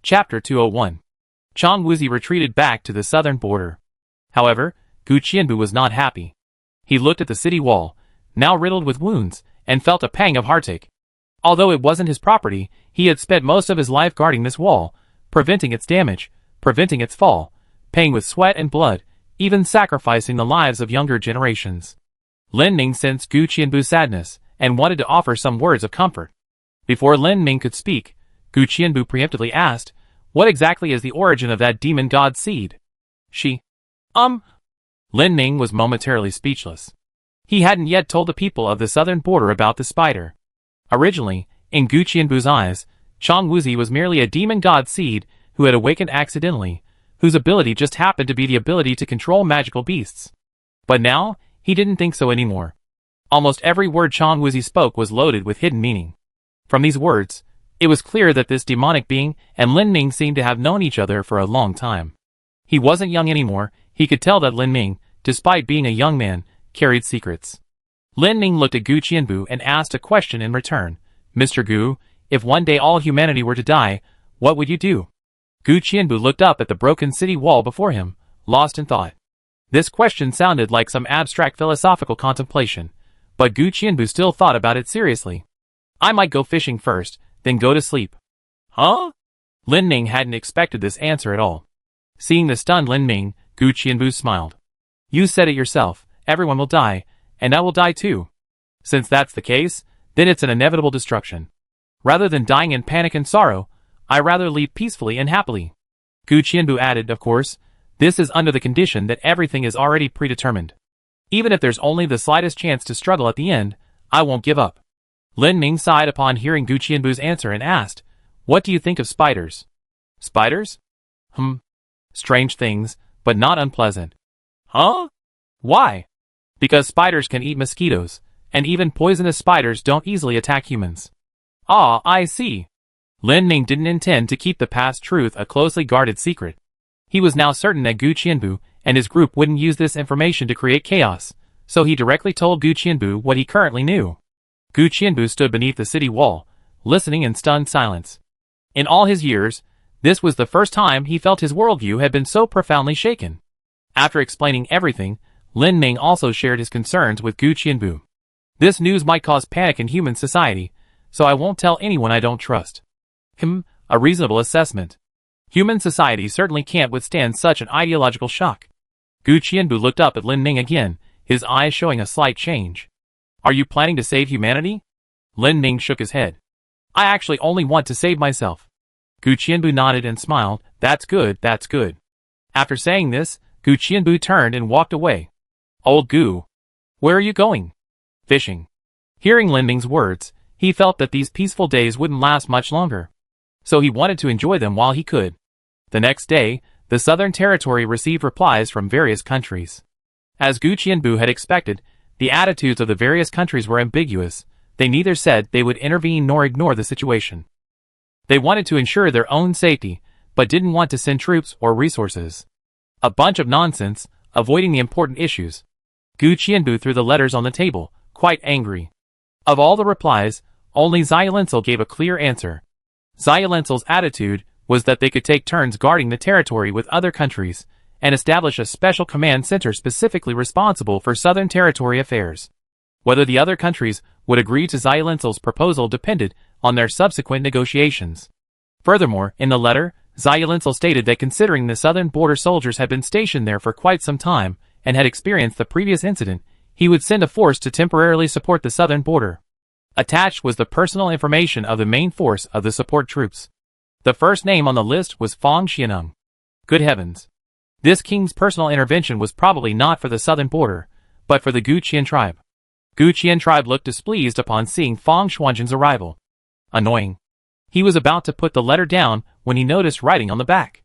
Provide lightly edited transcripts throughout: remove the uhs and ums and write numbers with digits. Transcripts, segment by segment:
Chapter 201. Chang Wuzi retreated back to the southern border. However, Gu Qianbu was not happy. He looked at the city wall, now riddled with wounds, and felt a pang of heartache. Although it wasn't his property, he had spent most of his life guarding this wall, preventing its damage, preventing its fall, paying with sweat and blood, even sacrificing the lives of younger generations. Lin Ning sensed Gu Qianbu's sadness, and wanted to offer some words of comfort. Before Lin Ning could speak, Gu Qianbu preemptively asked, "What exactly is the origin of that demon god seed?" Lin Ning was momentarily speechless. He hadn't yet told the people of the southern border about the spider. Originally, in Gu Qianbu's eyes, Chang Wuzi was merely a demon god seed who had awakened accidentally, whose ability just happened to be the ability to control magical beasts. But now, he didn't think so anymore. Almost every word Chang Wuzi spoke was loaded with hidden meaning. From these words, it was clear that this demonic being and Lin Ning seemed to have known each other for a long time. He wasn't young anymore. He could tell that Lin Ning, despite being a young man, carried secrets. Lin Ning looked at Gu Qianbu and asked a question in return. "Mr. Gu, if one day all humanity were to die, what would you do?" Gu Qianbu looked up at the broken city wall before him, lost in thought. This question sounded like some abstract philosophical contemplation, but Gu Qianbu still thought about it seriously. "I might go fishing first, then go to sleep." "Huh?" Lin Ning hadn't expected this answer at all. Seeing the stunned Lin Ning, Gu Qianbu smiled. "You said it yourself, everyone will die, and I will die too. Since that's the case, then it's an inevitable destruction. Rather than dying in panic and sorrow, I rather leave peacefully and happily." Gu Qianbu added, "Of course, this is under the condition that everything is already predetermined. Even if there's only the slightest chance to struggle at the end, I won't give up." Lin Ning sighed upon hearing Gu Qianbu's answer and asked, "What do you think of spiders?" "Spiders? Strange things, but not unpleasant." "Huh? Why?" "Because spiders can eat mosquitoes, and even poisonous spiders don't easily attack humans." "Ah, I see." Lin Ning didn't intend to keep the past truth a closely guarded secret. He was now certain that Gu Qianbu and his group wouldn't use this information to create chaos, so he directly told Gu Qianbu what he currently knew. Gu Qianbu stood beneath the city wall, listening in stunned silence. In all his years, this was the first time he felt his worldview had been so profoundly shaken. After explaining everything, Lin Ning also shared his concerns with Gu Qianbu. "This news might cause panic in human society, so I won't tell anyone I don't trust." A reasonable assessment. Human society certainly can't withstand such an ideological shock. Gu Qianbu looked up at Lin Ning again, his eyes showing a slight change. "Are you planning to save humanity?" Lin Ning shook his head. "I actually only want to save myself." Gu Qianbu nodded and smiled. "That's good, that's good." After saying this, Gu Qianbu turned and walked away. "Old Gu, where are you going?" "Fishing." Hearing Lin Ning's words, he felt that these peaceful days wouldn't last much longer. So he wanted to enjoy them while he could. The next day, the Southern Territory received replies from various countries. As Gu Qianbu had expected, the attitudes of the various countries were ambiguous. They neither said they would intervene nor ignore the situation. They wanted to ensure their own safety, but didn't want to send troops or resources. A bunch of nonsense, avoiding the important issues. Gu Qianbu threw the letters on the table, quite angry. Of all the replies, only Xiaolincel gave a clear answer. Xiaolincel's attitude was that they could take turns guarding the territory with other countries, and establish a special command center specifically responsible for Southern Territory affairs. Whether the other countries would agree to Xiaolincel's proposal depended on their subsequent negotiations. Furthermore, in the letter, Xiaolincel stated that considering the southern border soldiers had been stationed there for quite some time, and had experienced the previous incident, he would send a force to temporarily support the southern border. Attached was the personal information of the main force of the support troops. The first name on the list was Fang Xianeng. Good heavens. This king's personal intervention was probably not for the southern border, but for the Gu Qian tribe. Gu Qian tribe looked displeased upon seeing Fang Xuanzhen's arrival. Annoying. He was about to put the letter down when he noticed writing on the back.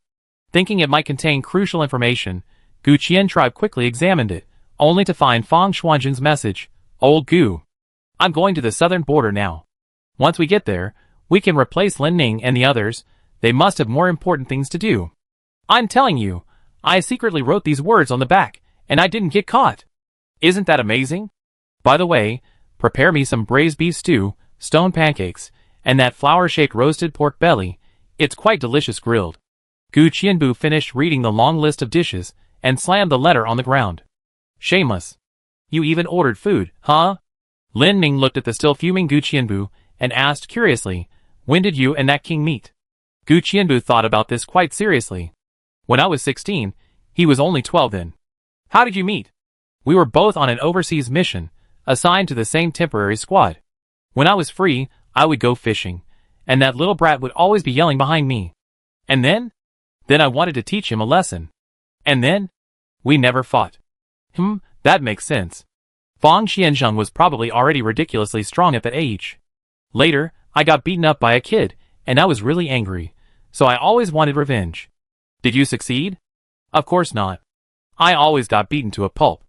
Thinking it might contain crucial information, Gu Qian tribe quickly examined it, only to find Fang Xuanzhen's message. "Old Gu, I'm going to the southern border now. Once we get there, we can replace Lin Ning and the others. They must have more important things to do. I'm telling you, I secretly wrote these words on the back, and I didn't get caught. Isn't that amazing? By the way, prepare me some braised beef stew, stone pancakes, and that flower-shaped roasted pork belly. It's quite delicious grilled. Gu Qianbu finished reading the long list of dishes and slammed the letter on the ground. Shameless. You even ordered food, huh? Lin Ming looked at the still fuming Gu Qianbu and asked curiously, when did you and that king meet? Gu Qianbu thought about this quite seriously. When I was 16, he was only 12 then. How did you meet? We were both on an overseas mission, assigned to the same temporary squad. When I was free, I would go fishing, and that little brat would always be yelling behind me. And then? Then I wanted to teach him a lesson. And then? We never fought. That makes sense. Fang Xianzheng was probably already ridiculously strong at that age. Later, I got beaten up by a kid, and I was really angry, so I always wanted revenge. Did you succeed? Of course not. I always got beaten to a pulp.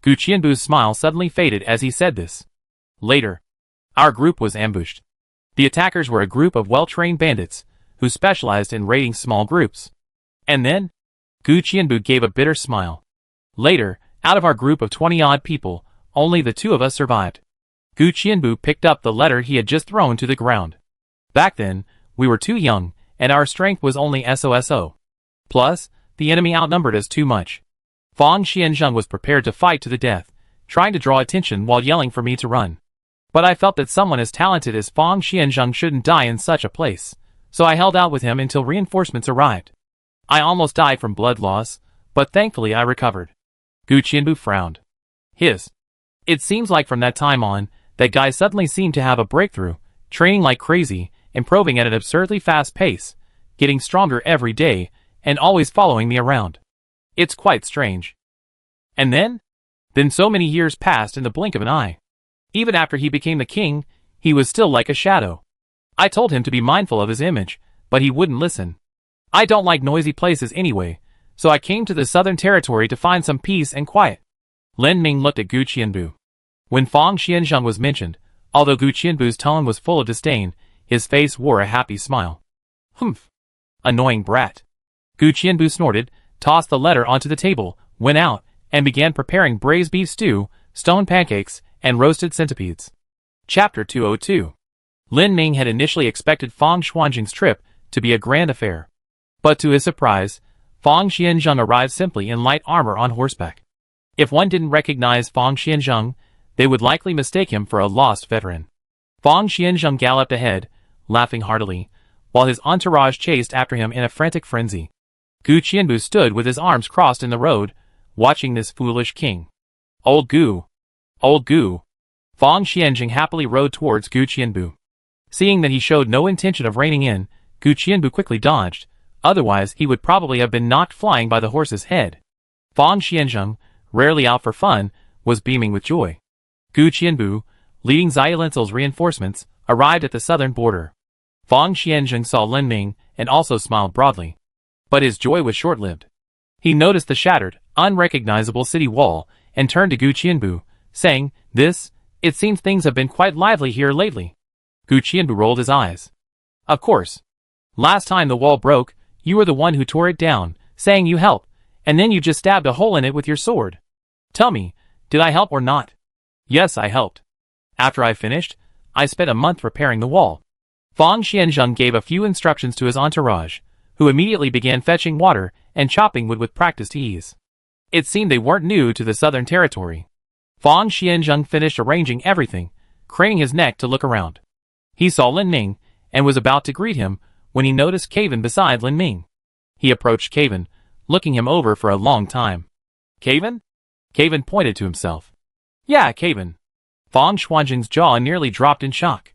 Gu Qianbu's smile suddenly faded as he said this. Later, our group was ambushed. The attackers were a group of well-trained bandits, who specialized in raiding small groups. And then? Gu Qianbu gave a bitter smile. Later, out of our group of 20-odd people, only the two of us survived. Gu Qianbu picked up the letter he had just thrown to the ground. Back then, we were too young, and our strength was only SOSO. Plus, the enemy outnumbered us too much. Fang Xianzheng was prepared to fight to the death, trying to draw attention while yelling for me to run. But I felt that someone as talented as Fang Xianzheng shouldn't die in such a place, so I held out with him until reinforcements arrived. I almost died from blood loss, but thankfully I recovered. Gu Qianbu frowned. It seems like from that time on, that guy suddenly seemed to have a breakthrough, training like crazy, improving at an absurdly fast pace, getting stronger every day, and always following me around. It's quite strange. And then? Then so many years passed in the blink of an eye. Even after he became the king, he was still like a shadow. I told him to be mindful of his image, but he wouldn't listen. I don't like noisy places anyway, so I came to the Southern Territory to find some peace and quiet. Lin Ming looked at Gu Qianbu. When Fang Xianzheng was mentioned, although Gu Qianbu's tone was full of disdain, his face wore a happy smile. Humph. Annoying brat. Gu Qianbu snorted, tossed the letter onto the table, went out, and began preparing braised beef stew, stone pancakes, and roasted centipedes. Chapter 202. Lin Ming had initially expected Fang Xuanjing's trip to be a grand affair. But to his surprise, Fang Xianzheng arrived simply in light armor on horseback. If one didn't recognize Fang Xianzheng, they would likely mistake him for a lost veteran. Fang Xianzheng galloped ahead, laughing heartily, while his entourage chased after him in a frantic frenzy. Gu Qianbu stood with his arms crossed in the road, watching this foolish king. Old Gu. Old Gu. Fang Xianzheng happily rode towards Gu Qianbu. Seeing that he showed no intention of reining in, Gu Qianbu quickly dodged, otherwise he would probably have been knocked flying by the horse's head. Fang Xianzheng, rarely out for fun, was beaming with joy. Gu Qianbu, leading Xiaolencel's reinforcements, arrived at the southern border. Fang Xianzheng saw Lin Ming and also smiled broadly. But his joy was short-lived. He noticed the shattered, unrecognizable city wall and turned to Gu Qianbu, saying, It seems things have been quite lively here lately. Gu Qianbu rolled his eyes. Of course. Last time the wall broke, you were the one who tore it down, saying you helped, and then you just stabbed a hole in it with your sword. Tell me, did I help or not? Yes, I helped. After I finished, I spent a month repairing the wall. Fang Xianzheng gave a few instructions to his entourage, who immediately began fetching water and chopping wood with practiced ease. It seemed they weren't new to the Southern Territory. Fang Xianzheng finished arranging everything, craning his neck to look around. He saw Lin Ming, and was about to greet him, when he noticed Caven beside Lin Ming. He approached Caven, looking him over for a long time. Caven? Caven pointed to himself. Yeah, Caven. Fang Xuanjing's jaw nearly dropped in shock.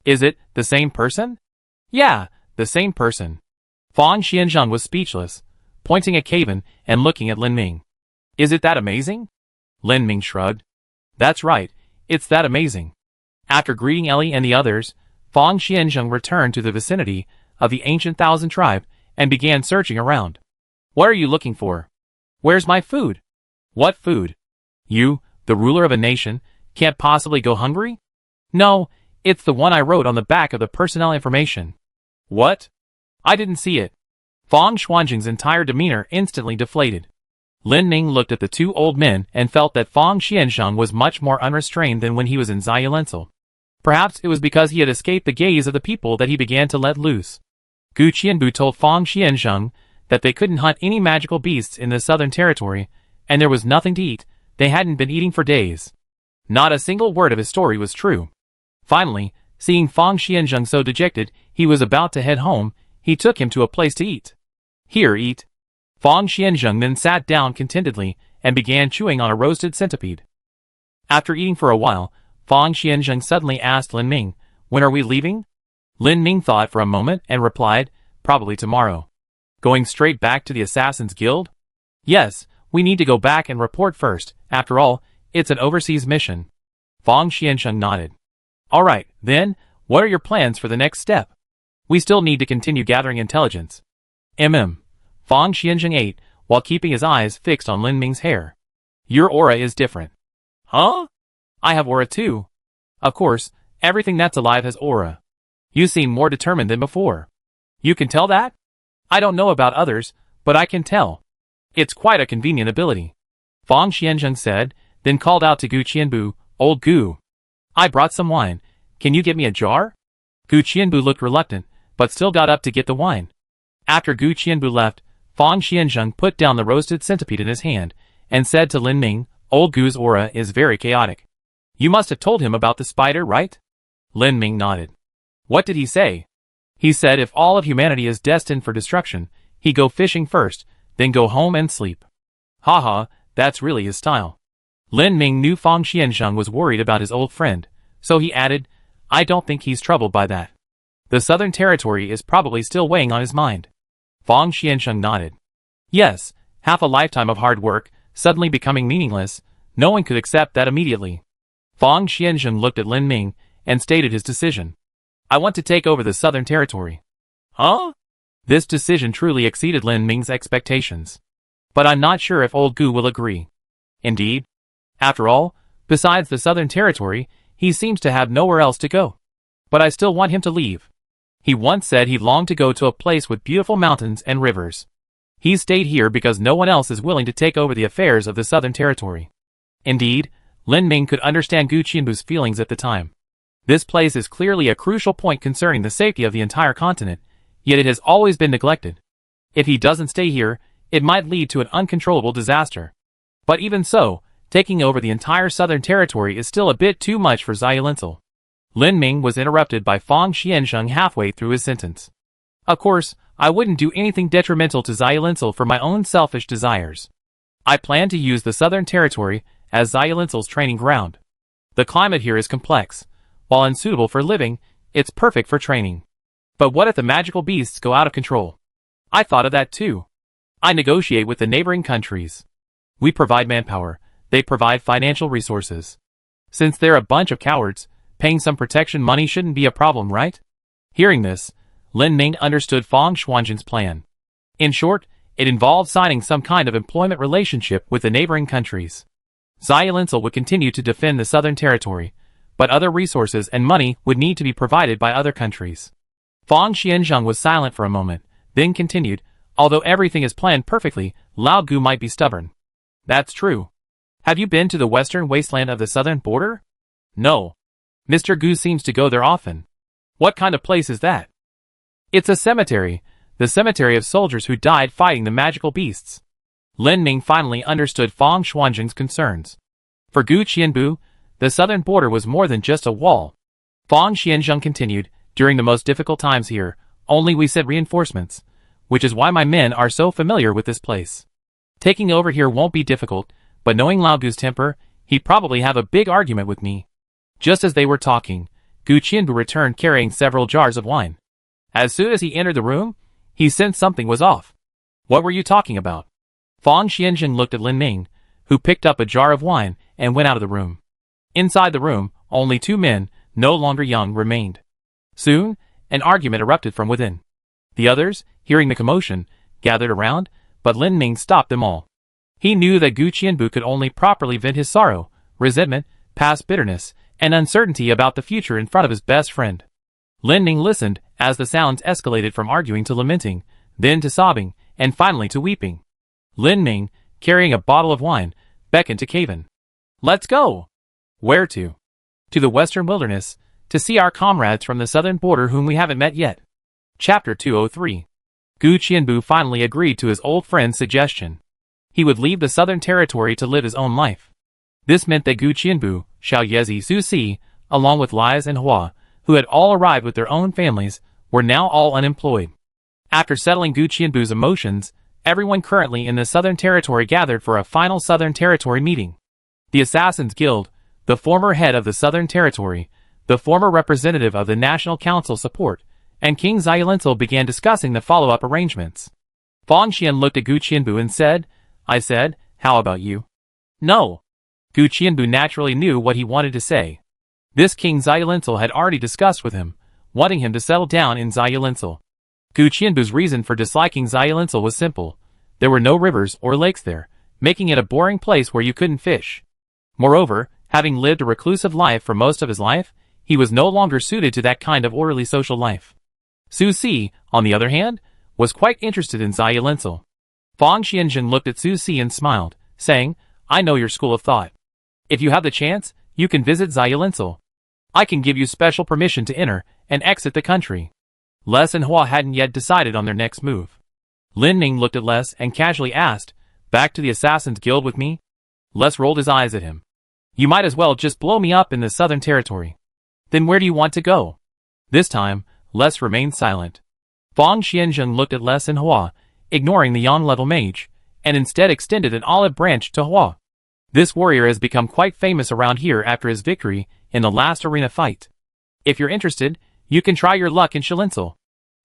Is it the same person? Yeah, the same person. Fang Xianzheng was speechless, pointing at Caven and looking at Lin Ming. Is it that amazing? Lin Ming shrugged. That's right, it's that amazing. After greeting Ellie and the others, Fang Xianzheng returned to the vicinity of the ancient Thousand Tribe and began searching around. What are you looking for? Where's my food? What food? You, the ruler of a nation, can't possibly go hungry? No, it's the one I wrote on the back of the personnel information. What? I didn't see it. Fang Xuanjing's entire demeanor instantly deflated. Lin Ming looked at the two old men and felt that Fang Xianzheng was much more unrestrained than when he was in Xiaolencel. Perhaps it was because he had escaped the gaze of the people that he began to let loose. Gu Qianbu told Fang Xianzheng that they couldn't hunt any magical beasts in the southern territory, and there was nothing to eat. They hadn't been eating for days. Not a single word of his story was true. Finally, seeing Fang Xianzheng so dejected, he was about to head home. He took him to a place to eat. Here, eat. Fang Xianzheng then sat down contentedly and began chewing on a roasted centipede. After eating for a while, Fang Xianzheng suddenly asked Lin Ming, "When are we leaving?" Lin Ming thought for a moment and replied, "Probably tomorrow." "Going straight back to the Assassin's Guild?" "Yes, we need to go back and report first. After all, it's an overseas mission." Fang Xianzheng nodded. "All right, then, what are your plans for the next step?" "We still need to continue gathering intelligence." Fang Xianzheng ate, while keeping his eyes fixed on Lin Ming's hair. "Your aura is different." "Huh? I have aura too." "Of course, everything that's alive has aura. You seem more determined than before." "You can tell that?" "I don't know about others, but I can tell. It's quite a convenient ability," Fang Xianzheng said, then called out to Gu Qianbu, "Old Gu, I brought some wine. Can you get me a jar?" Gu Qianbu looked reluctant, but still got up to get the wine. After Gu Qianbu left, Fang Xianzheng put down the roasted centipede in his hand, and said to Lin Ming, "Old Gu's aura is very chaotic. You must have told him about the spider, right?" Lin Ming nodded. "What did he say?" "He said if all of humanity is destined for destruction, he go fishing first, then go home and sleep." "Haha, that's really his style." Lin Ming knew Fang Xianzheng was worried about his old friend, so he added, "I don't think he's troubled by that. The southern territory is probably still weighing on his mind." Fang Xianzheng nodded. Yes, half a lifetime of hard work, suddenly becoming meaningless. No one could accept that immediately. Fang Xianzheng looked at Lin Ming and stated his decision. "I want to take over the southern territory." "Huh?" This decision truly exceeded Lin Ming's expectations. "But I'm not sure if old Gu will agree." "Indeed? After all, besides the southern territory, he seems to have nowhere else to go. But I still want him to leave. He once said he longed to go to a place with beautiful mountains and rivers. He stayed here because no one else is willing to take over the affairs of the southern territory." Indeed, Lin Ming could understand Gu Qianbu's feelings at the time. This place is clearly a crucial point concerning the safety of the entire continent, yet it has always been neglected. If he doesn't stay here, it might lead to an uncontrollable disaster. But even so, taking over the entire southern territory is still a bit too much for Xiaolincel. Lin Ming was interrupted by Fang Xianzheng halfway through his sentence. "Of course, I wouldn't do anything detrimental to Xiaolincel for my own selfish desires. I plan to use the southern territory as Xiaolincel's training ground. The climate here is complex. While unsuitable for living, it's perfect for training. But what if the magical beasts go out of control? I thought of that too. I negotiate with the neighboring countries. We provide manpower, they provide financial resources. Since they're a bunch of cowards, paying some protection money shouldn't be a problem, right?" Hearing this, Lin Ming understood Fang Xianzheng's plan. In short, it involved signing some kind of employment relationship with the neighboring countries. Xiaolincel would continue to defend the southern territory, but other resources and money would need to be provided by other countries. Fang Xianzheng was silent for a moment, then continued, "Although everything is planned perfectly, Lao Gu might be stubborn." "That's true. Have you been to the western wasteland of the southern border?" "No. Mr. Gu seems to go there often." "What kind of place is that?" "It's a cemetery, the cemetery of soldiers who died fighting the magical beasts." Lin Ming finally understood Fang Xianzheng's concerns. For Gu Qianbu, the southern border was more than just a wall. Fang Xianzheng continued, "During the most difficult times here, only we sent reinforcements, which is why my men are so familiar with this place. Taking over here won't be difficult, but knowing Lao Gu's temper, he'd probably have a big argument with me." Just as they were talking, Gu Qianbu returned carrying several jars of wine. As soon as he entered the room, he sensed something was off. "What were you talking about?" Fang Xianzheng looked at Lin Ming, who picked up a jar of wine and went out of the room. Inside the room, only two men, no longer young, remained. Soon, an argument erupted from within. The others, hearing the commotion, gathered around, but Lin Ming stopped them all. He knew that Gu Qianbu could only properly vent his sorrow, resentment, past bitterness, and uncertainty about the future in front of his best friend. Lin Ming listened as the sounds escalated from arguing to lamenting, then to sobbing, and finally to weeping. Lin Ming, carrying a bottle of wine, beckoned to Caven. "Let's go." "Where to?" "To the western wilderness, to see our comrades from the southern border whom we haven't met yet." Chapter 203. Gu Qianbu finally agreed to his old friend's suggestion. He would leave the Southern Territory to live his own life. This meant that Gu Qianbu, Xiao Yezi, Su Si, along with Lies and Hua, who had all arrived with their own families, were now all unemployed. After settling Gu Qianbu's emotions, everyone currently in the Southern Territory gathered for a final Southern Territory meeting. The Assassins Guild, the former head of the Southern Territory, the former representative of the National Council Support, and King Xiaolincel began discussing the follow-up arrangements. Fang Xian looked at Gu Qianbu and said, "I said, how about you?" "No." Gu Qianbu naturally knew what he wanted to say. This King Xiaolincel had already discussed with him, wanting him to settle down in Xiaolincel. Gu Qianbu's reason for disliking Xiaolincel was simple. There were no rivers or lakes there, making it a boring place where you couldn't fish. Moreover, having lived a reclusive life for most of his life, he was no longer suited to that kind of orderly social life. Su Si, on the other hand, was quite interested in Xiaolincel. Fang Xianzhen looked at Su Si and smiled, saying, "I know your school of thought. If you have the chance, you can visit Xiaolincel. I can give you special permission to enter and exit the country." Les and Hua hadn't yet decided on their next move. Lin Ning looked at Les and casually asked, "Back to the Assassins Guild with me?" Les rolled his eyes at him. "You might as well just blow me up in the Southern Territory." "Then where do you want to go?" This time, Les remained silent. Fang Xianzhen looked at Les and Hua, ignoring the Yang-level mage, and instead extended an olive branch to Hua. This warrior has become quite famous around here after his victory in the last arena fight. If you're interested, you can try your luck in Xiaolincel.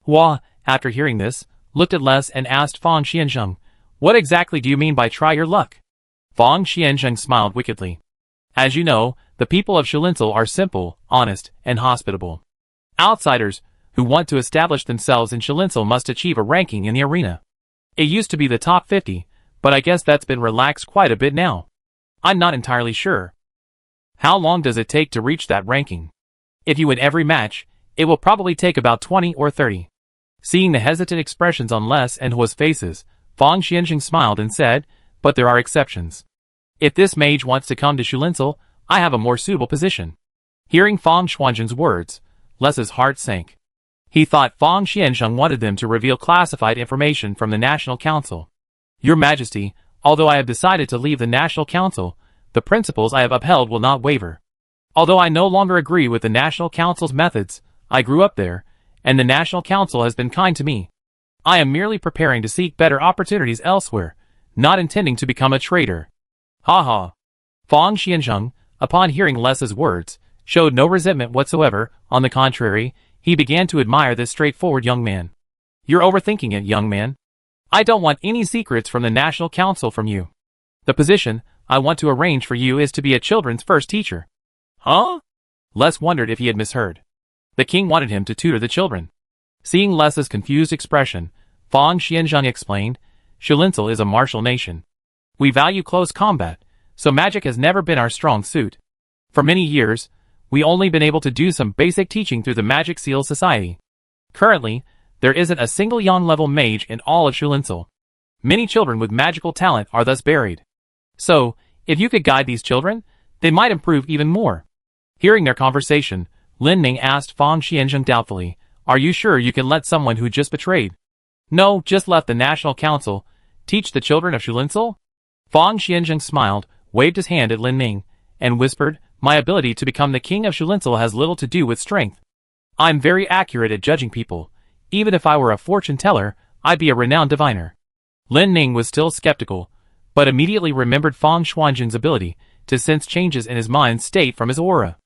Hua, after hearing this, looked at Les and asked Fang Xianzhen, "What exactly do you mean by try your luck?" Fang Xianzhen smiled wickedly. "As you know, the people of Xiaolincel are simple, honest, and hospitable. Outsiders who want to establish themselves in Xiaolincel must achieve a ranking in the arena. It used to be the top 50, but I guess that's been relaxed quite a bit now. I'm not entirely sure. How long does it take to reach that ranking? If you win every match, it will probably take about 20 or 30. Seeing the hesitant expressions on Les and Hua's faces, Fang Xianzhen smiled and said, "But there are exceptions. If this mage wants to come to Xiaolincel, I have a more suitable position." Hearing Fang Xianzhen's words, Les's heart sank. He thought Fang Xianzhen wanted them to reveal classified information from the National Council. "Your Majesty, although I have decided to leave the National Council, the principles I have upheld will not waver. Although I no longer agree with the National Council's methods, I grew up there, and the National Council has been kind to me. I am merely preparing to seek better opportunities elsewhere, not intending to become a traitor." Ha ha. Fang Xianzhen, upon hearing Les's words, showed no resentment whatsoever. On the contrary, he began to admire this straightforward young man. "You're overthinking it, young man. I don't want any secrets from the National Council from you. The position I want to arrange for you is to be a children's first teacher." "Huh?" Les wondered if he had misheard. The king wanted him to tutor the children. Seeing Les's confused expression, Fang Xianzhen explained, "Xiaolincel is a martial nation. We value close combat, so magic has never been our strong suit. For many years, we only been able to do some basic teaching through the Magic Seal Society. Currently, there isn't a single Yang-level mage in all of Xiaolincel. Many children with magical talent are thus buried. So, if you could guide these children, they might improve even more." Hearing their conversation, Lin Ning asked Fang Xianzhen doubtfully, "Are you sure you can let someone who just betrayed? No, just left the National Council, teach the children of Xiaolincel?" Fang Xianzhen smiled, waved his hand at Lin Ning, and whispered, "My ability to become the king of Xiaolincel has little to do with strength. I'm very accurate at judging people. Even if I were a fortune teller, I'd be a renowned diviner." Lin Ning was still skeptical, but immediately remembered Fang Xianzhen's ability to sense changes in his mind state from his aura.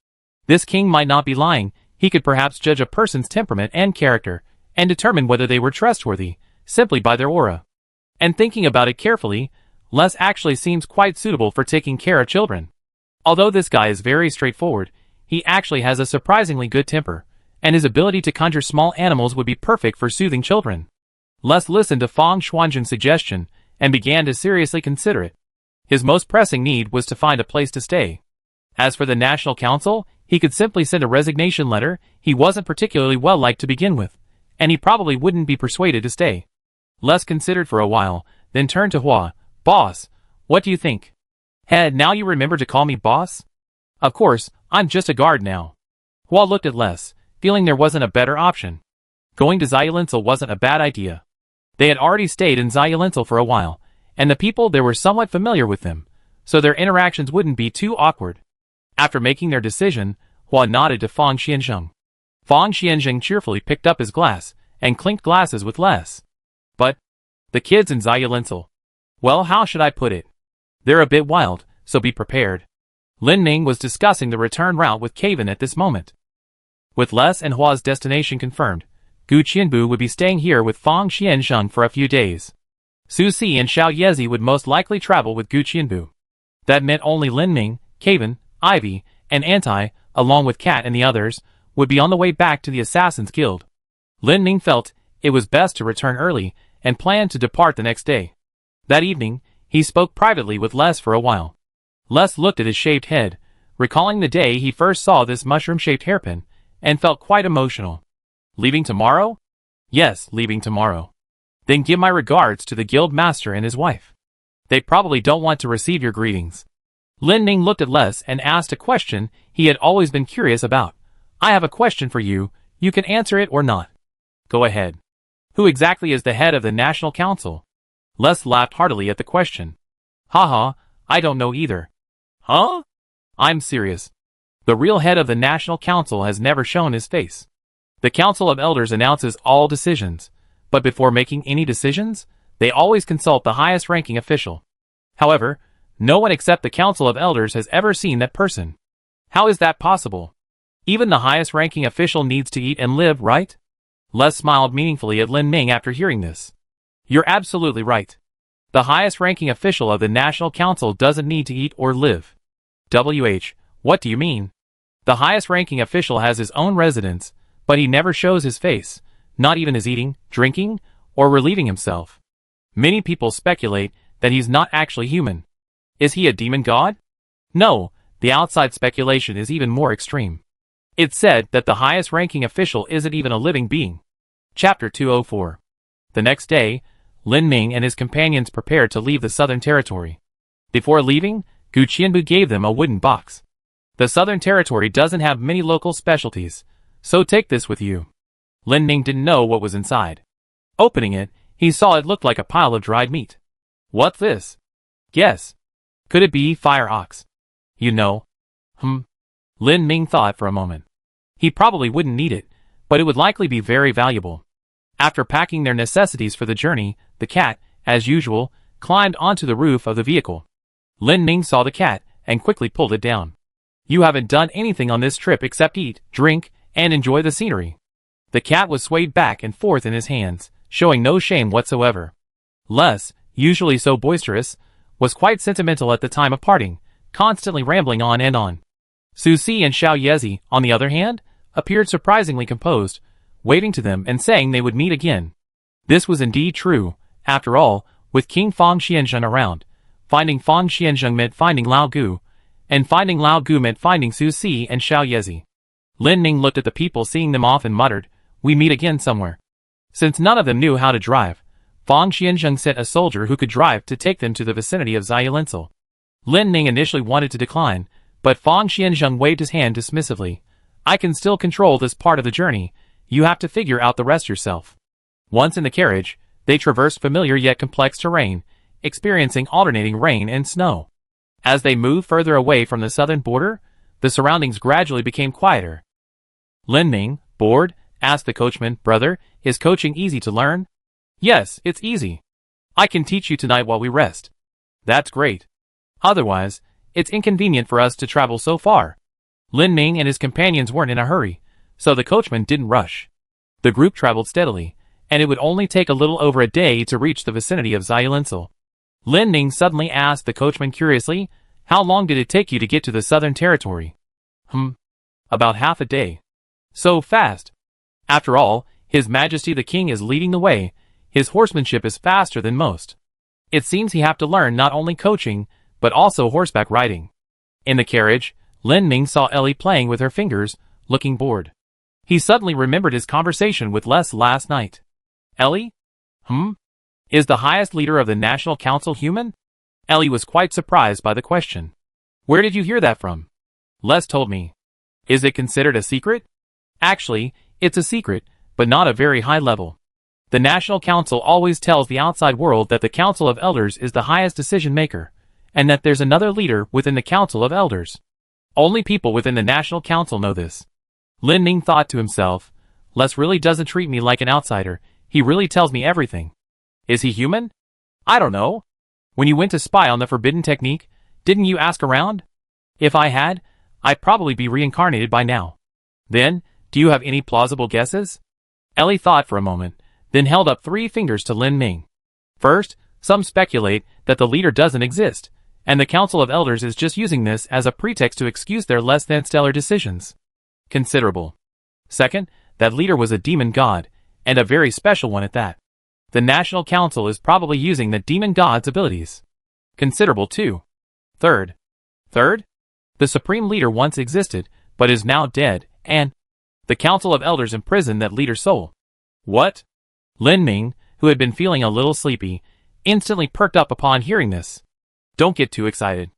This king might not be lying. He could perhaps judge a person's temperament and character, and determine whether they were trustworthy, simply by their aura. And thinking about it carefully, Les actually seems quite suitable for taking care of children. Although this guy is very straightforward, he actually has a surprisingly good temper, and his ability to conjure small animals would be perfect for soothing children. Les listened to Fang Xianzhen's suggestion, and began to seriously consider it. His most pressing need was to find a place to stay. As for the National Council, he could simply send a resignation letter. He wasn't particularly well liked to begin with, and he probably wouldn't be persuaded to stay. Les considered for a while, then turned to Hua. "Boss, what do you think?" Now you remember to call me boss?" "Of course, I'm just a guard now." Hua looked at Les, feeling there wasn't a better option. Going to Xiaolinsel wasn't a bad idea. They had already stayed in Xiaolinsel for a while, and the people there were somewhat familiar with them, so their interactions wouldn't be too awkward. After making their decision, Hua nodded to Fang Xianzheng. Fang Xianzheng cheerfully picked up his glass and clinked glasses with Les. But the kids in Xiaolinsel. Well, how should I put it? They're a bit wild, so be prepared. Lin Ning was discussing the return route with Caven at this moment. With Les and Hua's destination confirmed, Gu Qianbu would be staying here with Fang Xianzheng for a few days. Su Si and Xiao Yezi would most likely travel with Gu Qianbu. That meant only Lin Ning, Caven, Ivy, and Anti, along with Cat and the others, would be on the way back to the Assassin's Guild. Lin Ning felt it was best to return early and planned to depart the next day. That evening, he spoke privately with Les for a while. Les looked at his shaved head, recalling the day he first saw this mushroom-shaped hairpin, and felt quite emotional. Leaving tomorrow? Yes, leaving tomorrow. Then give my regards to the guild master and his wife. They probably don't want to receive your greetings. Lin Ning looked at Les and asked a question he had always been curious about. I have a question for you, you can answer it or not. Go ahead. Who exactly is the head of the National Council? Les laughed heartily at the question. Haha, I don't know either. Huh? I'm serious. The real head of the National Council has never shown his face. The Council of Elders announces all decisions, but before making any decisions, they always consult the highest ranking official. However, no one except the Council of Elders has ever seen that person. How is that possible? Even the highest ranking official needs to eat and live, right? Les smiled meaningfully at Lin Ning after hearing this. You're absolutely right. The highest ranking official of the National Council doesn't need to eat or live. What do you mean? The highest ranking official has his own residence, but he never shows his face, not even his eating, drinking, or relieving himself. Many people speculate that he's not actually human. Is he a demon god? No, the outside speculation is even more extreme. It's said that the highest ranking official isn't even a living being. Chapter 204. The next day, Lin Ning and his companions prepared to leave the Southern Territory. Before leaving, Gu Qianbu gave them a wooden box. The Southern Territory doesn't have many local specialties, so take this with you. Lin Ning didn't know what was inside. Opening it, he saw it looked like a pile of dried meat. What's this? Guess. Could it be fire ox? You know. Lin Ning thought for a moment. He probably wouldn't need it, but it would likely be very valuable. After packing their necessities for the journey, the cat, as usual, climbed onto the roof of the vehicle. Lin Ning saw the cat and quickly pulled it down. You haven't done anything on this trip except eat, drink, and enjoy the scenery. The cat was swayed back and forth in his hands, showing no shame whatsoever. Les, usually so boisterous, was quite sentimental at the time of parting, constantly rambling on and on. Su Si and Xiao Yezi, on the other hand, appeared surprisingly composed, waving to them and saying they would meet again. This was indeed true. After all, with King Fang Xianzheng around, finding Fang Xianzheng meant finding Lao Gu, and finding Lao Gu meant finding Su Si and Xiao Yezi. Lin Ning looked at the people seeing them off and muttered, "We meet again somewhere." Since none of them knew how to drive, Fang Xianzheng sent a soldier who could drive to take them to the vicinity of Xiaolinsel. Lin Ning initially wanted to decline, but Fang Xianzheng waved his hand dismissively. I can still control this part of the journey, you have to figure out the rest yourself. Once in the carriage, they traversed familiar yet complex terrain, experiencing alternating rain and snow. As they moved further away from the southern border, the surroundings gradually became quieter. Lin Ning, bored, asked the coachman, "Brother, is coaching easy to learn?" "Yes, it's easy. I can teach you tonight while we rest." "That's great. Otherwise, it's inconvenient for us to travel so far." Lin Ning and his companions weren't in a hurry, so the coachman didn't rush. The group traveled steadily, and it would only take a little over a day to reach the vicinity of Xiaolinsel. Lin Ning suddenly asked the coachman curiously, "How long did it take you to get to the Southern Territory?" About half a day." "So fast." "After all, His Majesty the King is leading the way, his horsemanship is faster than most. It seems he have to learn not only coaching, but also horseback riding." In the carriage, Lin Ning saw Ellie playing with her fingers, looking bored. He suddenly remembered his conversation with Les last night. "Ellie? Is the highest leader of the National Council human?" Ellie was quite surprised by the question. "Where did you hear that from?" "Les told me." "Is it considered a secret?" "Actually, it's a secret, but not a very high level. The National Council always tells the outside world that the Council of Elders is the highest decision maker, and that there's another leader within the Council of Elders. Only people within the National Council know this. Lin Ming thought to himself, Les really doesn't treat me like an outsider, he really tells me everything. Is he human? I don't know. When you went to spy on the forbidden technique, didn't you ask around? If I had, I'd probably be reincarnated by now. Then, do you have any plausible guesses? Ellie thought for a moment, then held up 3 fingers to Lin Ming. First, some speculate that the leader doesn't exist, and the Council of Elders is just using this as a pretext to excuse their less-than-stellar decisions. Considerable. Second, that leader was a demon god, and a very special one at that. The National Council is probably using the demon god's abilities. Considerable too. Third, the Supreme Leader once existed, but is now dead, and the Council of Elders imprisoned that leader's soul. What? Lin Ming, who had been feeling a little sleepy, instantly perked up upon hearing this. Don't get too excited.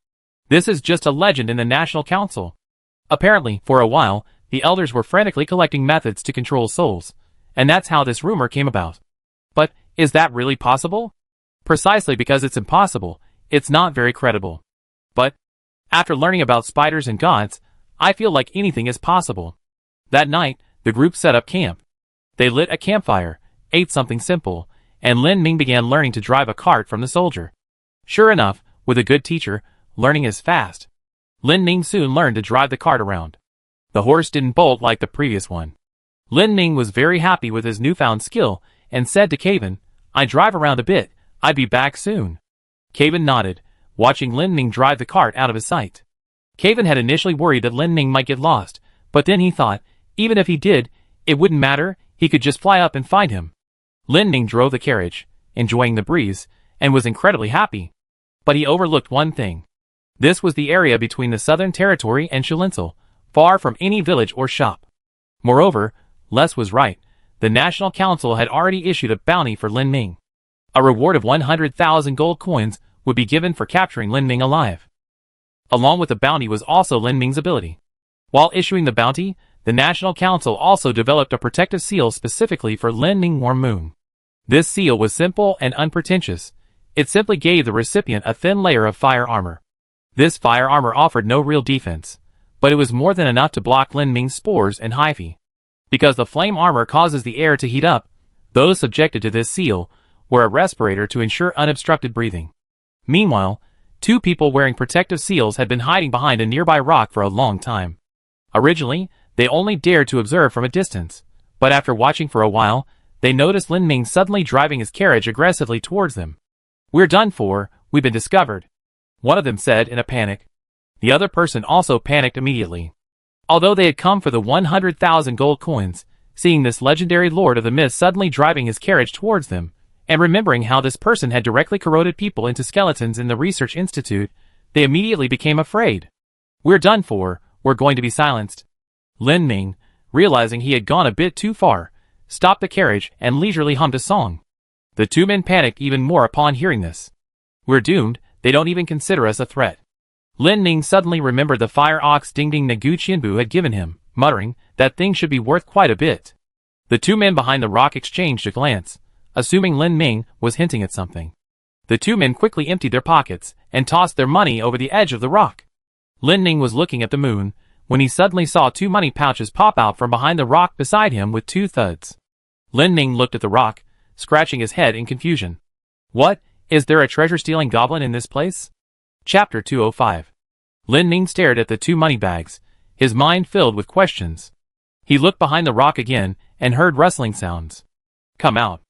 This is just a legend in the National Council. Apparently, for a while, the elders were frantically collecting methods to control souls, and that's how this rumor came about. But, is that really possible? Precisely because it's impossible, it's not very credible. But, after learning about spiders and gods, I feel like anything is possible. That night, the group set up camp. They lit a campfire, ate something simple, and Lin Ming began learning to drive a cart from the soldier. Sure enough, with a good teacher, learning is fast. Lin Ming soon learned to drive the cart around. The horse didn't bolt like the previous one. Lin Ming was very happy with his newfound skill and said to Kevin, I drive around a bit, I'd be back soon. Kevin nodded, watching Lin Ming drive the cart out of his sight. Kevin had initially worried that Lin Ming might get lost, but then he thought, even if he did, it wouldn't matter, he could just fly up and find him. Lin Ming drove the carriage, enjoying the breeze, and was incredibly happy. But he overlooked one thing. This was the area between the Southern Territory and Shulinsel, far from any village or shop. Moreover, Les was right. The National Council had already issued a bounty for Lin Ming. A reward of 100,000 gold coins would be given for capturing Lin Ming alive. Along with the bounty was also Lin Ming's ability. While issuing the bounty, the National Council also developed a protective seal specifically for Lin Ming Warm Moon. This seal was simple and unpretentious. It simply gave the recipient a thin layer of fire armor. This fire armor offered no real defense, but it was more than enough to block Lin Ming's spores and hyphae. Because the flame armor causes the air to heat up, those subjected to this seal wore a respirator to ensure unobstructed breathing. Meanwhile, 2 people wearing protective seals had been hiding behind a nearby rock for a long time. Originally, they only dared to observe from a distance, but after watching for a while, they noticed Lin Ming suddenly driving his carriage aggressively towards them. We're done for, we've been discovered, one of them said in a panic. The other person also panicked immediately. Although they had come for the 100,000 gold coins, seeing this legendary lord of the mist suddenly driving his carriage towards them, and remembering how this person had directly corroded people into skeletons in the research institute, they immediately became afraid. We're done for, we're going to be silenced. Lin Ming, realizing he had gone a bit too far, stopped the carriage and leisurely hummed a song. The 2 men panicked even more upon hearing this. We're doomed, they don't even consider us a threat. Lin Ming suddenly remembered the fire ox Ding Ding Nagu Qianbu had given him, muttering, that thing should be worth quite a bit. The 2 men behind the rock exchanged a glance, assuming Lin Ming was hinting at something. The 2 men quickly emptied their pockets and tossed their money over the edge of the rock. Lin Ming was looking at the moon, when he suddenly saw 2 money pouches pop out from behind the rock beside him with 2 thuds. Lin Ming looked at the rock, scratching his head in confusion. What, is there a treasure-stealing goblin in this place? Chapter 205. Lin Ming stared at the 2 money bags, his mind filled with questions. He looked behind the rock again and heard rustling sounds. Come out.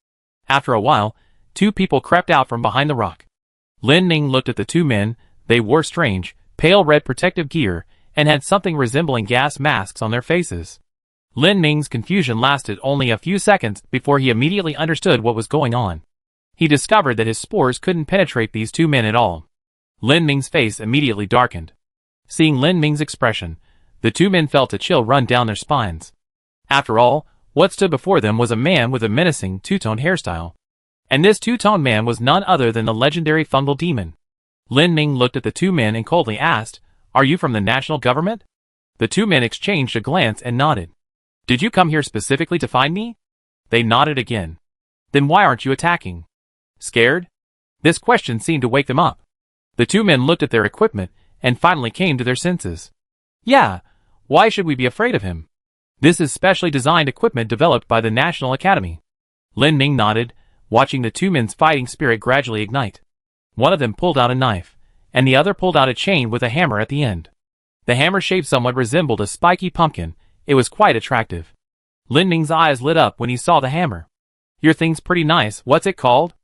After a while, 2 people crept out from behind the rock. Lin Ming looked at the 2 men. They wore strange, pale red protective gear and had something resembling gas masks on their faces. Lin Ming's confusion lasted only a few seconds before he immediately understood what was going on. He discovered that his spores couldn't penetrate these 2 men at all. Lin Ming's face immediately darkened. Seeing Lin Ming's expression, the 2 men felt a chill run down their spines. After all, what stood before them was a man with a menacing 2-tone hairstyle. And this 2-tone man was none other than the legendary fungal demon. Lin Ming looked at the 2 men and coldly asked, Are you from the national government? The 2 men exchanged a glance and nodded. Did you come here specifically to find me? They nodded again. Then why aren't you attacking? Scared? This question seemed to wake them up. The two men looked at their equipment and finally came to their senses. Yeah, why should we be afraid of him? This is specially designed equipment developed by the National Academy. Lin Ming nodded, watching the two men's fighting spirit gradually ignite. One of them pulled out a knife, and the other pulled out a chain with a hammer at the end. The hammer shape somewhat resembled a spiky pumpkin. It was quite attractive. Lin Ming's eyes lit up when he saw the hammer. Your thing's pretty nice, what's it called?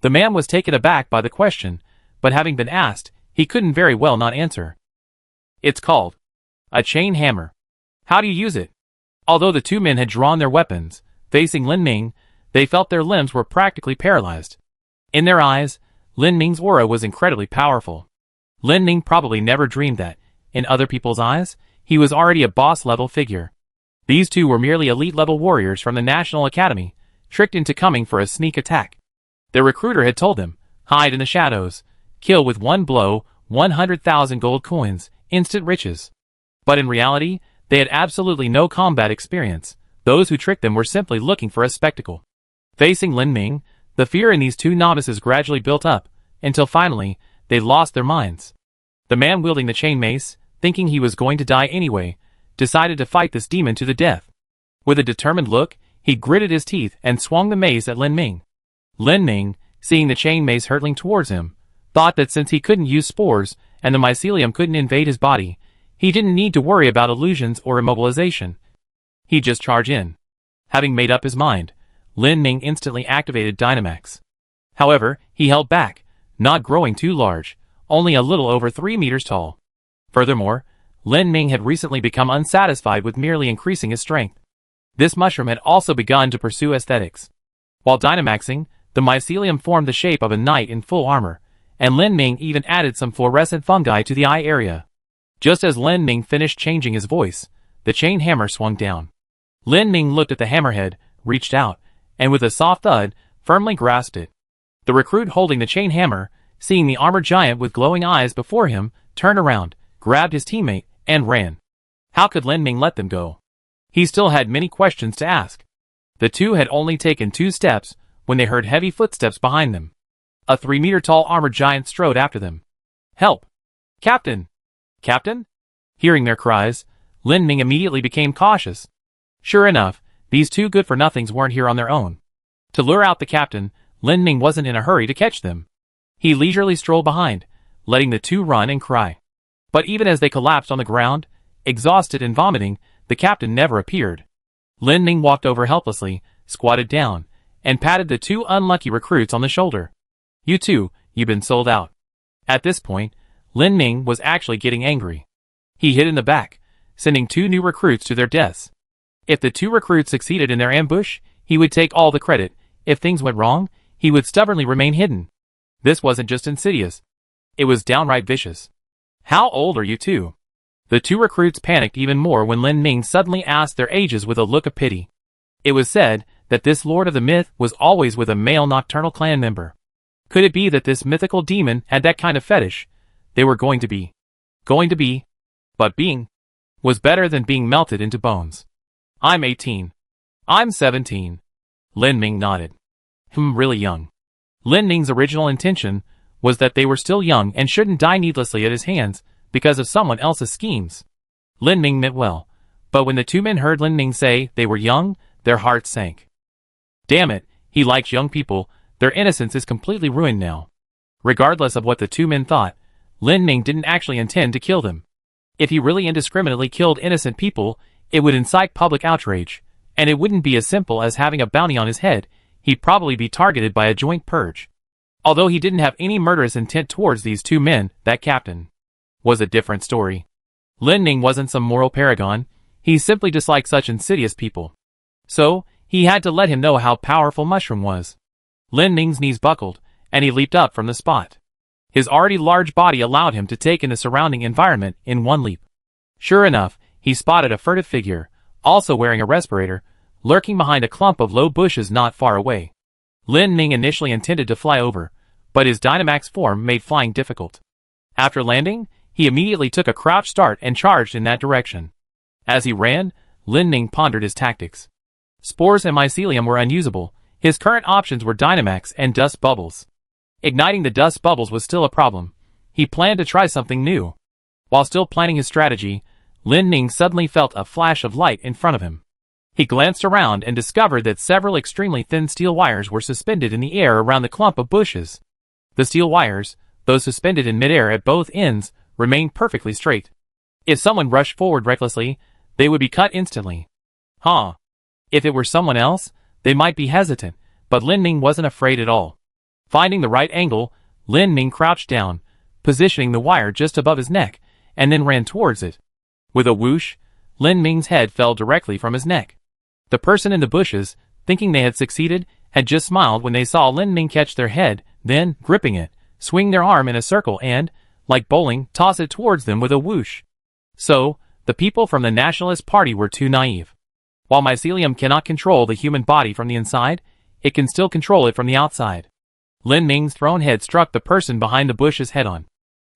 The man was taken aback by the question, but having been asked, he couldn't very well not answer. It's called a chain hammer. How do you use it? Although the two men had drawn their weapons, facing Lin Ming, they felt their limbs were practically paralyzed. In their eyes, Lin Ming's aura was incredibly powerful. Lin Ming probably never dreamed that, in other people's eyes, he was already a boss-level figure. These two were merely elite-level warriors from the National Academy, tricked into coming for a sneak attack. Their recruiter had told them, hide in the shadows, kill with one blow, 100,000 gold coins, instant riches. But in reality, they had absolutely no combat experience. Those who tricked them were simply looking for a spectacle. Facing Lin Ming, the fear in these two novices gradually built up, until finally, they lost their minds. The man wielding the chain mace, thinking he was going to die anyway, decided to fight this demon to the death. With a determined look, he gritted his teeth and swung the mace at Lin Ming. Lin Ming, seeing the chain mace hurtling towards him, thought that since he couldn't use spores and the mycelium couldn't invade his body, he didn't need to worry about illusions or immobilization. He'd just charge in. Having made up his mind, Lin Ming instantly activated Dynamax. However, he held back, not growing too large, only a little over 3 meters tall. Furthermore, Lin Ming had recently become unsatisfied with merely increasing his strength. This mushroom had also begun to pursue aesthetics. While Dynamaxing, the mycelium formed the shape of a knight in full armor, and Lin Ming even added some fluorescent fungi to the eye area. Just as Lin Ming finished changing his voice, the chain hammer swung down. Lin Ming looked at the hammerhead, reached out, and with a soft thud, firmly grasped it. The recruit holding the chain hammer, seeing the armored giant with glowing eyes before him, turned around, grabbed his teammate, and ran. How could Lin Ming let them go? He still had many questions to ask. The two had only taken 2 steps when they heard heavy footsteps behind them. A 3-meter-tall armored giant strode after them. Help! Captain! Captain? Hearing their cries, Lin Ming immediately became cautious. Sure enough, these two good-for-nothings weren't here on their own. To lure out the captain, Lin Ming wasn't in a hurry to catch them. He leisurely strolled behind, letting the two run and cry. But even as they collapsed on the ground, exhausted and vomiting, the captain never appeared. Lin Ming walked over helplessly, squatted down, and patted the 2 unlucky recruits on the shoulder. You two, you've been sold out. At this point, Lin Ming was actually getting angry. He hid in the back, sending 2 new recruits to their deaths. If the 2 recruits succeeded in their ambush, he would take all the credit. If things went wrong, he would stubbornly remain hidden. This wasn't just insidious. It was downright vicious. How old are you two? The 2 recruits panicked even more when Lin Ming suddenly asked their ages with a look of pity. It was said that this Lord of the Myth was always with a male nocturnal clan member. Could it be that this mythical demon had that kind of fetish? They were going to be. But being was better than being melted into bones. I'm 18. I'm 17. Lin Ming nodded. Really young. Lin Ming's original intention was that they were still young and shouldn't die needlessly at his hands because of someone else's schemes. Lin Ming meant well, but when the 2 men heard Lin Ming say they were young, their hearts sank. Damn it, he likes young people, their innocence is completely ruined now. Regardless of what the 2 men thought, Lin Ming didn't actually intend to kill them. If he really indiscriminately killed innocent people, it would incite public outrage, and it wouldn't be as simple as having a bounty on his head. He'd probably be targeted by a joint purge. Although he didn't have any murderous intent towards these 2 men, that captain was a different story. Lin Ming wasn't some moral paragon, he simply disliked such insidious people. So, he had to let him know how powerful Mushroom was. Lin Ming's knees buckled, and he leaped up from the spot. His already large body allowed him to take in the surrounding environment in one leap. Sure enough, he spotted a furtive figure, also wearing a respirator, lurking behind a clump of low bushes not far away. Lin Ming initially intended to fly over, but his Dynamax form made flying difficult. After landing, he immediately took a crouch start and charged in that direction. As he ran, Lin Ming pondered his tactics. Spores and mycelium were unusable. His current options were Dynamax and dust bubbles. Igniting the dust bubbles was still a problem. He planned to try something new. While still planning his strategy, Lin Ning suddenly felt a flash of light in front of him. He glanced around and discovered that several extremely thin steel wires were suspended in the air around the clump of bushes. The steel wires, though suspended in midair at both ends, remained perfectly straight. If someone rushed forward recklessly, they would be cut instantly. If it were someone else, they might be hesitant, but Lin Ning wasn't afraid at all. Finding the right angle, Lin Ning crouched down, positioning the wire just above his neck, and then ran towards it. With a whoosh, Lin Ning's head fell directly from his neck. The person in the bushes, thinking they had succeeded, had just smiled when they saw Lin Ning catch their head, then, gripping it, swing their arm in a circle and, like bowling, toss it towards them with a whoosh. So, the people from the Nationalist Party were too naive. While mycelium cannot control the human body from the inside, it can still control it from the outside. Lin Ning's thrown head struck the person behind the bushes head-on.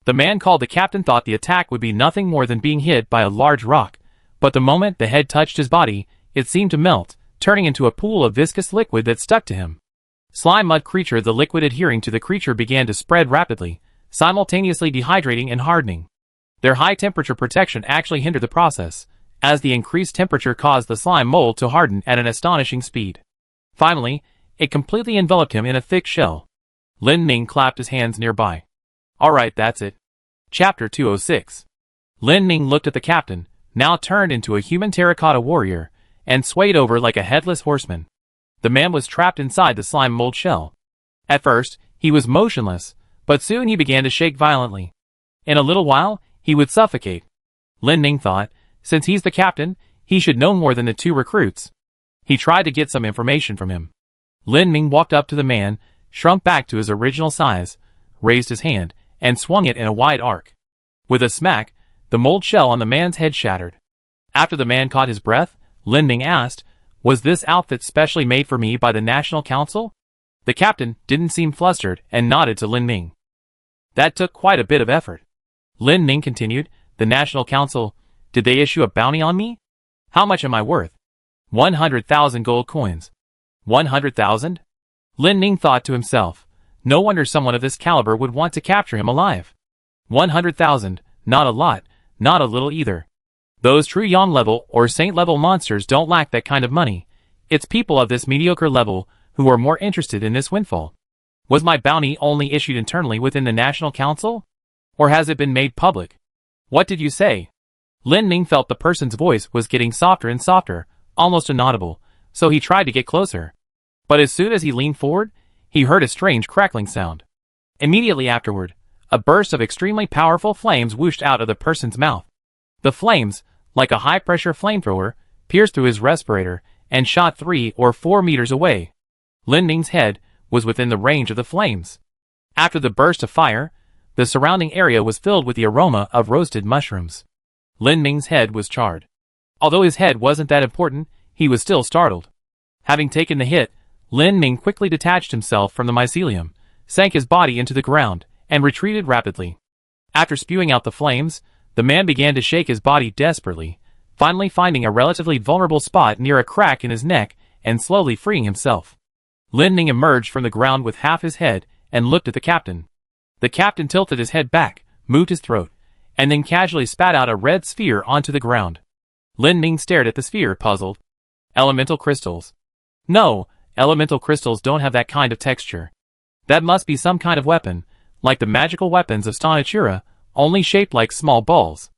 The man called the captain thought the attack would be nothing more than being hit by a large rock, but the moment the head touched his body, it seemed to melt, turning into a pool of viscous liquid that stuck to him. Slime mud creature. The liquid adhering to the creature began to spread rapidly, simultaneously dehydrating and hardening. Their high temperature protection actually hindered the process, as the increased temperature caused the slime mold to harden at an astonishing speed. Finally, it completely enveloped him in a thick shell. Lin Ning clapped his hands nearby. Alright, that's it. Chapter 206. Lin Ning looked at the captain, now turned into a human terracotta warrior, and swayed over like a headless horseman. The man was trapped inside the slime mold shell. At first, he was motionless, but soon he began to shake violently. In a little while, he would suffocate. Lin Ning thought, since he's the captain, he should know more than the two recruits. He tried to get some information from him. Lin Ning walked up to the man, shrunk back to his original size, raised his hand, and swung it in a wide arc. With a smack, the mold shell on the man's head shattered. After the man caught his breath, Lin Ning asked, "Was this outfit specially made for me by the National Council?" The captain didn't seem flustered and nodded to Lin Ning. "That took quite a bit of effort." Lin Ning continued, "The National Council, did they issue a bounty on me? How much am I worth?" 100,000 gold coins. 100,000? Lin Ning thought to himself, no wonder someone of this caliber would want to capture him alive. 100,000, not a lot, not a little either. Those true Yang level or Saint level monsters don't lack that kind of money. It's people of this mediocre level who are more interested in this windfall. Was my bounty only issued internally within the National Council? Or has it been made public? What did you say? Lin Ning felt the person's voice was getting softer and softer, almost inaudible, so he tried to get closer. But as soon as he leaned forward, he heard a strange crackling sound. Immediately afterward, a burst of extremely powerful flames whooshed out of the person's mouth. The flames, like a high-pressure flamethrower, pierced through his respirator and shot 3 or 4 meters away. Lin Ning's head was within the range of the flames. After the burst of fire, the surrounding area was filled with the aroma of roasted mushrooms. Lin Ning's head was charred. Although his head wasn't that important, he was still startled. Having taken the hit, Lin Ning quickly detached himself from the mycelium, sank his body into the ground, and retreated rapidly. After spewing out the flames, the man began to shake his body desperately, finally finding a relatively vulnerable spot near a crack in his neck and slowly freeing himself. Lin Ning emerged from the ground with half his head and looked at the captain. The captain tilted his head back, moved his throat, and then casually spat out a red sphere onto the ground. Lin Ning stared at the sphere, puzzled. Elemental crystals. No, elemental crystals don't have that kind of texture. That must be some kind of weapon, like the magical weapons of Stanatura, only shaped like small balls.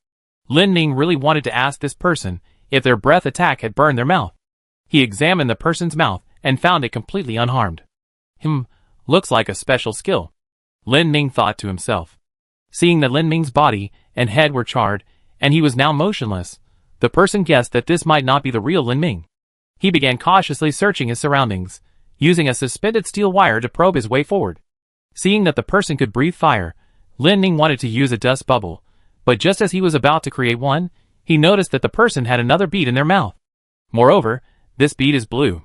Lin Ning really wanted to ask this person if their breath attack had burned their mouth. He examined the person's mouth and found it completely unharmed. Looks like a special skill. Lin Ning thought to himself. Seeing that Lin Ning's body and head were charred, and he was now motionless, the person guessed that this might not be the real Lin Ning. He began cautiously searching his surroundings, using a suspended steel wire to probe his way forward. Seeing that the person could breathe fire, Lin Ning wanted to use a dust bubble, but just as he was about to create one, he noticed that the person had another bead in their mouth. Moreover, this bead is blue.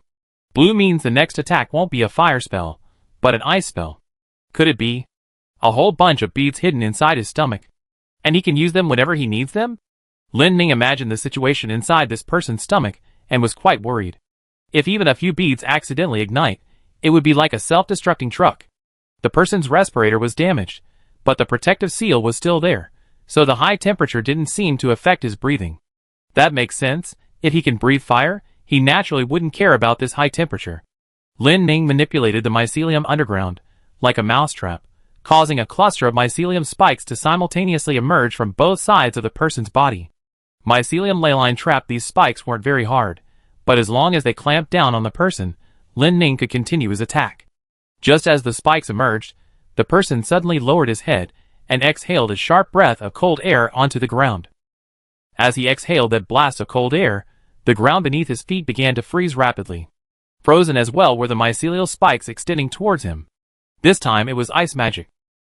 Blue means the next attack won't be a fire spell, but an ice spell. Could it be a whole bunch of beads hidden inside his stomach, and he can use them whenever he needs them? Lin Ning imagined the situation inside this person's stomach and was quite worried. If even a few beads accidentally ignite, it would be like a self-destructing truck. The person's respirator was damaged, but the protective seal was still there, so the high temperature didn't seem to affect his breathing. That makes sense. If he can breathe fire, he naturally wouldn't care about this high temperature. Lin Ning manipulated the mycelium underground, like a mousetrap, causing a cluster of mycelium spikes to simultaneously emerge from both sides of the person's body. Mycelium ley line trapped these spikes weren't very hard, but as long as they clamped down on the person, Lin Ning could continue his attack. Just as the spikes emerged, the person suddenly lowered his head and exhaled a sharp breath of cold air onto the ground. As he exhaled that blast of cold air, the ground beneath his feet began to freeze rapidly. Frozen as well were the mycelial spikes extending towards him. This time it was ice magic.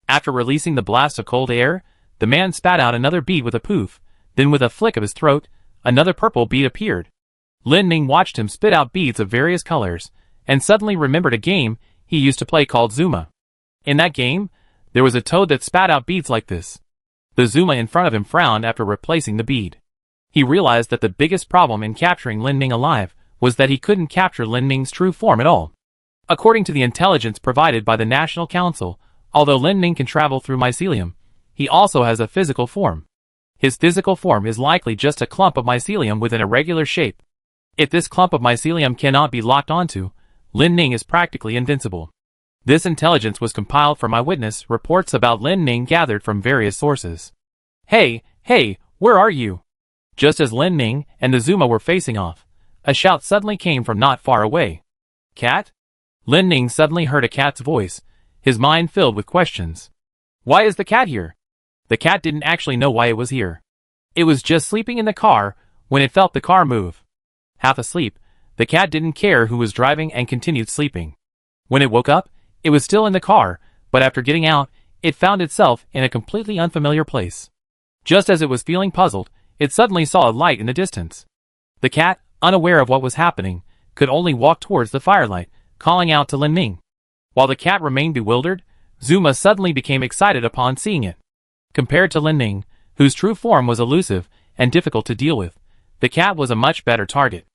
After releasing the blast of cold air, the man spat out another bead with a poof, then with a flick of his throat, another purple bead appeared. Lin Ning watched him spit out beads of various colors, and suddenly remembered a game he used to play called Zuma. In that game, there was a toad that spat out beads like this. The Zuma in front of him frowned after replacing the bead. He realized that the biggest problem in capturing Lin Ning alive was that he couldn't capture Lin Ning's true form at all. According to the intelligence provided by the National Council, although Lin Ning can travel through mycelium, he also has a physical form. His physical form is likely just a clump of mycelium with an irregular shape. If this clump of mycelium cannot be locked onto, Lin Ning is practically invincible. This intelligence was compiled from eyewitness reports about Lin Ning gathered from various sources. Hey, where are you? Just as Lin Ning and the Zuma were facing off, a shout suddenly came from not far away. Cat? Lin Ning suddenly heard a cat's voice, his mind filled with questions. Why is the cat here? The cat didn't actually know why it was here. It was just sleeping in the car when it felt the car move. Half asleep, the cat didn't care who was driving and continued sleeping. When it woke up, it was still in the car, but after getting out, it found itself in a completely unfamiliar place. Just as it was feeling puzzled, it suddenly saw a light in the distance. The cat, unaware of what was happening, could only walk towards the firelight, calling out to Lin Ning. While the cat remained bewildered, Zuma suddenly became excited upon seeing it. Compared to Lin Ning, whose true form was elusive and difficult to deal with, the cat was a much better target.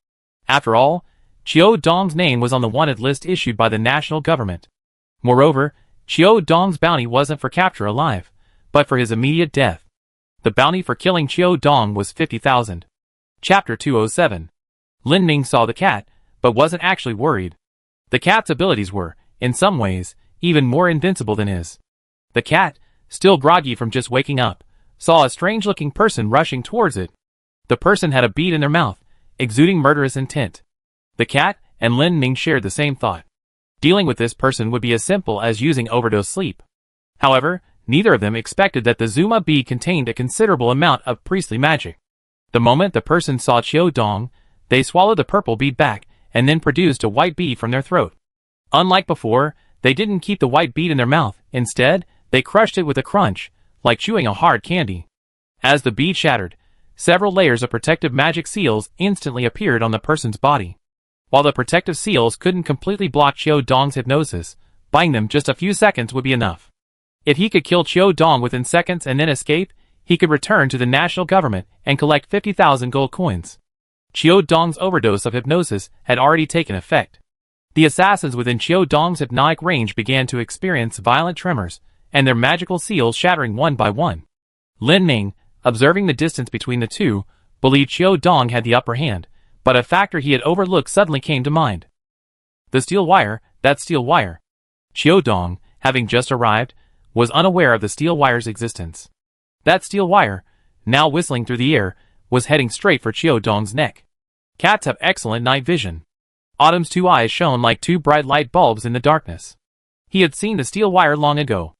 After all, Qiu Dong's name was on the wanted list issued by the national government. Moreover, Qiu Dong's bounty wasn't for capture alive, but for his immediate death. The bounty for killing Qiu Dong was 50,000. Chapter 207. Lin Ning saw the cat, but wasn't actually worried. The cat's abilities were, in some ways, even more invincible than his. The cat, still groggy from just waking up, saw a strange-looking person rushing towards it. The person had a bead in their mouth, exuding murderous intent. The cat and Lin Ning shared the same thought. Dealing with this person would be as simple as using overdose sleep. However, neither of them expected that the Zuma bead contained a considerable amount of priestly magic. The moment the person saw Qiu Dong, they swallowed the purple bead back and then produced a white bead from their throat. Unlike before, they didn't keep the white bead in their mouth. Instead, they crushed it with a crunch, like chewing a hard candy. As the bead shattered, several layers of protective magic seals instantly appeared on the person's body. While the protective seals couldn't completely block Qiu Dong's hypnosis, buying them just a few seconds would be enough. If he could kill Qiu Dong within seconds and then escape, he could return to the national government and collect 50,000 gold coins. Qiu Dong's overdose of hypnosis had already taken effect. The assassins within Qiu Dong's hypnotic range began to experience violent tremors, and their magical seals shattering one by one. Lin Ning, observing the distance between the two, believed Qiu Dong had the upper hand, but a factor he had overlooked suddenly came to mind. The steel wire, that steel wire. Qiu Dong, having just arrived, was unaware of the steel wire's existence. That steel wire, now whistling through the air, was heading straight for Qiu Dong's neck. Cats have excellent night vision. Autumn's two eyes shone like two bright light bulbs in the darkness. He had seen the steel wire long ago.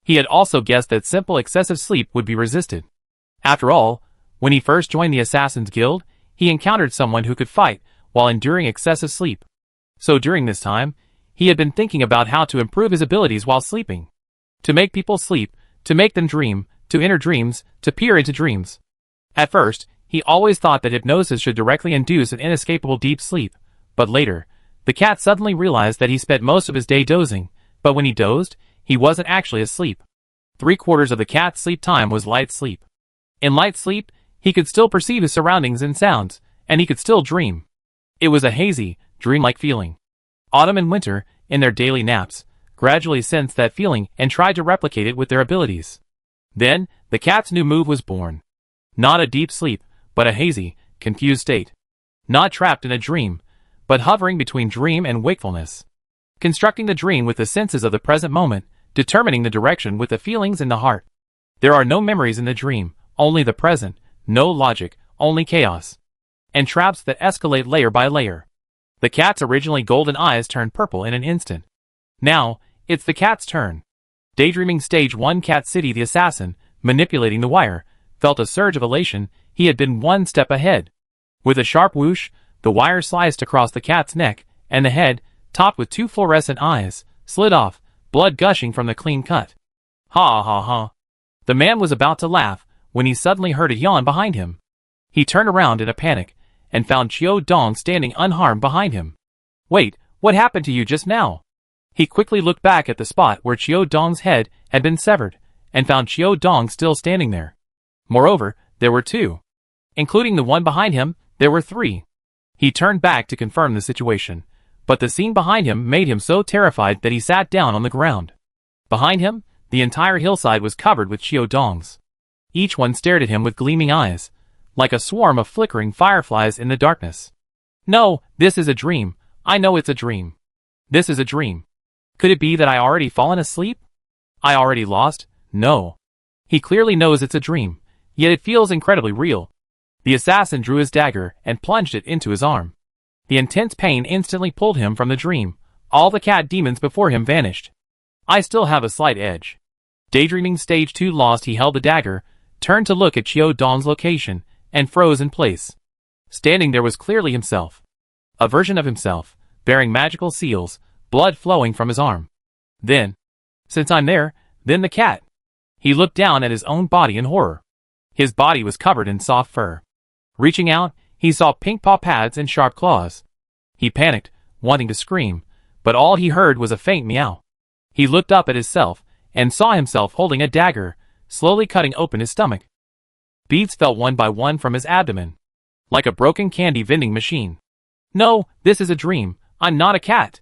He had also guessed that simple excessive sleep would be resisted. After all, when he first joined the Assassin's Guild, he encountered someone who could fight while enduring excessive sleep. So during this time, he had been thinking about how to improve his abilities while sleeping. To make people sleep, to make them dream, to enter dreams, to peer into dreams. At first, he always thought that hypnosis should directly induce an inescapable deep sleep, but later, the cat suddenly realized that he spent most of his day dozing, but when he dozed, he wasn't actually asleep. 3/4 of the cat's sleep time was light sleep. In light sleep, he could still perceive his surroundings and sounds, and he could still dream. It was a hazy, dreamlike feeling. Autumn and Winter, in their daily naps, gradually sensed that feeling and tried to replicate it with their abilities. Then, the cat's new move was born. Not a deep sleep, but a hazy, confused state. Not trapped in a dream, but hovering between dream and wakefulness. Constructing the dream with the senses of the present moment, determining the direction with the feelings in the heart. There are no memories in the dream, only the present, no logic, only chaos. And traps that escalate layer by layer. The cat's originally golden eyes turned purple in an instant. Now, it's the cat's turn. Daydreaming Stage 1 Cat City. The assassin, manipulating the wire, felt a surge of elation. He had been one step ahead. With a sharp whoosh, the wire sliced across the cat's neck, and the head, topped with two fluorescent eyes, slid off, blood gushing from the clean cut. Ha ha ha. The man was about to laugh, when he suddenly heard a yawn behind him. He turned around in a panic, and found Qiu Dong standing unharmed behind him. Wait, what happened to you just now? He quickly looked back at the spot where Qiu Dong's head had been severed, and found Qiu Dong still standing there. Moreover, there were two. Including the one behind him, there were three. He turned back to confirm the situation, but the scene behind him made him so terrified that he sat down on the ground. Behind him, the entire hillside was covered with Qiu Dongs. Each one stared at him with gleaming eyes, like a swarm of flickering fireflies in the darkness. No, this is a dream. I know it's a dream. This is a dream. Could it be that I already fallen asleep? I already lost? No. He clearly knows it's a dream, yet it feels incredibly real. The assassin drew his dagger and plunged it into his arm. The intense pain instantly pulled him from the dream. All the cat demons before him vanished. I still have a slight edge. Daydreaming Stage 2 lost. He held the dagger, turned to look at Qiu Dong's location, and froze in place. Standing there was clearly himself. A version of himself, bearing magical seals, blood flowing from his arm. Then, since I'm there, then the cat. He looked down at his own body in horror. His body was covered in soft fur. Reaching out, he saw pink paw pads and sharp claws. He panicked, wanting to scream, but all he heard was a faint meow. He looked up at himself, and saw himself holding a dagger, slowly cutting open his stomach. Beads fell one by one from his abdomen, like a broken candy vending machine. No, this is a dream. I'm not a cat.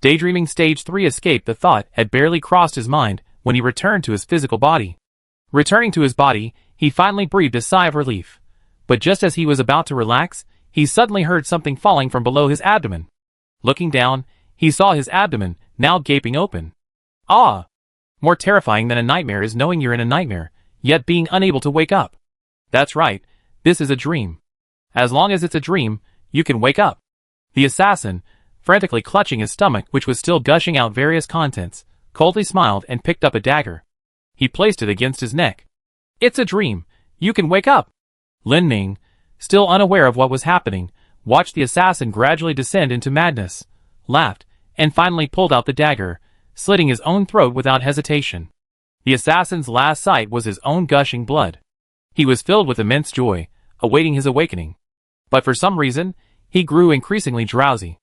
Daydreaming Stage 3 escaped. The thought had barely crossed his mind when he returned to his physical body. Returning to his body, he finally breathed a sigh of relief. But just as he was about to relax, he suddenly heard something falling from below his abdomen. Looking down, he saw his abdomen, now gaping open. Ah! More terrifying than a nightmare is knowing you're in a nightmare, yet being unable to wake up. That's right, this is a dream. As long as it's a dream, you can wake up. The assassin, frantically clutching his stomach which was still gushing out various contents, coldly smiled and picked up a dagger. He placed it against his neck. It's a dream. You can wake up. Lin Ming, still unaware of what was happening, watched the assassin gradually descend into madness, laughed, and finally pulled out the dagger, slitting his own throat without hesitation. The assassin's last sight was his own gushing blood. He was filled with immense joy, awaiting his awakening. But for some reason, he grew increasingly drowsy.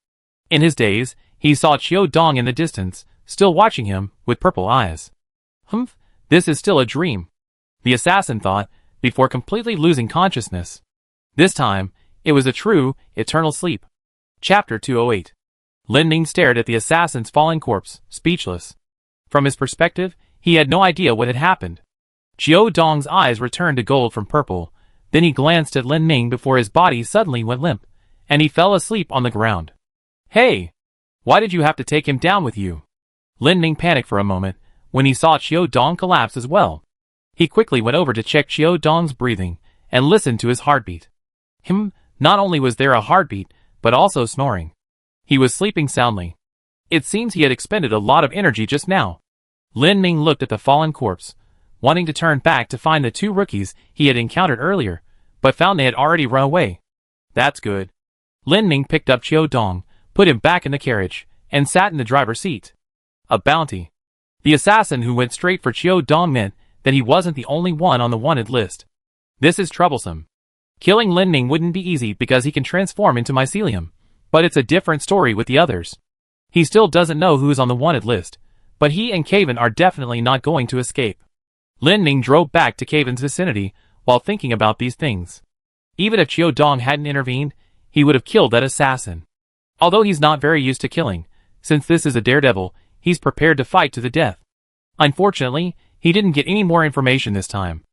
In his daze, he saw Qiu Dong in the distance, still watching him, with purple eyes. Humph, this is still a dream, the assassin thought, before completely losing consciousness. This time, it was a true, eternal sleep. Chapter 208. Lin Ning stared at the assassin's fallen corpse, speechless. From his perspective, he had no idea what had happened. Qiu Dong's eyes returned to gold from purple, then he glanced at Lin Ming before his body suddenly went limp, and he fell asleep on the ground. Hey! Why did you have to take him down with you? Lin Ming panicked for a moment, when he saw Qiu Dong collapse as well. He quickly went over to check Qiu Dong's breathing, and listened to his heartbeat. Not only was there a heartbeat, but also snoring. He was sleeping soundly. It seems he had expended a lot of energy just now. Lin Ming looked at the fallen corpse, wanting to turn back to find the two rookies he had encountered earlier, but found they had already run away. That's good. Lin Ming picked up Qiu Dong, put him back in the carriage, and sat in the driver's seat. A bounty. The assassin who went straight for Qiu Dong meant that he wasn't the only one on the wanted list. This is troublesome. Killing Lin Ming wouldn't be easy because he can transform into mycelium, but it's a different story with the others. He still doesn't know who's on the wanted list, but he and Caven are definitely not going to escape. Lin Ming drove back to Caven's vicinity while thinking about these things. Even if Qiu Dong hadn't intervened, he would have killed that assassin. Although he's not very used to killing, since this is a daredevil, he's prepared to fight to the death. Unfortunately, he didn't get any more information this time.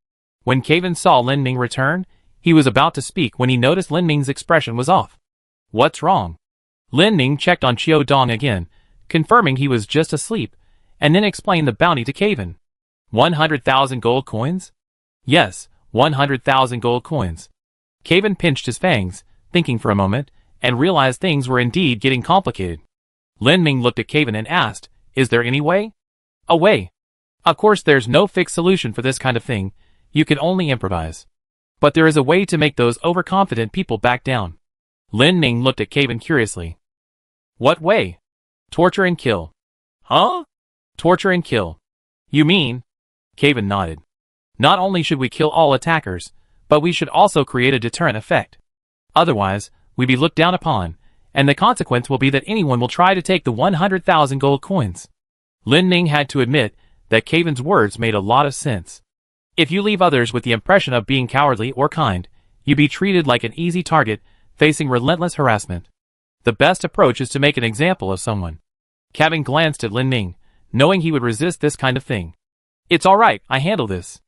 When Kevin saw Lin Ming return, he was about to speak when he noticed Lin Ming's expression was off. What's wrong? Lin Ming checked on Qiu Dong again, confirming he was just asleep, and then explained the bounty to Kevin. 100,000 gold coins? Yes, 100,000 gold coins. Kevin pinched his fangs, thinking for a moment, and realized things were indeed getting complicated. Lin Ming looked at Kevin and asked, "Is there any way?" "A way? Of course there's no fixed solution for this kind of thing, you can only improvise. But there is a way to make those overconfident people back down." Lin Ming looked at Kevin curiously. "What way?" "Torture and kill." "Huh? Torture and kill? You mean?" Kevin nodded. "Not only should we kill all attackers, but we should also create a deterrent effect. Otherwise, we'd be looked down upon, and the consequence will be that anyone will try to take the 100,000 gold coins." Lin Ming had to admit that Kevin's words made a lot of sense. If you leave others with the impression of being cowardly or kind, you'd be treated like an easy target, facing relentless harassment. The best approach is to make an example of someone. Kevin glanced at Lin Ming, knowing he would resist this kind of thing. "It's all right, I handle this."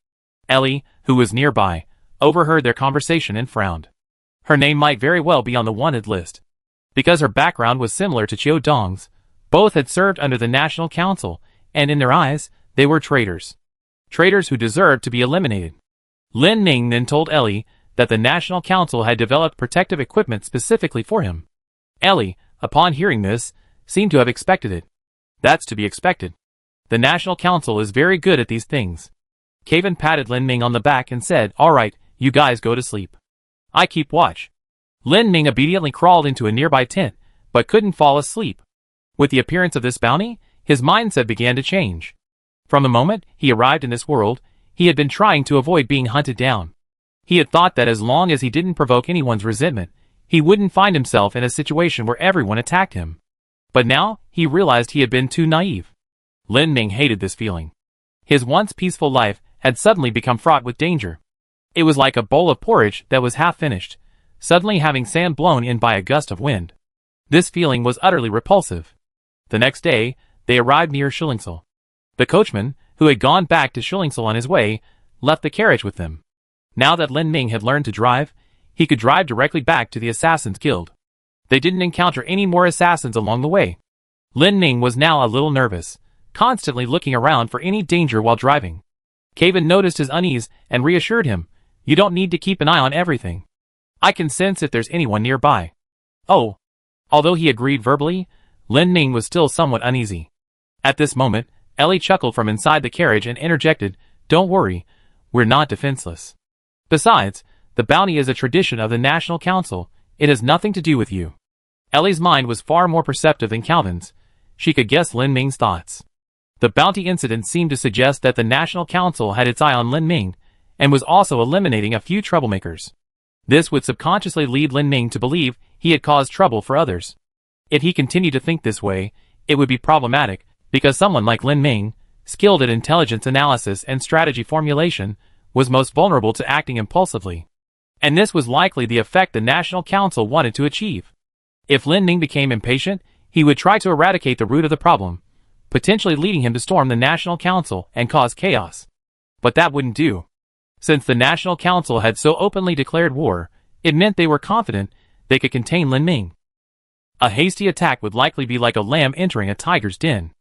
Ellie, who was nearby, overheard their conversation and frowned. Her name might very well be on the wanted list. Because her background was similar to Qiu Dong's, both had served under the National Council, and in their eyes, they were traitors. Traitors who deserved to be eliminated. Lin Ming then told Ellie that the National Council had developed protective equipment specifically for him. Ellie, upon hearing this, seemed to have expected it. That's to be expected. The National Council is very good at these things. Kevin patted Lin Ming on the back and said, "All right, you guys go to sleep. I keep watch." Lin Ming obediently crawled into a nearby tent, but couldn't fall asleep. With the appearance of this bounty, his mindset began to change. From the moment he arrived in this world, he had been trying to avoid being hunted down. He had thought that as long as he didn't provoke anyone's resentment, he wouldn't find himself in a situation where everyone attacked him. But now, he realized he had been too naive. Lin Ming hated this feeling. His once peaceful life had suddenly become fraught with danger. It was like a bowl of porridge that was half finished, suddenly having sand blown in by a gust of wind. This feeling was utterly repulsive. The next day, they arrived near Shilingsel. The coachman, who had gone back to Shilingsel on his way, left the carriage with them. Now that Lin Ming had learned to drive, he could drive directly back to the Assassin's Guild. They didn't encounter any more assassins along the way. Lin Ming was now a little nervous, constantly looking around for any danger while driving. Kevin noticed his unease and reassured him, "You don't need to keep an eye on everything. I can sense if there's anyone nearby." Oh. Although he agreed verbally, Lin Ming was still somewhat uneasy. At this moment, Ellie chuckled from inside the carriage and interjected, "Don't worry, we're not defenseless. Besides, the bounty is a tradition of the National Council, it has nothing to do with you." Ellie's mind was far more perceptive than Calvin's. She could guess Lin Ming's thoughts. The bounty incident seemed to suggest that the National Council had its eye on Lin Ming, and was also eliminating a few troublemakers. This would subconsciously lead Lin Ming to believe he had caused trouble for others. If he continued to think this way, it would be problematic, because someone like Lin Ming, skilled at intelligence analysis and strategy formulation, was most vulnerable to acting impulsively. And this was likely the effect the National Council wanted to achieve. If Lin Ming became impatient, he would try to eradicate the root of the problem, potentially leading him to storm the National Council and cause chaos. But that wouldn't do. Since the National Council had so openly declared war, it meant they were confident they could contain Lin Ming. A hasty attack would likely be like a lamb entering a tiger's den.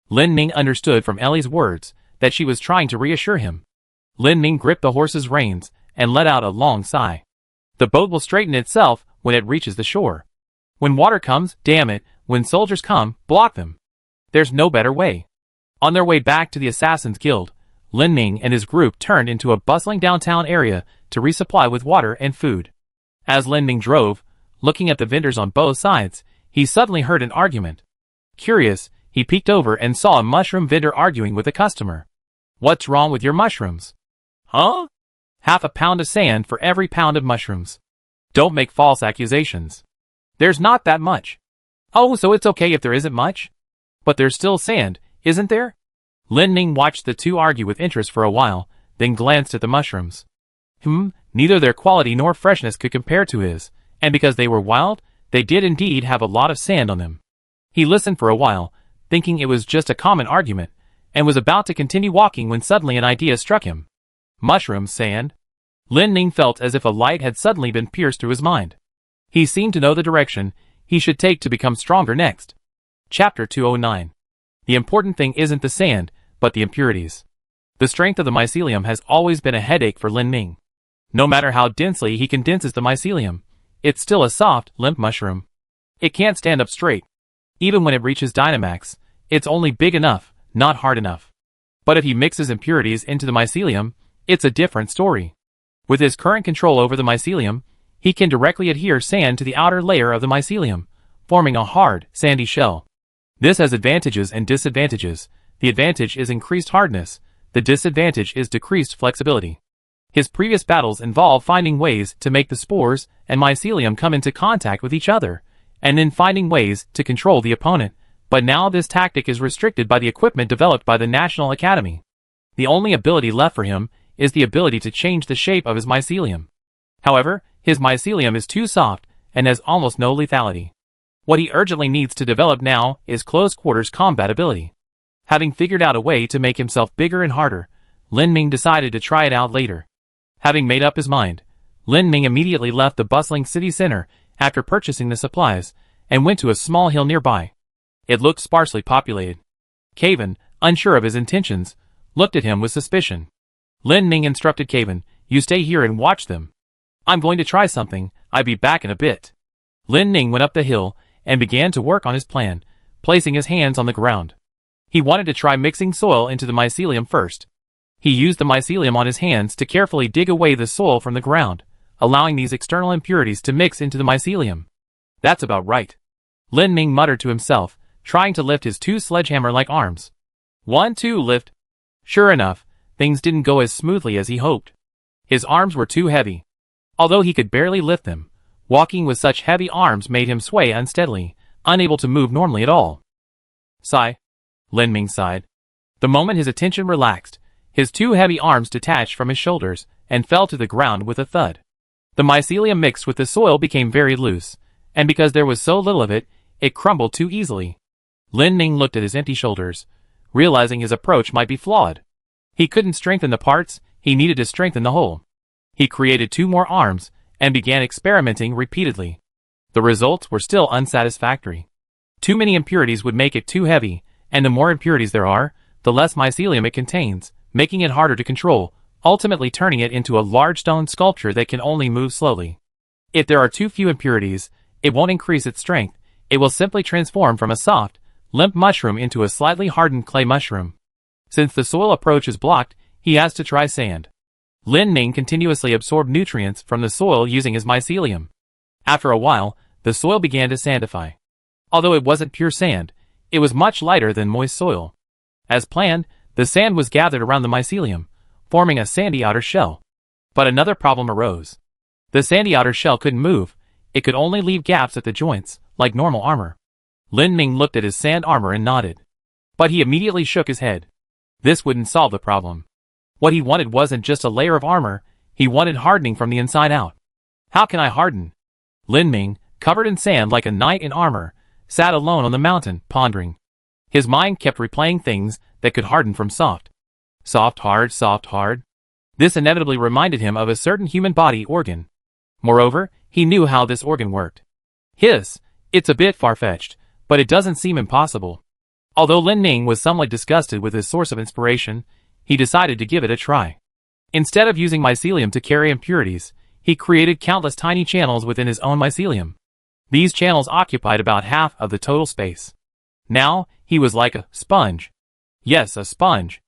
Lin Ming understood from Ellie's words that she was trying to reassure him. Lin Ming gripped the horse's reins and let out a long sigh. The boat will straighten itself when it reaches the shore. When water comes, damn it, when soldiers come, block them. There's no better way. On their way back to the Assassin's Guild, Lin Ming and his group turned into a bustling downtown area to resupply with water and food. As Lin Ming drove, looking at the vendors on both sides, he suddenly heard an argument. Curious, he peeked over and saw a mushroom vendor arguing with a customer. "What's wrong with your mushrooms?" "Huh? Half a pound of sand for every pound of mushrooms. Don't make false accusations. There's not that much." "Oh, so it's okay if there isn't much? But there's still sand, isn't there?" Lin Ming watched the two argue with interest for a while, then glanced at the mushrooms. Neither their quality nor freshness could compare to his, and because they were wild, They did indeed have a lot of sand on them. He listened for a while, thinking it was just a common argument, and was about to continue walking when suddenly an idea struck him. Mushrooms, sand? Lin Ning felt as if a light had suddenly been pierced through his mind. He seemed to know the direction he should take to become stronger next. Chapter 209. The important thing isn't the sand, but the impurities. The strength of the mycelium has always been a headache for Lin Ning. No matter how densely he condenses the mycelium, it's still a soft, limp mushroom. It can't stand up straight. Even when it reaches Dynamax, it's only big enough, not hard enough. But if he mixes impurities into the mycelium, it's a different story. With his current control over the mycelium, he can directly adhere sand to the outer layer of the mycelium, forming a hard, sandy shell. This has advantages and disadvantages. The advantage is increased hardness, the disadvantage is decreased flexibility. His previous battles involve finding ways to make the spores and mycelium come into contact with each other, and then finding ways to control the opponent, but now this tactic is restricted by the equipment developed by the National Academy. The only ability left for him is the ability to change the shape of his mycelium. However, his mycelium is too soft and has almost no lethality. What he urgently needs to develop now is close quarters combat ability. Having figured out a way to make himself bigger and harder, Lin Ming decided to try it out later. Having made up his mind, Lin Ming immediately left the bustling city center after purchasing the supplies and went to a small hill nearby. It looked sparsely populated. Caven, unsure of his intentions, looked at him with suspicion. Lin Ming instructed Caven, "You stay here and watch them. I'm going to try something, I'll be back in a bit." Lin Ming went up the hill and began to work on his plan, placing his hands on the ground. He wanted to try mixing soil into the mycelium first. He used the mycelium on his hands to carefully dig away the soil from the ground, allowing these external impurities to mix into the mycelium. "That's about right," Lin Ming muttered to himself, trying to lift his two sledgehammer-like arms. 1, 2, lift. Sure enough, things didn't go as smoothly as he hoped. His arms were too heavy. Although he could barely lift them, walking with such heavy arms made him sway unsteadily, unable to move normally at all. Sigh. Lin Ming sighed. The moment his attention relaxed, his two heavy arms detached from his shoulders and fell to the ground with a thud. The mycelium mixed with the soil became very loose, and because there was so little of it, it crumbled too easily. Lin Ming looked at his empty shoulders, realizing his approach might be flawed. He couldn't strengthen the parts, he needed to strengthen the whole. He created 2 more arms and began experimenting repeatedly. The results were still unsatisfactory. Too many impurities would make it too heavy, and the more impurities there are, the less mycelium it contains, making it harder to control, ultimately turning it into a large stone sculpture that can only move slowly. If there are too few impurities, it won't increase its strength, it will simply transform from a soft, limp mushroom into a slightly hardened clay mushroom. Since the soil approach is blocked, he has to try sand. Lin Ming continuously absorbed nutrients from the soil using his mycelium. After a while, the soil began to sandify. Although it wasn't pure sand, it was much lighter than moist soil. As planned, the sand was gathered around the mycelium, forming a sandy outer shell. But another problem arose. The sandy outer shell couldn't move, it could only leave gaps at the joints, like normal armor. Lin Ming looked at his sand armor and nodded. But he immediately shook his head. This wouldn't solve the problem. What he wanted wasn't just a layer of armor, he wanted hardening from the inside out. How can I harden? Lin Ming, covered in sand like a knight in armor, sat alone on the mountain, pondering. His mind kept replaying things that could harden from soft. Soft, hard, soft, hard. This inevitably reminded him of a certain human body organ. Moreover, he knew how this organ worked. It's a bit far-fetched, but it doesn't seem impossible. Although Lin Ming was somewhat disgusted with his source of inspiration, he decided to give it a try. Instead of using mycelium to carry impurities, he created countless tiny channels within his own mycelium. These channels occupied about half of the total space. Now, he was like a sponge. Yes, a sponge.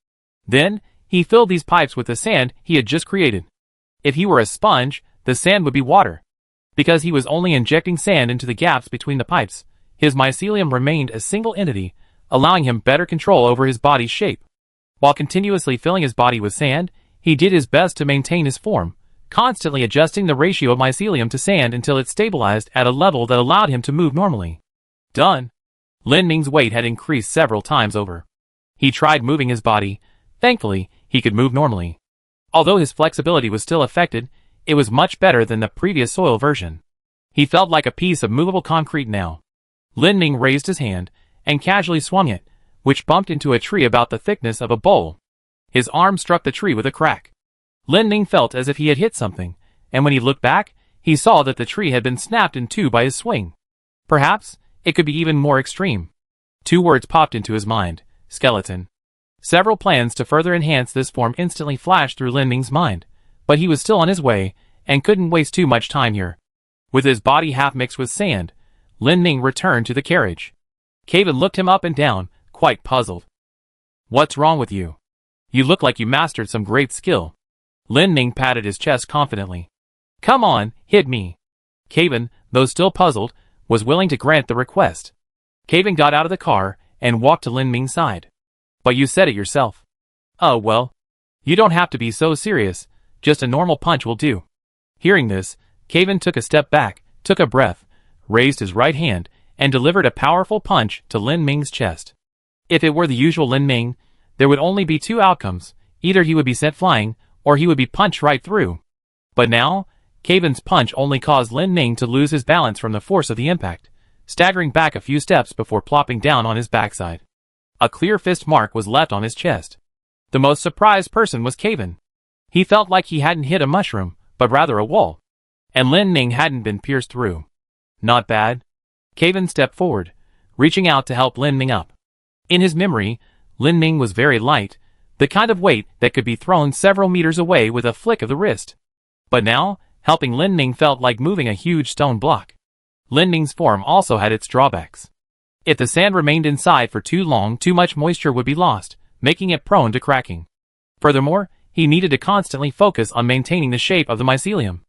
Then, he filled these pipes with the sand he had just created. If he were a sponge, the sand would be water. Because he was only injecting sand into the gaps between the pipes, his mycelium remained a single entity, allowing him better control over his body's shape. While continuously filling his body with sand, he did his best to maintain his form, constantly adjusting the ratio of mycelium to sand until it stabilized at a level that allowed him to move normally. Done. Lin Ming's weight had increased several times over. He tried moving his body. Thankfully, he could move normally. Although his flexibility was still affected, it was much better than the previous soil version. He felt like a piece of movable concrete now. Lin Ming raised his hand and casually swung it, which bumped into a tree about the thickness of a bowl. His arm struck the tree with a crack. Lin Ming felt as if he had hit something, and when he looked back, he saw that the tree had been snapped in two by his swing. Perhaps it could be even more extreme. Two words popped into his mind: skeleton. Several plans to further enhance this form instantly flashed through Lin Ming's mind, but he was still on his way and couldn't waste too much time here. With his body half mixed with sand, Lin Ming returned to the carriage. Kevin looked him up and down, quite puzzled. "What's wrong with you? You look like you mastered some great skill." Lin Ming patted his chest confidently. "Come on, hit me." Kevin, though still puzzled, was willing to grant the request. Kevin got out of the car and walked to Lin Ming's side. "But you said it yourself." "Oh well. You don't have to be so serious, just a normal punch will do." Hearing this, Kevin took a step back, took a breath, raised his right hand, and delivered a powerful punch to Lin Ming's chest. If it were the usual Lin Ming, there would only be two outcomes: either he would be sent flying, or he would be punched right through. But now, Kevin's punch only caused Lin Ming to lose his balance from the force of the impact, staggering back a few steps before plopping down on his backside. A clear fist mark was left on his chest. The most surprised person was Kevin. He felt like he hadn't hit a mushroom, but rather a wall. And Lin Ming hadn't been pierced through. Not bad. Kevin stepped forward, reaching out to help Lin Ming up. In his memory, Lin Ming was very light, the kind of weight that could be thrown several meters away with a flick of the wrist. But now, helping Lin Ming felt like moving a huge stone block. Lin Ming's form also had its drawbacks. If the sand remained inside for too long, too much moisture would be lost, making it prone to cracking. Furthermore, he needed to constantly focus on maintaining the shape of the mycelium.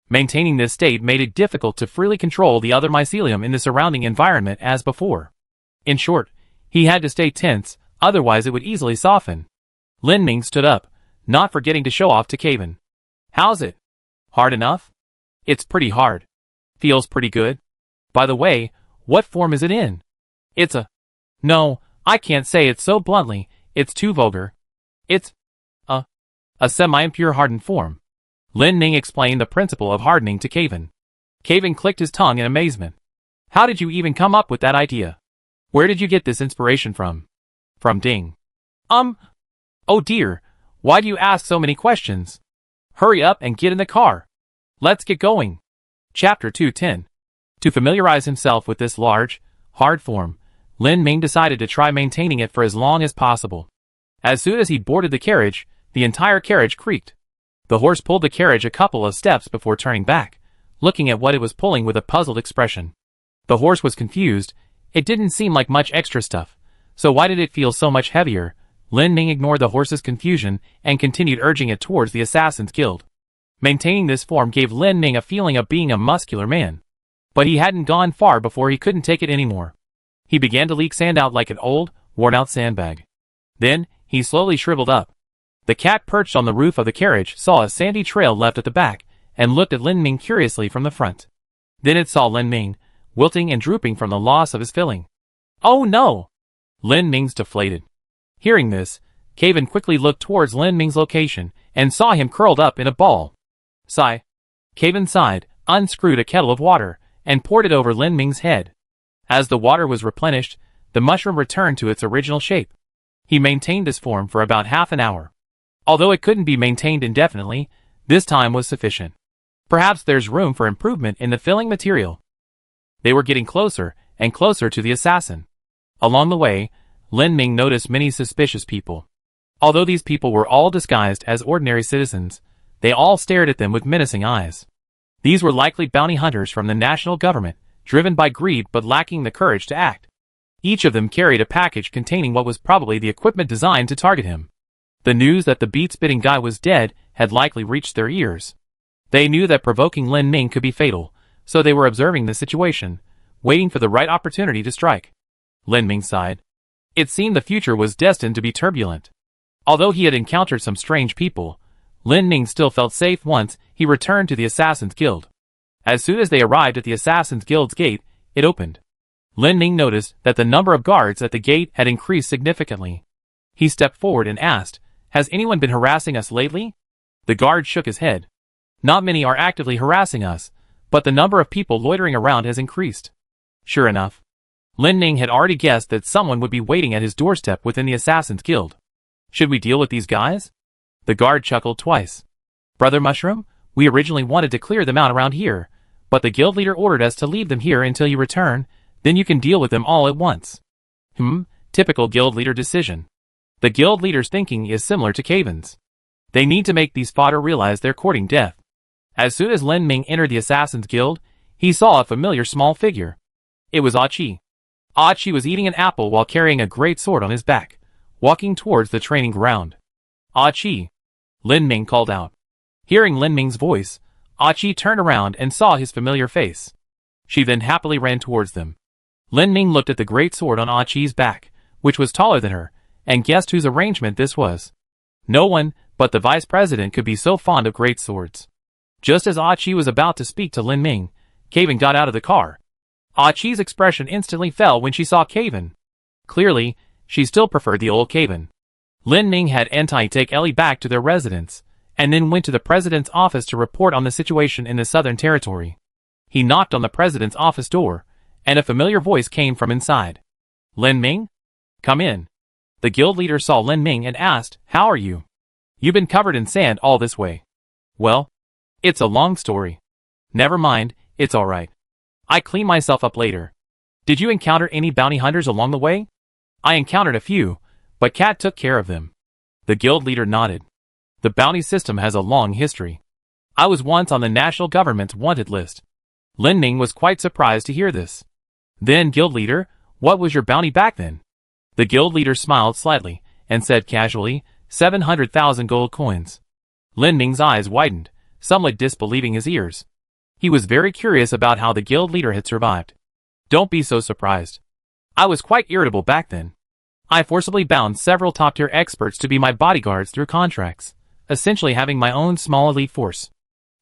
Maintaining this state made it difficult to freely control the other mycelium in the surrounding environment as before. In short, he had to stay tense, otherwise it would easily soften. Lin Ming stood up, not forgetting to show off to Kevin. "How's it? Hard enough?" "It's pretty hard. Feels pretty good. By the way, what form is it in?" "It's a... No, I can't say it so bluntly, it's too vulgar. It's a semi-impure hardened form." Lin Ming explained the principle of hardening to Kevin. Kevin clicked his tongue in amazement. "How did you even come up with that idea? Where did you get this inspiration from?" "From Ding." Oh dear, why do you ask so many questions? Hurry up and get in the car. Let's get going." Chapter 210. To familiarize himself with this large, hard form, Lin Ming decided to try maintaining it for as long as possible. As soon as he boarded the carriage, the entire carriage creaked. The horse pulled the carriage a couple of steps before turning back, looking at what it was pulling with a puzzled expression. The horse was confused. It didn't seem like much extra stuff, so why did it feel so much heavier? Lin Ming ignored the horse's confusion and continued urging it towards the Assassin's Guild. Maintaining this form gave Lin Ming a feeling of being a muscular man. But he hadn't gone far before he couldn't take it anymore. He began to leak sand out like an old, worn-out sandbag. Then, he slowly shriveled up. The cat perched on the roof of the carriage saw a sandy trail left at the back, and looked at Lin Ming curiously from the front. Then it saw Lin Ming, wilting and drooping from the loss of his filling. "Oh no!" Lin Ming's deflated. Hearing this, Kevin quickly looked towards Lin Ming's location, and saw him curled up in a ball. Sigh. Kevin sighed, unscrewed a kettle of water, and poured it over Lin Ming's head. As the water was replenished, the mushroom returned to its original shape. He maintained this form for about half an hour. Although it couldn't be maintained indefinitely, this time was sufficient. Perhaps there's room for improvement in the filling material. They were getting closer and closer to the assassin. Along the way, Lin Ming noticed many suspicious people. Although these people were all disguised as ordinary citizens, they all stared at them with menacing eyes. These were likely bounty hunters from the national government, driven by greed but lacking the courage to act. Each of them carried a package containing what was probably the equipment designed to target him. The news that the beat-spitting guy was dead had likely reached their ears. They knew that provoking Lin Ming could be fatal, so they were observing the situation, waiting for the right opportunity to strike. Lin Ming sighed. It seemed the future was destined to be turbulent. Although he had encountered some strange people, Lin Ming still felt safe once he returned to the Assassin's Guild. As soon as they arrived at the Assassin's Guild's gate, it opened. Lin Ming noticed that the number of guards at the gate had increased significantly. He stepped forward and asked, "Has anyone been harassing us lately?" The guard shook his head. "Not many are actively harassing us, but the number of people loitering around has increased. Sure enough, Lin Ming had already guessed that someone would be waiting at his doorstep within the Assassin's Guild. Should we deal with these guys? The guard chuckled twice. Brother Mushroom, we originally wanted to clear them out around here, but the guild leader ordered us to leave them here until you return, then you can deal with them all at once. Typical guild leader decision. The guild leader's thinking is similar to Kaven's. They need to make these fodder realize they're courting death. As soon as Lin Ming entered the Assassin's Guild, he saw a familiar small figure. It was Achi. Achi was eating an apple while carrying a great sword on his back, walking towards the training ground. Achi! Lin Ming called out. Hearing Lin Ming's voice, Achi turned around and saw his familiar face. She then happily ran towards them. Lin Ming looked at the great sword on Achi's back, which was taller than her, and guessed whose arrangement this was. No one but the vice president could be so fond of great swords. Just as Achi was about to speak to Lin Ming, Kaven got out of the car. Achi's expression instantly fell when she saw Kaven. Clearly, she still preferred the old Kaven. Lin Ming had Entai take Ellie back to their residence, and then went to the president's office to report on the situation in the Southern Territory. He knocked on the president's office door, and a familiar voice came from inside. Lin Ming? Come in. The guild leader saw Lin Ming and asked, How are you? You've been covered in sand all this way. Well, it's a long story. Never mind, it's all right. I clean myself up later. Did you encounter any bounty hunters along the way? I encountered a few, but Cat took care of them. The guild leader nodded. The bounty system has a long history. I was once on the national government's wanted list. Lin Ming was quite surprised to hear this. Then, guild leader, what was your bounty back then? The guild leader smiled slightly, and said casually, 700,000 gold coins. Lin Ming's eyes widened, somewhat disbelieving his ears. He was very curious about how the guild leader had survived. Don't be so surprised. I was quite irritable back then. I forcibly bound several top-tier experts to be my bodyguards through contracts, essentially having my own small elite force.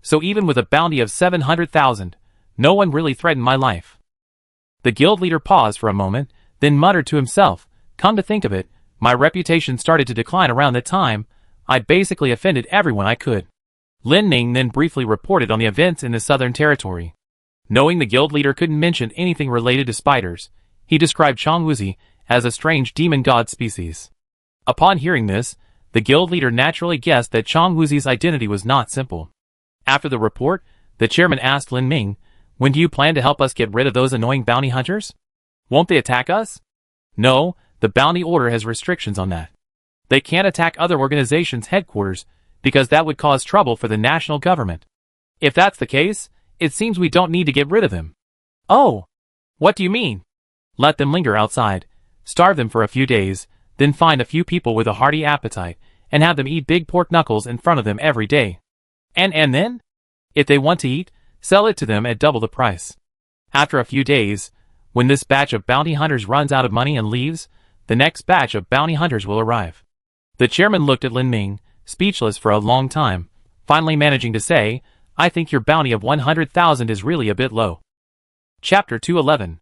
So even with a bounty of 700,000, no one really threatened my life. The guild leader paused for a moment, then muttered to himself, Come to think of it, my reputation started to decline around that time. I basically offended everyone I could. Lin Ming then briefly reported on the events in the Southern Territory. Knowing the guild leader couldn't mention anything related to spiders, he described Changwuzi as a strange demon god species. Upon hearing this, the guild leader naturally guessed that Changwuzi's identity was not simple. After the report, the chairman asked Lin Ming, When do you plan to help us get rid of those annoying bounty hunters? Won't they attack us? No, the bounty order has restrictions on that. They can't attack other organizations' headquarters, because that would cause trouble for the national government. If that's the case, it seems we don't need to get rid of them. Oh! What do you mean? Let them linger outside, starve them for a few days, then find a few people with a hearty appetite, and have them eat big pork knuckles in front of them every day. And then? If they want to eat, sell it to them at double the price. After a few days, when this batch of bounty hunters runs out of money and leaves, the next batch of bounty hunters will arrive. The chairman looked at Lin Ming, speechless for a long time, finally managing to say, I think your bounty of 100,000 is really a bit low. Chapter 211.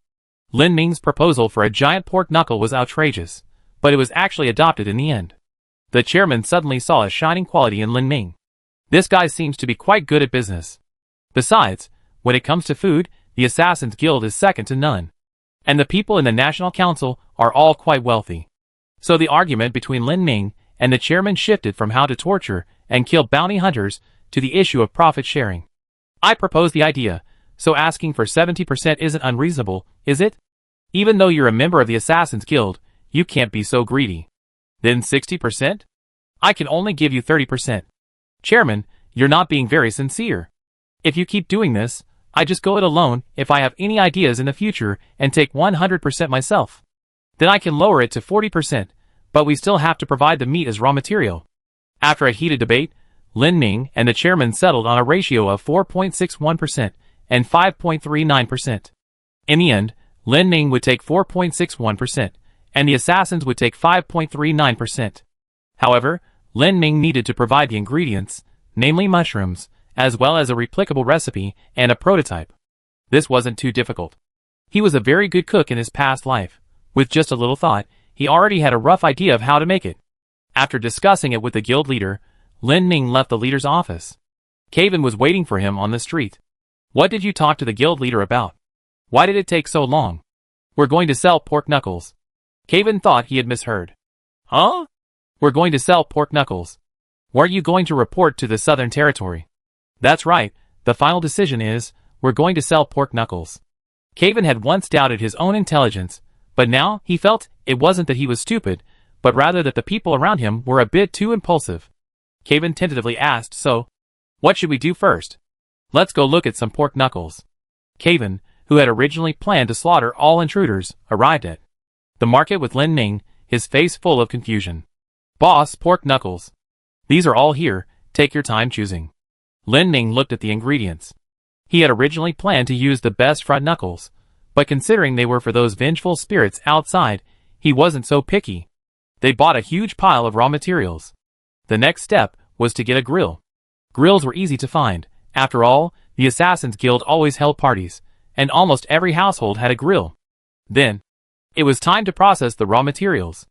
Lin Ming's proposal for a giant pork knuckle was outrageous, but it was actually adopted in the end. The chairman suddenly saw a shining quality in Lin Ming. This guy seems to be quite good at business. Besides, when it comes to food, the Assassin's Guild is second to none. And the people in the National Council are all quite wealthy. So the argument between Lin Ming and the chairman shifted from how to torture and kill bounty hunters to the issue of profit sharing. I propose the idea, so asking for 70% isn't unreasonable, is it? Even though you're a member of the Assassin's Guild, you can't be so greedy. Then 60%? I can only give you 30%. Chairman, you're not being very sincere. If you keep doing this, I just go it alone if I have any ideas in the future and take 100% myself. Then I can lower it to 40%, but we still have to provide the meat as raw material. After a heated debate, Lin Ming and the chairman settled on a ratio of 4.61% and 5.39%. In the end, Lin Ming would take 4.61%, and the assassins would take 5.39%. However, Lin Ming needed to provide the ingredients, namely mushrooms, as well as a replicable recipe and a prototype. This wasn't too difficult. He was a very good cook in his past life. With just a little thought, he already had a rough idea of how to make it. After discussing it with the guild leader, Lin Ming left the leader's office. Kaven was waiting for him on the street. What did you talk to the guild leader about? Why did it take so long? We're going to sell pork knuckles. Caven thought he had misheard. Huh? We're going to sell pork knuckles. Weren't you going to report to the Southern Territory? That's right, the final decision is, we're going to sell pork knuckles. Caven had once doubted his own intelligence, but now he felt it wasn't that he was stupid, but rather that the people around him were a bit too impulsive. Caven tentatively asked, so, what should we do first? Let's go look at some pork knuckles. Caven, who had originally planned to slaughter all intruders, arrived at the market with Lin Ning, his face full of confusion. Boss, pork knuckles. These are all here, take your time choosing. Lin Ning looked at the ingredients. He had originally planned to use the best front knuckles, but considering they were for those vengeful spirits outside, he wasn't so picky. They bought a huge pile of raw materials. The next step was to get a grill. Grills were easy to find. After all, the Assassin's Guild always held parties, and almost every household had a grill. Then, it was time to process the raw materials.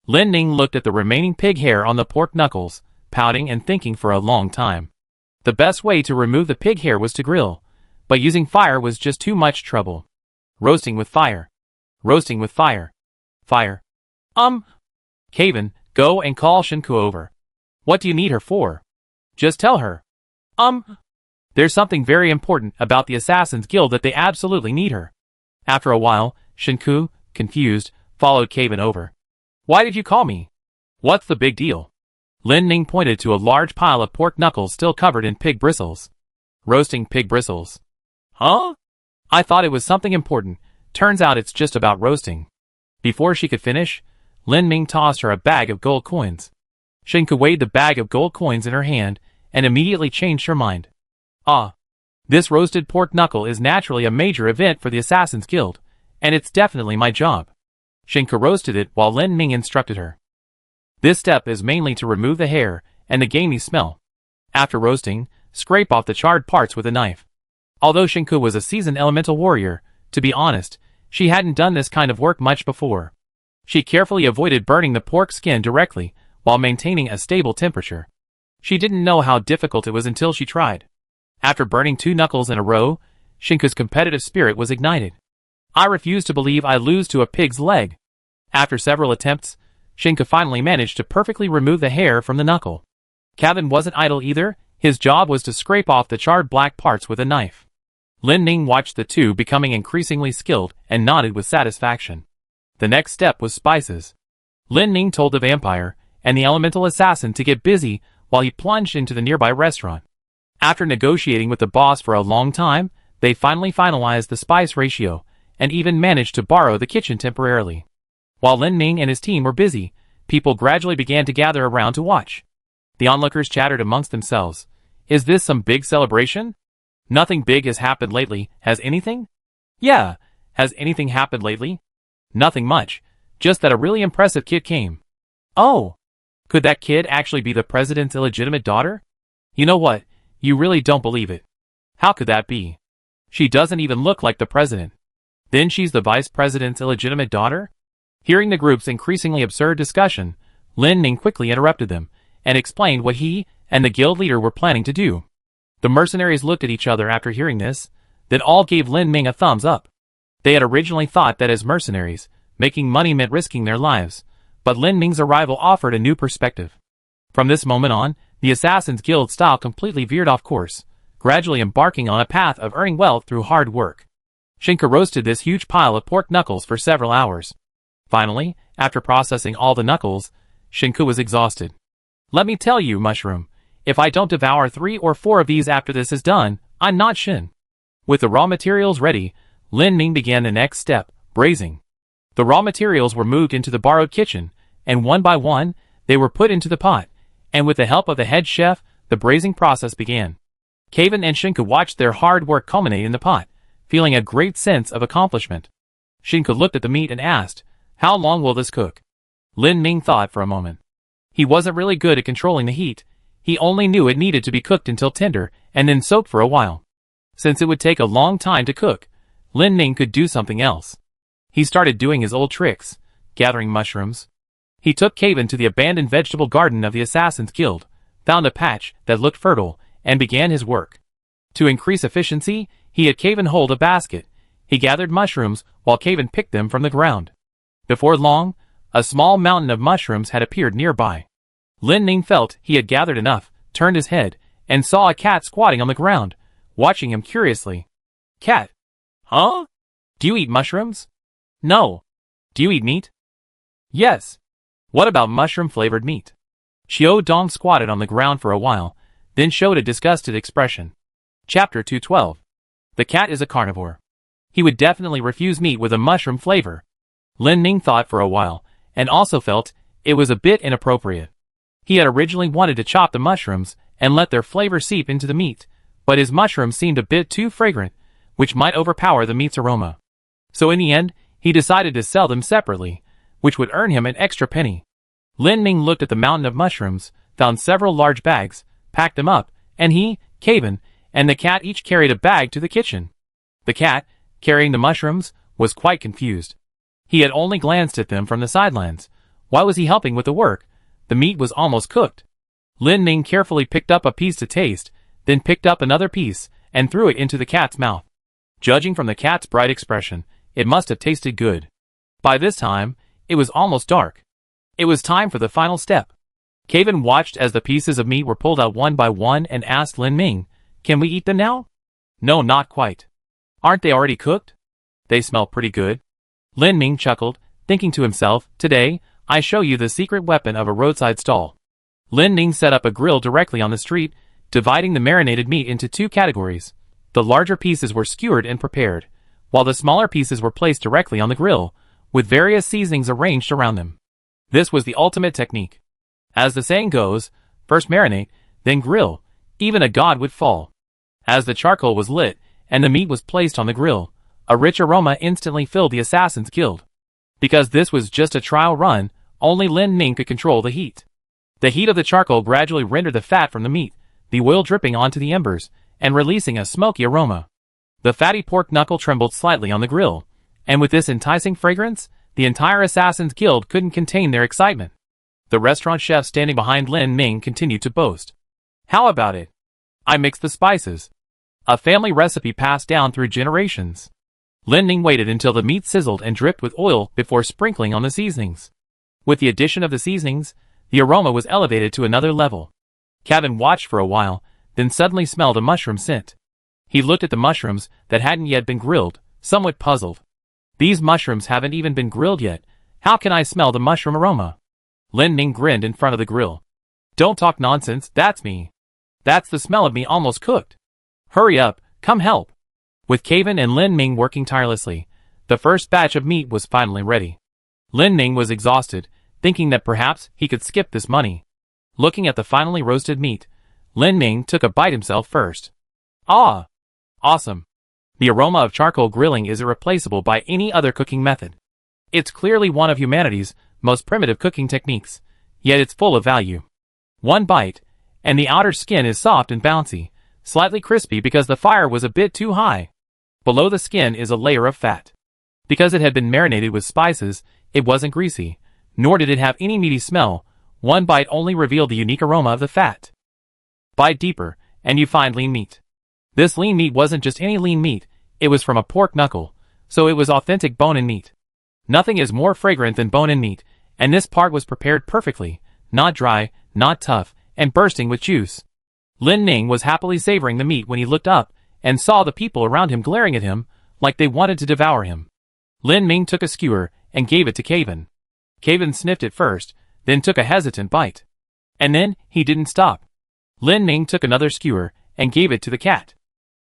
Lin Ning looked at the remaining pig hair on the pork knuckles, pouting and thinking for a long time. The best way to remove the pig hair was to grill, but using fire was just too much trouble. Roasting with fire. Roasting with fire. Fire. Caven, go and call Shinku over. What do you need her for? Just tell her. There's something very important about the Assassin's Guild that they absolutely need her. After a while, Shinku, confused, followed Caven over. Why did you call me? What's the big deal? Lin Ning pointed to a large pile of pork knuckles still covered in pig bristles. Roasting pig bristles. Huh? I thought it was something important. Turns out it's just about roasting. Before she could finish, Lin Ning tossed her a bag of gold coins. Shinku weighed the bag of gold coins in her hand and immediately changed her mind. This roasted pork knuckle is naturally a major event for the Assassin's Guild, and it's definitely my job. Shinku roasted it while Lin Ning instructed her. This step is mainly to remove the hair and the gamey smell. After roasting, scrape off the charred parts with a knife. Although Shinku was a seasoned elemental warrior, to be honest, she hadn't done this kind of work much before. She carefully avoided burning the pork skin directly while maintaining a stable temperature. She didn't know how difficult it was until she tried. After burning 2 knuckles in a row, Shinku's competitive spirit was ignited. I refuse to believe I lose to a pig's leg. After several attempts, Shinku finally managed to perfectly remove the hair from the knuckle. Caven wasn't idle either, his job was to scrape off the charred black parts with a knife. Lin Ning watched the two becoming increasingly skilled and nodded with satisfaction. The next step was spices. Lin Ning told the vampire and the elemental assassin to get busy while he plunged into the nearby restaurant. After negotiating with the boss for a long time, they finally finalized the spice ratio and even managed to borrow the kitchen temporarily. While Lin Ning and his team were busy, people gradually began to gather around to watch. The onlookers chattered amongst themselves. Is this some big celebration? Nothing big has happened lately, has anything? Yeah, has anything happened lately? Nothing much, just that a really impressive kid came. Oh, could that kid actually be the president's illegitimate daughter? You know what, you really don't believe it. How could that be? She doesn't even look like the president. Then she's the vice president's illegitimate daughter? Hearing the group's increasingly absurd discussion, Lin Ning quickly interrupted them and explained what he and the guild leader were planning to do. The mercenaries looked at each other after hearing this, then all gave Lin Ning a thumbs up. They had originally thought that as mercenaries, making money meant risking their lives, but Lin Ning's arrival offered a new perspective. From this moment on, the Assassin's Guild style completely veered off course, gradually embarking on a path of earning wealth through hard work. Shinku roasted this huge pile of pork knuckles for several hours. Finally, after processing all the knuckles, Shinku was exhausted. Let me tell you, Mushroom, if I don't devour 3 or 4 of these after this is done, I'm not Shin. With the raw materials ready, Lin Ning began the next step, braising. The raw materials were moved into the borrowed kitchen, and one by one, they were put into the pot, and with the help of the head chef, the braising process began. Caven and Shinku watched their hard work culminate in the pot, feeling a great sense of accomplishment. Shinku looked at the meat and asked, how long will this cook? Lin Ning thought for a moment. He wasn't really good at controlling the heat. He only knew it needed to be cooked until tender and then soaked for a while. Since it would take a long time to cook, Lin Ning could do something else. He started doing his old tricks, gathering mushrooms. He took Caven to the abandoned vegetable garden of the Assassin's Guild, found a patch that looked fertile, and began his work. To increase efficiency, He had Caven hold a basket. He gathered mushrooms while Caven picked them from the ground. Before long, a small mountain of mushrooms had appeared nearby. Lin Ning felt he had gathered enough, turned his head, and saw a cat squatting on the ground, watching him curiously. Cat. Huh? Do you eat mushrooms? No. Do you eat meat? Yes. What about mushroom-flavored meat? Xiao Dong squatted on the ground for a while, then showed a disgusted expression. Chapter 212. The cat is a carnivore. He would definitely refuse meat with a mushroom flavor. Lin Ning thought for a while, and also felt it was a bit inappropriate. He had originally wanted to chop the mushrooms and let their flavor seep into the meat, but his mushrooms seemed a bit too fragrant, which might overpower the meat's aroma. So in the end, he decided to sell them separately, which would earn him an extra penny. Lin Ning looked at the mountain of mushrooms, found several large bags, packed them up, and he, Caven, and the cat each carried a bag to the kitchen. The cat, carrying the mushrooms, was quite confused. He had only glanced at them from the sidelines. Why was he helping with the work? The meat was almost cooked. Lin Ning carefully picked up a piece to taste, then picked up another piece, and threw it into the cat's mouth. Judging from the cat's bright expression, it must have tasted good. By this time, it was almost dark. It was time for the final step. Caven watched as the pieces of meat were pulled out one by one and asked Lin Ning, "Can we eat them now?" "No, not quite." "Aren't they already cooked?" "They smell pretty good." Lin Ning chuckled, thinking to himself, "Today, I show you the secret weapon of a roadside stall." Lin Ning set up a grill directly on the street, dividing the marinated meat into two categories. The larger pieces were skewered and prepared, while the smaller pieces were placed directly on the grill, with various seasonings arranged around them. This was the ultimate technique. As the saying goes, first marinate, then grill, even a god would fall. As the charcoal was lit, and the meat was placed on the grill, a rich aroma instantly filled the Assassin's Guild. Because this was just a trial run, only Lin Ning could control the heat. The heat of the charcoal gradually rendered the fat from the meat, the oil dripping onto the embers, and releasing a smoky aroma. The fatty pork knuckle trembled slightly on the grill, and with this enticing fragrance, the entire Assassin's Guild couldn't contain their excitement. The restaurant chef standing behind Lin Ning continued to boast. "How about it? I mixed the spices. A family recipe passed down through generations." Lin Ning waited until the meat sizzled and dripped with oil before sprinkling on the seasonings. With the addition of the seasonings, the aroma was elevated to another level. Caven watched for a while, then suddenly smelled a mushroom scent. He looked at the mushrooms that hadn't yet been grilled, somewhat puzzled. "These mushrooms haven't even been grilled yet. How can I smell the mushroom aroma?" Lin Ning grinned in front of the grill. "Don't talk nonsense, that's me. That's the smell of me almost cooked. Hurry up, come help." With Caven and Lin Ning working tirelessly, the first batch of meat was finally ready. Lin Ning was exhausted, thinking that perhaps he could skip this money. Looking at the finally roasted meat, Lin Ning took a bite himself first. Ah! Awesome! The aroma of charcoal grilling is irreplaceable by any other cooking method. It's clearly one of humanity's most primitive cooking techniques, yet it's full of value. One bite, and the outer skin is soft and bouncy, slightly crispy because the fire was a bit too high. Below the skin is a layer of fat. Because it had been marinated with spices, it wasn't greasy, nor did it have any meaty smell. One bite only revealed the unique aroma of the fat. Bite deeper, and you find lean meat. This lean meat wasn't just any lean meat, it was from a pork knuckle, so it was authentic bone-in meat. Nothing is more fragrant than bone-in meat, and this part was prepared perfectly, not dry, not tough, and bursting with juice. Lin Ning was happily savoring the meat when he looked up and saw the people around him glaring at him like they wanted to devour him. Lin Ning took a skewer and gave it to Caven. Caven sniffed it first, then took a hesitant bite. And then he didn't stop. Lin Ning took another skewer and gave it to the cat.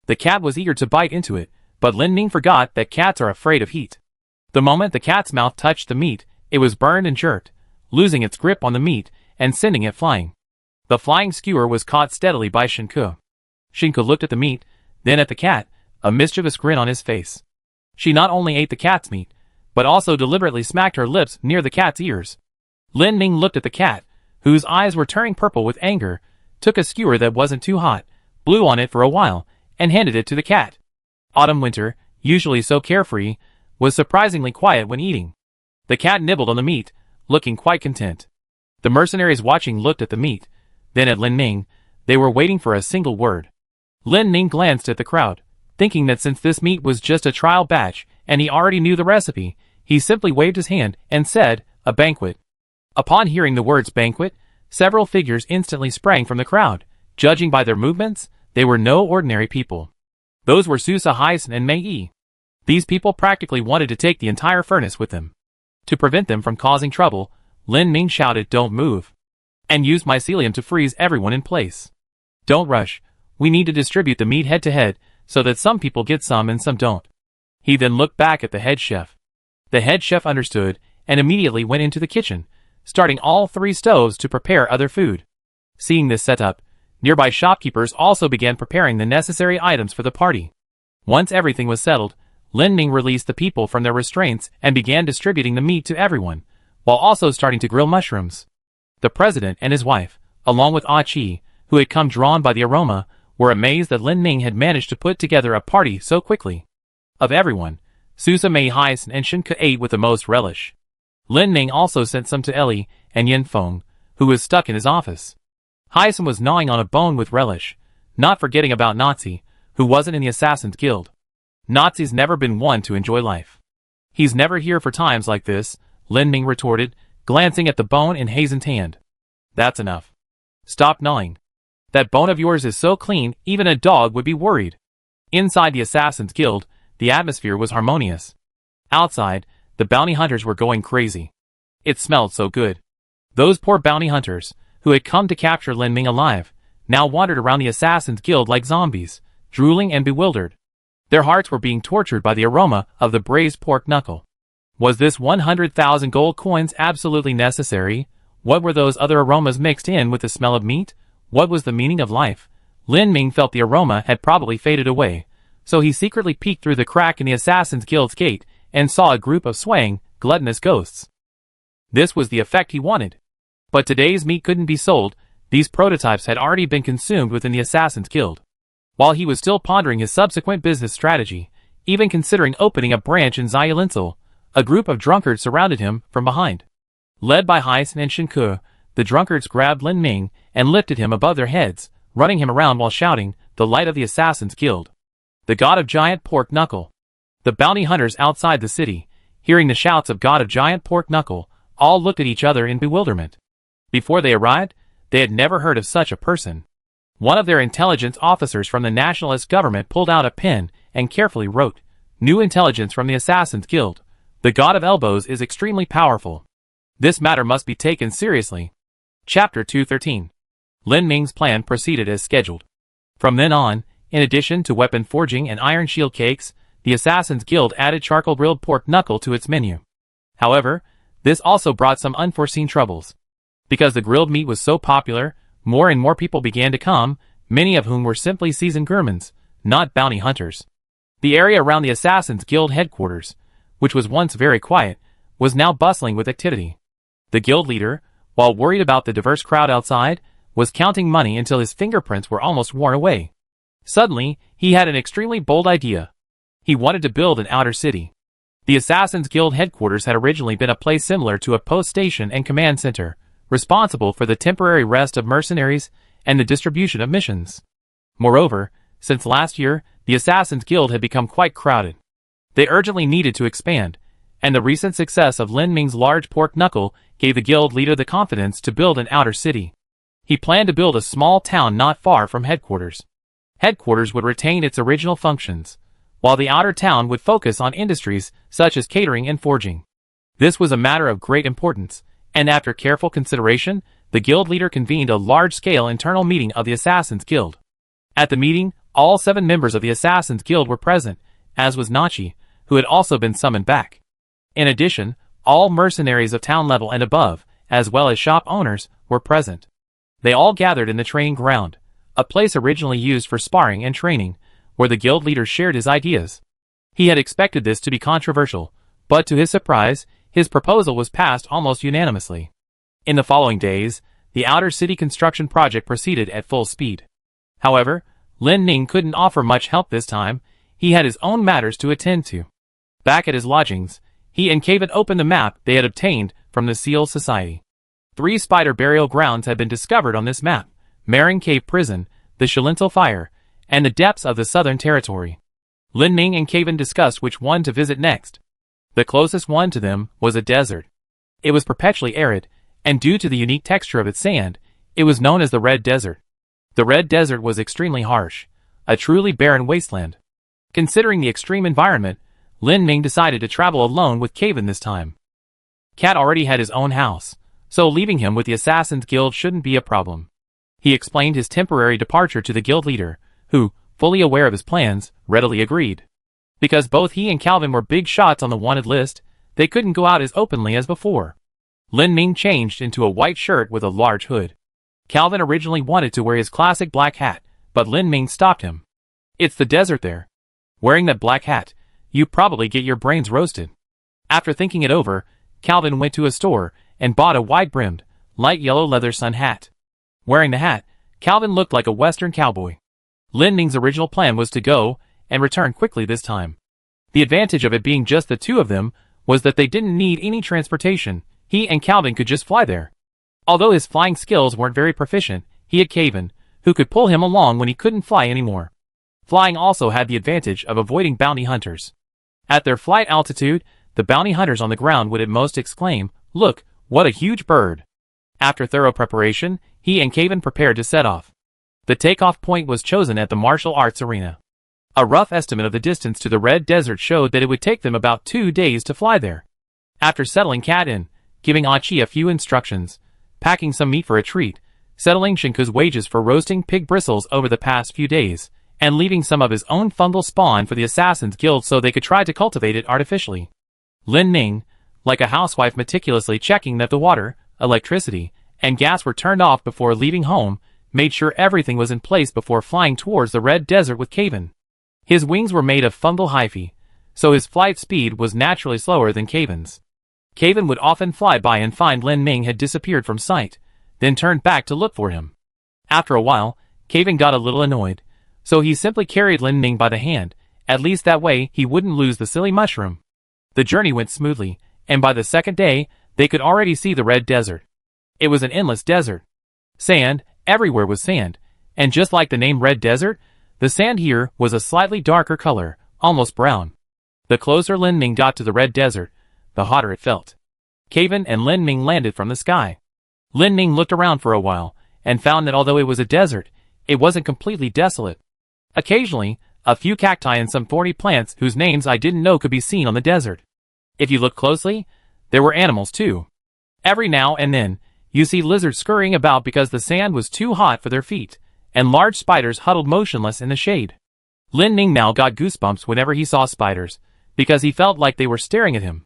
The cat was eager to bite into it, but Lin Ning forgot that cats are afraid of heat. The moment the cat's mouth touched the meat, it was burned and jerked, losing its grip on the meat and sending it flying. The flying skewer was caught steadily by Shinku. Shinku looked at the meat, then at the cat, a mischievous grin on his face. She not only ate the cat's meat, but also deliberately smacked her lips near the cat's ears. Lin Ning looked at the cat, whose eyes were turning purple with anger, took a skewer that wasn't too hot, blew on it for a while, and handed it to the cat. Autumn Winter, usually so carefree, was surprisingly quiet when eating. The cat nibbled on the meat, looking quite content. The mercenaries watching looked at the meat, then at Lin Ning. They were waiting for a single word. Lin Ning glanced at the crowd, Thinking that since this meat was just a trial batch, and he already knew the recipe, he simply waved his hand and said, "A banquet." Upon hearing the words banquet, several figures instantly sprang from the crowd. Judging by their movements, they were no ordinary people. Those were Susa, Hyson, and Mei Yi. These people practically wanted to take the entire furnace with them. To prevent them from causing trouble, Lin Ming shouted, "Don't move," and used mycelium to freeze everyone in place. "Don't rush. We need to distribute the meat head to head, so that some people get some and some don't." He then looked back at the head chef. The head chef understood, and immediately went into the kitchen, starting all 3 stoves to prepare other food. Seeing this setup, nearby shopkeepers also began preparing the necessary items for the party. Once everything was settled, Lin Ming released the people from their restraints and began distributing the meat to everyone, while also starting to grill mushrooms. The president and his wife, along with Ah Chi, who had come drawn by the aroma, were amazed that Lin Ming had managed to put together a party so quickly. Of everyone, Susa, Mei, Hyson, and Shinka ate with the most relish. Lin Ming also sent some to Ellie and Yin Feng, who was stuck in his office. Hyson was gnawing on a bone with relish, not forgetting about Nazi, who wasn't in the Assassin's Guild. Nazi's never been one to enjoy life. "He's never here for times like this," Lin Ming retorted, glancing at the bone in Hazen's hand. "That's enough. Stop gnawing. That bone of yours is so clean, even a dog would be worried." Inside the Assassin's Guild, the atmosphere was harmonious. Outside, the bounty hunters were going crazy. It smelled so good. Those poor bounty hunters, who had come to capture Lin Ming alive, now wandered around the Assassin's Guild like zombies, drooling and bewildered. Their hearts were being tortured by the aroma of the braised pork knuckle. Was this 100,000 gold coins absolutely necessary? What were those other aromas mixed in with the smell of meat? What was the meaning of life? Lin Ming felt the aroma had probably faded away, so he secretly peeked through the crack in the Assassin's Guild's gate and saw a group of swaying, gluttonous ghosts. This was the effect he wanted. But today's meat couldn't be sold. These prototypes had already been consumed within the Assassin's Guild. While he was still pondering his subsequent business strategy, even considering opening a branch in Xiaolinsel, a group of drunkards surrounded him from behind. Led by Hyson and Shinke, the drunkards grabbed Lin Ming and lifted him above their heads, running him around while shouting, "The light of the Assassin's Guild! The god of giant pork knuckle!" The bounty hunters outside the city, hearing the shouts of God of giant pork knuckle, all looked at each other in bewilderment. Before they arrived, they had never heard of such a person. One of their intelligence officers from the nationalist government pulled out a pen and carefully wrote, "New intelligence from the Assassin's Guild. The God of Elbows is extremely powerful. This matter must be taken seriously." Chapter 213. Lin Ming's plan proceeded as scheduled. From then on, in addition to weapon forging and iron shield cakes, the Assassin's Guild added charcoal grilled pork knuckle to its menu. However, this also brought some unforeseen troubles. Because the grilled meat was so popular, more and more people began to come, many of whom were simply seasoned gourmands, not bounty hunters. The area around the Assassin's Guild headquarters, which was once very quiet, was now bustling with activity. The guild leader, while worried about the diverse crowd outside, was counting money until his fingerprints were almost worn away. Suddenly, he had an extremely bold idea. He wanted to build an outer city. The Assassin's Guild headquarters had originally been a place similar to a post station and command center, responsible for the temporary rest of mercenaries and the distribution of missions. Moreover, since last year, the Assassin's Guild had become quite crowded. They urgently needed to expand, and the recent success of Lin Ming's large pork knuckle gave the guild leader the confidence to build an outer city. He planned to build a small town not far from headquarters. Headquarters would retain its original functions, while the outer town would focus on industries such as catering and forging. This was a matter of great importance, and after careful consideration, the guild leader convened a large-scale internal meeting of the Assassin's Guild. At the meeting, all 7 members of the Assassin's Guild were present, as was Nachi, who had also been summoned back. In addition, all mercenaries of town level and above, as well as shop owners, were present. They all gathered in the training ground, a place originally used for sparring and training, where the guild leader shared his ideas. He had expected this to be controversial, but to his surprise, his proposal was passed almost unanimously. In the following days, the outer city construction project proceeded at full speed. However, Lin Ming couldn't offer much help this time. He had his own matters to attend to. Back at his lodgings, he and Kaven opened the map they had obtained from the Seal Society. 3 spider burial grounds had been discovered on this map: Maring Cave Prison, the Shalintel Fire, and the depths of the Southern Territory. Lin Ming and Caven discussed which one to visit next. The closest one to them was a desert. It was perpetually arid, and due to the unique texture of its sand, it was known as the Red Desert. The Red Desert was extremely harsh, a truly barren wasteland. Considering the extreme environment, Lin Ming decided to travel alone with Caven this time. Cat already had his own house, so leaving him with the Assassin's Guild shouldn't be a problem. He explained his temporary departure to the guild leader, who, fully aware of his plans, readily agreed. Because both he and Calvin were big shots on the wanted list, they couldn't go out as openly as before. Lin Ming changed into a white shirt with a large hood. Calvin originally wanted to wear his classic black hat, but Lin Ming stopped him. It's the desert there. Wearing that black hat, you probably get your brains roasted. After thinking it over, Calvin went to a store and bought a wide-brimmed, light yellow leather sun hat. Wearing the hat, Calvin looked like a western cowboy. Lin Ming's original plan was to go and return quickly this time. The advantage of it being just the two of them was that they didn't need any transportation. He and Calvin could just fly there. Although his flying skills weren't very proficient, he had Caven, who could pull him along when he couldn't fly anymore. Flying also had the advantage of avoiding bounty hunters. At their flight altitude, the bounty hunters on the ground would at most exclaim, "Look, what a huge bird!" After thorough preparation, he and Caven prepared to set off. The takeoff point was chosen at the martial arts arena. A rough estimate of the distance to the Red Desert showed that it would take them about 2 days to fly there. After settling Cat in, giving Achi a few instructions, packing some meat for a treat, settling Shinku's wages for roasting pig bristles over the past few days, and leaving some of his own fungal spawn for the Assassin's Guild so they could try to cultivate it artificially. Lin Ming, like a housewife meticulously checking that the water, electricity, and gas were turned off before leaving home, made sure everything was in place before flying towards the Red Desert with Caven. His wings were made of fungal hyphae, so his flight speed was naturally slower than Caven's. Caven would often fly by and find Lin Ming had disappeared from sight, then turned back to look for him. After a while, Caven got a little annoyed, so he simply carried Lin Ming by the hand, at least that way he wouldn't lose the silly mushroom. The journey went smoothly, and by the second day, they could already see the Red Desert. It was an endless desert. Sand, everywhere was sand, and just like the name Red Desert, the sand here was a slightly darker color, almost brown. The closer Lin Ming got to the Red Desert, the hotter it felt. Caven and Lin Ming landed from the sky. Lin Ming looked around for a while, and found that although it was a desert, it wasn't completely desolate. Occasionally, a few cacti and some thorny plants whose names I didn't know could be seen on the desert. If you looked closely, there were animals too. Every now and then, you see lizards scurrying about because the sand was too hot for their feet, and large spiders huddled motionless in the shade. Lin Ming now got goosebumps whenever he saw spiders, because he felt like they were staring at him.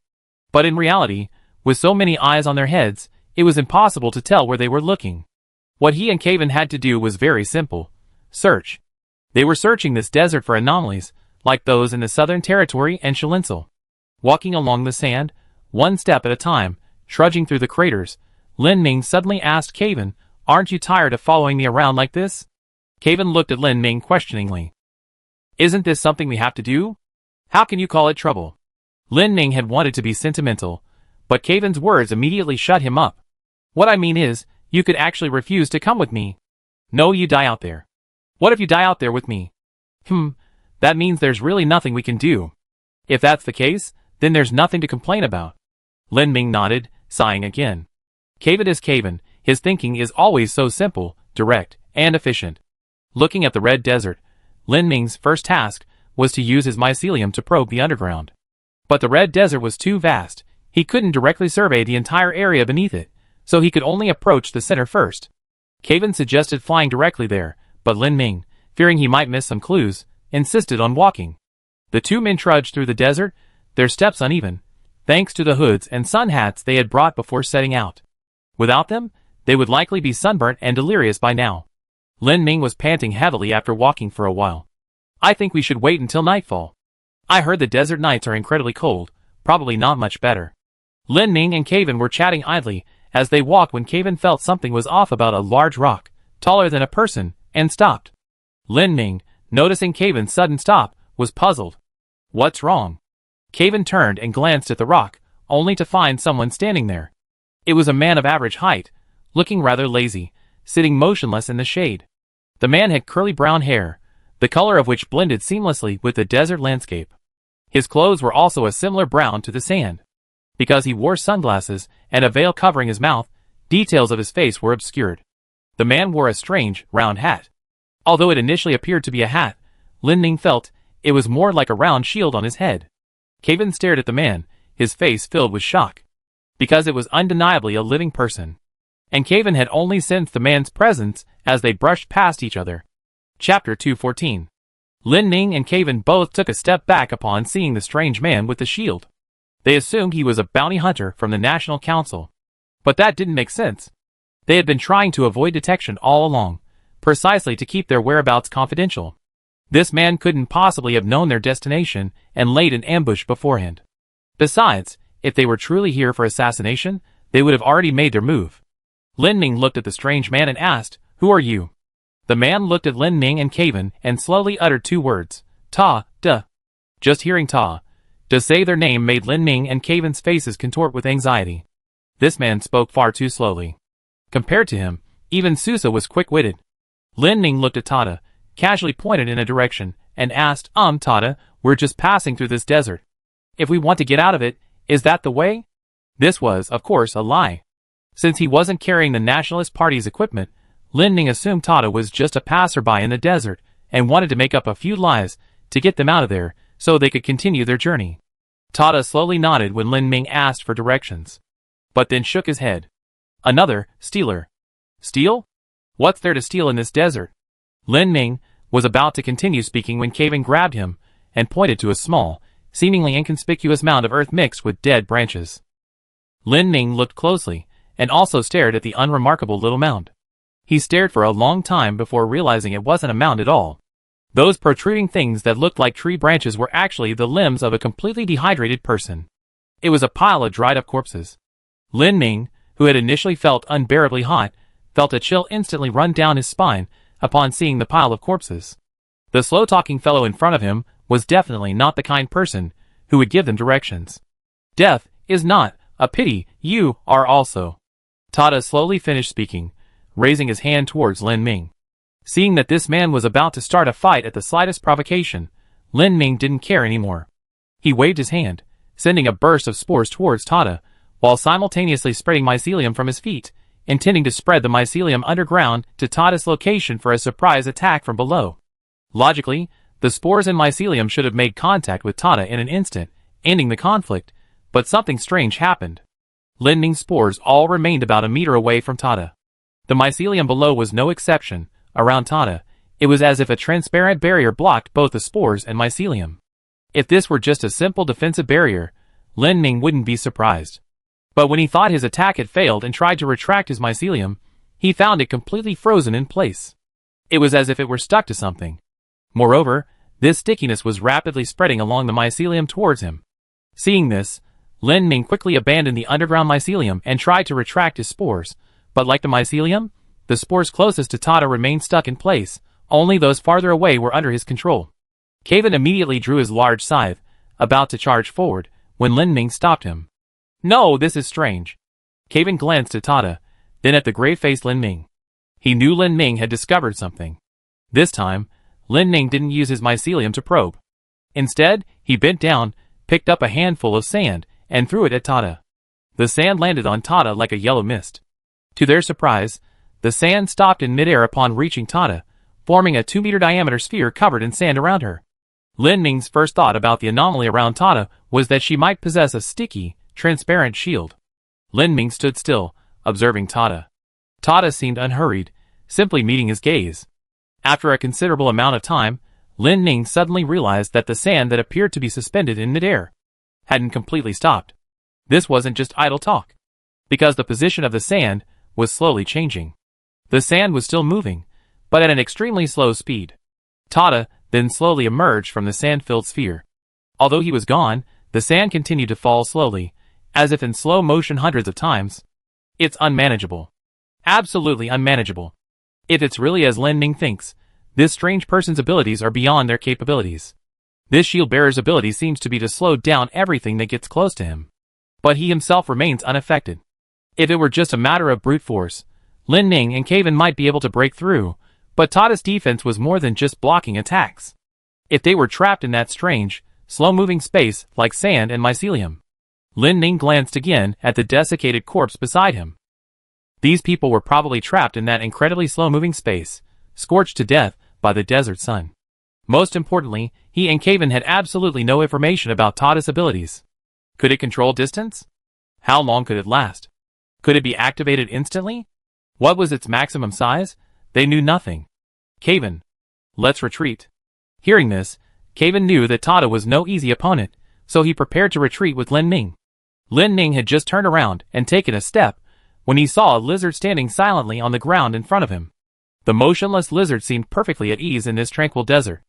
But in reality, with so many eyes on their heads, it was impossible to tell where they were looking. What he and Caven had to do was very simple. Search. They were searching this desert for anomalies, like those in the Southern Territory and Shalinsel. Walking along the sand, one step at a time, trudging through the craters, Lin Ming suddenly asked Caven, "Aren't you tired of following me around like this?" Caven looked at Lin Ming questioningly. "Isn't this something we have to do? How can you call it trouble?" Lin Ming had wanted to be sentimental, but Caven's words immediately shut him up. "What I mean is, you could actually refuse to come with me. No, you die out there." "What if you die out there with me?" That means there's really nothing we can do." "If that's the case, then there's nothing to complain about." Lin Ming nodded, sighing again. Caven is Caven, his thinking is always so simple, direct, and efficient. Looking at the Red Desert, Lin Ming's first task was to use his mycelium to probe the underground. But the Red Desert was too vast, he couldn't directly survey the entire area beneath it, so he could only approach the center first. Caven suggested flying directly there, but Lin Ming, fearing he might miss some clues, insisted on walking. The two men trudged through the desert, their steps uneven, thanks to the hoods and sun hats they had brought before setting out. Without them, they would likely be sunburnt and delirious by now. Lin Ming was panting heavily after walking for a while. "I think we should wait until nightfall. I heard the desert nights are incredibly cold, probably not much better." Lin Ming and Caven were chatting idly as they walked when Caven felt something was off about a large rock, taller than a person, and stopped. Lin Ming, noticing Caven's sudden stop, was puzzled. "What's wrong?" Caven turned and glanced at the rock, only to find someone standing there. It was a man of average height, looking rather lazy, sitting motionless in the shade. The man had curly brown hair, the the color of which blended seamlessly with the desert landscape. His clothes were also a similar brown to the sand. Because he wore sunglasses and a veil covering his mouth, details of his face were obscured. The man wore a strange, round hat. Although it initially appeared to be a hat, Lin Ning felt it was more like a round shield on his head. Caven stared at the man, his face filled with shock. Because it was undeniably a living person. And Caven had only sensed the man's presence as they brushed past each other. Chapter 214. Lin Ning and Caven both took a step back upon seeing the strange man with the shield. They assumed he was a bounty hunter from the National Council. But that didn't make sense. They had been trying to avoid detection all along, precisely to keep their whereabouts confidential. This man couldn't possibly have known their destination and laid an ambush beforehand. Besides, if they were truly here for assassination, they would have already made their move. Lin Ning looked at the strange man and asked, "Who are you?" The man looked at Lin Ning and Caven and slowly uttered two words, "Ta, duh." Just hearing "ta" to say their name made Lin Ning and Caven's faces contort with anxiety. This man spoke far too slowly. Compared to him, even Susa was quick-witted. Lin Ning looked at Tada, casually pointed in a direction, and asked, Tada, we're just passing through this desert. If we want to get out of it, is that the way?" This was, of course, a lie. Since he wasn't carrying the Nationalist Party's equipment, Lin Ning assumed Tada was just a passerby in the desert and wanted to make up a few lies to get them out of there so they could continue their journey. Tada slowly nodded when Lin Ning asked for directions, but then shook his head. Another stealer. Steal? What's there to steal in this desert? Lin Ning was about to continue speaking when Caven grabbed him and pointed to a small, seemingly inconspicuous mound of earth mixed with dead branches. Lin Ning looked closely and also stared at the unremarkable little mound. He stared for a long time before realizing it wasn't a mound at all. Those protruding things that looked like tree branches were actually the limbs of a completely dehydrated person. It was a pile of dried-up corpses. Lin Ning, who had initially felt unbearably hot, felt a chill instantly run down his spine upon seeing the pile of corpses. The slow-talking fellow in front of him was definitely not the kind person who would give them directions. "Death is not a pity, you are also." Tada slowly finished speaking, raising his hand towards Lin Ning. Seeing that this man was about to start a fight at the slightest provocation, Lin Ning didn't care anymore. He waved his hand, sending a burst of spores towards Tada, while simultaneously spreading mycelium from his feet, intending to spread the mycelium underground to Tada's location for a surprise attack from below. Logically, the spores and mycelium should have made contact with Tada in an instant, ending the conflict, but something strange happened. Lin Ning's spores all remained about a meter away from Tada. The mycelium below was no exception. Around Tada, it was as if a transparent barrier blocked both the spores and mycelium. If this were just a simple defensive barrier, Lin Ning wouldn't be surprised. But when he thought his attack had failed and tried to retract his mycelium, he found it completely frozen in place. It was as if it were stuck to something. Moreover, this stickiness was rapidly spreading along the mycelium towards him. Seeing this, Lin Ning quickly abandoned the underground mycelium and tried to retract his spores, but like the mycelium, the spores closest to Tada remained stuck in place, only those farther away were under his control. Caven immediately drew his large scythe, about to charge forward, when Lin Ning stopped him. "No, this is strange." Caven glanced at Tada, then at the grave-faced Lin Ning. He knew Lin Ning had discovered something. This time, Lin Ning didn't use his mycelium to probe. Instead, he bent down, picked up a handful of sand, and threw it at Tada. The sand landed on Tada like a yellow mist. To their surprise, the sand stopped in midair upon reaching Tada, forming a 2-meter diameter sphere covered in sand around her. Lin Ning's first thought about the anomaly around Tada was that she might possess a sticky, transparent shield. Lin Ning stood still, observing Tada. Tada seemed unhurried, simply meeting his gaze. After a considerable amount of time, Lin Ning suddenly realized that the sand that appeared to be suspended in midair hadn't completely stopped. This wasn't just idle talk, because the position of the sand was slowly changing. The sand was still moving, but at an extremely slow speed. Tada then slowly emerged from the sand-filled sphere. Although he was gone, the sand continued to fall slowly, as if in slow motion hundreds of times. It's unmanageable. Absolutely unmanageable. If it's really as Lin Ning thinks, this strange person's abilities are beyond their capabilities. This shield bearer's ability seems to be to slow down everything that gets close to him. But he himself remains unaffected. If it were just a matter of brute force, Lin Ning and Caven might be able to break through, But Tada's defense was more than just blocking attacks. If they were trapped in that strange, slow-moving space like sand and mycelium. Lin Ning glanced again at the desiccated corpse beside him. These people were probably trapped in that incredibly slow-moving space, scorched to death by the desert sun. Most importantly, he and Kaven had absolutely no information about Tada's abilities. Could it control distance? How long could it last? Could it be activated instantly? What was its maximum size? They knew nothing. Kaven. Let's retreat. Hearing this, Kaven knew that Tada was no easy opponent, so he prepared to retreat with Lin Ning. Lin Ning had just turned around and taken a step when he saw a lizard standing silently on the ground in front of him. The motionless lizard seemed perfectly at ease in this tranquil desert.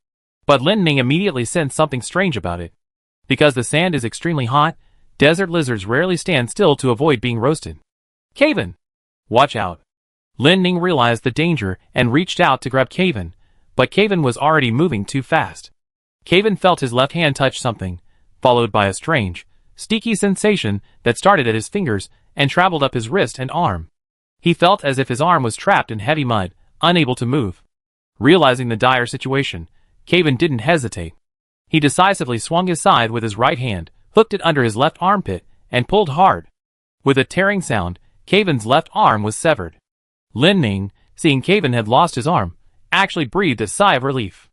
But Lin Ning immediately sensed something strange about it. Because the sand is extremely hot, desert lizards rarely stand still to avoid being roasted. Kaven! Watch out. Lin Ning realized the danger and reached out to grab Kaven, but Kaven was already moving too fast. Kaven felt his left hand touch something, followed by a strange, sticky sensation that started at his fingers and traveled up his wrist and arm. He felt as if his arm was trapped in heavy mud, unable to move. Realizing the dire situation, Kaven didn't hesitate. He decisively swung aside with his right hand, hooked it under his left armpit, and pulled hard. With a tearing sound, Kaven's left arm was severed. Lin Ning, seeing Kaven had lost his arm, actually breathed a sigh of relief.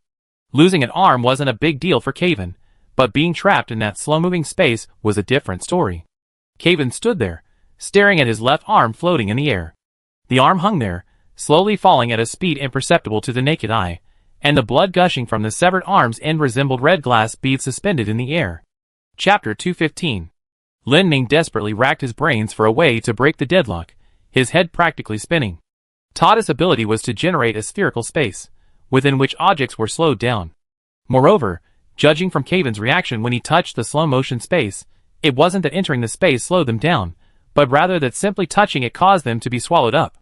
Losing an arm wasn't a big deal for Kaven, but being trapped in that slow-moving space was a different story. Kaven stood there, staring at his left arm floating in the air. The arm hung there, slowly falling at a speed imperceptible to the naked eye, and the blood gushing from the severed arm's end resembled red glass beads suspended in the air. Chapter 215. Lin Ning desperately racked his brains for a way to break the deadlock, his head practically spinning. Tada's ability was to generate a spherical space, within which objects were slowed down. Moreover, judging from Kaven's reaction when he touched the slow-motion space, it wasn't that entering the space slowed them down, but rather that simply touching it caused them to be swallowed up.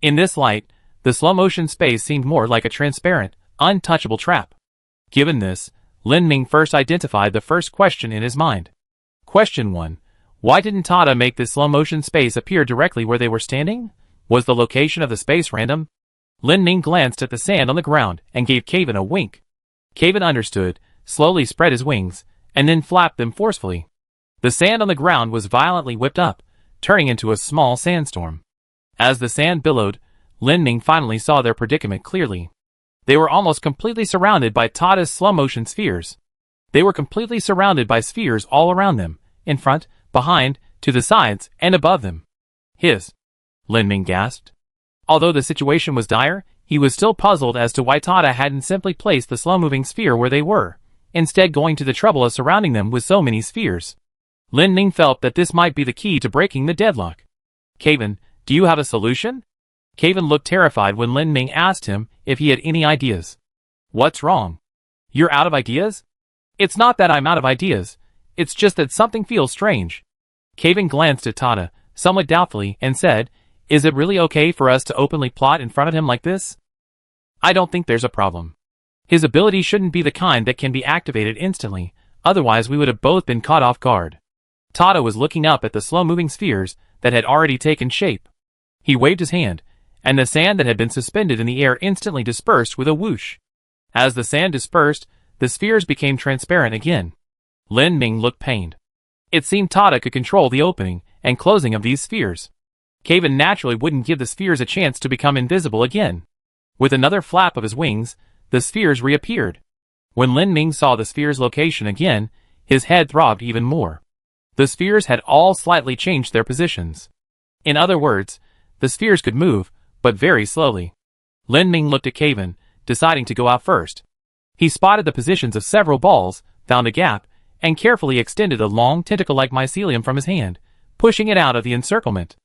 In this light, the slow-motion space seemed more like a transparent, untouchable trap. Given this, Lin Ning first identified the first question in his mind. Question 1. Why didn't Tada make this slow-motion space appear directly where they were standing? Was the location of the space random? Lin Ning glanced at the sand on the ground and gave Kaven a wink. Kaven understood, slowly spread his wings, and then flapped them forcefully. The sand on the ground was violently whipped up, turning into a small sandstorm. As the sand billowed, Lin Ning finally saw their predicament clearly. They were almost completely surrounded by Tada's slow-motion spheres. They were completely surrounded by spheres all around them, in front, behind, to the sides, and above them. Lin Ning gasped. Although the situation was dire, he was still puzzled as to why Tada hadn't simply placed the slow-moving sphere where they were, instead going to the trouble of surrounding them with so many spheres. Lin Ning felt that this might be the key to breaking the deadlock. Kaven, do you have a solution? Kaven looked terrified when Lin Ning asked him if he had any ideas. What's wrong? You're out of ideas? It's not that I'm out of ideas. It's just that something feels strange. Kaven glanced at Tada, somewhat doubtfully, and said, Is it really okay for us to openly plot in front of him like this? I don't think there's a problem. His ability shouldn't be the kind that can be activated instantly, otherwise we would have both been caught off guard. Tada was looking up at the slow-moving spheres that had already taken shape. He waved his hand, and the sand that had been suspended in the air instantly dispersed with a whoosh. As the sand dispersed, the spheres became transparent again. Lin Ning looked pained. It seemed Tada could control the opening and closing of these spheres. Kaven naturally wouldn't give the spheres a chance to become invisible again. With another flap of his wings, the spheres reappeared. When Lin Ning saw the sphere's location again, his head throbbed even more. The spheres had all slightly changed their positions. In other words, the spheres could move, but very slowly. Lin Ning looked at Kaven, deciding to go out first. He spotted the positions of several balls, found a gap, and carefully extended a long tentacle-like mycelium from his hand, pushing it out of the encirclement.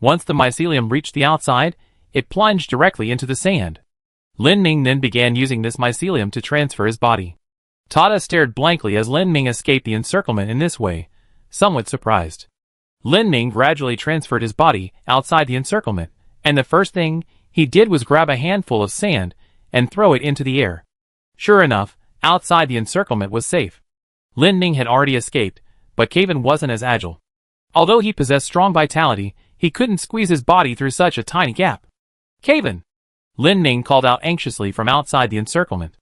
Once the mycelium reached the outside, it plunged directly into the sand. Lin Ning then began using this mycelium to transfer his body. Tada stared blankly as Lin Ning escaped the encirclement in this way, somewhat surprised. Lin Ning gradually transferred his body outside the encirclement, and the first thing he did was grab a handful of sand and throw it into the air. Sure enough, outside the encirclement was safe. Lin Ning had already escaped, but Kaven wasn't as agile. Although he possessed strong vitality, he couldn't squeeze his body through such a tiny gap. Kaven! Lin Ming called out anxiously from outside the encirclement.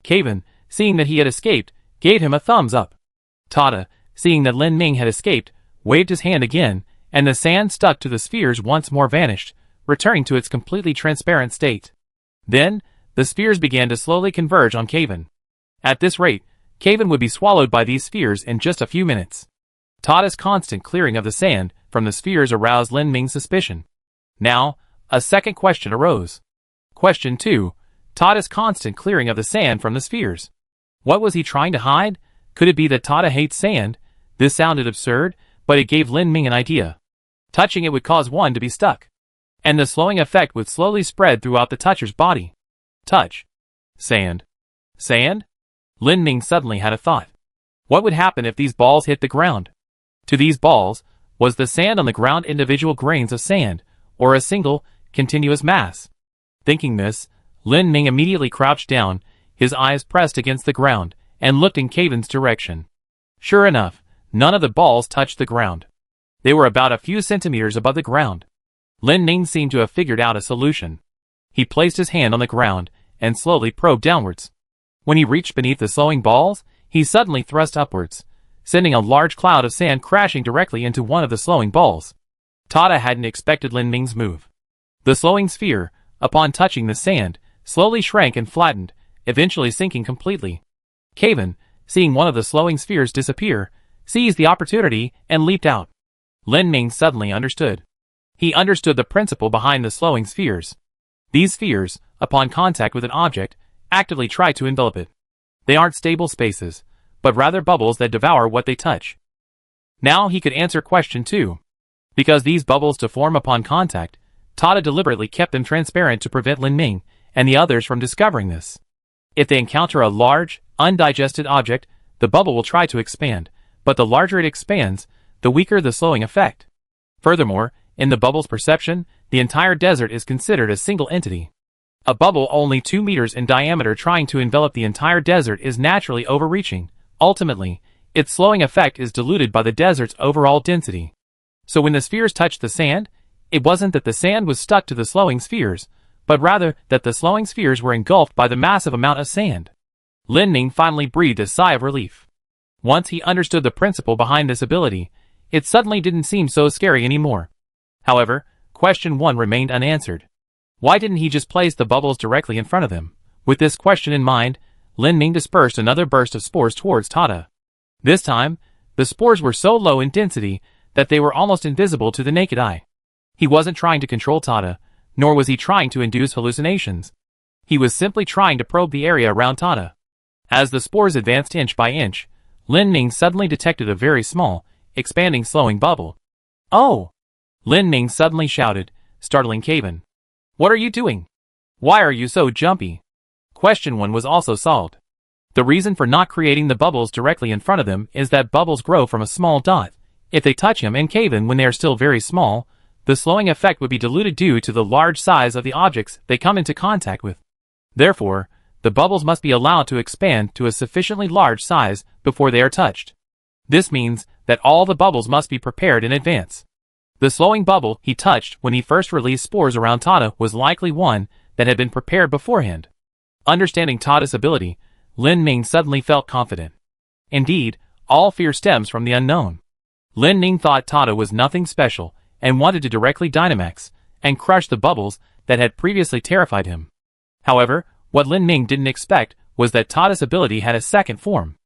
Caven, seeing that he had escaped, gave him a thumbs up. Tada, seeing that Lin Ming had escaped, waved his hand again, and the sand stuck to the spheres once more vanished, returning to its completely transparent state. Then, the spheres began to slowly converge on Caven. At this rate, Caven would be swallowed by these spheres in just a few minutes. Tada's constant clearing of the sand from the spheres aroused Lin Ming's suspicion. Now, a second question arose. Question 2. Tada's constant clearing of the sand from the spheres. What was he trying to hide? Could it be that Tada hates sand? This sounded absurd, but it gave Lin Ming an idea. Touching it would cause one to be stuck, and the slowing effect would slowly spread throughout the toucher's body. Touch. Sand. Sand? Lin Ming suddenly had a thought. What would happen if these balls hit the ground? To these balls, was the sand on the ground individual grains of sand, or a single, continuous mass? Thinking this, Lin Ming immediately crouched down, his eyes pressed against the ground, and looked in Caven's direction. Sure enough, none of the balls touched the ground. They were about a few centimeters above the ground. Lin Ming seemed to have figured out a solution. He placed his hand on the ground, and slowly probed downwards. When he reached beneath the slowing balls, he suddenly thrust upwards, sending a large cloud of sand crashing directly into one of the slowing balls. Tada hadn't expected Lin Ming's move. The slowing sphere, upon touching the sand, slowly shrank and flattened, eventually sinking completely. Caven, seeing one of the slowing spheres disappear, seized the opportunity and leaped out. Lin Ming suddenly understood. He understood the principle behind the slowing spheres. These spheres, upon contact with an object, actively try to envelop it. They aren't stable spaces, but rather bubbles that devour what they touch. Now he could answer question 2. Because these bubbles to form upon contact, Tada deliberately kept them transparent to prevent Lin Ming and the others from discovering this. If they encounter a large, undigested object, the bubble will try to expand, but the larger it expands, the weaker the slowing effect. Furthermore, in the bubble's perception, the entire desert is considered a single entity. A bubble only 2 meters in diameter trying to envelop the entire desert is naturally overreaching. Ultimately, its slowing effect is diluted by the desert's overall density. So when the spheres touched the sand, it wasn't that the sand was stuck to the slowing spheres, but rather that the slowing spheres were engulfed by the massive amount of sand. Lin Ming finally breathed a sigh of relief. Once he understood the principle behind this ability, it suddenly didn't seem so scary anymore. However, question 1 remained unanswered. Why didn't he just place the bubbles directly in front of them? With this question in mind, Lin Ming dispersed another burst of spores towards Tada. This time, the spores were so low in density that they were almost invisible to the naked eye. He wasn't trying to control Tada, nor was he trying to induce hallucinations. He was simply trying to probe the area around Tada. As the spores advanced inch by inch, Lin Ming suddenly detected a very small, expanding slowing bubble. Oh! Lin Ming suddenly shouted, startling Caven. What are you doing? Why are you so jumpy? Question 1 was also solved. The reason for not creating the bubbles directly in front of them is that bubbles grow from a small dot. If they touch him and Caven when they are still very small, the slowing effect would be diluted due to the large size of the objects they come into contact with. Therefore, the bubbles must be allowed to expand to a sufficiently large size before they are touched. This means that all the bubbles must be prepared in advance. The slowing bubble he touched when he first released spores around Tada was likely one that had been prepared beforehand. Understanding Tada's ability, Lin Ming suddenly felt confident. Indeed, all fear stems from the unknown. Lin Ming thought Tada was nothing special and wanted to directly Dynamax and crush the bubbles that had previously terrified him. However, what Lin Ming didn't expect was that Tada's ability had a second form.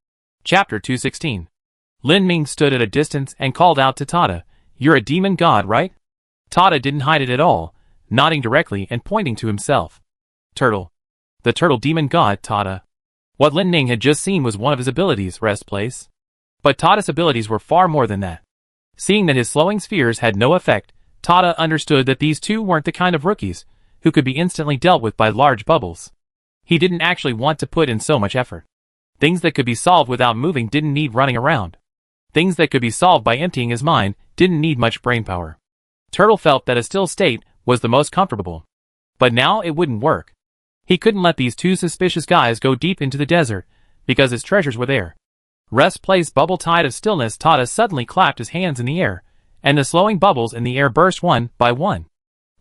Chapter 216. Lin Ming stood at a distance and called out to Tada, "You're a demon god, right?" Tada didn't hide it at all, nodding directly and pointing to himself. Turtle. The turtle demon god, Tada. What Lin Ming had just seen was one of his abilities, Rest Place. But Tada's abilities were far more than that. Seeing that his slowing spheres had no effect, Tada understood that these two weren't the kind of rookies who could be instantly dealt with by large bubbles. He didn't actually want to put in so much effort. Things that could be solved without moving didn't need running around. Things that could be solved by emptying his mind didn't need much brainpower. Turtle felt that a still state was the most comfortable. But now it wouldn't work. He couldn't let these two suspicious guys go deep into the desert, because his treasures were there. Rest Place bubble tide of stillness. Tada suddenly clapped his hands in the air, and the slowing bubbles in the air burst one by one.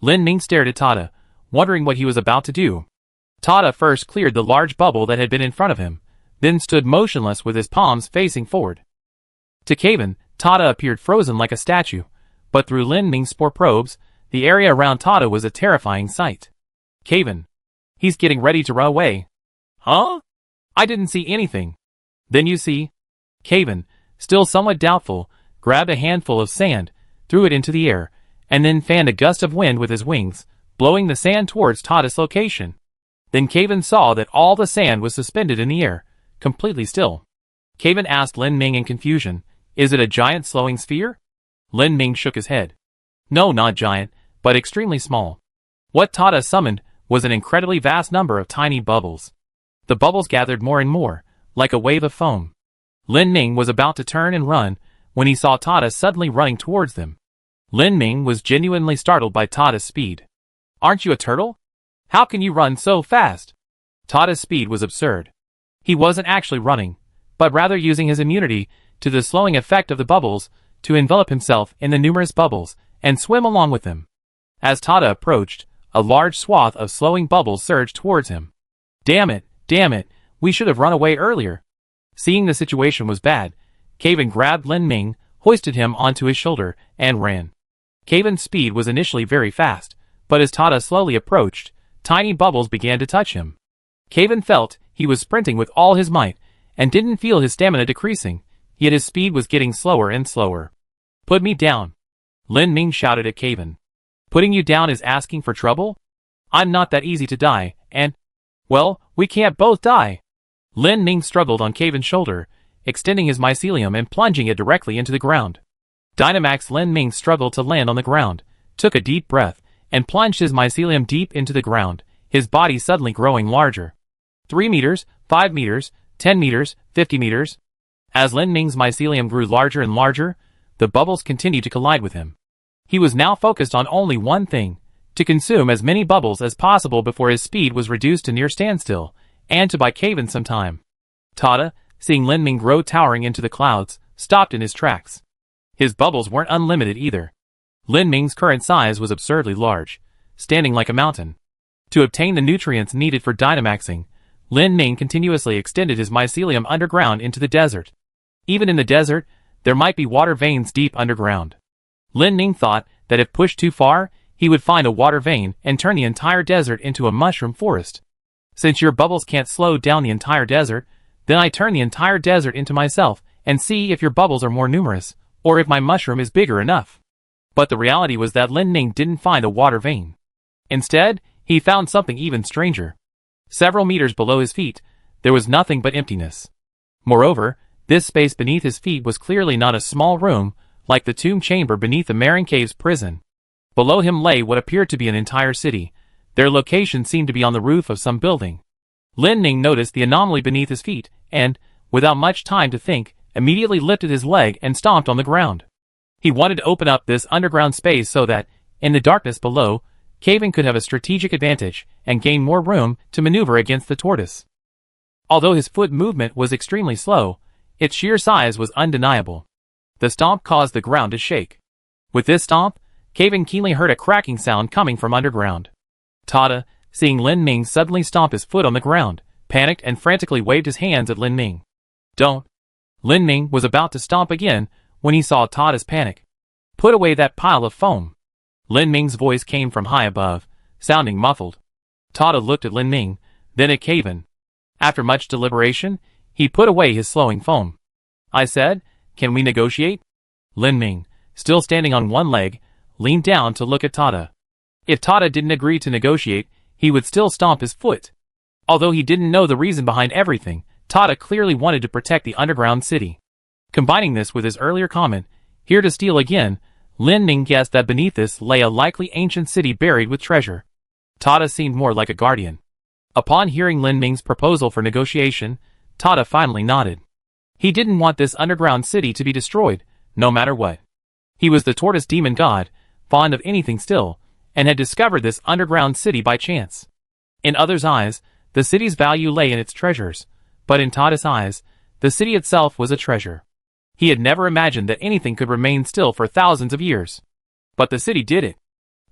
Lin Ming stared at Tada, wondering what he was about to do. Tada first cleared the large bubble that had been in front of him, then stood motionless with his palms facing forward. To Kevin, Tada appeared frozen like a statue, but through Lin Ming's spore probes, the area around Tada was a terrifying sight. Kevin. He's getting ready to run away. Huh? I didn't see anything. Then you see? Kevin, still somewhat doubtful, grabbed a handful of sand, threw it into the air, and then fanned a gust of wind with his wings, blowing the sand towards Tada's location. Then Kevin saw that all the sand was suspended in the air, completely still. Kevin asked Lin Ming in confusion, "Is it a giant slowing sphere?" Lin Ming shook his head. "No, not giant, but extremely small." What Tada summoned was an incredibly vast number of tiny bubbles. The bubbles gathered more and more, like a wave of foam. Lin Ming was about to turn and run, when he saw Tada suddenly running towards them. Lin Ming was genuinely startled by Tada's speed. "Aren't you a turtle? How can you run so fast?" Tada's speed was absurd. He wasn't actually running, but rather using his immunity to the slowing effect of the bubbles to envelop himself in the numerous bubbles and swim along with them. As Tada approached, a large swath of slowing bubbles surged towards him. Damn it, we should have run away earlier." Seeing the situation was bad, Kevin grabbed Lin Ming, hoisted him onto his shoulder, and ran. Kevin's speed was initially very fast, but as Tada slowly approached, tiny bubbles began to touch him. Kevin felt he was sprinting with all his might, and didn't feel his stamina decreasing, yet his speed was getting slower and slower. "Put me down," Lin Ming shouted at Kevin. "Putting you down is asking for trouble? I'm not that easy to die, and, well, we can't both die." Lin Ming struggled on Kevin's shoulder, extending his mycelium and plunging it directly into the ground. Dynamax Lin Ming struggled to land on the ground, took a deep breath, and plunged his mycelium deep into the ground, his body suddenly growing larger. 3 meters, 5 meters, 10 meters, 50 meters. As Lin Ming's mycelium grew larger and larger, the bubbles continued to collide with him. He was now focused on only one thing, to consume as many bubbles as possible before his speed was reduced to near standstill, and to buy Kevin some time. Tada, seeing Lin Ming grow towering into the clouds, stopped in his tracks. His bubbles weren't unlimited either. Lin Ming's current size was absurdly large, standing like a mountain. To obtain the nutrients needed for Dynamaxing, Lin Ming continuously extended his mycelium underground into the desert. Even in the desert, there might be water veins deep underground. Lin Ming thought that if pushed too far, he would find a water vein and turn the entire desert into a mushroom forest. "Since your bubbles can't slow down the entire desert, then I turn the entire desert into myself and see if your bubbles are more numerous, or if my mushroom is bigger enough." But the reality was that Lin Ming didn't find a water vein. Instead, he found something even stranger. Several meters below his feet, there was nothing but emptiness. Moreover, this space beneath his feet was clearly not a small room, like the tomb chamber beneath the Marin Cave's prison. Below him lay what appeared to be an entire city. Their location seemed to be on the roof of some building. Lin Ming noticed the anomaly beneath his feet, and, without much time to think, immediately lifted his leg and stomped on the ground. He wanted to open up this underground space so that, in the darkness below, Kevin could have a strategic advantage and gain more room to maneuver against the tortoise. Although his foot movement was extremely slow, its sheer size was undeniable. The stomp caused the ground to shake. With this stomp, Kevin keenly heard a cracking sound coming from underground. Tada, seeing Lin Ming suddenly stomp his foot on the ground, panicked and frantically waved his hands at Lin Ming. "Don't." Lin Ming was about to stomp again when he saw Tada's panic. "Put away that pile of foam." Lin Ming's voice came from high above, sounding muffled. Tada looked at Lin Ming, then at Kevin. After much deliberation, he put away his slowing foam. "I said, can we negotiate?" Lin Ming, still standing on one leg, leaned down to look at Tada. If Tada didn't agree to negotiate, he would still stomp his foot. Although he didn't know the reason behind everything, Tada clearly wanted to protect the underground city. Combining this with his earlier comment, "here to steal again," Lin Ming guessed that beneath this lay a likely ancient city buried with treasure. Tada seemed more like a guardian. Upon hearing Lin Ming's proposal for negotiation, Tada finally nodded. He didn't want this underground city to be destroyed, no matter what. He was the tortoise demon god, fond of anything still, and had discovered this underground city by chance. In others' eyes, the city's value lay in its treasures, but in Tada's eyes, the city itself was a treasure. He had never imagined that anything could remain still for thousands of years. But the city did it.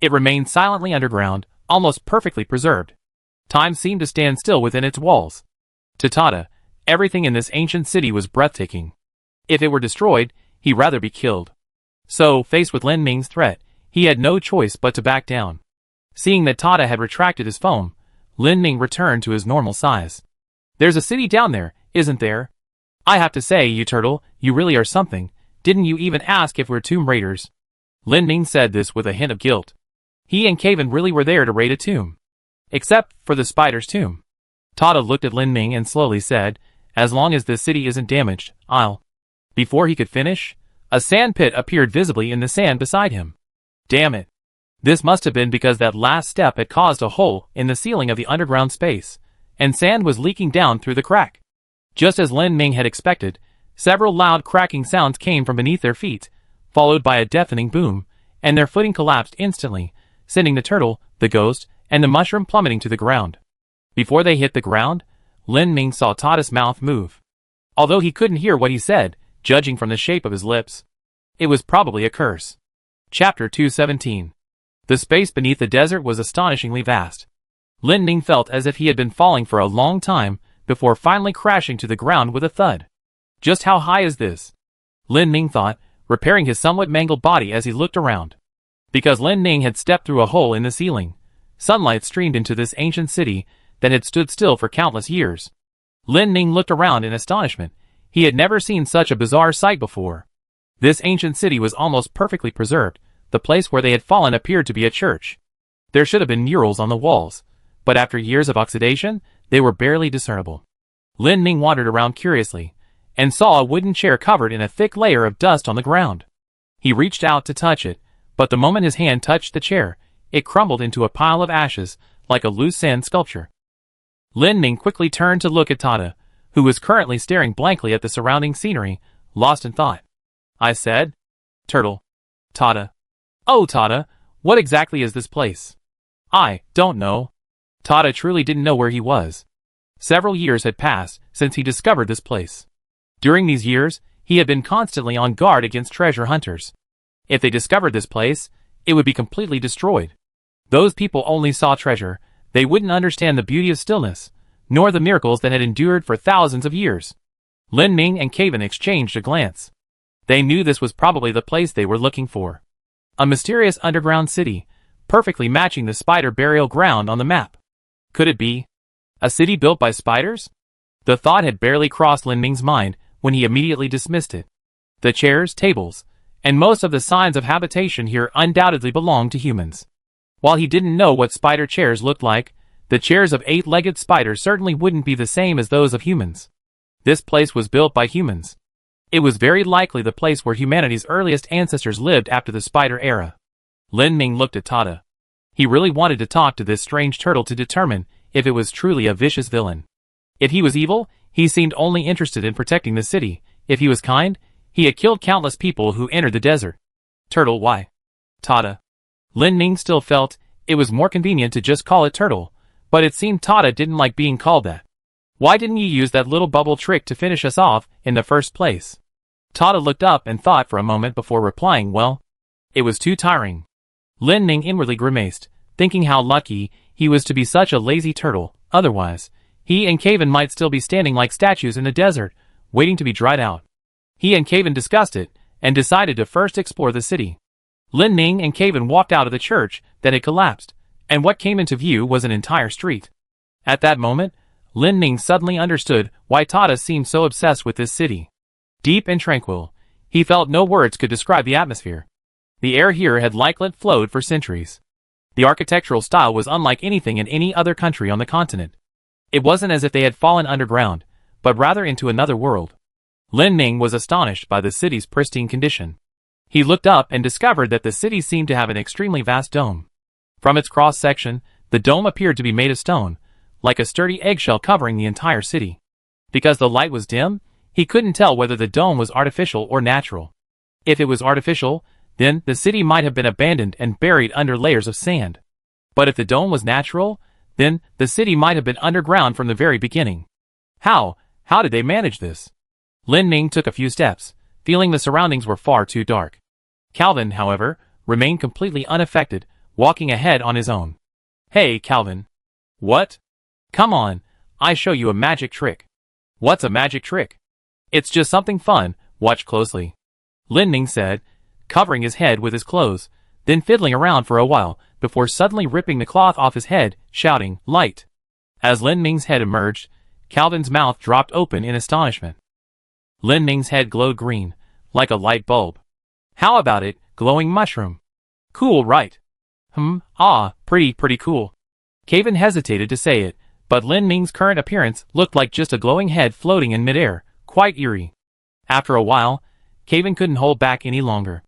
It remained silently underground, almost perfectly preserved. Time seemed to stand still within its walls. To Tada, everything in this ancient city was breathtaking. If it were destroyed, he'd rather be killed. So, faced with Lin Ming's threat, he had no choice but to back down. Seeing that Tada had retracted his foam, Lin Ming returned to his normal size. "There's a city down there, isn't there? I have to say, you turtle, you really are something. Didn't you even ask if we're tomb raiders?" Lin Ming said this with a hint of guilt. He and Caven really were there to raid a tomb. Except for the spider's tomb. Tada looked at Lin Ming and slowly said, "As long as this city isn't damaged, I'll..." Before he could finish, a sand pit appeared visibly in the sand beside him. Damn it. This must have been because that last step had caused a hole in the ceiling of the underground space, and sand was leaking down through the crack. Just as Lin Ming had expected, several loud cracking sounds came from beneath their feet, followed by a deafening boom, and their footing collapsed instantly, sending the turtle, the ghost, and the mushroom plummeting to the ground. Before they hit the ground, Lin Ming saw Tada's mouth move. Although he couldn't hear what he said, judging from the shape of his lips, it was probably a curse. Chapter 217. The space beneath the desert was astonishingly vast. Lin Ming felt as if he had been falling for a long time, before finally crashing to the ground with a thud. Just how high is this? Lin Ming thought, repairing his somewhat mangled body as he looked around. Because Lin Ming had stepped through a hole in the ceiling, sunlight streamed into this ancient city that had stood still for countless years. Lin Ming looked around in astonishment. He had never seen such a bizarre sight before. This ancient city was almost perfectly preserved. The place where they had fallen appeared to be a church. There should have been murals on the walls, but after years of oxidation, they were barely discernible. Lin Ming wandered around curiously, and saw a wooden chair covered in a thick layer of dust on the ground. He reached out to touch it, but the moment his hand touched the chair, it crumbled into a pile of ashes, like a loose sand sculpture. Lin Ming quickly turned to look at Tada, who was currently staring blankly at the surrounding scenery, lost in thought. "I said? Turtle. Tada. Oh, Tada, what exactly is this place?" "I don't know." Tada truly didn't know where he was. Several years had passed since he discovered this place. During these years, he had been constantly on guard against treasure hunters. If they discovered this place, it would be completely destroyed. Those people only saw treasure. They wouldn't understand the beauty of stillness, nor the miracles that had endured for thousands of years. Lin Ming and Caven exchanged a glance. They knew this was probably the place they were looking for. A mysterious underground city, perfectly matching the spider burial ground on the map. Could it be a city built by spiders? The thought had barely crossed Lin Ming's mind when he immediately dismissed it. The chairs, tables, and most of the signs of habitation here undoubtedly belonged to humans. While he didn't know what spider chairs looked like, the chairs of 8-legged spiders certainly wouldn't be the same as those of humans. This place was built by humans. It was very likely the place where humanity's earliest ancestors lived after the spider era. Lin Ming looked at Tada. He really wanted to talk to this strange turtle to determine if it was truly a vicious villain. If he was evil, he seemed only interested in protecting the city. If he was kind, he had killed countless people who entered the desert. Turtle, why? Tada. Lin Ming still felt it was more convenient to just call it Turtle, but it seemed Tada didn't like being called that. "Why didn't you use that little bubble trick to finish us off in the first place?" Tada looked up and thought for a moment before replying, "Well, it was too tiring." Lin Ming inwardly grimaced, thinking how lucky he was to be such a lazy turtle. Otherwise, he and Caven might still be standing like statues in the desert, waiting to be dried out. He and Caven discussed it, and decided to first explore the city. Lin Ming and Caven walked out of the church that had collapsed, and what came into view was an entire street. At that moment, Lin Ming suddenly understood why Tada seemed so obsessed with this city. Deep and tranquil, he felt no words could describe the atmosphere. The air here had likely flowed for centuries. The architectural style was unlike anything in any other country on the continent. It wasn't as if they had fallen underground, but rather into another world. Lin Ming was astonished by the city's pristine condition. He looked up and discovered that the city seemed to have an extremely vast dome. From its cross-section, the dome appeared to be made of stone, like a sturdy eggshell covering the entire city. Because the light was dim, he couldn't tell whether the dome was artificial or natural. If it was artificial, then the city might have been abandoned and buried under layers of sand. But if the dome was natural, then the city might have been underground from the very beginning. How did they manage this? Lin Ming took a few steps, feeling the surroundings were far too dark. Calvin, however, remained completely unaffected, walking ahead on his own. Hey, Calvin. What? Come on, I show you a magic trick. What's a magic trick? It's just something fun, watch closely. Lin Ming said, covering his head with his clothes, then fiddling around for a while, before suddenly ripping the cloth off his head, shouting, light. As Lin Ming's head emerged, Calvin's mouth dropped open in astonishment. Lin Ming's head glowed green, like a light bulb. How about it, glowing mushroom? Cool, right? Pretty cool. Calvin hesitated to say it, but Lin Ming's current appearance looked like just a glowing head floating in midair, quite eerie. After a while, Calvin couldn't hold back any longer.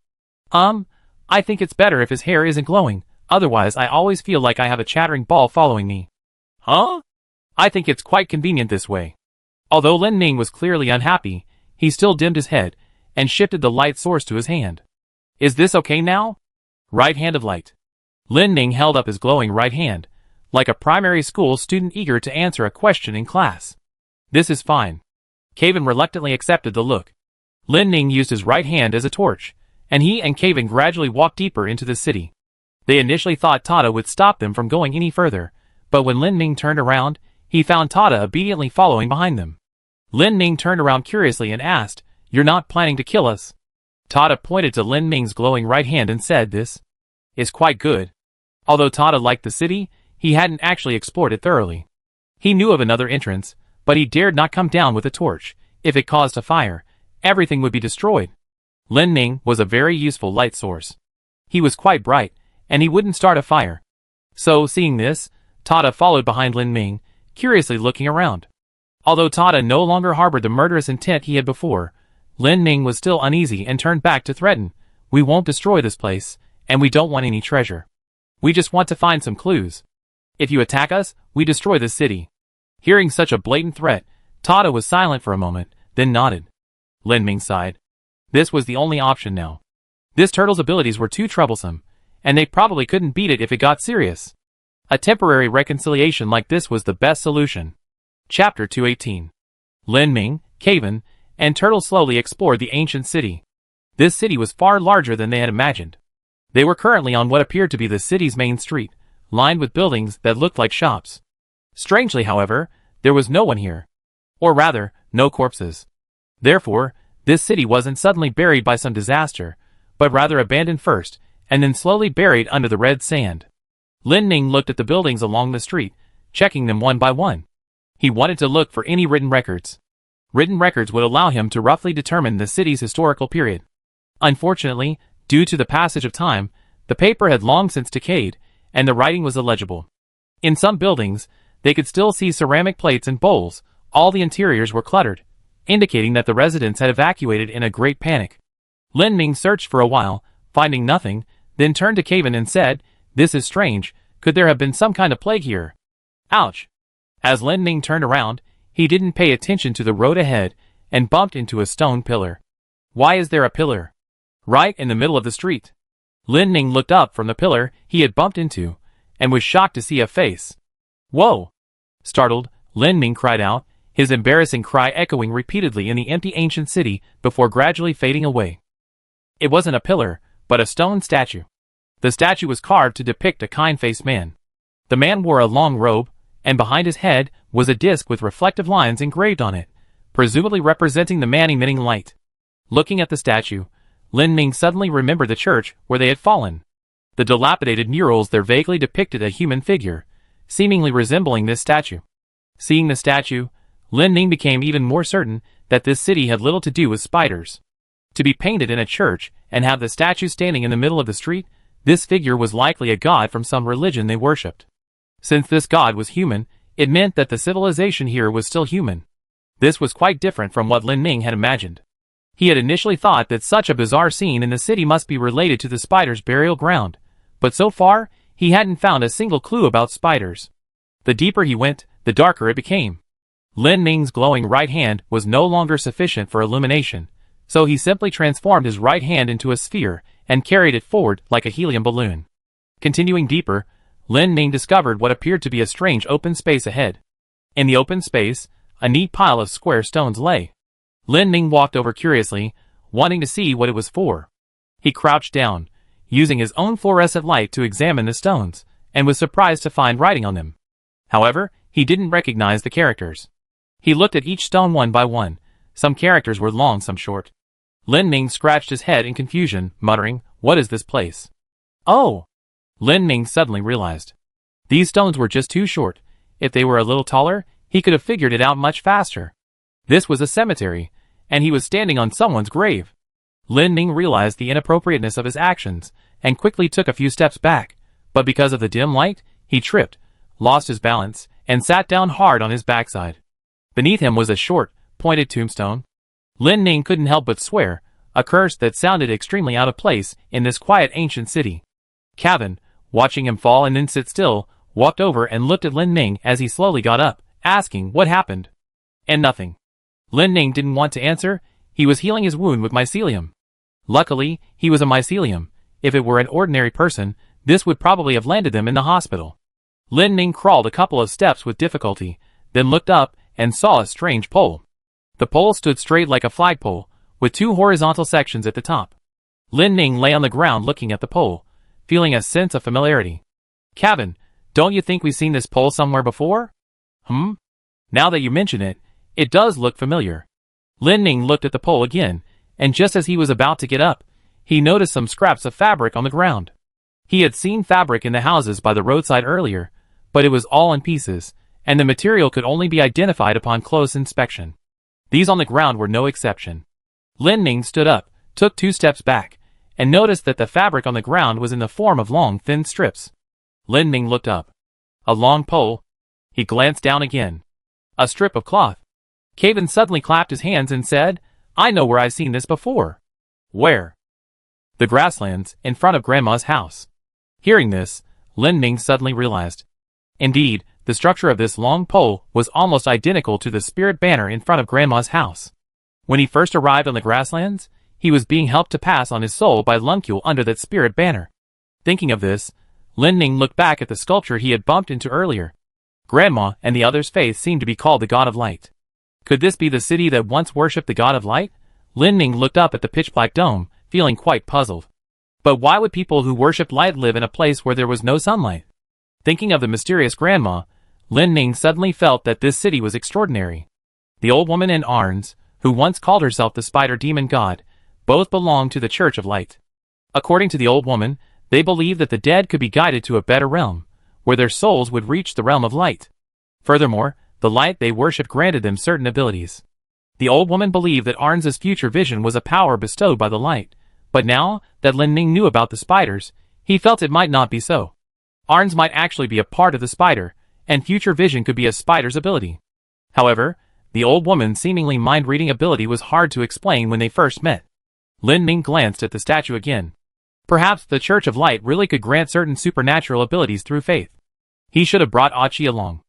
I think it's better if his hair isn't glowing, otherwise I always feel like I have a chattering ball following me. Huh? I think it's quite convenient this way. Although Lin Ming was clearly unhappy, he still dimmed his head, and shifted the light source to his hand. Is this okay now? Right hand of light. Lin Ming held up his glowing right hand, like a primary school student eager to answer a question in class. This is fine. Calvin reluctantly accepted the look. Lin Ming used his right hand as a torch, and he and Calvin gradually walked deeper into the city. They initially thought Tada would stop them from going any further, but when Lin Ming turned around, he found Tada obediently following behind them. Lin Ming turned around curiously and asked, "You're not planning to kill us?" Tada pointed to Lin Ming's glowing right hand and said, "This is quite good." Although Tada liked the city, he hadn't actually explored it thoroughly. He knew of another entrance, but he dared not come down with a torch. If it caused a fire, everything would be destroyed. Lin Ming was a very useful light source. He was quite bright, and he wouldn't start a fire. So, seeing this, Tada followed behind Lin Ming, curiously looking around. Although Tada no longer harbored the murderous intent he had before, Lin Ming was still uneasy and turned back to threaten. "We won't destroy this place, and we don't want any treasure. We just want to find some clues. If you attack us, we destroy the city." Hearing such a blatant threat, Tada was silent for a moment, then nodded. Lin Ming sighed. This was the only option now. This turtle's abilities were too troublesome, and they probably couldn't beat it if it got serious. A temporary reconciliation like this was the best solution. Chapter 218. Lin Ming, Calvin, and Turtle slowly explored the ancient city. This city was far larger than they had imagined. They were currently on what appeared to be the city's main street, lined with buildings that looked like shops. Strangely, however, there was no one here. Or rather, no corpses. Therefore, this city wasn't suddenly buried by some disaster, but rather abandoned first, and then slowly buried under the red sand. Lin Ming looked at the buildings along the street, checking them one by one. He wanted to look for any written records. Written records would allow him to roughly determine the city's historical period. Unfortunately, due to the passage of time, the paper had long since decayed, and the writing was illegible. In some buildings, they could still see ceramic plates and bowls. All the interiors were cluttered, indicating that the residents had evacuated in a great panic. Lin Ming searched for a while, finding nothing, then turned to Calvin and said, "This is strange. Could there have been some kind of plague here?" Ouch! As Lin Ming turned around, he didn't pay attention to the road ahead and bumped into a stone pillar. Why is there a pillar right in the middle of the street? Lin Ming looked up from the pillar he had bumped into, and was shocked to see a face. "Whoa!" Startled, Lin Ming cried out, his embarrassing cry echoing repeatedly in the empty ancient city before gradually fading away. It wasn't a pillar, but a stone statue. The statue was carved to depict a kind-faced man. The man wore a long robe, and behind his head was a disc with reflective lines engraved on it, presumably representing the man emitting light. Looking at the statue, Lin Ming suddenly remembered the church where they had fallen. The dilapidated murals there vaguely depicted a human figure, seemingly resembling this statue. Seeing the statue, Lin Ming became even more certain that this city had little to do with spiders. To be painted in a church and have the statue standing in the middle of the street, this figure was likely a god from some religion they worshipped. Since this god was human, it meant that the civilization here was still human. This was quite different from what Lin Ming had imagined. He had initially thought that such a bizarre scene in the city must be related to the spiders' burial ground, but so far, he hadn't found a single clue about spiders. The deeper he went, the darker it became. Lin Ming's glowing right hand was no longer sufficient for illumination, so he simply transformed his right hand into a sphere and carried it forward like a helium balloon. Continuing deeper, Lin Ming discovered what appeared to be a strange open space ahead. In the open space, a neat pile of square stones lay. Lin Ming walked over curiously, wanting to see what it was for. He crouched down, using his own fluorescent light to examine the stones, and was surprised to find writing on them. However, he didn't recognize the characters. He looked at each stone one by one. Some characters were long, some short. Lin Ming scratched his head in confusion, muttering, "What is this place?" "Oh!" Lin Ming suddenly realized. These stones were just too short. If they were a little taller, he could have figured it out much faster. This was a cemetery, and he was standing on someone's grave. Lin Ming realized the inappropriateness of his actions, and quickly took a few steps back, but because of the dim light, he tripped, lost his balance, and sat down hard on his backside. Beneath him was a short, pointed tombstone. Lin Ming couldn't help but swear, a curse that sounded extremely out of place in this quiet ancient city. Kevin, watching him fall and then sit still, walked over and looked at Lin Ming as he slowly got up, asking what happened. And nothing. Lin Ming didn't want to answer. He was healing his wound with mycelium. Luckily, he was a mycelium. If it were an ordinary person, this would probably have landed them in the hospital. Lin Ming crawled a couple of steps with difficulty, then looked up and saw a strange pole. The pole stood straight like a flagpole, with two horizontal sections at the top. Lin Ming lay on the ground looking at the pole, feeling a sense of familiarity. "Kevin, don't you think we've seen this pole somewhere before?" Now that you mention it, it does look familiar." Lin Ming looked at the pole again, and just as he was about to get up, he noticed some scraps of fabric on the ground. He had seen fabric in the houses by the roadside earlier, but it was all in pieces, and the material could only be identified upon close inspection. These on the ground were no exception. Lin Ming stood up, took 2 steps back, and noticed that the fabric on the ground was in the form of long, thin strips. Lin Ming looked up. A long pole. He glanced down again. A strip of cloth. Kevin suddenly clapped his hands and said, "I know where I've seen this before." "Where?" "The grasslands, in front of Grandma's house." Hearing this, Lin Ming suddenly realized. Indeed, the structure of this long pole was almost identical to the spirit banner in front of Grandma's house. When he first arrived on the grasslands, he was being helped to pass on his soul by Lunkule under that spirit banner. Thinking of this, Lin Ming looked back at the sculpture he had bumped into earlier. Grandma and the other's faith seemed to be called the God of Light. Could this be the city that once worshipped the God of Light? Lin Ming looked up at the pitch-black dome, feeling quite puzzled. But why would people who worshipped light live in a place where there was no sunlight? Thinking of the mysterious grandma, Lin Ming suddenly felt that this city was extraordinary. The old woman and Arns, who once called herself the Spider Demon God, both belonged to the Church of Light. According to the old woman, they believed that the dead could be guided to a better realm, where their souls would reach the realm of light. Furthermore, the light they worshipped granted them certain abilities. The old woman believed that Arns' future vision was a power bestowed by the light, but now that Lin Ming knew about the spiders, he felt it might not be so. Arns might actually be a part of the spider, and future vision could be a spider's ability. However, the old woman's seemingly mind-reading ability was hard to explain when they first met. Lin Ming glanced at the statue again. Perhaps the Church of Light really could grant certain supernatural abilities through faith. He should have brought Achi along.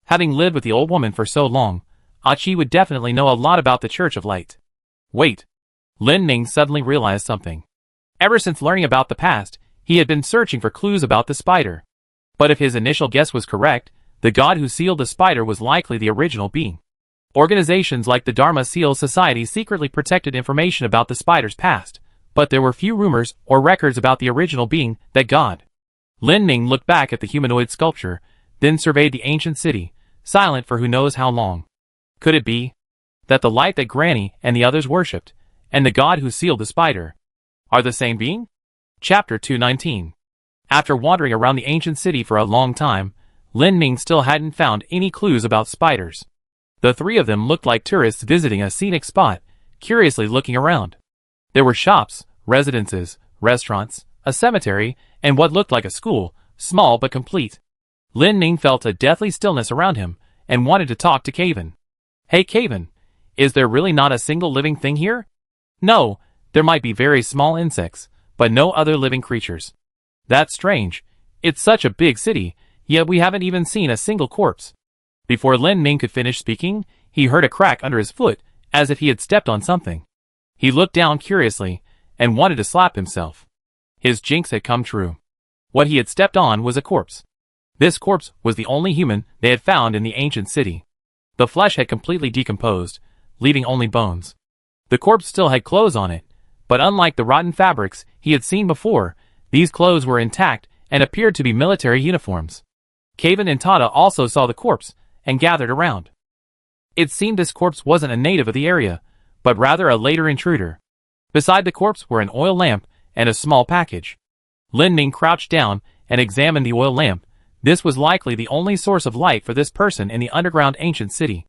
Having lived with the old woman for so long, Achi would definitely know a lot about the Church of Light. Wait. Lin Ming suddenly realized something. Ever since learning about the past, he had been searching for clues about the spider. But if his initial guess was correct, the god who sealed the spider was likely the original being. Organizations like the Dharma Seal Society secretly protected information about the spider's past, but there were few rumors or records about the original being, that god. Lin Ming looked back at the humanoid sculpture, then surveyed the ancient city, silent for who knows how long. Could it be that the light that Granny and the others worshipped, and the god who sealed the spider, are the same being? Chapter 219. After wandering around the ancient city for a long time, Lin Ming still hadn't found any clues about spiders. The 3 of them looked like tourists visiting a scenic spot, curiously looking around. There were shops, residences, restaurants, a cemetery, and what looked like a school, small but complete. Lin Ming felt a deathly stillness around him, and wanted to talk to Kevin. "Hey Kevin, is there really not a single living thing here?" "No, there might be very small insects, but no other living creatures." "That's strange. It's such a big city, yet we haven't even seen a single corpse." Before Lin Ming could finish speaking, he heard a crack under his foot, as if he had stepped on something. He looked down curiously, and wanted to slap himself. His jinx had come true. What he had stepped on was a corpse. This corpse was the only human they had found in the ancient city. The flesh had completely decomposed, leaving only bones. The corpse still had clothes on it, but unlike the rotten fabrics he had seen before, these clothes were intact and appeared to be military uniforms. Kevin and Tada also saw the corpse, and gathered around. It seemed this corpse wasn't a native of the area, but rather a later intruder. Beside the corpse were an oil lamp and a small package. Lin Ming crouched down and examined the oil lamp. This was likely the only source of light for this person in the underground ancient city.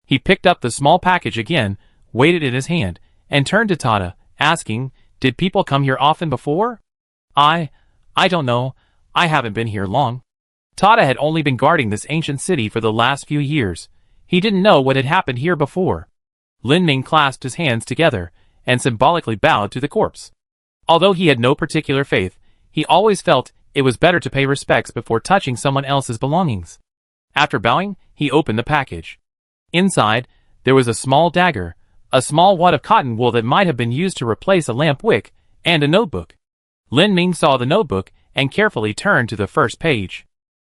He picked up the small package again, weighed it in his hand, and turned to Tada, asking, "Did people come here often before?" I don't know. I haven't been here long." Tada had only been guarding this ancient city for the last few years. He didn't know what had happened here before. Lin Ming clasped his hands together and symbolically bowed to the corpse. Although he had no particular faith, he always felt it was better to pay respects before touching someone else's belongings. After bowing, he opened the package. Inside, there was a small dagger, a small wad of cotton wool that might have been used to replace a lamp wick, and a notebook. Lin Ming saw the notebook and carefully turned to the first page.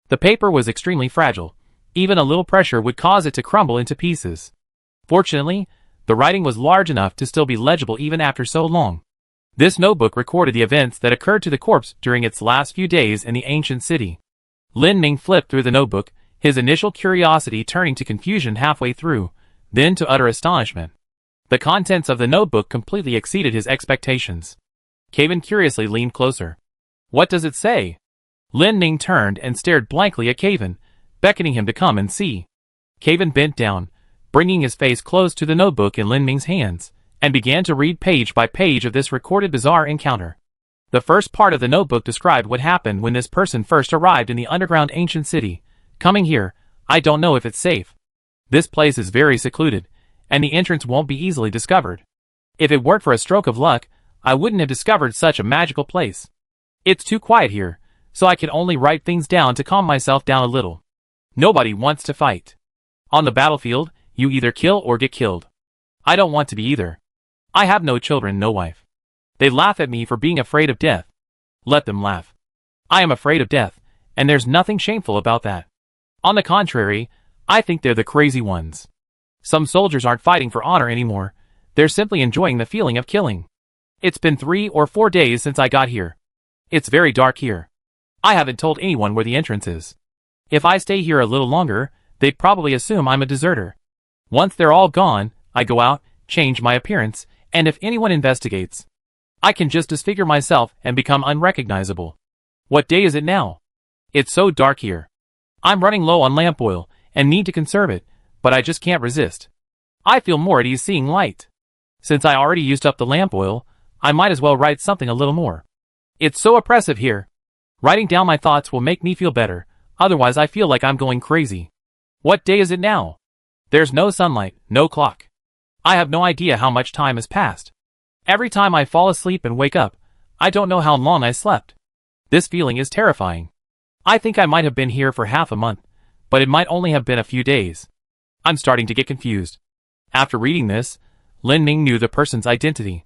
The paper was extremely fragile. Even a little pressure would cause it to crumble into pieces. Fortunately, the writing was large enough to still be legible even after so long. This notebook recorded the events that occurred to the corpse during its last few days in the ancient city. Lin Ming flipped through the notebook, his initial curiosity turning to confusion halfway through, then to utter astonishment. The contents of the notebook completely exceeded his expectations. Kevin curiously leaned closer. "What does it say?" Lin Ming turned and stared blankly at Kevin, beckoning him to come and see. Kevin bent down, bringing his face close to the notebook in Lin Ming's hands, and began to read page by page of this recorded bizarre encounter. The first part of the notebook described what happened when this person first arrived in the underground ancient city. "Coming here, I don't know if it's safe. This place is very secluded, and the entrance won't be easily discovered. If it weren't for a stroke of luck, I wouldn't have discovered such a magical place. It's too quiet here, so I can only write things down to calm myself down a little. Nobody wants to fight. On the battlefield, you either kill or get killed. I don't want to be either. I have no children, no wife. They laugh at me for being afraid of death. Let them laugh. I am afraid of death, and there's nothing shameful about that. On the contrary, I think they're the crazy ones. Some soldiers aren't fighting for honor anymore. They're simply enjoying the feeling of killing. It's been 3 or 4 days since I got here. It's very dark here. I haven't told anyone where the entrance is. If I stay here a little longer, they'd probably assume I'm a deserter. Once they're all gone, I go out, change my appearance, and if anyone investigates, I can just disfigure myself and become unrecognizable. What day is it now? It's so dark here. I'm running low on lamp oil and need to conserve it, but I just can't resist. I feel more at ease seeing light. Since I already used up the lamp oil, I might as well write something a little more. It's so oppressive here. Writing down my thoughts will make me feel better, otherwise I feel like I'm going crazy. What day is it now? There's no sunlight, no clock. I have no idea how much time has passed. Every time I fall asleep and wake up, I don't know how long I slept. This feeling is terrifying. I think I might have been here for half a month, but it might only have been a few days. I'm starting to get confused." After reading this, Lin Ming knew the person's identity.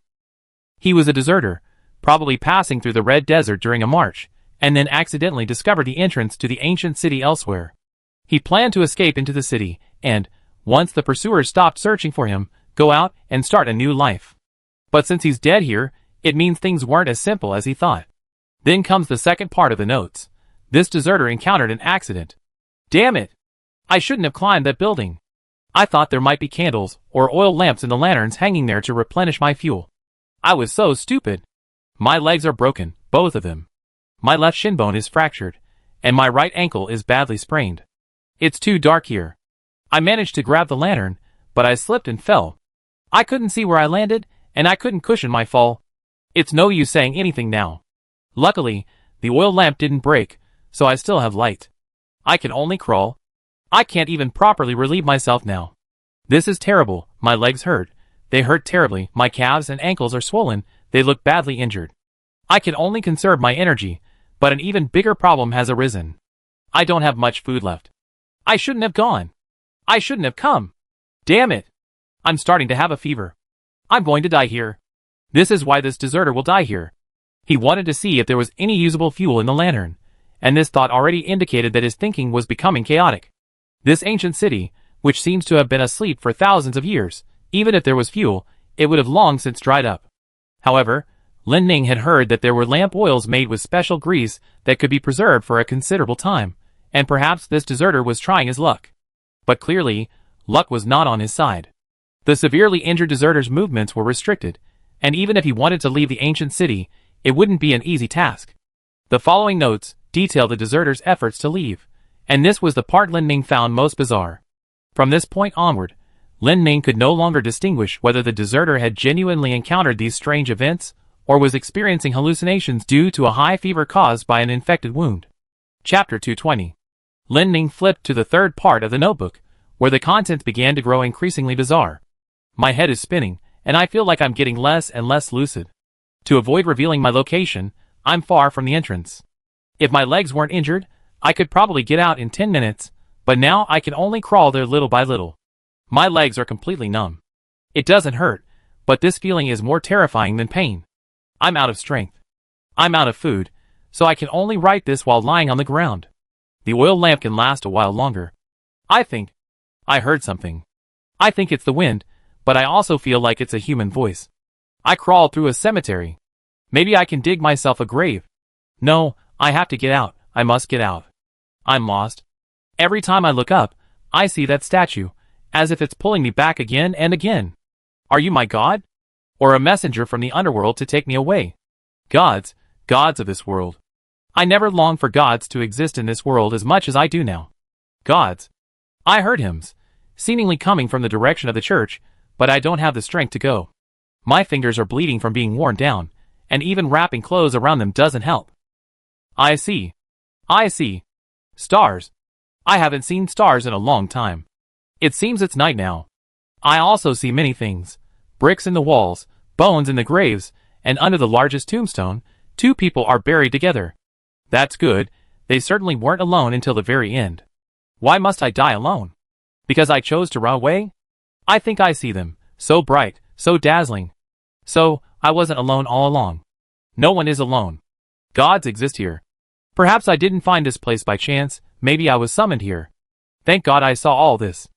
He was a deserter, probably passing through the Red Desert during a march, and then accidentally discovered the entrance to the ancient city elsewhere. He planned to escape into the city, and, once the pursuers stopped searching for him, go out and start a new life. But since he's dead here, it means things weren't as simple as he thought. Then comes the second part of the notes. This deserter encountered an accident. Damn it! I shouldn't have climbed that building. I thought there might be candles or oil lamps in the lanterns hanging there to replenish my fuel. I was so stupid. My legs are broken, both of them. My left shin bone is fractured, and my right ankle is badly sprained. It's too dark here. I managed to grab the lantern, but I slipped and fell. I couldn't see where I landed, and I couldn't cushion my fall. It's no use saying anything now. Luckily, the oil lamp didn't break, so I still have light. I can only crawl. I can't even properly relieve myself now. This is terrible. My legs hurt. They hurt terribly. My calves and ankles are swollen. They look badly injured. I can only conserve my energy, but an even bigger problem has arisen. I don't have much food left. I shouldn't have gone. I shouldn't have come. Damn it. I'm starting to have a fever. I'm going to die here. This is why this deserter will die here. He wanted to see if there was any usable fuel in the lantern, and this thought already indicated that his thinking was becoming chaotic. This ancient city, which seems to have been asleep for thousands of years, even if there was fuel, it would have long since dried up. However, Lin Ning had heard that there were lamp oils made with special grease that could be preserved for a considerable time, and perhaps this deserter was trying his luck. But clearly, luck was not on his side. The severely injured deserter's movements were restricted, and even if he wanted to leave the ancient city, it wouldn't be an easy task. The following notes detail the deserter's efforts to leave, and this was the part Lin Ning found most bizarre. From this point onward, Lin Ning could no longer distinguish whether the deserter had genuinely encountered these strange events or was experiencing hallucinations due to a high fever caused by an infected wound. Chapter 220. Lin Ning flipped to the third part of the notebook, where the contents began to grow increasingly bizarre. My head is spinning, and I feel like I'm getting less and less lucid. To avoid revealing my location, I'm far from the entrance. If my legs weren't injured, I could probably get out in 10 minutes, but now I can only crawl there little by little. My legs are completely numb. It doesn't hurt, but this feeling is more terrifying than pain. I'm out of strength. I'm out of food, so I can only write this while lying on the ground. The oil lamp can last a while longer. I heard something. I think it's the wind, but I also feel like it's a human voice. I crawled through a cemetery. Maybe I can dig myself a grave. No, I have to get out. I must get out. I'm lost. Every time I look up, I see that statue, as if it's pulling me back again and again. Are you my god? Or a messenger from the underworld to take me away? Gods of this world. I never longed for gods to exist in this world as much as I do now. Gods. I heard hymns, seemingly coming from the direction of the church, but I don't have the strength to go. My fingers are bleeding from being worn down, and even wrapping clothes around them doesn't help. I see. Stars. I haven't seen stars in a long time. It seems it's night now. I also see many things. Bricks in the walls, bones in the graves, and under the largest tombstone, 2 people are buried together. That's good. They certainly weren't alone until the very end. Why must I die alone? Because I chose to run away? I think I see them, so bright, so dazzling. So, I wasn't alone all along. No one is alone. Gods exist here. Perhaps I didn't find this place by chance, maybe I was summoned here. Thank God I saw all this.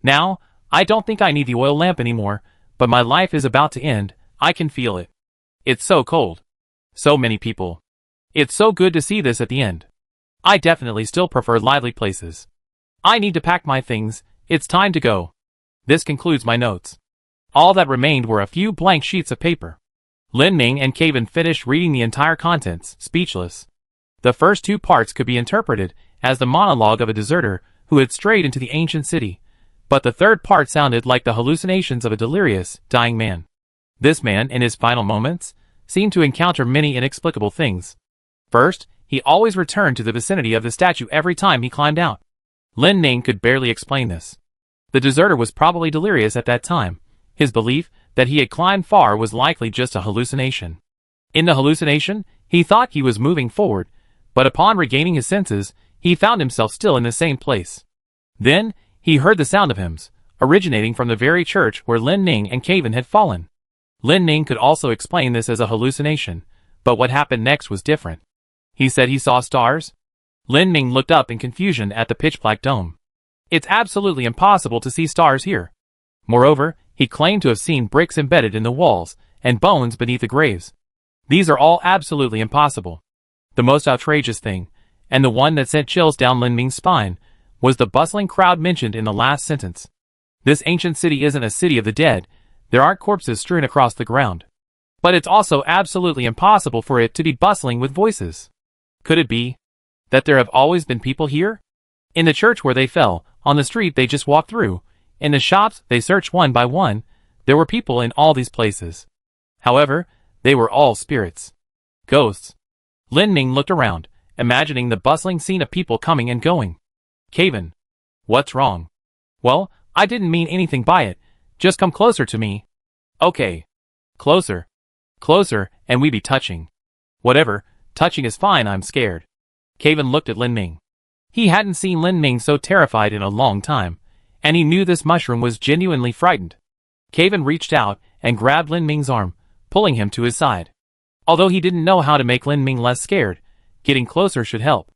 Now, I don't think I need the oil lamp anymore, but my life is about to end. I can feel it. It's so cold. So many people. It's so good to see this at the end. I definitely still prefer lively places. I need to pack my things. It's time to go. This concludes my notes. All that remained were a few blank sheets of paper. Lin Ning and Kevin finished reading the entire contents, speechless. The first 2 parts could be interpreted as the monologue of a deserter who had strayed into the ancient city, but the third part sounded like the hallucinations of a delirious, dying man. This man, in his final moments, seemed to encounter many inexplicable things. First, he always returned to the vicinity of the statue every time he climbed out. Lin Ning could barely explain this. The deserter was probably delirious at that time. His belief that he had climbed far was likely just a hallucination. In the hallucination, he thought he was moving forward, but upon regaining his senses, he found himself still in the same place. Then, he heard the sound of hymns, originating from the very church where Lin Ning and Kevin had fallen. Lin Ning could also explain this as a hallucination, but what happened next was different. He said he saw stars. Lin Ning looked up in confusion at the pitch-black dome. It's absolutely impossible to see stars here. Moreover, he claimed to have seen bricks embedded in the walls and bones beneath the graves. These are all absolutely impossible. The most outrageous thing, and the one that sent chills down Lin Ming's spine, was the bustling crowd mentioned in the last sentence. This ancient city isn't a city of the dead. There aren't corpses strewn across the ground. But it's also absolutely impossible for it to be bustling with voices. Could it be that there have always been people here? In the church where they fell, on the street they just walked through, in the shops they searched one by one, there were people in all these places. However, they were all spirits. Ghosts. Lin Ning looked around, imagining the bustling scene of people coming and going. Kevin. What's wrong? Well, I didn't mean anything by it. Just come closer to me. Okay. Closer. Closer, and we be touching. Whatever, touching is fine, I'm scared. Kevin looked at Lin Ming. He hadn't seen Lin Ming so terrified in a long time, and he knew this mushroom was genuinely frightened. Kevin reached out and grabbed Lin Ming's arm, pulling him to his side. Although he didn't know how to make Lin Ming less scared, getting closer should help.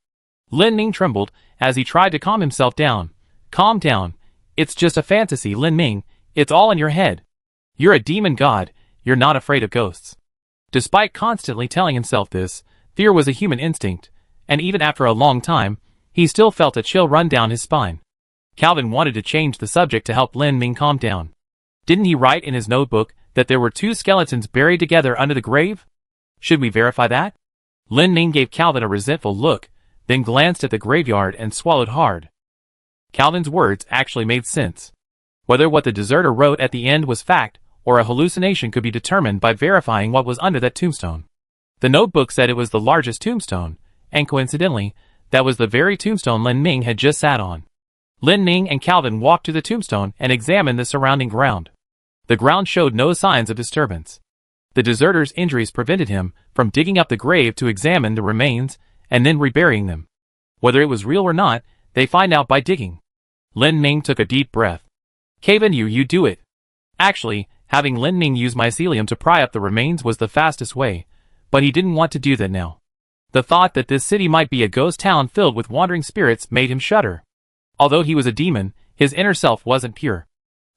Lin Ming trembled as he tried to calm himself down. Calm down. It's just a fantasy, Lin Ming. It's all in your head. You're a demon god. You're not afraid of ghosts. Despite constantly telling himself this, fear was a human instinct, and even after a long time, he still felt a chill run down his spine. Calvin wanted to change the subject to help Lin Ming calm down. Didn't he write in his notebook that there were 2 skeletons buried together under the grave? Should we verify that? Lin Ming gave Calvin a resentful look, then glanced at the graveyard and swallowed hard. Calvin's words actually made sense. Whether what the deserter wrote at the end was fact or a hallucination could be determined by verifying what was under that tombstone. The notebook said it was the largest tombstone, and coincidentally, that was the very tombstone Lin Ming had just sat on. Lin Ming and Calvin walked to the tombstone and examined the surrounding ground. The ground showed no signs of disturbance. The deserter's injuries prevented him from digging up the grave to examine the remains and then reburying them. Whether it was real or not, they find out by digging. Lin Ming took a deep breath. Calvin, you do it. Actually, having Lin Ming use mycelium to pry up the remains was the fastest way, but he didn't want to do that now. The thought that this city might be a ghost town filled with wandering spirits made him shudder. Although he was a demon, his inner self wasn't pure.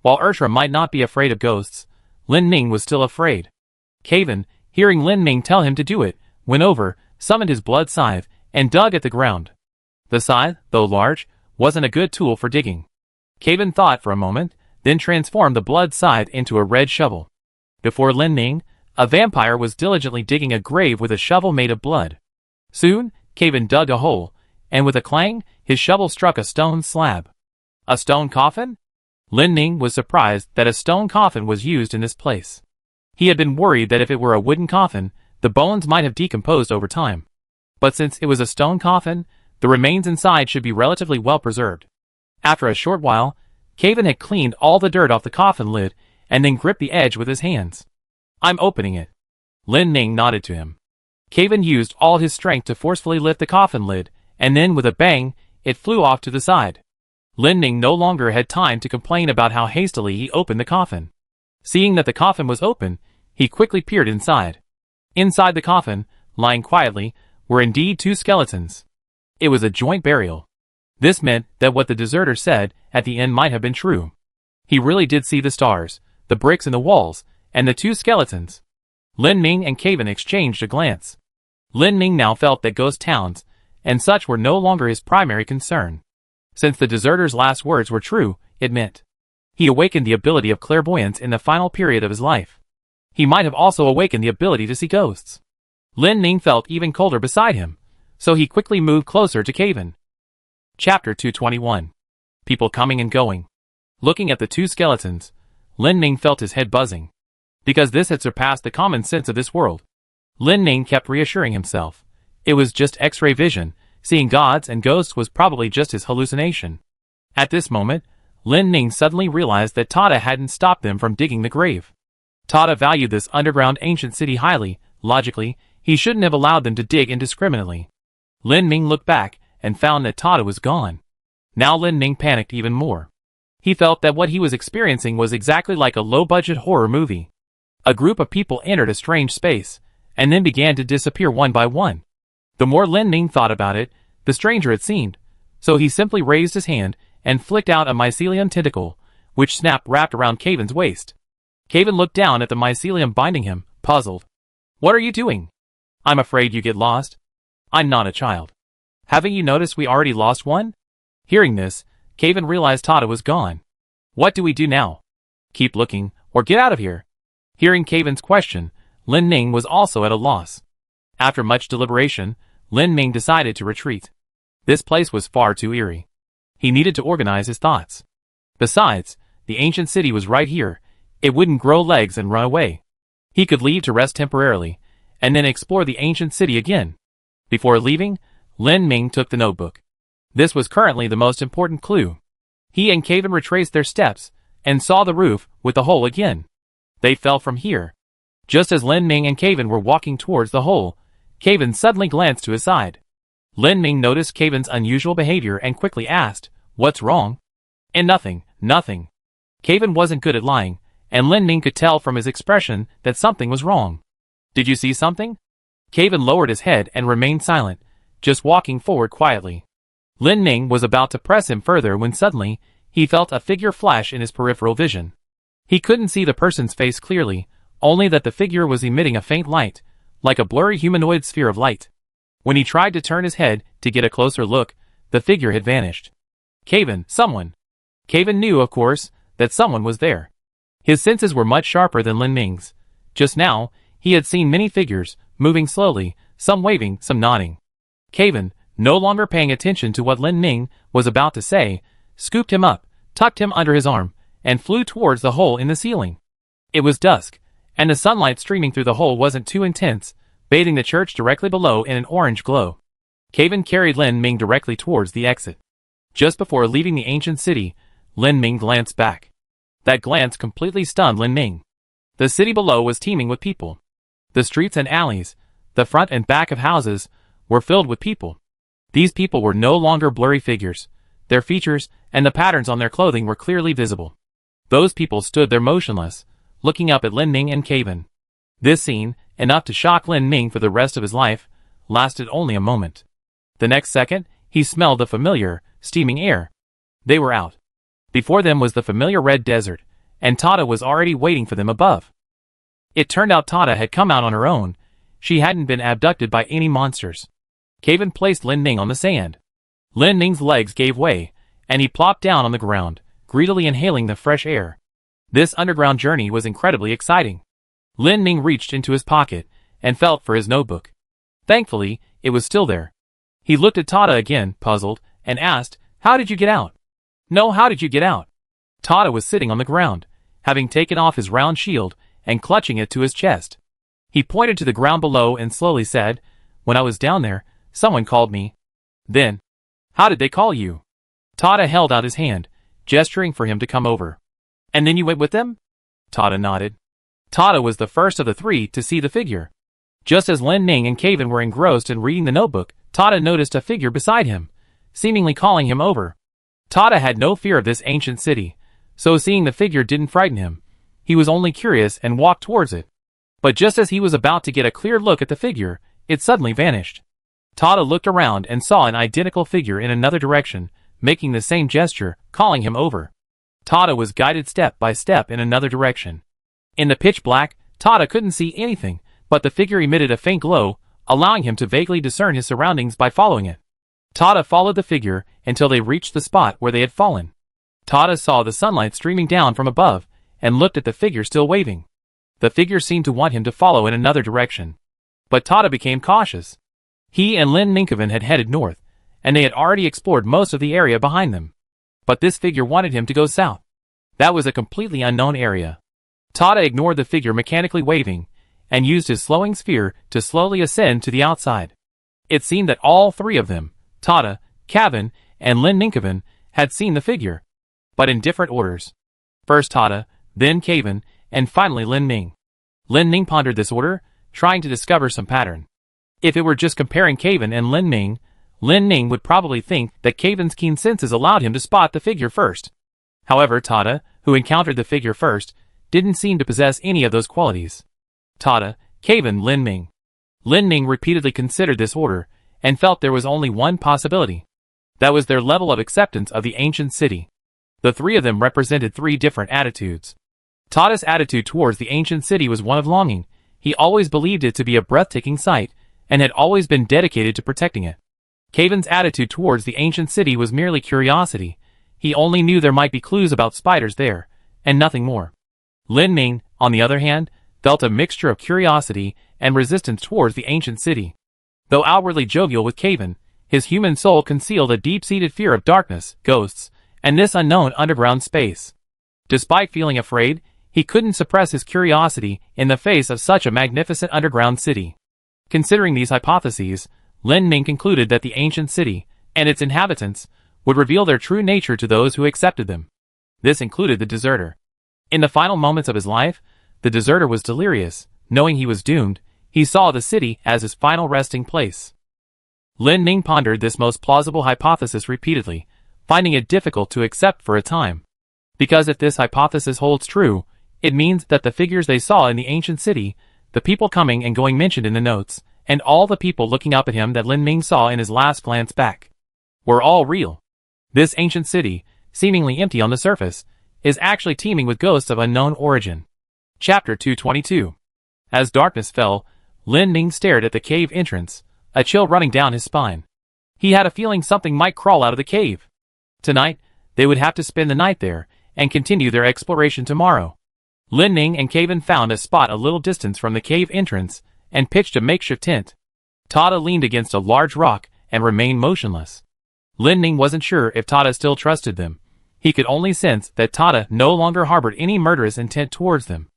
While Urshra might not be afraid of ghosts, Lin Ming was still afraid. Calvin, hearing Lin Ming tell him to do it, went over, summoned his blood scythe, and dug at the ground. The scythe, though large, wasn't a good tool for digging. Calvin thought for a moment, then transformed the blood scythe into a red shovel. Before Lin Ming, a vampire was diligently digging a grave with a shovel made of blood. Soon, Calvin dug a hole, and with a clang, his shovel struck a stone slab. A stone coffin? Lin Ming was surprised that a stone coffin was used in this place. He had been worried that if it were a wooden coffin, the bones might have decomposed over time. But since it was a stone coffin, the remains inside should be relatively well preserved. After a short while, Calvin had cleaned all the dirt off the coffin lid and then gripped the edge with his hands. I'm opening it. Lin Ming nodded to him. Calvin used all his strength to forcefully lift the coffin lid, and then with a bang, it flew off to the side. Lin Ming no longer had time to complain about how hastily he opened the coffin. Seeing that the coffin was open, he quickly peered inside. Inside the coffin, lying quietly, were indeed 2 skeletons. It was a joint burial. This meant that what the deserter said at the end might have been true. He really did see the stars, the bricks in the walls, and the 2 skeletons. Lin Ming and Calvin exchanged a glance. Lin Ming now felt that ghost towns and such were no longer his primary concern. Since the deserter's last words were true, it meant he awakened the ability of clairvoyance in the final period of his life. He might have also awakened the ability to see ghosts. Lin Ming felt even colder beside him, so he quickly moved closer to Calvin. Chapter 221. People coming and going. Looking at the 2 skeletons, Lin Ming felt his head buzzing. Because this had surpassed the common sense of this world. Lin Ming kept reassuring himself. It was just X-ray vision, seeing gods and ghosts was probably just his hallucination. At this moment, Lin Ming suddenly realized that Tada hadn't stopped them from digging the grave. Tada valued this underground ancient city highly. Logically, he shouldn't have allowed them to dig indiscriminately. Lin Ming looked back and found that Tada was gone. Now Lin Ming panicked even more. He felt that what he was experiencing was exactly like a low-budget horror movie. A group of people entered a strange space, and then began to disappear one by one. The more Lin Ming thought about it, the stranger it seemed, so he simply raised his hand and flicked out a mycelium tentacle, which snapped wrapped around Calvin's waist. Calvin looked down at the mycelium binding him, puzzled. What are you doing? I'm afraid you get lost. I'm not a child. Haven't you noticed we already lost one? Hearing this, Calvin realized Tada was gone. What do we do now? Keep looking, or get out of here. Hearing Calvin's question, Lin Ming was also at a loss. After much deliberation, Lin Ming decided to retreat. This place was far too eerie. He needed to organize his thoughts. Besides, the ancient city was right here. It wouldn't grow legs and run away. He could leave to rest temporarily, and then explore the ancient city again. Before leaving, Lin Ming took the notebook. This was currently the most important clue. He and Calvin retraced their steps, and saw the roof with the hole again. They fell from here. Just as Lin Ming and Calvin were walking towards the hole, Calvin suddenly glanced to his side. Lin Ming noticed Calvin's unusual behavior and quickly asked, "What's wrong?" And nothing. Calvin wasn't good at lying, and Lin Ming could tell from his expression that something was wrong. Did you see something? Calvin lowered his head and remained silent, just walking forward quietly. Lin Ming was about to press him further when suddenly, he felt a figure flash in his peripheral vision. He couldn't see the person's face clearly, only that the figure was emitting a faint light, like a blurry humanoid sphere of light. When he tried to turn his head to get a closer look, the figure had vanished. Caven, someone. Caven knew, of course, that someone was there. His senses were much sharper than Lin Ming's. Just now, he had seen many figures, moving slowly, some waving, some nodding. Caven, no longer paying attention to what Lin Ming was about to say, scooped him up, tucked him under his arm, and flew towards the hole in the ceiling. It was dusk, and the sunlight streaming through the hole wasn't too intense, bathing the church directly below in an orange glow. Caven carried Lin Ming directly towards the exit. Just before leaving the ancient city, Lin Ming glanced back. That glance completely stunned Lin Ming. The city below was teeming with people. The streets and alleys, the front and back of houses, were filled with people. These people were no longer blurry figures. Their features and the patterns on their clothing were clearly visible. Those people stood there motionless, looking up at Lin Ming and Caven. This scene, enough to shock Lin Ming for the rest of his life, lasted only a moment. The next second, he smelled the familiar, steaming air. They were out. Before them was the familiar red desert, and Tada was already waiting for them above. It turned out Tada had come out on her own. She hadn't been abducted by any monsters. Caven placed Lin Ming on the sand. Lin Ming's legs gave way, and he plopped down on the ground, greedily inhaling the fresh air. This underground journey was incredibly exciting. Lin Ming reached into his pocket and felt for his notebook. Thankfully, it was still there. He looked at Tada again, puzzled, and asked, "How did you get out?" "No, how did you get out?" Tada was sitting on the ground, having taken off his round shield and clutching it to his chest. He pointed to the ground below and slowly said, "When I was down there, someone called me." "Then, how did they call you?" Tada held out his hand, gesturing for him to come over. "And then you went with them?" Tada nodded. Tada was the first of the three to see the figure. Just as Lin Ming and Caven were engrossed in reading the notebook, Tada noticed a figure beside him, seemingly calling him over. Tada had no fear of this ancient city, so seeing the figure didn't frighten him. He was only curious and walked towards it. But just as he was about to get a clear look at the figure, it suddenly vanished. Tada looked around and saw an identical figure in another direction, making the same gesture, calling him over. Tada was guided step by step in another direction. In the pitch black, Tada couldn't see anything, but the figure emitted a faint glow, allowing him to vaguely discern his surroundings by following it. Tada followed the figure until they reached the spot where they had fallen. Tada saw the sunlight streaming down from above, and looked at the figure still waving. The figure seemed to want him to follow in another direction. But Tada became cautious. He and Lin Ming had headed north, and they had already explored most of the area behind them. But this figure wanted him to go south. That was a completely unknown area. Tada ignored the figure mechanically waving, and used his slowing sphere to slowly ascend to the outside. It seemed that all three of them, Tada, Caven, and Lin Ming, had seen the figure, but in different orders. First Tada, then Caven, and finally Lin Ming. Lin Ming pondered this order, trying to discover some pattern. If it were just comparing Caven and Lin Ming would probably think that Caven's keen senses allowed him to spot the figure first. However, Tada, who encountered the figure first, didn't seem to possess any of those qualities. Tada, Caven, Lin Ming. Lin Ming repeatedly considered this order, and felt there was only one possibility. That was their level of acceptance of the ancient city. The three of them represented three different attitudes. Tada's attitude towards the ancient city was one of longing. He always believed it to be a breathtaking sight, and had always been dedicated to protecting it. Caven's attitude towards the ancient city was merely curiosity. He only knew there might be clues about spiders there, and nothing more. Lin Ming, on the other hand, felt a mixture of curiosity and resistance towards the ancient city. Though outwardly jovial with Caven, his human soul concealed a deep-seated fear of darkness, ghosts, and this unknown underground space. Despite feeling afraid, he couldn't suppress his curiosity in the face of such a magnificent underground city. Considering these hypotheses, Lin Ming concluded that the ancient city, and its inhabitants, would reveal their true nature to those who accepted them. This included the deserter. In the final moments of his life, the deserter was delirious. Knowing he was doomed, he saw the city as his final resting place. Lin Ming pondered this most plausible hypothesis repeatedly, finding it difficult to accept for a time. Because if this hypothesis holds true, it means that the figures they saw in the ancient city, the people coming and going mentioned in the notes, and all the people looking up at him that Lin Ming saw in his last glance back, were all real. This ancient city, seemingly empty on the surface, is actually teeming with ghosts of unknown origin. Chapter 222. As darkness fell, Lin Ning stared at the cave entrance, a chill running down his spine. He had a feeling something might crawl out of the cave. Tonight, they would have to spend the night there, and continue their exploration tomorrow. Lin Ning and Kevin found a spot a little distance from the cave entrance, and pitched a makeshift tent. Tada leaned against a large rock, and remained motionless. Lin Ning wasn't sure if Tada still trusted them. He could only sense that Tada no longer harbored any murderous intent towards them.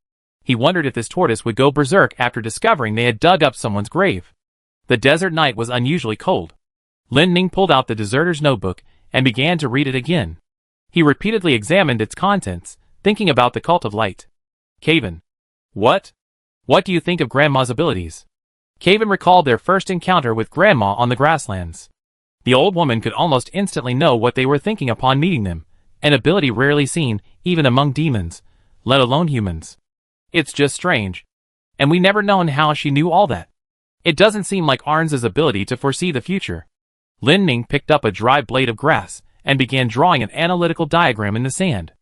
He wondered if this tortoise would go berserk after discovering they had dug up someone's grave. The desert night was unusually cold. Lin Ning pulled out the deserter's notebook and began to read it again. He repeatedly examined its contents, thinking about the cult of light. Kevin. What do you think of Grandma's abilities? Kevin recalled their first encounter with Grandma on the grasslands. The old woman could almost instantly know what they were thinking upon meeting them, an ability rarely seen even among demons, let alone humans. It's just strange. And we never known how she knew all that. It doesn't seem like Arns's ability to foresee the future. Lin Ning picked up a dry blade of grass and began drawing an analytical diagram in the sand.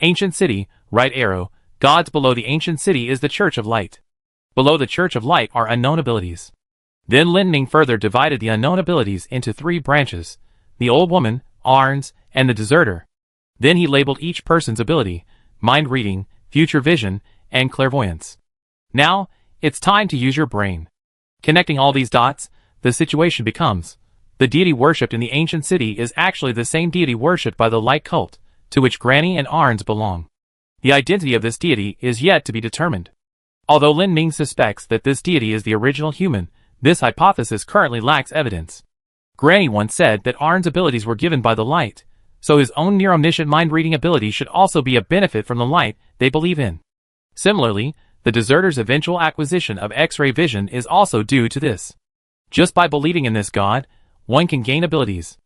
Ancient city, right arrow, gods below the ancient city is the Church of Light. Below the Church of Light are unknown abilities. Then Lin Ning further divided the unknown abilities into 3 branches, the old woman, Arns, and the deserter. Then he labeled each person's ability, mind reading, future vision, and clairvoyance. Now, it's time to use your brain. Connecting all these dots, the situation becomes: the deity worshipped in the ancient city is actually the same deity worshipped by the light cult, to which Granny and Arns belong. The identity of this deity is yet to be determined. Although Lin Ning suspects that this deity is the original human, this hypothesis currently lacks evidence. Granny once said that Arns' abilities were given by the light, so his own near-omniscient mind-reading ability should also be a benefit from the light they believe in. Similarly, the deserter's eventual acquisition of X-ray vision is also due to this. Just by believing in this god, one can gain abilities.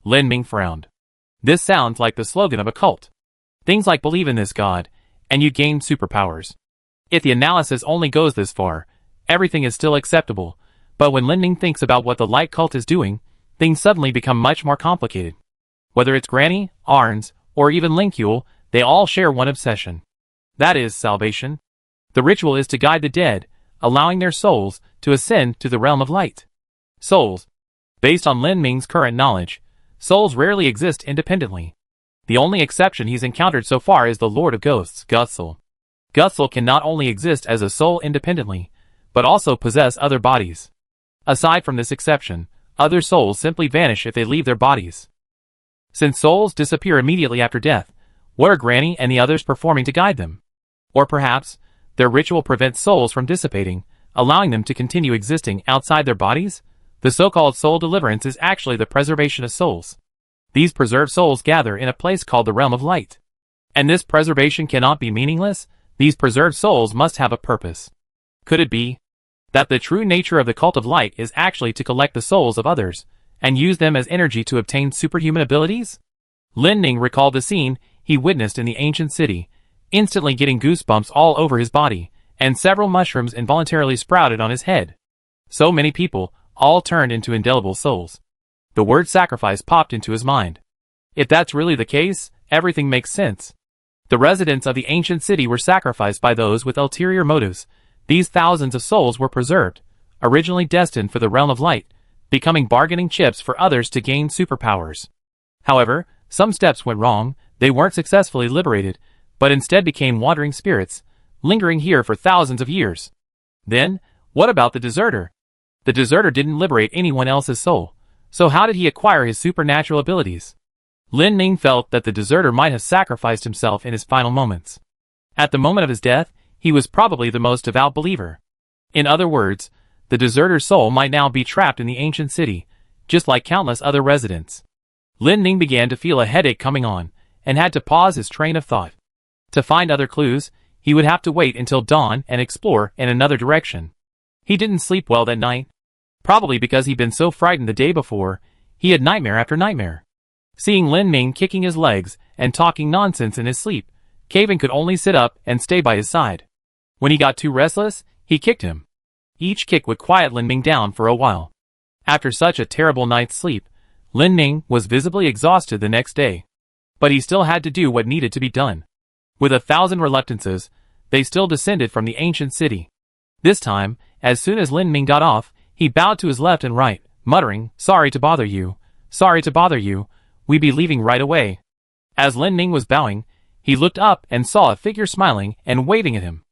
Lin Ning frowned. This sounds like the slogan of a cult. Things like believe in this god, and you gain superpowers. If the analysis only goes this far, everything is still acceptable, but when Lin Ning thinks about what the light cult is doing, things suddenly become much more complicated. Whether it's Granny, Arns, or even Linkule, they all share one obsession. That is salvation. The ritual is to guide the dead, allowing their souls to ascend to the realm of light. Souls. Based on Lin Ning's current knowledge, souls rarely exist independently. The only exception he's encountered so far is the Lord of Ghosts, Gutsel. Gutsel can not only exist as a soul independently, but also possess other bodies. Aside from this exception, other souls simply vanish if they leave their bodies. Since souls disappear immediately after death, what are Granny and the others performing to guide them? Or perhaps, their ritual prevents souls from dissipating, allowing them to continue existing outside their bodies? The so-called soul deliverance is actually the preservation of souls. These preserved souls gather in a place called the Realm of Light. And this preservation cannot be meaningless. These preserved souls must have a purpose. Could it be that the true nature of the cult of light is actually to collect the souls of others, and use them as energy to obtain superhuman abilities? Lin Ning recalled the scene he witnessed in the ancient city, instantly getting goosebumps all over his body, and several mushrooms involuntarily sprouted on his head. So many people, all turned into indelible souls. The word sacrifice popped into his mind. If that's really the case, everything makes sense. The residents of the ancient city were sacrificed by those with ulterior motives. These thousands of souls were preserved, originally destined for the realm of light, becoming bargaining chips for others to gain superpowers. However, some steps went wrong. They weren't successfully liberated, but instead became wandering spirits, lingering here for thousands of years. Then, what about the deserter? The deserter didn't liberate anyone else's soul, so how did he acquire his supernatural abilities? Lin Ning felt that the deserter might have sacrificed himself in his final moments. At the moment of his death, he was probably the most devout believer. In other words, the deserter's soul might now be trapped in the ancient city, just like countless other residents. Lin Ning began to feel a headache coming on, and had to pause his train of thought. To find other clues, he would have to wait until dawn and explore in another direction. He didn't sleep well that night. Probably because he'd been so frightened the day before, he had nightmare after nightmare. Seeing Lin Ning kicking his legs and talking nonsense in his sleep, Kevin could only sit up and stay by his side. When he got too restless, he kicked him. Each kick would quiet Lin Ning down for a while. After such a terrible night's sleep, Lin Ning was visibly exhausted the next day. But he still had to do what needed to be done. With 1,000 reluctances, They still descended from the ancient city. This time, as soon as Lin Ming got off, he bowed to his left and right, muttering, "Sorry to bother you. Sorry to bother you. We be leaving right away." As Lin Ming was bowing, he looked up and saw a figure smiling and waving at him.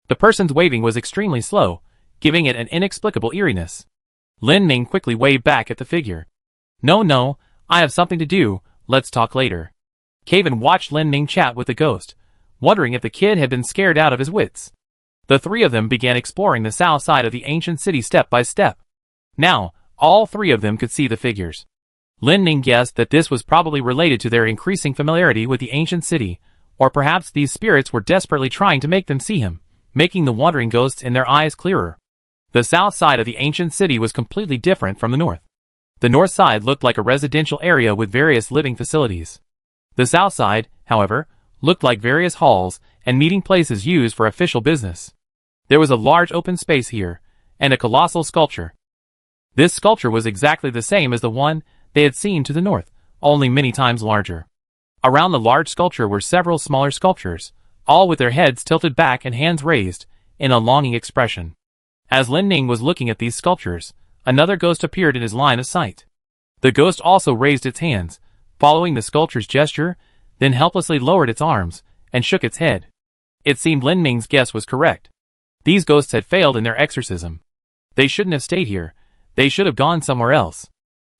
The person's waving was extremely slow, giving it an inexplicable eeriness. Lin Ming quickly waved back at the figure. No, I have something to do, let's talk later." Caven watched Lin Ming chat with the ghost, wondering if the kid had been scared out of his wits. The three of them began exploring the south side of the ancient city step by step. Now, all three of them could see the figures. Lin Ming guessed that this was probably related to their increasing familiarity with the ancient city, or perhaps these spirits were desperately trying to make them see him, making the wandering ghosts in their eyes clearer. The south side of the ancient city was completely different from the north. The north side looked like a residential area with various living facilities. The south side, however, looked like various halls and meeting places used for official business. There was a large open space here, and a colossal sculpture. This sculpture was exactly the same as the one they had seen to the north, only many times larger. Around the large sculpture were several smaller sculptures, all with their heads tilted back and hands raised, in a longing expression. As Lin Ming was looking at these sculptures, another ghost appeared in his line of sight. The ghost also raised its hands, following the sculpture's gesture, then helplessly lowered its arms, and shook its head. It seemed Lin Ming's guess was correct. These ghosts had failed in their exorcism. They shouldn't have stayed here. They should have gone somewhere else.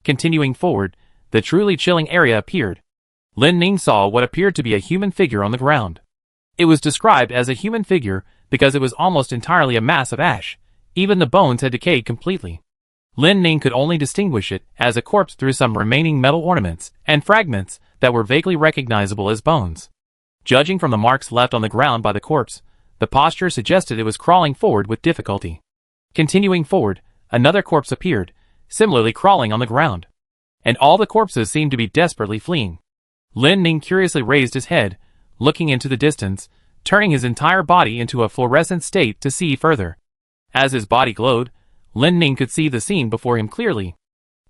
Continuing forward, the truly chilling area appeared. Lin Ming saw what appeared to be a human figure on the ground. It was described as a human figure because it was almost entirely a mass of ash. Even the bones had decayed completely. Lin Ming could only distinguish it as a corpse through some remaining metal ornaments and fragments that were vaguely recognizable as bones. Judging from the marks left on the ground by the corpse, the posture suggested it was crawling forward with difficulty. Continuing forward, another corpse appeared, similarly crawling on the ground. And all the corpses seemed to be desperately fleeing. Lin Ming curiously raised his head, looking into the distance, turning his entire body into a fluorescent state to see further. As his body glowed, Lin Ming could see the scene before him clearly.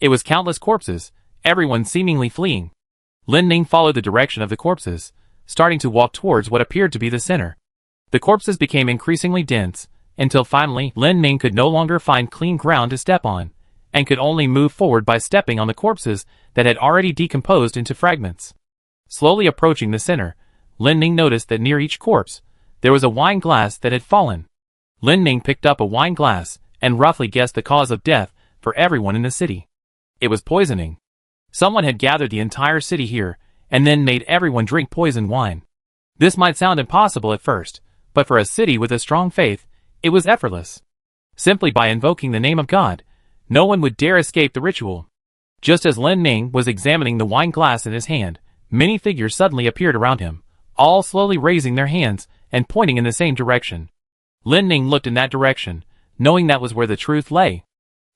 It was countless corpses, everyone seemingly fleeing. Lin Ming followed the direction of the corpses, starting to walk towards what appeared to be the center. The corpses became increasingly dense, until finally Lin Ming could no longer find clean ground to step on, and could only move forward by stepping on the corpses that had already decomposed into fragments. Slowly approaching the center, Lin Ming noticed that near each corpse, there was a wine glass that had fallen. Lin Ming picked up a wine glass and roughly guessed the cause of death for everyone in the city. It was poisoning. Someone had gathered the entire city here, and then made everyone drink poisoned wine. This might sound impossible at first, but for a city with a strong faith, it was effortless. Simply by invoking the name of God, no one would dare escape the ritual. Just as Lin Ming was examining the wine glass in his hand, many figures suddenly appeared around him, all slowly raising their hands and pointing in the same direction. Lin Ming looked in that direction, knowing that was where the truth lay.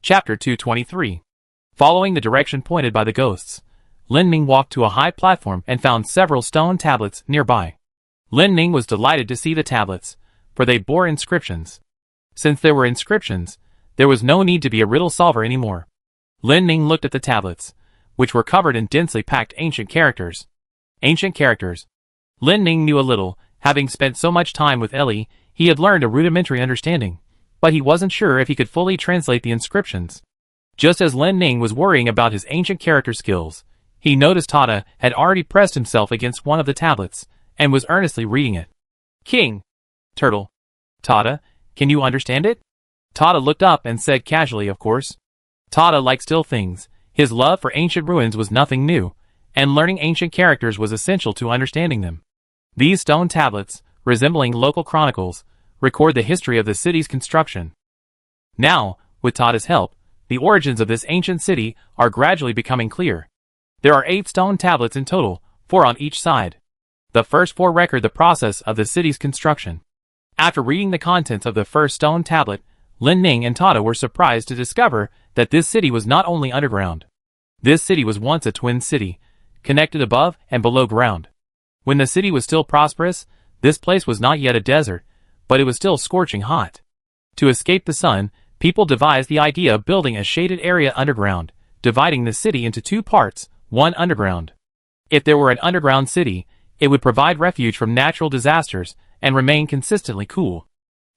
Chapter 223. Following the direction pointed by the ghosts, Lin Ming walked to a high platform and found several stone tablets nearby. Lin Ming was delighted to see the tablets, for they bore inscriptions. Since there were inscriptions, there was no need to be a riddle solver anymore. Lin Ming looked at the tablets, which were covered in densely packed ancient characters. Ancient characters. Lin Ming knew a little, having spent so much time with Ellie, he had learned a rudimentary understanding, but he wasn't sure if he could fully translate the inscriptions. Just as Lin Ming was worrying about his ancient character skills, he noticed Tata had already pressed himself against one of the tablets, and was earnestly reading it. King. Turtle. Tata, can you understand it? Tata looked up and said casually, of course. Tata liked still things, his love for ancient ruins was nothing new, and learning ancient characters was essential to understanding them. These stone tablets, resembling local chronicles, record the history of the city's construction. Now, with Tata's help, the origins of this ancient city are gradually becoming clear. There are 8 stone tablets in total, 4 on each side. The first 4 record the process of the city's construction. After reading the contents of the first stone tablet, Lin Ming and Tata were surprised to discover that this city was not only underground. This city was once a twin city, connected above and below ground. When the city was still prosperous, this place was not yet a desert, but it was still scorching hot. To escape the sun, people devised the idea of building a shaded area underground, dividing the city into 2 parts, one underground. If there were an underground city, It would provide refuge from natural disasters and remain consistently cool.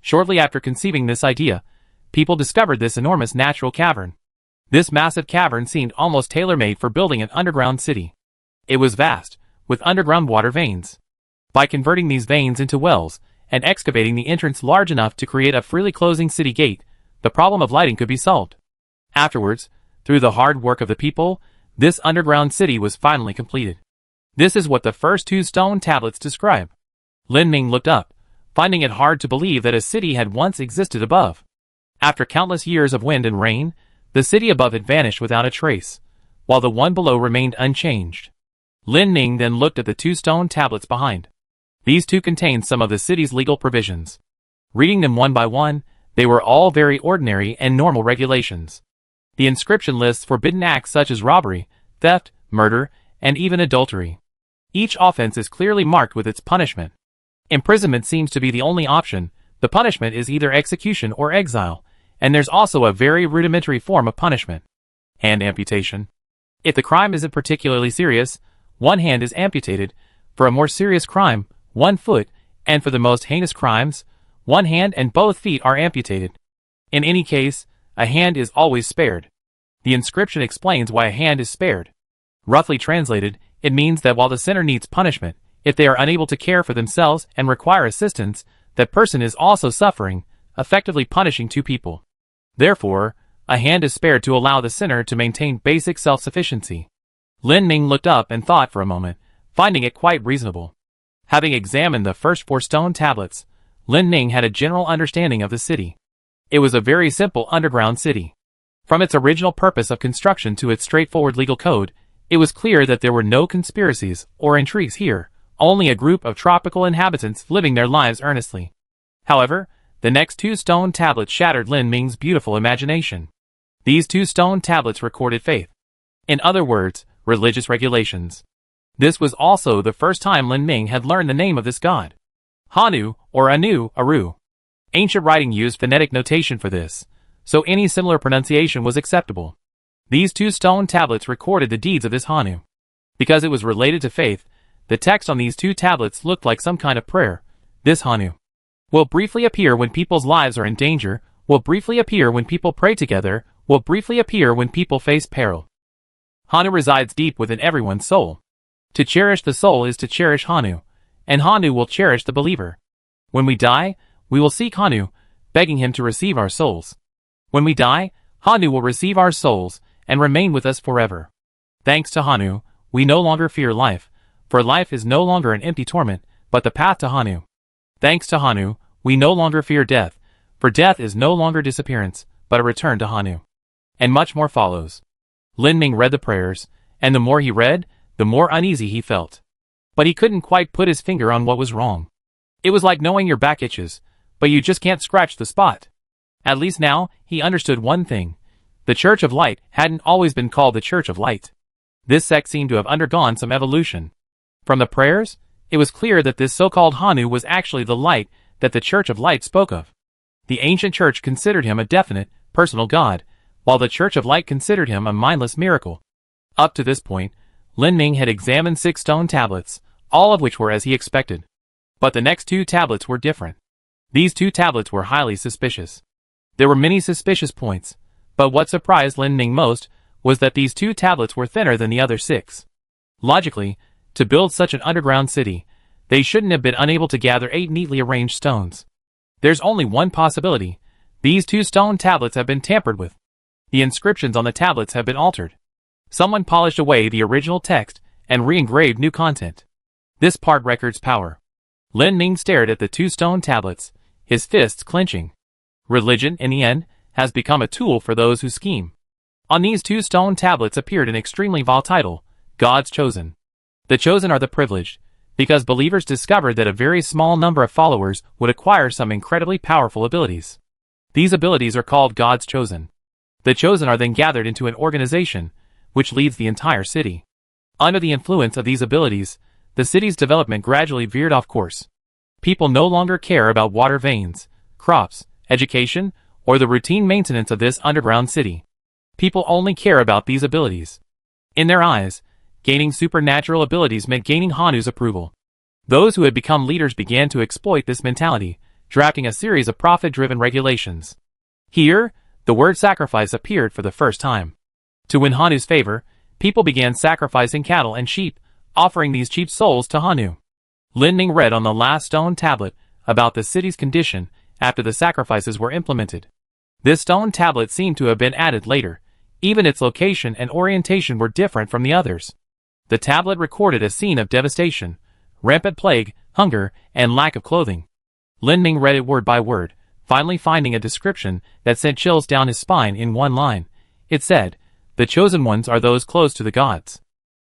Shortly after conceiving this idea, people discovered this enormous natural cavern. This massive cavern seemed almost tailor-made for building an underground city. It was vast, with underground water veins. By converting these veins into wells, and excavating the entrance large enough to create a freely closing city gate, the problem of lighting could be solved. Afterwards, through the hard work of the people, this underground city was finally completed. This is what the first 2 stone tablets describe. Lin Ming looked up, finding it hard to believe that a city had once existed above. After countless years of wind and rain, the city above had vanished without a trace, while the one below remained unchanged. Lin Ming then looked at the 2 stone tablets behind. These 2 contained some of the city's legal provisions. Reading them one by one, they were all very ordinary and normal regulations. The inscription lists forbidden acts such as robbery, theft, murder, and even adultery. Each offense is clearly marked with its punishment. Imprisonment seems to be the only option. The punishment is either execution or exile, and there's also a very rudimentary form of punishment: hand amputation. If the crime isn't particularly serious, one hand is amputated. For a more serious crime, 1 foot, and for the most heinous crimes, 1 hand and both feet are amputated. In any case, a hand is always spared. The inscription explains why a hand is spared. Roughly translated, it means that while the sinner needs punishment, if they are unable to care for themselves and require assistance, that person is also suffering, effectively punishing 2 people. Therefore, a hand is spared to allow the sinner to maintain basic self-sufficiency. Lin Ming looked up and thought for a moment, finding it quite reasonable. Having examined the first 4 stone tablets, Lin Ming had a general understanding of the city. It was a very simple underground city. From its original purpose of construction to its straightforward legal code, it was clear that there were no conspiracies or intrigues here, only a group of tropical inhabitants living their lives earnestly. However, the next 2 stone tablets shattered Lin Ming's beautiful imagination. These 2 stone tablets recorded faith. In other words, religious regulations. This was also the first time Lin Ming had learned the name of this god. Hanu, or Anu, Aru. Ancient writing used phonetic notation for this, so any similar pronunciation was acceptable. These 2 stone tablets recorded the deeds of this Hanu. Because it was related to faith, the text on these 2 tablets looked like some kind of prayer. This Hanu will briefly appear when people's lives are in danger, will briefly appear when people pray together, will briefly appear when people face peril. Hanu resides deep within everyone's soul. To cherish the soul is to cherish Hanu, and Hanu will cherish the believer. When we die, we will seek Hanu, begging him to receive our souls. When we die, Hanu will receive our souls and remain with us forever. Thanks to Hanu, we no longer fear life, for life is no longer an empty torment, but the path to Hanu. Thanks to Hanu, we no longer fear death, for death is no longer disappearance, but a return to Hanu. And much more follows. Lin Ming read the prayers, and the more he read, the more uneasy he felt. But he couldn't quite put his finger on what was wrong. It was like knowing your back itches, but you just can't scratch the spot. At least now, he understood one thing. The Church of Light hadn't always been called the Church of Light. This sect seemed to have undergone some evolution. From the prayers, it was clear that this so-called Hanu was actually the light that the Church of Light spoke of. The ancient church considered him a definite, personal god, while the Church of Light considered him a mindless miracle. Up to this point, Lin Ming had examined 6 stone tablets, all of which were as he expected. But the next 2 tablets were different. These 2 tablets were highly suspicious. There were many suspicious points, but what surprised Lin Ming most was that these 2 tablets were thinner than the other 6. Logically, to build such an underground city, they shouldn't have been unable to gather 8 neatly arranged stones. There's only one possibility. These 2 stone tablets have been tampered with. The inscriptions on the tablets have been altered. Someone polished away the original text and re-engraved new content. This part records power. Lin Ming stared at the 2 stone tablets, his fists clenching. Religion, in the end, has become a tool for those who scheme. On these 2 stone tablets appeared an extremely vile title, God's Chosen. The chosen are the privileged, because believers discovered that a very small number of followers would acquire some incredibly powerful abilities. These abilities are called God's Chosen. The chosen are then gathered into an organization, which leads the entire city. Under the influence of these abilities, the city's development gradually veered off course. People no longer care about water veins, crops, education, or the routine maintenance of this underground city. People only care about these abilities. In their eyes, gaining supernatural abilities meant gaining Hanu's approval. Those who had become leaders began to exploit this mentality, drafting a series of profit-driven regulations. Here, the word sacrifice appeared for the first time. To win Hanu's favor, people began sacrificing cattle and sheep, offering these cheap souls to Hanu. Lin Ning read on the last stone tablet about the city's condition after the sacrifices were implemented. This stone tablet seemed to have been added later. Even its location and orientation were different from the others. The tablet recorded a scene of devastation, rampant plague, hunger, and lack of clothing. Lin Ning read it word by word, finally finding a description that sent chills down his spine in one line. It said, "The chosen ones are those close to the gods.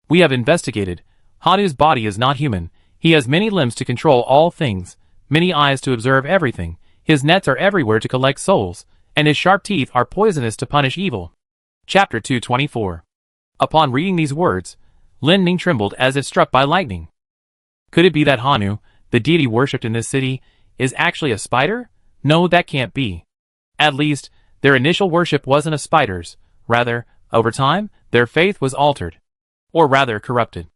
We have investigated. Hanu's body is not human. He has many limbs to control all things, many eyes to observe everything. His nets are everywhere to collect souls, and his sharp teeth are poisonous to punish evil." Chapter 224. Upon reading these words, Lin Ning trembled as if struck by lightning. Could it be that Hanu, the deity worshipped in this city, is actually a spider? No, that can't be. At least, their initial worship wasn't of spiders. Rather, over time, their faith was altered. Or rather, corrupted.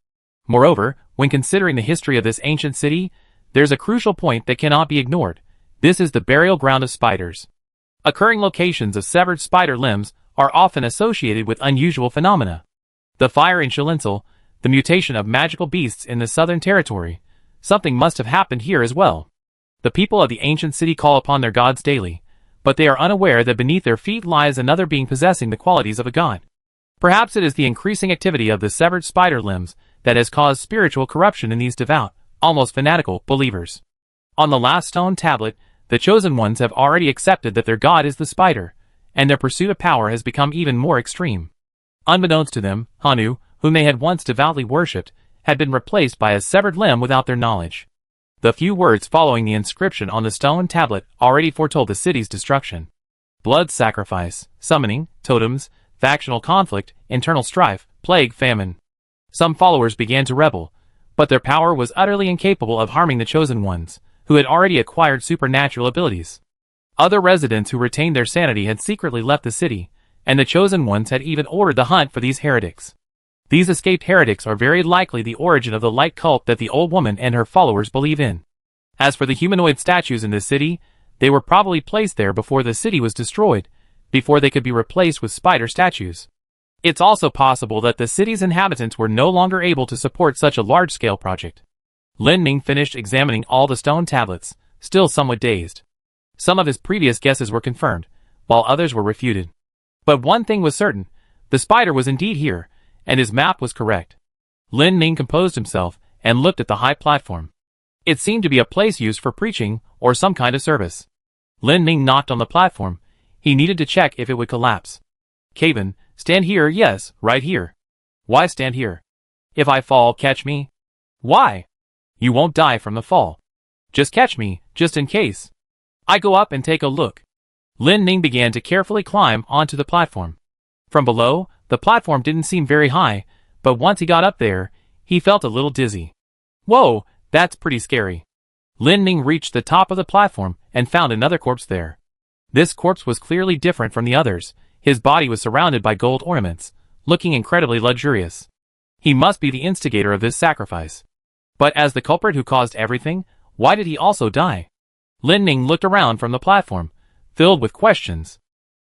Moreover, when considering the history of this ancient city, there's a crucial point that cannot be ignored. This is the burial ground of spiders. Occurring locations of severed spider limbs are often associated with unusual phenomena. The fire in Shilinsel, the mutation of magical beasts in the southern territory. Something must have happened here as well. The people of the ancient city call upon their gods daily, but they are unaware that beneath their feet lies another being possessing the qualities of a god. Perhaps it is the increasing activity of the severed spider limbs that has caused spiritual corruption in these devout, almost fanatical, believers. On the last stone tablet, the chosen ones have already accepted that their god is the spider, and their pursuit of power has become even more extreme. Unbeknownst to them, Hanu, whom they had once devoutly worshipped, had been replaced by a severed limb without their knowledge. The few words following the inscription on the stone tablet already foretold the city's destruction. Blood sacrifice, summoning, totems, factional conflict, internal strife, plague, famine. Some followers began to rebel, but their power was utterly incapable of harming the chosen ones, who had already acquired supernatural abilities. Other residents who retained their sanity had secretly left the city, and the chosen ones had even ordered the hunt for these heretics. These escaped heretics are very likely the origin of the light cult that the old woman and her followers believe in. As for the humanoid statues in this city, they were probably placed there before the city was destroyed, before they could be replaced with spider statues. It's also possible that the city's inhabitants were no longer able to support such a large-scale project. Lin Ning finished examining all the stone tablets, still somewhat dazed. Some of his previous guesses were confirmed, while others were refuted. But one thing was certain, the spider was indeed here, and his map was correct. Lin Ning composed himself and looked at the high platform. It seemed to be a place used for preaching or some kind of service. Lin Ning knocked on the platform. He needed to check if it would collapse. "Caven, stand here, yes, right here." "Why stand here?" "If I fall, catch me." "Why?" "You won't die from the fall." "Just catch me, just in case." "I go up and take a look." Lin Ning began to carefully climb onto the platform. From below, the platform didn't seem very high, but once he got up there, he felt a little dizzy. "Whoa, that's pretty scary." Lin Ning reached the top of the platform and found another corpse there. This corpse was clearly different from the others. His body was surrounded by gold ornaments, looking incredibly luxurious. He must be the instigator of this sacrifice. But as the culprit who caused everything, why did he also die? Lin Ning looked around from the platform, filled with questions.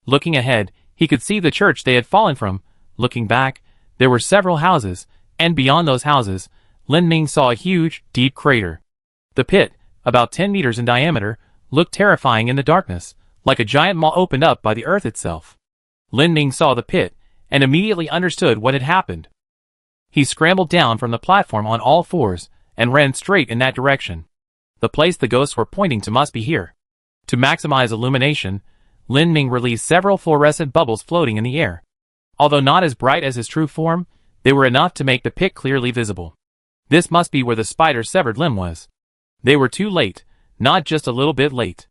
Looking ahead, he could see the church they had fallen from. Looking back, there were several houses, and beyond those houses, Lin Ning saw a huge, deep crater. The pit, about 10 meters in diameter, looked terrifying in the darkness, like a giant maw opened up by the earth itself. Lin Ning saw the pit, and immediately understood what had happened. He scrambled down from the platform on all fours, and ran straight in that direction. The place the ghosts were pointing to must be here. To maximize illumination, Lin Ning released several fluorescent bubbles floating in the air. Although not as bright as his true form, they were enough to make the pit clearly visible. This must be where the spider's severed limb was. They were too late, not just a little bit late.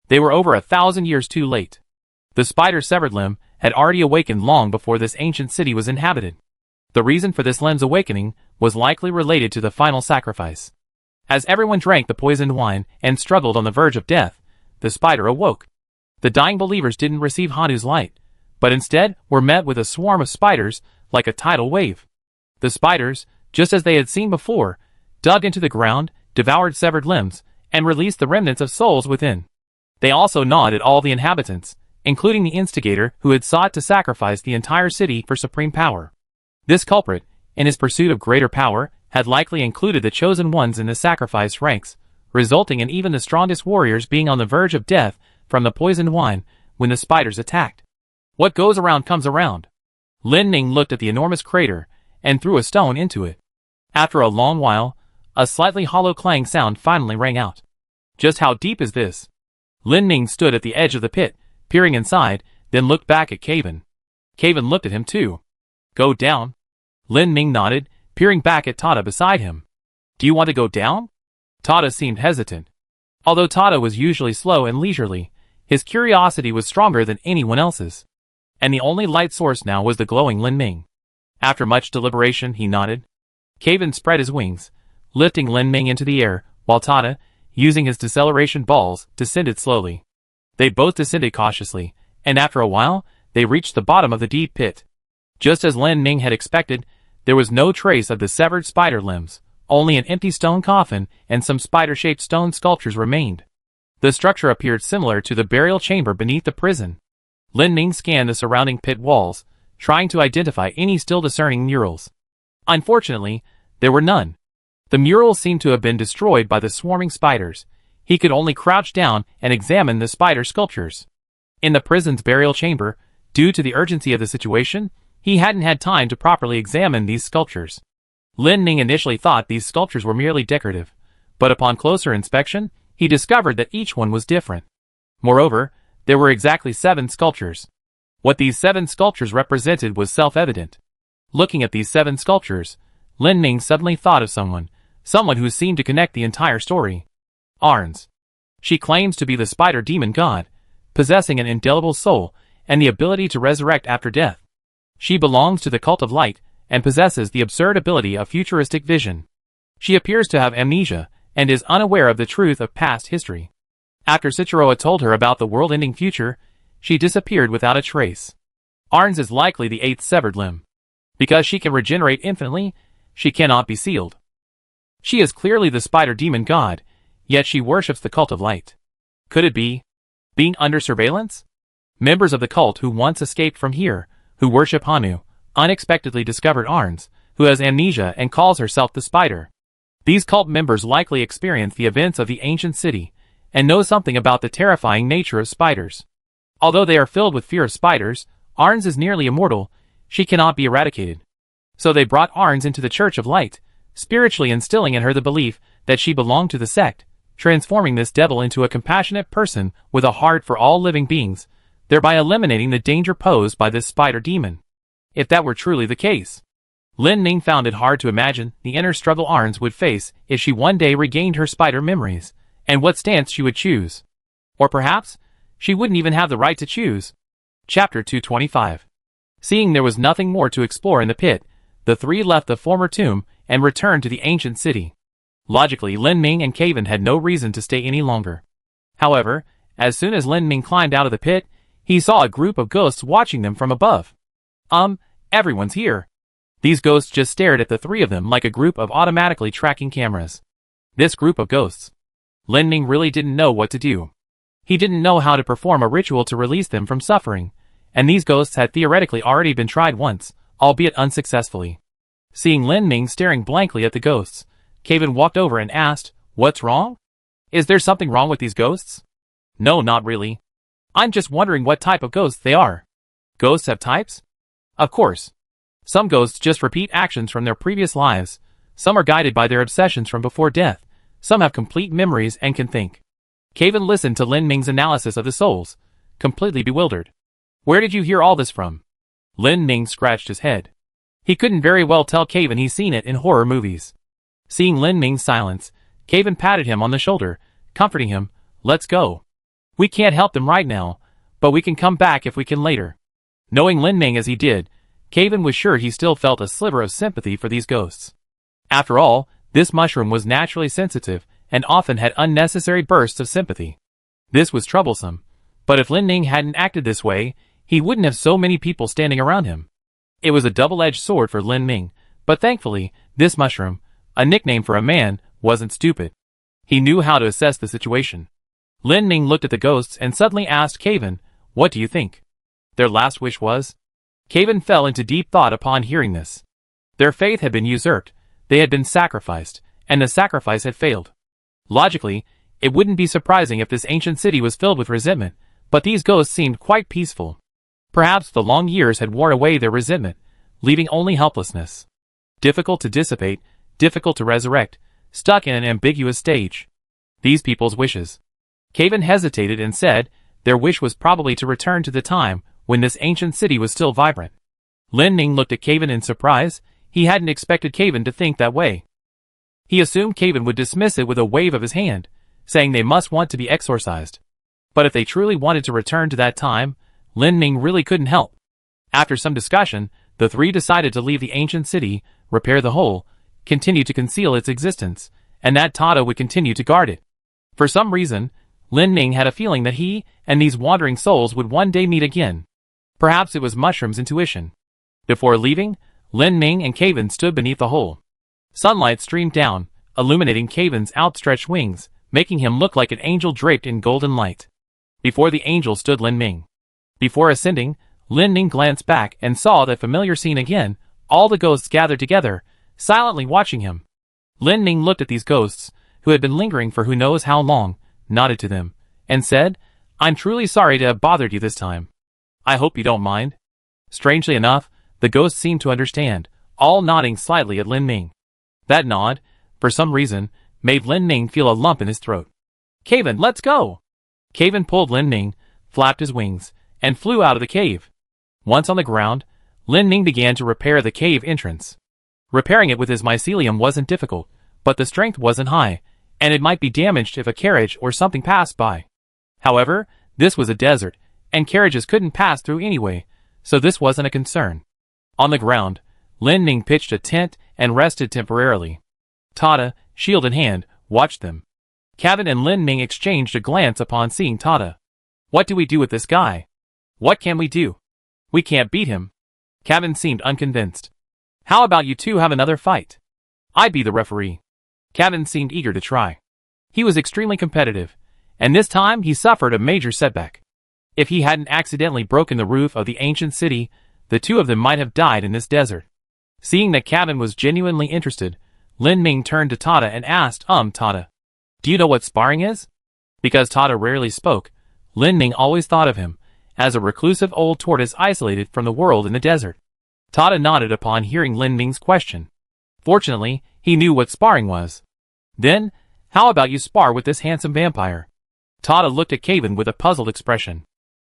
They were over 1,000 years too late. The spider's severed limb had already awakened long before this ancient city was inhabited. The reason for this limb's awakening was likely related to the final sacrifice. As everyone drank the poisoned wine and struggled on the verge of death, the spider awoke. The dying believers didn't receive Hanu's light, but instead were met with a swarm of spiders like a tidal wave. The spiders, just as they had seen before, dug into the ground, devoured severed limbs, and released the remnants of souls within. They also gnawed at all the inhabitants, including the instigator who had sought to sacrifice the entire city for supreme power. This culprit, in his pursuit of greater power, had likely included the chosen ones in the sacrificed ranks, resulting in even the strongest warriors being on the verge of death from the poisoned wine when the spiders attacked. What goes around comes around. Lin Ning looked at the enormous crater and threw a stone into it. After a long while, a slightly hollow clang sound finally rang out. Just how deep is this? Lin Ning stood at the edge of the pit, peering inside, then looked back at Caven. Caven looked at him too. Go down? Lin Ning nodded, peering back at Tada beside him. Do you want to go down? Tada seemed hesitant. Although Tada was usually slow and leisurely, his curiosity was stronger than anyone else's. And the only light source now was the glowing Lin Ming. After much deliberation, he nodded. Caven spread his wings, lifting Lin Ming into the air, while Tada, using his deceleration balls, descended slowly. They both descended cautiously, and after a while, they reached the bottom of the deep pit. Just as Lin Ming had expected, there was no trace of the severed spider limbs, only an empty stone coffin and some spider-shaped stone sculptures remained. The structure appeared similar to the burial chamber beneath the prison. Lin Ming scanned the surrounding pit walls, trying to identify any still discerning murals. Unfortunately, there were none. The murals seemed to have been destroyed by the swarming spiders. He could only crouch down and examine the spider sculptures. In the prison's burial chamber, due to the urgency of the situation, he hadn't had time to properly examine these sculptures. Lin Ning initially thought these sculptures were merely decorative, but upon closer inspection, he discovered that each one was different. Moreover, there were exactly 7 sculptures. What these 7 sculptures represented was self-evident. Looking at these 7 sculptures, Lin Ning suddenly thought of someone who seemed to connect the entire story. Arns. She claims to be the spider demon god, possessing an indelible soul and the ability to resurrect after death. She belongs to the cult of light and possesses the absurd ability of futuristic vision. She appears to have amnesia and is unaware of the truth of past history. After Cicheroa told her about the world-ending future, she disappeared without a trace. Arns is likely the 8th severed limb. Because she can regenerate infinitely, she cannot be sealed. She is clearly the spider demon god, yet she worships the cult of light. Could it be being under surveillance? Members of the cult who once escaped from here, who worship Hanu, unexpectedly discovered Arns, who has amnesia and calls herself the spider. These cult members likely experience the events of the ancient city, and know something about the terrifying nature of spiders. Although they are filled with fear of spiders, Arns is nearly immortal. She cannot be eradicated. So they brought Arns into the Church of Light, spiritually instilling in her the belief that she belonged to the sect, transforming this devil into a compassionate person with a heart for all living beings, thereby eliminating the danger posed by this spider demon. If that were truly the case, Lin Ning found it hard to imagine the inner struggle Arns would face if she one day regained her spider memories, and what stance she would choose. Or perhaps, she wouldn't even have the right to choose. Chapter 225. Seeing there was nothing more to explore in the pit, the 3 left the former tomb and returned to the ancient city. Logically, Lin Ming and Caven had no reason to stay any longer. However, as soon as Lin Ming climbed out of the pit, he saw a group of ghosts watching them from above. Everyone's here. These ghosts just stared at the 3 of them like a group of automatically tracking cameras. This group of ghosts. Lin Ming really didn't know what to do. He didn't know how to perform a ritual to release them from suffering, and these ghosts had theoretically already been tried once, albeit unsuccessfully. Seeing Lin Ming staring blankly at the ghosts, Caven walked over and asked, "What's wrong? Is there something wrong with these ghosts?" "No, not really. I'm just wondering what type of ghosts they are." "Ghosts have types?" "Of course. Some ghosts just repeat actions from their previous lives, some are guided by their obsessions from before death, some have complete memories and can think." Caven listened to Lin Ming's analysis of the souls, completely bewildered. "Where did you hear all this from?" Lin Ming scratched his head. He couldn't very well tell Caven he's seen it in horror movies. Seeing Lin Ming's silence, Caven patted him on the shoulder, comforting him. "Let's go. We can't help them right now, but we can come back if we can later." Knowing Lin Ming as he did, Caven was sure he still felt a sliver of sympathy for these ghosts. After all, this mushroom was naturally sensitive and often had unnecessary bursts of sympathy. This was troublesome, but if Lin Ming hadn't acted this way, he wouldn't have so many people standing around him. It was a double-edged sword for Lin Ming, but thankfully, this mushroom, a nickname for a man, wasn't stupid. He knew how to assess the situation. Lin Ming looked at the ghosts and suddenly asked Caven, "What do you think?" Their last wish was? Caven fell into deep thought upon hearing this. Their faith had been usurped, they had been sacrificed, and the sacrifice had failed. Logically, it wouldn't be surprising if this ancient city was filled with resentment, but these ghosts seemed quite peaceful. Perhaps the long years had worn away their resentment, leaving only helplessness. Difficult to dissipate, difficult to resurrect, stuck in an ambiguous stage. These people's wishes. Caven hesitated and said their wish was probably to return to the time when this ancient city was still vibrant. Lin Ming looked at Caven in surprise. He hadn't expected Caven to think that way. He assumed Caven would dismiss it with a wave of his hand, saying they must want to be exorcised. But if they truly wanted to return to that time, Lin Ming really couldn't help. After some discussion, the three decided to leave the ancient city, repair the hole, continue to conceal its existence, and that Tada would continue to guard it. For some reason, Lin Ming had a feeling that he and these wandering souls would one day meet again. Perhaps it was Mushroom's intuition. Before leaving, Lin Ming and Caven stood beneath the hole. Sunlight streamed down, illuminating Caven's outstretched wings, making him look like an angel draped in golden light. Before the angel stood Lin Ming. Before ascending, Lin Ming glanced back and saw that familiar scene again, all the ghosts gathered together, silently watching him. Lin Ming looked at these ghosts, who had been lingering for who knows how long, nodded to them, and said, "I'm truly sorry to have bothered you this time. I hope you don't mind." Strangely enough, the ghosts seemed to understand, all nodding slightly at Lin Ming. That nod, for some reason, made Lin Ming feel a lump in his throat. "Caven, let's go!" Caven pulled Lin Ming, flapped his wings, and flew out of the cave. Once on the ground, Lin Ming began to repair the cave entrance. Repairing it with his mycelium wasn't difficult, but the strength wasn't high, and it might be damaged if a carriage or something passed by. However, this was a desert, and carriages couldn't pass through anyway, so this wasn't a concern. On the ground, Lin Ming pitched a tent and rested temporarily. Tada, shield in hand, watched them. Caven and Lin Ming exchanged a glance upon seeing Tada. "What do we do with this guy? What can we do? We can't beat him." Caven seemed unconvinced. "How about you two have another fight? I'd be the referee." Caven seemed eager to try. He was extremely competitive, and this time he suffered a major setback. If he hadn't accidentally broken the roof of the ancient city, the two of them might have died in this desert. Seeing that Caven was genuinely interested, Lin Ming turned to Tada and asked, Tada, do you know what sparring is?" Because Tada rarely spoke, Lin Ming always thought of him as a reclusive old tortoise isolated from the world in the desert. Tada nodded upon hearing Lin Ming's question. Fortunately, he knew what sparring was. "Then, how about you spar with this handsome vampire?" Tada looked at Caven with a puzzled expression.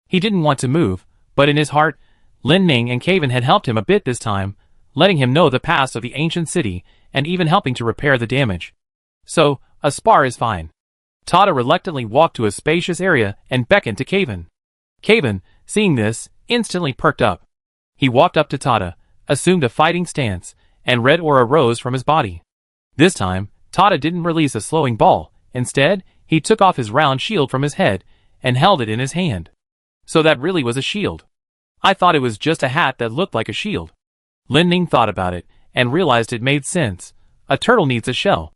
He didn't want to move, but in his heart, Lin Ming and Caven had helped him a bit this time, letting him know the past of the ancient city and even helping to repair the damage. So, a spar is fine. Tada reluctantly walked to a spacious area and beckoned to Caven. Caven, seeing this, instantly perked up. He walked up to Tada, assumed a fighting stance, and red aura rose from his body. This time, Tada didn't release a slowing ball. Instead, he took off his round shield from his head and held it in his hand. So that really was a shield. I thought it was just a hat that looked like a shield. Lin Ming thought about it and realized it made sense. A turtle needs a shell.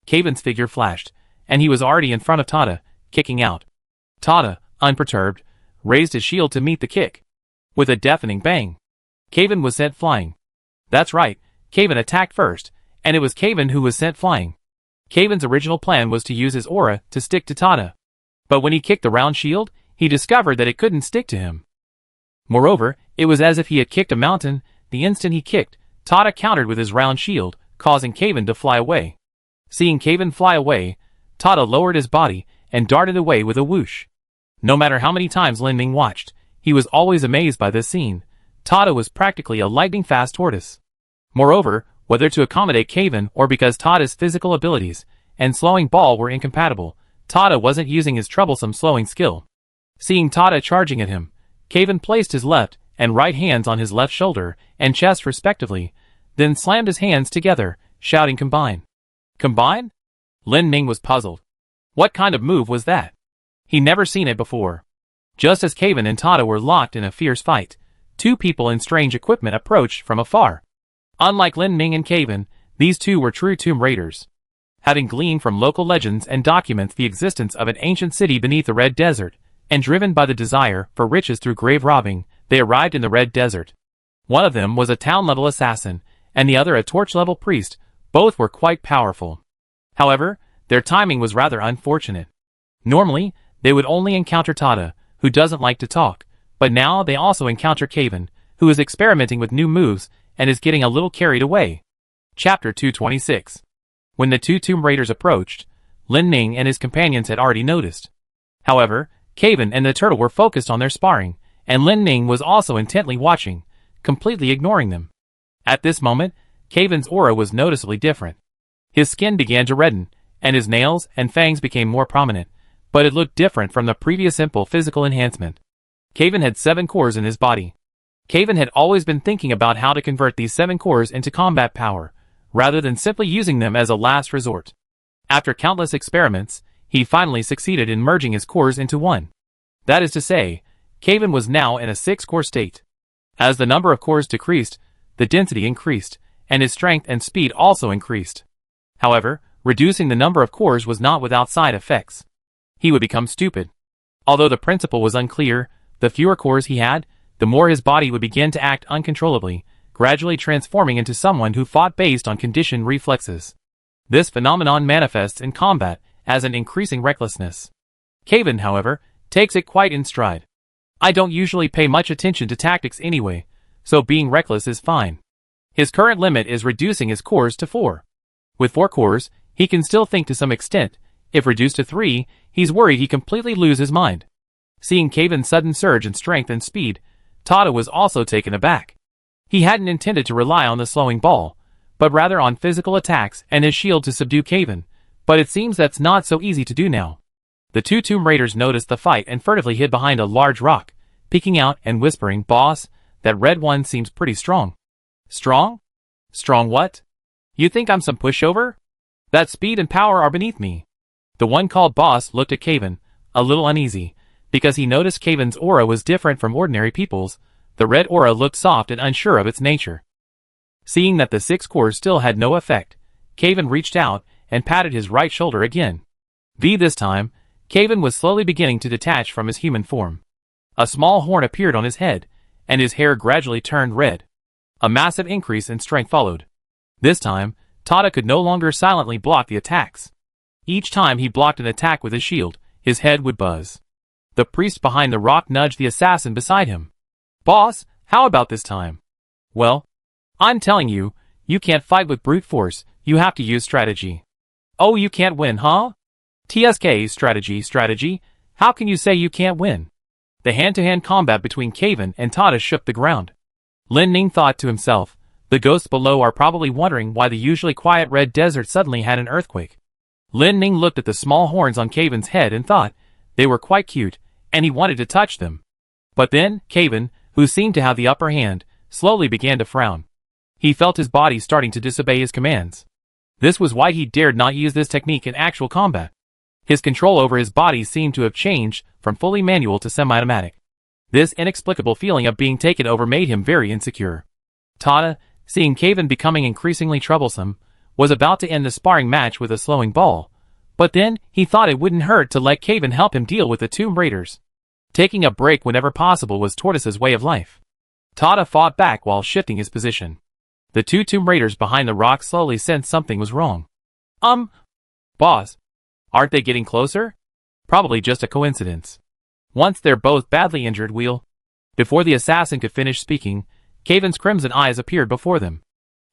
Caven's figure flashed, and he was already in front of Tada, kicking out. Tada, unperturbed, raised his shield to meet the kick. With a deafening bang, Caven was sent flying. That's right, Caven attacked first, and it was Caven who was sent flying. Caven's original plan was to use his aura to stick to Tada. But when he kicked the round shield, he discovered that it couldn't stick to him. Moreover, it was as if he had kicked a mountain. The instant he kicked, Tada countered with his round shield, causing Caven to fly away. Seeing Caven fly away, Tada lowered his body and darted away with a whoosh. No matter how many times Lin Ming watched, he was always amazed by this scene. Tada was practically a lightning-fast tortoise. Moreover, whether to accommodate Caven or because Tada's physical abilities and slowing ball were incompatible, Tada wasn't using his troublesome slowing skill. Seeing Tada charging at him, Caven placed his left and right hands on his left shoulder and chest respectively, then slammed his hands together, shouting "Combine!" "Combine?" Lin Ming was puzzled. What kind of move was that? He never seen it before. Just as Caven and Tada were locked in a fierce fight, two people in strange equipment approached from afar. Unlike Lin Ming and Caven, these two were true Tomb Raiders. Having gleaned from local legends and documents the existence of an ancient city beneath the Red Desert, and driven by the desire for riches through grave robbing, they arrived in the Red Desert. One of them was a town-level assassin, and the other a torch-level priest. Both were quite powerful. However, their timing was rather unfortunate. Normally, they would only encounter Tada, who doesn't like to talk, but now they also encounter Kaven, who is experimenting with new moves and is getting a little carried away. Chapter 226. When the two Tomb Raiders approached, Lin Ning and his companions had already noticed. However, Kaven and the turtle were focused on their sparring, and Lin Ning was also intently watching, completely ignoring them. At this moment, Kaven's aura was noticeably different. His skin began to redden, and his nails and fangs became more prominent, but it looked different from the previous simple physical enhancement. Kaven had 7 cores in his body. Kaven had always been thinking about how to convert these 7 cores into combat power, rather than simply using them as a last resort. After countless experiments, he finally succeeded in merging his cores into one. That is to say, Kaven was now in a 6-core state. As the number of cores decreased, the density increased, and his strength and speed also increased. However, reducing the number of cores was not without side effects. He would become stupid. Although the principle was unclear, the fewer cores he had, the more his body would begin to act uncontrollably, gradually transforming into someone who fought based on conditioned reflexes. This phenomenon manifests in combat as an increasing recklessness. Kaven, however, takes it quite in stride. I don't usually pay much attention to tactics anyway, so being reckless is fine. His current limit is reducing his cores to 4. With 4 cores, he can still think to some extent. If reduced to 3, he's worried he completely lose his mind. Seeing Kaven's sudden surge in strength and speed, Tada was also taken aback. He hadn't intended to rely on the slowing ball, but rather on physical attacks and his shield to subdue Kaven, but it seems that's not so easy to do now. The two Tomb Raiders noticed the fight and furtively hid behind a large rock, peeking out and whispering, "Boss, that red one seems pretty strong." "Strong? Strong what? You think I'm some pushover? That speed and power are beneath me." The one called Boss looked at Kaven, a little uneasy, because he noticed Kaven's aura was different from ordinary people's. The red aura looked soft and unsure of its nature. Seeing that the 6 cores still had no effect, Kaven reached out and patted his right shoulder again. This time, Kaven was slowly beginning to detach from his human form. A small horn appeared on his head, and his hair gradually turned red. A massive increase in strength followed. This time, Tada could no longer silently block the attacks. Each time he blocked an attack with his shield, his head would buzz. The priest behind the rock nudged the assassin beside him. "Boss, how about this time?" "Well, I'm telling you, you can't fight with brute force, you have to use strategy." "Oh, you can't win, huh? TSK, strategy, how can you say you can't win?" The hand-to-hand combat between Kaven and Tada shook the ground. Lin Ning thought to himself, the ghosts below are probably wondering why the usually quiet red desert suddenly had an earthquake. Lin Ning looked at the small horns on Kaven's head and thought, they were quite cute, and he wanted to touch them. But then, Kaven, who seemed to have the upper hand, slowly began to frown. He felt his body starting to disobey his commands. This was why he dared not use this technique in actual combat. His control over his body seemed to have changed from fully manual to semi-automatic. This inexplicable feeling of being taken over made him very insecure. Tada, seeing Kaven becoming increasingly troublesome, was about to end the sparring match with a slowing ball, but then he thought it wouldn't hurt to let Kaven help him deal with the Tomb Raiders. Taking a break whenever possible was Tortoise's way of life. Tada fought back while shifting his position. The two Tomb Raiders behind the rock slowly sensed something was wrong. Boss, aren't they getting closer? Probably just a coincidence. Once they're both badly injured, Before the assassin could finish speaking, Kaven's crimson eyes appeared before them.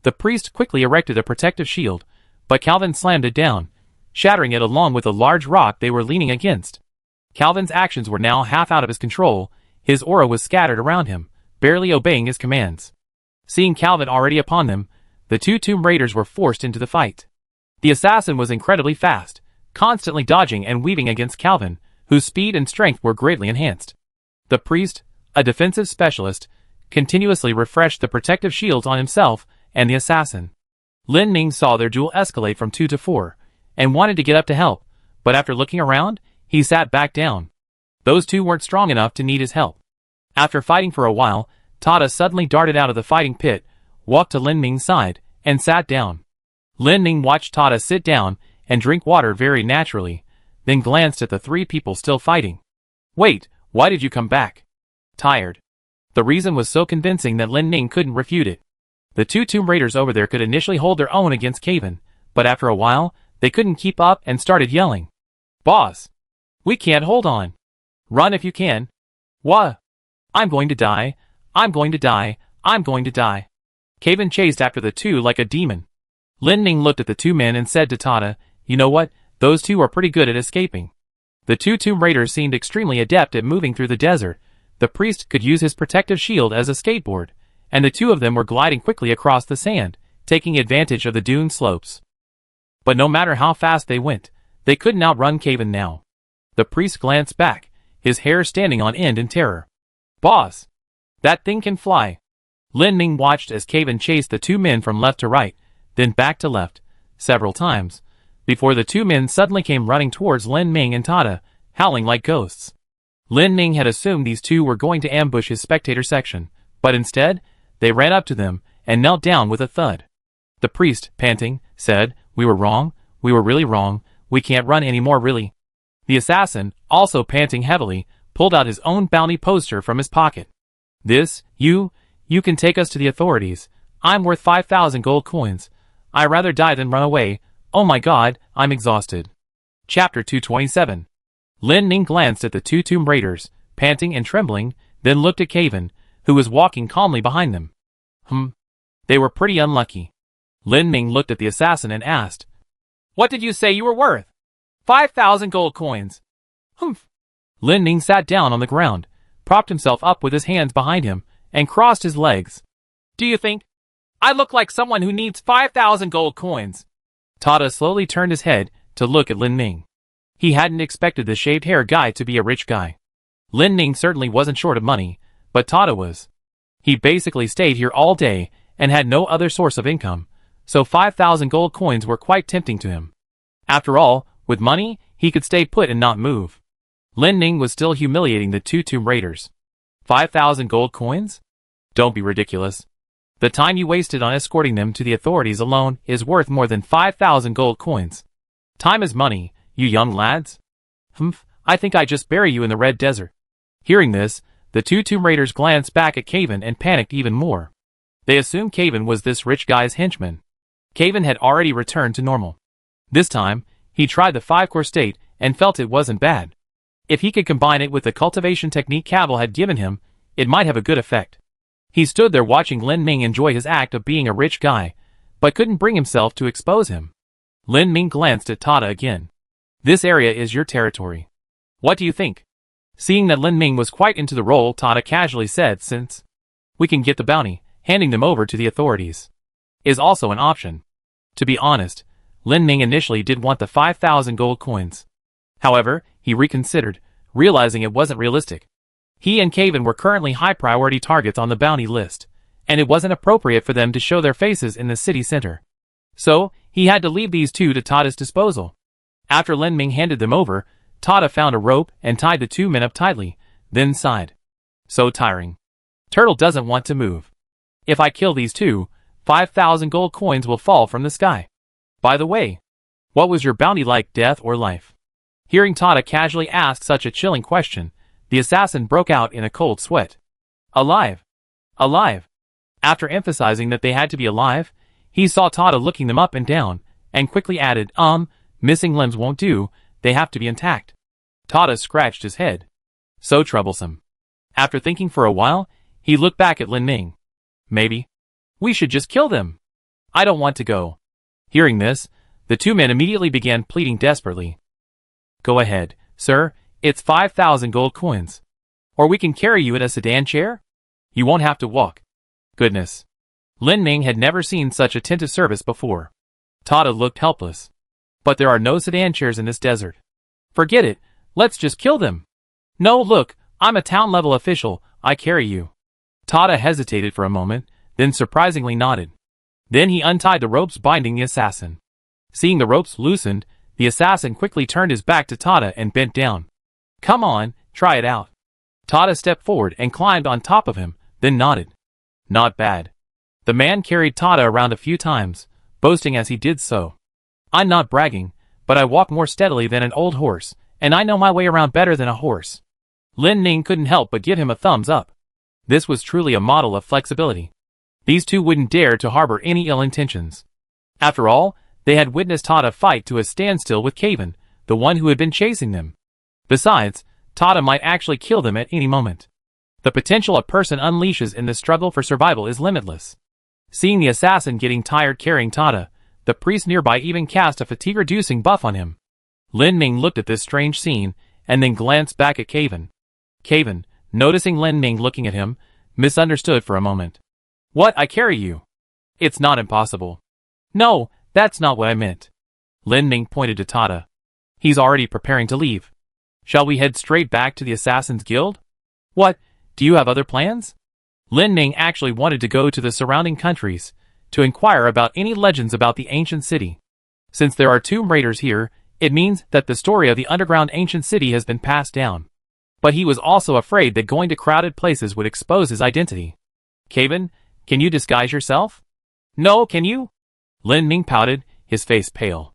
The priest quickly erected a protective shield, but Calvin slammed it down, shattering it along with a large rock they were leaning against. Calvin's actions were now half out of his control, his aura was scattered around him, barely obeying his commands. Seeing Calvin already upon them, the two Tomb Raiders were forced into the fight. The assassin was incredibly fast, constantly dodging and weaving against Calvin, whose speed and strength were greatly enhanced. The priest, a defensive specialist, continuously refreshed the protective shields on himself and the assassin. Lin Ning saw their duel escalate from 2 to 4, and wanted to get up to help, but after looking around, he sat back down. Those two weren't strong enough to need his help. After fighting for a while, Tada suddenly darted out of the fighting pit, walked to Lin Ning's side, and sat down. Lin Ning watched Tada sit down and drink water very naturally, then glanced at the three people still fighting. Wait, why did you come back? Tired. The reason was so convincing that Lin Ning couldn't refute it. The two Tomb Raiders over there could initially hold their own against Caven, but after a while, they couldn't keep up and started yelling. Boss! We can't hold on. Run if you can. What? I'm going to die. I'm going to die. I'm going to die. Caven chased after the two like a demon. Lin Ning looked at the two men and said to Tada, you know what, those two are pretty good at escaping. The two Tomb Raiders seemed extremely adept at moving through the desert. The priest could use his protective shield as a skateboard, and the two of them were gliding quickly across the sand, taking advantage of the dune slopes. But no matter how fast they went, they couldn't outrun Caven now. The priest glanced back, his hair standing on end in terror. Boss! That thing can fly! Lin Ning watched as Caven chased the two men from left to right, then back to left, several times, before the two men suddenly came running towards Lin Ming and Tada, howling like ghosts. Lin Ning had assumed these two were going to ambush his spectator section, but instead, they ran up to them and knelt down with a thud. The priest, panting, said, we were wrong, we were really wrong, we can't run anymore really. The assassin, also panting heavily, pulled out his own bounty poster from his pocket. This, you can take us to the authorities. I'm worth 5,000 gold coins. I'd rather die than run away. Oh my god, I'm exhausted. Chapter 227. Lin Ning glanced at the two Tomb Raiders, panting and trembling, then looked at Caven, who was walking calmly behind them. They were pretty unlucky. Lin Ning looked at the assassin and asked, what did you say you were worth? 5,000 gold coins. Lin Ning sat down on the ground, propped himself up with his hands behind him, and crossed his legs. Do you think I look like someone who needs 5,000 gold coins? Tada slowly turned his head to look at Lin Ning. He hadn't expected the shaved hair guy to be a rich guy. Lin Ning certainly wasn't short of money, but Tada was. He basically stayed here all day and had no other source of income, so 5,000 gold coins were quite tempting to him. After all, with money, he could stay put and not move. Lin Ning was still humiliating the two Tomb Raiders. 5,000 gold coins? Don't be ridiculous. The time you wasted on escorting them to the authorities alone is worth more than 5,000 gold coins. Time is money, you young lads. I think I just bury you in the red desert. Hearing this, the two Tomb Raiders glanced back at Caven and panicked even more. They assumed Caven was this rich guy's henchman. Caven had already returned to normal. This time, he tried the 5-core state and felt it wasn't bad. If he could combine it with the cultivation technique Cavill had given him, it might have a good effect. He stood there watching Lin Ming enjoy his act of being a rich guy, but couldn't bring himself to expose him. Lin Ming glanced at Tada again. This area is your territory. What do you think? Seeing that Lin Ming was quite into the role, Tada casually said, since we can get the bounty, handing them over to the authorities is also an option. To be honest, Lin Ming initially did want the 5,000 gold coins. However, he reconsidered, realizing it wasn't realistic. He and Caven were currently high-priority targets on the bounty list, and it wasn't appropriate for them to show their faces in the city center. So, he had to leave these two to Tada's disposal. After Lin Ming handed them over, Tada found a rope and tied the two men up tightly, then sighed. So tiring. Turtle doesn't want to move. If I kill these two, 5,000 gold coins will fall from the sky. By the way, what was your bounty like, death or life? Hearing Tada casually ask such a chilling question, the assassin broke out in a cold sweat. Alive. Alive. After emphasizing that they had to be alive, he saw Tada looking them up and down, and quickly added, missing limbs won't do, they have to be intact. Tada scratched his head. So troublesome. After thinking for a while, he looked back at Lin Ming. Maybe we should just kill them. I don't want to go. Hearing this, the two men immediately began pleading desperately. Go ahead, sir, it's 5,000 gold coins. Or we can carry you in a sedan chair? You won't have to walk. Goodness. Lin Ming had never seen such attentive service before. Tada looked helpless. But there are no sedan chairs in this desert. Forget it, let's just kill them. No, look, I'm a town-level official, I carry you. Tada hesitated for a moment, then surprisingly nodded. Then he untied the ropes binding the assassin. Seeing the ropes loosened, the assassin quickly turned his back to Tada and bent down. Come on, try it out. Tada stepped forward and climbed on top of him, then nodded. Not bad. The man carried Tada around a few times, boasting as he did so. I'm not bragging, but I walk more steadily than an old horse, and I know my way around better than a horse. Lin Ning couldn't help but give him a thumbs up. This was truly a model of flexibility. These two wouldn't dare to harbor any ill intentions. After all, they had witnessed Tada fight to a standstill with Kaven, the one who had been chasing them. Besides, Tada might actually kill them at any moment. The potential a person unleashes in the struggle for survival is limitless. Seeing the assassin getting tired carrying Tada, the priest nearby even cast a fatigue-reducing buff on him. Lin Ning looked at this strange scene, and then glanced back at Kaven. Kaven, noticing Lin Ning looking at him, misunderstood for a moment. What, I carry you? It's not impossible. No, that's not what I meant. Lin Ning pointed to Tada. He's already preparing to leave. Shall we head straight back to the Assassin's Guild? What, do you have other plans? Lin Ning actually wanted to go to the surrounding countries, to inquire about any legends about the ancient city. Since there are tomb raiders here, it means that the story of the underground ancient city has been passed down. But he was also afraid that going to crowded places would expose his identity. Kaven, can you disguise yourself? No, can you? Lin Ning pouted, his face pale.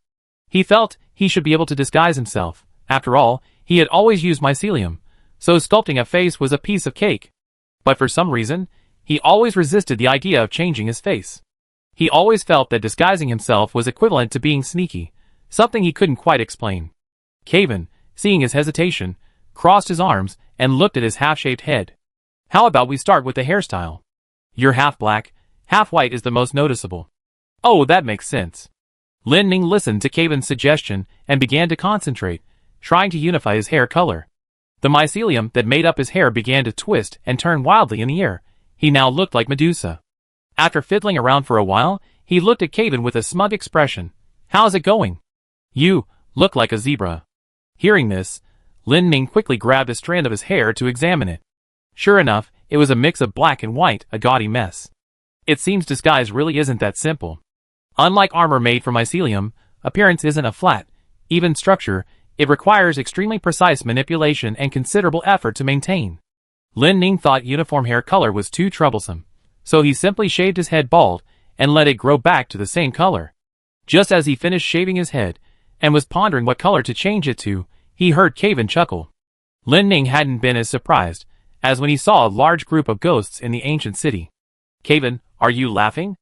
He felt he should be able to disguise himself. After all, he had always used mycelium, so sculpting a face was a piece of cake. But for some reason, he always resisted the idea of changing his face. He always felt that disguising himself was equivalent to being sneaky, something he couldn't quite explain. Kaven, seeing his hesitation, crossed his arms and looked at his half-shaved head. How about we start with the hairstyle? Your half black, half white is the most noticeable. Oh, that makes sense. Lin Ning listened to Kaven's suggestion and began to concentrate, trying to unify his hair color. The mycelium that made up his hair began to twist and turn wildly in the air. He now looked like Medusa. After fiddling around for a while, he looked at Kaven with a smug expression. How's it going? You look like a zebra. Hearing this, Lin Ning quickly grabbed a strand of his hair to examine it. Sure enough, it was a mix of black and white, a gaudy mess. It seems disguise really isn't that simple. Unlike armor made from mycelium, appearance isn't a flat, even structure. It requires extremely precise manipulation and considerable effort to maintain. Lin Ning thought uniform hair color was too troublesome, so he simply shaved his head bald and let it grow back to the same color. Just as he finished shaving his head and was pondering what color to change it to, he heard Kaven chuckle. Lin Ning hadn't been as surprised as when he saw a large group of ghosts in the ancient city. Kaven, are you laughing?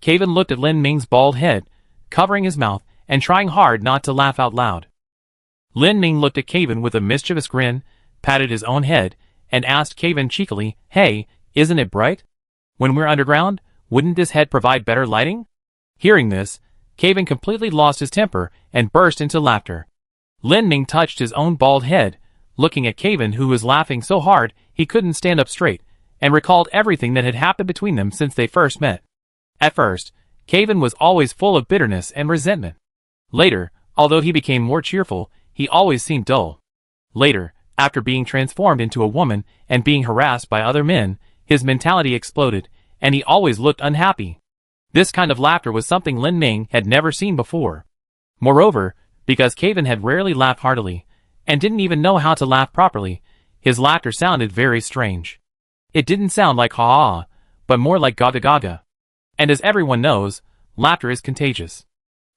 Kaven looked at Lin Ning's bald head, covering his mouth and trying hard not to laugh out loud. Lin Ning looked at Kaven with a mischievous grin, patted his own head, and asked Kaven cheekily, Hey, isn't it bright? When we're underground, wouldn't this head provide better lighting? Hearing this, Kaven completely lost his temper and burst into laughter. Lin Ning touched his own bald head, looking at Kaven who was laughing so hard he couldn't stand up straight, and recalled everything that had happened between them since they first met. At first, Kaven was always full of bitterness and resentment. Later, although he became more cheerful, he always seemed dull. Later, after being transformed into a woman and being harassed by other men, his mentality exploded, and he always looked unhappy. This kind of laughter was something Lin Ning had never seen before. Moreover, because Kaven had rarely laughed heartily, and didn't even know how to laugh properly, his laughter sounded very strange. It didn't sound like ha-ha, but more like gaga-gaga. And as everyone knows, laughter is contagious.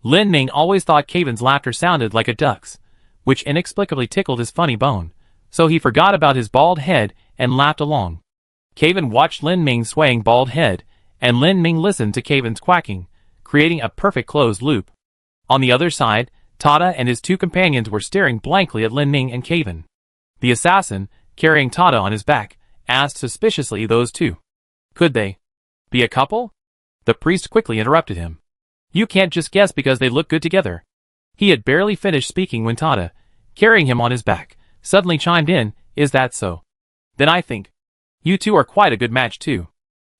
Lin Ning always thought Kaven's laughter sounded like a duck's, which inexplicably tickled his funny bone, so he forgot about his bald head and laughed along. Kaven watched Lin Ning's swaying bald head, and Lin Ning listened to Kaven's quacking, creating a perfect closed loop. On the other side, Tada and his two companions were staring blankly at Lin Ning and Kaven. The assassin, carrying Tada on his back, asked suspiciously those two. Could they be a couple? The priest quickly interrupted him. You can't just guess because they look good together. He had barely finished speaking when Tada, carrying him on his back, suddenly chimed in, Is that so? Then I think you two are quite a good match too.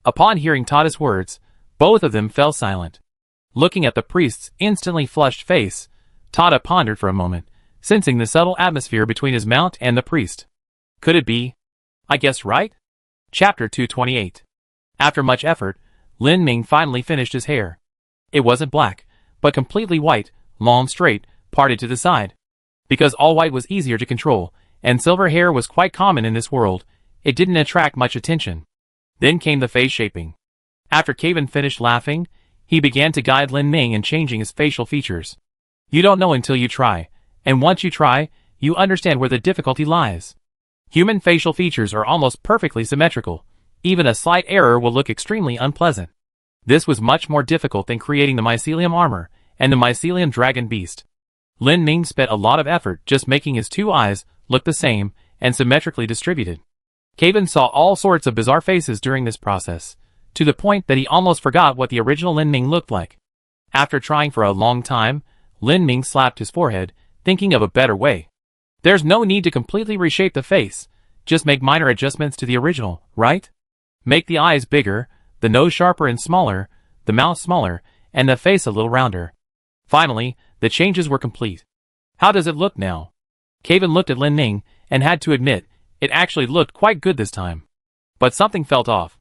Upon hearing Tada's words, both of them fell silent. Looking at the priest's instantly flushed face, Tada pondered for a moment, sensing the subtle atmosphere between his mount and the priest. Could it be? I guess right? Chapter 228. After much effort, Lin Ning finally finished his hair. It wasn't black, but completely white, long straight, parted to the side. Because all white was easier to control, and silver hair was quite common in this world, it didn't attract much attention. Then came the face shaping. After Kaven finished laughing, he began to guide Lin Ning in changing his facial features. You don't know until you try, and once you try, you understand where the difficulty lies. Human facial features are almost perfectly symmetrical. Even a slight error will look extremely unpleasant. This was much more difficult than creating the mycelium armor and the mycelium dragon beast. Lin Ming spent a lot of effort just making his two eyes look the same and symmetrically distributed. Kevin saw all sorts of bizarre faces during this process, to the point that he almost forgot what the original Lin Ming looked like. After trying for a long time, Lin Ming slapped his forehead, thinking of a better way. There's no need to completely reshape the face, just make minor adjustments to the original, right? Make the eyes bigger, the nose sharper and smaller, the mouth smaller, and the face a little rounder. Finally, the changes were complete. How does it look now? Kevin looked at Lin Ming and had to admit, it actually looked quite good this time. But something felt off.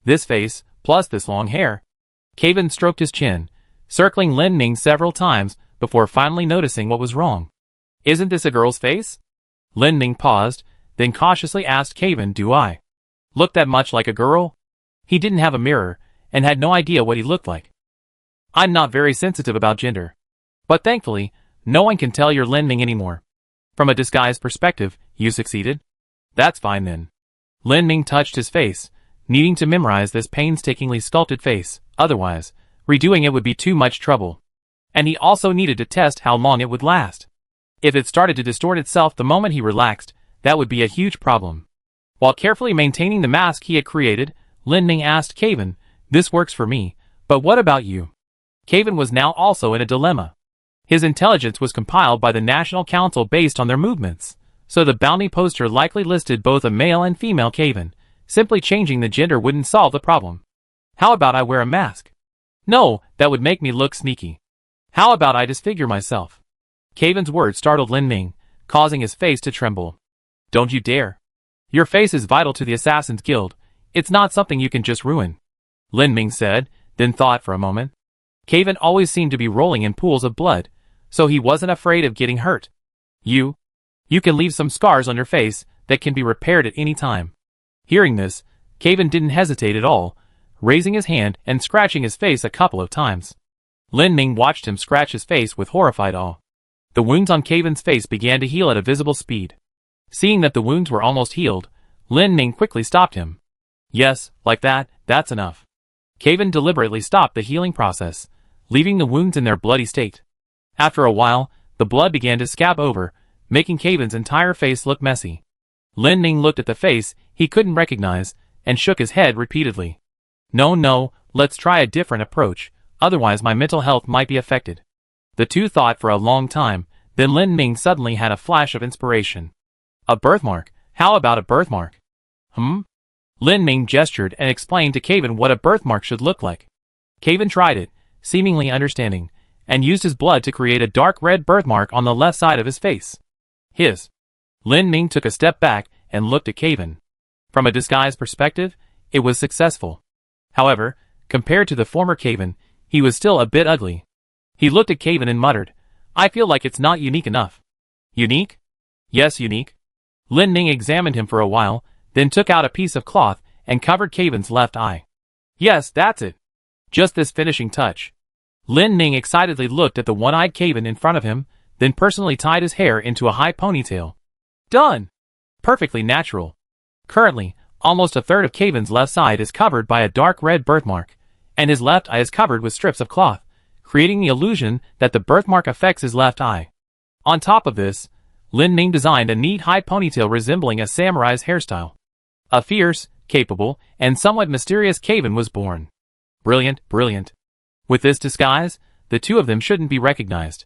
This face, plus this long hair. Kevin stroked his chin, circling Lin Ming several times before finally noticing what was wrong. Isn't this a girl's face? Lin Ming paused, then cautiously asked Kevin, do I look that much like a girl? He didn't have a mirror, and had no idea what he looked like. I'm not very sensitive about gender. But thankfully, no one can tell you're Lin Ming anymore. From a disguise perspective, you succeeded? That's fine then. Lin Ming touched his face, needing to memorize this painstakingly sculpted face, otherwise, redoing it would be too much trouble. And he also needed to test how long it would last. If it started to distort itself the moment he relaxed, that would be a huge problem. While carefully maintaining the mask he had created, Lin Ming asked Kevin, this works for me, but what about you? Kevin was now also in a dilemma. His intelligence was compiled by the National Council based on their movements, so the bounty poster likely listed both a male and female Kevin. Simply changing the gender wouldn't solve the problem. How about I wear a mask? No, that would make me look sneaky. How about I disfigure myself? Kevin's words startled Lin Ming, causing his face to tremble. Don't you dare. Your face is vital to the Assassin's Guild. It's not something you can just ruin. Lin Ming said, then thought for a moment. Kevin always seemed to be rolling in pools of blood, so he wasn't afraid of getting hurt. You can leave some scars on your face that can be repaired at any time. Hearing this, Kevin didn't hesitate at all, raising his hand and scratching his face a couple of times. Lin Ming watched him scratch his face with horrified awe. The wounds on Kevin's face began to heal at a visible speed. Seeing that the wounds were almost healed, Lin Ming quickly stopped him. Yes, like that, that's enough. Kevin deliberately stopped the healing process, leaving the wounds in their bloody state. After a while, the blood began to scab over, making Kevin's entire face look messy. Lin Ming looked at the face he couldn't recognize, and shook his head repeatedly. No, let's try a different approach, otherwise my mental health might be affected. The two thought for a long time, then Lin Ming suddenly had a flash of inspiration. A birthmark? How about a birthmark? Lin Ming gestured and explained to Kevin what a birthmark should look like. Kevin tried it, seemingly understanding, and used his blood to create a dark red birthmark on the left side of his face. Lin Ming took a step back and looked at Kevin. From a disguise perspective, it was successful. However, compared to the former Kevin, he was still a bit ugly. He looked at Kevin and muttered, I feel like it's not unique enough. Unique? Yes, unique. Lin Ming examined him for a while, then took out a piece of cloth and covered Kevin's left eye. Yes, that's it. Just this finishing touch. Lin Ming excitedly looked at the one-eyed Kevin in front of him, then personally tied his hair into a high ponytail. Done! Perfectly natural. Currently, almost a third of Kevin's left side is covered by a dark red birthmark, and his left eye is covered with strips of cloth, creating the illusion that the birthmark affects his left eye. On top of this, Lin Ming designed a neat high ponytail resembling a samurai's hairstyle. A fierce, capable, and somewhat mysterious Kevin was born. Brilliant. With this disguise, the two of them shouldn't be recognized.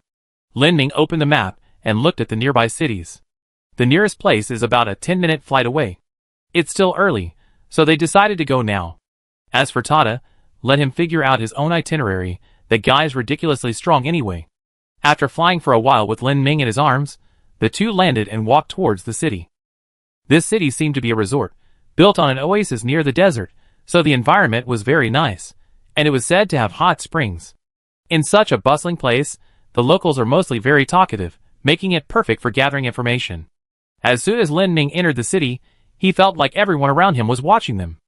Lin Ming opened the map and looked at the nearby cities. The nearest place is about a 10-minute flight away. It's still early, so they decided to go now. As for Tada, let him figure out his own itinerary. The guy's ridiculously strong anyway. After flying for a while with Lin Ming in his arms, the two landed and walked towards the city. This city seemed to be a resort, built on an oasis near the desert, so the environment was very nice, and it was said to have hot springs. In such a bustling place, the locals are mostly very talkative, making it perfect for gathering information. As soon as Lin Ming entered the city, he felt like everyone around him was watching them.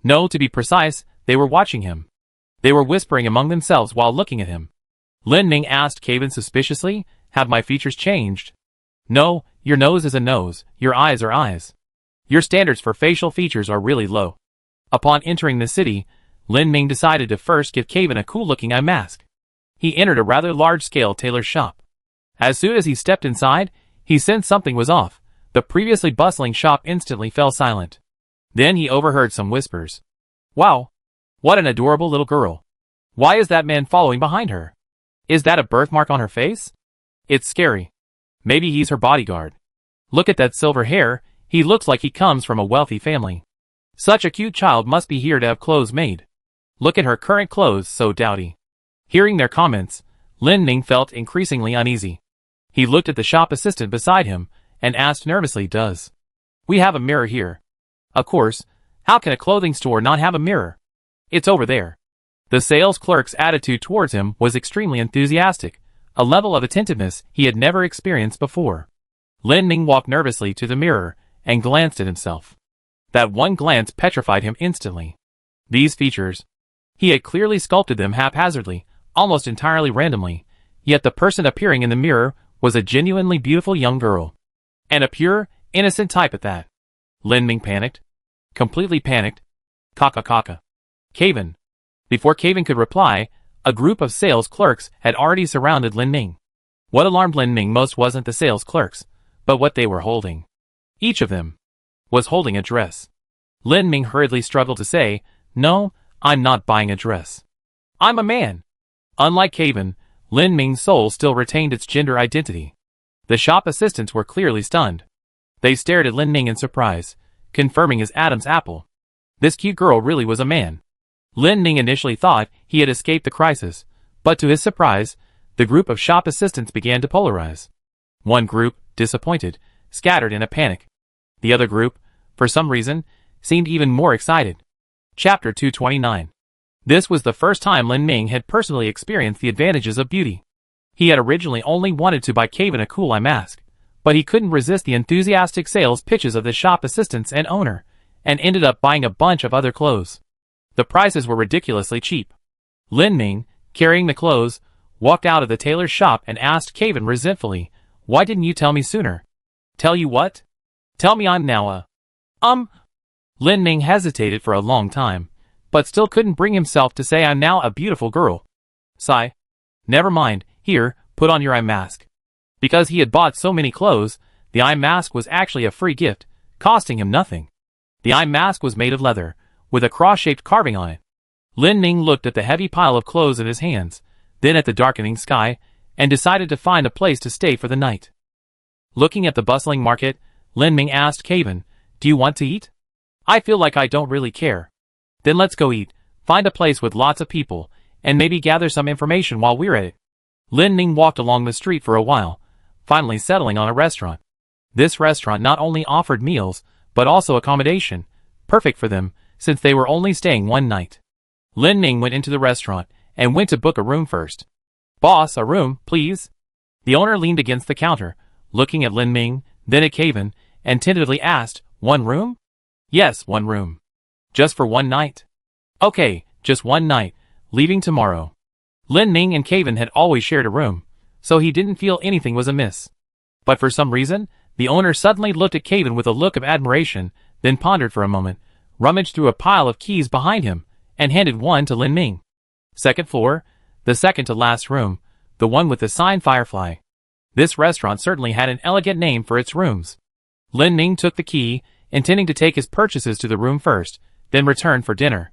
No, to be precise, they were watching him. They were whispering among themselves while looking at him. Lin Ming asked Caven suspiciously. Have my features changed? No, your nose is a nose, your eyes are eyes. Your standards for facial features are really low. Upon entering the city, Lin Ming decided to first give Caven a cool-looking eye mask. He entered a rather large-scale tailor's shop. As soon as he stepped inside, he sensed something was off. The previously bustling shop instantly fell silent. Then he overheard some whispers. Wow! What an adorable little girl. Why is that man following behind her? Is that a birthmark on her face? It's scary. Maybe he's her bodyguard. Look at that silver hair, he looks like he comes from a wealthy family. Such a cute child must be here to have clothes made. Look at her current clothes, so dowdy. Hearing their comments, Lin Ming felt increasingly uneasy. He looked at the shop assistant beside him and asked nervously, Does we have a mirror here? Of course, how can a clothing store not have a mirror? It's over there. The sales clerk's attitude towards him was extremely enthusiastic, a level of attentiveness he had never experienced before. Lin Ming walked nervously to the mirror and glanced at himself. That one glance petrified him instantly. These features. He had clearly sculpted them haphazardly, almost entirely randomly, yet the person appearing in the mirror was a genuinely beautiful young girl. And a pure, innocent type at that. Lin Ming panicked. Completely panicked. Kaka. Caven. Before Caven could reply, a group of sales clerks had already surrounded Lin Ming. What alarmed Lin Ming most wasn't the sales clerks, but what they were holding. Each of them was holding a dress. Lin Ming hurriedly struggled to say, No, I'm not buying a dress. I'm a man. Unlike Caven, Lin Ming's soul still retained its gender identity. The shop assistants were clearly stunned. They stared at Lin Ming in surprise, confirming his Adam's apple. This cute girl really was a man. Lin Ming initially thought he had escaped the crisis, but to his surprise, the group of shop assistants began to polarize. One group, disappointed, scattered in a panic. The other group, for some reason, seemed even more excited. Chapter 229. This was the first time Lin Ming had personally experienced the advantages of beauty. He had originally only wanted to buy Caven a cool eye mask, but he couldn't resist the enthusiastic sales pitches of the shop assistants and owner, and ended up buying a bunch of other clothes. The prices were ridiculously cheap. Lin Ming, carrying the clothes, walked out of the tailor's shop and asked Caven resentfully, Why didn't you tell me sooner? Tell you what? Tell me I'm now a... Lin Ming hesitated for a long time, but still couldn't bring himself to say I'm now a beautiful girl. Sigh. Never mind, here, put on your eye mask. Because he had bought so many clothes, the eye mask was actually a free gift, costing him nothing. The eye mask was made of leather, with a cross-shaped carving on it. Lin Ming looked at the heavy pile of clothes in his hands, then at the darkening sky, and decided to find a place to stay for the night. Looking at the bustling market, Lin Ming asked Caven, Do you want to eat? I feel like I don't really care. Then let's go eat, find a place with lots of people, and maybe gather some information while we're at it. Lin Ming walked along the street for a while, finally settling on a restaurant. This restaurant not only offered meals, but also accommodation, perfect for them, since they were only staying one night. Lin Ming went into the restaurant and went to book a room first. Boss, a room, please. The owner leaned against the counter, looking at Lin Ming, then at Caven, and tentatively asked, One room? Yes, one room. Just for one night? Okay, just one night, leaving tomorrow. Lin Ming and Caven had always shared a room, so he didn't feel anything was amiss. But for some reason, the owner suddenly looked at Caven with a look of admiration, then pondered for a moment, rummaged through a pile of keys behind him, and handed one to Lin Ming. Second floor, the second to last room, the one with the sign Firefly. This restaurant certainly had an elegant name for its rooms. Lin Ming took the key, intending to take his purchases to the room first, then return for dinner.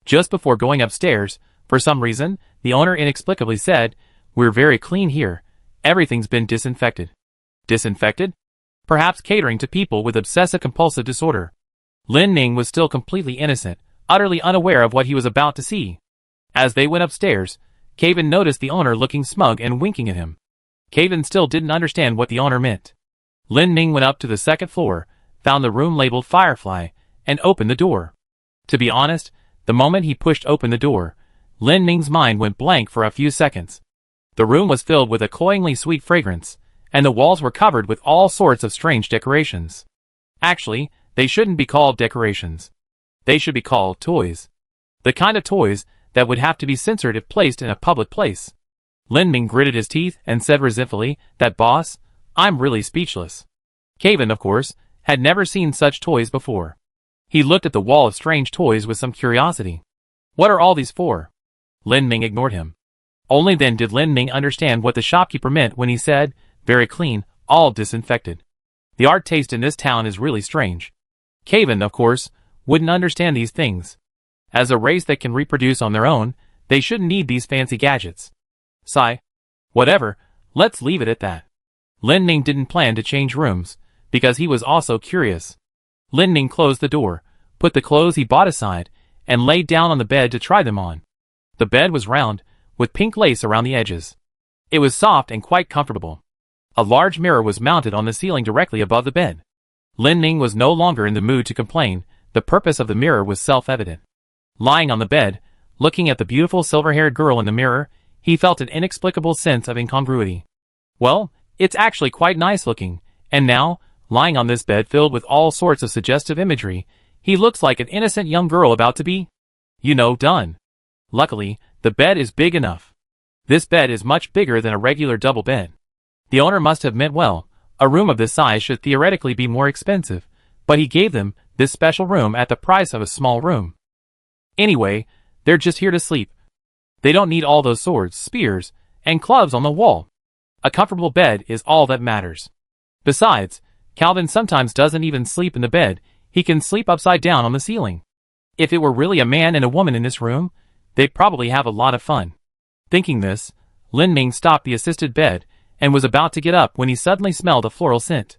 Just before going upstairs, for some reason, the owner inexplicably said, We're very clean here. Everything's been disinfected. Disinfected? Perhaps catering to people with obsessive-compulsive disorder. Lin Ming was still completely innocent, utterly unaware of what he was about to see. As they went upstairs, Caven noticed the owner looking smug and winking at him. Caven still didn't understand what the owner meant. Lin Ming went up to the second floor, found the room labeled Firefly, and opened the door. To be honest, the moment he pushed open the door, Lin Ming's mind went blank for a few seconds. The room was filled with a cloyingly sweet fragrance, and the walls were covered with all sorts of strange decorations. Actually, they shouldn't be called decorations. They should be called toys. The kind of toys that would have to be censored if placed in a public place. Lin Ming gritted his teeth and said resentfully, "That boss? I'm really speechless." Kevin, of course, had never seen such toys before. He looked at the wall of strange toys with some curiosity. "What are all these for?" Lin Ming ignored him. Only then did Lin Ming understand what the shopkeeper meant when he said, "Very clean, all disinfected." The art taste in this town is really strange. Kevin, of course, wouldn't understand these things. As a race that can reproduce on their own, they shouldn't need these fancy gadgets. Sigh. Whatever, let's leave it at that. Lin Ming didn't plan to change rooms, because he was also curious. Lin Ming closed the door, put the clothes he bought aside, and laid down on the bed to try them on. The bed was round, with pink lace around the edges. It was soft and quite comfortable. A large mirror was mounted on the ceiling directly above the bed. Lin Ming was no longer in the mood to complain. The purpose of the mirror was self-evident. Lying on the bed, looking at the beautiful silver-haired girl in the mirror, he felt an inexplicable sense of incongruity. Well, it's actually quite nice looking, and now, lying on this bed filled with all sorts of suggestive imagery, he looks like an innocent young girl about to be, done. Luckily, the bed is big enough. This bed is much bigger than a regular double bed. The owner must have meant well. A room of this size should theoretically be more expensive, but he gave them this special room at the price of a small room. Anyway, they're just here to sleep. They don't need all those swords, spears, and clubs on the wall. A comfortable bed is all that matters. Besides, Calvin sometimes doesn't even sleep in the bed, he can sleep upside down on the ceiling. If it were really a man and a woman in this room, they'd probably have a lot of fun. Thinking this, Lin Ming stopped the assisted bed, and was about to get up when he suddenly smelled a floral scent.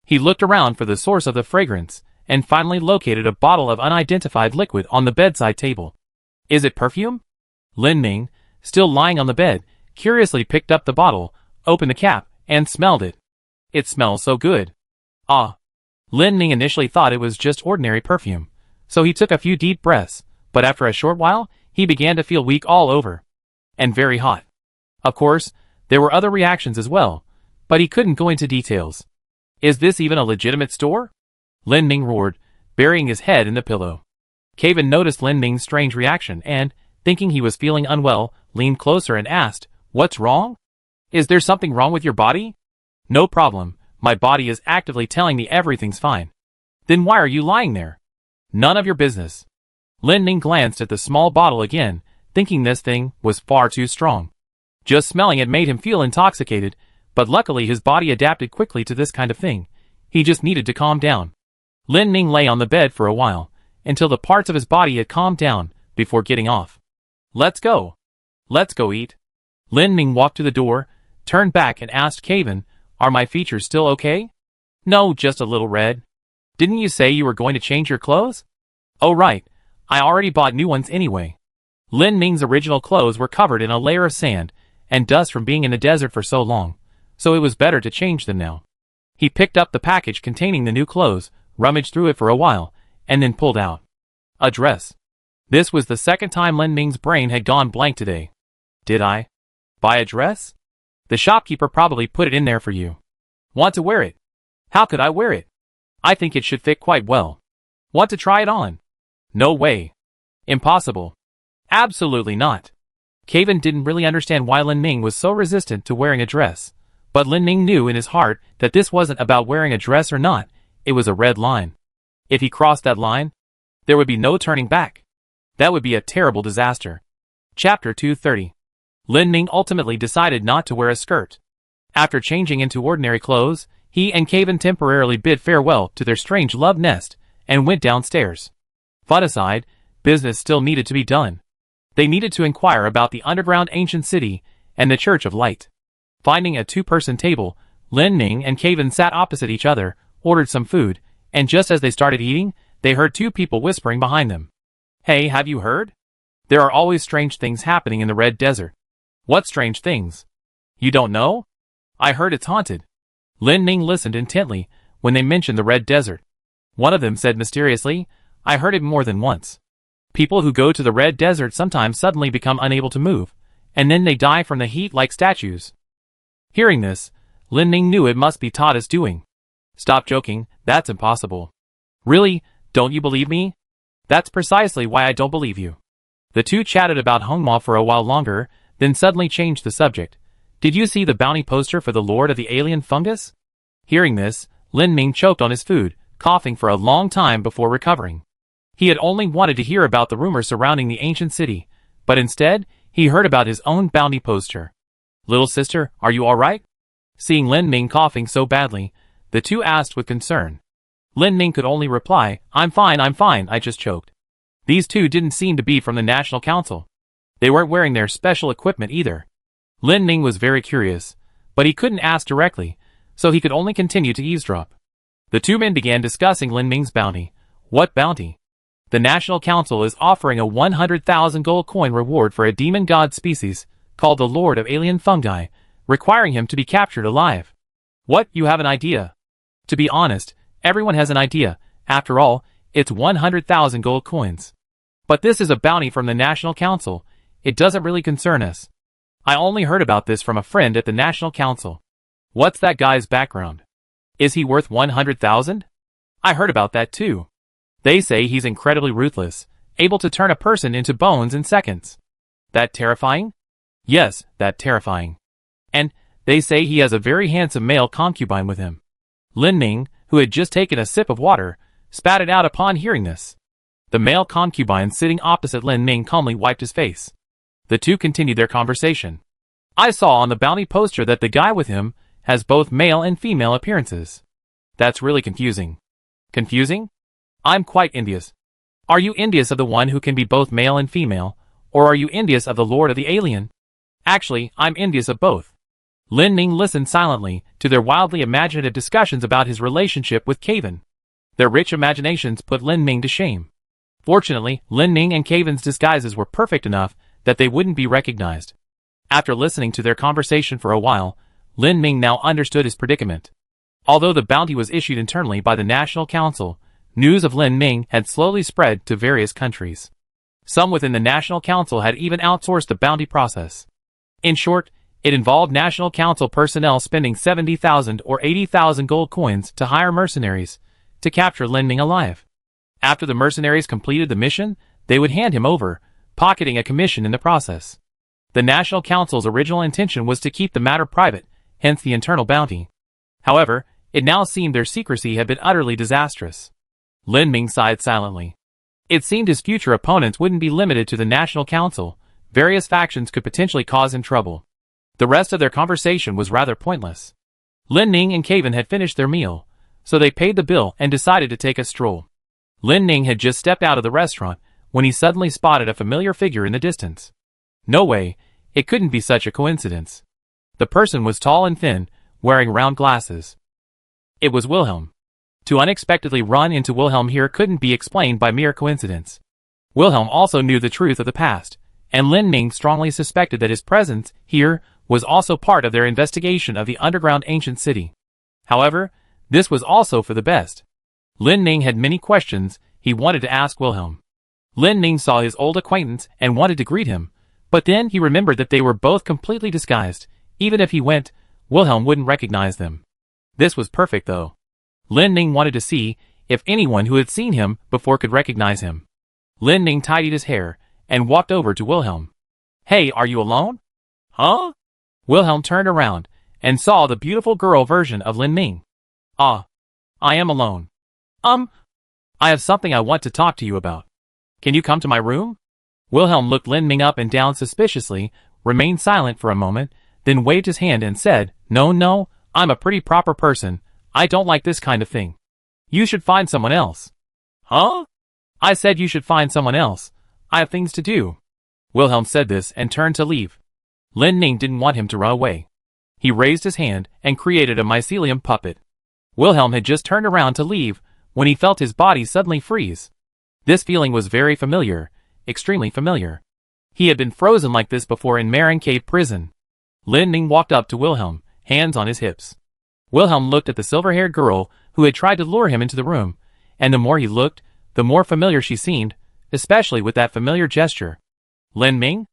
He looked around for the source of the fragrance, and finally located a bottle of unidentified liquid on the bedside table. Is it perfume? Lin Ming, still lying on the bed, curiously picked up the bottle, opened the cap, and smelled it. It smells so good. Ah. Lin Ming initially thought it was just ordinary perfume, so he took a few deep breaths, but after a short while, he began to feel weak all over. And very hot. Of course, there were other reactions as well, but he couldn't go into details. Is this even a legitimate store? Lin Ming roared, burying his head in the pillow. Kevin noticed Lin Ming's strange reaction and, thinking he was feeling unwell, leaned closer and asked, "What's wrong? Is there something wrong with your body?" "No problem, my body is actively telling me everything's fine." "Then why are you lying there?" "None of your business." Lin Ming glanced at the small bottle again, thinking this thing was far too strong. Just smelling it made him feel intoxicated, but luckily his body adapted quickly to this kind of thing. He just needed to calm down. Lin Ming lay on the bed for a while, until the parts of his body had calmed down, before getting off. Let's go. Let's go eat." Lin Ming walked to the door, turned back and asked Kevin, "Are my features still okay?" "No, just a little red." "Didn't you say you were going to change your clothes?" "Oh right, I already bought new ones anyway." Lin Ming's original clothes were covered in a layer of sand and dust from being in the desert for so long, so it was better to change them now. He picked up the package containing the new clothes, rummaged through it for a while, and then pulled out a dress. This was the second time Lin Ming's brain had gone blank today. "Did I buy a dress? The shopkeeper probably put it in there for you." "Want to wear it?" "How could I wear it? I think it should fit quite well." "Want to try it on?" "No way. Impossible." "Absolutely not." Kevin didn't really understand why Lin Ming was so resistant to wearing a dress, but Lin Ming knew in his heart that this wasn't about wearing a dress or not, it was a red line. If he crossed that line, there would be no turning back. That would be a terrible disaster. Chapter 230. Lin Ming ultimately decided not to wear a skirt. After changing into ordinary clothes, he and Kevin temporarily bid farewell to their strange love nest and went downstairs. Fun aside, business still needed to be done. They needed to inquire about the underground ancient city and the Church of Light. Finding a two-person table, Lin Ming and Kevin sat opposite each other, ordered some food, and just as they started eating, they heard two people whispering behind them. "Hey, have you heard? There are always strange things happening in the Red Desert." "What strange things?" "You don't know? I heard it's haunted." Lin Ming listened intently when they mentioned the Red Desert. One of them said mysteriously, "I heard it more than once. People who go to the Red Desert sometimes suddenly become unable to move, and then they die from the heat like statues." Hearing this, Lin Ming knew it must be Tada's doing. "Stop joking, that's impossible." "Really, don't you believe me?" "That's precisely why I don't believe you." The two chatted about Hongma for a while longer, then suddenly changed the subject. Did you see the bounty poster for the Lord of the Alien Fungus? Hearing this, Lin Ming choked on his food, coughing for a long time before recovering. He had only wanted to hear about the rumors surrounding the ancient city, but instead, he heard about his own bounty poster. Little sister, are you alright? Seeing Lin Ming coughing so badly, the two asked with concern. Lin Ming could only reply, I'm fine, I just choked. These two didn't seem to be from the National Council. They weren't wearing their special equipment either. Lin Ming was very curious, but he couldn't ask directly, so he could only continue to eavesdrop. The two men began discussing Lin Ming's bounty. What bounty? The National Council is offering a 100,000 gold coin reward for a demon god species, called the Lord of Alien Fungi, requiring him to be captured alive. What, you have an idea? To be honest, everyone has an idea. After all, it's 100,000 gold coins. But this is a bounty from the National Council. It doesn't really concern us. I only heard about this from a friend at the National Council. What's that guy's background? Is he worth 100,000? I heard about that too. They say he's incredibly ruthless, able to turn a person into bones in seconds. That terrifying? Yes, that terrifying. And they say he has a very handsome male concubine with him. Lin Ming, who had just taken a sip of water, spat it out upon hearing this. The male concubine sitting opposite Lin Ming calmly wiped his face. The two continued their conversation. I saw on the bounty poster that the guy with him has both male and female appearances. That's really confusing. Confusing? I'm quite envious. Are you envious of the one who can be both male and female, or are you envious of the Lord of the Alien? Actually, I'm envious of both. Lin Ming listened silently to their wildly imaginative discussions about his relationship with Caven. Their rich imaginations put Lin Ming to shame. Fortunately, Lin Ming and Caven's disguises were perfect enough that they wouldn't be recognized. After listening to their conversation for a while, Lin Ming now understood his predicament. Although the bounty was issued internally by the National Council, news of Lin Ming had slowly spread to various countries. Some within the National Council had even outsourced the bounty process. In short, it involved National Council personnel spending 70,000 or 80,000 gold coins to hire mercenaries to capture Lin Ming alive. After the mercenaries completed the mission, they would hand him over, pocketing a commission in the process. The National Council's original intention was to keep the matter private, hence the internal bounty. However, it now seemed their secrecy had been utterly disastrous. Lin Ming sighed silently. It seemed his future opponents wouldn't be limited to the National Council. Various factions could potentially cause him trouble. The rest of their conversation was rather pointless. Lin Ming and Caven had finished their meal, so they paid the bill and decided to take a stroll. Lin Ming had just stepped out of the restaurant when he suddenly spotted a familiar figure in the distance. No way, it couldn't be such a coincidence. The person was tall and thin, wearing round glasses. It was Wilhelm. To unexpectedly run into Wilhelm here couldn't be explained by mere coincidence. Wilhelm also knew the truth of the past, and Lin Ming strongly suspected that his presence here was also part of their investigation of the underground ancient city. However, this was also for the best. Lin Ming had many questions he wanted to ask Wilhelm. Lin Ming saw his old acquaintance and wanted to greet him, but then he remembered that they were both completely disguised. Even if he went, Wilhelm wouldn't recognize them. This was perfect though. Lin Ming wanted to see if anyone who had seen him before could recognize him. Lin Ming tidied his hair and walked over to Wilhelm. Hey, are you alone? Huh? Wilhelm turned around and saw the beautiful girl version of Lin Ming. Ah, I am alone. I have something I want to talk to you about. Can you come to my room? Wilhelm looked Lin Ming up and down suspiciously, remained silent for a moment, then waved his hand and said, No, I'm a pretty proper person. I don't like this kind of thing. You should find someone else. Huh? I said you should find someone else. I have things to do. Wilhelm said this and turned to leave. Lin Ming didn't want him to run away. He raised his hand and created a mycelium puppet. Wilhelm had just turned around to leave when he felt his body suddenly freeze. This feeling was very familiar, extremely familiar. He had been frozen like this before in Marin Cave prison. Lin Ming walked up to Wilhelm, hands on his hips. Wilhelm looked at the silver-haired girl who had tried to lure him into the room, and the more he looked, the more familiar she seemed, especially with that familiar gesture. Lin Ming?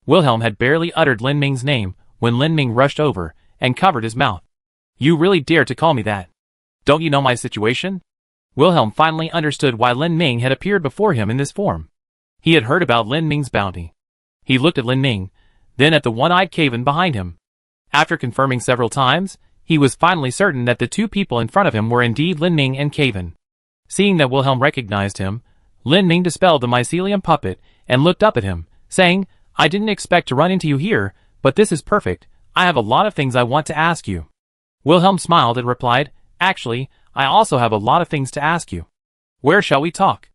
Wilhelm had barely uttered Lin Ming's name when Lin Ming rushed over and covered his mouth. You really dare to call me that? Don't you know my situation? Wilhelm finally understood why Lin Ming had appeared before him in this form. He had heard about Lin Ming's bounty. He looked at Lin Ming, then at the one-eyed Caven behind him. After confirming several times, he was finally certain that the two people in front of him were indeed Lin Ming and Caven. Seeing that Wilhelm recognized him, Lin Ming dispelled the mycelium puppet and looked up at him, saying, "I didn't expect to run into you here, but this is perfect. I have a lot of things I want to ask you." Wilhelm smiled and replied, "Actually, I also have a lot of things to ask you. Where shall we talk?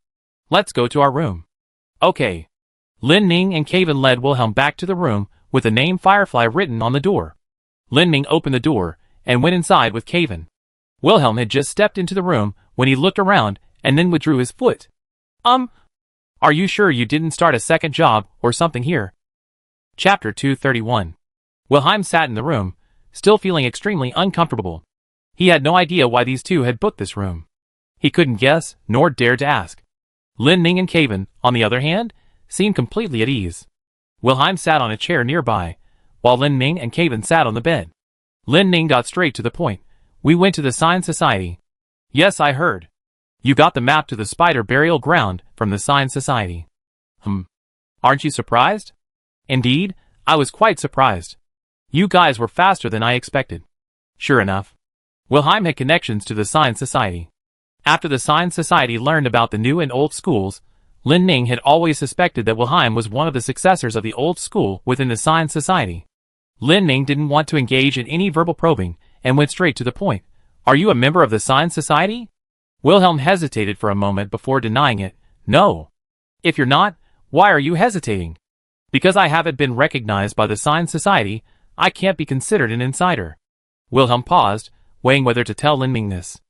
Let's go to our room." "Okay." Lin Ming and Caven led Wilhelm back to the room with the name Firefly written on the door. Lin Ming opened the door and went inside with Caven. Wilhelm had just stepped into the room when he looked around and then withdrew his foot. Are you sure you didn't start a second job or something here?" Chapter 231. Wilhelm sat in the room, still feeling extremely uncomfortable. He had no idea why these two had booked this room. He couldn't guess, nor dared to ask. Lin Ming and Caven, on the other hand, seemed completely at ease. Wilhelm sat on a chair nearby, while Lin Ming and Caven sat on the bed. Lin Ming got straight to the point. "We went to the Science Society." "Yes, I heard. You got the map to the spider burial ground from the Science Society." Aren't you surprised?" "Indeed, I was quite surprised. You guys were faster than I expected." Sure enough, Wilhelm had connections to the Science Society. After the Science Society learned about the new and old schools, Lin Ming had always suspected that Wilhelm was one of the successors of the old school within the Science Society. Lin Ming didn't want to engage in any verbal probing and went straight to the point. "Are you a member of the Science Society?" Wilhelm hesitated for a moment before denying it. "No." "If you're not, why are you hesitating?" "Because I haven't been recognized by the Science Society, I can't be considered an insider." Wilhelm paused, weighing whether to tell Lin Ming this.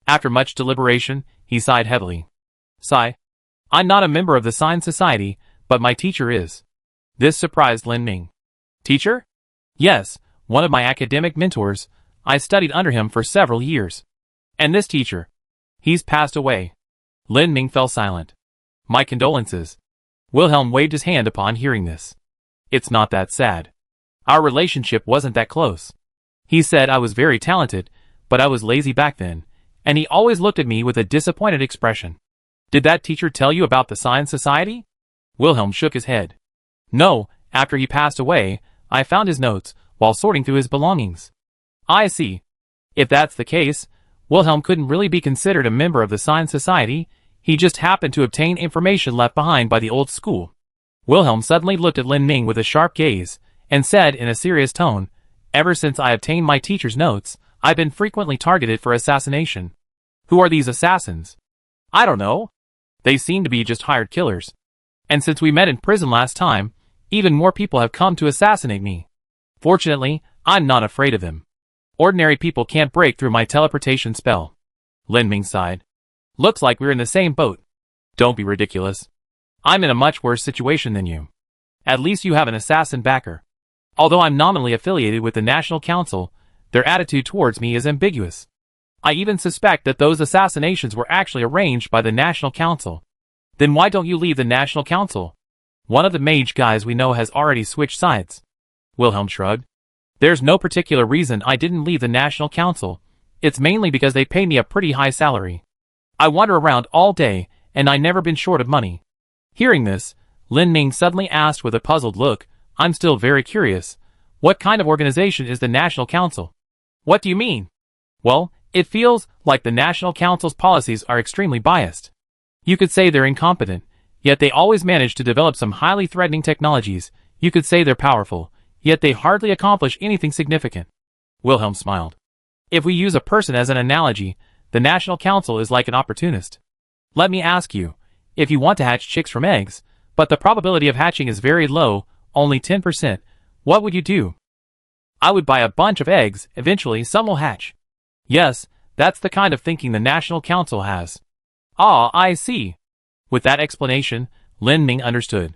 After much deliberation, he sighed heavily. "Sigh. I'm not a member of the Science Society, but my teacher is." This surprised Lin Ming. "Teacher?" "Yes, one of my academic mentors. I studied under him for several years." "And this teacher?" "He's passed away." Lin Ming fell silent. "My condolences." Wilhelm waved his hand upon hearing this. "It's not that sad. Our relationship wasn't that close. He said I was very talented, but I was lazy back then, and he always looked at me with a disappointed expression." "Did that teacher tell you about the Science Society?" Wilhelm shook his head. "No, after he passed away, I found his notes while sorting through his belongings." "I see. If that's the case, Wilhelm couldn't really be considered a member of the Science Society. He just happened to obtain information left behind by the old school." Wilhelm suddenly looked at Lin Ming with a sharp gaze, and said in a serious tone, "Ever since I obtained my teacher's notes, I've been frequently targeted for assassination." "Who are these assassins?" "I don't know. They seem to be just hired killers. And since we met in prison last time, even more people have come to assassinate me. Fortunately, I'm not afraid of them. Ordinary people can't break through my teleportation spell." Lin Ming sighed. "Looks like we're in the same boat." "Don't be ridiculous. I'm in a much worse situation than you. At least you have an assassin backer. Although I'm nominally affiliated with the National Council, their attitude towards me is ambiguous. I even suspect that those assassinations were actually arranged by the National Council." "Then why don't you leave the National Council? One of the mage guys we know has already switched sides." Wilhelm shrugged. "There's no particular reason I didn't leave the National Council. It's mainly because they pay me a pretty high salary. I wander around all day, and I've never been short of money." Hearing this, Lin Ming suddenly asked with a puzzled look, "I'm still very curious. What kind of organization is the National Council?" "What do you mean?" "Well, it feels like the National Council's policies are extremely biased. You could say they're incompetent, yet they always manage to develop some highly threatening technologies. You could say they're powerful, yet they hardly accomplish anything significant." Wilhelm smiled. "If we use a person as an analogy, the National Council is like an opportunist. Let me ask you, if you want to hatch chicks from eggs, but the probability of hatching is very low, only 10%, what would you do?" "I would buy a bunch of eggs, eventually some will hatch." "Yes, that's the kind of thinking the National Council has." "Ah, I see." With that explanation, Lin Ming understood.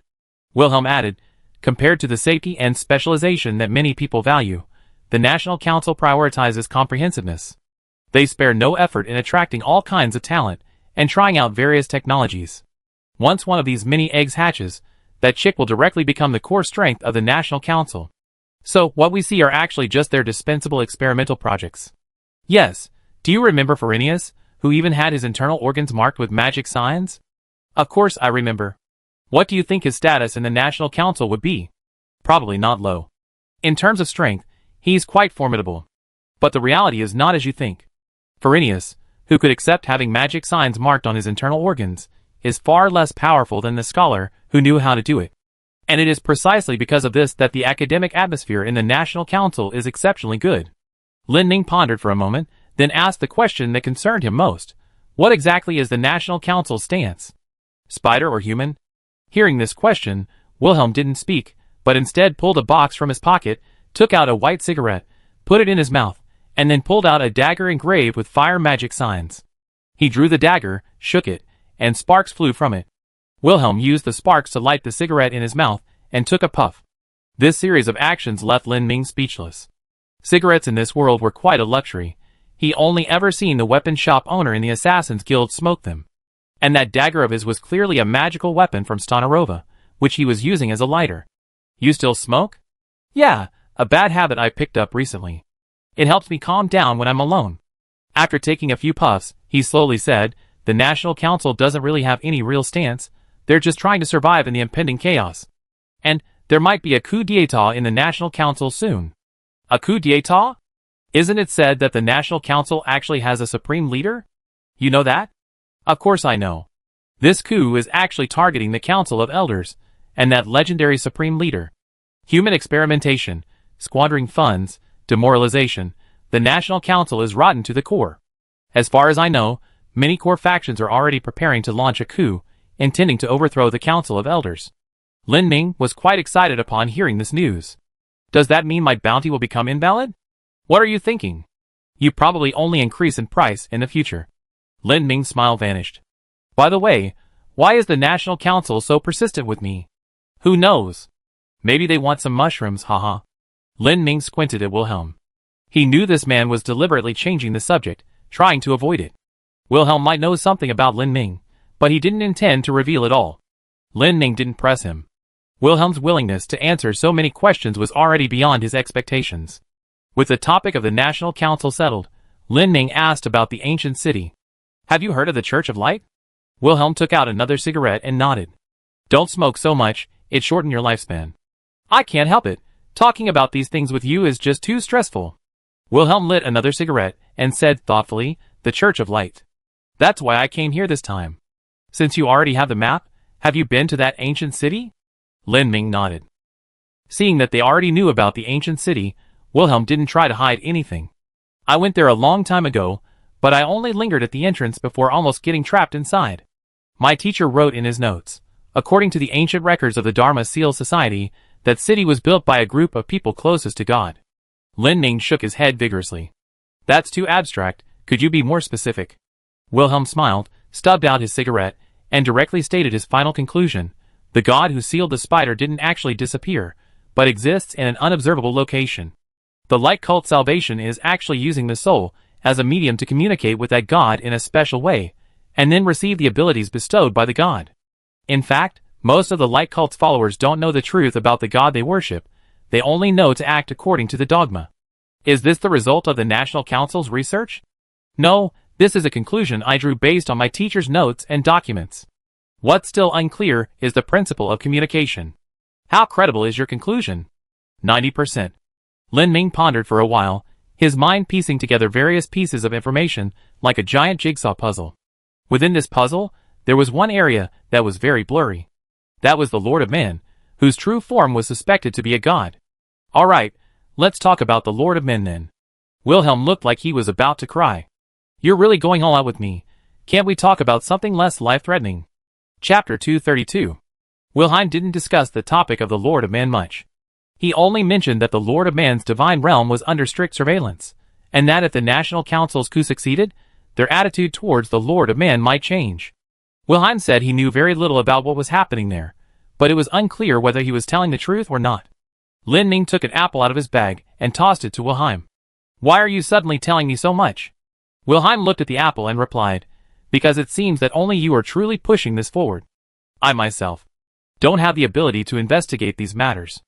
Wilhelm added, "Compared to the safety and specialization that many people value, the National Council prioritizes comprehensiveness. They spare no effort in attracting all kinds of talent and trying out various technologies. Once one of these mini eggs hatches, that chick will directly become the core strength of the National Council. So what we see are actually just their dispensable experimental projects." "Yes, do you remember Pharenius, who even had his internal organs marked with magic signs?" "Of course I remember. What do you think his status in the National Council would be?" Probably not low. In terms of strength, he's quite formidable. But the reality is not as you think. Pharenius, who could accept having magic signs marked on his internal organs, is far less powerful than the scholar who knew how to do it. And it is precisely because of this that the academic atmosphere in the National Council is exceptionally good. Lin Ning pondered for a moment, then asked the question that concerned him most. What exactly is the National Council's stance? Spider or human? Hearing this question, Wilhelm didn't speak, but instead pulled a box from his pocket, took out a white cigarette, put it in his mouth, and then pulled out a dagger engraved with fire magic signs. He drew the dagger, shook it, and sparks flew from it. Wilhelm used the sparks to light the cigarette in his mouth, and took a puff. This series of actions left Lin Ming speechless. Cigarettes in this world were quite a luxury. He only ever seen the weapon shop owner in the Assassin's Guild smoke them. And that dagger of his was clearly a magical weapon from Stanarova, which he was using as a lighter. You still smoke? Yeah, a bad habit I picked up recently. It helps me calm down when I'm alone. After taking a few puffs, he slowly said, the National Council doesn't really have any real stance. They're just trying to survive in the impending chaos. And there might be a coup d'etat in the National Council soon. A coup d'etat? Isn't it said that the National Council actually has a supreme leader? You know that? Of course I know. This coup is actually targeting the Council of Elders, and that legendary supreme leader. Human experimentation, squandering funds, demoralization. The National Council is rotten to the core. As far as I know, many core factions are already preparing to launch a coup, intending to overthrow the Council of Elders. Lin Ming was quite excited upon hearing this news. Does that mean my bounty will become invalid? What are you thinking? You probably only increase in price in the future. Lin Ming's smile vanished. By the way, why is the National Council so persistent with me? Who knows? Maybe they want some mushrooms, haha. Lin Ming squinted at Wilhelm. He knew this man was deliberately changing the subject, trying to avoid it. Wilhelm might know something about Lin Ming, but he didn't intend to reveal it all. Lin Ming didn't press him. Wilhelm's willingness to answer so many questions was already beyond his expectations. With the topic of the National Council settled, Lin Ming asked about the ancient city. Have you heard of the Church of Light? Wilhelm took out another cigarette and nodded. Don't smoke so much, it shortens your lifespan. I can't help it. Talking about these things with you is just too stressful. Wilhelm lit another cigarette and said thoughtfully, the Church of Light. That's why I came here this time. Since you already have the map, have you been to that ancient city? Lin Ming nodded. Seeing that they already knew about the ancient city, Wilhelm didn't try to hide anything. I went there a long time ago, but I only lingered at the entrance before almost getting trapped inside. My teacher wrote in his notes, according to the ancient records of the Dharma Seal Society, that city was built by a group of people closest to God. Lin Ming shook his head vigorously. That's too abstract, could you be more specific? Wilhelm smiled, stubbed out his cigarette, and directly stated his final conclusion. The god who sealed the spider didn't actually disappear, but exists in an unobservable location. The light cult salvation is actually using the soul as a medium to communicate with that god in a special way, and then receive the abilities bestowed by the god. In fact, most of the light cult's followers don't know the truth about the god they worship, they only know to act according to the dogma. Is this the result of the National Council's research? No, this is a conclusion I drew based on my teacher's notes and documents. What's still unclear is the principle of communication. How credible is your conclusion? 90%. Lin Ming pondered for a while, his mind piecing together various pieces of information like a giant jigsaw puzzle. Within this puzzle, there was one area that was very blurry. That was the Lord of Men, whose true form was suspected to be a god. Alright, let's talk about the Lord of Men then. Wilhelm looked like he was about to cry. You're really going all out with me. Can't we talk about something less life-threatening? Chapter 232. Wilhelm didn't discuss the topic of the Lord of Man much. He only mentioned that the Lord of Man's divine realm was under strict surveillance, and that if the National Council's coup succeeded, their attitude towards the Lord of Man might change. Wilhelm said he knew very little about what was happening there, but it was unclear whether he was telling the truth or not. Lin Ming took an apple out of his bag and tossed it to Wilhelm. Why are you suddenly telling me so much? Wilhelm looked at the apple and replied, because it seems that only you are truly pushing this forward. I myself don't have the ability to investigate these matters.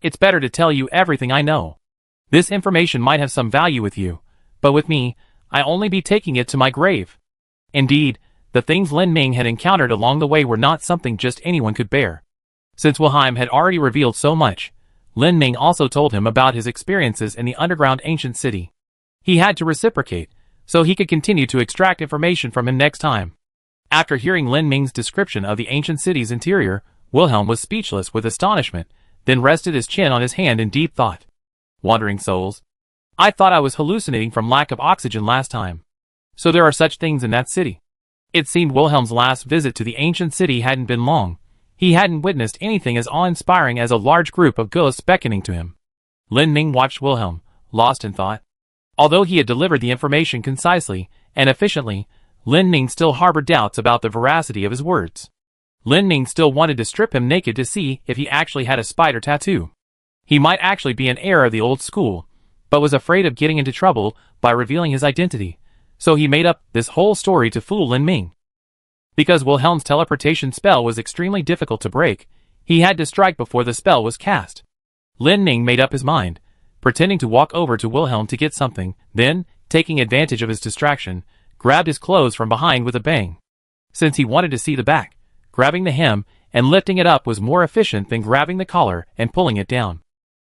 It's better to tell you everything I know. This information might have some value with you, but with me, I only be taking it to my grave. Indeed, the things Lin Ming had encountered along the way were not something just anyone could bear. Since Wilhelm had already revealed so much, Lin Ming also told him about his experiences in the underground ancient city. He had to reciprocate, so he could continue to extract information from him next time. After hearing Lin Ming's description of the ancient city's interior, Wilhelm was speechless with astonishment, then rested his chin on his hand in deep thought. Wandering souls. I thought I was hallucinating from lack of oxygen last time. So there are such things in that city. It seemed Wilhelm's last visit to the ancient city hadn't been long. He hadn't witnessed anything as awe-inspiring as a large group of ghosts beckoning to him. Lin Ming watched Wilhelm, lost in thought. Although he had delivered the information concisely and efficiently, Lin Ming still harbored doubts about the veracity of his words. Lin Ming still wanted to strip him naked to see if he actually had a spider tattoo. He might actually be an heir of the old school, but was afraid of getting into trouble by revealing his identity, so he made up this whole story to fool Lin Ming. Because Wilhelm's teleportation spell was extremely difficult to break, he had to strike before the spell was cast. Lin Ming made up his mind, pretending to walk over to Wilhelm to get something, then, taking advantage of his distraction, grabbed his clothes from behind with a bang. Since he wanted to see the back, grabbing the hem and lifting it up was more efficient than grabbing the collar and pulling it down.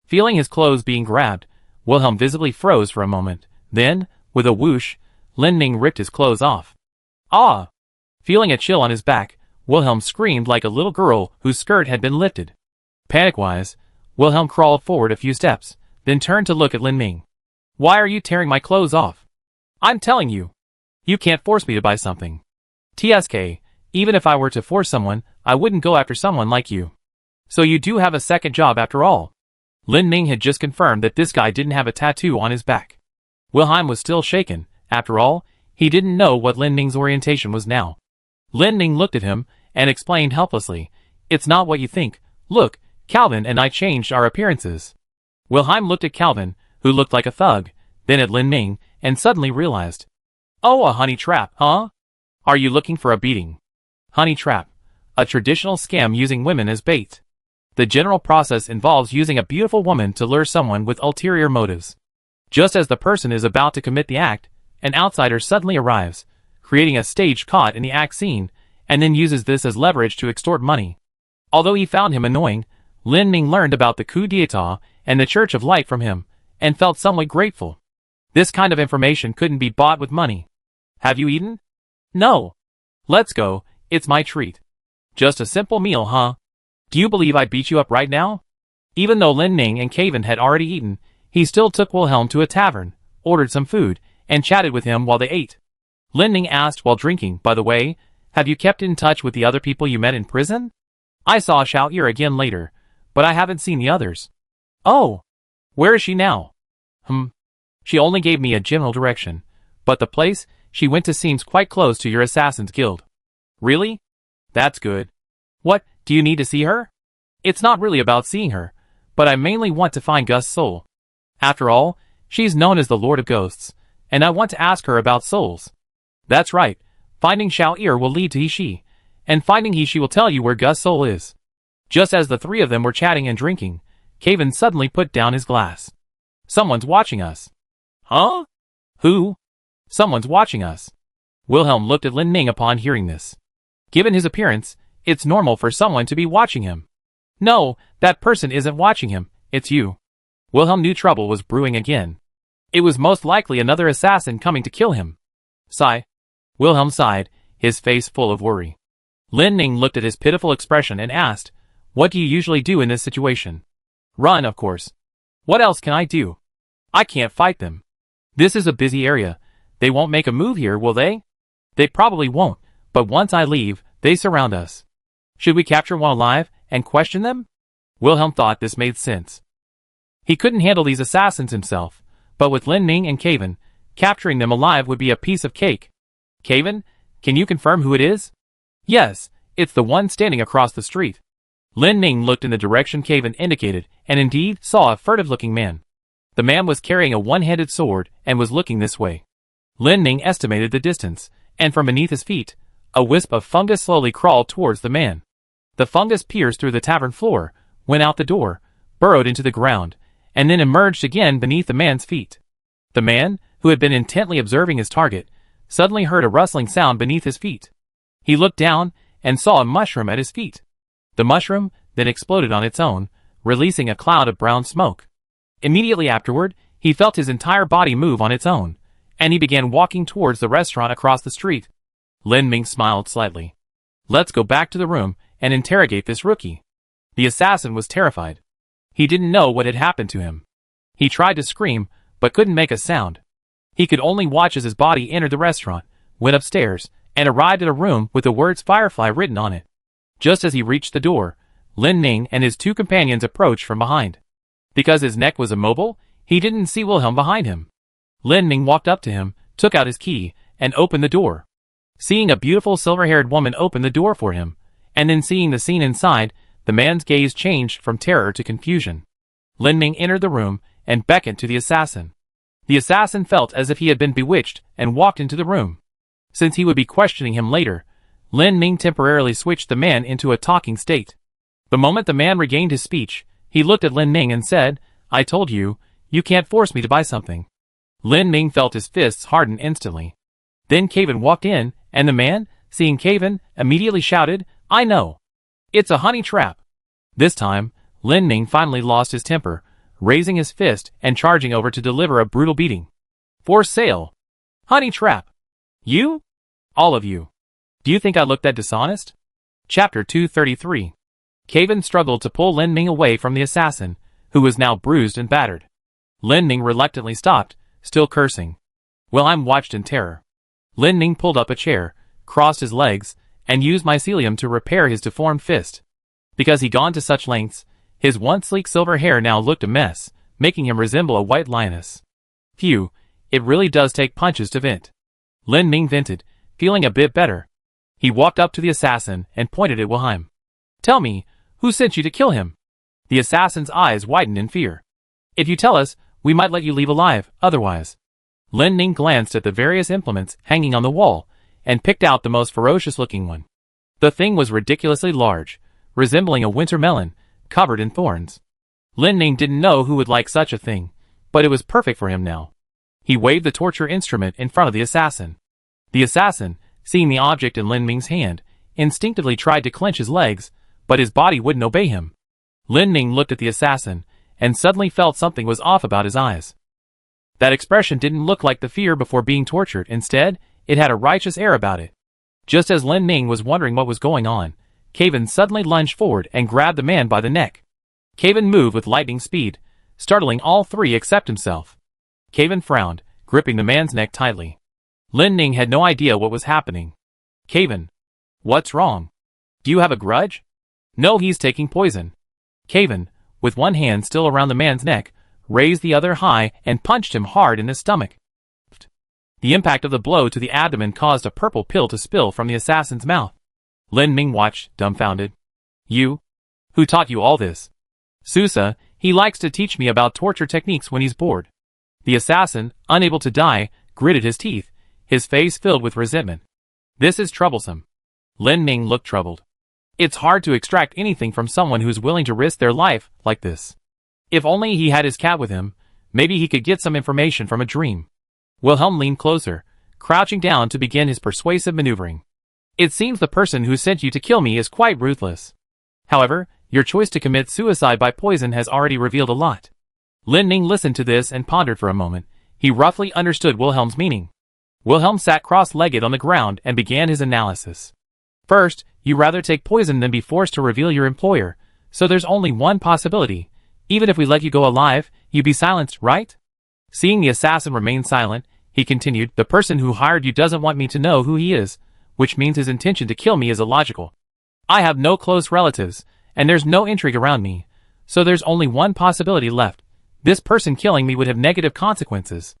Feeling his clothes being grabbed, Wilhelm visibly froze for a moment. Then, with a whoosh, Lin Ming ripped his clothes off. Ah! Feeling a chill on his back, Wilhelm screamed like a little girl whose skirt had been lifted. Panic-wise, Wilhelm crawled forward a few steps, then turned to look at Lin Ming. Why are you tearing my clothes off? I'm telling you. You can't force me to buy something. TSK, even if I were to force someone, I wouldn't go after someone like you. So you do have a second job after all. Lin Ming had just confirmed that this guy didn't have a tattoo on his back. Wilhelm was still shaken. After all, he didn't know what Lin Ming's orientation was now. Lin Ming looked at him and explained helplessly, It's not what you think. Look, Calvin and I changed our appearances. Wilhelm looked at Calvin, who looked like a thug, then at Lin Ming, and suddenly realized. Oh, a honey trap, huh? Are you looking for a beating? Honey trap. A traditional scam using women as bait. The general process involves using a beautiful woman to lure someone with ulterior motives. Just as the person is about to commit the act, an outsider suddenly arrives, creating a stage caught in the act scene, and then uses this as leverage to extort money. Although he found him annoying, Lin Ming learned about the coup d'etat and the Church of Light from him, and felt somewhat grateful. This kind of information couldn't be bought with money. Have you eaten? No. Let's go, it's my treat. Just a simple meal, huh? Do you believe I'd beat you up right now? Even though Lin Ming and Calvin had already eaten, he still took Wilhelm to a tavern, ordered some food, and chatted with him while they ate. Lin Ming asked while drinking, by the way, have you kept in touch with the other people you met in prison? I saw Xiao Ir again later, but I haven't seen the others. Oh, where is she now? She only gave me a general direction, but the place she went to seems quite close to your assassin's guild. Really? That's good. What, do you need to see her? It's not really about seeing her, but I mainly want to find Gust's soul. After all, she's known as the Lord of Ghosts, and I want to ask her about souls. That's right, finding Xiao Ir will lead to He-She, and finding He-She will tell you where Gust's soul is. Just as the three of them were chatting and drinking, Calvin suddenly put down his glass. Someone's watching us. Huh? Who? Someone's watching us. Wilhelm looked at Lin Ming upon hearing this. Given his appearance, it's normal for someone to be watching him. No, that person isn't watching him, it's you. Wilhelm knew trouble was brewing again. It was most likely another assassin coming to kill him. Sigh. Wilhelm sighed, his face full of worry. Lin Ming looked at his pitiful expression and asked, What do you usually do in this situation? Run, of course. What else can I do? I can't fight them. This is a busy area. They won't make a move here, will they? They probably won't, but once I leave, they surround us. Should we capture one alive and question them? Wilhelm thought this made sense. He couldn't handle these assassins himself, but with Lin Ming and Calvin, capturing them alive would be a piece of cake. Calvin, can you confirm who it is? Yes, it's the one standing across the street. Lin Ming looked in the direction Calvin indicated and indeed saw a furtive-looking man. The man was carrying a one-handed sword and was looking this way. Lin Ming estimated the distance, and from beneath his feet, a wisp of fungus slowly crawled towards the man. The fungus pierced through the tavern floor, went out the door, burrowed into the ground, and then emerged again beneath the man's feet. The man, who had been intently observing his target, suddenly heard a rustling sound beneath his feet. He looked down and saw a mushroom at his feet. The mushroom then exploded on its own, releasing a cloud of brown smoke. Immediately afterward, he felt his entire body move on its own, and he began walking towards the restaurant across the street. Lin Ming smiled slightly. Let's go back to the room and interrogate this rookie. The assassin was terrified. He didn't know what had happened to him. He tried to scream, but couldn't make a sound. He could only watch as his body entered the restaurant, went upstairs, and arrived at a room with the words Firefly written on it. Just as he reached the door, Lin Ming and his two companions approached from behind. Because his neck was immobile, he didn't see Wilhelm behind him. Lin Ming walked up to him, took out his key, and opened the door. Seeing a beautiful silver-haired woman open the door for him, and then seeing the scene inside, the man's gaze changed from terror to confusion. Lin Ming entered the room and beckoned to the assassin. The assassin felt as if he had been bewitched and walked into the room. Since he would be questioning him later, Lin Ming temporarily switched the man into a talking state. The moment the man regained his speech, he looked at Lin Ming and said, I told you, you can't force me to buy something. Lin Ming felt his fists harden instantly. Then Kevin walked in, and the man, seeing Kevin, immediately shouted, I know. It's a honey trap. This time, Lin Ming finally lost his temper, raising his fist and charging over to deliver a brutal beating. For sale. Honey trap. You? All of you. Do you think I look that dishonest? Chapter 233. Kevin struggled to pull Lin Ming away from the assassin, who was now bruised and battered. Lin Ming reluctantly stopped, still cursing. Wilhelm watched in terror. Lin Ming pulled up a chair, crossed his legs, and used mycelium to repair his deformed fist. Because he'd gone to such lengths, his once sleek silver hair now looked a mess, making him resemble a white lioness. Phew, it really does take punches to vent. Lin Ming vented, feeling a bit better. He walked up to the assassin and pointed at Wilhelm. Tell me, who sent you to kill him? The assassin's eyes widened in fear. If you tell us, we might let you leave alive, otherwise. Lin Ming glanced at the various implements hanging on the wall, and picked out the most ferocious-looking one. The thing was ridiculously large, resembling a winter melon, covered in thorns. Lin Ming didn't know who would like such a thing, but it was perfect for him now. He waved the torture instrument in front of the assassin. The assassin, seeing the object in Lin Ming's hand, instinctively tried to clench his legs, but his body wouldn't obey him. Lin Ming looked at the assassin, and suddenly felt something was off about his eyes. That expression didn't look like the fear before being tortured. Instead, it had a righteous air about it. Just as Lin Ming was wondering what was going on, Kevin suddenly lunged forward and grabbed the man by the neck. Kevin moved with lightning speed, startling all three except himself. Kevin frowned, gripping the man's neck tightly. Lin Ming had no idea what was happening. Kevin. What's wrong? Do you have a grudge? No, he's taking poison. Kevin, with one hand still around the man's neck, raised the other high and punched him hard in the stomach. The impact of the blow to the abdomen caused a purple pill to spill from the assassin's mouth. Lin Ming watched, dumbfounded. You? Who taught you all this? Susa, he likes to teach me about torture techniques when he's bored. The assassin, unable to die, gritted his teeth, his face filled with resentment. This is troublesome. Lin Ming looked troubled. It's hard to extract anything from someone who's willing to risk their life like this. If only he had his cat with him, maybe he could get some information from a dream. Wilhelm leaned closer, crouching down to begin his persuasive maneuvering. It seems the person who sent you to kill me is quite ruthless. However, your choice to commit suicide by poison has already revealed a lot. Lin Ming listened to this and pondered for a moment. He roughly understood Wilhelm's meaning. Wilhelm sat cross-legged on the ground and began his analysis. First, you rather take poison than be forced to reveal your employer, so there's only one possibility. Even if we let you go alive, you'd be silenced, right? Seeing the assassin remain silent, he continued, the person who hired you doesn't want me to know who he is, which means his intention to kill me is illogical. I have no close relatives, and there's no intrigue around me, so there's only one possibility left. This person killing me would have negative consequences.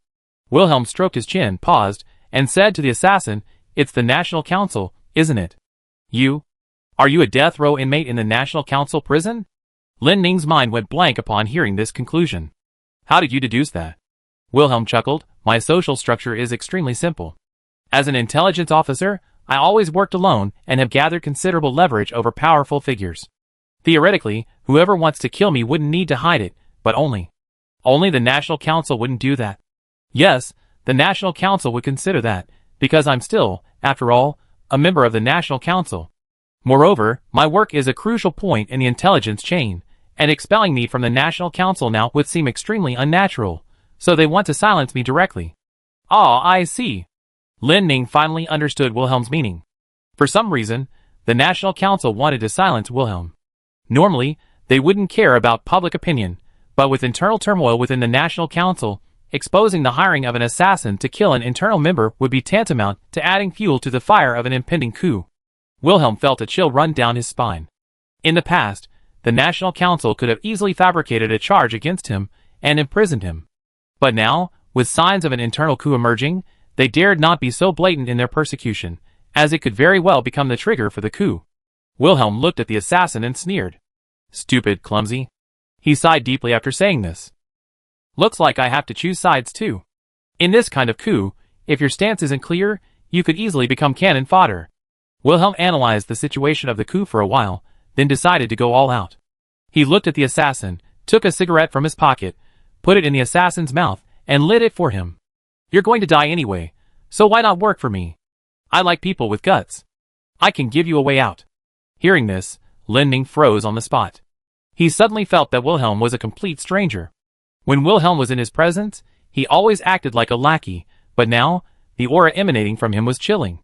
Wilhelm stroked his chin, paused, and said to the assassin, it's the National Council, isn't it? You? Are you a death row inmate in the National Council prison? Lin Ming's mind went blank upon hearing this conclusion. How did you deduce that? Wilhelm chuckled, my social structure is extremely simple. As an intelligence officer, I always worked alone and have gathered considerable leverage over powerful figures. Theoretically, whoever wants to kill me wouldn't need to hide it, but only the National Council wouldn't do that. Yes, the National Council would consider that, because I'm still, after all, a member of the National Council. Moreover, my work is a crucial point in the intelligence chain, and expelling me from the National Council now would seem extremely unnatural, so they want to silence me directly. Ah, I see. Lin Ning finally understood Wilhelm's meaning. For some reason, the National Council wanted to silence Wilhelm. Normally, they wouldn't care about public opinion, but with internal turmoil within the National Council, exposing the hiring of an assassin to kill an internal member would be tantamount to adding fuel to the fire of an impending coup. Wilhelm felt a chill run down his spine. In the past, the National Council could have easily fabricated a charge against him and imprisoned him. But now, with signs of an internal coup emerging, they dared not be so blatant in their persecution, as it could very well become the trigger for the coup. Wilhelm looked at the assassin and sneered. Stupid, clumsy. He sighed deeply after saying this. Looks like I have to choose sides too. In this kind of coup, if your stance isn't clear, you could easily become cannon fodder. Wilhelm analyzed the situation of the coup for a while, then decided to go all out. He looked at the assassin, took a cigarette from his pocket, put it in the assassin's mouth, and lit it for him. You're going to die anyway, so why not work for me? I like people with guts. I can give you a way out. Hearing this, Lin Ning froze on the spot. He suddenly felt that Wilhelm was a complete stranger. When Wilhelm was in his presence, he always acted like a lackey, but now, the aura emanating from him was chilling.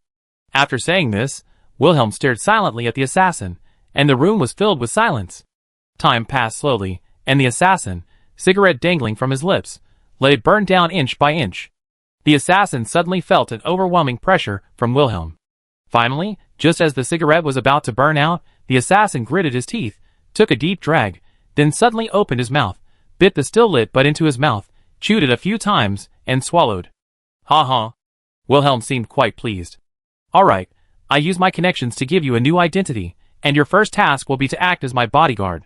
After saying this, Wilhelm stared silently at the assassin, and the room was filled with silence. Time passed slowly, and the assassin, cigarette dangling from his lips, let it burn down inch by inch. The assassin suddenly felt an overwhelming pressure from Wilhelm. Finally, just as the cigarette was about to burn out, the assassin gritted his teeth, took a deep drag, then suddenly opened his mouth, bit the still lit butt into his mouth, chewed it a few times, and swallowed. Ha ha. Wilhelm seemed quite pleased. Alright, I use my connections to give you a new identity, and your first task will be to act as my bodyguard.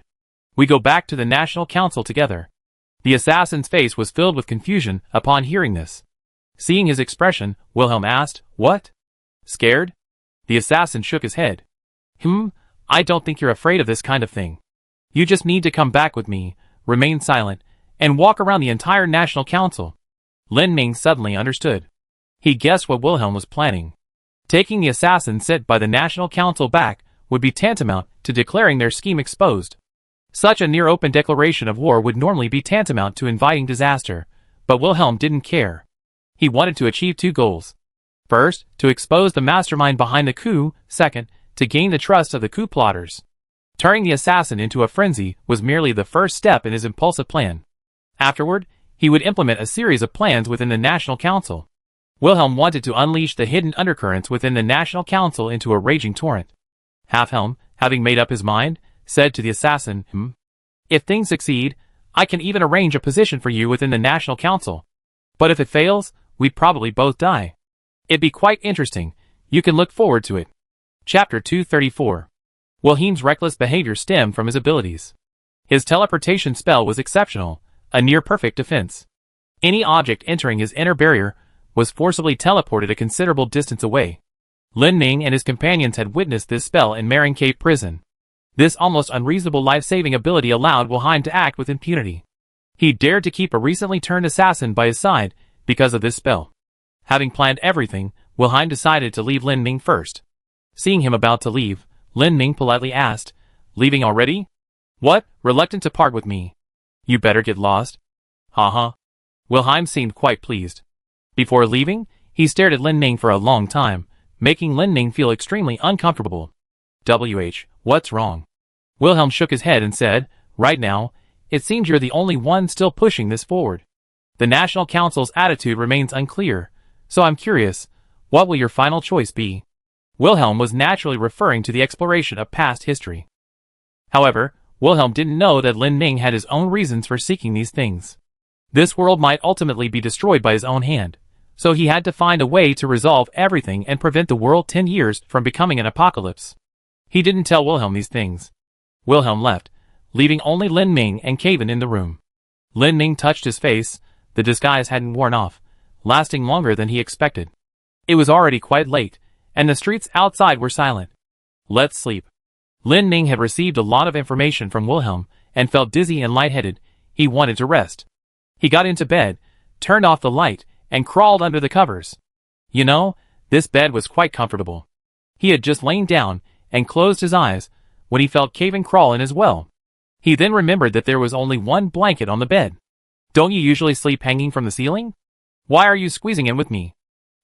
We go back to the National Council together. The assassin's face was filled with confusion upon hearing this. Seeing his expression, Wilhelm asked, What? Scared? The assassin shook his head. I don't think you're afraid of this kind of thing. You just need to come back with me, remain silent, and walk around the entire National Council. Lin Ning suddenly understood. He guessed what Wilhelm was planning. Taking the assassin sent by the National Council back would be tantamount to declaring their scheme exposed. Such a near-open declaration of war would normally be tantamount to inviting disaster, but Wilhelm didn't care. He wanted to achieve two goals. First, to expose the mastermind behind the coup, second, to gain the trust of the coup plotters. Turning the assassin into a frenzy was merely the first step in his impulsive plan. Afterward, he would implement a series of plans within the National Council. Wilhelm wanted to unleash the hidden undercurrents within the National Council into a raging torrent. Halfhelm, having made up his mind, said to the assassin, If things succeed, I can even arrange a position for you within the National Council. But if it fails, we'd probably both die. It'd be quite interesting. You can look forward to it. Chapter 234. Wilhelm's reckless behavior stemmed from his abilities. His teleportation spell was exceptional, a near-perfect defense. Any object entering his inner barrier was forcibly teleported a considerable distance away. Lin Ning and his companions had witnessed this spell in Marin Cave Prison. This almost unreasonable life-saving ability allowed Wilhelm to act with impunity. He dared to keep a recently turned assassin by his side because of this spell. Having planned everything, Wilhelm decided to leave Lin Ning first. Seeing him about to leave, Lin Ning politely asked, Leaving already? What? Reluctant to part with me? You better get lost. Ha. Wilhelm seemed quite pleased. Before leaving, he stared at Lin Ning for a long time, making Lin Ning feel extremely uncomfortable. What's wrong? Wilhelm shook his head and said, Right now, it seems you're the only one still pushing this forward. The National Council's attitude remains unclear, so I'm curious, what will your final choice be? Wilhelm was naturally referring to the exploration of past history. However, Wilhelm didn't know that Lin Ning had his own reasons for seeking these things. This world might ultimately be destroyed by his own hand, so he had to find a way to resolve everything and prevent the world 10 years from becoming an apocalypse. He didn't tell Wilhelm these things. Wilhelm left, leaving only Lin Ning and Caven in the room. Lin Ning touched his face. The disguise hadn't worn off, lasting longer than he expected. It was already quite late, and the streets outside were silent. Let's sleep. Lin Ning had received a lot of information from Wilhelm, and felt dizzy and lightheaded. He wanted to rest. He got into bed, turned off the light, and crawled under the covers. You know, this bed was quite comfortable. He had just lain down, and closed his eyes, when he felt Caven crawl in as well. He then remembered that there was only one blanket on the bed. Don't you usually sleep hanging from the ceiling? Why are you squeezing in with me?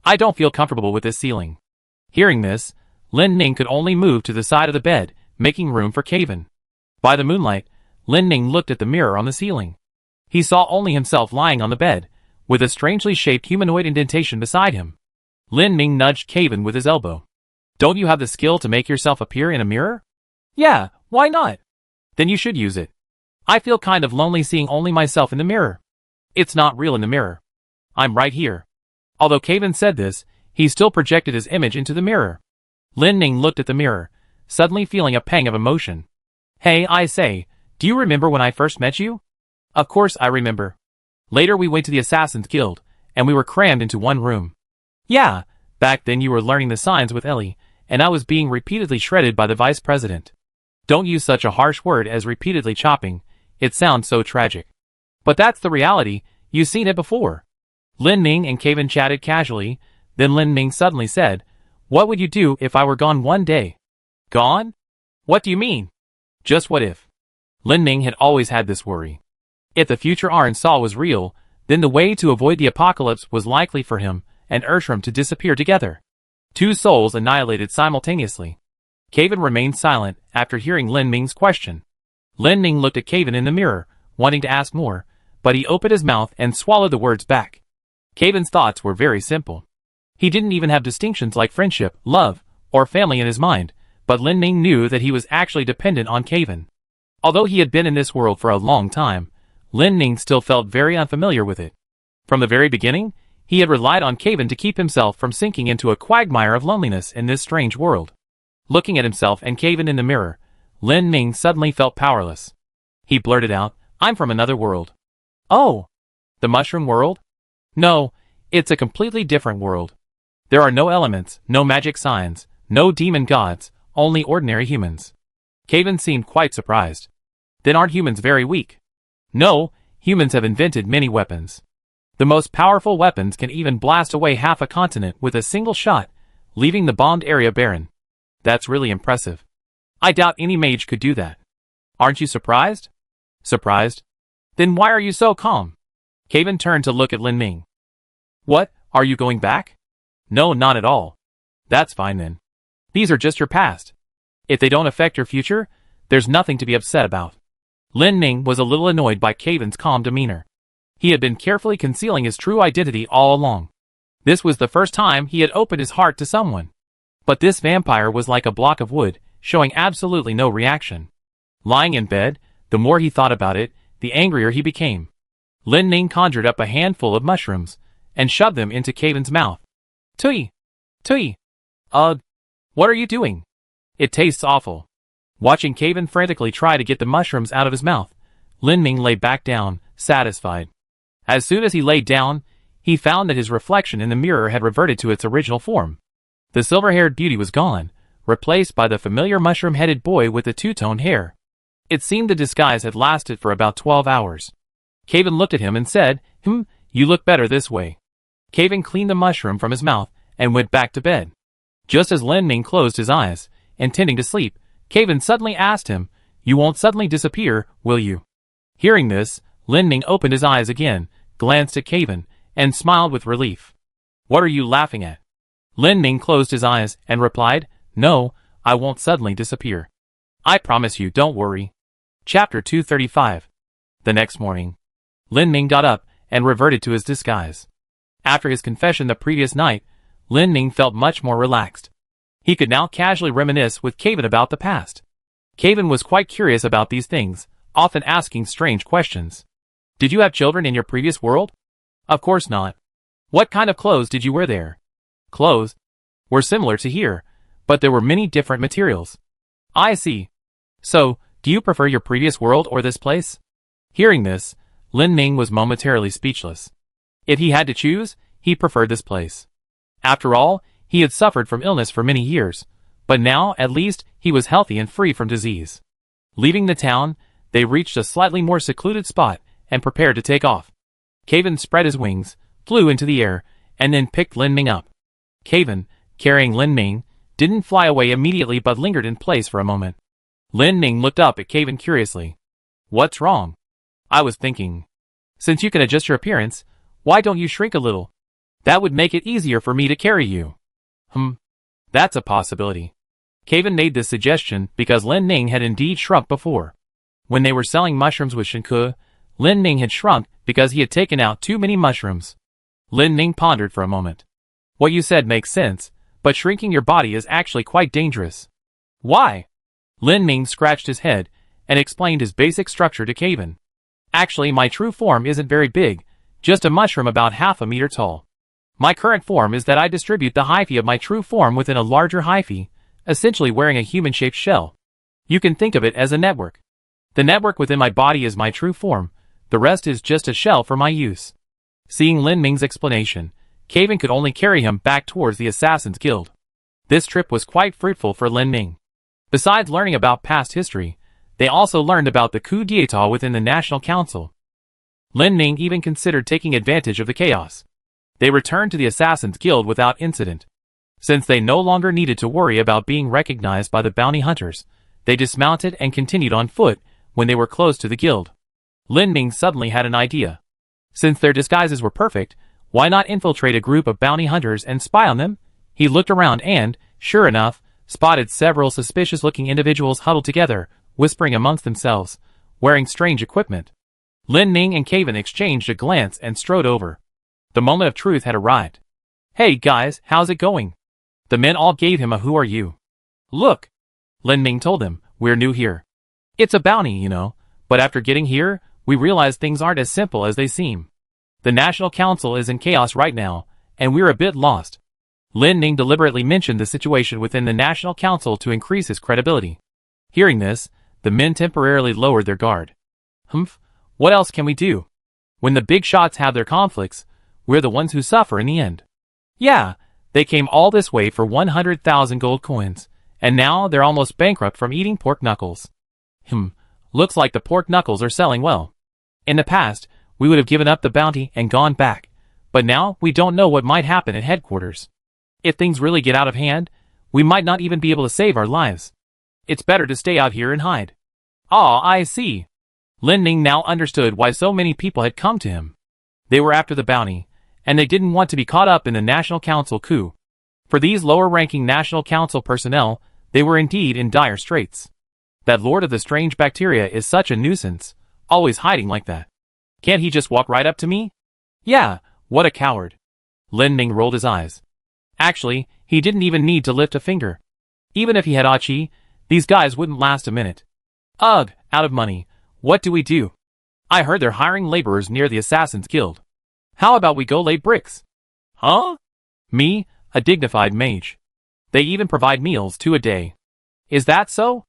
I don't feel comfortable with this ceiling. Hearing this, Lin Ning could only move to the side of the bed, making room for Kevin. By the moonlight, Lin Ning looked at the mirror on the ceiling. He saw only himself lying on the bed, with a strangely shaped humanoid indentation beside him. Lin Ning nudged Kevin with his elbow. Don't you have the skill to make yourself appear in a mirror? Yeah, why not? Then you should use it. I feel kind of lonely seeing only myself in the mirror. It's not real in the mirror. I'm right here. Although Kevin said this, he still projected his image into the mirror. Lin Ning looked at the mirror, suddenly feeling a pang of emotion. Hey, I say, do you remember when I first met you? Of course I remember. Later we went to the Assassin's Guild, and we were crammed into one room. Yeah, back then you were learning the signs with Ellie, and I was being repeatedly shredded by the vice president. Don't use such a harsh word as repeatedly chopping, it sounds so tragic. But that's the reality, you've seen it before. Lin Ning and Kevin chatted casually, then Lin Ning suddenly said, What would you do if I were gone one day? Gone? What do you mean? Just what if? Lin Ning had always had this worry. If the future Arn saw was real, then the way to avoid the apocalypse was likely for him and Ershram to disappear together. Two souls annihilated simultaneously. Kevin remained silent after hearing Lin Ning's question. Lin Ning looked at Kevin in the mirror, wanting to ask more, but he opened his mouth and swallowed the words back. Kevin's thoughts were very simple. He didn't even have distinctions like friendship, love, or family in his mind, but Lin Ning knew that he was actually dependent on Kevin. Although he had been in this world for a long time, Lin Ning still felt very unfamiliar with it. From the very beginning, he had relied on Kevin to keep himself from sinking into a quagmire of loneliness in this strange world. Looking at himself and Kevin in the mirror, Lin Ning suddenly felt powerless. He blurted out, I'm from another world. Oh, the mushroom world? No, it's a completely different world. There are no elements, no magic signs, no demon gods, only ordinary humans. Kevin seemed quite surprised. Then aren't humans very weak? No, humans have invented many weapons. The most powerful weapons can even blast away half a continent with a single shot, leaving the bombed area barren. That's really impressive. I doubt any mage could do that. Aren't you surprised? Surprised? Then why are you so calm? Kevin turned to look at Lin Ning. What, are you going back? No, not at all. That's fine then. These are just your past. If they don't affect your future, there's nothing to be upset about. Lin Ning was a little annoyed by Kevin's calm demeanor. He had been carefully concealing his true identity all along. This was the first time he had opened his heart to someone. But this vampire was like a block of wood, showing absolutely no reaction. Lying in bed, the more he thought about it, the angrier he became. Lin Ning conjured up a handful of mushrooms, and shoved them into Kevin's mouth. Tui! Tui! What are you doing? It tastes awful. Watching Kevin frantically try to get the mushrooms out of his mouth, Lin Ning lay back down, satisfied. As soon as he laid down, he found that his reflection in the mirror had reverted to its original form. The silver-haired beauty was gone, replaced by the familiar mushroom-headed boy with the two-tone hair. It seemed the disguise had lasted for about 12 hours. Kevin looked at him and said, You look better this way. Kevin cleaned the mushroom from his mouth and went back to bed. Just as Lin Ning closed his eyes, intending to sleep, Kevin suddenly asked him, You won't suddenly disappear, will you? Hearing this, Lin Ning opened his eyes again, glanced at Kevin, and smiled with relief. What are you laughing at? Lin Ning closed his eyes and replied, No, I won't suddenly disappear. I promise you, don't worry. Chapter 235. The next morning, Lin Ning got up and reverted to his disguise. After his confession the previous night, Lin Ning felt much more relaxed. He could now casually reminisce with Kevin about the past. Kevin was quite curious about these things, often asking strange questions. Did you have children in your previous world? Of course not. What kind of clothes did you wear there? Clothes were similar to here, but there were many different materials. I see. So, do you prefer your previous world or this place? Hearing this, Lin Ning was momentarily speechless. If he had to choose, he preferred this place. After all, he had suffered from illness for many years, but now, at least, he was healthy and free from disease. Leaving the town, they reached a slightly more secluded spot and prepared to take off. Kevin spread his wings, flew into the air, and then picked Lin Ning up. Kevin, carrying Lin Ning, didn't fly away immediately but lingered in place for a moment. Lin Ning looked up at Kevin curiously. What's wrong? I was thinking. Since you can adjust your appearance, why don't you shrink a little? That would make it easier for me to carry you. That's a possibility. Kevin made this suggestion because Lin Ning had indeed shrunk before. When they were selling mushrooms with Shenke, Lin Ning had shrunk because he had taken out too many mushrooms. Lin Ning pondered for a moment. What you said makes sense, but shrinking your body is actually quite dangerous. Why? Lin Ning scratched his head and explained his basic structure to Kevin. Actually, my true form isn't very big, just a mushroom about half a meter tall. My current form is that I distribute the hyphae of my true form within a larger hyphae, essentially wearing a human-shaped shell. You can think of it as a network. The network within my body is my true form, the rest is just a shell for my use. Seeing Lin Ming's explanation, Kevin could only carry him back towards the Assassin's Guild. This trip was quite fruitful for Lin Ming. Besides learning about past history, they also learned about the coup d'etat within the National Council. Lin Ming even considered taking advantage of the chaos. They returned to the Assassin's Guild without incident. Since they no longer needed to worry about being recognized by the bounty hunters, they dismounted and continued on foot when they were close to the guild. Lin Ming suddenly had an idea. Since their disguises were perfect, why not infiltrate a group of bounty hunters and spy on them? He looked around and, sure enough, spotted several suspicious-looking individuals huddled together, whispering amongst themselves, wearing strange equipment. Lin Ming and Kevin exchanged a glance and strode over. The moment of truth had arrived. Hey guys, how's it going? The men all gave him a who are you? Look, Lin Ming told them, we're new here. It's a bounty, you know, but after getting here, we realized things aren't as simple as they seem. The National Council is in chaos right now, and we're a bit lost. Lin Ming deliberately mentioned the situation within the National Council to increase his credibility. Hearing this, the men temporarily lowered their guard. What else can we do? When the big shots have their conflicts, we're the ones who suffer in the end. Yeah, they came all this way for 100,000 gold coins, and now they're almost bankrupt from eating pork knuckles. Looks like the pork knuckles are selling well. In the past, we would have given up the bounty and gone back, but now we don't know what might happen at headquarters. If things really get out of hand, we might not even be able to save our lives. It's better to stay out here and hide. Ah, I see. Lin Ming now understood why so many people had come to him. They were after the bounty, and they didn't want to be caught up in the National Council coup. For these lower-ranking National Council personnel, they were indeed in dire straits. That Lord of the Strange Bacteria is such a nuisance, always hiding like that. Can't he just walk right up to me? Yeah, what a coward. Lin Ming rolled his eyes. Actually, he didn't even need to lift a finger. Even if he had Achi, these guys wouldn't last a minute. Ugh, out of money. What do we do? I heard they're hiring laborers near the Assassin's Guild. How about we go lay bricks? Huh? Me, a dignified mage. They even provide meals 2 a day. Is that so?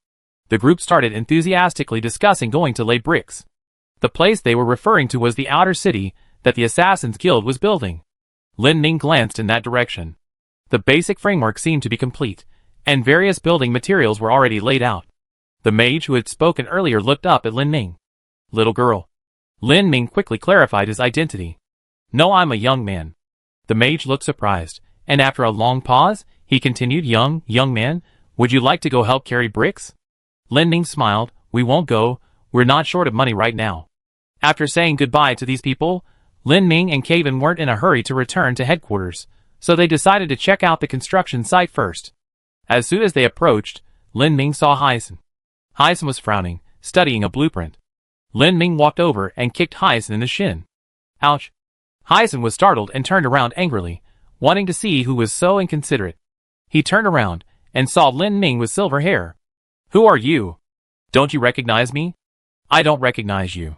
The group started enthusiastically discussing going to lay bricks. The place they were referring to was the outer city that the Assassin's Guild was building. Lin Ming glanced in that direction. The basic framework seemed to be complete, and various building materials were already laid out. The mage who had spoken earlier looked up at Lin Ming. Little girl. Lin Ming quickly clarified his identity. No, I'm a young man. The mage looked surprised, and after a long pause, he continued, young man, would you like to go help carry bricks? Lin Ming smiled, we won't go, we're not short of money right now. After saying goodbye to these people, Lin Ming and Kevin weren't in a hurry to return to headquarters, so they decided to check out the construction site first. As soon as they approached, Lin Ming saw Hyson. Hyson was frowning, studying a blueprint. Lin Ming walked over and kicked Hyson in the shin. Ouch. Hyson was startled and turned around angrily, wanting to see who was so inconsiderate. He turned around and saw Lin Ming with silver hair. Who are you? Don't you recognize me? I don't recognize you.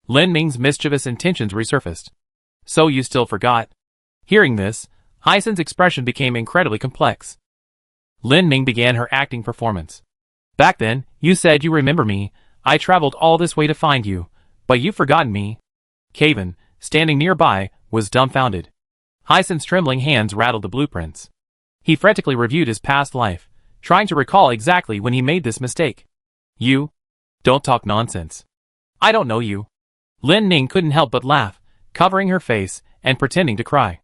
Lin Ming's mischievous intentions resurfaced. So you still forgot? Hearing this, Hyson's expression became incredibly complex. Lin Ming began her acting performance. Back then, you said you remember me. I traveled all this way to find you, but you've forgotten me. Kevin, standing nearby, was dumbfounded. Hyson's trembling hands rattled the blueprints. He frantically reviewed his past life, trying to recall exactly when he made this mistake. You? Don't talk nonsense. I don't know you. Lin Ming couldn't help but laugh, covering her face and pretending to cry.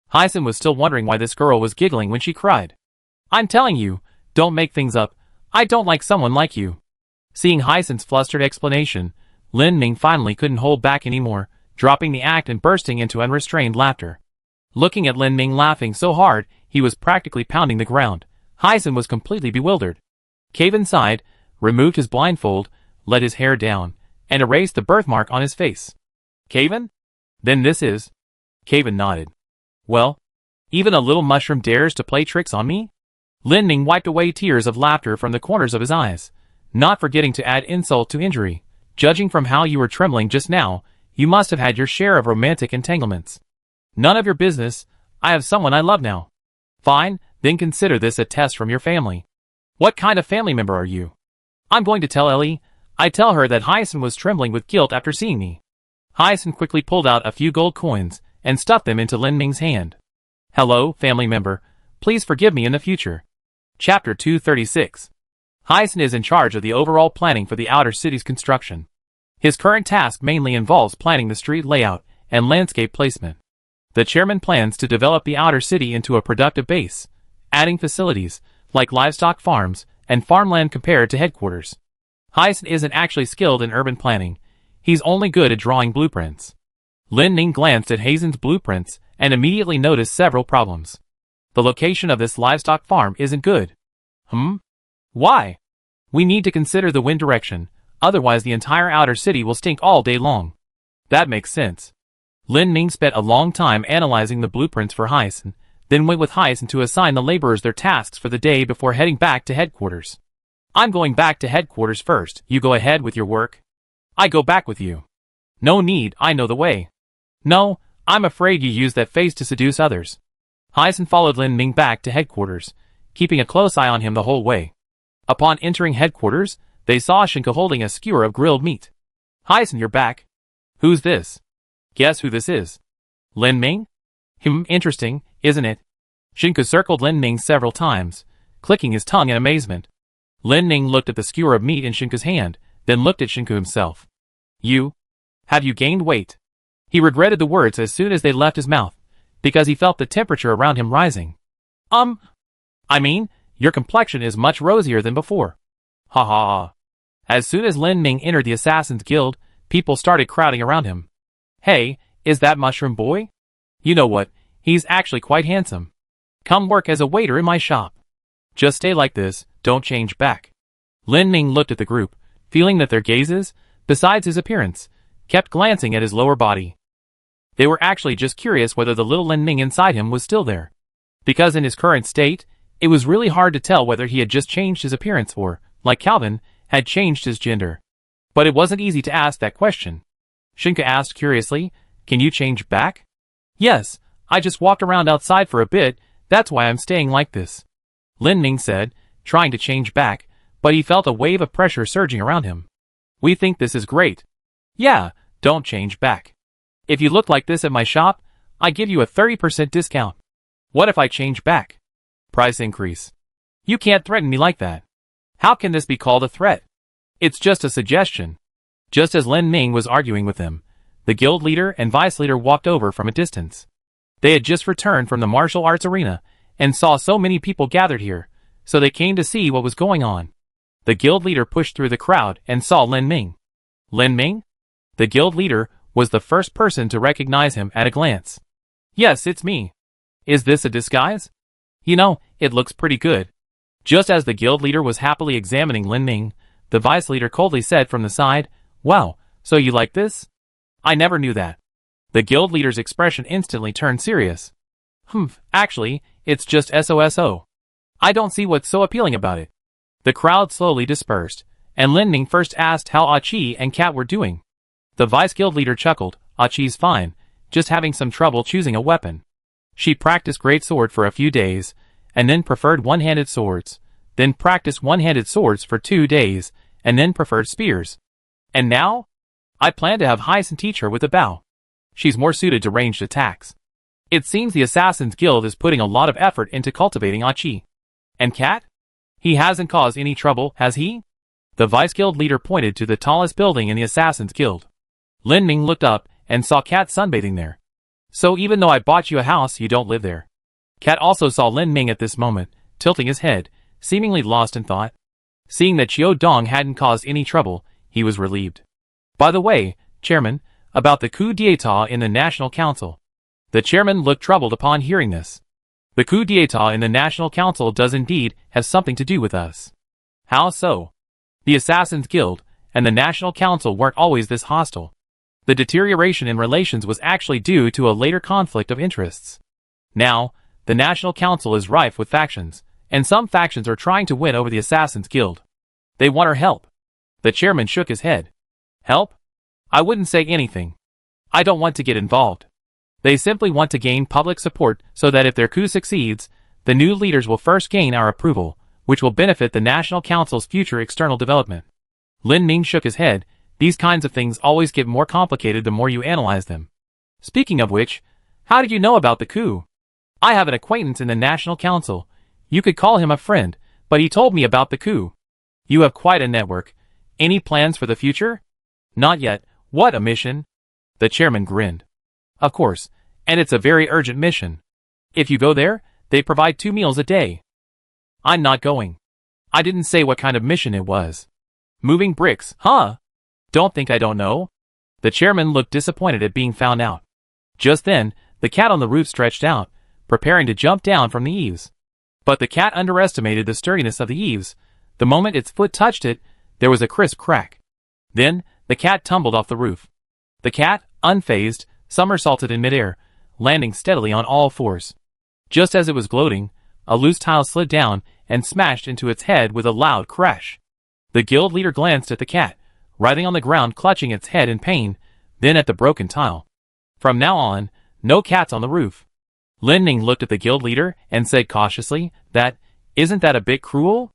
Hyson was still wondering why this girl was giggling when she cried. I'm telling you, don't make things up. I don't like someone like you. Seeing Hyson's flustered explanation, Lin Ming finally couldn't hold back anymore, dropping the act and bursting into unrestrained laughter. Looking at Lin Ming laughing so hard, he was practically pounding the ground. Hyson was completely bewildered. Caven sighed, removed his blindfold, let his hair down, and erased the birthmark on his face. Caven? Then this is... Caven nodded. Well, even a little mushroom dares to play tricks on me? Lin Ming wiped away tears of laughter from the corners of his eyes, not forgetting to add insult to injury. Judging from how you were trembling just now, you must have had your share of romantic entanglements. None of your business. I have someone I love now. Fine, then consider this a test from your family. What kind of family member are you? I'm going to tell Ellie. I tell her that Hyson was trembling with guilt after seeing me. Hyson quickly pulled out a few gold coins and stuffed them into Lin Ming's hand. Hello, family member. Please forgive me in the future. Chapter 236. Hyson is in charge of the overall planning for the outer city's construction. His current task mainly involves planning the street layout and landscape placement. The chairman plans to develop the outer city into a productive base, adding facilities like livestock farms and farmland compared to headquarters. Hyson isn't actually skilled in urban planning. He's only good at drawing blueprints. Lin Ming glanced at Hazen's blueprints and immediately noticed several problems. The location of this livestock farm isn't good. Why? We need to consider the wind direction, otherwise the entire outer city will stink all day long. That makes sense. Lin Ming spent a long time analyzing the blueprints for Hyson, then went with Hyson to assign the laborers their tasks for the day before heading back to headquarters. I'm going back to headquarters first. You go ahead with your work. I go back with you. No need, I know the way. No, I'm afraid you use that face to seduce others. Hyson followed Lin Ming back to headquarters, keeping a close eye on him the whole way. Upon entering headquarters, they saw Shinka holding a skewer of grilled meat. Hyson, you're back. Who's this? Guess who this is? Lin Ming? Interesting, isn't it? Shinka circled Lin Ming several times, clicking his tongue in amazement. Lin Ming looked at the skewer of meat in Shinka's hand, then looked at Shinka himself. Have you gained weight? He regretted the words as soon as they left his mouth, because he felt the temperature around him rising. I mean, your complexion is much rosier than before. Ha ha ha. As soon as Lin Ming entered the Assassin's Guild, people started crowding around him. Hey, is that Mushroom Boy? You know what, he's actually quite handsome. Come work as a waiter in my shop. Just stay like this, don't change back. Lin Ming looked at the group, feeling that their gazes, besides his appearance, kept glancing at his lower body. They were actually just curious whether the little Lin Ming inside him was still there. Because in his current state, it was really hard to tell whether he had just changed his appearance or, like Calvin, had changed his gender. But it wasn't easy to ask that question. Shinka asked curiously, can you change back? Yes, I just walked around outside for a bit, that's why I'm staying like this. Lin Ming said, trying to change back, but he felt a wave of pressure surging around him. We think this is great. Yeah, don't change back. If you look like this at my shop, I give you a 30% discount. What if I change back? Price increase. You can't threaten me like that. How can this be called a threat? It's just a suggestion. Just as Lin Ming was arguing with them, the guild leader and vice leader walked over from a distance. They had just returned from the martial arts arena and saw so many people gathered here, so they came to see what was going on. The guild leader pushed through the crowd and saw Lin Ming. Lin Ming? The guild leader was the first person to recognize him at a glance. Yes, it's me. Is this a disguise? You know, it looks pretty good. Just as the guild leader was happily examining Lin Ming, the vice leader coldly said from the side, Wow, so you like this? I never knew that. The guild leader's expression instantly turned serious. Actually, it's just SOSO. I don't see what's so appealing about it. The crowd slowly dispersed, and Lin Ming first asked how Achi and Kat were doing. The vice guild leader chuckled, Achi's fine, just having some trouble choosing a weapon. She practiced greatsword for a few days, and then preferred one-handed swords, then practiced one-handed swords for 2 days, and then preferred spears. And now? I plan to have Hyson teach her with a bow. She's more suited to ranged attacks. It seems the Assassin's Guild is putting a lot of effort into cultivating Achi. And Kat? He hasn't caused any trouble, has he? The vice guild leader pointed to the tallest building in the Assassin's Guild. Lin Ming looked up and saw Kat sunbathing there. So even though I bought you a house, you don't live there. Kat also saw Lin Ming at this moment, tilting his head, seemingly lost in thought. Seeing that Qiu Dong hadn't caused any trouble, he was relieved. By the way, Chairman, about the coup d'état in the National Council. The chairman looked troubled upon hearing this. The coup d'état in the National Council does indeed have something to do with us. How so? The Assassins' Guild and the National Council weren't always this hostile. The deterioration in relations was actually due to a later conflict of interests. Now, the National Council is rife with factions, and some factions are trying to win over the Assassins' Guild. They want our help. The chairman shook his head. Help? I wouldn't say anything. I don't want to get involved. They simply want to gain public support so that if their coup succeeds, the new leaders will first gain our approval, which will benefit the National Council's future external development. Lin Ming shook his head. These kinds of things always get more complicated the more you analyze them. Speaking of which, how did you know about the coup? I have an acquaintance in the National Council. You could call him a friend, but he told me about the coup. You have quite a network. Any plans for the future? Not yet. What a mission? The chairman grinned. Of course, and it's a very urgent mission. If you go there, they provide 2 meals a day. I'm not going. I didn't say what kind of mission it was. Moving bricks, huh? Don't think I don't know. The chairman looked disappointed at being found out. Just then, the cat on the roof stretched out, preparing to jump down from the eaves. But the cat underestimated the sturdiness of the eaves. The moment its foot touched it, there was a crisp crack. Then, the cat tumbled off the roof. The cat, unfazed, somersaulted in midair, landing steadily on all fours. Just as it was gloating, a loose tile slid down and smashed into its head with a loud crash. The guild leader glanced at the cat, writhing on the ground clutching its head in pain, then at the broken tile. From now on, no cats on the roof. Lin Ning looked at the guild leader and said cautiously, isn't that a bit cruel?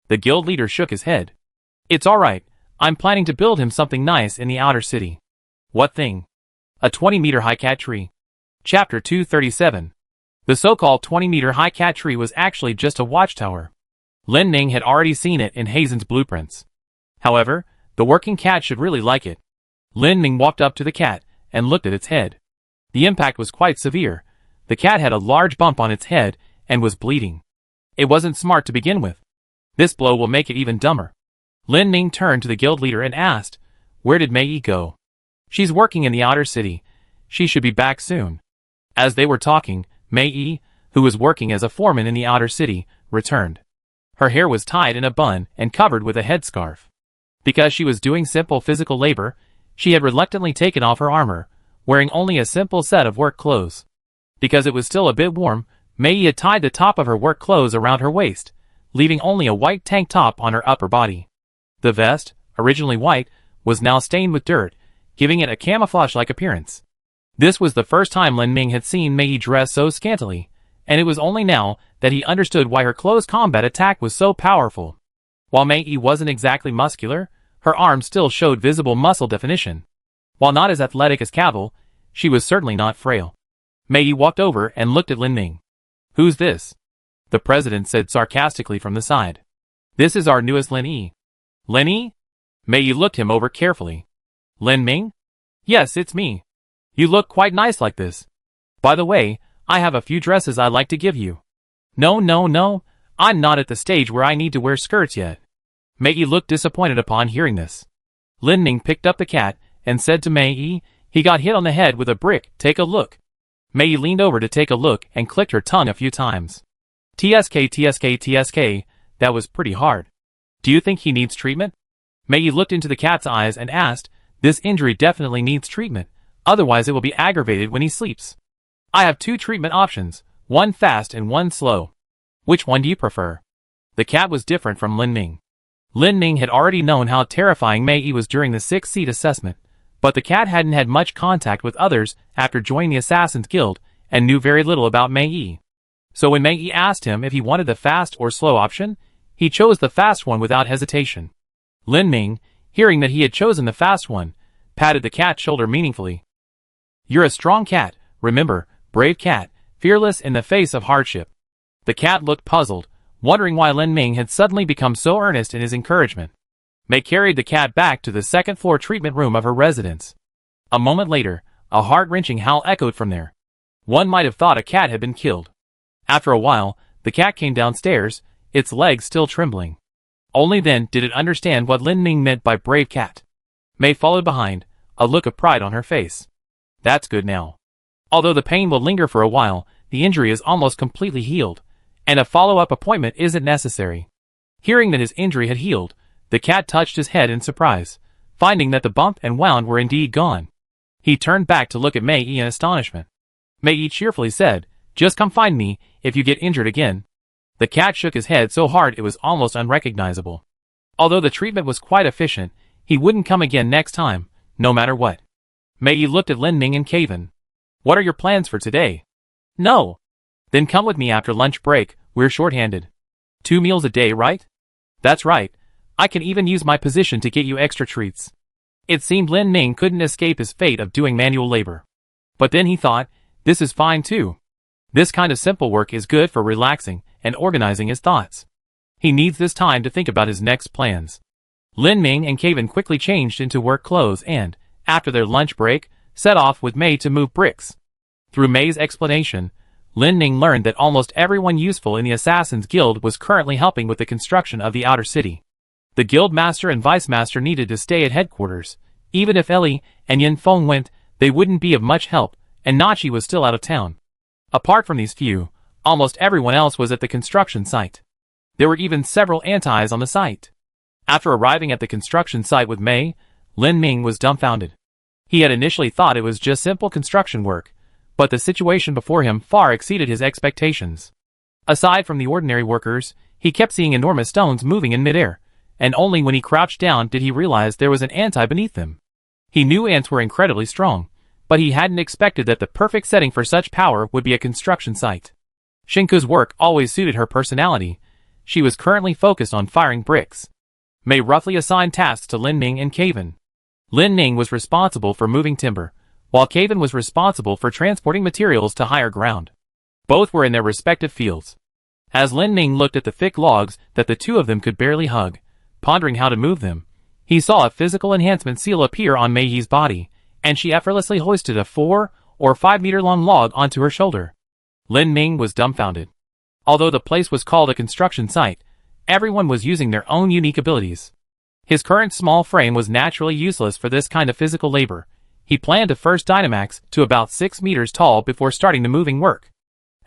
The guild leader shook his head. It's alright, I'm planning to build him something nice in the outer city. What thing? A 20-meter high cat tree. Chapter 237. The so-called 20-meter high cat tree was actually just a watchtower. Lin Ning had already seen it in Hazen's blueprints. However, the working cat should really like it. Lin Ning walked up to the cat and looked at its head. The impact was quite severe. The cat had a large bump on its head and was bleeding. It wasn't smart to begin with. This blow will make it even dumber. Lin Ning turned to the guild leader and asked, where did Mei Yi go? She's working in the outer city. She should be back soon. As they were talking, Mei Yi, who was working as a foreman in the outer city, returned. Her hair was tied in a bun and covered with a headscarf. Because she was doing simple physical labor, she had reluctantly taken off her armor, wearing only a simple set of work clothes. Because it was still a bit warm, Mei Yi had tied the top of her work clothes around her waist, leaving only a white tank top on her upper body. The vest, originally white, was now stained with dirt, giving it a camouflage-like appearance. This was the first time Lin Ming had seen Mei Yi dress so scantily, and it was only now that he understood why her close combat attack was so powerful. While Mei Yi wasn't exactly muscular, her arms still showed visible muscle definition. While not as athletic as Cavill, she was certainly not frail. Mei Yi walked over and looked at Lin Ming. Who's this? The president said sarcastically from the side. This is our newest Lin Yi. Lin Yi? Mei Yi looked him over carefully. Lin Ming? Yes, it's me. You look quite nice like this. By the way, I have a few dresses I'd like to give you. No, I'm not at the stage where I need to wear skirts yet. Mei Yi looked disappointed upon hearing this. Lin Ming picked up the cat and said to Mei Yi, he got hit on the head with a brick, take a look. Mei Yi leaned over to take a look and clicked her tongue a few times. TSK, that was pretty hard. Do you think he needs treatment? Mei Yi looked into the cat's eyes and asked, this injury definitely needs treatment, otherwise it will be aggravated when he sleeps. I have 2 treatment options, one fast and one slow. Which one do you prefer? The cat was different from Lin Ming. Lin Ming had already known how terrifying Mei Yi was during the 6th-seat assessment, but the cat hadn't had much contact with others after joining the Assassin's Guild and knew very little about Mei Yi. So when Mei Yi asked him if he wanted the fast or slow option, he chose the fast one without hesitation. Lin Ming, hearing that he had chosen the fast one, patted the cat's shoulder meaningfully. You're a strong cat, remember, brave cat, fearless in the face of hardship. The cat looked puzzled, wondering why Lin Ming had suddenly become so earnest in his encouragement. Mei carried the cat back to the 2nd-floor treatment room of her residence. A moment later, a heart-wrenching howl echoed from there. One might have thought a cat had been killed. After a while, the cat came downstairs, its legs still trembling. Only then did it understand what Lin Ming meant by brave cat. Mei followed behind, a look of pride on her face. That's good now. Although the pain will linger for a while, the injury is almost completely healed, and a follow-up appointment isn't necessary. Hearing that his injury had healed, the cat touched his head in surprise, finding that the bump and wound were indeed gone. He turned back to look at Mei in astonishment. Mei cheerfully said, "Just come find me if you get injured again." The cat shook his head so hard it was almost unrecognizable. Although the treatment was quite efficient, he wouldn't come again next time, no matter what. Mei looked at Lin Ming and Caven. "What are your plans for today?" "No." "Then come with me after lunch break, we're short-handed." 2 meals a day, right?" "That's right. I can even use my position to get you extra treats." It seemed Lin Ming couldn't escape his fate of doing manual labor. But then he thought, this is fine too. This kind of simple work is good for relaxing and organizing his thoughts. He needs this time to think about his next plans. Lin Ming and Caven quickly changed into work clothes and, after their lunch break, set off with Mei to move bricks. Through Mei's explanation, Lin Ming learned that almost everyone useful in the Assassin's Guild was currently helping with the construction of the outer city. The guild master and vice master needed to stay at headquarters. Even if Ellie and Yin Feng went, they wouldn't be of much help, and Nachi was still out of town. Apart from these few, almost everyone else was at the construction site. There were even several antis on the site. After arriving at the construction site with Mei, Lin Ming was dumbfounded. He had initially thought it was just simple construction work, but the situation before him far exceeded his expectations. Aside from the ordinary workers, he kept seeing enormous stones moving in midair, and only when he crouched down did he realize there was an anti beneath them. He knew ants were incredibly strong, but he hadn't expected that the perfect setting for such power would be a construction site. Shinku's work always suited her personality. She was currently focused on firing bricks. Mei roughly assigned tasks to Lin Ming and Caven. Lin Ming was responsible for moving timber, while Caven was responsible for transporting materials to higher ground. Both were in their respective fields. As Lin Ming looked at the thick logs that the two of them could barely hug, pondering how to move them, he saw a physical enhancement seal appear on Mei's body, and she effortlessly hoisted a 4 or 5 meter long log onto her shoulder. Lin Ming was dumbfounded. Although the place was called a construction site, everyone was using their own unique abilities. His current small frame was naturally useless for this kind of physical labor. He planned to first Dynamax to about 6 meters tall before starting the moving work.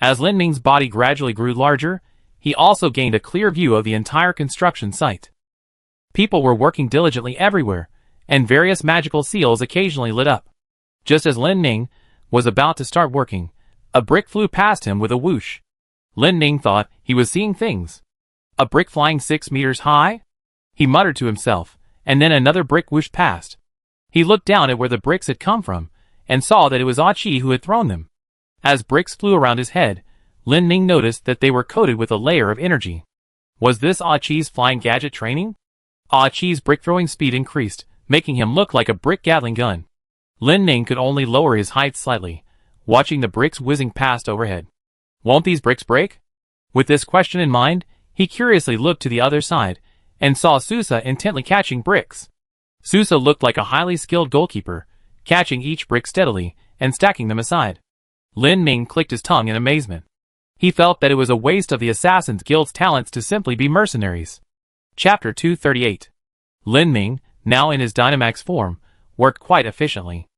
As Lin Ming's body gradually grew larger, he also gained a clear view of the entire construction site. People were working diligently everywhere, and various magical seals occasionally lit up. Just as Lin Ming was about to start working, a brick flew past him with a whoosh. Lin Ming thought he was seeing things. A brick flying 6 meters high? He muttered to himself, and then another brick whooshed past. He looked down at where the bricks had come from, and saw that it was Achi who had thrown them. As bricks flew around his head, Lin Ming noticed that they were coated with a layer of energy. Was this Achi's flying gadget training? Achi's brick-throwing speed increased, making him look like a brick Gatling gun. Lin Ming could only lower his height slightly, watching the bricks whizzing past overhead. Won't these bricks break? With this question in mind, he curiously looked to the other side, and saw Susa intently catching bricks. Susa looked like a highly skilled goalkeeper, catching each brick steadily, and stacking them aside. Lin Ming clicked his tongue in amazement. He felt that it was a waste of the Assassin's Guild's talents to simply be mercenaries. Chapter 238. Lin Ming, now in his Dynamax form, worked quite efficiently.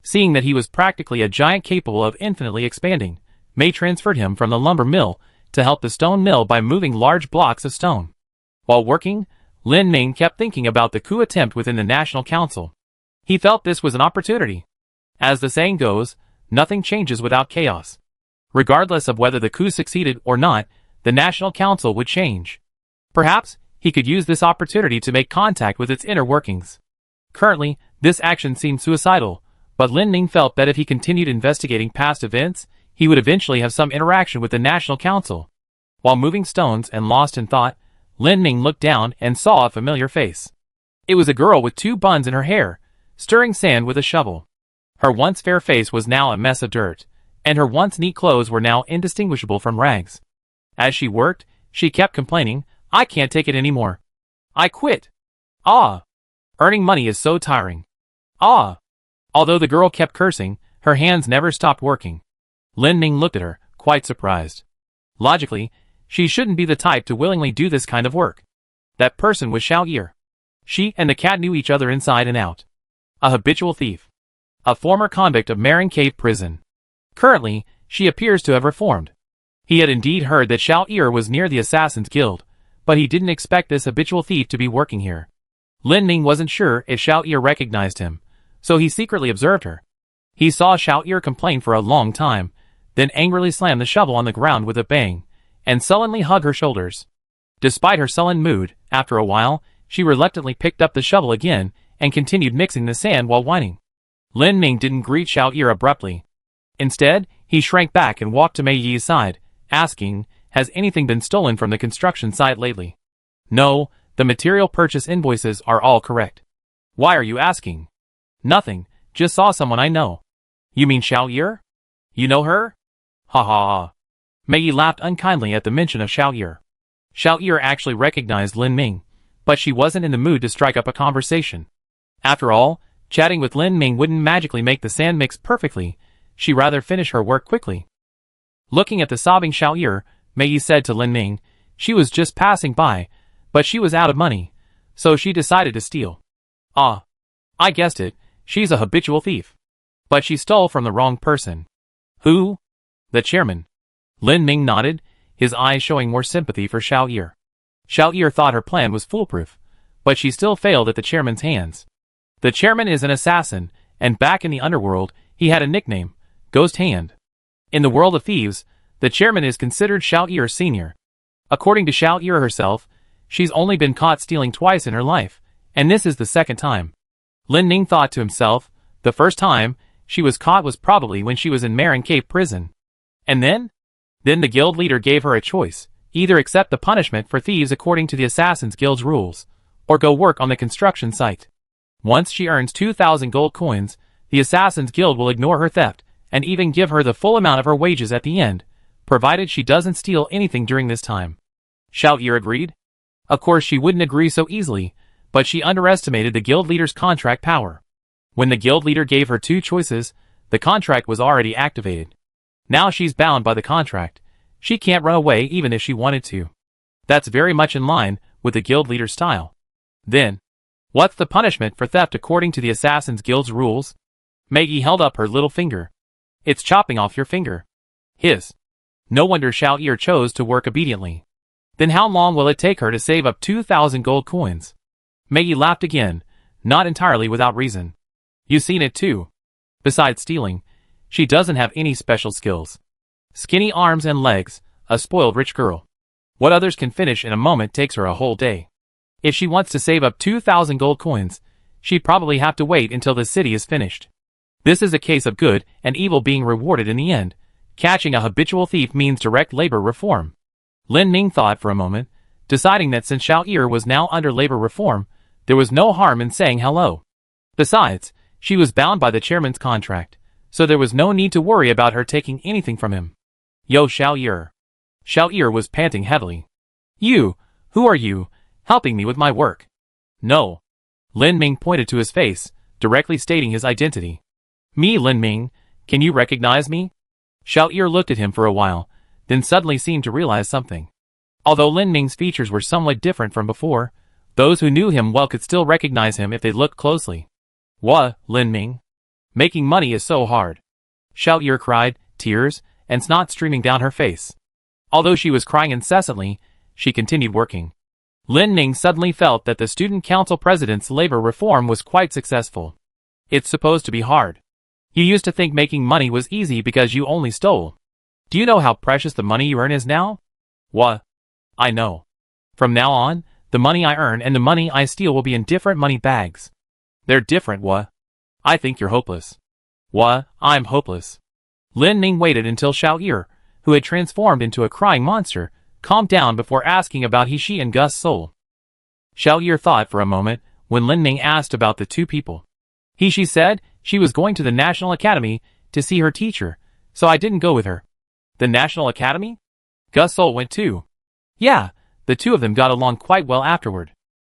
Seeing that he was practically a giant capable of infinitely expanding, Mei transferred him from the lumber mill to help the stone mill by moving large blocks of stone. While working, Lin Ming kept thinking about the coup attempt within the National Council. He felt this was an opportunity. As the saying goes, nothing changes without chaos. Regardless of whether the coup succeeded or not, the National Council would change. Perhaps he could use this opportunity to make contact with its inner workings. Currently, this action seemed suicidal, but Lin Ming felt that if he continued investigating past events, he would eventually have some interaction with the National Council. While moving stones and lost in thought, Lin Ming looked down and saw a familiar face. It was a girl with 2 buns in her hair, stirring sand with a shovel. Her once fair face was now a mess of dirt, and her once neat clothes were now indistinguishable from rags. As she worked, she kept complaining, "I can't take it anymore. I quit. Ah! Earning money is so tiring. Ah!" Although the girl kept cursing, her hands never stopped working. Lin Ming looked at her, quite surprised. Logically, she shouldn't be the type to willingly do this kind of work. That person was Xiao Yi. She and the cat knew each other inside and out. A habitual thief. A former convict of Marin Cave Prison. Currently, she appears to have reformed. He had indeed heard that Xiao Ir was near the Assassin's Guild, but he didn't expect this habitual thief to be working here. Lin Ming wasn't sure if Xiao Ir recognized him, so he secretly observed her. He saw Xiao Ir complain for a long time, then angrily slam the shovel on the ground with a bang, and sullenly hug her shoulders. Despite her sullen mood, after a while, she reluctantly picked up the shovel again and continued mixing the sand while whining. Lin Ming didn't greet Xiao Ir abruptly. Instead, he shrank back and walked to Mei Yi's side, asking, "Has anything been stolen from the construction site lately?" "No, the material purchase invoices are all correct." "Why are you asking?" "Nothing, just saw someone I know." "You mean Xiao Ir? You know her?" "Ha ha ha." Mei Yi laughed unkindly at the mention of Xiao Ir. Xiao Ir actually recognized Lin Ming, but she wasn't in the mood to strike up a conversation. After all, chatting with Lin Ming wouldn't magically make the sand mix perfectly. She'd rather finish her work quickly. Looking at the sobbing Xiao Ir, Mei Yi said to Lin Ming, she was just passing by, but she was out of money, so she decided to steal. "Ah, I guessed it, she's a habitual thief. But she stole from the wrong person." "Who?" "The chairman." Lin Ming nodded, his eyes showing more sympathy for Xiao Ir. Xiao Ir thought her plan was foolproof, but she still failed at the chairman's hands. The chairman is an assassin, and back in the underworld, he had a nickname, Ghost Hand. In the world of thieves, the chairman is considered Xiao Ir Senior. According to Xiao Ir herself, she's only been caught stealing twice in her life, and this is the second time. Lin Ming thought to himself, the first time she was caught was probably when she was in Marin Cave Prison. And then? Then the guild leader gave her a choice, either accept the punishment for thieves according to the Assassin's Guild's rules, or go work on the construction site. Once she earns 2,000 gold coins, the Assassin's Guild will ignore her theft, and even give her the full amount of her wages at the end, provided she doesn't steal anything during this time. Xiao Ir agreed. Of course she wouldn't agree so easily, but she underestimated the guild leader's contract power. When the guild leader gave her two choices, the contract was already activated. Now she's bound by the contract. She can't run away even if she wanted to. That's very much in line with the guild leader's style. Then, what's the punishment for theft according to the Assassin's Guild's rules? Mei Yi held up her little finger. It's chopping off your finger. His. No wonder Xiao Ir chose to work obediently. Then how long will it take her to save up 2,000 gold coins? Mei Yi laughed again, not entirely without reason. You've seen it too. Besides stealing, she doesn't have any special skills. Skinny arms and legs, a spoiled rich girl. What others can finish in a moment takes her a whole day. If she wants to save up 2,000 gold coins, she'd probably have to wait until the city is finished. This is a case of good and evil being rewarded in the end. Catching a habitual thief means direct labor reform. Lin Ming thought for a moment, deciding that since Xiao Ir was now under labor reform, there was no harm in saying hello. Besides, she was bound by the chairman's contract, so there was no need to worry about her taking anything from him. Yo, Xiao Ir. Xiao Ir was panting heavily. You, who are you, helping me with my work? No. Lin Ming pointed to his face, directly stating his identity. Me, Lin Ming, can you recognize me? Xiao Ir looked at him for a while, then suddenly seemed to realize something. Although Lin Ming's features were somewhat different from before, those who knew him well could still recognize him if they looked closely. What, Lin Ming? Making money is so hard. Xiao Ir cried, tears and snot streaming down her face. Although she was crying incessantly, she continued working. Lin Ming suddenly felt that the student council president's labor reform was quite successful. It's supposed to be hard. You used to think making money was easy because you only stole. Do you know how precious the money you earn is now? What? I know. From now on, the money I earn and the money I steal will be in different money bags. They're different, what? I think you're hopeless. What? I'm hopeless. Lin Ming waited until Xiao Ir, who had transformed into a crying monster, calmed down before asking about He and Gus Soul. Xiao Ir thought for a moment when Lin Ming asked about the two people. She said she was going to the National Academy to see her teacher, so I didn't go with her. The National Academy? Gus Soul went too. Yeah, the two of them got along quite well afterward.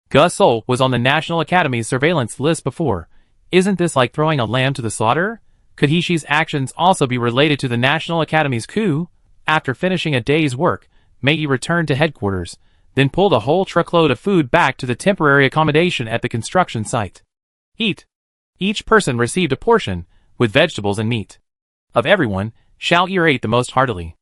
Gus Soul was on the National Academy's surveillance list before. Isn't this like throwing a lamb to the slaughter? Could He's actions also be related to the National Academy's coup? After finishing a day's work, Mei Yi returned to headquarters, then pulled a whole truckload of food back to the temporary accommodation at the construction site. Eat. Each person received a portion, with vegetables and meat. Of everyone, Xiao ate the most heartily.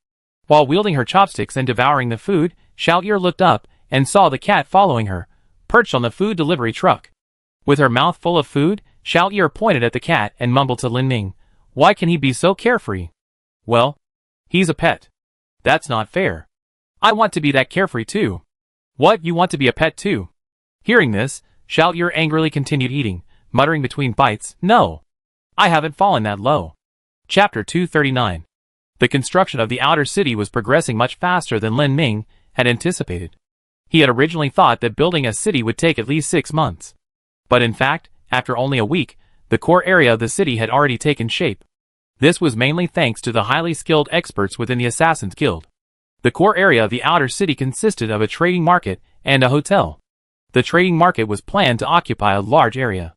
While wielding her chopsticks and devouring the food, Xiao looked up and saw the cat following her, perched on the food delivery truck. With her mouth full of food, Xiao pointed at the cat and mumbled to Lin Ming, "Why can he be so carefree?" "Well, he's a pet. That's not fair. I want to be that carefree too." "What, you want to be a pet too?" Hearing this, Xiao angrily continued eating, muttering between bites, "No. I haven't fallen that low." Chapter 239. The construction of the outer city was progressing much faster than Lin Ming had anticipated. He had originally thought that building a city would take at least 6 months. But in fact, after only a week, the core area of the city had already taken shape. This was mainly thanks to the highly skilled experts within the Assassin's Guild. The core area of the outer city consisted of a trading market and a hotel. The trading market was planned to occupy a large area.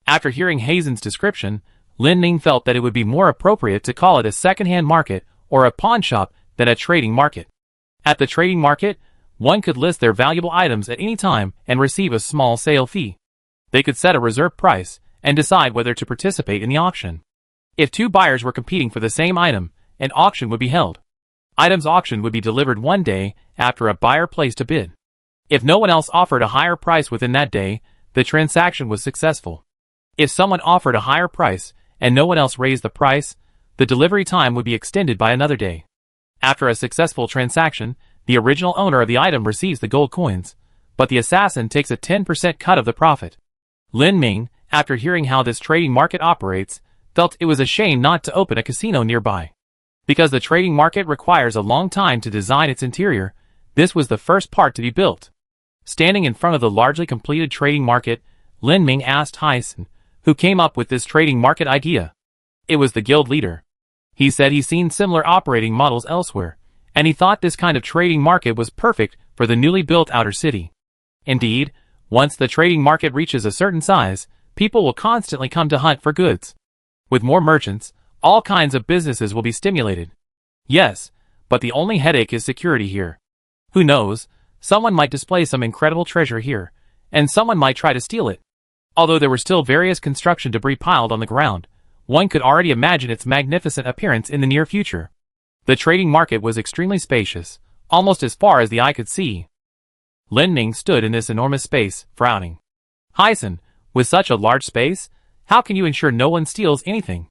After hearing Hazen's description, Lin Ming felt that it would be more appropriate to call it a second-hand market or a pawn shop than a trading market. At the trading market, one could list their valuable items at any time and receive a small sale fee. They could set a reserve price and decide whether to participate in the auction. If 2 buyers were competing for the same item, an auction would be held. Items auctioned would be delivered one day after a buyer placed a bid. If no one else offered a higher price within that day, the transaction was successful. If someone offered a higher price and no one else raised the price, the delivery time would be extended by another day. After a successful transaction, the original owner of the item receives the gold coins, but the assassin takes a 10% cut of the profit. Lin Ming, after hearing how this trading market operates, felt it was a shame not to open a casino nearby. Because the trading market requires a long time to design its interior, this was the first part to be built. Standing in front of the largely completed trading market, Lin Ming asked Hyson, who came up with this trading market idea. It was the guild leader. He said he's seen similar operating models elsewhere, and he thought this kind of trading market was perfect for the newly built outer city. Indeed, once the trading market reaches a certain size, people will constantly come to hunt for goods. With more merchants, all kinds of businesses will be stimulated. Yes, but the only headache is security here. Who knows, someone might display some incredible treasure here, and someone might try to steal it. Although there were still various construction debris piled on the ground, one could already imagine its magnificent appearance in the near future. The trading market was extremely spacious, almost as far as the eye could see. Lin Ming stood in this enormous space, frowning. Hyson, with such a large space, how can you ensure no one steals anything?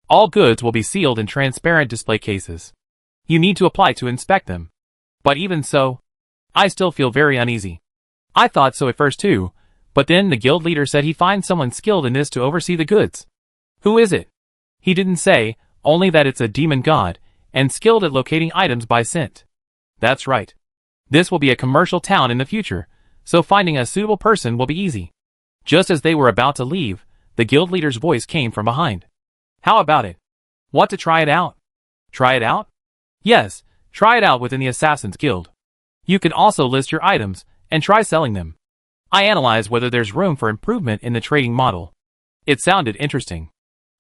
All goods will be sealed in transparent display cases. You need to apply to inspect them. But even so, I still feel very uneasy. I thought so at first too, but then the guild leader said he finds someone skilled in this to oversee the goods. Who is it? He didn't say, only that it's a demon god, and skilled at locating items by scent. That's right. This will be a commercial town in the future, so finding a suitable person will be easy. Just as they were about to leave, the guild leader's voice came from behind. How about it? Want to try it out? Try it out? Yes, try it out within the Assassin's Guild. You can also list your items, and try selling them. I analyze whether there's room for improvement in the trading model. It sounded interesting.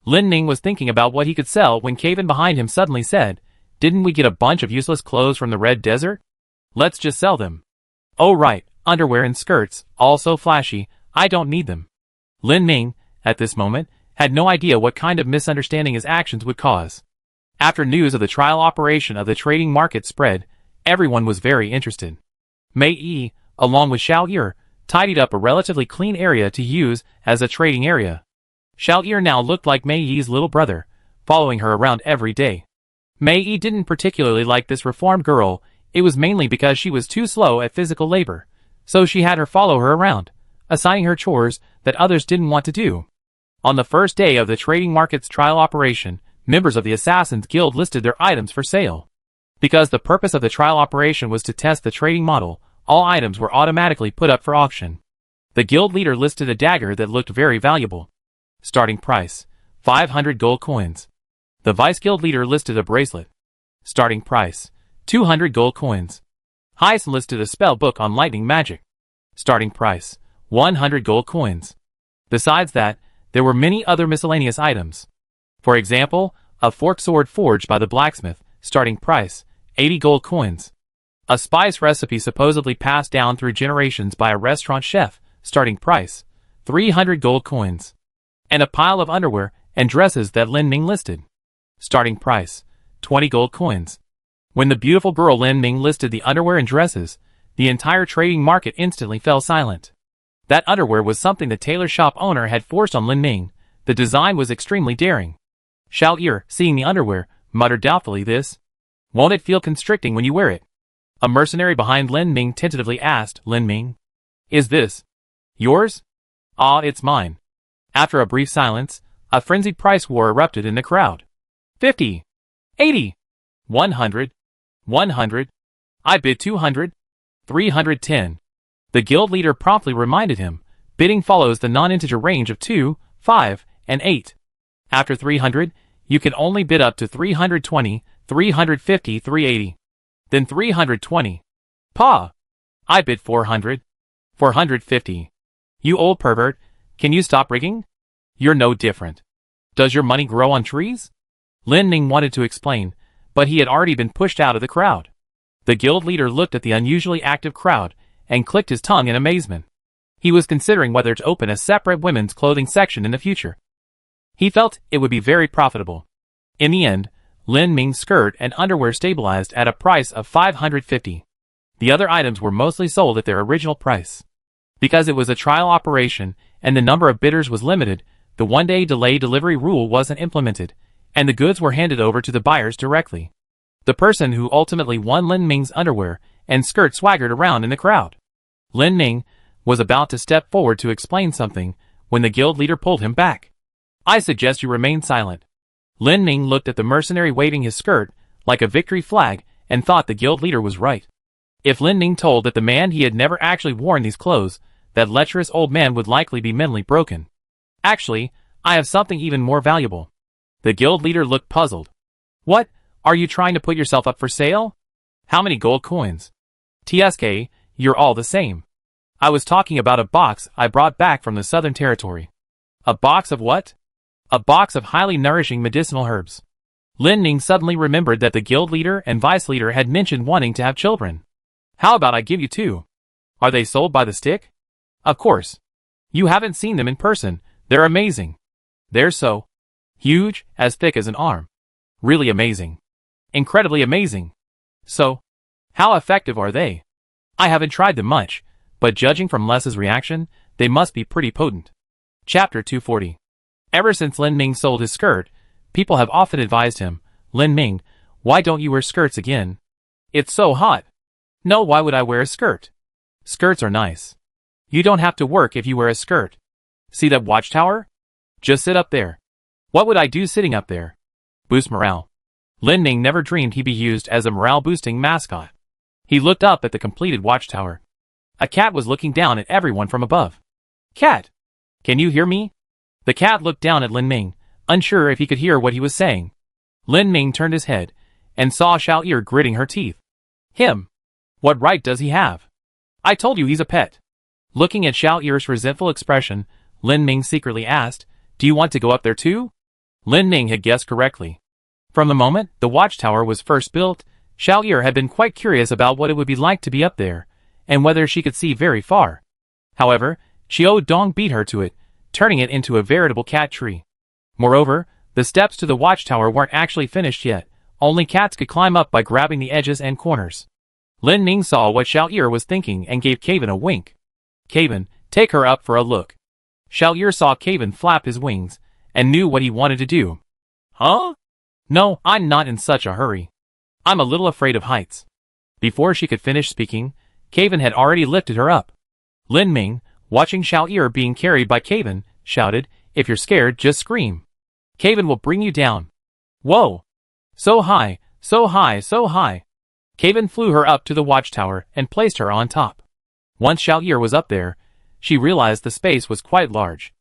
Lin Ming was thinking about what he could sell when Caven behind him suddenly said, "Didn't we get a bunch of useless clothes from the Red Desert? Let's just sell them." "Oh right, underwear and skirts, all so flashy, I don't need them." Lin Ming, at this moment, had no idea what kind of misunderstanding his actions would cause. After news of the trial operation of the trading market spread, everyone was very interested. Mei Yi, along with Xiao Yi, tidied up a relatively clean area to use as a trading area. Xiao Yi now looked like Mei Yi's little brother, following her around every day. Mei Yi didn't particularly like this reformed girl. It was mainly because she was too slow at physical labor, so she had her follow her around, assigning her chores that others didn't want to do. On the first day of the trading market's trial operation, members of the Assassin's Guild listed their items for sale. Because the purpose of the trial operation was to test the trading model, all items were automatically put up for auction. The guild leader listed a dagger that looked very valuable. Starting price, 500 gold coins. The vice guild leader listed a bracelet. Starting price, 200 gold coins. Hyson listed a spell book on lightning magic. Starting price, 100 gold coins. Besides that, there were many other miscellaneous items. For example, a forked sword forged by the blacksmith, starting price, 80 gold coins. A spice recipe supposedly passed down through generations by a restaurant chef, starting price, 300 gold coins. and a pile of underwear and dresses that Lin Ming listed. Starting price, 20 gold coins. When the beautiful girl Lin Ming listed the underwear and dresses, the entire trading market instantly fell silent. That underwear was something the tailor shop owner had forced on Lin Ming. The design was extremely daring. Xiao Yi, seeing the underwear, muttered doubtfully, "This? Won't it feel constricting when you wear it?" A mercenary behind Lin Ming tentatively asked, "Lin Ming, is this yours?" "Ah, it's mine." After a brief silence, a frenzied price war erupted in the crowd. 50, 80, 100, 100. I bid 200, 310. The guild leader promptly reminded him, bidding follows the non-integer range of 2, 5, and 8. After 300, you can only bid up to 320, 350, 380. Then 320. Pa! I bid 400. 450. You old pervert, can you stop rigging? You're no different. Does your money grow on trees? Lin Ming wanted to explain, but he had already been pushed out of the crowd. The guild leader looked at the unusually active crowd and clicked his tongue in amazement. He was considering whether to open a separate women's clothing section in the future. He felt it would be very profitable. In the end, Lin Ming's skirt and underwear stabilized at a price of 550. The other items were mostly sold at their original price. Because it was a trial operation and the number of bidders was limited, the one-day delay delivery rule wasn't implemented, and the goods were handed over to the buyers directly. The person who ultimately won Lin Ming's underwear and skirt swaggered around in the crowd. Lin Ming was about to step forward to explain something when the guild leader pulled him back. "I suggest you remain silent." Lin Ming looked at the mercenary waving his skirt like a victory flag and thought the guild leader was right. If Lin Ming told that the man he had never actually worn these clothes, that lecherous old man would likely be mentally broken. "Actually, I have something even more valuable." The guild leader looked puzzled. "What, are you trying to put yourself up for sale? How many gold coins?" "TSK, you're all the same. I was talking about a box I brought back from the Southern Territory." "A box of what?" "A box of highly nourishing medicinal herbs." Lin Ming suddenly remembered that the guild leader and vice leader had mentioned wanting to have children. "How about I give you 2? Are they sold by the stick?" "Of course. You haven't seen them in person. They're amazing. They're so huge, as thick as an arm. Really amazing. Incredibly amazing. So, how effective are they?" "I haven't tried them much, but judging from Les's reaction, they must be pretty potent." Chapter 240. Ever since Lin Ming sold his skirt, people have often advised him, "Lin Ming, why don't you wear skirts again? It's so hot." "No, why would I wear a skirt? Skirts are nice. You don't have to work if you wear a skirt. See that watchtower? Just sit up there." "What would I do sitting up there?" "Boost morale." Lin Ming never dreamed he'd be used as a morale-boosting mascot. He looked up at the completed watchtower. A cat was looking down at everyone from above. "Cat! Can you hear me?" The cat looked down at Lin Ming, unsure if he could hear what he was saying. Lin Ming turned his head and saw Xiao Yi gritting her teeth. "Him? What right does he have? I told you he's a pet." Looking at Xiao Yi's resentful expression, Lin Ming secretly asked, "Do you want to go up there too?" Lin Ming had guessed correctly. From the moment the watchtower was first built, Xiao Yi had been quite curious about what it would be like to be up there, and whether she could see very far. However, Qiu Dong beat her to it, turning it into a veritable cat tree. Moreover, the steps to the watchtower weren't actually finished yet, only cats could climb up by grabbing the edges and corners. Lin Ming saw what Xiao Yi was thinking and gave Caven a wink. "Caven, take her up for a look." Xiao Yi saw Caven flap his wings, and knew what he wanted to do. "Huh? No, I'm not in such a hurry. I'm a little afraid of heights." Before she could finish speaking, Caven had already lifted her up. Lin Ming, watching Xiao Yi being carried by Caven, shouted, "If you're scared, just scream. Caven will bring you down." "Whoa! So high, so high, so high." Caven flew her up to the watchtower and placed her on top. Once Xiao Yi was up there, she realized the space was quite large.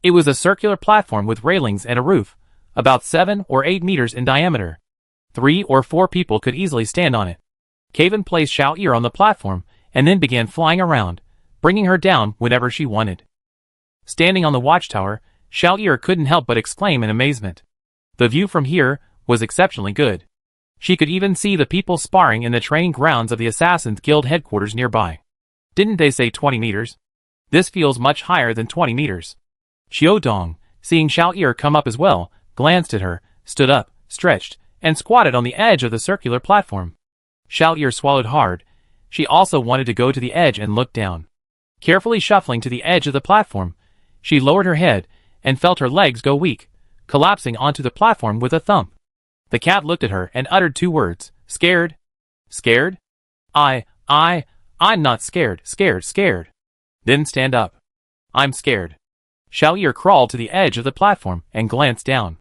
It was a circular platform with railings and a roof, about 7 or 8 meters in diameter. 3 or 4 people could easily stand on it. Caven placed Xiao Yi on the platform and then began flying around, bringing her down whenever she wanted. Standing on the watchtower, Xiao Yi couldn't help but exclaim in amazement. The view from here was exceptionally good. She could even see the people sparring in the training grounds of the Assassin's Guild headquarters nearby. "Didn't they say 20 meters? This feels much higher than 20 meters. Qiu Dong, seeing Xiao Yi come up as well, glanced at her, stood up, stretched, and squatted on the edge of the circular platform. Xiao Yi swallowed hard. She also wanted to go to the edge and look down. Carefully shuffling to the edge of the platform, she lowered her head and felt her legs go weak, collapsing onto the platform with a thump. The cat looked at her and uttered 2 words, "Scared?" "Scared? I'm not scared, scared. Then stand up. I'm scared." Xiao Yi crawled to the edge of the platform and glanced down.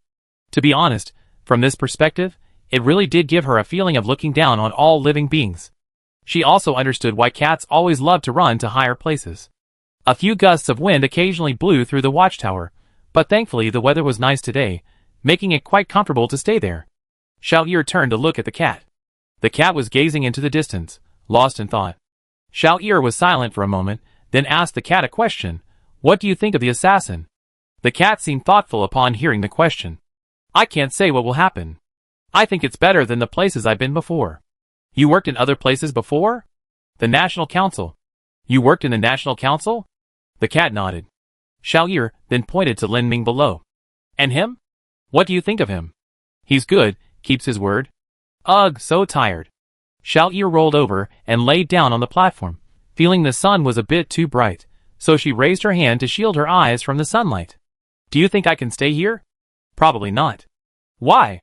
To be honest, from this perspective, it really did give her a feeling of looking down on all living beings. She also understood why cats always love to run to higher places. A few gusts of wind occasionally blew through the watchtower, but thankfully the weather was nice today, making it quite comfortable to stay there. Xiao Yi turned to look at the cat. The cat was gazing into the distance, lost in thought. Xiao Yi was silent for a moment, then asked the cat a question. "What do you think of the assassin?" The cat seemed thoughtful upon hearing the question. "I can't say what will happen. I think it's better than the places I've been before." "You worked in other places before?" "The National Council." "You worked in the National Council?" The cat nodded. Xiao Yi then pointed to Lin Ming below. "And him? What do you think of him?" "He's good, keeps his word." "Ugh, so tired." Xiao Yi rolled over and laid down on the platform, feeling the sun was a bit too bright, so she raised her hand to shield her eyes from the sunlight. "Do you think I can stay here?" "Probably not." "Why?"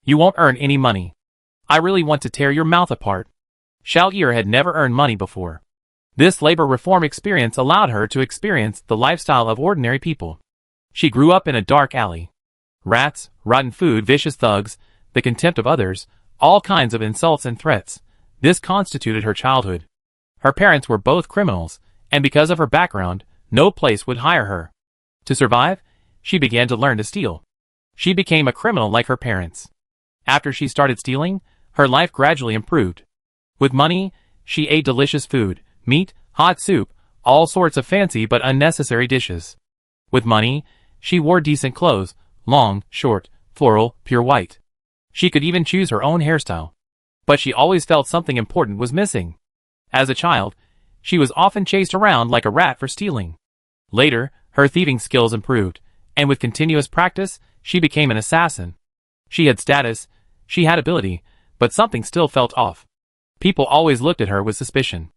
"You won't earn any money. I really want to tear your mouth apart." Xiao Yi had never earned money before. This labor reform experience allowed her to experience the lifestyle of ordinary people. She grew up in a dark alley. Rats, rotten food, vicious thugs, the contempt of others, all kinds of insults and threats. This constituted her childhood. Her parents were both criminals, and because of her background, no place would hire her. To survive, she began to learn to steal. She became a criminal like her parents. After she started stealing, her life gradually improved. With money, she ate delicious food, meat, hot soup, all sorts of fancy but unnecessary dishes. With money, she wore decent clothes, long, short, floral, pure white. She could even choose her own hairstyle. But she always felt something important was missing. As a child, she was often chased around like a rat for stealing. Later, her thieving skills improved, and with continuous practice, she became an assassin. She had status, she had ability, but something still felt off. People always looked at her with suspicion.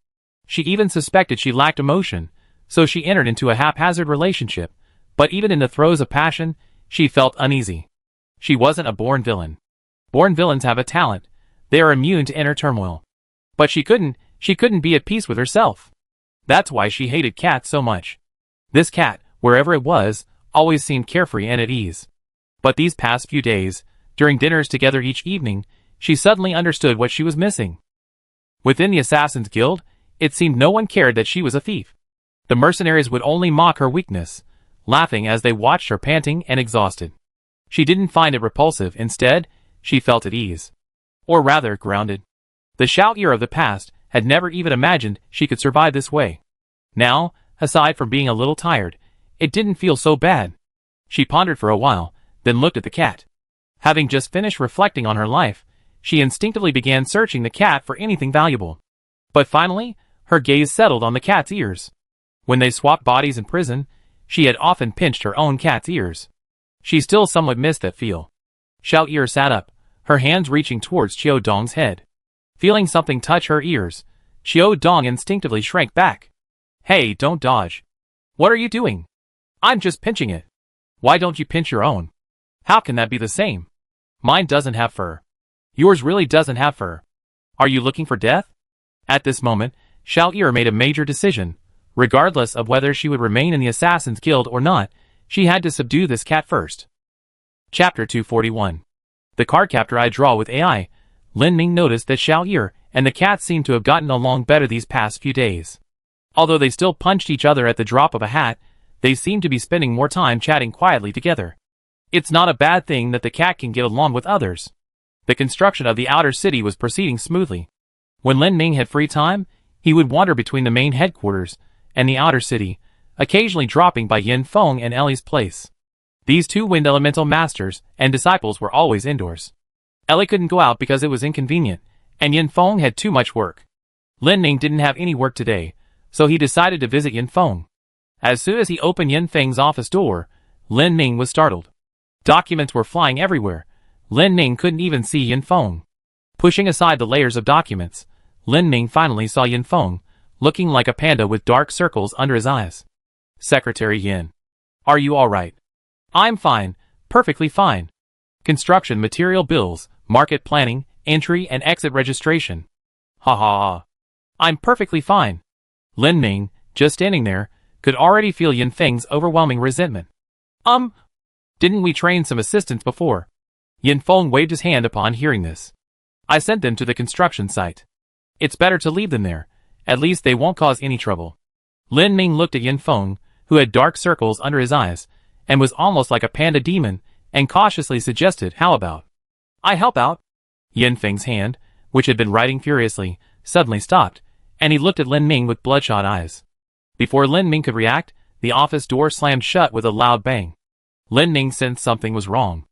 She even suspected she lacked emotion, so she entered into a haphazard relationship, but even in the throes of passion, she felt uneasy. She wasn't a born villain. Born villains have a talent. They are immune to inner turmoil. But she couldn't be at peace with herself. That's why she hated cats so much. This cat, wherever it was, always seemed carefree and at ease. But these past few days, during dinners together each evening, she suddenly understood what she was missing. Within the Assassin's Guild, it seemed no one cared that she was a thief. The mercenaries would only mock her weakness, laughing as they watched her panting and exhausted. She didn't find it repulsive, instead, she felt at ease. Or rather, grounded. The Xiao Yi of the past had never even imagined she could survive this way. Now, aside from being a little tired, it didn't feel so bad. She pondered for a while, then looked at the cat. Having just finished reflecting on her life, she instinctively began searching the cat for anything valuable. But finally, her gaze settled on the cat's ears. When they swapped bodies in prison, she had often pinched her own cat's ears. She still somewhat missed that feel. Xiao Yi sat up, her hands reaching towards Qiu Dong's head. Feeling something touch her ears, Qiu Dong instinctively shrank back. "Hey, don't dodge. What are you doing?" "I'm just pinching it." "Why don't you pinch your own?" "How can that be the same? Mine doesn't have fur." "Yours really doesn't have fur. Are you looking for death?" At this moment, Xiao Yi made a major decision. Regardless of whether she would remain in the Assassin's Guild or not, she had to subdue this cat first. Chapter 241. The card captor I draw with AI. Lin Ming noticed that Xiao Yi and the cat seemed to have gotten along better these past few days. Although they still punched each other at the drop of a hat, they seemed to be spending more time chatting quietly together. It's not a bad thing that the cat can get along with others. The construction of the outer city was proceeding smoothly. When Lin Ming had free time, he would wander between the main headquarters and the outer city, occasionally dropping by Yin Feng and Ellie's place. These two wind elemental masters and disciples were always indoors. Ellie couldn't go out because it was inconvenient, and Yin Feng had too much work. Lin Ming didn't have any work today, so he decided to visit Yin Feng. As soon as he opened Yin Feng's office door, Lin Ming was startled. Documents were flying everywhere. Lin Ming couldn't even see Yin Feng. Pushing aside the layers of documents, Lin Ming finally saw Yin Feng, looking like a panda with dark circles under his eyes. Secretary Yin. Are you alright? I'm fine, perfectly fine. Construction material bills, market planning, entry and exit registration. Ha ha ha. I'm perfectly fine. Lin Ming, just standing there, could already feel Yin Feng's overwhelming resentment. Didn't we train some assistants before? Yin Feng waved his hand upon hearing this. I sent them to the construction site. It's better to leave them there. At least they won't cause any trouble. Lin Ming looked at Yin Feng, who had dark circles under his eyes, and was almost like a panda demon, and cautiously suggested, how about I help out? Yin Feng's hand, which had been writing furiously, suddenly stopped, and he looked at Lin Ming with bloodshot eyes. Before Lin Ming could react, the office door slammed shut with a loud bang. Lin Ming sensed something was wrong.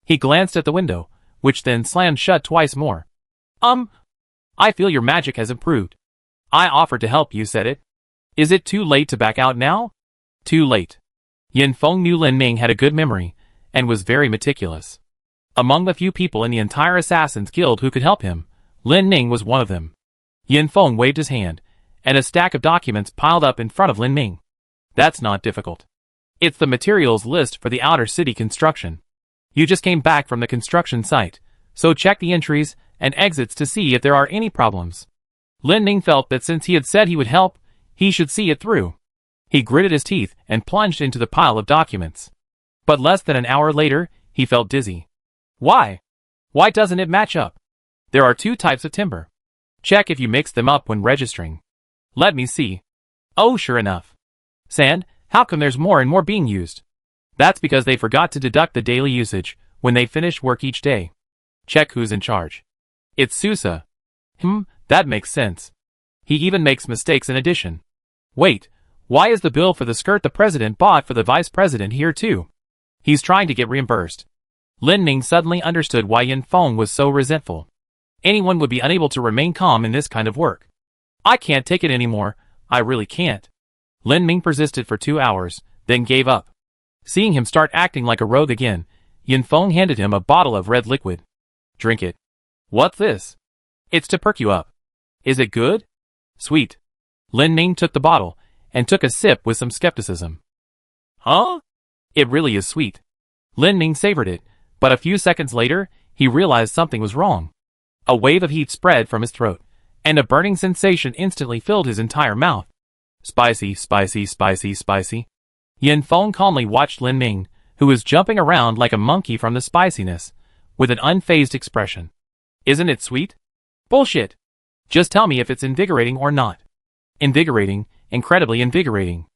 He glanced at the window, which then slammed shut twice more. I feel your magic has improved. I offered to help you, said it. Is it too late to back out now? Too late. Yin Feng knew Lin Ming had a good memory, and was very meticulous. Among the few people in the entire Assassin's Guild who could help him, Lin Ming was one of them. Yin Feng waved his hand, and a stack of documents piled up in front of Lin Ming. That's not difficult. It's the materials list for the outer city construction. You just came back from the construction site, so check the entries and exits to see if there are any problems. Lin Ming felt that since he had said he would help, he should see it through. He gritted his teeth and plunged into the pile of documents. But less than an hour later, he felt dizzy. Why? Why doesn't it match up? There are 2 types of timber. Check if you mix them up when registering. Let me see. Oh, sure enough. Sand, how come there's more and more being used? That's because they forgot to deduct the daily usage when they finish work each day. Check who's in charge. It's Sousa. That makes sense. He even makes mistakes in addition. Wait, why is the bill for the skirt the president bought for the vice president here too? He's trying to get reimbursed. Lin Ming suddenly understood why Yin Feng was so resentful. Anyone would be unable to remain calm in this kind of work. I can't take it anymore, I really can't. Lin Ming persisted for 2 hours, then gave up. Seeing him start acting like a rogue again, Yin Feng handed him a bottle of red liquid. Drink it. What's this? It's to perk you up. Is it good? Sweet. Lin Ming took the bottle, and took a sip with some skepticism. Huh? It really is sweet. Lin Ming savored it, but a few seconds later, he realized something was wrong. A wave of heat spread from his throat, and a burning sensation instantly filled his entire mouth. Spicy, spicy, spicy, spicy. Yin Feng calmly watched Lin Ming, who was jumping around like a monkey from the spiciness, with an unfazed expression. Isn't it sweet? Bullshit. Just tell me if it's invigorating or not. Invigorating, incredibly invigorating.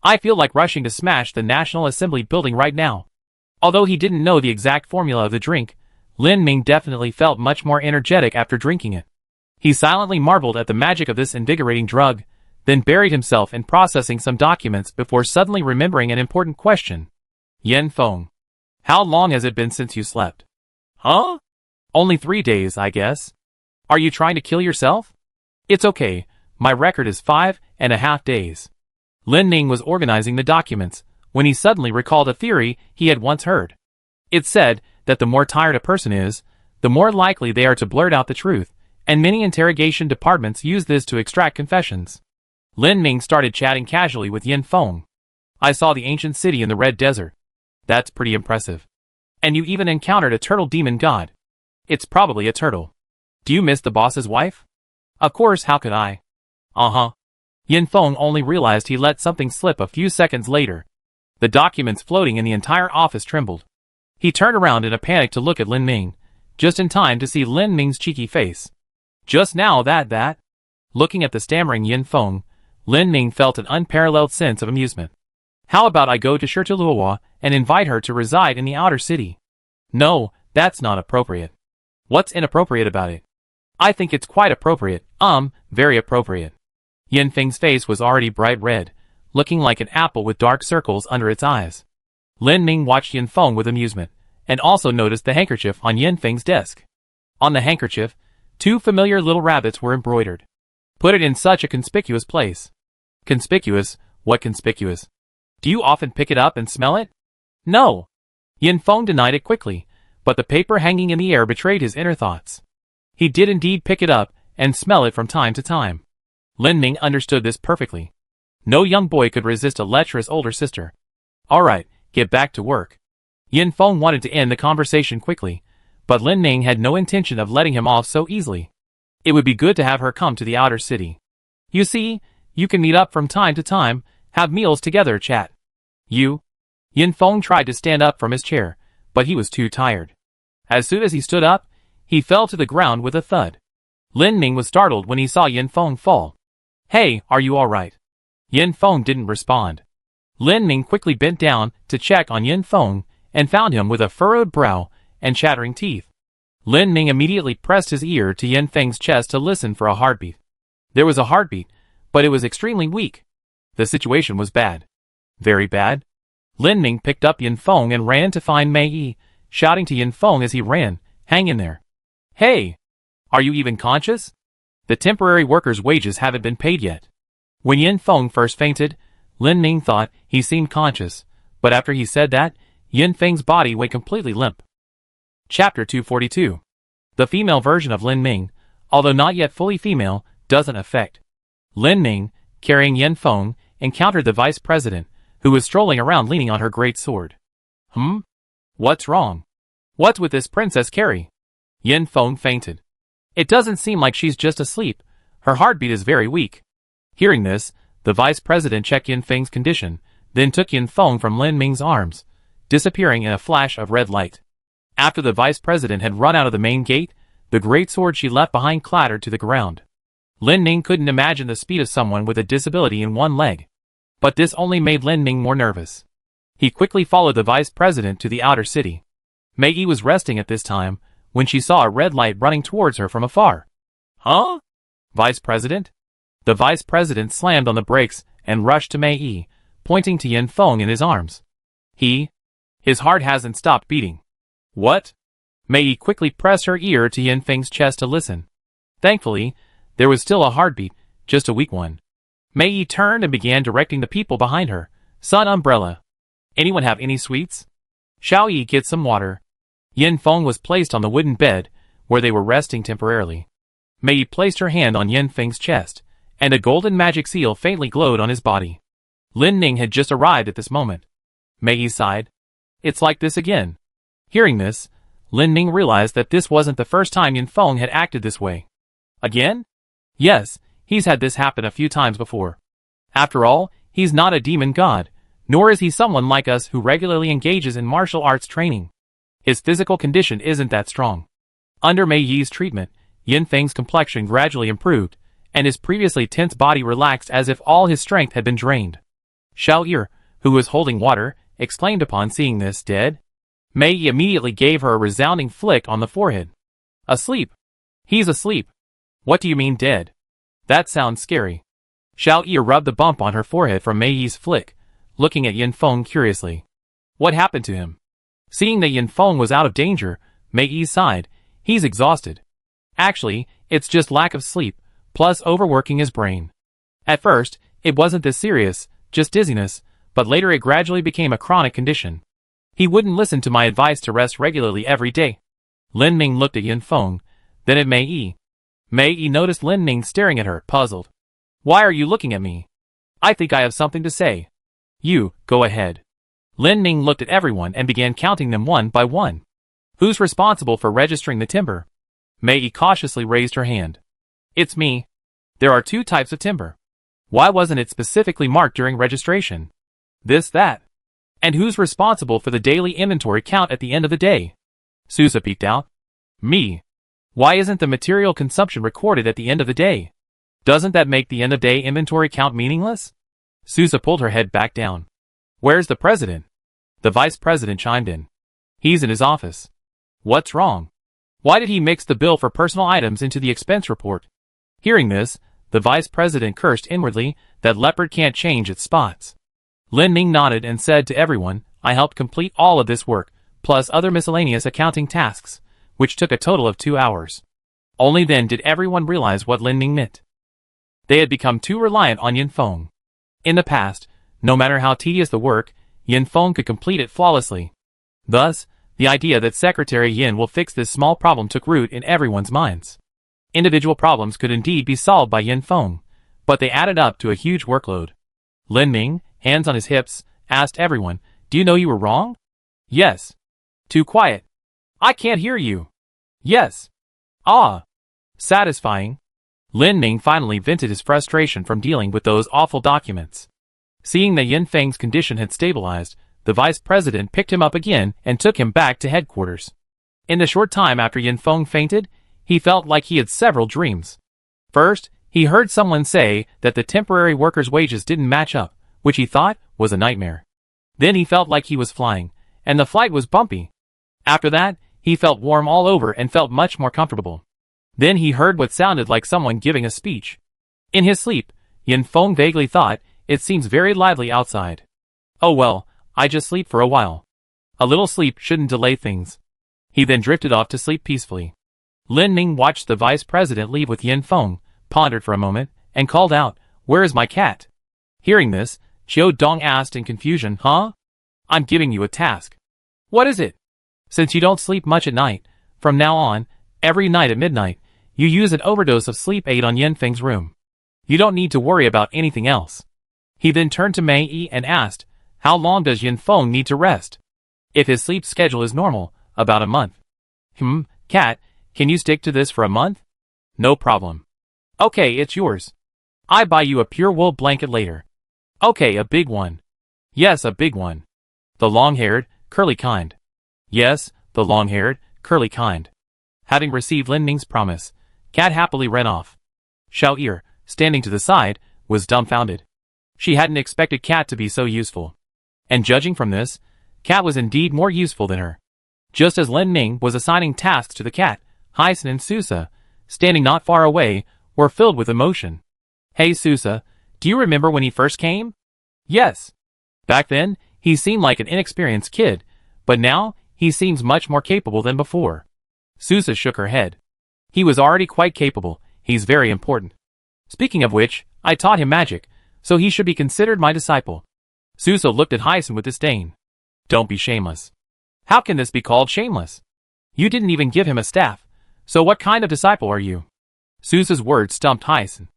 I feel like rushing to smash the National Assembly building right now. Although he didn't know the exact formula of the drink, Lin Ming definitely felt much more energetic after drinking it. He silently marveled at the magic of this invigorating drug, then buried himself in processing some documents before suddenly remembering an important question. Yin Feng. How long has it been since you slept? Huh? Only 3 days, I guess. Are you trying to kill yourself? It's okay, my record is 5.5 days. Lin Ming was organizing the documents, when he suddenly recalled a theory he had once heard. It said that the more tired a person is, the more likely they are to blurt out the truth, and many interrogation departments use this to extract confessions. Lin Ming started chatting casually with Yin Feng. I saw the ancient city in the Red Desert. That's pretty impressive. And you even encountered a turtle demon god. It's probably a turtle. Do you miss the boss's wife? Of course, how could I? Uh-huh. Yin Feng only realized he let something slip a few seconds later. The documents floating in the entire office trembled. He turned around in a panic to look at Lin Ming, just in time to see Lin Ming's cheeky face. Just now that. Looking at the stammering Yin Feng, Lin Ming felt an unparalleled sense of amusement. How about I go to Shirtuluwa and invite her to reside in the outer city? No, that's not appropriate. What's inappropriate about it? I think it's quite appropriate, very appropriate. Yin Feng's face was already bright red, looking like an apple with dark circles under its eyes. Lin Ming watched Yin Feng with amusement, and also noticed the handkerchief on Yin Feng's desk. On the handkerchief, 2 familiar little rabbits were embroidered. Put it in such a conspicuous place. Conspicuous? What conspicuous? Do you often pick it up and smell it? No. Yin Feng denied it quickly, but the paper hanging in the air betrayed his inner thoughts. He did indeed pick it up and smell it from time to time. Lin Ming understood this perfectly. No young boy could resist a lecherous older sister. Alright, get back to work. Yin Feng wanted to end the conversation quickly, but Lin Ming had no intention of letting him off so easily. It would be good to have her come to the outer city. You see, you can meet up from time to time, have meals together, chat. Yin Feng tried to stand up from his chair, but he was too tired. As soon as he stood up, he fell to the ground with a thud. Lin Ming was startled when he saw Yin Feng fall. Hey, are you alright? Yin Feng didn't respond. Lin Ming quickly bent down to check on Yin Feng and found him with a furrowed brow and chattering teeth. Lin Ming immediately pressed his ear to Yin Feng's chest to listen for a heartbeat. There was a heartbeat, but it was extremely weak. The situation was bad. Very bad. Lin Ming picked up Yin Feng and ran to find Mei Yi, shouting to Yin Feng as he ran, "Hang in there. Hey! Are you even conscious? The temporary workers' wages haven't been paid yet." When Yin Feng first fainted, Lin Ming thought he seemed conscious, but after he said that, Yin Feng's body went completely limp. Chapter 242. The female version of Lin Ming, although not yet fully female, doesn't affect. Lin Ming, carrying Yin Feng, encountered the vice president, who was strolling around leaning on her great sword. What's wrong? What's with this Princess Carrie? Yin Feng fainted. It doesn't seem like she's just asleep. Her heartbeat is very weak. Hearing this, the vice president checked Yin Feng's condition, then took Yin Feng from Lin Ming's arms, disappearing in a flash of red light. After the vice president had run out of the main gate, the great sword she left behind clattered to the ground. Lin Ming couldn't imagine the speed of someone with a disability in one leg. But this only made Lin Ming more nervous. He quickly followed the vice president to the outer city. Mei Yi was resting at this time, when she saw a red light running towards her from afar. Huh? Vice President? The vice president slammed on the brakes and rushed to Mei Yi, pointing to Yin Feng in his arms. His heart hasn't stopped beating. What? Mei Yi quickly pressed her ear to Yin Feng's chest to listen. Thankfully, there was still a heartbeat, just a weak one. Mei Yi turned and began directing the people behind her. Sun umbrella. Anyone have any sweets? Xiao Yi, get some water. Yin Feng was placed on the wooden bed, where they were resting temporarily. Mei Yi placed her hand on Yin Feng's chest, and a golden magic seal faintly glowed on his body. Lin Ming had just arrived at this moment. Mei Yi sighed. It's like this again. Hearing this, Lin Ming realized that this wasn't the first time Yin Feng had acted this way. Again? Yes, he's had this happen a few times before. After all, he's not a demon god, nor is he someone like us who regularly engages in martial arts training. His physical condition isn't that strong. Under Mei Yi's treatment, Yin Feng's complexion gradually improved, and his previously tense body relaxed as if all his strength had been drained. Xiao Yi, who was holding water, exclaimed upon seeing this. Dead? Mei Yi immediately gave her a resounding flick on the forehead. Asleep. He's asleep. What do you mean dead? That sounds scary. Xiao Yi rubbed the bump on her forehead from Mei Yi's flick, looking at Yin Feng curiously. What happened to him? Seeing that Yin Feng was out of danger, Mei Yi sighed. He's exhausted. Actually, it's just lack of sleep, plus overworking his brain. At first, it wasn't this serious, just dizziness, but later it gradually became a chronic condition. He wouldn't listen to my advice to rest regularly every day. Lin Ming looked at Yin Feng, then at Mei Yi. Mei Yi noticed Lin Ming staring at her, puzzled. Why are you looking at me? I think I have something to say. You, go ahead. Lin Ming looked at everyone and began counting them one by one. Who's responsible for registering the timber? Mei Yi cautiously raised her hand. It's me. There are 2 types of timber. Why wasn't it specifically marked during registration? That. And who's responsible for the daily inventory count at the end of the day? Susa peeked out. Me. Why isn't the material consumption recorded at the end of the day? Doesn't that make the end-of-day inventory count meaningless? Susa pulled her head back down. Where's the president? The vice president chimed in. He's in his office. What's wrong? Why did he mix the bill for personal items into the expense report? Hearing this, the vice president cursed inwardly that leopard can't change its spots. Lin Ming nodded and said to everyone, I helped complete all of this work, plus other miscellaneous accounting tasks, which took a total of 2 hours. Only then did everyone realize what Lin Ming meant. They had become too reliant on Yin Feng. In the past, no matter how tedious the work, Yin Feng could complete it flawlessly. Thus, the idea that Secretary Yin will fix this small problem took root in everyone's minds. Individual problems could indeed be solved by Yin Feng, but they added up to a huge workload. Lin Ming, hands on his hips, asked everyone, "Do you know you were wrong?" "Yes." "Too quiet." "I can't hear you." "Yes." "Ah." Satisfying. Lin Ming finally vented his frustration from dealing with those awful documents. Seeing that Yin Feng's condition had stabilized, the vice president picked him up again and took him back to headquarters. In the short time after Yin Feng fainted, he felt like he had several dreams. First, he heard someone say that the temporary workers' wages didn't match up, which he thought was a nightmare. Then he felt like he was flying, and the flight was bumpy. After that, he felt warm all over and felt much more comfortable. Then he heard what sounded like someone giving a speech. In his sleep, Yin Feng vaguely thought, "It seems very lively outside. Oh well, I just sleep for a while. A little sleep shouldn't delay things." He then drifted off to sleep peacefully. Lin Ming watched the vice president leave with Yin Feng, pondered for a moment, and called out, "Where is my cat?" Hearing this, Qiu Dong asked in confusion, "Huh? I'm giving you a task." "What is it?" "Since you don't sleep much at night, from now on, every night at midnight, you use an overdose of sleep aid on Yin Feng's room. You don't need to worry about anything else." He then turned to Mei Yi and asked, "How long does Yin Feng need to rest?" "If his sleep schedule is normal, about a month." "Cat, can you stick to this for a month?" "No problem." "Okay, it's yours. I buy you a pure wool blanket later." "Okay, a big one." "Yes, a big one." "The long-haired, curly kind." "Yes, the long-haired, curly kind." Having received Lin Ming's promise, Cat happily ran off. Xiao Er, standing to the side, was dumbfounded. She hadn't expected Cat to be so useful. And judging from this, Cat was indeed more useful than her. Just as Lin Ming was assigning tasks to the cat, Hyson and Susa, standing not far away, were filled with emotion. "Hey Susa, do you remember when he first came?" "Yes." "Back then, he seemed like an inexperienced kid, but now, he seems much more capable than before." Susa shook her head. "He was already quite capable, he's very important. Speaking of which, I taught him magic, so he should be considered my disciple." Susa looked at Hyson with disdain. "Don't be shameless." "How can this be called shameless? You didn't even give him a staff, so what kind of disciple are you?" Susa's words stumped Hyson.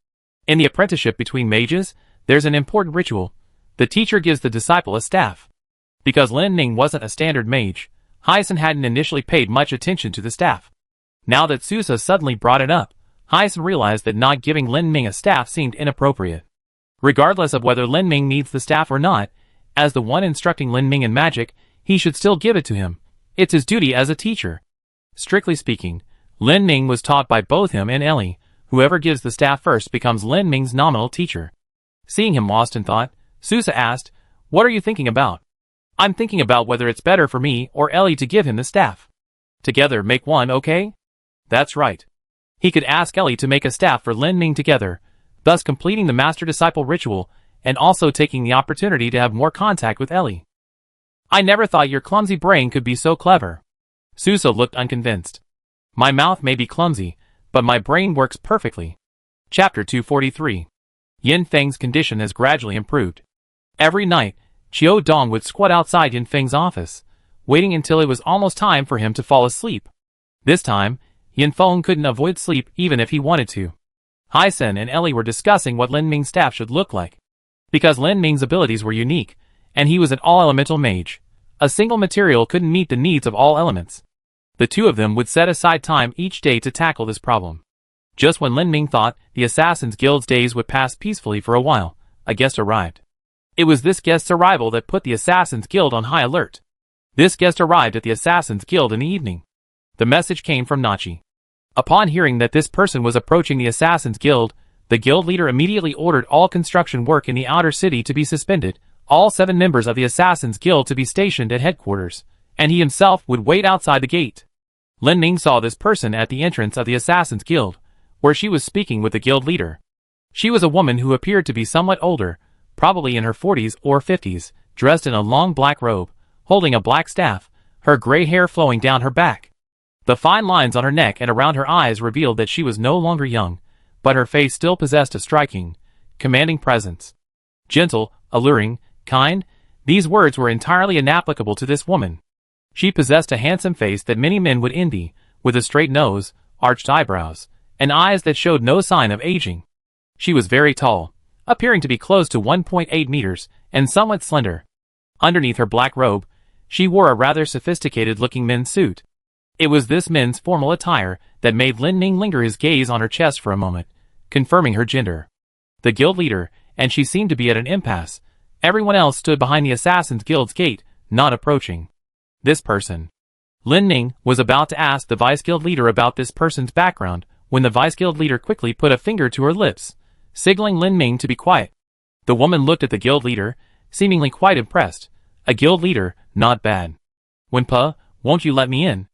In the apprenticeship between mages, there's an important ritual. The teacher gives the disciple a staff. Because Lin Ming wasn't a standard mage, Hyson hadn't initially paid much attention to the staff. Now that Susa suddenly brought it up, Hyson realized that not giving Lin Ming a staff seemed inappropriate. Regardless of whether Lin Ming needs the staff or not, as the one instructing Lin Ming in magic, he should still give it to him. It's his duty as a teacher. Strictly speaking, Lin Ming was taught by both him and Ellie. Whoever gives the staff first becomes Lin Ming's nominal teacher. Seeing him lost in thought, Susa asked, "What are you thinking about?" "I'm thinking about whether it's better for me or Ellie to give him the staff. Together make one, okay?" "That's right." He could ask Ellie to make a staff for Lin Ming together, thus completing the master-disciple ritual and also taking the opportunity to have more contact with Ellie. "I never thought your clumsy brain could be so clever." Susa looked unconvinced. "My mouth may be clumsy, but my brain works perfectly." Chapter 243. Yin Feng's condition has gradually improved. Every night, Qiu Dong would squat outside Yin Feng's office, waiting until it was almost time for him to fall asleep. This time, Yin Feng couldn't avoid sleep even if he wanted to. Hyson and Ellie were discussing what Lin Ming's staff should look like. Because Lin Ming's abilities were unique, and he was an all-elemental mage, a single material couldn't meet the needs of all elements. The two of them would set aside time each day to tackle this problem. Just when Lin Ming thought the Assassin's Guild's days would pass peacefully for a while, a guest arrived. It was this guest's arrival that put the Assassin's Guild on high alert. This guest arrived at the Assassin's Guild in the evening. The message came from Nachi. Upon hearing that this person was approaching the Assassin's Guild, the guild leader immediately ordered all construction work in the outer city to be suspended, all 7 members of the Assassin's Guild to be stationed at headquarters, and he himself would wait outside the gate. Lin Ming saw this person at the entrance of the Assassin's Guild, where she was speaking with the guild leader. She was a woman who appeared to be somewhat older, probably in her 40s or 50s, dressed in a long black robe, holding a black staff, her gray hair flowing down her back. The fine lines on her neck and around her eyes revealed that she was no longer young, but her face still possessed a striking, commanding presence. Gentle, alluring, kind, These words were entirely inapplicable to this woman. She possessed a handsome face that many men would envy, with a straight nose, arched eyebrows, and eyes that showed no sign of aging. She was very tall, appearing to be close to 1.8 meters, and somewhat slender. Underneath her black robe, she wore a rather sophisticated-looking men's suit. It was this men's formal attire that made Lin Ning linger his gaze on her chest for a moment, confirming her gender. The guild leader, and she seemed to be at an impasse. Everyone else stood behind the Assassin's Guild's gate, not approaching. This person. Lin Ning was about to ask the Vice Guild leader about this person's background, when the Vice Guild leader quickly put a finger to her lips, signaling Lin Ning to be quiet. The woman looked at the guild leader, seemingly quite impressed. A guild leader, not bad. Wenpa, won't you let me in?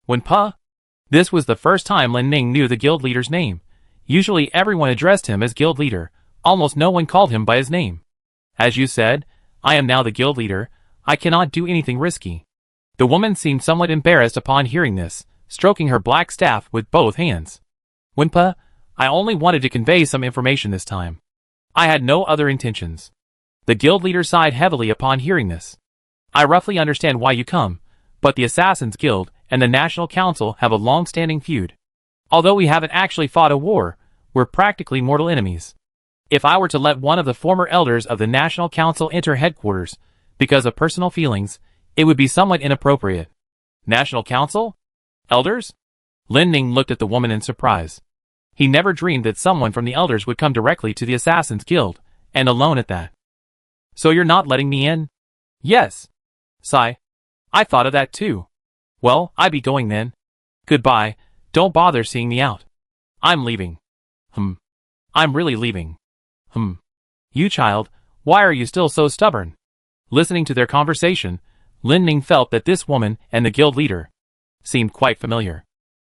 Wenpa? This was the first time Lin Ning knew the guild leader's name. Usually everyone addressed him as guild leader, almost no one called him by his name. As you said, I am now the guild leader, I cannot do anything risky. The woman seemed somewhat embarrassed upon hearing this, stroking her black staff with both hands. Wenpa, I only wanted to convey some information this time. I had no other intentions. The guild leader sighed heavily upon hearing this. I roughly understand why you come, but the Assassin's Guild and the National Council have a long-standing feud. Although we haven't actually fought a war, we're practically mortal enemies. If I were to let one of the former elders of the National Council enter headquarters, because of personal feelings, it would be somewhat inappropriate. National Council? Elders? Lin Ning looked at the woman in surprise. He never dreamed that someone from the elders would come directly to the Assassin's Guild, and alone at that. So you're not letting me in? Yes. Sigh. I thought of that too. Well, I be going then. Goodbye, don't bother seeing me out. I'm leaving. I'm really leaving. You child, why are you still so stubborn? Listening to their conversation, Lin Ning felt that this woman and the guild leader seemed quite familiar.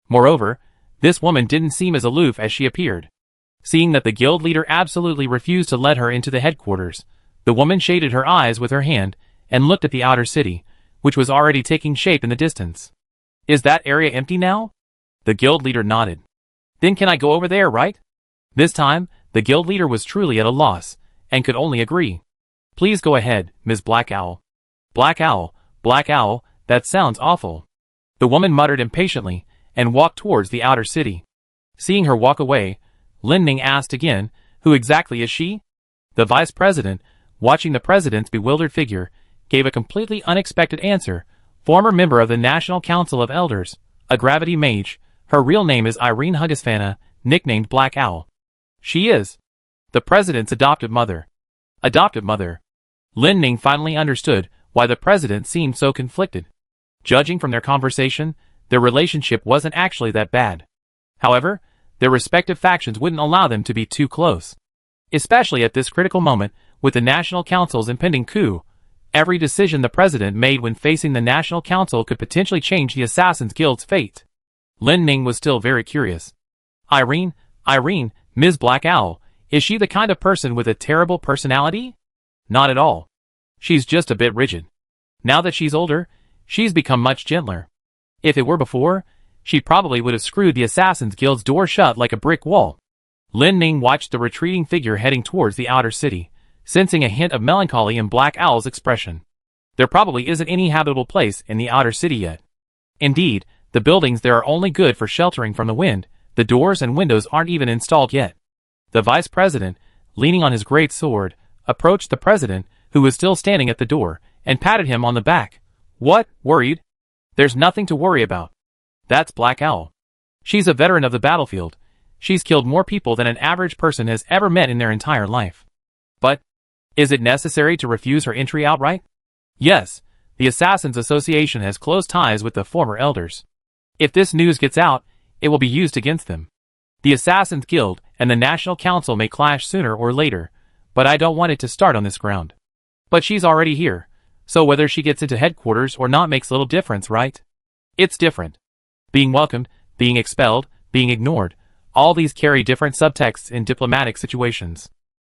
Moreover, this woman didn't seem as aloof as she appeared. Seeing that the guild leader absolutely refused to let her into the headquarters, the woman shaded her eyes with her hand and looked at the outer city, which was already taking shape in the distance. Is that area empty now? The guild leader nodded. Then can I go over there, right? This time, the guild leader was truly at a loss, and could only agree. Please go ahead, Ms. Black Owl. Black Owl, that sounds awful. The woman muttered impatiently, and walked towards the outer city. Seeing her walk away, Lin Ning asked again, who exactly is she? The vice president, watching the president's bewildered figure, gave a completely unexpected answer. Former member of the National Council of Elders, a gravity mage. Her real name is Irene Hugisfana, nicknamed Black Owl. She is the president's adoptive mother. Adoptive mother. Lin Ning finally understood why the president seemed so conflicted. Judging from their conversation, their relationship wasn't actually that bad. However, their respective factions wouldn't allow them to be too close. Especially at this critical moment, with the National Council's impending coup. Every decision the president made when facing the National Council could potentially change the Assassin's Guild's fate. Lin Ning was still very curious. Irene, Ms. Black Owl, is she the kind of person with a terrible personality? Not at all. She's just a bit rigid. Now that she's older, she's become much gentler. If it were before, she probably would have screwed the Assassin's Guild's door shut like a brick wall. Lin Ning watched the retreating figure heading towards the outer city, sensing a hint of melancholy in Black Owl's expression. There probably isn't any habitable place in the outer city yet. Indeed, the buildings there are only good for sheltering from the wind, the doors and windows aren't even installed yet. The vice president, leaning on his great sword, approached the president, who was still standing at the door, and patted him on the back. What, worried? There's nothing to worry about. That's Black Owl. She's a veteran of the battlefield. She's killed more people than an average person has ever met in their entire life. But, is it necessary to refuse her entry outright? Yes, the Assassins Association has close ties with the former elders. If this news gets out, it will be used against them. The Assassin's Guild and the National Council may clash sooner or later, but I don't want it to start on this ground. But she's already here, so whether she gets into headquarters or not makes little difference, right? It's different. Being welcomed, being expelled, being ignored, all these carry different subtexts in diplomatic situations.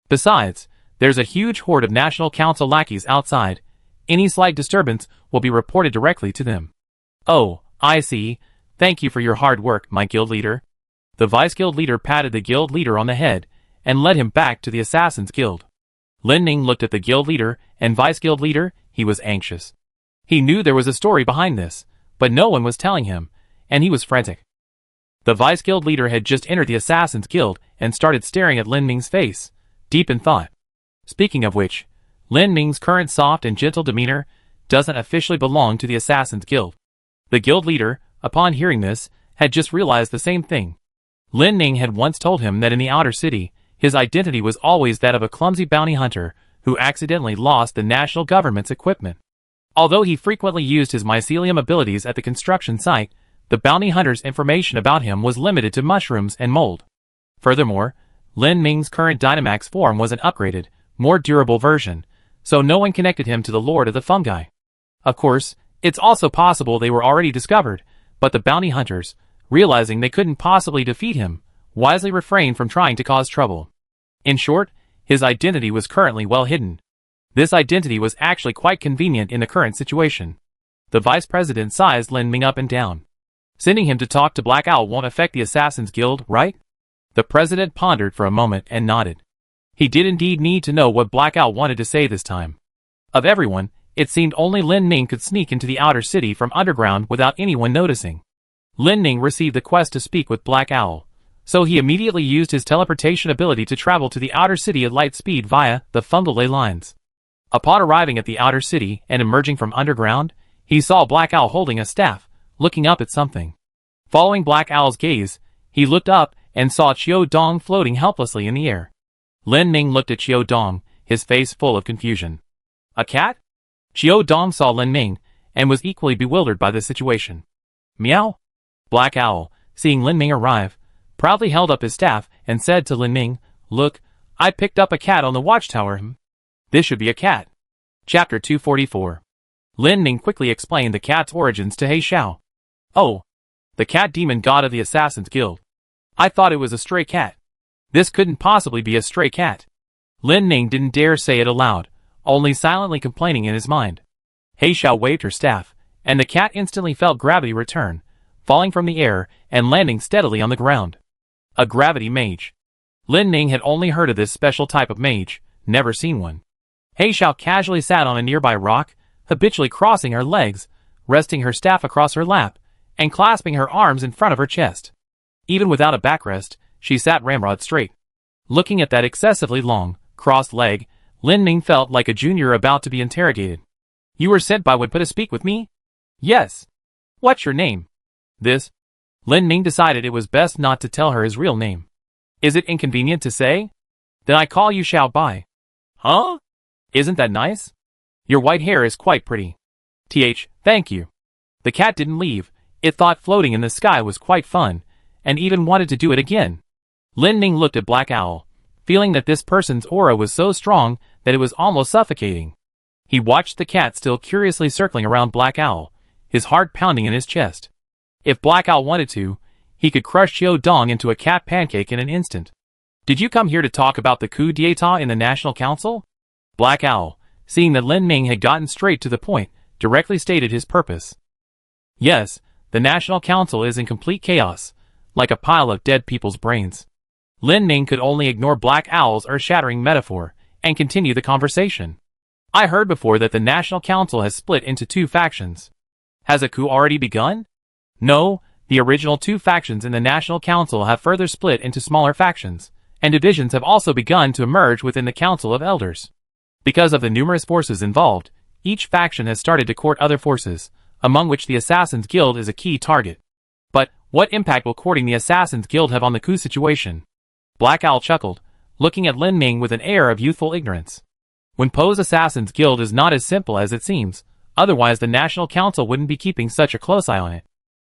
Besides, there's a huge horde of National Council lackeys outside. Any slight disturbance will be reported directly to them. Oh, I see. Thank you for your hard work, my guild leader. The vice guild leader patted the guild leader on the head, and led him back to the Assassin's Guild. Lin Ning looked at the guild leader and vice guild leader. He was anxious. He knew there was a story behind this, but no one was telling him, and he was frantic. The vice guild leader had just entered the Assassin's Guild and started staring at Lin Ming's face, deep in thought. Speaking of which, Lin Ming's current soft and gentle demeanor doesn't officially belong to the Assassin's Guild. The guild leader, upon hearing this, had just realized the same thing. Lin Ning had once told him that in the outer city, his identity was always that of a clumsy bounty hunter who accidentally lost the national government's equipment. Although he frequently used his mycelium abilities at the construction site, the bounty hunter's information about him was limited to mushrooms and mold. Furthermore, Lin Ming's current Dynamax form was an upgraded, more durable version, so no one connected him to the Lord of the Fungi. Of course, it's also possible they were already discovered, but the bounty hunters, realizing they couldn't possibly defeat him, wisely refrained from trying to cause trouble. In short, his identity was currently well hidden. This identity was actually quite convenient in the current situation. The vice president sized Lin Ming up and down. Sending him to talk to Black Owl won't affect the Assassin's Guild, right? The president pondered for a moment and nodded. He did indeed need to know what Black Owl wanted to say this time. Of everyone, it seemed only Lin Ning could sneak into the outer city from underground without anyone noticing. Lin Ning received the quest to speak with Black Owl, so he immediately used his teleportation ability to travel to the outer city at light speed via the fungal ley lines. Upon arriving at the outer city and emerging from underground, he saw Black Owl holding a staff, looking up at something. Following Black Owl's gaze, he looked up and saw Qiu Dong floating helplessly in the air. Lin Ning looked at Qiu Dong, his face full of confusion. A cat? Qiu Dong saw Lin Ning and was equally bewildered by the situation. Meow? Black Owl, seeing Lin Ning arrive, proudly held up his staff and said to Lin Ning, "Look, I picked up a cat on the watchtower. This should be a cat." Chapter 244. Lin Ning quickly explained the cat's origins to He Xiao. "Oh, the cat demon god of the Assassin's Guild. I thought it was a stray cat. This couldn't possibly be a stray cat." Lin Ning didn't dare say it aloud, only silently complaining in his mind. He Xiao waved her staff, and the cat instantly felt gravity return, falling from the air and landing steadily on the ground. A gravity mage. Lin Ning had only heard of this special type of mage, never seen one. He Xiao casually sat on a nearby rock, habitually crossing her legs, resting her staff across her lap, and clasping her arms in front of her chest. Even without a backrest, she sat ramrod straight. Looking at that excessively long, crossed leg, Lin Ning felt like a junior about to be interrogated. "You were sent by Woodput to speak with me?" "Yes." "What's your name?" "This." Lin Ning decided it was best not to tell her his real name. "Is it inconvenient to say?" "Then I call you Xiao Bai." "Huh? Isn't that nice? Your white hair is quite pretty." Thank you." The cat didn't leave. It thought floating in the sky was quite fun, and even wanted to do it again. Lin Ning looked at Black Owl, feeling that this person's aura was so strong that it was almost suffocating. He watched the cat still curiously circling around Black Owl, his heart pounding in his chest. If Black Owl wanted to, he could crush Qiu Dong into a cat pancake in an instant. "Did you come here to talk about the coup d'etat in the National Council?" Black Owl, seeing that Lin Ning had gotten straight to the point, directly stated his purpose. "Yes, the National Council is in complete chaos, like a pile of dead people's brains." Lin Ning could only ignore Black Owl's earth-shattering metaphor, and continue the conversation. "I heard before that the National Council has split into two factions. Has a coup already begun?" "No, the original two factions in the National Council have further split into smaller factions, and divisions have also begun to emerge within the Council of Elders. Because of the numerous forces involved, each faction has started to court other forces, among which the Assassin's Guild is a key target. But what impact will courting the Assassin's Guild have on the coup situation?" Black Owl chuckled, looking at Lin Ning with an air of youthful ignorance. "When Poe's Assassin's Guild is not as simple as it seems, otherwise the National Council wouldn't be keeping such a close eye on it,"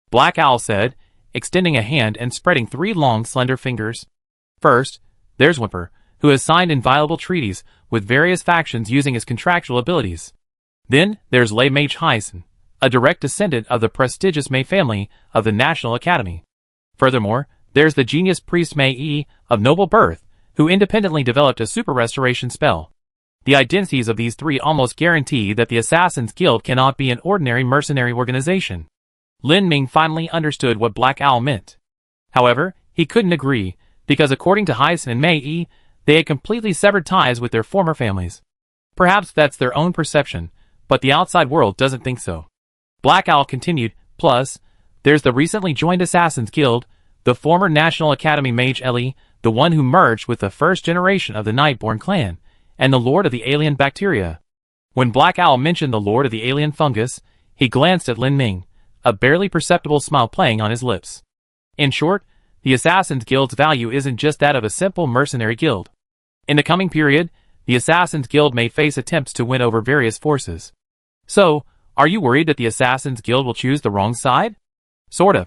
Black Owl said, extending a hand and spreading 3 long slender fingers. "First, there's Whimper, who has signed inviolable treaties with various factions using his contractual abilities. Then there's Lei Mage Hyson, a direct descendant of the prestigious Mei family of the National Academy. Furthermore, there's the genius priest Mei Yi of noble birth, who independently developed a super restoration spell. The identities of these 3 almost guarantee that the Assassin's Guild cannot be an ordinary mercenary organization." Lin Ning finally understood what Black Owl meant. However, he couldn't agree, because according to Hyson and Mei Yi, They had completely severed ties with their former families. Perhaps that's their own perception, but the outside world doesn't think so. Black Owl continued, plus, there's the recently joined Assassin's Guild, the former National Academy Mage Ellie, the one who merged with the first generation of the Nightborn clan, and the Lord of the Alien Bacteria. When Black Owl mentioned the Lord of the Alien Fungus, he glanced at Lin Ming, a barely perceptible smile playing on his lips. In short, the Assassin's Guild's value isn't just that of a simple mercenary guild. In the coming period, the Assassin's Guild may face attempts to win over various forces. So, are you worried that the Assassin's Guild will choose the wrong side? Sort of.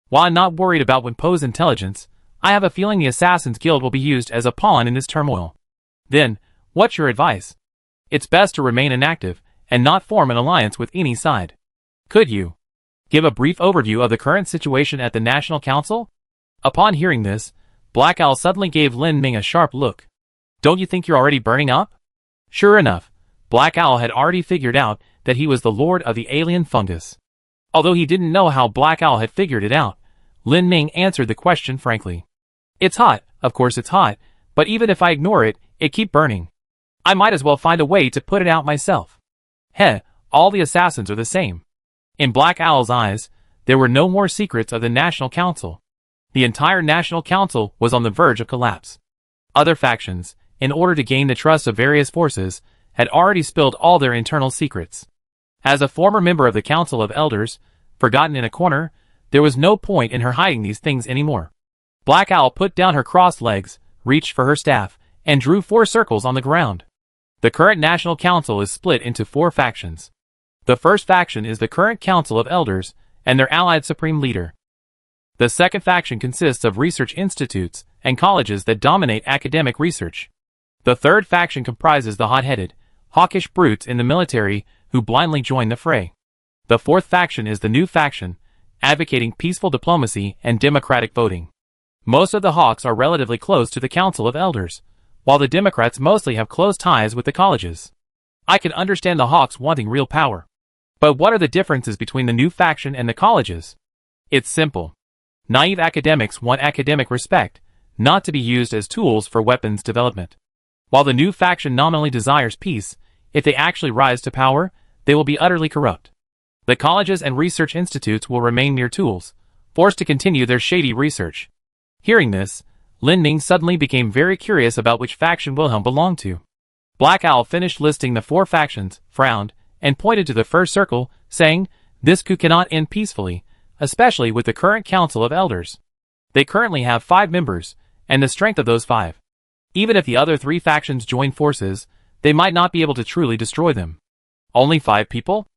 While I'm not worried about Wenpo's intelligence, I have a feeling the Assassin's Guild will be used as a pawn in this turmoil. Then, what's your advice? It's best to remain inactive, and not form an alliance with any side. Could you give a brief overview of the current situation at the National Council? Upon hearing this, Black Owl suddenly gave Lin Ming a sharp look. Don't you think you're already burning up? Sure enough, Black Owl had already figured out that he was the Lord of the Alien Fungus. Although he didn't know how Black Owl had figured it out, Lin Ming answered the question frankly. It's hot, of course it's hot, but even if I ignore it, it keep burning. I might as well find a way to put it out myself. Heh, all the assassins are the same. In Black Owl's eyes, there were no more secrets of the National Council. The entire National Council was on the verge of collapse. Other factions, in order to gain the trust of various forces, had already spilled all their internal secrets. As a former member of the Council of Elders, forgotten in a corner, there was no point in her hiding these things anymore. Black Owl put down her crossed legs, reached for her staff, and drew 4 circles on the ground. The current National Council is split into 4 factions. The first faction is the current Council of Elders, and their allied supreme leader. The second faction consists of research institutes and colleges that dominate academic research. The third faction comprises the hot-headed, hawkish brutes in the military who blindly join the fray. The fourth faction is the new faction, advocating peaceful diplomacy and democratic voting. Most of the Hawks are relatively close to the Council of Elders, while the Democrats mostly have close ties with the colleges. I can understand the Hawks wanting real power. But what are the differences between the new faction and the colleges? It's simple. Naive academics want academic respect, not to be used as tools for weapons development. While the new faction nominally desires peace, if they actually rise to power, they will be utterly corrupt. The colleges and research institutes will remain mere tools, forced to continue their shady research. Hearing this, Lin Ming suddenly became very curious about which faction Wilhelm belonged to. Black Owl finished listing the 4 factions, frowned, and pointed to the first circle, saying, "This coup cannot end peacefully, especially with the current Council of Elders. They currently have 5 members, and the strength of those 5. Even if the other 3 factions join forces, they might not be able to truly destroy them." Only 5 people?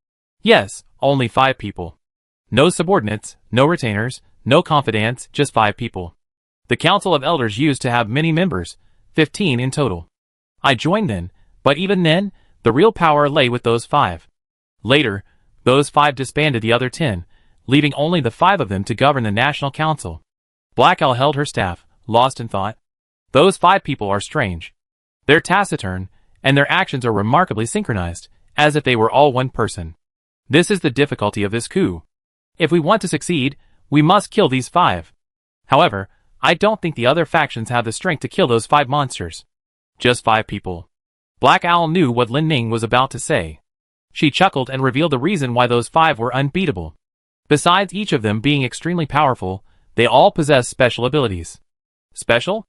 Yes, only 5 people. No subordinates, no retainers, no confidants, just 5 people. The Council of Elders used to have many members, 15 in total. I joined then, but even then, the real power lay with those 5. Later, those 5 disbanded the other 10, leaving only the 5 of them to govern the National Council. Black Owl held her staff, lost in thought. Those 5 people are strange. They're taciturn, and their actions are remarkably synchronized, as if they were all one person. This is the difficulty of this coup. If we want to succeed, we must kill these 5. However, I don't think the other factions have the strength to kill those 5 monsters. Just 5 people. Black Owl knew what Lin Ming was about to say. She chuckled and revealed the reason why those 5 were unbeatable. Besides each of them being extremely powerful, they all possess special abilities. Special?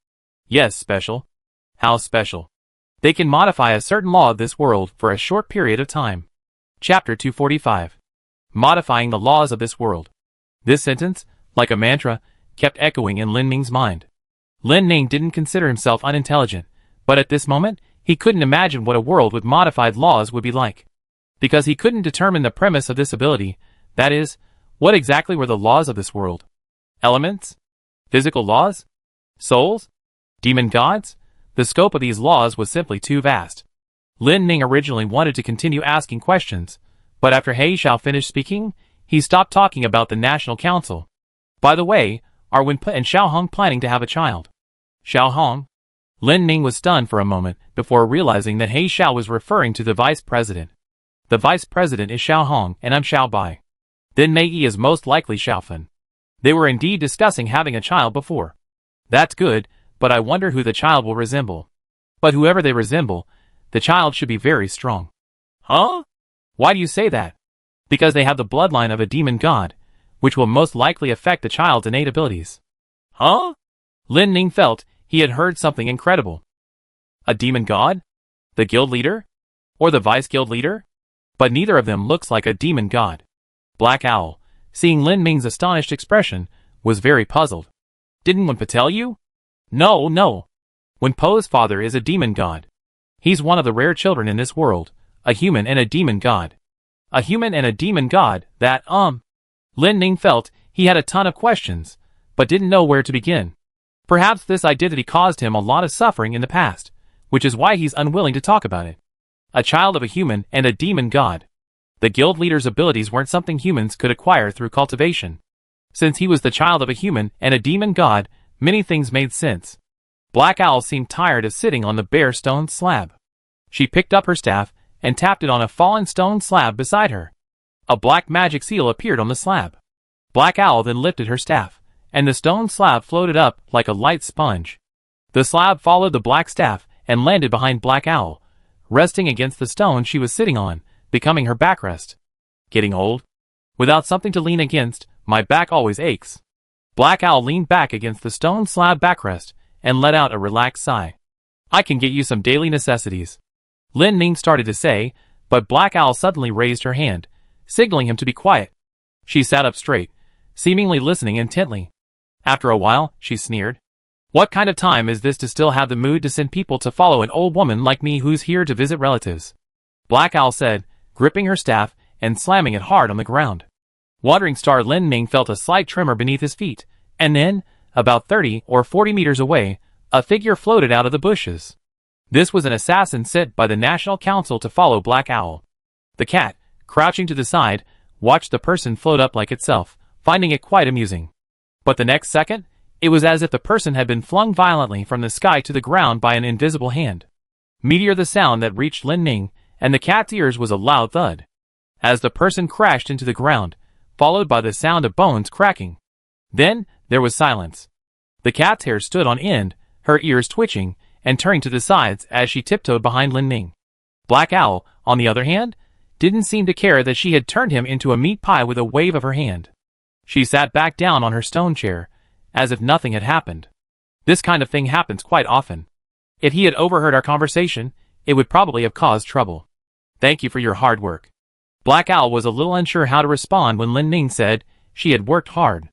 Yes, special. How special? They can modify a certain law of this world for a short period of time. Chapter 245. Modifying the laws of this world. This sentence, like a mantra, kept echoing in Lin Ming's mind. Lin Ming didn't consider himself unintelligent, but at this moment, he couldn't imagine what a world with modified laws would be like. Because he couldn't determine the premise of this ability, that is, what exactly were the laws of this world? Elements? Physical laws? Souls? Demon gods? The scope of these laws was simply too vast. Lin Ming originally wanted to continue asking questions, but after He Xiao finished speaking, he stopped talking about the National Council. By the way, are Wenpa and Xiao Hong planning to have a child? Xiao Hong? Lin Ming was stunned for a moment before realizing that He Xiao was referring to the vice president. The vice president is Xiao Hong and I'm Xiao Bai. Then Mei Yi is most likely Xiao Fen. They were indeed discussing having a child before. That's good, but I wonder who the child will resemble. But whoever they resemble, the child should be very strong. Huh? Why do you say that? Because they have the bloodline of a demon god, which will most likely affect the child's innate abilities. Huh? Lin Ning felt he had heard something incredible. A demon god? The guild leader? Or the vice guild leader? But neither of them looks like a demon god. Black Owl, seeing Lin Ming's astonished expression, was very puzzled. Didn't Wenpa tell you? No. Wenpo's father is a demon god. He's one of the rare children in this world, a human and a demon god. A human and a demon god, that, Lin Ning felt he had a ton of questions, but didn't know where to begin. Perhaps this identity caused him a lot of suffering in the past, which is why he's unwilling to talk about it. A child of a human and a demon god. The guild leader's abilities weren't something humans could acquire through cultivation. Since he was the child of a human and a demon god, many things made sense. Black Owl seemed tired of sitting on the bare stone slab. She picked up her staff and tapped it on a fallen stone slab beside her. A black magic seal appeared on the slab. Black Owl then lifted her staff, and the stone slab floated up like a light sponge. The slab followed the black staff and landed behind Black Owl, resting against the stone she was sitting on, becoming her backrest. Getting old? Without something to lean against, my back always aches. Black Owl leaned back against the stone slab backrest and let out a relaxed sigh. I can get you some daily necessities. Lin Ning started to say, but Black Owl suddenly raised her hand, signaling him to be quiet. She sat up straight, seemingly listening intently. After a while, she sneered. What kind of time is this to still have the mood to send people to follow an old woman like me who's here to visit relatives? Black Owl said, gripping her staff and slamming it hard on the ground. Wandering Star Lin Ning felt a slight tremor beneath his feet, and then, about 30 or 40 meters away, a figure floated out of the bushes. This was an assassin sent by the National Council to follow Black Owl. The cat, crouching to the side, watched the person float up like itself, finding it quite amusing. But the next second, it was as if the person had been flung violently from the sky to the ground by an invisible hand. Meteor the sound that reached Lin Ning, and the cat's ears was a loud thud. As the person crashed into the ground, followed by the sound of bones cracking. Then, there was silence. The cat's hair stood on end, her ears twitching, and turning to the sides as she tiptoed behind Lin Ning. Black Owl, on the other hand, didn't seem to care that she had turned him into a meat pie with a wave of her hand. She sat back down on her stone chair, as if nothing had happened. This kind of thing happens quite often. If he had overheard our conversation, it would probably have caused trouble. Thank you for your hard work. Black Owl was a little unsure how to respond when Lin Ning said she had worked hard.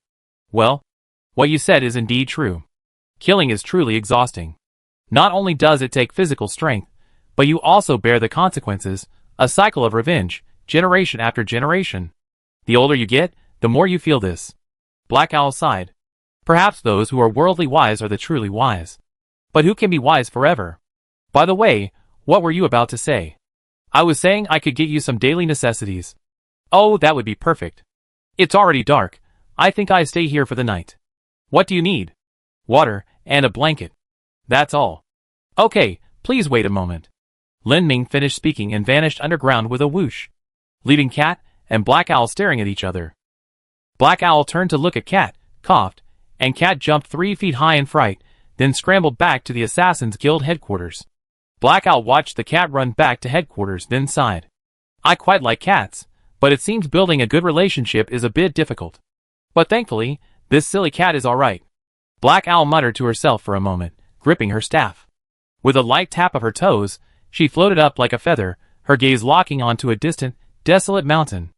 Well, what you said is indeed true. Killing is truly exhausting. Not only does it take physical strength, but you also bear the consequences, a cycle of revenge, generation after generation. The older you get, the more you feel this. Black Owl sighed. Perhaps those who are worldly wise are the truly wise. But who can be wise forever? By the way, what were you about to say? I was saying I could get you some daily necessities. Oh, that would be perfect. It's already dark. I think I stay here for the night. What do you need? Water, and a blanket. That's all. Okay, please wait a moment. Lin Ning finished speaking and vanished underground with a whoosh, leaving Cat and Black Owl staring at each other. Black Owl turned to look at Cat, coughed, and Cat jumped 3 feet high in fright, then scrambled back to the Assassin's Guild headquarters. Black Owl watched the cat run back to headquarters, then sighed. I quite like cats, but it seems building a good relationship is a bit difficult. But thankfully, this silly cat is alright. Black Owl muttered to herself for a moment, gripping her staff. With a light tap of her toes, she floated up like a feather, her gaze locking onto a distant, desolate mountain.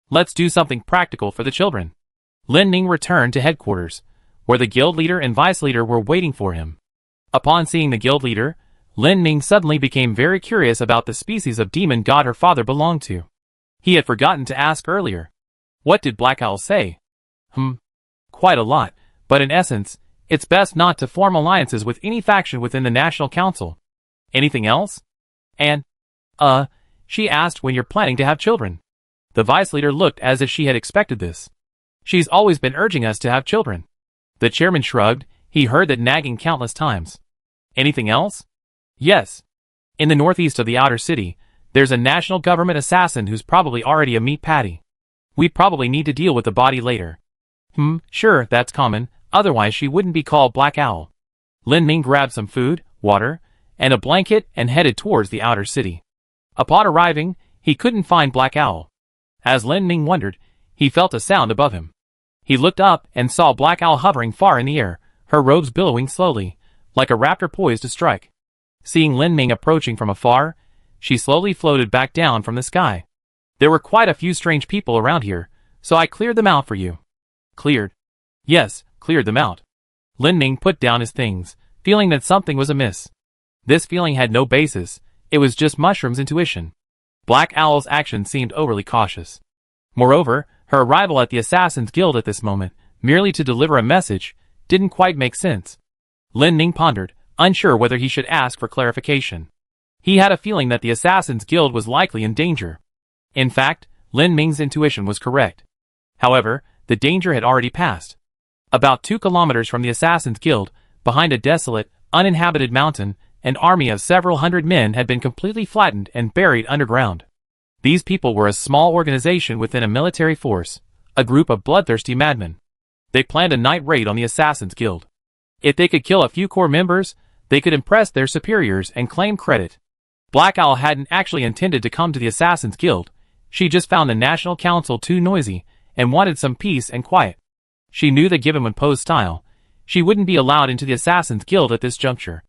Let's do something practical for the children. Lin Ning returned to headquarters, where the guild leader and vice leader were waiting for him. Upon seeing the guild leader, Lin Ning suddenly became very curious about the species of demon god her father belonged to. He had forgotten to ask earlier. What did Black Owl say? Quite a lot, but in essence, it's best not to form alliances with any faction within the National Council. Anything else? And, she asked when you're planning to have children. The vice leader looked as if she had expected this. She's always been urging us to have children. The chairman shrugged, he heard that nagging countless times. Anything else? Yes. In the northeast of the outer city, there's a national government assassin who's probably already a meat patty. We'd probably need to deal with the body later. Sure, that's common, otherwise she wouldn't be called Black Owl. Lin Ning grabbed some food, water, and a blanket and headed towards the outer city. Upon arriving, he couldn't find Black Owl. As Lin Ming wondered, he felt a sound above him. He looked up and saw Black Owl hovering far in the air, her robes billowing slowly, like a raptor poised to strike. Seeing Lin Ming approaching from afar, she slowly floated back down from the sky. There were quite a few strange people around here, so I cleared them out for you. Cleared? Yes, cleared them out. Lin Ming put down his things, feeling that something was amiss. This feeling had no basis, it was just Mushroom's intuition. Black Owl's action seemed overly cautious. Moreover, her arrival at the Assassin's Guild at this moment, merely to deliver a message, didn't quite make sense. Lin Ming pondered, unsure whether he should ask for clarification. He had a feeling that the Assassin's Guild was likely in danger. In fact, Lin Ming's intuition was correct. However, the danger had already passed. About 2 kilometers from the Assassin's Guild, behind a desolate, uninhabited mountain, an army of several hundred men had been completely flattened and buried underground. These people were a small organization within a military force, a group of bloodthirsty madmen. They planned a night raid on the Assassin's Guild. If they could kill a few core members, they could impress their superiors and claim credit. Black Owl hadn't actually intended to come to the Assassin's Guild. She just found the National Council too noisy and wanted some peace and quiet. She knew that given Wenpo's style, she wouldn't be allowed into the Assassin's Guild at this juncture.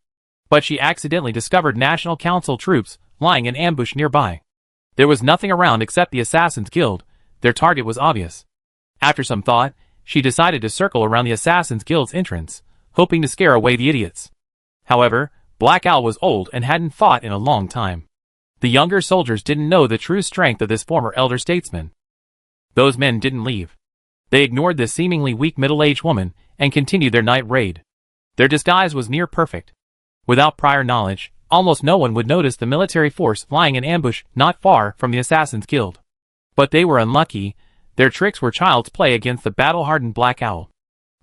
But she accidentally discovered National Council troops lying in ambush nearby. There was nothing around except the Assassin's Guild. Their target was obvious. After some thought, she decided to circle around the Assassin's Guild's entrance, hoping to scare away the idiots. However, Black Owl was old and hadn't fought in a long time. The younger soldiers didn't know the true strength of this former elder statesman. Those men didn't leave. They ignored this seemingly weak middle-aged woman and continued their night raid. Their disguise was near perfect. Without prior knowledge, almost no one would notice the military force lying in ambush not far from the Assassin's Guild. But they were unlucky. Their tricks were child's play against the battle-hardened Black Owl.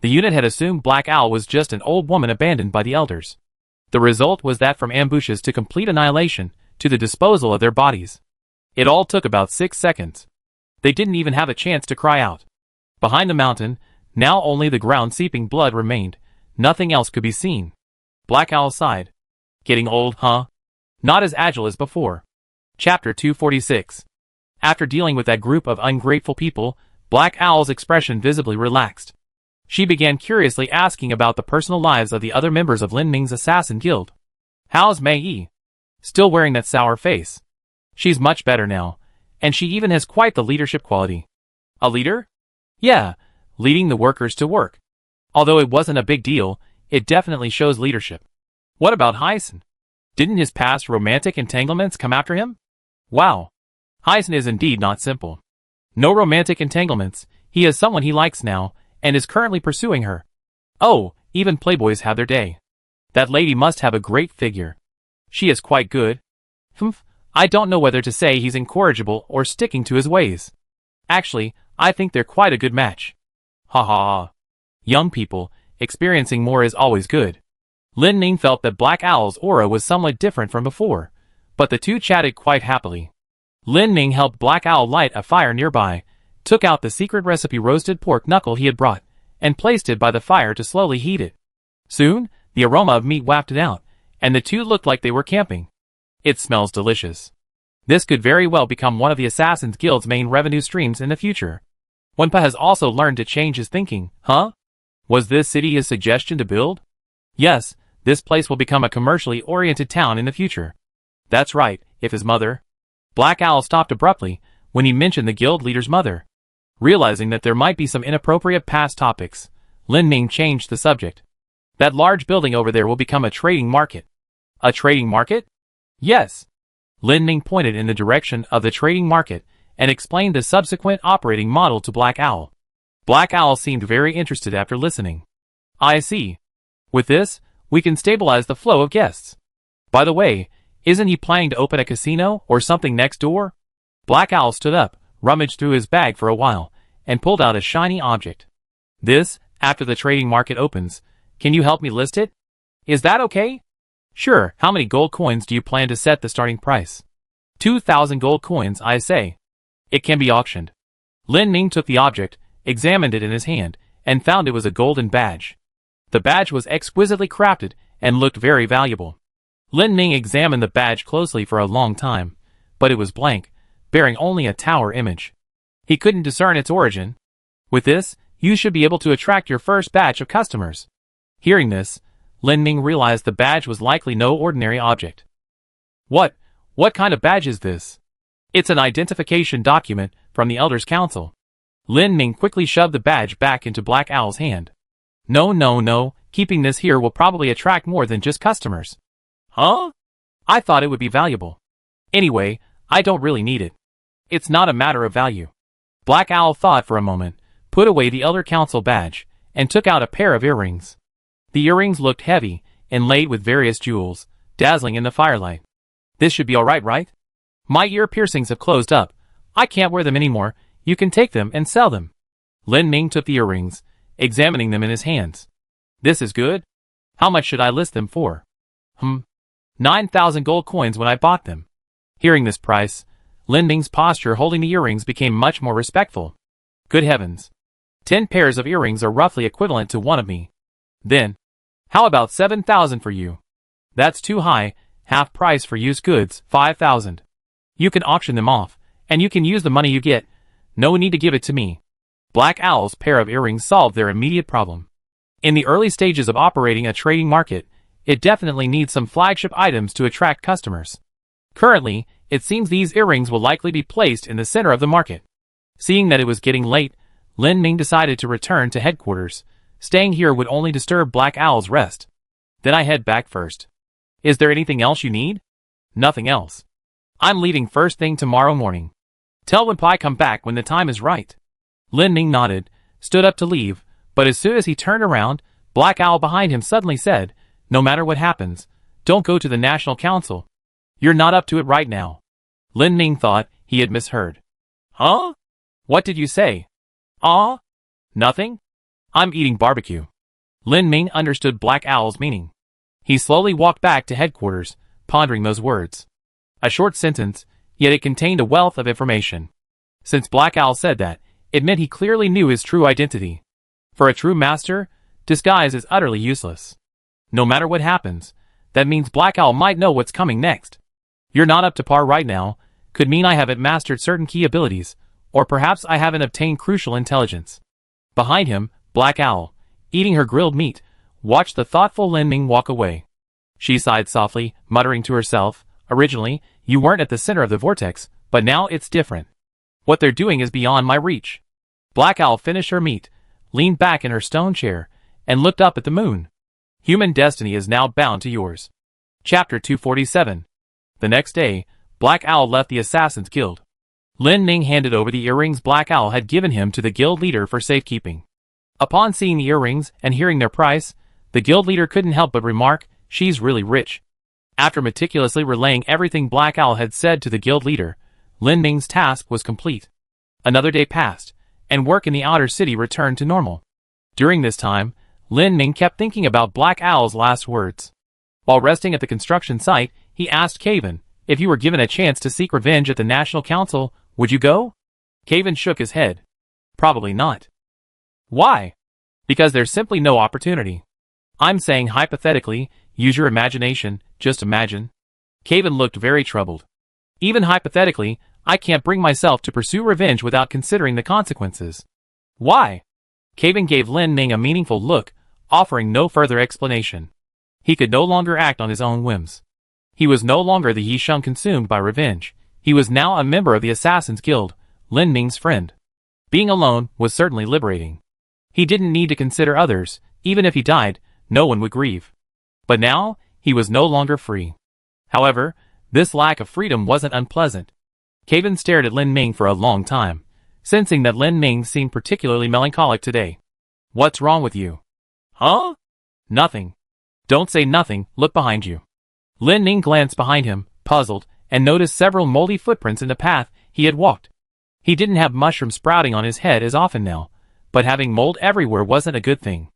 The unit had assumed Black Owl was just an old woman abandoned by the elders. The result was that from ambushes to complete annihilation, to the disposal of their bodies. It all took about 6 seconds. They didn't even have a chance to cry out. Behind the mountain, now only the ground seeping blood remained. Nothing else could be seen. Black Owl sighed. Getting old, huh? Not as agile as before. Chapter 246. After dealing with that group of ungrateful people, Black Owl's expression visibly relaxed. She began curiously asking about the personal lives of the other members of Lin Ming's Assassin Guild. How's Mei Yi? Still wearing that sour face. She's much better now, and she even has quite the leadership quality. A leader? Yeah, leading the workers to work. Although it wasn't a big deal, it definitely shows leadership. What about Hyson? Didn't his past romantic entanglements come after him? Wow. Hyson is indeed not simple. No romantic entanglements, he has someone he likes now, and is currently pursuing her. Oh, even playboys have their day. That lady must have a great figure. She is quite good. I don't know whether to say he's incorrigible or sticking to his ways. Actually, I think they're quite a good match. Ha ha ha. Young people, experiencing more is always good. Lin Ming felt that Black Owl's aura was somewhat different from before, but the two chatted quite happily. Lin Ming helped Black Owl light a fire nearby, took out the secret recipe roasted pork knuckle he had brought, and placed it by the fire to slowly heat it. Soon, the aroma of meat wafted out, and the two looked like they were camping. It smells delicious. This could very well become one of the Assassin's Guild's main revenue streams in the future. Wenpa has also learned to change his thinking, huh? Was this city his suggestion to build? Yes, this place will become a commercially oriented town in the future. That's right, if his mother... Black Owl stopped abruptly when he mentioned the guild leader's mother. Realizing that there might be some inappropriate past topics, Lin Ming changed the subject. That large building over there will become a trading market. A trading market? Yes. Lin Ming pointed in the direction of the trading market and explained the subsequent operating model to Black Owl. Black Owl seemed very interested after listening. I see. With this, we can stabilize the flow of guests. By the way, isn't he planning to open a casino or something next door? Black Owl stood up, rummaged through his bag for a while, and pulled out a shiny object. This, after the trading market opens, can you help me list it? Is that okay? Sure, how many gold coins do you plan to set the starting price? 2,000 gold coins, I say. It can be auctioned. Lin Ming took the object, examined it in his hand, and found it was a golden badge. The badge was exquisitely crafted and looked very valuable. Lin Ming examined the badge closely for a long time, but it was blank, bearing only a tower image. He couldn't discern its origin. With this, you should be able to attract your first batch of customers. Hearing this, Lin Ming realized the badge was likely no ordinary object. What kind of badge is this? It's an identification document from the Elders' Council. Lin Ming quickly shoved the badge back into Black Owl's hand. No, keeping this here will probably attract more than just customers. Huh? I thought it would be valuable. Anyway, I don't really need it. It's not a matter of value. Black Owl thought for a moment, put away the Elder Council badge, and took out a pair of earrings. The earrings looked heavy, inlaid with various jewels, dazzling in the firelight. This should be alright, right? My ear piercings have closed up. I can't wear them anymore. You can take them and sell them. Lin Ming took the earrings, examining them in his hands. This is good. How much should I list them for? 9,000 gold coins when I bought them. Hearing this price, Lin Ming's posture holding the earrings became much more respectful. Good heavens. 10 pairs of earrings are roughly equivalent to one of me. Then, how about 7,000 for you? That's too high, half price for used goods, 5,000. You can auction them off, and you can use the money you get. No need to give it to me. Black Owl's pair of earrings solved their immediate problem. In the early stages of operating a trading market, it definitely needs some flagship items to attract customers. Currently, it seems these earrings will likely be placed in the center of the market. Seeing that it was getting late, Lin Ming decided to return to headquarters. Staying here would only disturb Black Owl's rest. Then I head back first. Is there anything else you need? Nothing else. I'm leaving first thing tomorrow morning. Tell Wen Pai come back when the time is right. Lin Ming nodded, stood up to leave, but as soon as he turned around, Black Owl behind him suddenly said, no matter what happens, don't go to the National Council. You're not up to it right now. Lin Ming thought he had misheard. Huh? What did you say? Nothing? I'm eating barbecue. Lin Ming understood Black Owl's meaning. He slowly walked back to headquarters, pondering those words. A short sentence, yet it contained a wealth of information. Since Black Owl said that, it meant he clearly knew his true identity. For a true master, disguise is utterly useless. No matter what happens, that means Black Owl might know what's coming next. You're not up to par right now, could mean I haven't mastered certain key abilities, or perhaps I haven't obtained crucial intelligence. Behind him, Black Owl, eating her grilled meat, watched the thoughtful Lin Ming walk away. She sighed softly, muttering to herself, originally, you weren't at the center of the vortex, but now it's different. What they're doing is beyond my reach. Black Owl finished her meat, leaned back in her stone chair, and looked up at the moon. Human destiny is now bound to yours. Chapter 247. The next day, Black Owl left the Assassin's Guild. Lin Ming handed over the earrings Black Owl had given him to the guild leader for safekeeping. Upon seeing the earrings and hearing their price, the guild leader couldn't help but remark, she's really rich. After meticulously relaying everything Black Owl had said to the guild leader, Lin Ming's task was complete. Another day passed, and work in the outer city returned to normal. During this time, Lin Ming kept thinking about Black Owl's last words. While resting at the construction site, he asked Caven, if you were given a chance to seek revenge at the National Council, would you go? Caven shook his head. Probably not. Why? Because there's simply no opportunity. I'm saying hypothetically, use your imagination, just imagine. Caven looked very troubled. Even hypothetically, I can't bring myself to pursue revenge without considering the consequences. Why? Caven gave Lin Ming a meaningful look, offering no further explanation. He could no longer act on his own whims. He was no longer the Yisheng consumed by revenge. He was now a member of the Assassin's Guild, Lin Ming's friend. Being alone was certainly liberating. He didn't need to consider others, even if he died, no one would grieve. But now, he was no longer free. However, this lack of freedom wasn't unpleasant. Caven stared at Lin Ming for a long time, sensing that Lin Ming seemed particularly melancholic today. What's wrong with you? Huh? Nothing. Don't say nothing, look behind you. Lin Ming glanced behind him, puzzled, and noticed several moldy footprints in the path he had walked. He didn't have mushrooms sprouting on his head as often now, but having mold everywhere wasn't a good thing.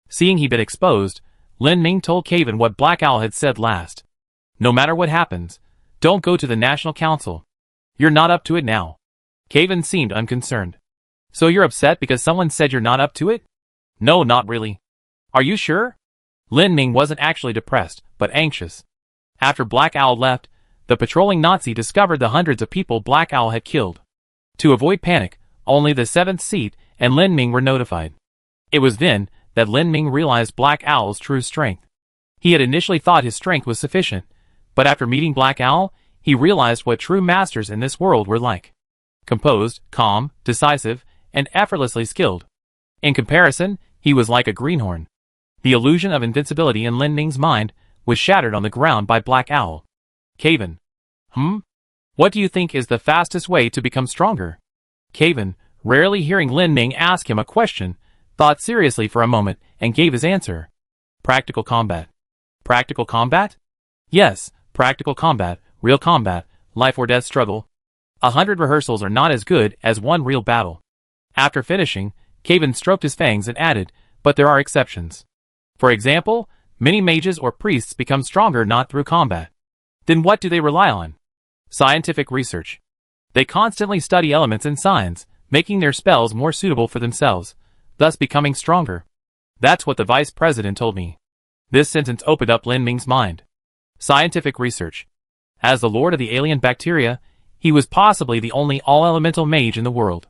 Seeing he'd been exposed, Lin Ming told Caven what Black Owl had said last. No matter what happens, don't go to the National Council. You're not up to it now. Caven seemed unconcerned. So you're upset because someone said you're not up to it? No, not really. Are you sure? Lin Ming wasn't actually depressed, but anxious. After Black Owl left, the patrolling Nazi discovered the hundreds of people Black Owl had killed. To avoid panic, only the 7th seat and Lin Ming were notified. It was then that Lin Ming realized Black Owl's true strength. He had initially thought his strength was sufficient, but after meeting Black Owl, he realized what true masters in this world were like. Composed, calm, decisive, and effortlessly skilled. In comparison, he was like a greenhorn. The illusion of invincibility in Lin Ming's mind was shattered on the ground by Black Owl. Caven. What do you think is the fastest way to become stronger? Caven, rarely hearing Lin Ming ask him a question, thought seriously for a moment and gave his answer. Practical combat. Practical combat? Yes, practical combat, real combat, life or death struggle. 100 rehearsals are not as good as one real battle. After finishing, Caven stroked his fangs and added, but there are exceptions. For example, many mages or priests become stronger not through combat. Then what do they rely on? Scientific research. They constantly study elements and signs, making their spells more suitable for themselves, thus becoming stronger. That's what the vice president told me. This sentence opened up Lin Ming's mind. Scientific research. As the lord of the alien bacteria, he was possibly the only all-elemental mage in the world.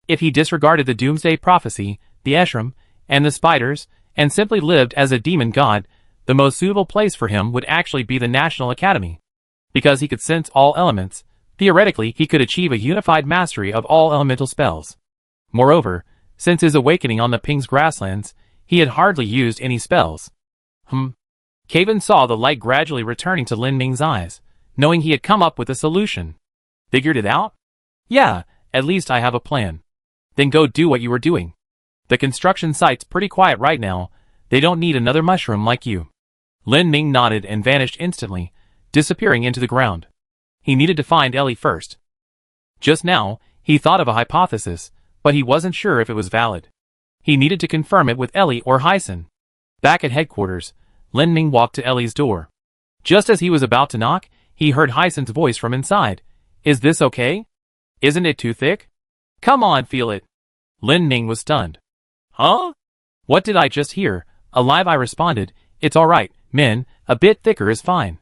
If he disregarded the doomsday prophecy, the Eshram, and the spiders, and simply lived as a demon god, the most suitable place for him would actually be the National Academy. Because he could sense all elements, theoretically he could achieve a unified mastery of all elemental spells. Moreover, since his awakening on the Ping's grasslands, he had hardly used any spells. Caven saw the light gradually returning to Lin Ming's eyes, knowing he had come up with a solution. Figured it out? Yeah, at least I have a plan. Then go do what you were doing. The construction site's pretty quiet right now. They don't need another mushroom like you. Lin Ming nodded and vanished instantly, disappearing into the ground. He needed to find Ellie first. Just now, he thought of a hypothesis, but he wasn't sure if it was valid. He needed to confirm it with Ellie or Hyson. Back at headquarters, Lin Ming walked to Ellie's door. Just as he was about to knock, he heard Hyson's voice from inside. Is this okay? Isn't it too thick? Come on, feel it. Lin Ming was stunned. Huh? What did I just hear? Alive, I responded. It's alright, Min, a bit thicker is fine.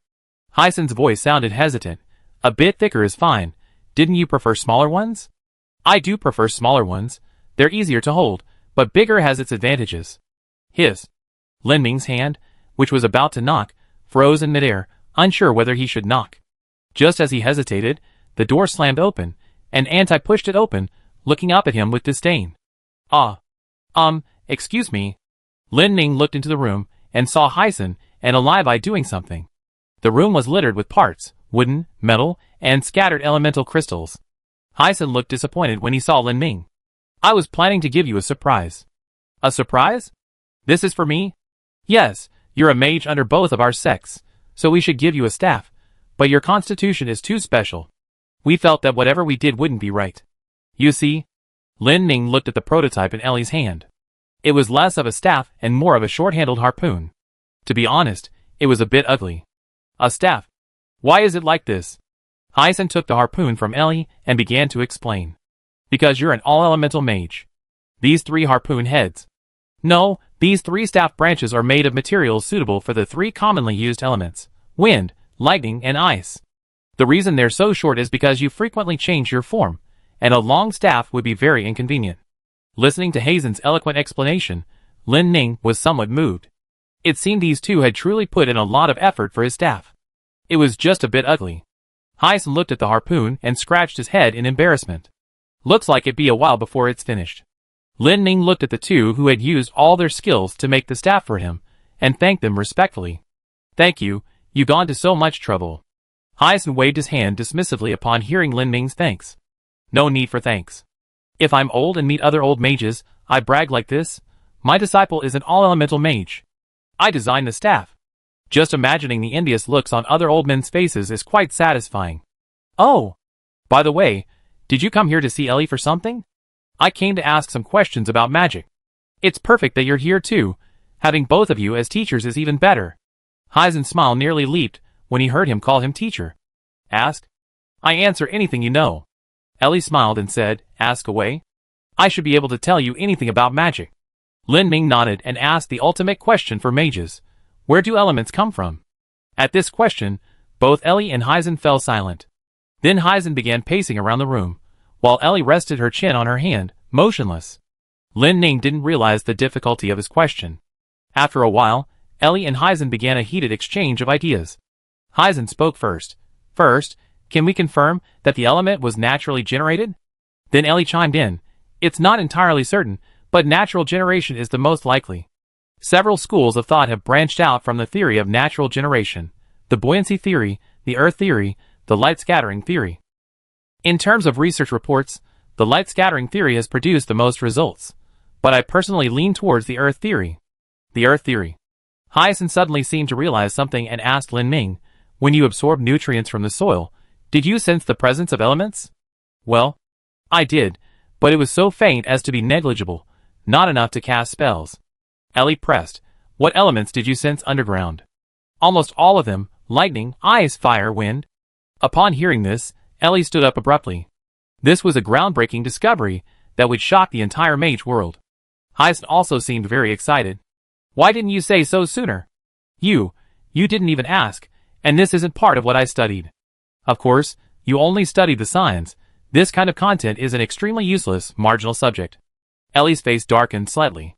Hyson's voice sounded hesitant. A bit thicker is fine. Didn't you prefer smaller ones? I do prefer smaller ones. They're easier to hold, but bigger has its advantages. Hiss. Lin Ming's hand, which was about to knock, froze in midair, unsure whether he should knock. Just as he hesitated, the door slammed open, and Anti pushed it open, looking up at him with disdain. Excuse me. Lin Ming looked into the room, and saw Hyson and Alive doing something. The room was littered with parts, wooden, metal, and scattered elemental crystals. Hyson looked disappointed when he saw Lin Ming. I was planning to give you a surprise. A surprise? This is for me? Yes, you're a mage under both of our sects, so we should give you a staff, but your constitution is too special. We felt that whatever we did wouldn't be right. You see? Lin Ming looked at the prototype in Ellie's hand. It was less of a staff and more of a short-handled harpoon. To be honest, it was a bit ugly. A staff? Why is it like this? Hyson took the harpoon from Ellie and began to explain. Because you're an all-elemental mage. These 3 harpoon heads. No, these 3 staff branches are made of materials suitable for the 3 commonly used elements: wind, lightning, and ice. The reason they're so short is because you frequently change your form, and a long staff would be very inconvenient. Listening to Hazen's eloquent explanation, Lin Ming was somewhat moved. It seemed these two had truly put in a lot of effort for his staff. It was just a bit ugly. Hyson looked at the harpoon and scratched his head in embarrassment. Looks like it'd be a while before it's finished. Lin Ming looked at the two who had used all their skills to make the staff for him, and thanked them respectfully. Thank you, you've gone to so much trouble. Hyson waved his hand dismissively upon hearing Lin Ming's thanks. No need for thanks. If I'm old and meet other old mages, I brag like this. My disciple is an all-elemental mage. I designed the staff. Just imagining the envious looks on other old men's faces is quite satisfying. Oh! By the way, did you come here to see Ellie for something? I came to ask some questions about magic. It's perfect that you're here too. Having both of you as teachers is even better. Hyzen's smile nearly leaped when he heard him call him teacher. Ask? I answer anything you know. Ellie smiled and said, ask away. I should be able to tell you anything about magic. Lin Ming nodded and asked the ultimate question for mages. Where do elements come from? At this question, Both Ellie and Hyzen fell silent. Then Hyzen began pacing around the room, while Ellie rested her chin on her hand, motionless. Lin Ning didn't realize the difficulty of his question. After a while, Ellie and Hyzen began a heated exchange of ideas. Hyzen spoke first. First, can we confirm that the element was naturally generated? Then Ellie chimed in. It's not entirely certain, but natural generation is the most likely. Several schools of thought have branched out from the theory of natural generation: the buoyancy theory, the earth theory, the light scattering theory. In terms of research reports, the light scattering theory has produced the most results, but I personally lean towards the earth theory. The earth theory. Hyzen suddenly seemed to realize something and asked Lin Ming, when you absorb nutrients from the soil, did you sense the presence of elements? Well, I did, but it was so faint as to be negligible, not enough to cast spells. Ellie pressed. What elements did you sense underground? Almost all of them: lightning, ice, fire, wind. Upon hearing this, Ellie stood up abruptly. This was a groundbreaking discovery that would shock the entire mage world. Hyzen also seemed very excited. Why didn't you say so sooner? You didn't even ask, and this isn't part of what I studied. Of course, you only studied the science. This kind of content is an extremely useless, marginal subject. Ellie's face darkened slightly.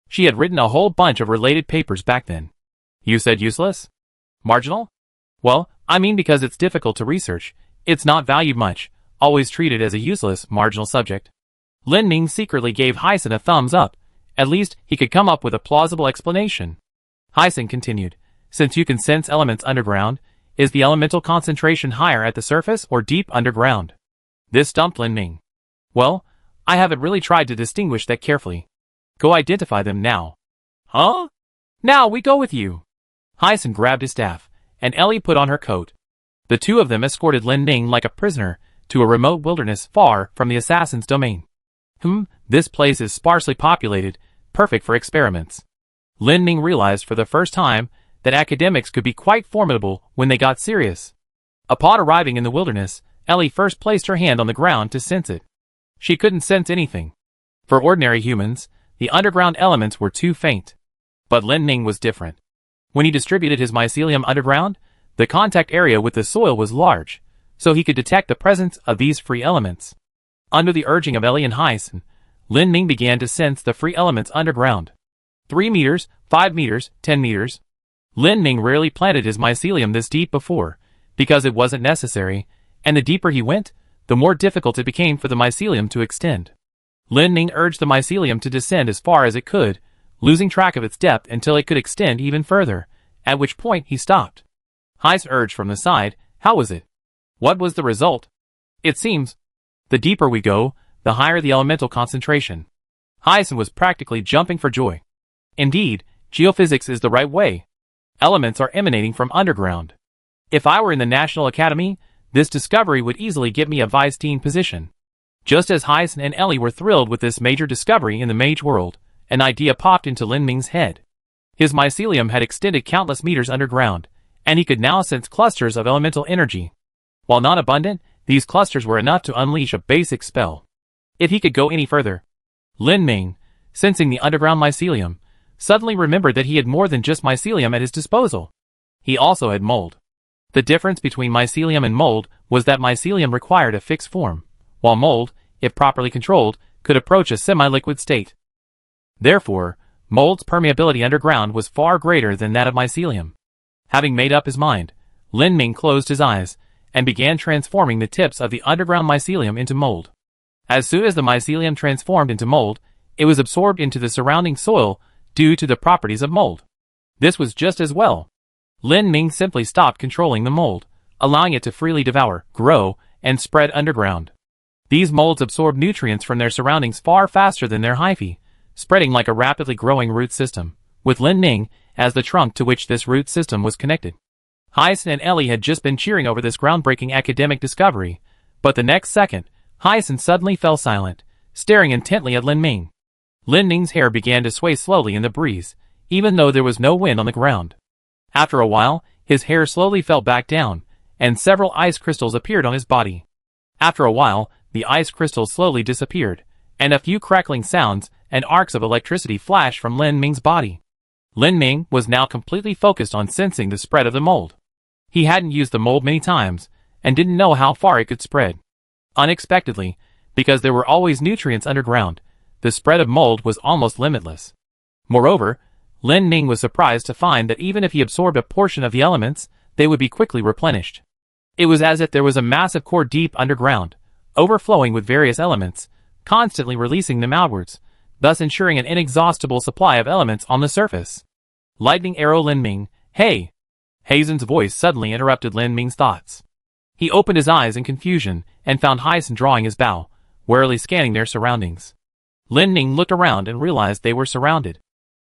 She had written a whole bunch of related papers back then. You said useless? Marginal? Well, I mean because it's difficult to research. It's not valued much, always treated as a useless, marginal subject. Lin Ning secretly gave Hyzen a thumbs up. At least, he could come up with a plausible explanation. Hyzen continued. Since you can sense elements underground, is the elemental concentration higher at the surface or deep underground? This stumped Lin Ning. Well, I haven't really tried to distinguish that carefully. Go identify them now. Huh? Now we go with you. Hyzen grabbed his staff, and Ellie put on her coat. The two of them escorted Lin Ning like a prisoner to a remote wilderness far from the assassin's domain. This place is sparsely populated, perfect for experiments. Lin Ning realized for the first time that academics could be quite formidable when they got serious. Upon arriving in the wilderness, Ellie first placed her hand on the ground to sense it. She couldn't sense anything. For ordinary humans, the underground elements were too faint. But Lin Ning was different. When he distributed his mycelium underground, the contact area with the soil was large, so he could detect the presence of these free elements. Under the urging of Ellie and Hyzen, Lin Ning began to sense the free elements underground. 3 meters, 5 meters, 10 meters. Lin Ning rarely planted his mycelium this deep before, because it wasn't necessary, and the deeper he went, the more difficult it became for the mycelium to extend. Lin Ning urged the mycelium to descend as far as it could, losing track of its depth until it could extend even further, at which point he stopped. Hyzen urged from the side, how was it? What was the result? It seems, the deeper we go, the higher the elemental concentration. Hyzen was practically jumping for joy. Indeed, geophysics is the right way. Elements are emanating from underground. If I were in the National Academy, this discovery would easily get me a vice-dean position. Just as Hyzen and Ellie were thrilled with this major discovery in the mage world, an idea popped into Lin Ming's head. His mycelium had extended countless meters underground, and he could now sense clusters of elemental energy. While not abundant, these clusters were enough to unleash a basic spell. If he could go any further. Lin Ming, sensing the underground mycelium, suddenly remembered that he had more than just mycelium at his disposal. He also had mold. The difference between mycelium and mold was that mycelium required a fixed form, while mold, if properly controlled, could approach a semi-liquid state. Therefore, mold's permeability underground was far greater than that of mycelium. Having made up his mind, Lin Ming closed his eyes and began transforming the tips of the underground mycelium into mold. As soon as the mycelium transformed into mold, it was absorbed into the surrounding soil due to the properties of mold. This was just as well. Lin Ming simply stopped controlling the mold, allowing it to freely devour, grow, and spread underground. These molds absorb nutrients from their surroundings far faster than their hyphae, spreading like a rapidly growing root system, with Lin Ming as the trunk to which this root system was connected. Hyzen and Ellie had just been cheering over this groundbreaking academic discovery, but the next second, Hyzen suddenly fell silent, staring intently at Lin Ming. Lin Ming's hair began to sway slowly in the breeze, even though there was no wind on the ground. After a while, his hair slowly fell back down, and several ice crystals appeared on his body. After a while, the ice crystals slowly disappeared, and a few crackling sounds and arcs of electricity flashed from Lin Ming's body. Lin Ming was now completely focused on sensing the spread of the mold. He hadn't used the mold many times, and didn't know how far it could spread. Unexpectedly, because there were always nutrients underground, the spread of mold was almost limitless. Moreover, Lin Ming was surprised to find that even if he absorbed a portion of the elements, they would be quickly replenished. It was as if there was a massive core deep underground, overflowing with various elements, constantly releasing them outwards, thus ensuring an inexhaustible supply of elements on the surface. Lightning arrow Lin Ming, hey! Hazen's voice suddenly interrupted Lin Ming's thoughts. He opened his eyes in confusion and found Hyson drawing his bow, warily scanning their surroundings. Lin Ming looked around and realized they were surrounded.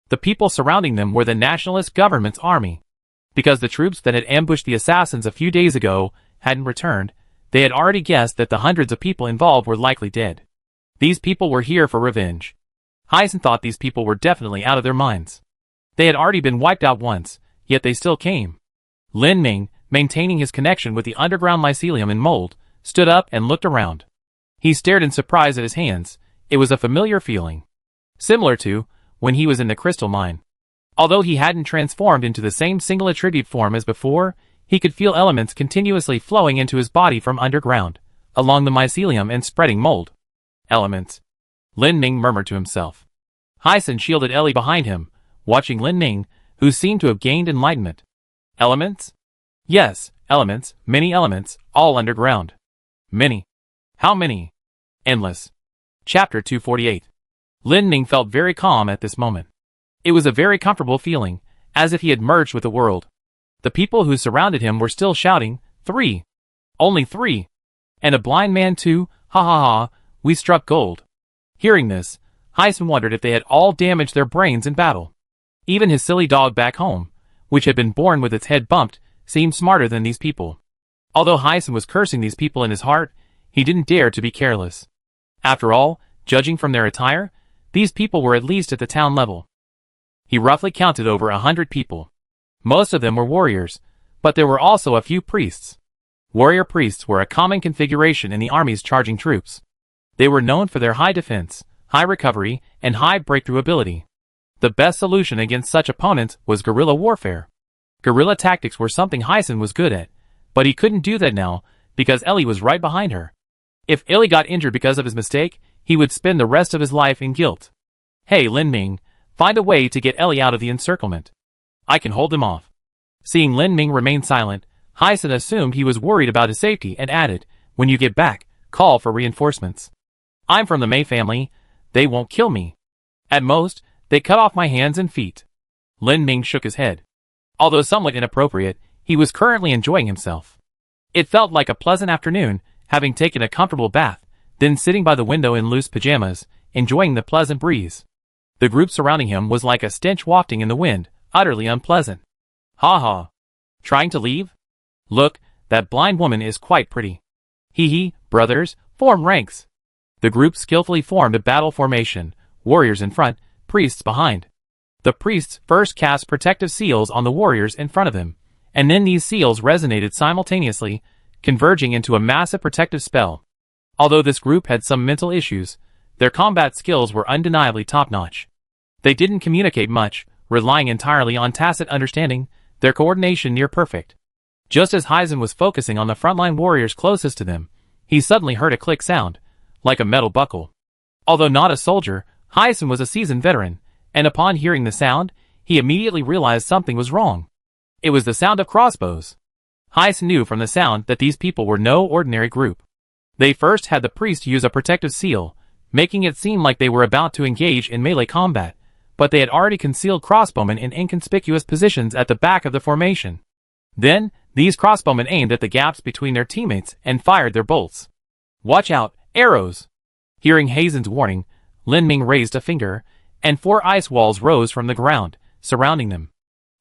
The people surrounding them were the nationalist government's army. Because the troops that had ambushed the assassins a few days ago hadn't returned, they had already guessed that the hundreds of people involved were likely dead. These people were here for revenge. Hyson thought these people were definitely out of their minds. They had already been wiped out once, yet they still came. Lin Ming, maintaining his connection with the underground mycelium and mold, stood up and looked around. He stared in surprise at his hands. It was a familiar feeling. Similar to when he was in the crystal mine. Although he hadn't transformed into the same single attribute form as before, he could feel elements continuously flowing into his body from underground, along the mycelium and spreading mold. Elements. Lin Ming murmured to himself. Hyson shielded Ellie behind him, watching Lin Ming, who seemed to have gained enlightenment. Elements? Yes, elements, many elements, all underground. Many. How many? Endless. Chapter 248. Lin Ming felt very calm at this moment. It was a very comfortable feeling, as if he had merged with the world. The people who surrounded him were still shouting, 3. Only 3. And a blind man too, ha ha ha, we struck gold. Hearing this, Hyson wondered if they had all damaged their brains in battle. Even his silly dog back home, which had been born with its head bumped, seemed smarter than these people. Although Hyson was cursing these people in his heart, he didn't dare to be careless. After all, judging from their attire, these people were at least at the town level. He roughly counted over 100 people. Most of them were warriors, but there were also a few priests. Warrior priests were a common configuration in the army's charging troops. They were known for their high defense, high recovery, and high breakthrough ability. The best solution against such opponents was guerrilla warfare. Guerrilla tactics were something Hyson was good at, but he couldn't do that now because Ellie was right behind her. If Ellie got injured because of his mistake, he would spend the rest of his life in guilt. Hey Lin Ming, find a way to get Ellie out of the encirclement. I can hold them off. Seeing Lin Ming remain silent, Hyson assumed he was worried about his safety and added, when you get back, call for reinforcements. I'm from the Mei family, they won't kill me. At most, they cut off my hands and feet. Lin Ming shook his head. Although somewhat inappropriate, he was currently enjoying himself. It felt like a pleasant afternoon, having taken a comfortable bath, then sitting by the window in loose pajamas, enjoying the pleasant breeze. The group surrounding him was like a stench wafting in the wind, utterly unpleasant. Ha ha. Trying to leave? Look, that blind woman is quite pretty. Hee hee, brothers, form ranks. The group skillfully formed a battle formation, warriors in front, priests behind. The priests first cast protective seals on the warriors in front of them, and then these seals resonated simultaneously, converging into a massive protective spell. Although this group had some mental issues, their combat skills were undeniably top-notch. They didn't communicate much, relying entirely on tacit understanding, their coordination near perfect. Just as Hyson was focusing on the frontline warriors closest to them, he suddenly heard a click sound, like a metal buckle. Although not a soldier, Hyson was a seasoned veteran, and upon hearing the sound, he immediately realized something was wrong. It was the sound of crossbows. Hyson knew from the sound that these people were no ordinary group. They first had the priest use a protective seal, making it seem like they were about to engage in melee combat, but they had already concealed crossbowmen in inconspicuous positions at the back of the formation. Then, these crossbowmen aimed at the gaps between their teammates and fired their bolts. Watch out, arrows! Hearing Hazen's warning, Lin Ming raised a finger, and 4 ice walls rose from the ground, surrounding them.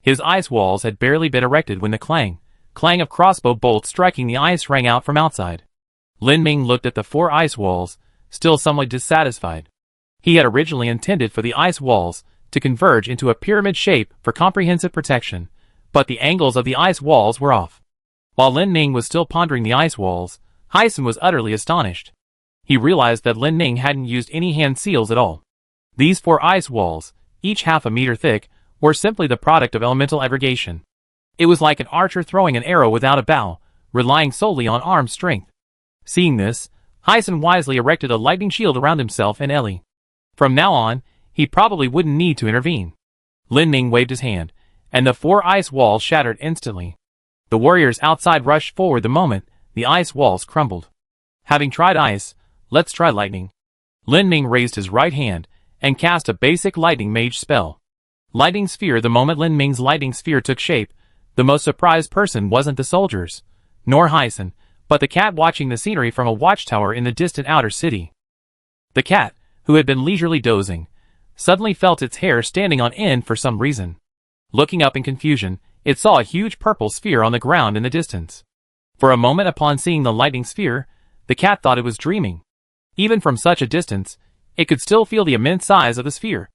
His ice walls had barely been erected when the clang of crossbow bolts striking the ice rang out from outside. Lin Ming looked at the 4 ice walls, still somewhat dissatisfied. He had originally intended for the ice walls to converge into a pyramid shape for comprehensive protection, but the angles of the ice walls were off. While Lin Ming was still pondering the ice walls, Hyson was utterly astonished. He realized that Lin Ming hadn't used any hand seals at all. These 4 ice walls, each half a meter thick, were simply the product of elemental aggregation. It was like an archer throwing an arrow without a bow, relying solely on arm strength. Seeing this, Hyson wisely erected a lightning shield around himself and Ellie. From now on, he probably wouldn't need to intervene. Lin Ming waved his hand, and the 4 ice walls shattered instantly. The warriors outside rushed forward the moment the ice walls crumbled. Having tried ice, let's try lightning. Lin Ming raised his right hand and cast a basic lightning mage spell. Lightning sphere. The moment Lin Ming's lightning sphere took shape, the most surprised person wasn't the soldiers, nor Hyson, but the cat watching the scenery from a watchtower in the distant outer city. The cat, who had been leisurely dozing, suddenly felt its hair standing on end for some reason. Looking up in confusion, it saw a huge purple sphere on the ground in the distance. For a moment upon seeing the lightning sphere, the cat thought it was dreaming. Even from such a distance, it could still feel the immense size of the sphere.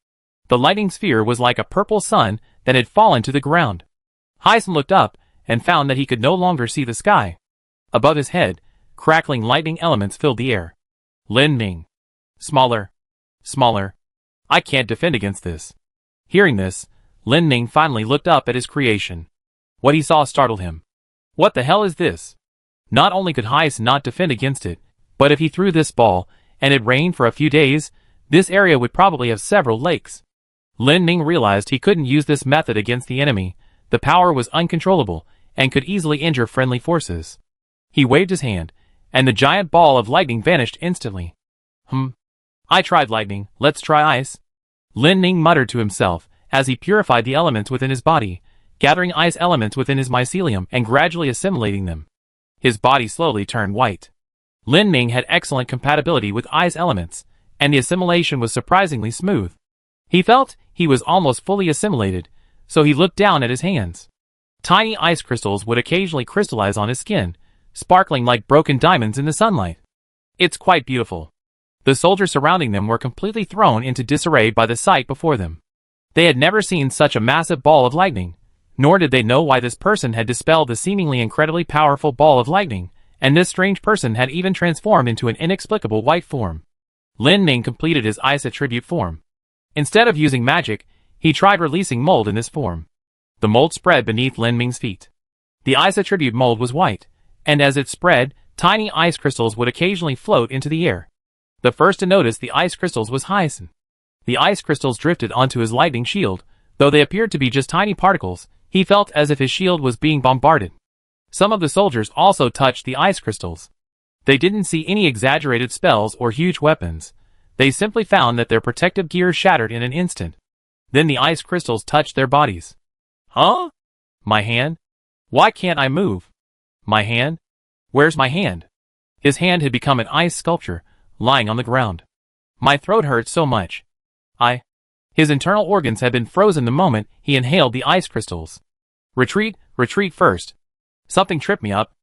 The lightning sphere was like a purple sun that had fallen to the ground. Hyson looked up and found that he could no longer see the sky. Above his head, crackling lightning elements filled the air. Lin Ming. Smaller. Smaller. I can't defend against this. Hearing this, Lin Ming finally looked up at his creation. What he saw startled him. What the hell is this? Not only could Hyson not defend against it, but if he threw this ball, and it rained for a few days, this area would probably have several lakes. Lin Ming realized he couldn't use this method against the enemy. The power was uncontrollable, and could easily injure friendly forces. He waved his hand, and the giant ball of lightning vanished instantly. I tried lightning, let's try ice. Lin Ming muttered to himself, as he purified the elements within his body, gathering ice elements within his mycelium and gradually assimilating them. His body slowly turned white. Lin Ming had excellent compatibility with ice elements, and the assimilation was surprisingly smooth. He felt he was almost fully assimilated, so he looked down at his hands. Tiny ice crystals would occasionally crystallize on his skin, sparkling like broken diamonds in the sunlight. It's quite beautiful. The soldiers surrounding them were completely thrown into disarray by the sight before them. They had never seen such a massive ball of lightning, nor did they know why this person had dispelled the seemingly incredibly powerful ball of lightning, and this strange person had even transformed into an inexplicable white form. Lin Ming completed his ice attribute form. Instead of using magic, he tried releasing mold in this form. The mold spread beneath Lin Ming's feet. The ice attribute mold was white, and as it spread, tiny ice crystals would occasionally float into the air. The first to notice the ice crystals was Hyson. The ice crystals drifted onto his lightning shield. Though they appeared to be just tiny particles, he felt as if his shield was being bombarded. Some of the soldiers also touched the ice crystals. They didn't see any exaggerated spells or huge weapons. They simply found that their protective gear shattered in an instant. Then the ice crystals touched their bodies. Huh? My hand? Why can't I move? My hand? Where's my hand? His hand had become an ice sculpture, lying on the ground. My throat hurt so much. His internal organs had been frozen the moment he inhaled the ice crystals. Retreat, retreat first. Something tripped me up.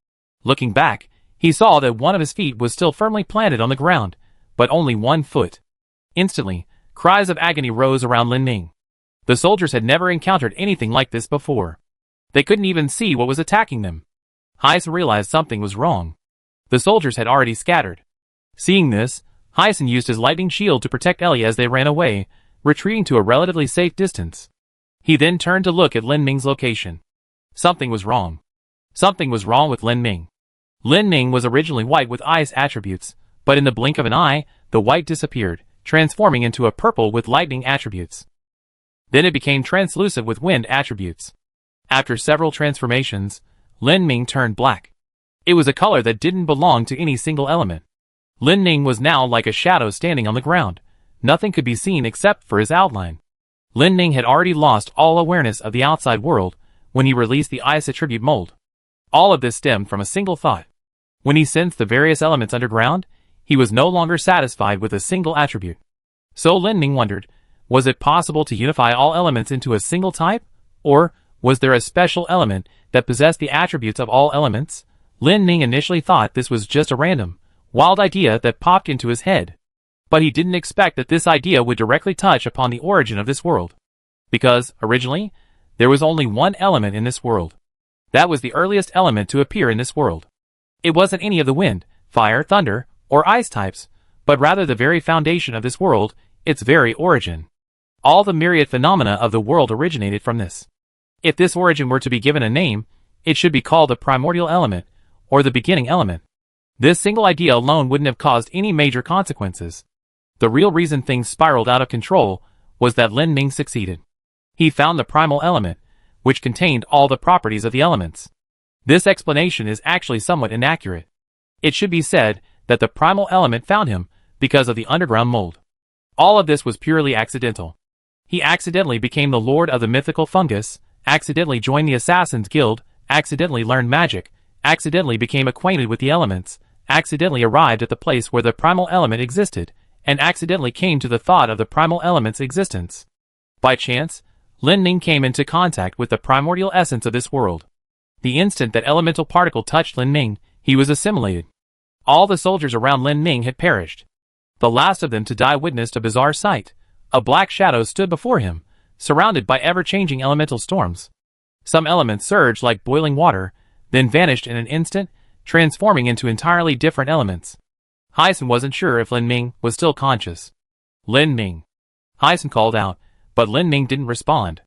Looking back, he saw that one of his feet was still firmly planted on the ground, but only one foot. Instantly, cries of agony rose around Lin Ming. The soldiers had never encountered anything like this before. They couldn't even see what was attacking them. Hyson realized something was wrong. The soldiers had already scattered. Seeing this, Hyson used his lightning shield to protect Ellie as they ran away, retreating to a relatively safe distance. He then turned to look at Lin Ming's location. Something was wrong. Something was wrong with Lin Ming. Lin Ming was originally white with ice attributes, but in the blink of an eye, the white disappeared, transforming into a purple with lightning attributes. Then it became translucent with wind attributes. After several transformations, Lin Ming turned black. It was a color that didn't belong to any single element. Lin Ming was now like a shadow standing on the ground. Nothing could be seen except for his outline. Lin Ming had already lost all awareness of the outside world when he released the ice attribute mold. All of this stemmed from a single thought. When he sensed the various elements underground, he was no longer satisfied with a single attribute. So Lin Ming wondered, was it possible to unify all elements into a single type? Or was there a special element that possessed the attributes of all elements? Lin Ming initially thought this was just a random, wild idea that popped into his head. But he didn't expect that this idea would directly touch upon the origin of this world. Because, originally, there was only one element in this world. That was the earliest element to appear in this world. It wasn't any of the wind, fire, thunder, or ice types, but rather the very foundation of this world, its very origin. All the myriad phenomena of the world originated from this. If this origin were to be given a name, it should be called the primordial element, or the beginning element. This single idea alone wouldn't have caused any major consequences. The real reason things spiraled out of control was that Lin Ming succeeded. He found the primal element, which contained all the properties of the elements. This explanation is actually somewhat inaccurate. It should be said that the primal element found him because of the underground mold. All of this was purely accidental. He accidentally became the lord of the mythical fungus, accidentally joined the Assassin's Guild, accidentally learned magic, accidentally became acquainted with the elements, accidentally arrived at the place where the primal element existed, and accidentally came to the thought of the primal element's existence. By chance, Lin Ming came into contact with the primordial essence of this world. The instant that elemental particle touched Lin Ming, he was assimilated. All the soldiers around Lin Ming had perished. The last of them to die witnessed a bizarre sight. A black shadow stood before him, surrounded by ever-changing elemental storms. Some elements surged like boiling water, then vanished in an instant, transforming into entirely different elements. Hyson wasn't sure if Lin Ming was still conscious. Lin Ming. Hyson called out, but Lin Ming didn't respond.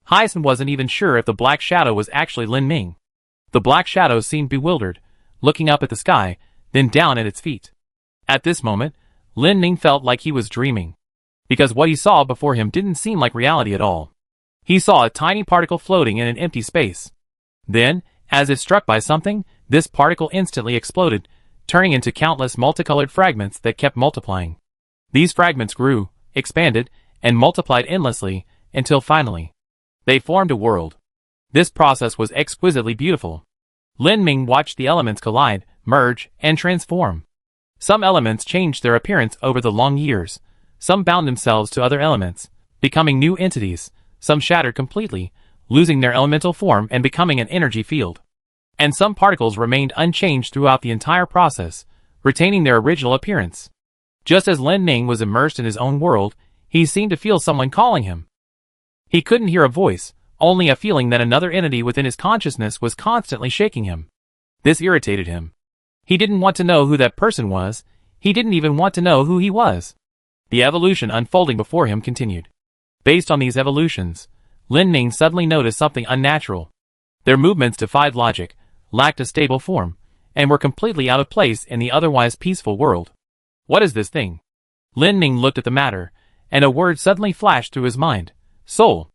Hyson wasn't even sure if the black shadow was actually Lin Ming. The black shadow seemed bewildered, looking up at the sky, then down at its feet. At this moment, Lin Ming felt like he was dreaming, because what he saw before him didn't seem like reality at all. He saw a tiny particle floating in an empty space. Then, as if struck by something, this particle instantly exploded, turning into countless multicolored fragments that kept multiplying. These fragments grew, expanded, and multiplied endlessly, until finally, they formed a world. This process was exquisitely beautiful. Lin Ming watched the elements collide, merge, and transform. Some elements changed their appearance over the long years. Some bound themselves to other elements, becoming new entities. Some shattered completely, losing their elemental form and becoming an energy field. And some particles remained unchanged throughout the entire process, retaining their original appearance. Just as Lin Ming was immersed in his own world, he seemed to feel someone calling him. He couldn't hear a voice, only a feeling that another entity within his consciousness was constantly shaking him. This irritated him. He didn't want to know who that person was. He didn't even want to know who he was. The evolution unfolding before him continued. Based on these evolutions, Lin Ming suddenly noticed something unnatural. Their movements defied logic, lacked a stable form, and were completely out of place in the otherwise peaceful world. What is this thing? Lin Ming looked at the matter, and a word suddenly flashed through his mind. Soul.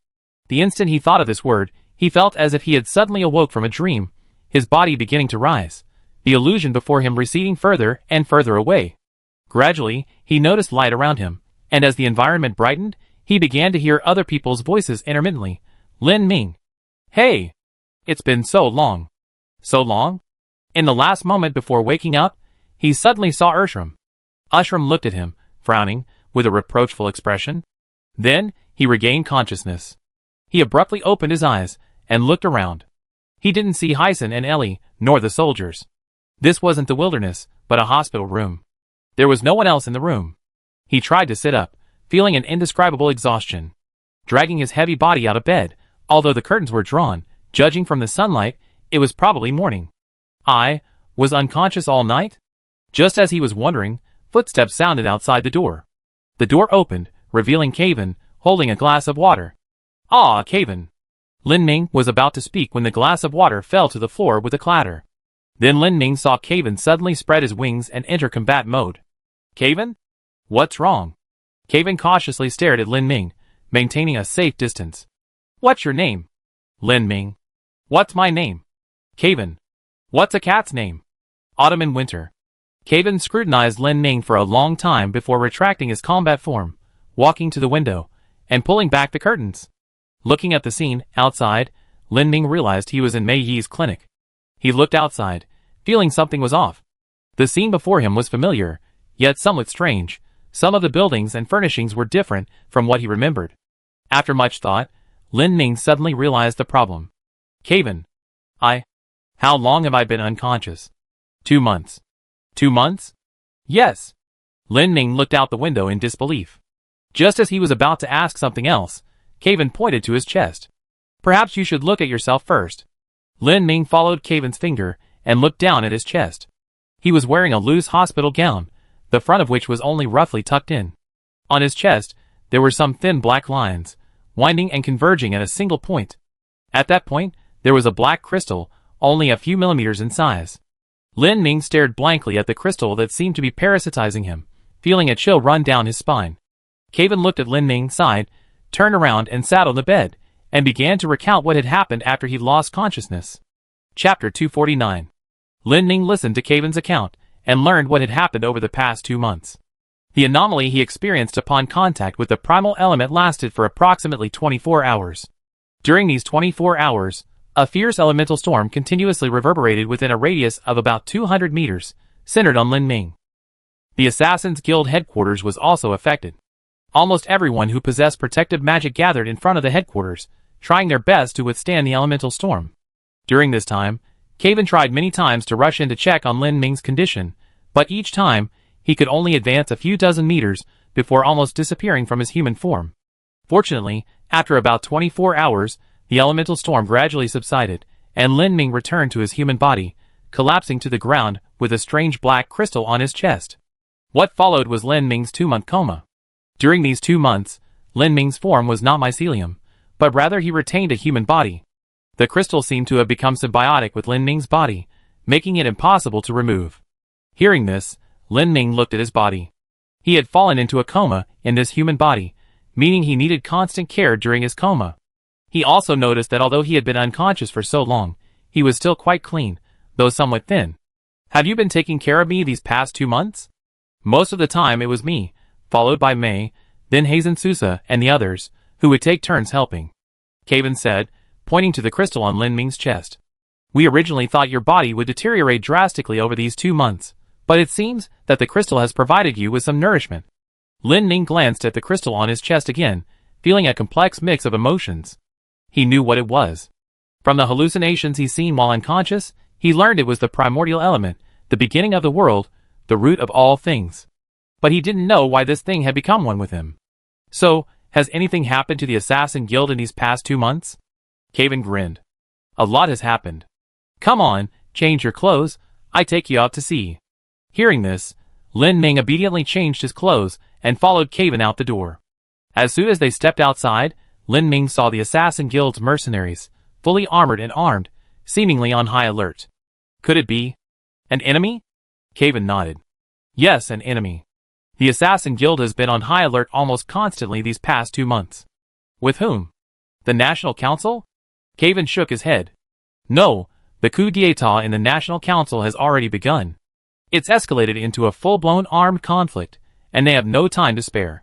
The instant he thought of this word, he felt as if he had suddenly awoke from a dream, his body beginning to rise, the illusion before him receding further and further away. Gradually, he noticed light around him, and as the environment brightened, he began to hear other people's voices intermittently. Lin Ming. Hey! It's been so long. So long? In the last moment before waking up, he suddenly saw Ushram. Ushram looked at him, frowning, with a reproachful expression. Then, he regained consciousness. He abruptly opened his eyes, and looked around. He didn't see Hyson and Ellie, nor the soldiers. This wasn't the wilderness, but a hospital room. There was no one else in the room. He tried to sit up, feeling an indescribable exhaustion. Dragging his heavy body out of bed, although the curtains were drawn, judging from the sunlight, it was probably morning. I was unconscious all night? Just as he was wondering, footsteps sounded outside the door. The door opened, revealing Kevin, holding a glass of water. Ah, Kevin. Lin Ming was about to speak when the glass of water fell to the floor with a clatter. Then Lin Ming saw Kevin suddenly spread his wings and enter combat mode. Kevin? What's wrong? Kevin cautiously stared at Lin Ming, maintaining a safe distance. What's your name? Lin Ming. What's my name? Kevin. What's a cat's name? Autumn and Winter. Kevin scrutinized Lin Ming for a long time before retracting his combat form, walking to the window, and pulling back the curtains. Looking at the scene outside, Lin Ming realized he was in Mei Yi's clinic. He looked outside, feeling something was off. The scene before him was familiar, yet somewhat strange. Some of the buildings and furnishings were different from what he remembered. After much thought, Lin Ming suddenly realized the problem. Kevin. How long have I been unconscious? 2 months. 2 months? Yes. Lin Ming looked out the window in disbelief. Just as he was about to ask something else, Kevin pointed to his chest. Perhaps you should look at yourself first. Lin Ming followed Kevin's finger and looked down at his chest. He was wearing a loose hospital gown, the front of which was only roughly tucked in. On his chest, there were some thin black lines, winding and converging at a single point. At that point, there was a black crystal, only a few millimeters in size. Lin Ming stared blankly at the crystal that seemed to be parasitizing him, feeling a chill run down his spine. Caven looked at Lin Ming, sighed, turned around and sat on the bed, and began to recount what had happened after he lost consciousness. Chapter 249. Lin Ming listened to Caven's account, and learned what had happened over the past 2 months. The anomaly he experienced upon contact with the primal element lasted for approximately 24 hours. During these 24 hours, a fierce elemental storm continuously reverberated within a radius of about 200 meters, centered on Lin Ming. The Assassin's Guild headquarters was also affected. Almost everyone who possessed protective magic gathered in front of the headquarters, trying their best to withstand the elemental storm. During this time, Caven tried many times to rush in to check on Lin Ming's condition, but each time, he could only advance a few dozen meters before almost disappearing from his human form. Fortunately, after about 24 hours, the elemental storm gradually subsided, and Lin Ming returned to his human body, collapsing to the ground with a strange black crystal on his chest. What followed was Lin Ming's 2-month coma. During these 2 months, Lin Ming's form was not mycelium, but rather he retained a human body. The crystal seemed to have become symbiotic with Lin Ming's body, making it impossible to remove. Hearing this, Lin Ming looked at his body. He had fallen into a coma in this human body, meaning he needed constant care during his coma. He also noticed that although he had been unconscious for so long, he was still quite clean, though somewhat thin. "Have you been taking care of me these past 2 months?" Most of the time it was me, followed by Mei, then Hazen Sousa and the others, who would take turns helping. Caven said, pointing to the crystal on Lin Ming's chest. "We originally thought your body would deteriorate drastically over these 2 months, but it seems that the crystal has provided you with some nourishment." Lin Ming glanced at the crystal on his chest again, feeling a complex mix of emotions. He knew what it was. From the hallucinations he'd seen while unconscious, he learned it was the primordial element, the beginning of the world, the root of all things. But he didn't know why this thing had become one with him. "So, has anything happened to the Assassin Guild in these past 2 months?" Caven grinned. "A lot has happened. Come on, change your clothes, I take you out to sea." Hearing this, Lin Ming obediently changed his clothes and followed Caven out the door. As soon as they stepped outside, Lin Ming saw the Assassin Guild's mercenaries, fully armored and armed, seemingly on high alert. Could it be an enemy? Caven nodded. Yes, an enemy. The Assassin Guild has been on high alert almost constantly these past 2 months. With whom? The National Council? Caven shook his head. No, the coup d'etat in the National Council has already begun. It's escalated into a full-blown armed conflict, and they have no time to spare.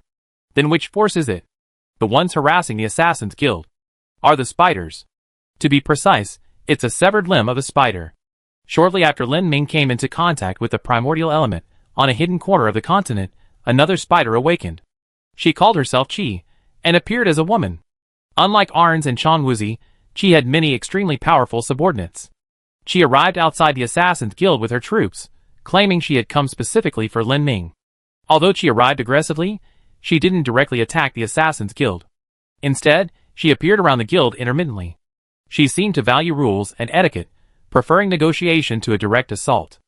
Then which force is it? The ones harassing the Assassin's Guild are the spiders. To be precise, it's a severed limb of a spider. Shortly after Lin Ming came into contact with the primordial element, on a hidden corner of the continent, another spider awakened. She called herself Qi, and appeared as a woman. Unlike Arns and Chongwuzi, Qi had many extremely powerful subordinates. Qi arrived outside the Assassin's Guild with her troops, claiming she had come specifically for Lin Ming. Although Qi arrived aggressively, she didn't directly attack the Assassin's Guild. Instead, she appeared around the guild intermittently. She seemed to value rules and etiquette, preferring negotiation to a direct assault.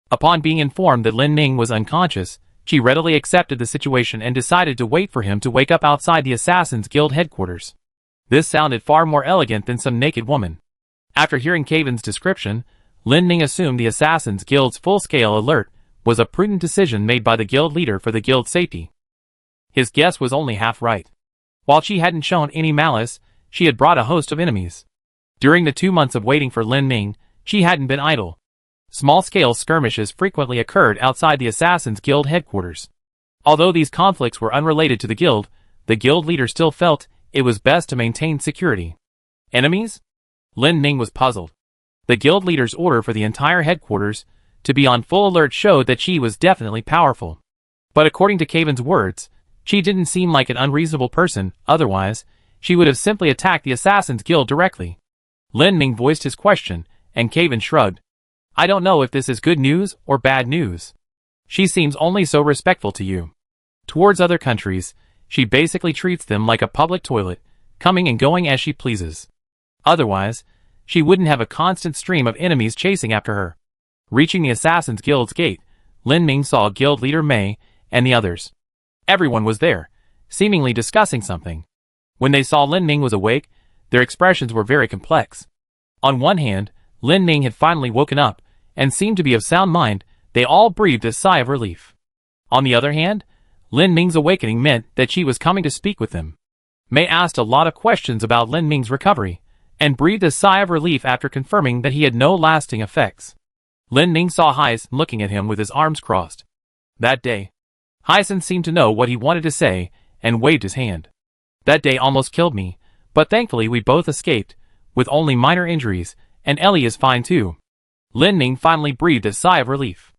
Upon being informed that Lin Ming was unconscious, Qi readily accepted the situation and decided to wait for him to wake up outside the Assassin's Guild headquarters. This sounded far more elegant than some naked woman. After hearing Caven's description, Lin Ming assumed the Assassin's Guild's full-scale alert was a prudent decision made by the guild leader for the guild's safety. His guess was only half right. While she hadn't shown any malice, she had brought a host of enemies. During the 2 months of waiting for Lin Ming, she hadn't been idle. Small-scale skirmishes frequently occurred outside the Assassin's Guild headquarters. Although these conflicts were unrelated to the guild leader still felt it was best to maintain security. Enemies? Lin Ming was puzzled. The guild leader's order for the entire headquarters to be on full alert showed that Qi was definitely powerful. But according to Caven's words, Qi didn't seem like an unreasonable person, otherwise, she would have simply attacked the Assassin's Guild directly. Lin Ming voiced his question, and Caven shrugged. I don't know if this is good news or bad news. She seems only so respectful to you. Towards other countries, she basically treats them like a public toilet, coming and going as she pleases. Otherwise, she wouldn't have a constant stream of enemies chasing after her. Reaching the Assassin's Guild's gate, Lin Ming saw guild leader Mei and the others. Everyone was there, seemingly discussing something. When they saw Lin Ming was awake, their expressions were very complex. On one hand, Lin Ming had finally woken up, and seemed to be of sound mind. They all breathed a sigh of relief. On the other hand, Lin Ming's awakening meant that she was coming to speak with them. Mei asked a lot of questions about Lin Ming's recovery, and breathed a sigh of relief after confirming that he had no lasting effects. Lin Ming saw Hyson looking at him with his arms crossed. That day, Hyson seemed to know what he wanted to say, and waved his hand. That day almost killed me, but thankfully we both escaped, with only minor injuries, and Ellie is fine too. Lin Ming finally breathed a sigh of relief.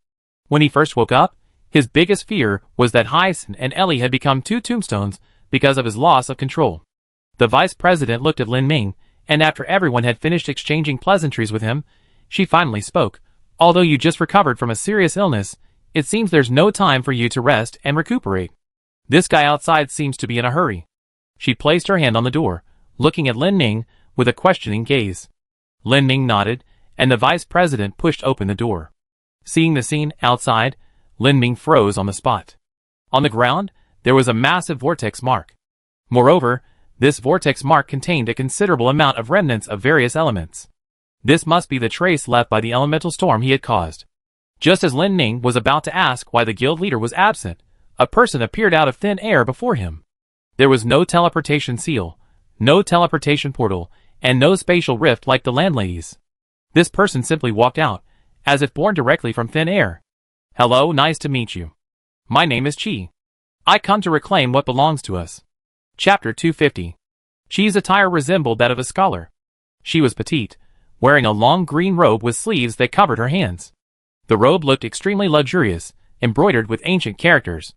When he first woke up, his biggest fear was that Hyson and Ellie had become two tombstones because of his loss of control. The vice president looked at Lin Ming, and after everyone had finished exchanging pleasantries with him, she finally spoke. Although you just recovered from a serious illness, it seems there's no time for you to rest and recuperate. This guy outside seems to be in a hurry. She placed her hand on the door, looking at Lin Ming with a questioning gaze. Lin Ming nodded, and the vice president pushed open the door. Seeing the scene outside, Lin Ming froze on the spot. On the ground, there was a massive vortex mark. Moreover, this vortex mark contained a considerable amount of remnants of various elements. This must be the trace left by the elemental storm he had caused. Just as Lin Ming was about to ask why the guild leader was absent, a person appeared out of thin air before him. There was no teleportation seal, no teleportation portal, and no spatial rift like the landlady's. This person simply walked out, as if born directly from thin air. Hello, nice to meet you. My name is Qi. I come to reclaim what belongs to us. Chapter 250. Qi's attire resembled that of a scholar. She was petite, wearing a long green robe with sleeves that covered her hands. The robe looked extremely luxurious, embroidered with ancient characters.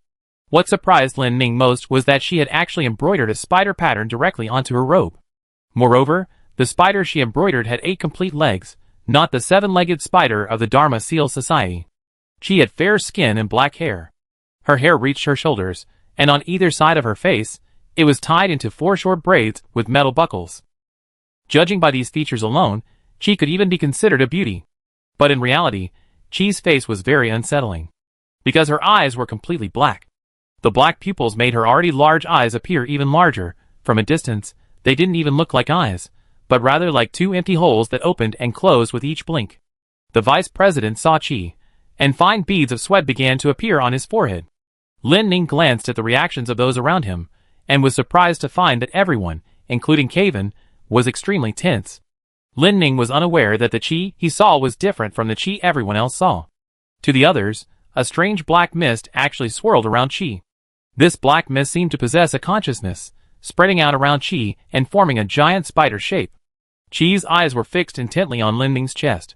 What surprised Lin Ming most was that she had actually embroidered a spider pattern directly onto her robe. Moreover, the spider she embroidered had 8 complete legs, not the 7-legged spider of the Dharma Seal Society. She had fair skin and black hair. Her hair reached her shoulders, and on either side of her face, it was tied into 4 short braids with metal buckles. Judging by these features alone, Qi could even be considered a beauty. But in reality, Qi's face was very unsettling. Because her eyes were completely black. The black pupils made her already large eyes appear even larger. From a distance, they didn't even look like eyes, but rather like 2 empty holes that opened and closed with each blink. The vice president saw Qi, and fine beads of sweat began to appear on his forehead. Lin Ming glanced at the reactions of those around him, and was surprised to find that everyone, including Kaven, was extremely tense. Lin Ming was unaware that the Qi he saw was different from the Qi everyone else saw. To the others, a strange black mist actually swirled around Qi. This black mist seemed to possess a consciousness, spreading out around Qi and forming a giant spider shape. Qi's eyes were fixed intently on Lin Ming's chest.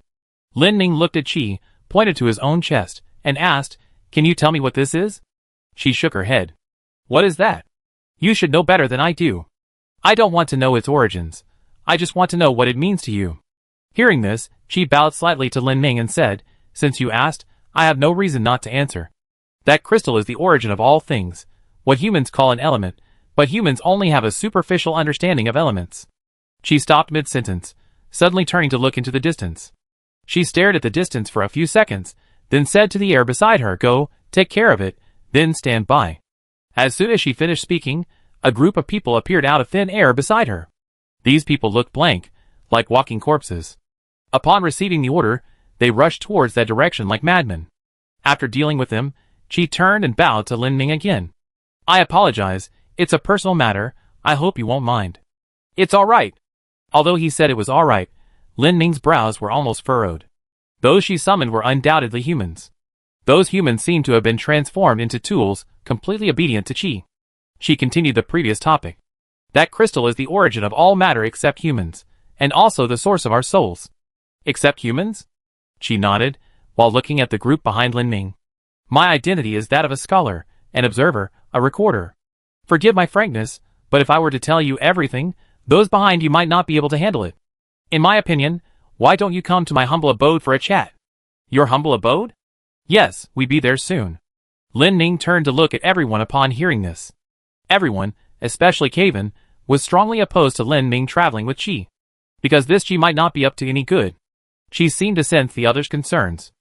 Lin Ming looked at Qi, pointed to his own chest, and asked, "Can you tell me what this is?" She shook her head. "What is that? You should know better than I do. I don't want to know its origins. I just want to know what it means to you." Hearing this, Qi bowed slightly to Lin Ming and said, "Since you asked, I have no reason not to answer. That crystal is the origin of all things, what humans call an element, but humans only have a superficial understanding of elements." Qi stopped mid-sentence, suddenly turning to look into the distance. She stared at the distance for a few seconds, then said to the air beside her, "Go, take care of it, then stand by." As soon as she finished speaking, a group of people appeared out of thin air beside her. These people looked blank, like walking corpses. Upon receiving the order, they rushed towards that direction like madmen. After dealing with them, Qi turned and bowed to Lin Ming again. "I apologize, it's a personal matter, I hope you won't mind." "It's all right." Although he said it was all right, Lin Ming's brows were almost furrowed. Those she summoned were undoubtedly humans. Those humans seemed to have been transformed into tools, completely obedient to Qi. She continued the previous topic. "That crystal is the origin of all matter except humans, and also the source of our souls." "Except humans?" Qi nodded, while looking at the group behind Lin Ming. "My identity is that of a scholar, an observer, a recorder. Forgive my frankness, but if I were to tell you everything, those behind you might not be able to handle it. In my opinion, why don't you come to my humble abode for a chat?" "Your humble abode?" "Yes, we be there soon." Lin Ming turned to look at everyone upon hearing this. Everyone, especially Kaven, was strongly opposed to Lin Ming traveling with Qi, because this Qi might not be up to any good. She seemed to sense the others' concerns.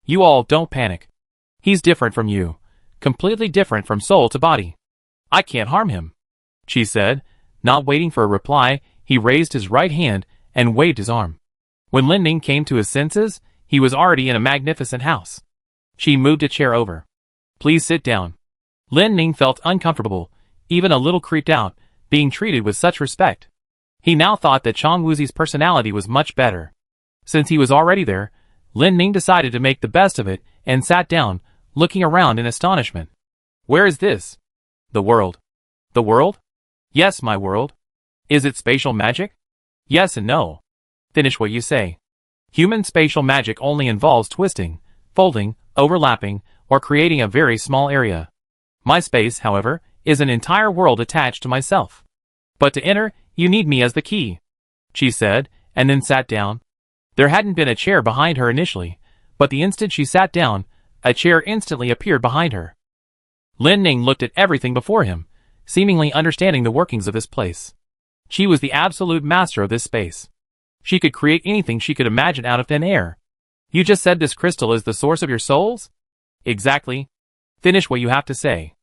"You all don't panic. He's different from you, completely different from soul to body. I can't harm him," Qi said. Not waiting for a reply, He raised his right hand and waved his arm. When Lin Ning came to his senses, he was already in a magnificent house. She moved a chair over. "Please sit down." Lin Ning felt uncomfortable, even a little creeped out, being treated with such respect. He now thought that Chang Wuzi's personality was much better. Since he was already there, Lin Ning decided to make the best of it and sat down, looking around in astonishment. "Where is this?" "The world." "The world?" "Yes, my world." "Is it spatial magic?" "Yes and no." "Finish what you say." "Human spatial magic only involves twisting, folding, overlapping, or creating a very small area. My space, however, is an entire world attached to myself. But to enter, you need me as the key," she said, and then sat down. There hadn't been a chair behind her initially, but the instant she sat down, a chair instantly appeared behind her. Lin Ning looked at everything before him, seemingly understanding the workings of this place. She was the absolute master of this space. She could create anything she could imagine out of thin air. "You just said this crystal is the source of your souls?" "Exactly." "Finish what you have to say."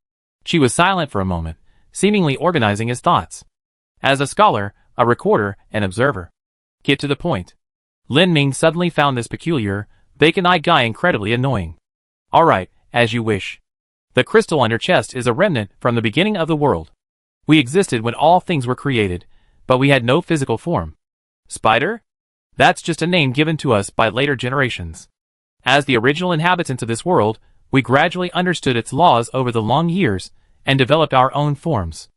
She was silent for a moment, seemingly organizing his thoughts. As a scholar, a recorder, and observer. "Get to the point." Lin Ning suddenly found this peculiar, vacant-eyed guy incredibly annoying. "All right, as you wish. The crystal on your chest is a remnant from the beginning of the world. We existed when all things were created, but we had no physical form." "Spider?" "That's just a name given to us by later generations. As the original inhabitants of this world, we gradually understood its laws over the long years and developed our own forms.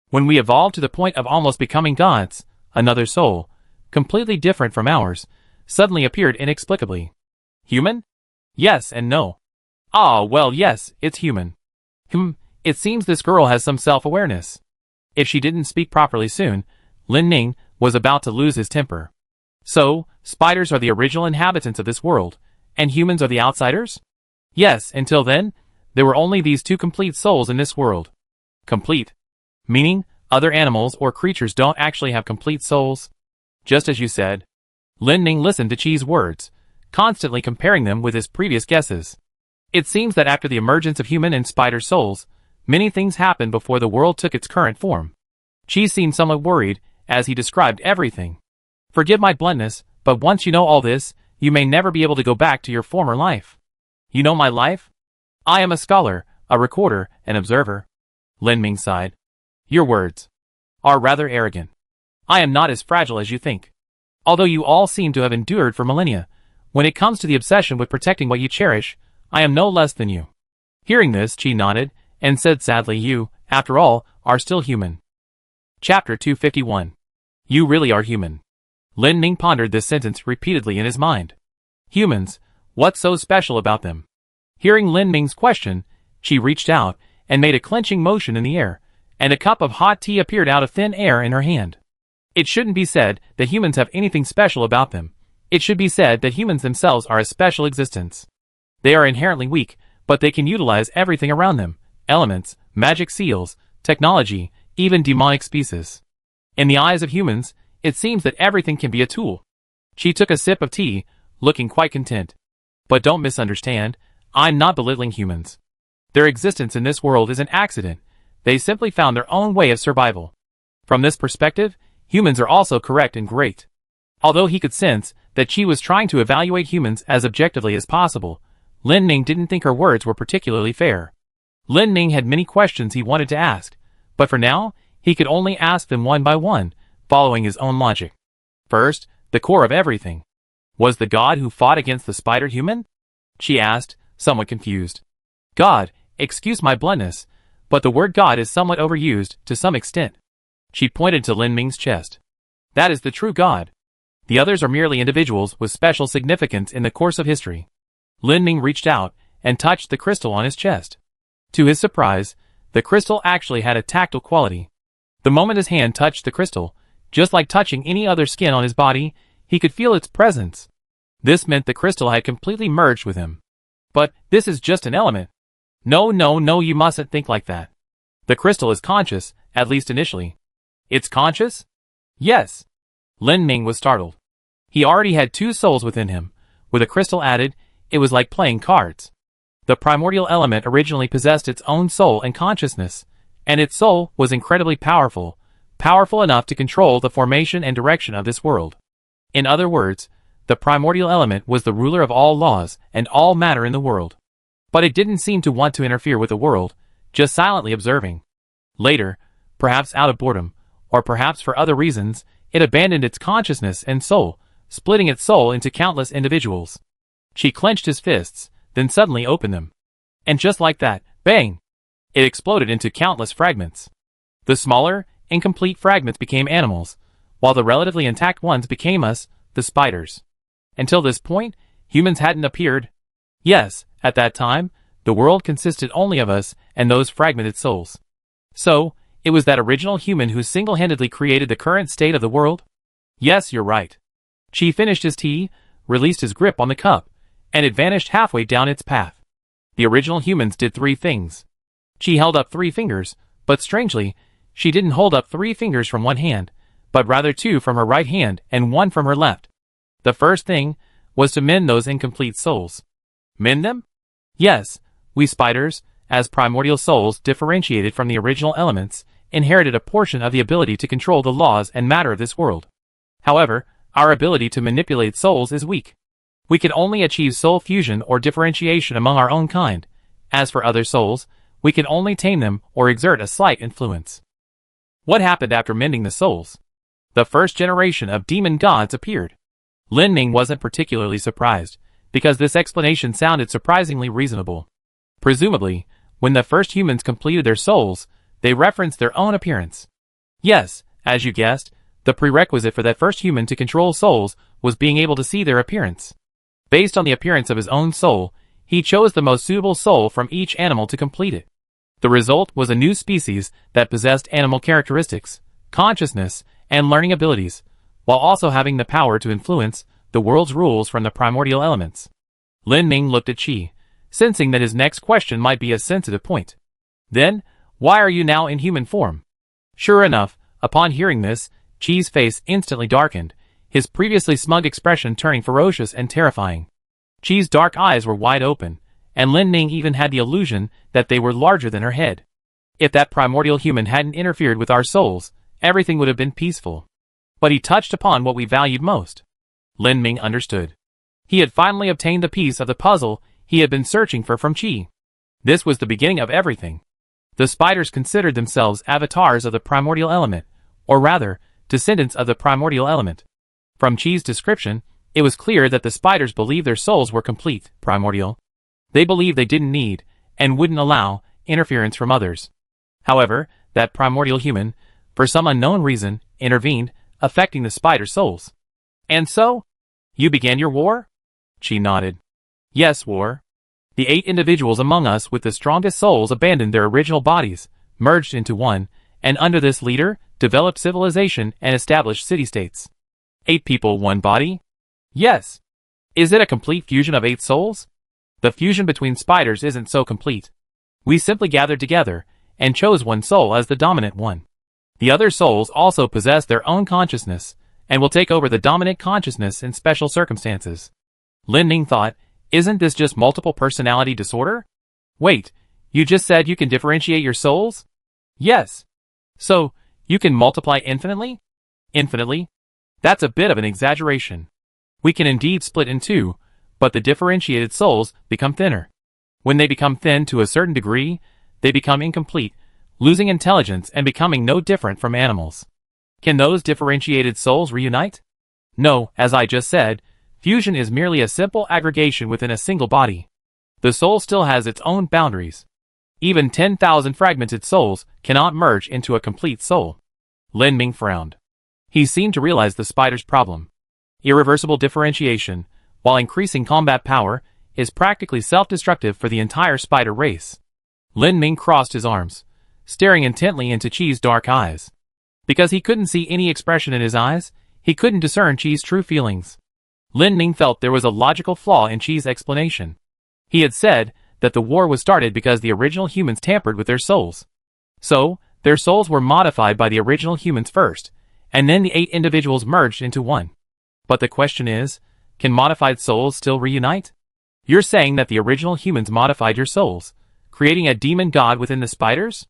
When we evolved to the point of almost becoming gods, another soul, completely different from ours, suddenly appeared inexplicably." "Human?" "Yes and no." "Ah, well, yes, it's human." It seems this girl has some self-awareness." If she didn't speak properly soon, Lin Ning was about to lose his temper. "So, spiders are the original inhabitants of this world, and humans are the outsiders?" "Yes, until then, there were only these two complete souls in this world." "Complete? Meaning, other animals or creatures don't actually have complete souls?" "Just as you said." Lin Ning listened to Qi's words, constantly comparing them with his previous guesses. It seems that after the emergence of human and spider souls, many things happened before the world took its current form. Qi seemed somewhat worried as he described everything. "Forgive my bluntness, but once you know all this, you may never be able to go back to your former life." "You know my life?" "I am a scholar, a recorder, an observer." Lin Ning sighed. "Your words are rather arrogant. I am not as fragile as you think. Although you all seem to have endured for millennia, when it comes to the obsession with protecting what you cherish, I am no less than you." Hearing this, Qi nodded, and said sadly, "You, after all, are still human." Chapter 251. You really are human. Lin Ning pondered this sentence repeatedly in his mind. Humans, what's so special about them? Hearing Lin Ning's question, she reached out and made a clenching motion in the air, and a cup of hot tea appeared out of thin air in her hand. It shouldn't be said that humans have anything special about them. It should be said that humans themselves are a special existence. They are inherently weak, but they can utilize everything around them: elements, magic seals, technology, even demonic species. In the eyes of humans, it seems that everything can be a tool. She took a sip of tea, looking quite content. But don't misunderstand, I'm not belittling humans. Their existence in this world is an accident. They simply found their own way of survival. From this perspective, humans are also correct and great. Although he could sense that Qi was trying to evaluate humans as objectively as possible, Lin Ning didn't think her words were particularly fair. Lin Ning had many questions he wanted to ask, but for now, he could only ask them one by one, following his own logic. First, the core of everything. Was the god who fought against the spider human? She asked, somewhat confused. God, excuse my bluntness, but the word god is somewhat overused to some extent. She pointed to Lin Ming's chest. That is the true god. The others are merely individuals with special significance in the course of history. Lin Ming reached out and touched the crystal on his chest. To his surprise, the crystal actually had a tactile quality. The moment his hand touched the crystal, just like touching any other skin on his body, he could feel its presence. This meant the crystal had completely merged with him. But this is just an element. No, you mustn't think like that. The crystal is conscious, at least initially. It's conscious? Yes. Lin Ming was startled. He already had two souls within him. With a crystal added, it was like playing cards. The primordial element originally possessed its own soul and consciousness, and its soul was incredibly powerful, powerful enough to control the formation and direction of this world. In other words, the primordial element was the ruler of all laws and all matter in the world. But it didn't seem to want to interfere with the world, just silently observing. Later, perhaps out of boredom, or perhaps for other reasons, it abandoned its consciousness and soul, splitting its soul into countless individuals. She clenched his fists, then suddenly opened them. And just like that, bang! It exploded into countless fragments. The smaller, incomplete fragments became animals, while the relatively intact ones became us, the spiders. Until this point, humans hadn't appeared. Yes, at that time, the world consisted only of us and those fragmented souls. So, it was that original human who single-handedly created the current state of the world? Yes, you're right. Chi finished his tea, released his grip on the cup, and it vanished halfway down its path. The original humans did 3 things. Chi held up 3 fingers, but strangely, she didn't hold up 3 fingers from one hand, but rather 2 from her right hand and 1 from her left. The first thing was to mend those incomplete souls. Mend them? Yes, we spiders, as primordial souls differentiated from the original elements, inherited a portion of the ability to control the laws and matter of this world. However, our ability to manipulate souls is weak. We can only achieve soul fusion or differentiation among our own kind. As for other souls, we can only tame them or exert a slight influence. What happened after mending the souls? The first generation of demon gods appeared. Lin Ming wasn't particularly surprised, because this explanation sounded surprisingly reasonable. Presumably, when the first humans completed their souls, they referenced their own appearance. Yes, as you guessed, the prerequisite for that first human to control souls was being able to see their appearance. Based on the appearance of his own soul, he chose the most suitable soul from each animal to complete it. The result was a new species that possessed animal characteristics, consciousness, and learning abilities, while also having the power to influence the world's rules from the primordial elements. Lin Ming looked at Qi, sensing that his next question might be a sensitive point. Then, why are you now in human form? Sure enough, upon hearing this, Qi's face instantly darkened, his previously smug expression turning ferocious and terrifying. Qi's dark eyes were wide open, and Lin Ming even had the illusion that they were larger than her head. If that primordial human hadn't interfered with our souls, everything would have been peaceful. But he touched upon what we valued most. Lin Ming understood. He had finally obtained the piece of the puzzle he had been searching for from Qi. This was the beginning of everything. The spiders considered themselves avatars of the primordial element, or rather, descendants of the primordial element. From Qi's description, it was clear that the spiders believed their souls were complete, primordial. They believed they didn't need, and wouldn't allow, interference from others. However, that primordial human, for some unknown reason, intervened, affecting the spider souls. And so? You began your war? Qi nodded. Yes, war. The 8 individuals among us with the strongest souls abandoned their original bodies, merged into one, and under this leader, developed civilization and established city-states. 8 people, 1 body? Yes. Is it a complete fusion of 8 souls? The fusion between spiders isn't so complete. We simply gathered together, and chose one soul as the dominant one. The other souls also possess their own consciousness, and will take over the dominant consciousness in special circumstances. Lin Ming thought, isn't this just multiple personality disorder? Wait, you just said you can differentiate your souls? Yes. So, you can multiply infinitely? Infinitely? That's a bit of an exaggeration. We can indeed split in 2, but the differentiated souls become thinner. When they become thin to a certain degree, they become incomplete, losing intelligence and becoming no different from animals. Can those differentiated souls reunite? No, as I just said, fusion is merely a simple aggregation within a single body. The soul still has its own boundaries. Even 10,000 fragmented souls cannot merge into a complete soul. Lin Ming frowned. He seemed to realize the spider's problem. Irreversible differentiation, while increasing combat power, is practically self-destructive for the entire spider race. Lin Ming crossed his arms, staring intently into Qi's dark eyes. Because he couldn't see any expression in his eyes, he couldn't discern Qi's true feelings. Lin Ming felt there was a logical flaw in Qi's explanation. He had said that the war was started because the original humans tampered with their souls. So, their souls were modified by the original humans first, and then the 8 individuals merged into one. But the question is, can modified souls still reunite? You're saying that the original humans modified your souls, creating a demon god within the spiders?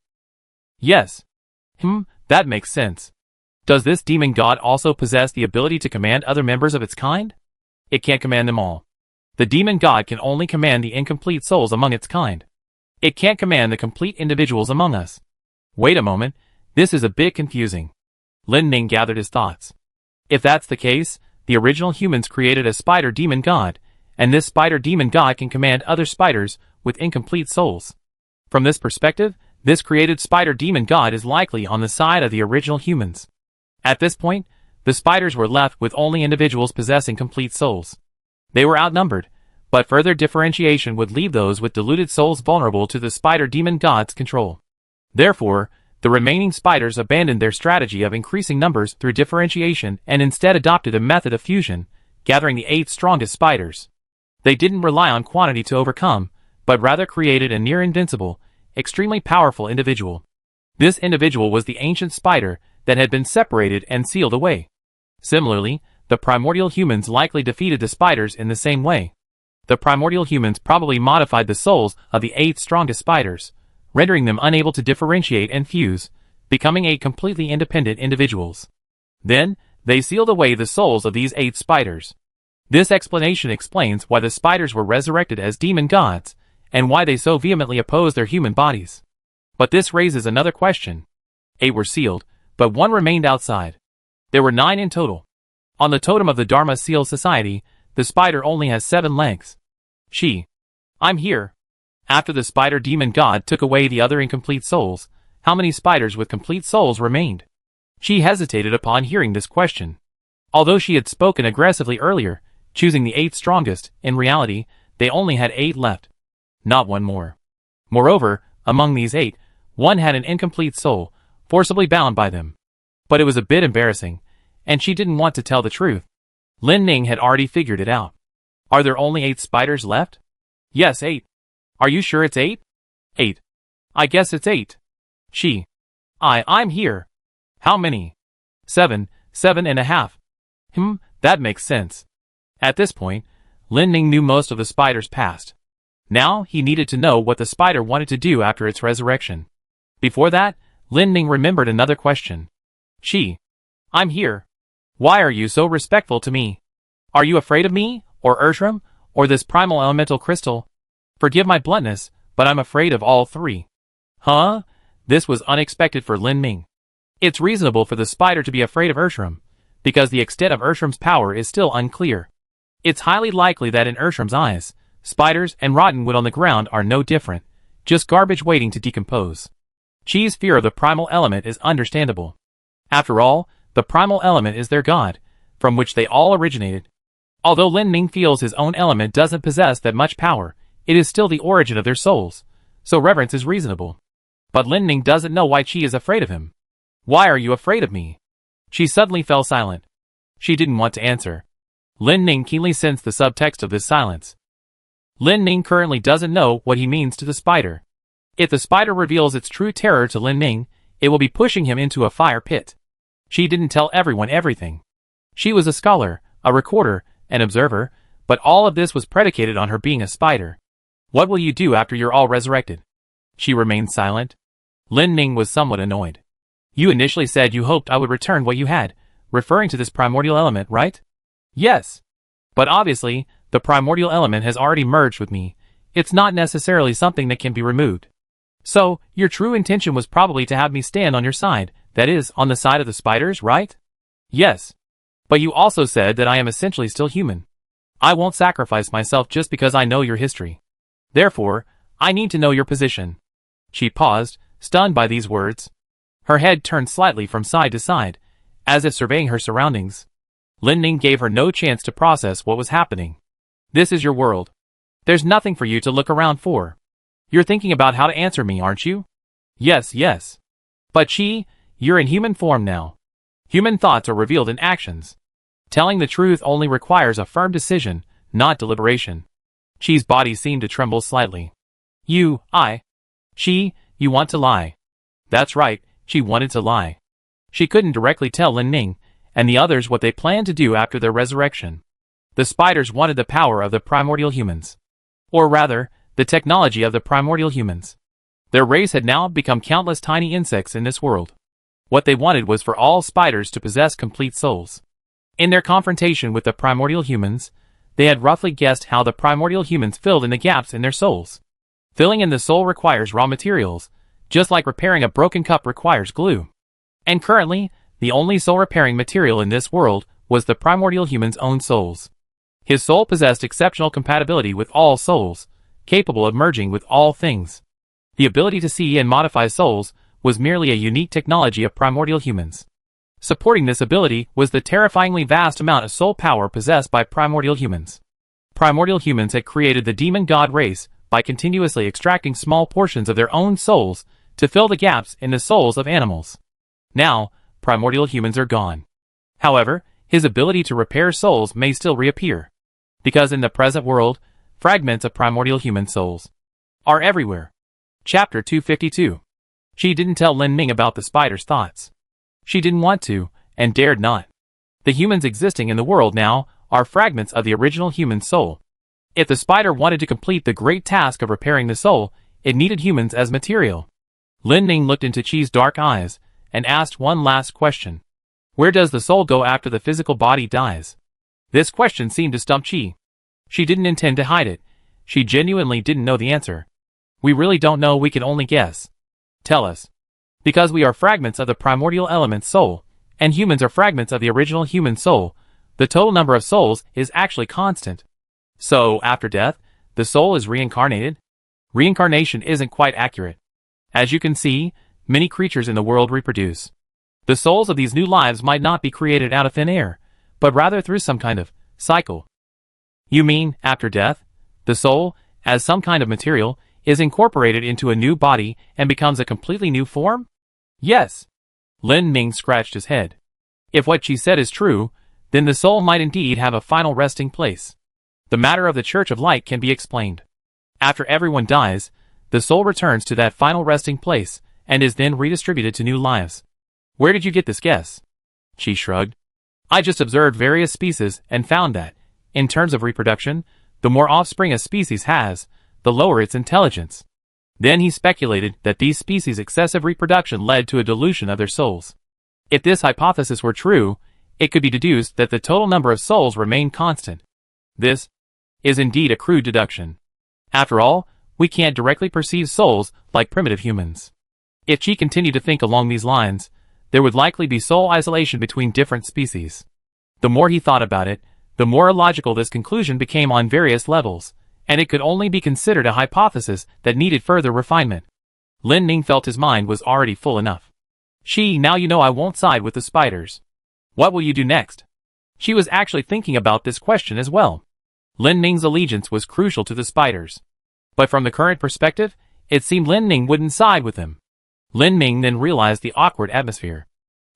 Yes. That makes sense. Does this demon god also possess the ability to command other members of its kind? It can't command them all. The demon god can only command the incomplete souls among its kind. It can't command the complete individuals among us. Wait a moment, this is a bit confusing. Lin Ning gathered his thoughts. If that's the case, the original humans created a spider demon god, and this spider demon god can command other spiders with incomplete souls. From this perspective, this created spider demon god is likely on the side of the original humans. At this point, the spiders were left with only individuals possessing complete souls. They were outnumbered, but further differentiation would leave those with diluted souls vulnerable to the spider demon god's control. Therefore, the remaining spiders abandoned their strategy of increasing numbers through differentiation and instead adopted a method of fusion, gathering the 8 strongest spiders. They didn't rely on quantity to overcome, but rather created a near-invincible, extremely powerful individual. This individual was the ancient spider that had been separated and sealed away. Similarly, the primordial humans likely defeated the spiders in the same way. The primordial humans probably modified the souls of the 8 strongest spiders, rendering them unable to differentiate and fuse, becoming 8 completely independent individuals. Then, they sealed away the souls of these 8 spiders. This explanation explains why the spiders were resurrected as demon gods, and why they so vehemently opposed their human bodies. But this raises another question. 8 were sealed, but 1 remained outside. There were 9 in total. On the totem of the Dharma Seal Society, the spider only has 7 legs. I'm here. After the spider demon god took away the other incomplete souls, how many spiders with complete souls remained? She hesitated upon hearing this question. Although she had spoken aggressively earlier, choosing the 8 strongest, in reality, they only had 8 left. Not 1 more. Moreover, among these 8, 1 had an incomplete soul, forcibly bound by them. But it was a bit embarrassing, and she didn't want to tell the truth. Lin Ning had already figured it out. Are there only 8 spiders left? Yes, 8. Are you sure it's 8? 8. I guess it's 8. I'm here. How many? 7, 7.5. That makes sense. At this point, Lin Ning knew most of the spider's past. Now, he needed to know what the spider wanted to do after its resurrection. Before that, Lin Ning remembered another question. I'm here. Why are you so respectful to me? Are you afraid of me, or Ershram, or this primal elemental crystal? Forgive my bluntness, but I'm afraid of all 3. Huh? This was unexpected for Lin Ning. It's reasonable for the spider to be afraid of Ershram, because the extent of Ershram's power is still unclear. It's highly likely that in Ershram's eyes, spiders and rotten wood on the ground are no different, just garbage waiting to decompose. Chi's fear of the primal element is understandable. After all, the primal element is their god, from which they all originated. Although Lin Ning feels his own element doesn't possess that much power, it is still the origin of their souls, so reverence is reasonable. But Lin Ning doesn't know why Chi is afraid of him. Why are you afraid of me? Chi suddenly fell silent. She didn't want to answer. Lin Ning keenly sensed the subtext of this silence. Lin Ning currently doesn't know what he means to the spider. If the spider reveals its true terror to Lin Ning, it will be pushing him into a fire pit. She didn't tell everyone everything. She was a scholar, a recorder, an observer, but all of this was predicated on her being a spider. What will you do after you're all resurrected? She remained silent. Lin Ning was somewhat annoyed. You initially said you hoped I would return what you had, referring to this primordial element, right? Yes. But obviously, the primordial element has already merged with me. It's not necessarily something that can be removed. So, your true intention was probably to have me stand on your side, that is, on the side of the spiders, right? Yes. But you also said that I am essentially still human. I won't sacrifice myself just because I know your history. Therefore, I need to know your position. She paused, stunned by these words. Her head turned slightly from side to side, as if surveying her surroundings. Lin Ning gave her no chance to process what was happening. This is your world. There's nothing for you to look around for. You're thinking about how to answer me, aren't you? Yes. But Chi, you're in human form now. Human thoughts are revealed in actions. Telling the truth only requires a firm decision, not deliberation. Chi's body seemed to tremble slightly. You want to lie. That's right, she wanted to lie. She couldn't directly tell Lin Ning and the others what they planned to do after their resurrection. The spiders wanted the power of the primordial humans. Or rather, the technology of the primordial humans. Their race had now become countless tiny insects in this world. What they wanted was for all spiders to possess complete souls. In their confrontation with the primordial humans, they had roughly guessed how the primordial humans filled in the gaps in their souls. Filling in the soul requires raw materials, just like repairing a broken cup requires glue. And currently, the only soul-repairing material in this world was the primordial human's own souls. His soul possessed exceptional compatibility with all souls, capable of merging with all things. The ability to see and modify souls was merely a unique technology of primordial humans. Supporting this ability was the terrifyingly vast amount of soul power possessed by primordial humans. Primordial humans had created the demon god race by continuously extracting small portions of their own souls to fill the gaps in the souls of animals. Now, primordial humans are gone. However, his ability to repair souls may still reappear. Because in the present world, fragments of primordial human souls are everywhere. Chapter 252. She didn't tell Lin Ming about the spider's thoughts. She didn't want to, and dared not. The humans existing in the world now are fragments of the original human soul. If the spider wanted to complete the great task of repairing the soul, it needed humans as material. Lin Ming looked into Qi's dark eyes and asked one last question. Where does the soul go after the physical body dies? This question seemed to stump Qi. She didn't intend to hide it. She genuinely didn't know the answer. We really don't know, we can only guess. Tell us. Because we are fragments of the primordial element's soul, and humans are fragments of the original human soul, the total number of souls is actually constant. So, after death, the soul is reincarnated? Reincarnation isn't quite accurate. As you can see, many creatures in the world reproduce. The souls of these new lives might not be created out of thin air, but rather through some kind of cycle. You mean, after death, the soul, as some kind of material, is incorporated into a new body and becomes a completely new form? Yes. Lin Ming scratched his head. If what she said is true, then the soul might indeed have a final resting place. The matter of the Church of Light can be explained. After everyone dies, the soul returns to that final resting place and is then redistributed to new lives. Where did you get this guess? She shrugged. I just observed various species and found that, in terms of reproduction, the more offspring a species has, the lower its intelligence. Then he speculated that these species' excessive reproduction led to a dilution of their souls. If this hypothesis were true, it could be deduced that the total number of souls remained constant. This is indeed a crude deduction. After all, we can't directly perceive souls like primitive humans. If she continued to think along these lines, there would likely be soul isolation between different species. The more he thought about it, the more illogical this conclusion became on various levels, and it could only be considered a hypothesis that needed further refinement. Lin Ming felt his mind was already full enough. Now you know I won't side with the spiders. What will you do next? She was actually thinking about this question as well. Lin Ming's allegiance was crucial to the spiders. But from the current perspective, it seemed Lin Ming wouldn't side with him. Lin Ming then realized the awkward atmosphere.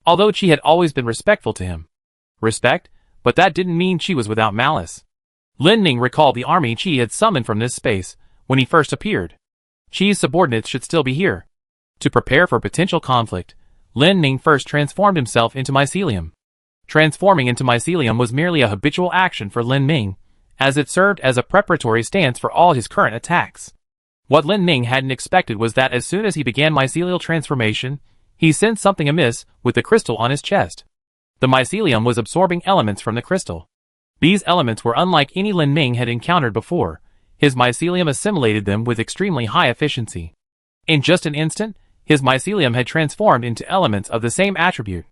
Although Qi had always been respectful to him. Respect, but that didn't mean Qi was without malice. Lin Ming recalled the army Qi had summoned from this space when he first appeared. Qi's subordinates should still be here. To prepare for potential conflict, Lin Ming first transformed himself into mycelium. Transforming into mycelium was merely a habitual action for Lin Ming, as it served as a preparatory stance for all his current attacks. What Lin Ming hadn't expected was that as soon as he began mycelial transformation, he sensed something amiss with the crystal on his chest. The mycelium was absorbing elements from the crystal. These elements were unlike any Lin Ming had encountered before. His mycelium assimilated them with extremely high efficiency. In just an instant, his mycelium had transformed into elements of the same attribute.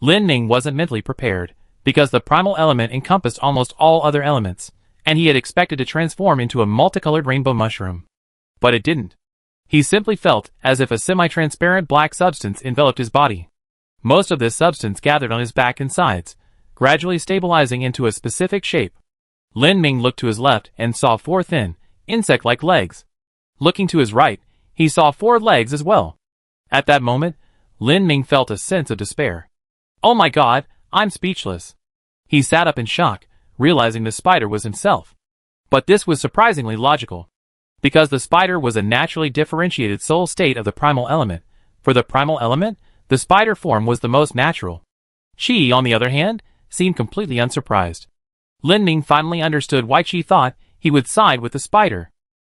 Lin Ming wasn't mentally prepared, because the primal element encompassed almost all other elements, and he had expected to transform into a multicolored rainbow mushroom. But it didn't. He simply felt as if a semi-transparent black substance enveloped his body. Most of this substance gathered on his back and sides, gradually stabilizing into a specific shape. Lin Ming looked to his left and saw 4 thin, insect-like legs. Looking to his right, he saw 4 legs as well. At that moment, Lin Ming felt a sense of despair. Oh my god, I'm speechless. He sat up in shock, realizing the spider was himself. But this was surprisingly logical. Because the spider was a naturally differentiated soul state of the primal element. For the primal element, the spider form was the most natural. Qi, on the other hand, seemed completely unsurprised. Lin Ming finally understood why Qi thought he would side with the spider.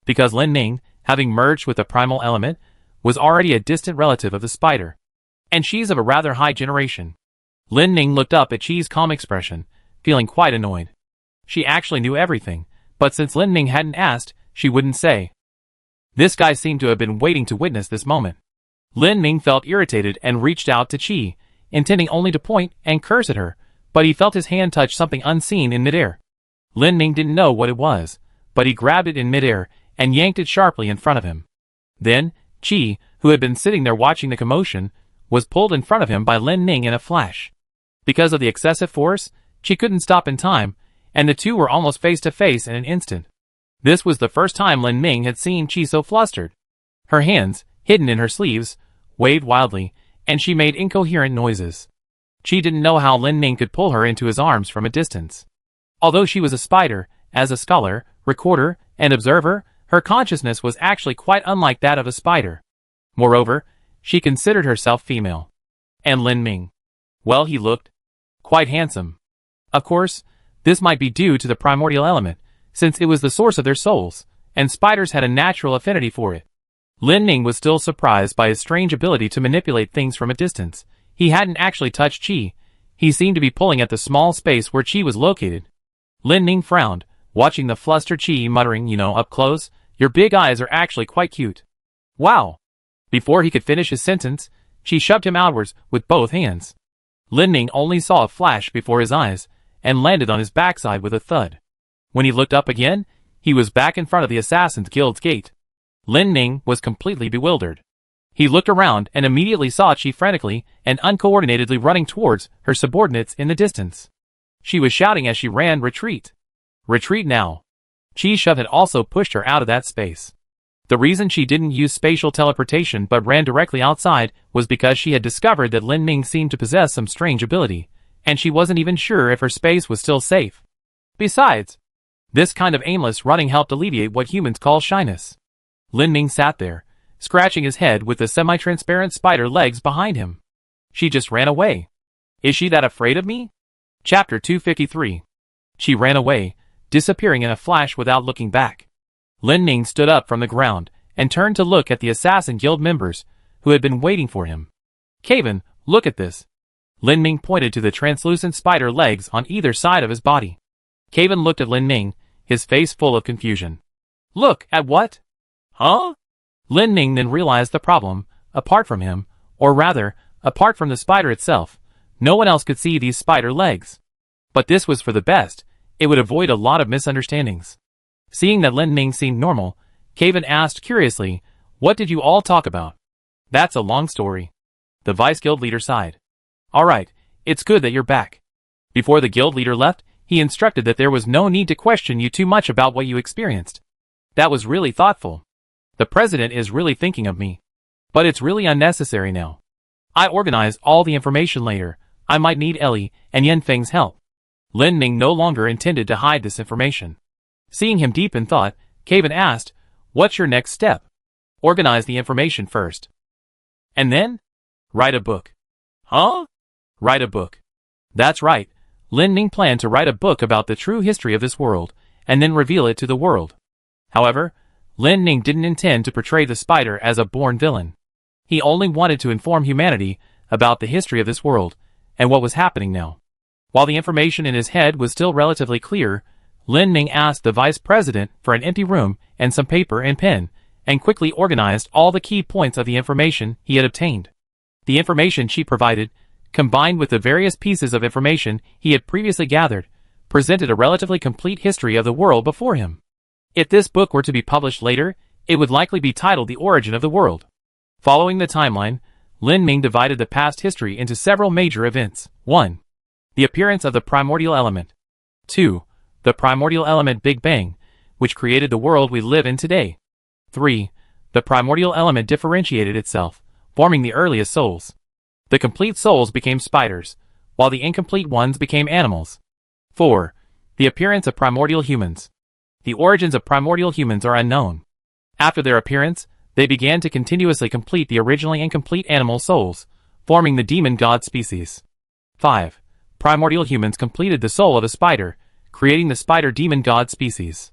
Because Lin Ming, having merged with the primal element, was already a distant relative of the spider. And she's of a rather high generation. Lin Ning looked up at Qi's calm expression, feeling quite annoyed. She actually knew everything, but since Lin Ning hadn't asked, she wouldn't say. This guy seemed to have been waiting to witness this moment. Lin Ning felt irritated and reached out to Qi, intending only to point and curse at her, but he felt his hand touch something unseen in midair. Lin Ning didn't know what it was, but he grabbed it in midair and yanked it sharply in front of him. Then, Qi, who had been sitting there watching the commotion, was pulled in front of him by Lin Ning in a flash. Because of the excessive force, Qi couldn't stop in time, and the two were almost face to face in an instant. This was the first time Lin Ning had seen Qi so flustered. Her hands, hidden in her sleeves, waved wildly, and she made incoherent noises. Qi didn't know how Lin Ning could pull her into his arms from a distance. Although she was a spider, as a scholar, recorder, and observer, her consciousness was actually quite unlike that of a spider. Moreover, she considered herself female. And Lin Ming. Well, he looked quite handsome. Of course, this might be due to the primordial element, since it was the source of their souls, and spiders had a natural affinity for it. Lin Ning was still surprised by his strange ability to manipulate things from a distance. He hadn't actually touched Qi. He seemed to be pulling at the small space where Qi was located. Lin Ning frowned, watching the flustered Qi muttering, up close, your big eyes are actually quite cute. Wow. Before he could finish his sentence, Qi shoved him outwards with both hands. Lin Ning only saw a flash before his eyes, and landed on his backside with a thud. When he looked up again, he was back in front of the Assassin's Guild's gate. Lin Ning was completely bewildered. He looked around and immediately saw Qi frantically and uncoordinatedly running towards her subordinates in the distance. She was shouting as she ran, retreat. Retreat now. Qi's shove had also pushed her out of that space. The reason she didn't use spatial teleportation but ran directly outside was because she had discovered that Lin Ning seemed to possess some strange ability, and she wasn't even sure if her space was still safe. Besides, this kind of aimless running helped alleviate what humans call shyness. Lin Ning sat there, scratching his head with the semi-transparent spider legs behind him. She just ran away. Is she that afraid of me? Chapter 253. She ran away, disappearing in a flash without looking back. Lin Ning stood up from the ground and turned to look at the Assassin Guild members, who had been waiting for him. Caven, look at this. Lin Ning pointed to the translucent spider legs on either side of his body. Caven looked at Lin Ning, his face full of confusion. Look at what? Huh? Lin Ning then realized the problem. Apart from him, or rather, apart from the spider itself, no one else could see these spider legs. But this was for the best. It would avoid a lot of misunderstandings. Seeing that Lin Ning seemed normal, Caven asked curiously, what did you all talk about? That's a long story. The Vice Guild leader sighed. Alright, it's good that you're back. Before the guild leader left, he instructed that there was no need to question you too much about what you experienced. That was really thoughtful. The president is really thinking of me. But it's really unnecessary now. I organized all the information later. I might need Ellie and Yanfeng's help. Lin Ning no longer intended to hide this information. Seeing him deep in thought, Caven asked, what's your next step? Organize the information first. And then? Write a book. Huh? Write a book. That's right. Lin Ning planned to write a book about the true history of this world, and then reveal it to the world. However, Lin Ning didn't intend to portray the spider as a born villain. He only wanted to inform humanity about the history of this world, and what was happening now. While the information in his head was still relatively clear, Lin Ning asked the vice president for an empty room and some paper and pen, and quickly organized all the key points of the information he had obtained. The information she provided, combined with the various pieces of information he had previously gathered, presented a relatively complete history of the world before him. If this book were to be published later, it would likely be titled The Origin of the World. Following the timeline, Lin Ning divided the past history into several major events. 1. The appearance of the primordial element. 2. The primordial element Big Bang, which created the world we live in today. 3. The primordial element differentiated itself, forming the earliest souls. The complete souls became spiders, while the incomplete ones became animals. 4. The appearance of primordial humans. The origins of primordial humans are unknown. After their appearance, they began to continuously complete the originally incomplete animal souls, forming the demon god species. 5. Primordial humans completed the soul of a spider, creating the spider demon god species.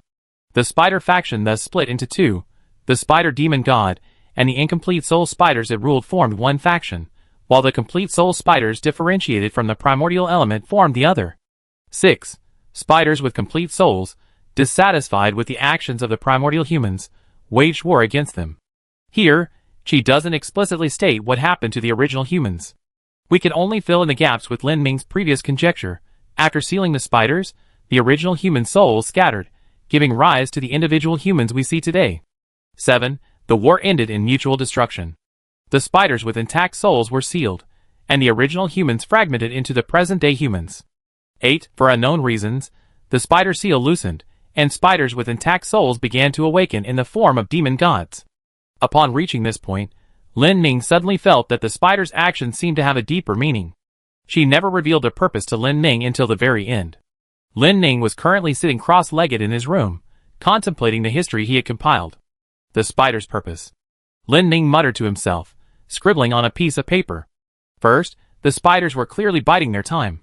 The spider faction thus split into two. The spider demon god and the incomplete soul spiders it ruled formed one faction, while the complete soul spiders differentiated from the primordial element formed the other. 6. Spiders with complete souls, dissatisfied with the actions of the primordial humans, waged war against them. Here, Chi doesn't explicitly state what happened to the original humans. We can only fill in the gaps with Lin Ming's previous conjecture. After sealing the spiders, the original human souls scattered, giving rise to the individual humans we see today. 7. The war ended in mutual destruction. The spiders with intact souls were sealed, and the original humans fragmented into the present-day humans. 8. For unknown reasons, the spider seal loosened, and spiders with intact souls began to awaken in the form of demon gods. Upon reaching this point, Lin Ming suddenly felt that the spider's actions seemed to have a deeper meaning. She never revealed their purpose to Lin Ming until the very end. Lin Ming was currently sitting cross-legged in his room, contemplating the history he had compiled. The spider's purpose. Lin Ming muttered to himself, scribbling on a piece of paper. First, the spiders were clearly biding their time.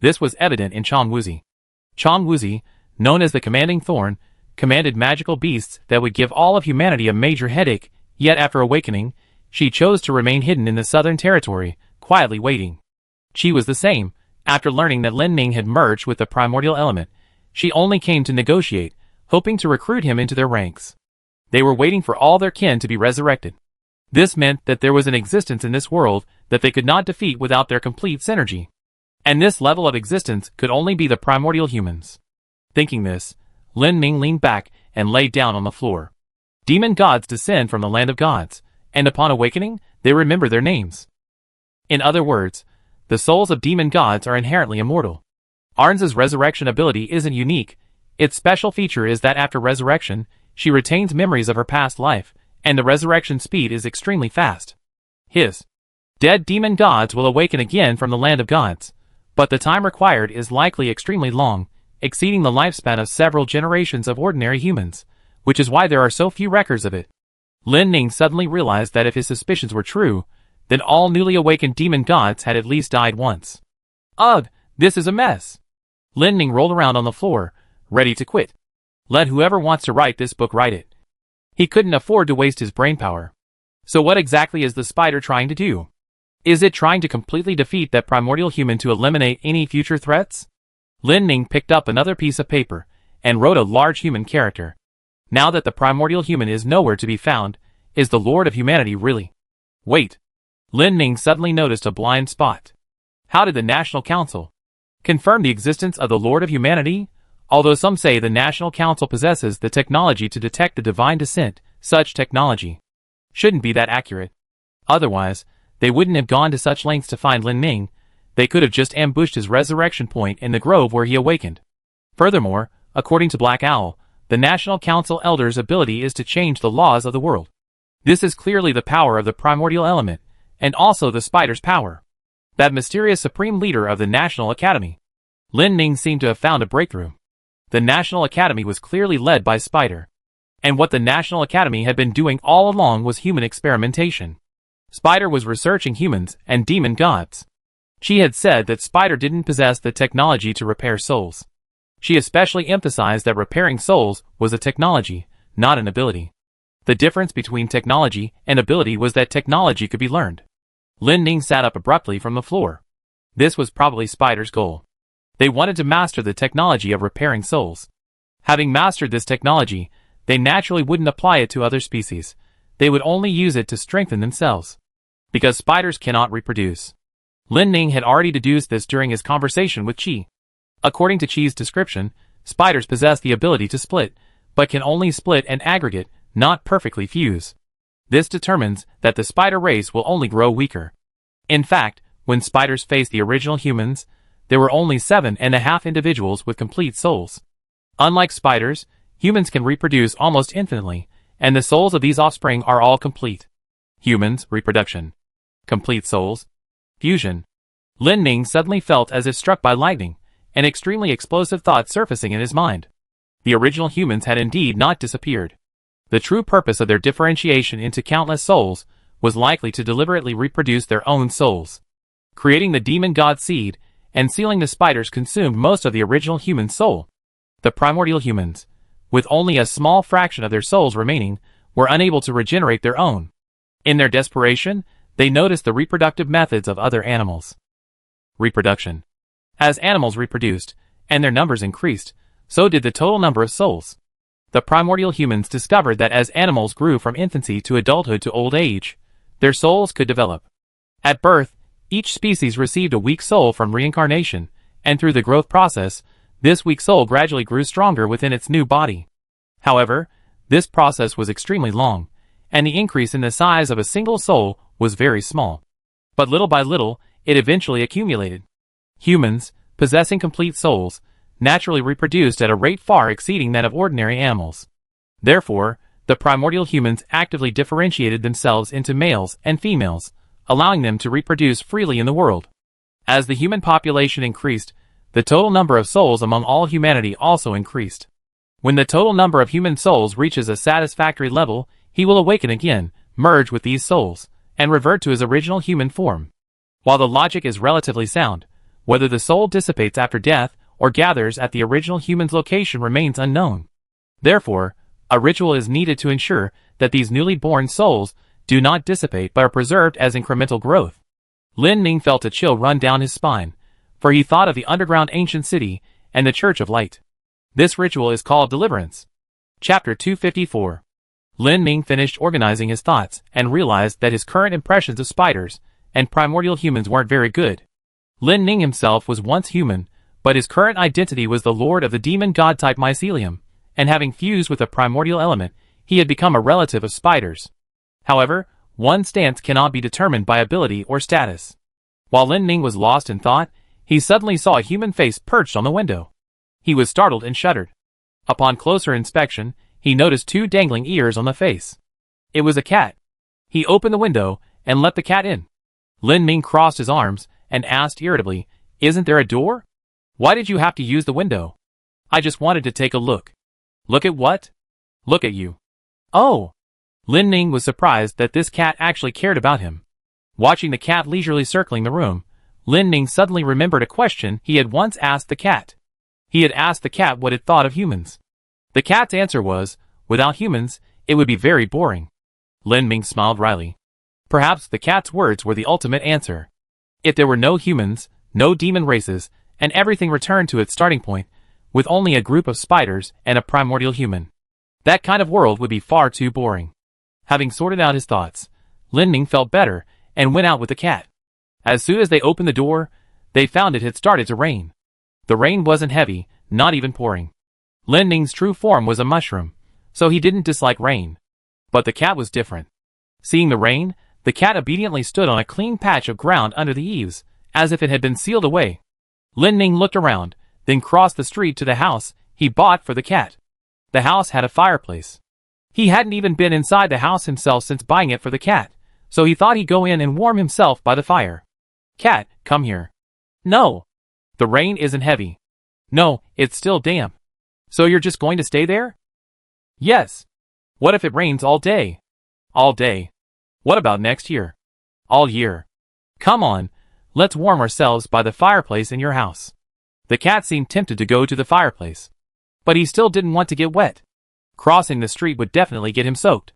This was evident in Chong Wuzi. Chong Wuzi, known as the Commanding Thorn, commanded magical beasts that would give all of humanity a major headache, yet after awakening, she chose to remain hidden in the southern territory, quietly waiting. She was the same. After learning that Lin Ming had merged with the primordial element, she only came to negotiate, hoping to recruit him into their ranks. They were waiting for all their kin to be resurrected. This meant that there was an existence in this world that they could not defeat without their complete synergy. And this level of existence could only be the primordial humans. Thinking this, Lin Ming leaned back and lay down on the floor. Demon gods descend from the land of gods, and upon awakening, they remember their names. In other words, the souls of demon gods are inherently immortal. Arn's resurrection ability isn't unique. Its special feature is that after resurrection, she retains memories of her past life, and the resurrection speed is extremely fast. His dead demon gods will awaken again from the land of gods, but the time required is likely extremely long, exceeding the lifespan of several generations of ordinary humans, which is why there are so few records of it. Lin Ming suddenly realized that if his suspicions were true, then all newly awakened demon gods had at least died once. Ugh, this is a mess. Lin Ming rolled around on the floor, ready to quit. Let whoever wants to write this book write it. He couldn't afford to waste his brainpower. So what exactly is the spider trying to do? Is it trying to completely defeat that primordial human to eliminate any future threats? Lin Ming picked up another piece of paper, and wrote a large human character. Now that the primordial human is nowhere to be found, is the Lord of Humanity really? Wait. Lin Ming suddenly noticed a blind spot. How did the National Council confirm the existence of the Lord of Humanity? Although some say the National Council possesses the technology to detect the divine descent, such technology shouldn't be that accurate. Otherwise, they wouldn't have gone to such lengths to find Lin Ming. They could have just ambushed his resurrection point in the grove where he awakened. Furthermore, according to Black Owl, the National Council Elder's ability is to change the laws of the world. This is clearly the power of the primordial element, and also the spider's power. That mysterious supreme leader of the National Academy. Lin Ming seemed to have found a breakthrough. The National Academy was clearly led by Spider. And what the National Academy had been doing all along was human experimentation. Spider was researching humans and demon gods. She had said that Spider didn't possess the technology to repair souls. She especially emphasized that repairing souls was a technology, not an ability. The difference between technology and ability was that technology could be learned. Lin Ming sat up abruptly from the floor. This was probably Spider's goal. They wanted to master the technology of repairing souls. Having mastered this technology, they naturally wouldn't apply it to other species. They would only use it to strengthen themselves. Because spiders cannot reproduce. Lin Ming had already deduced this during his conversation with Qi. According to Qi's description, spiders possess the ability to split, but can only split and aggregate, not perfectly fuse. This determines that the spider race will only grow weaker. In fact, when spiders faced the original humans, there were only 7.5 individuals with complete souls. Unlike spiders, humans can reproduce almost infinitely, and the souls of these offspring are all complete. Humans, reproduction. Complete souls. Fusion. Lin Ming suddenly felt as if struck by lightning, an extremely explosive thought surfacing in his mind. The original humans had indeed not disappeared. The true purpose of their differentiation into countless souls was likely to deliberately reproduce their own souls. Creating the demon god seed and sealing the spiders consumed most of the original human soul. The primordial humans, with only a small fraction of their souls remaining, were unable to regenerate their own. In their desperation, They noticed the reproductive methods of other animals. Reproduction. As animals reproduced, and their numbers increased, so did the total number of souls. The primordial humans discovered that as animals grew from infancy to adulthood to old age, their souls could develop. At birth, each species received a weak soul from reincarnation, and through the growth process, this weak soul gradually grew stronger within its new body. However, this process was extremely long, and the increase in the size of a single soul was very small. But little by little, it eventually accumulated. Humans, possessing complete souls, naturally reproduced at a rate far exceeding that of ordinary animals. Therefore, the primordial humans actively differentiated themselves into males and females, allowing them to reproduce freely in the world. As the human population increased, the total number of souls among all humanity also increased. When the total number of human souls reaches a satisfactory level, he will awaken again, merge with these souls, and revert to his original human form. While the logic is relatively sound, whether the soul dissipates after death or gathers at the original human's location remains unknown. Therefore, a ritual is needed to ensure that these newly born souls do not dissipate but are preserved as incremental growth. Lin Ning felt a chill run down his spine, for he thought of the underground ancient city and the Church of Light. This ritual is called Deliverance. Chapter 254. Lin Ning finished organizing his thoughts and realized that his current impressions of spiders and primordial humans weren't very good. Lin Ning himself was once human, but his current identity was the lord of the demon god-type mycelium, and having fused with a primordial element, he had become a relative of spiders. However, one's stance cannot be determined by ability or status. While Lin Ning was lost in thought, he suddenly saw a human face perched on the window. He was startled and shuddered. Upon closer inspection, he noticed two dangling ears on the face. It was a cat. He opened the window and let the cat in. Lin Ning crossed his arms and asked irritably, "Isn't there a door? Why did you have to use the window?" "I just wanted to take a look." "Look at what?" "Look at you." "Oh." Lin Ning was surprised that this cat actually cared about him. Watching the cat leisurely circling the room, Lin Ning suddenly remembered a question he had once asked the cat. He had asked the cat what it thought of humans. The cat's answer was, without humans, it would be very boring. Lin Ning smiled wryly. Perhaps the cat's words were the ultimate answer. If there were no humans, no demon races, and everything returned to its starting point, with only a group of spiders and a primordial human, that kind of world would be far too boring. Having sorted out his thoughts, Lin Ning felt better and went out with the cat. As soon as they opened the door, they found it had started to rain. The rain wasn't heavy, not even pouring. Lin Ning's true form was a mushroom, so he didn't dislike rain. But the cat was different. Seeing the rain, the cat obediently stood on a clean patch of ground under the eaves, as if it had been sealed away. Lin Ning looked around, then crossed the street to the house he bought for the cat. The house had a fireplace. He hadn't even been inside the house himself since buying it for the cat, so he thought he'd go in and warm himself by the fire. "Cat, come here." "No." "The rain isn't heavy." "No, it's still damp." "So you're just going to stay there?" "Yes." "What if it rains all day?" "All day." "What about next year?" "All year." "Come on, let's warm ourselves by the fireplace in your house." The cat seemed tempted to go to the fireplace, but he still didn't want to get wet. Crossing the street would definitely get him soaked.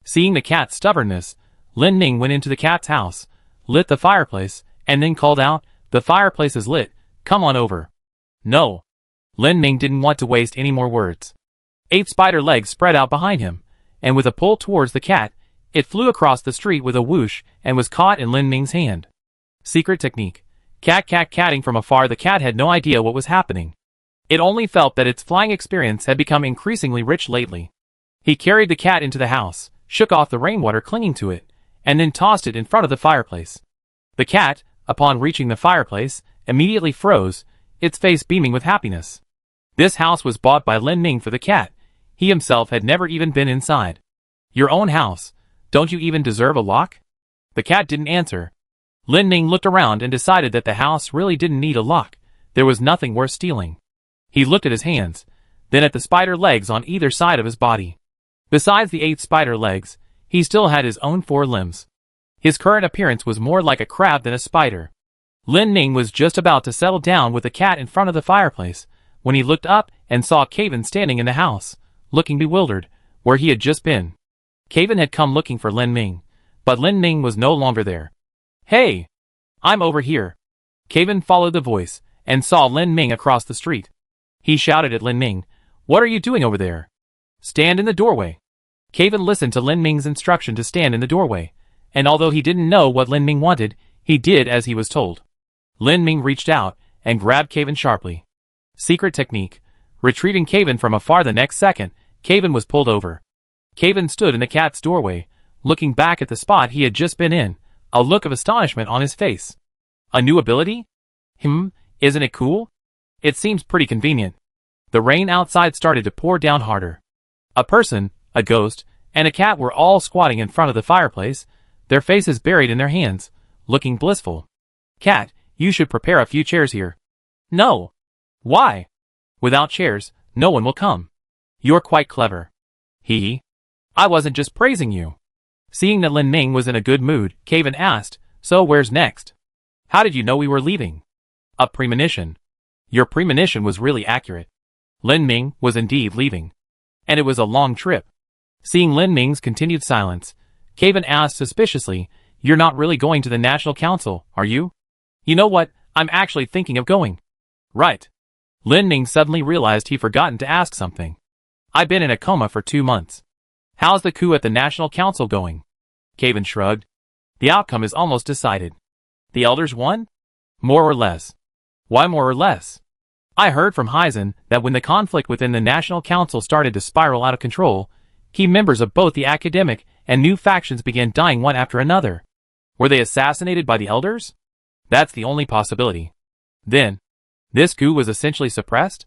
Seeing the cat's stubbornness, Lin Ning went into the cat's house, lit the fireplace, and then called out, "The fireplace is lit, come on over." "No." Lin Ning didn't want to waste any more words. 8 spider legs spread out behind him, and with a pull towards the cat, it flew across the street with a whoosh and was caught in Lin Ning's hand. Secret technique. Catting from afar. The cat had no idea what was happening. It only felt that its flying experience had become increasingly rich lately. He carried the cat into the house, shook off the rainwater clinging to it, and then tossed it in front of the fireplace. The cat, upon reaching the fireplace, immediately froze, its face beaming with happiness. This house was bought by Lin Ning for the cat. He himself had never even been inside. "Your own house. Don't you even deserve a lock?" The cat didn't answer. Lin Ning looked around and decided that the house really didn't need a lock. There was nothing worth stealing. He looked at his hands, then at the spider legs on either side of his body. Besides the 8 spider legs, he still had his own 4 limbs. His current appearance was more like a crab than a spider. Lin Ning was just about to settle down with the cat in front of the fireplace, when he looked up and saw Caven standing in the house, looking bewildered, where he had just been. Caven had come looking for Lin Ning, But Lin Ming was no longer there. "Hey! I'm over here." Kevin followed the voice, and saw Lin Ming across the street. He shouted at Lin Ming, "What are you doing over there? Stand in the doorway." Kevin listened to Lin Ming's instruction to stand in the doorway, and although he didn't know what Lin Ming wanted, he did as he was told. Lin Ming reached out, and grabbed Kevin sharply. Secret technique. Retrieving Kevin from afar the next second, Kevin was pulled over. Kevin stood in the cat's doorway, looking back at the spot he had just been in, a look of astonishment on his face. A new ability? Isn't it cool? It seems pretty convenient. The rain outside started to pour down harder. A person, a ghost, and a cat were all squatting in front of the fireplace, their faces buried in their hands, looking blissful. "Cat, you should prepare a few chairs here." "No." "Why?" "Without chairs, no one will come." "You're quite clever." I wasn't just praising you." Seeing that Lin Ming was in a good mood, Kevin asked, "So where's next?" "How did you know we were leaving?" "A premonition." "Your premonition was really accurate." Lin Ming was indeed leaving. And it was a long trip. Seeing Lin Ming's continued silence, Kevin asked suspiciously, "You're not really going to the National Council, are you?" "You know what, I'm actually thinking of going." "Right." Lin Ming suddenly realized he'd forgotten to ask something. "I've been in a coma for 2 months. How's the coup at the National Council going?" Kevin shrugged. "The outcome is almost decided. The elders won? More or less." "Why more or less?" "I heard from Heisen that when the conflict within the National Council started to spiral out of control, key members of both the academic and new factions began dying one after another." "Were they assassinated by the elders?" "That's the only possibility." "Then, this coup was essentially suppressed?"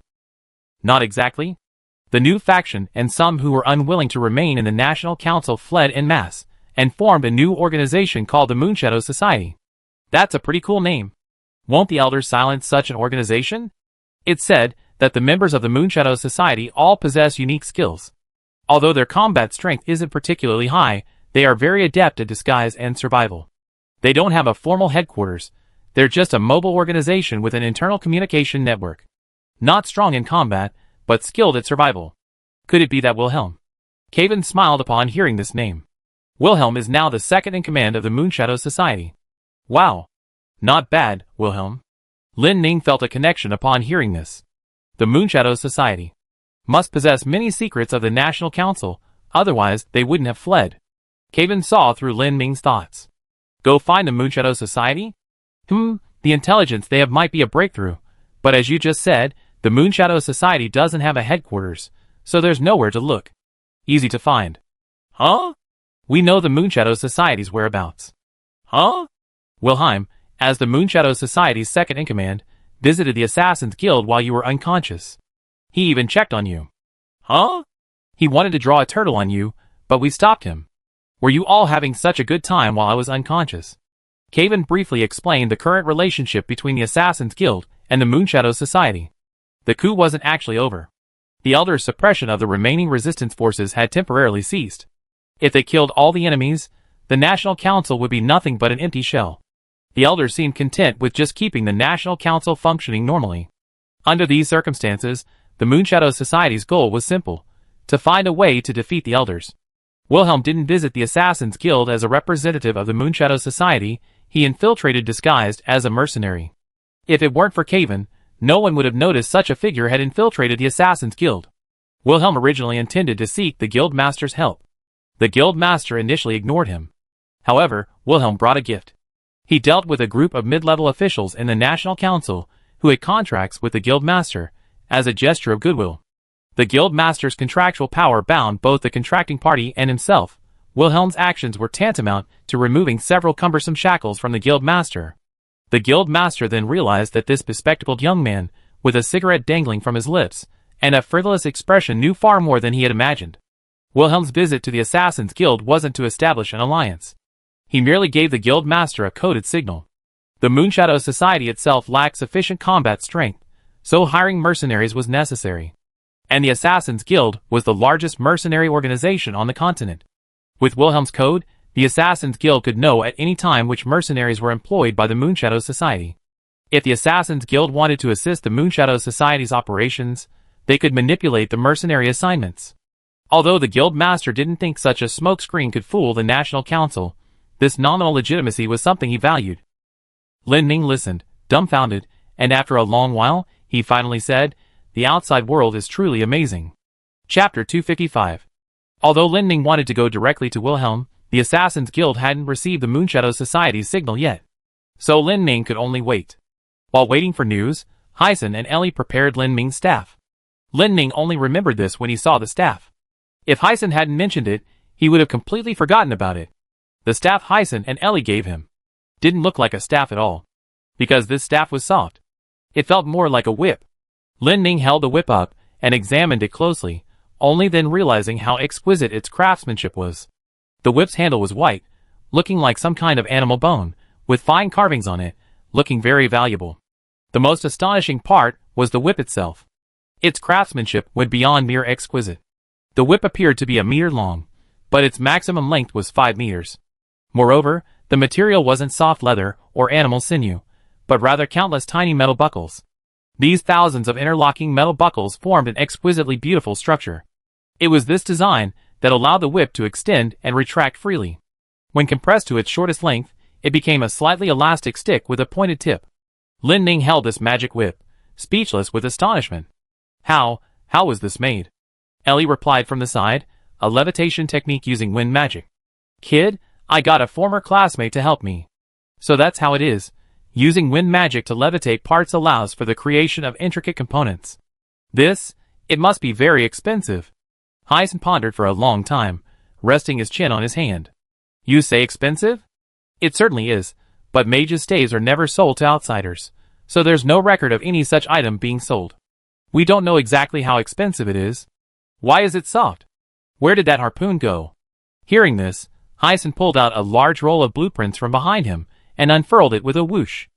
"Not exactly. The new faction and some who were unwilling to remain in the National Council fled en masse, and formed a new organization called the Moonshadow Society." "That's a pretty cool name. Won't the elders silence such an organization?" "It's said that the members of the Moonshadow Society all possess unique skills. Although their combat strength isn't particularly high, they are very adept at disguise and survival. They don't have a formal headquarters, they're just a mobile organization with an internal communication network. Not strong in combat, but skilled at survival." "Could it be that Wilhelm?" Kevin smiled upon hearing this name. "Wilhelm is now the second in command of the Moonshadow Society." "Wow. Not bad, Wilhelm." Lin Ming felt a connection upon hearing this. The Moonshadow Society must possess many secrets of the National Council, otherwise they wouldn't have fled. Kevin saw through Lin Ming's thoughts. "Go find the Moonshadow Society? The intelligence they have might be a breakthrough, but as you just said, the Moonshadow Society doesn't have a headquarters, so there's nowhere to look. Easy to find." "Huh?" "We know the Moonshadow Society's whereabouts." "Huh?" "Wilhelm, as the Moonshadow Society's second-in-command, visited the Assassin's Guild while you were unconscious. He even checked on you." "Huh?" "He wanted to draw a turtle on you, but we stopped him." "Were you all having such a good time while I was unconscious?" Kevin briefly explained the current relationship between the Assassin's Guild and the Moonshadow Society. The coup wasn't actually over. The elders' suppression of the remaining resistance forces had temporarily ceased. If they killed all the enemies, the National Council would be nothing but an empty shell. The elders seemed content with just keeping the National Council functioning normally. Under these circumstances, the Moonshadow Society's goal was simple: to find a way to defeat the elders. Wilhelm didn't visit the Assassin's Guild as a representative of the Moonshadow Society, he infiltrated disguised as a mercenary. If it weren't for Kevin, no one would have noticed such a figure had infiltrated the Assassin's Guild. Wilhelm originally intended to seek the Guild Master's help. The Guild Master initially ignored him. However, Wilhelm brought a gift. He dealt with a group of mid-level officials in the National Council who had contracts with the Guild Master, as a gesture of goodwill. The Guild Master's contractual power bound both the contracting party and himself. Wilhelm's actions were tantamount to removing several cumbersome shackles from the Guild Master. The Guild Master then realized that this bespectacled young man, with a cigarette dangling from his lips, and a frivolous expression, knew far more than he had imagined. Wilhelm's visit to the Assassin's Guild wasn't to establish an alliance. He merely gave the Guild Master a coded signal. The Moonshadow Society itself lacked sufficient combat strength, so hiring mercenaries was necessary. And the Assassin's Guild was the largest mercenary organization on the continent. With Wilhelm's code, the Assassin's Guild could know at any time which mercenaries were employed by the Moonshadow Society. If the Assassin's Guild wanted to assist the Moonshadow Society's operations, they could manipulate the mercenary assignments. Although the Guild Master didn't think such a smokescreen could fool the National Council, This nominal legitimacy was something he valued. Lin Ning listened, dumbfounded, and after a long while, he finally said, "The outside world is truly amazing." Chapter 255. Although Lin Ning wanted to go directly to Wilhelm, the Assassin's Guild hadn't received the Moonshadow Society's signal yet. So Lin Ning could only wait. While waiting for news, Hyson and Ellie prepared Lin Ming's staff. Lin Ning only remembered this when he saw the staff. If Hyson hadn't mentioned it, he would have completely forgotten about it. The staff Hyson and Ellie gave him didn't look like a staff at all, because this staff was soft. It felt more like a whip. Lin Ning held the whip up and examined it closely, only then realizing how exquisite its craftsmanship was. The whip's handle was white, looking like some kind of animal bone, with fine carvings on it, looking very valuable. The most astonishing part was the whip itself. Its craftsmanship went beyond mere exquisite. The whip appeared to be 1 meter long, but its maximum length was 5 meters. Moreover, the material wasn't soft leather or animal sinew, but rather countless tiny metal buckles. These thousands of interlocking metal buckles formed an exquisitely beautiful structure. It was this design that allowed the whip to extend and retract freely. When compressed to its shortest length, it became a slightly elastic stick with a pointed tip. Lin Ning held this magic whip, speechless with astonishment. How was this made? Ellie replied from the side, "A levitation technique using wind magic. Kid, I got a former classmate to help me. So that's how it is. Using wind magic to levitate parts allows for the creation of intricate components. It must be very expensive." Hyson pondered for a long time, resting his chin on his hand. "You say expensive? It certainly is, but mages' staves are never sold to outsiders, so there's no record of any such item being sold. We don't know exactly how expensive it is. Why is it soft? Where did that harpoon go?" Hearing this, Hyson pulled out a large roll of blueprints from behind him and unfurled it with a whoosh.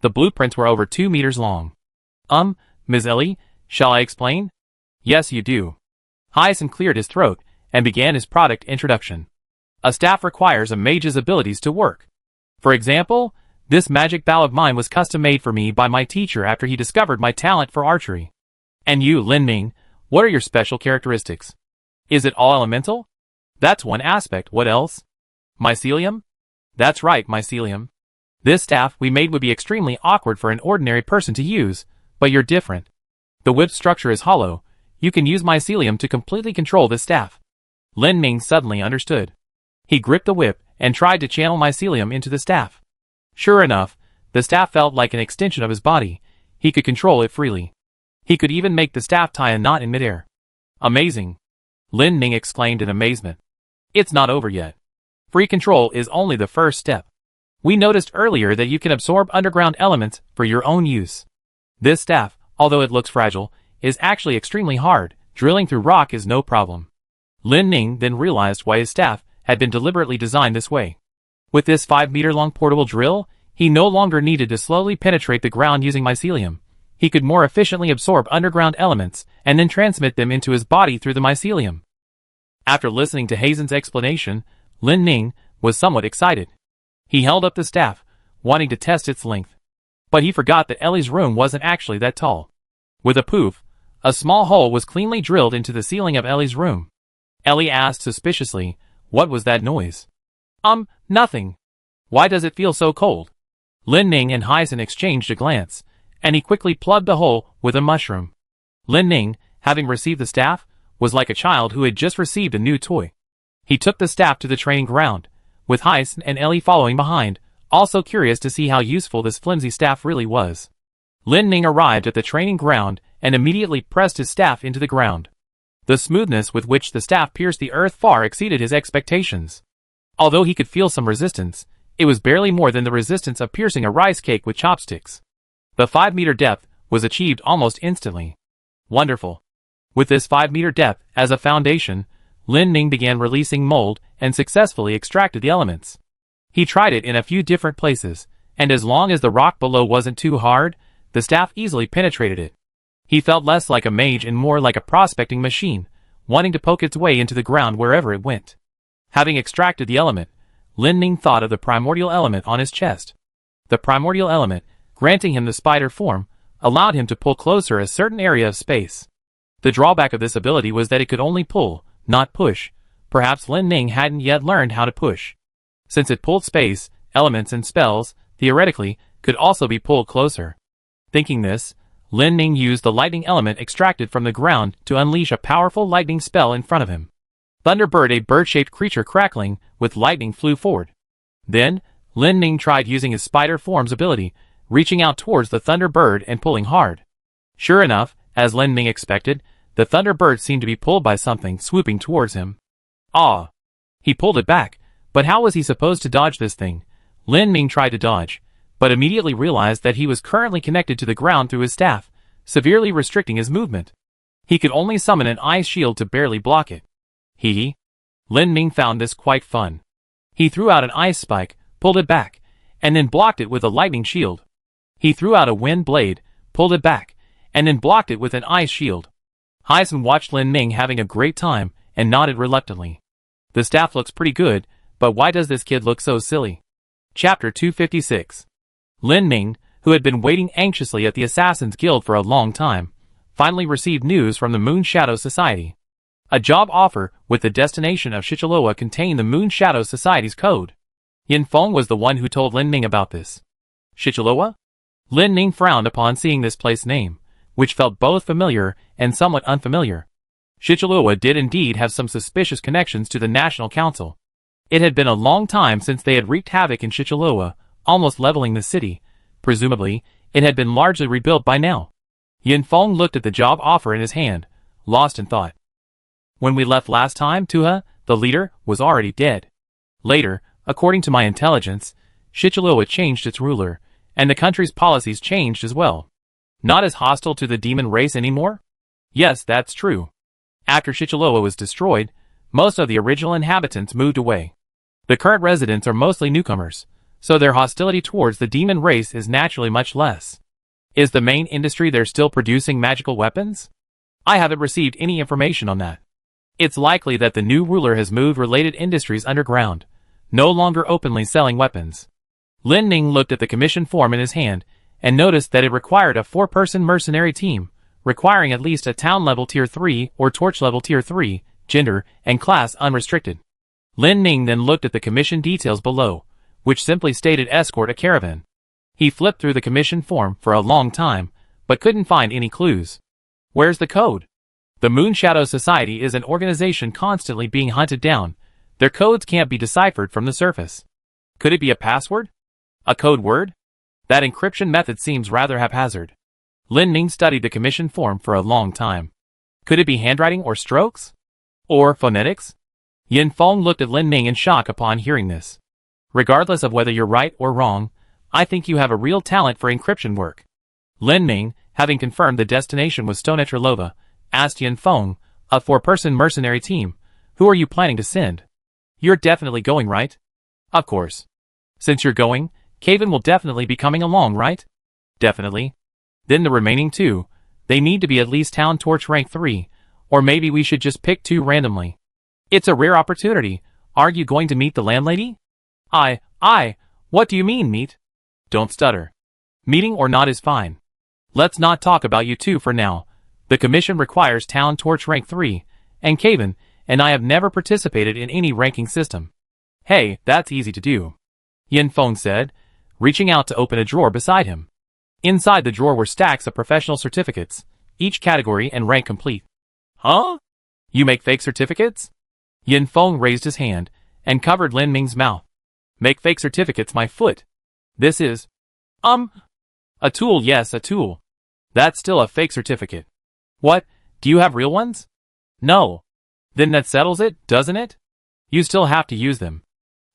The blueprints were over 2 meters long. Ms. Ellie, shall I explain?" "Yes, you do." Hyson cleared his throat and began his product introduction. "A staff requires a mage's abilities to work. For example, this magic bow of mine was custom made for me by my teacher after he discovered my talent for archery. And you, Lin Ming, what are your special characteristics? Is it all elemental? That's one aspect. What else? Mycelium? That's right, mycelium. This staff we made would be extremely awkward for an ordinary person to use, but you're different. The whip's structure is hollow. You can use mycelium to completely control this staff." Lin Ming suddenly understood. He gripped the whip and tried to channel mycelium into the staff. Sure enough, the staff felt like an extension of his body. He could control it freely. He could even make the staff tie a knot in midair. "Amazing!" Lin Ming exclaimed in amazement. "It's not over yet. Free control is only the first step. We noticed earlier that you can absorb underground elements for your own use. This staff, although it looks fragile, is actually extremely hard. Drilling through rock is no problem." Lin Ning then realized why his staff had been deliberately designed this way. With this 5-meter-long portable drill, he no longer needed to slowly penetrate the ground using mycelium. He could more efficiently absorb underground elements and then transmit them into his body through the mycelium. After listening to Hazen's explanation, Lin Ning was somewhat excited. He held up the staff, wanting to test its length. But he forgot that Ellie's room wasn't actually that tall. With a poof, a small hole was cleanly drilled into the ceiling of Ellie's room. Ellie asked suspiciously, "What was that noise?" Nothing. Why does it feel so cold?" Lin Ning and Hyson exchanged a glance, and he quickly plugged the hole with a mushroom. Lin Ning, having received the staff, was like a child who had just received a new toy. He took the staff to the training ground, with Hyson and Ellie following behind, also curious to see how useful this flimsy staff really was. Lin Ning arrived at the training ground and immediately pressed his staff into the ground. The smoothness with which the staff pierced the earth far exceeded his expectations. Although he could feel some resistance, it was barely more than the resistance of piercing a rice cake with chopsticks. The 5-meter depth was achieved almost instantly. Wonderful. With this 5-meter depth as a foundation, Lin Ning began releasing mold and successfully extracted the elements. He tried it in a few different places, and as long as the rock below wasn't too hard, the staff easily penetrated it. He felt less like a mage and more like a prospecting machine, wanting to poke its way into the ground wherever it went. Having extracted the element, Lin Ning thought of the primordial element on his chest. The primordial element, granting him the spider form, allowed him to pull closer a certain area of space. The drawback of this ability was that it could only pull, not push. Perhaps Lin Ning hadn't yet learned how to push. Since it pulled space, elements and spells, theoretically, could also be pulled closer. Thinking this, Lin Ning used the lightning element extracted from the ground to unleash a powerful lightning spell in front of him. Thunderbird, a bird-shaped creature crackling with lightning, flew forward. Then, Lin Ning tried using his spider form's ability, reaching out towards the Thunderbird and pulling hard. Sure enough, as Lin Ning expected, the Thunderbird seemed to be pulled by something swooping towards him. Ah! He pulled it back, but how was he supposed to dodge this thing? Lin Ning tried to dodge, but immediately realized that he was currently connected to the ground through his staff, severely restricting his movement. He could only summon an ice shield to barely block it. Lin Ning found this quite fun. He threw out an ice spike, pulled it back, and then blocked it with a lightning shield. He threw out a wind blade, pulled it back, and then blocked it with an ice shield. Heisen watched Lin Ning having a great time and nodded reluctantly. The staff looks pretty good, but why does this kid look so silly? Chapter 256. Lin Ning, who had been waiting anxiously at the Assassin's Guild for a long time, finally received news from the Moon Shadow Society. A job offer with the destination of Shichiloa contained the Moon Shadow Society's code. Yin Feng was the one who told Lin Ning about this. Shichiloa? Lin Ning frowned upon seeing this place name, which felt both familiar and somewhat unfamiliar. Shichiloa did indeed have some suspicious connections to the National Council. It had been a long time since they had wreaked havoc in Shichiloa, almost leveling the city. Presumably, it had been largely rebuilt by now. Yin Feng looked at the job offer in his hand, lost in thought. When we left last time, Tuha, the leader, was already dead. Later, according to my intelligence, Shichiloa changed its ruler, and the country's policies changed as well. Not as hostile to the demon race anymore? Yes, that's true. After Shichiloa was destroyed, most of the original inhabitants moved away. The current residents are mostly newcomers, so their hostility towards the demon race is naturally much less. Is the main industry there still producing magical weapons? I haven't received any information on that. It's likely that the new ruler has moved related industries underground, no longer openly selling weapons. Lin Ning looked at the commission form in his hand and noticed that it required a 4-person mercenary team, requiring at least a town-level Tier 3 or torch-level Tier 3, gender and class unrestricted. Lin Ning then looked at the commission details below, which simply stated escort a caravan. He flipped through the commission form for a long time, but couldn't find any clues. Where's the code? The Moon Shadow Society is an organization constantly being hunted down. Their codes can't be deciphered from the surface. Could it be a password? A code word? That encryption method seems rather haphazard. Lin Ning studied the commission form for a long time. Could it be handwriting or strokes? Or phonetics? Yin Feng looked at Lin Ning in shock upon hearing this. Regardless of whether you're right or wrong, I think you have a real talent for encryption work. Lin Ning, having confirmed the destination was Stonetrelova, asked Yin Feng, a 4-person mercenary team, who are you planning to send? You're definitely going, right? Of course. Since you're going, Kaven will definitely be coming along, right? Definitely. Then the remaining 2, they need to be at least Town Torch rank 3, or maybe we should just pick 2 randomly. It's a rare opportunity. Aren't you going to meet the landlady? What do you mean, meet? Don't stutter. Meeting or not is fine. Let's not talk about you 2 for now. The commission requires Town Torch rank 3, and Kaven and I have never participated in any ranking system. Hey, that's easy to do. Yin Feng said, reaching out to open a drawer beside him. Inside the drawer were stacks of professional certificates, each category and rank complete. Huh? You make fake certificates? Yin Feng raised his hand and covered Lin Ning's mouth. Make fake certificates, my foot. This is... A tool, yes, a tool. That's still a fake certificate. What, do you have real ones? No. Then that settles it, doesn't it? You still have to use them.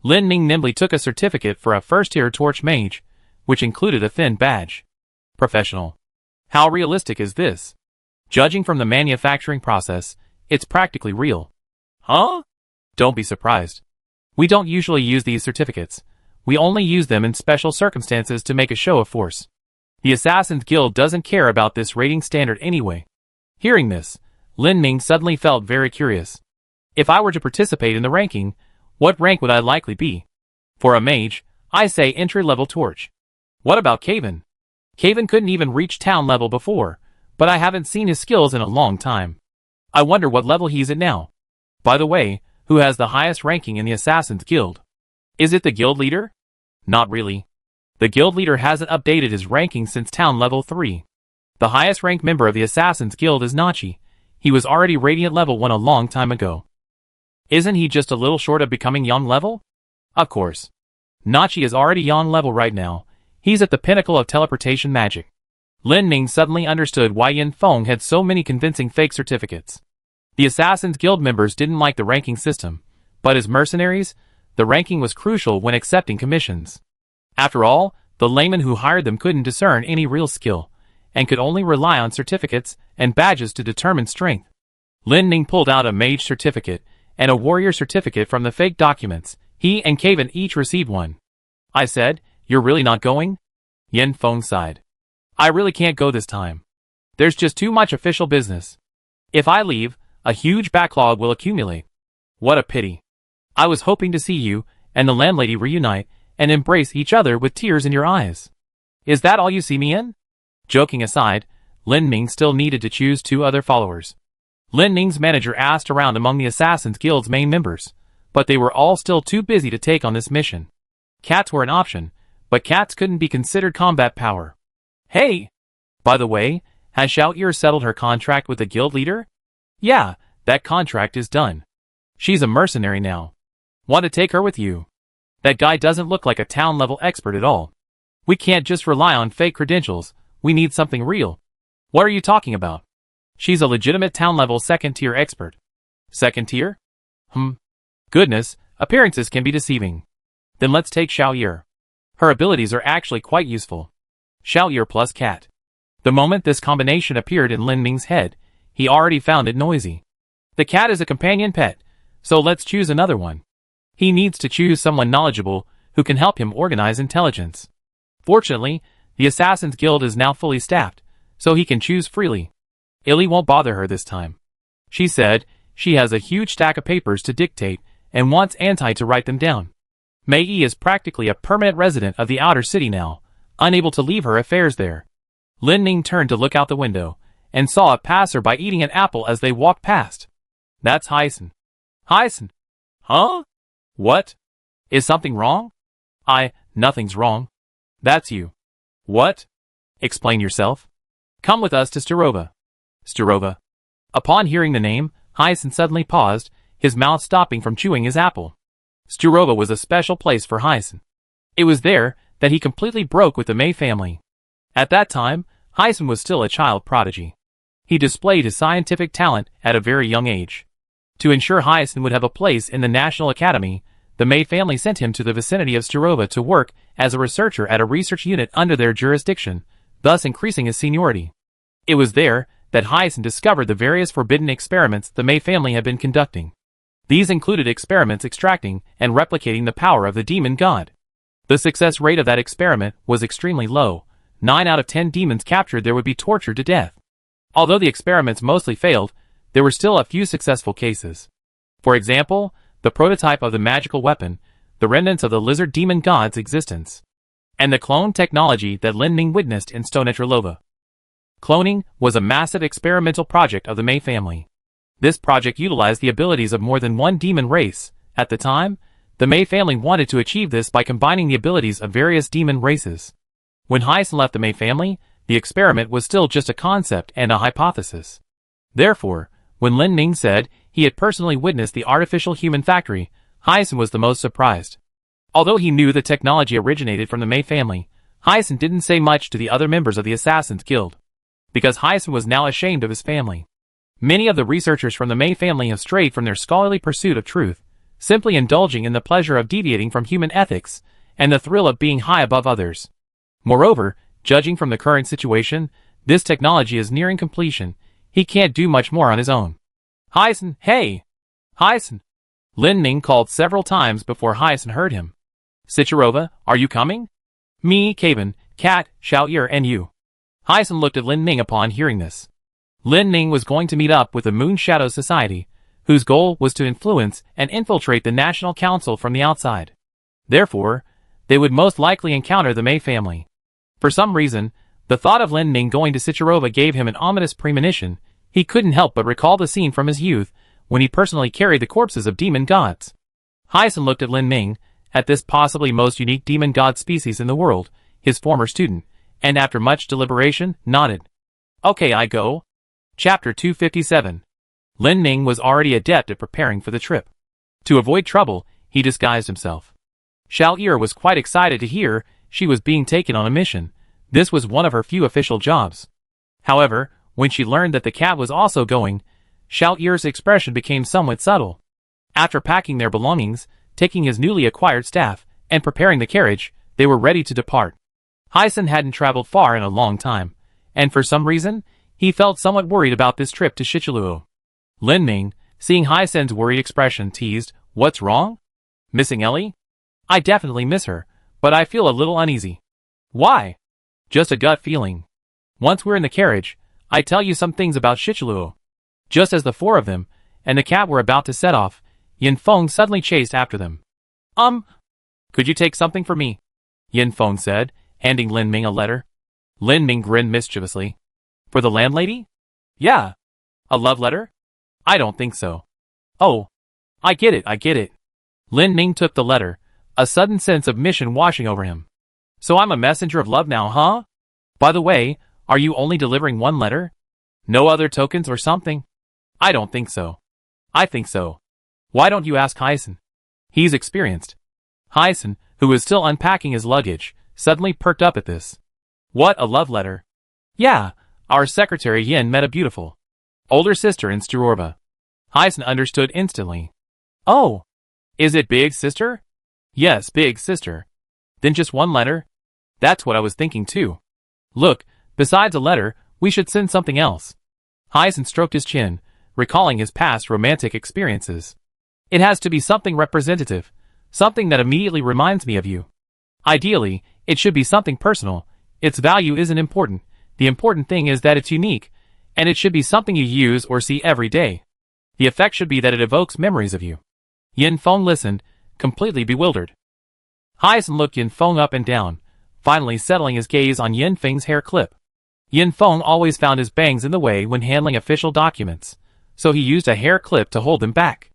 Lin Ning nimbly took a certificate for a first-tier torch mage, which included a thin badge. Professional. How realistic is this? Judging from the manufacturing process, it's practically real. Huh? Don't be surprised. We don't usually use these certificates. We only use them in special circumstances to make a show of force. The Assassin's Guild doesn't care about this rating standard anyway. Hearing this, Lin Ning suddenly felt very curious. If I were to participate in the ranking, what rank would I likely be? For a mage, I say entry-level torch. What about Kaven? Kaven couldn't even reach town level before, but I haven't seen his skills in a long time. I wonder what level he's at now. By the way, who has the highest ranking in the Assassin's Guild? Is it the guild leader? Not really. The guild leader hasn't updated his ranking since town level 3. The highest ranked member of the Assassin's Guild is Nachi. He was already Radiant level 1 a long time ago. Isn't he just a little short of becoming Yang level? Of course. Nachi is already Yang level right now. He's at the pinnacle of teleportation magic. Lin Ning suddenly understood why Yin Feng had so many convincing fake certificates. The Assassin's Guild members didn't like the ranking system, but as mercenaries, the ranking was crucial when accepting commissions. After all, the layman who hired them couldn't discern any real skill, and could only rely on certificates and badges to determine strength. Lin Ning pulled out a mage certificate and a warrior certificate from the fake documents. He and Kaven each received one. I said, "You're really not going?" Yin Feng sighed. "I really can't go this time. There's just too much official business. If I leave, a huge backlog will accumulate. What a pity. I was hoping to see you and the landlady reunite and embrace each other with tears in your eyes. Is that all you see me in?" Joking aside, Lin Ning still needed to choose 2 other followers. Lin Ning's manager asked around among the Assassin's Guild's main members, but they were all still too busy to take on this mission. Cats were an option, but cats couldn't be considered combat power. "Hey! By the way, has Xiao Yi settled her contract with the guild leader?" "Yeah, that contract is done. She's a mercenary now. Want to take her with you? That guy doesn't look like a town-level expert at all. We can't just rely on fake credentials, we need something real." "What are you talking about? She's a legitimate town-level second-tier expert." "Second tier? Goodness, appearances can be deceiving. Then let's take Xiao Yi. Her abilities are actually quite useful. Xiao Yi plus cat." The moment this combination appeared in Lin Ning's head, he already found it noisy. The cat is a companion pet, so let's choose another one. He needs to choose someone knowledgeable who can help him organize intelligence. Fortunately, the Assassin's Guild is now fully staffed, so he can choose freely. Illy won't bother her this time. She said she has a huge stack of papers to dictate and wants Anti to write them down. Mei Yi is practically a permanent resident of the outer city now, unable to leave her affairs there. Lin Ning turned to look out the window and saw a passerby eating an apple as they walked past. "That's Hyson." "Hyson? Huh? What? Is something wrong?" Nothing's wrong. That's you." "What? Explain yourself." "Come with us to Sturova." "Sturova?" Upon hearing the name, Hyson suddenly paused, his mouth stopping from chewing his apple. Sturova was a special place for Hyson. It was there that he completely broke with the Mei family. At that time, Hyson was still a child prodigy. He displayed his scientific talent at a very young age. To ensure Hyson would have a place in the National Academy, the Mei family sent him to the vicinity of Sturova to work as a researcher at a research unit under their jurisdiction, thus increasing his seniority. It was there that Hyson discovered the various forbidden experiments the Mei family had been conducting. These included experiments extracting and replicating the power of the demon god. The success rate of that experiment was extremely low. 9 out of 10 demons captured there would be tortured to death. Although the experiments mostly failed, there were still a few successful cases. For example, the prototype of the magical weapon, the remnants of the lizard demon god's existence, and the clone technology that Lin Ning witnessed in Stonetrelova. Cloning was a massive experimental project of the Mei family. This project utilized the abilities of more than one demon race. At the time, the Mei family wanted to achieve this by combining the abilities of various demon races. When Hyson left the Mei family, the experiment was still just a concept and a hypothesis. Therefore, when Lin Ning said he had personally witnessed the artificial human factory, Hyson was the most surprised. Although he knew the technology originated from the Mei family, Hyson didn't say much to the other members of the Assassin's Guild, because Hyson was now ashamed of his family. Many of the researchers from the Mei family have strayed from their scholarly pursuit of truth, simply indulging in the pleasure of deviating from human ethics and the thrill of being high above others. Moreover, judging from the current situation, this technology is nearing completion. He can't do much more on his own. "Hyson, hey! Hyson!" Lin Ning called several times before Hyson heard him. "Sturova, are you coming?" "Me, Kaven, Cat, Xiao Yi, and you." Hyson looked at Lin Ning upon hearing this. Lin Ning was going to meet up with the Moon Shadow Society, whose goal was to influence and infiltrate the National Council from the outside. Therefore, they would most likely encounter the Mei family. For some reason, the thought of Lin Ning going to Sturova gave him an ominous premonition. He couldn't help but recall the scene from his youth, when he personally carried the corpses of demon gods. Hyson looked at Lin Ning, at this possibly most unique demon god species in the world, his former student, and after much deliberation, nodded. Okay, I go. Chapter 257. Lin Ming was already adept at preparing for the trip. To avoid trouble, he disguised himself. Xiao Yi was quite excited to hear she was being taken on a mission. This was one of her few official jobs. However, when she learned that the cat was also going, Xiao Yi's expression became somewhat subtle. After packing their belongings, taking his newly acquired staff, and preparing the carriage, they were ready to depart. Hyson hadn't traveled far in a long time, and for some reason, he felt somewhat worried about this trip to Shichiluo. Lin Ming, seeing Hyson's worried expression, teased, "What's wrong? Missing Ellie? I definitely miss her, but I feel a little uneasy." "Why?" "Just a gut feeling. Once we're in the carriage, I tell you some things about Shichiluo." Just as the four of them and the cat were about to set off, Yin Feng suddenly chased after them. Could you take something for me?" Yin Feng said, handing Lin Ming a letter. Lin Ming grinned mischievously. "For the landlady?" "Yeah." "A love letter?" "I don't think so." "Oh. I get it. Lin Ming took the letter, a sudden sense of mission washing over him. "So I'm a messenger of love now, huh? By the way, are you only delivering one letter? No other tokens or something?" "I don't think so." "I think so. Why don't you ask Hyson? He's experienced." Hyson, who was still unpacking his luggage, suddenly perked up at this. "What, a love letter?" "Yeah, our secretary Yin met a beautiful older sister in Sturorba." Hyson understood instantly. "Oh, is it big sister?" "Yes, big sister." "Then just one letter?" "That's what I was thinking too." "Look, besides a letter, we should send something else." Hyson stroked his chin, recalling his past romantic experiences. "It has to be something representative, something that immediately reminds me of you. Ideally, it should be something personal. Its value isn't important. The important thing is that it's unique, and it should be something you use or see every day. The effect should be that it evokes memories of you." Yin Feng listened, completely bewildered. Hyson looked Yin Feng up and down, finally settling his gaze on Yin Feng's hair clip. Yin Feng always found his bangs in the way when handling official documents, so he used a hair clip to hold them back.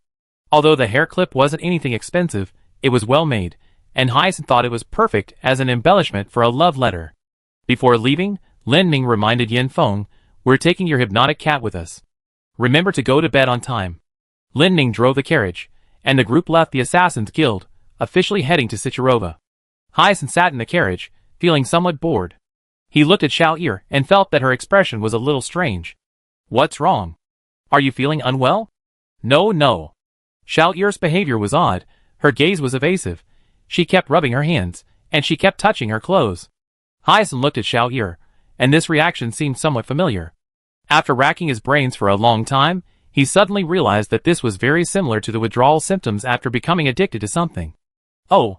Although the hair clip wasn't anything expensive, it was well made, and Hyson thought it was perfect as an embellishment for a love letter. Before leaving, Lin Ming reminded Yin Feng, "We're taking your hypnotic cat with us. Remember to go to bed on time." Lin Ming drove the carriage, and the group left the Assassin's Guild, officially heading to Shichiroba. Hyson sat in the carriage, feeling somewhat bored. He looked at Xiao Yi and felt that her expression was a little strange. "What's wrong? Are you feeling unwell?" No. Xiao Yi's behavior was odd, her gaze was evasive. She kept rubbing her hands, and she kept touching her clothes. Hyson looked at Xiao Yi, and this reaction seemed somewhat familiar. After racking his brains for a long time, he suddenly realized that this was very similar to the withdrawal symptoms after becoming addicted to something. Oh,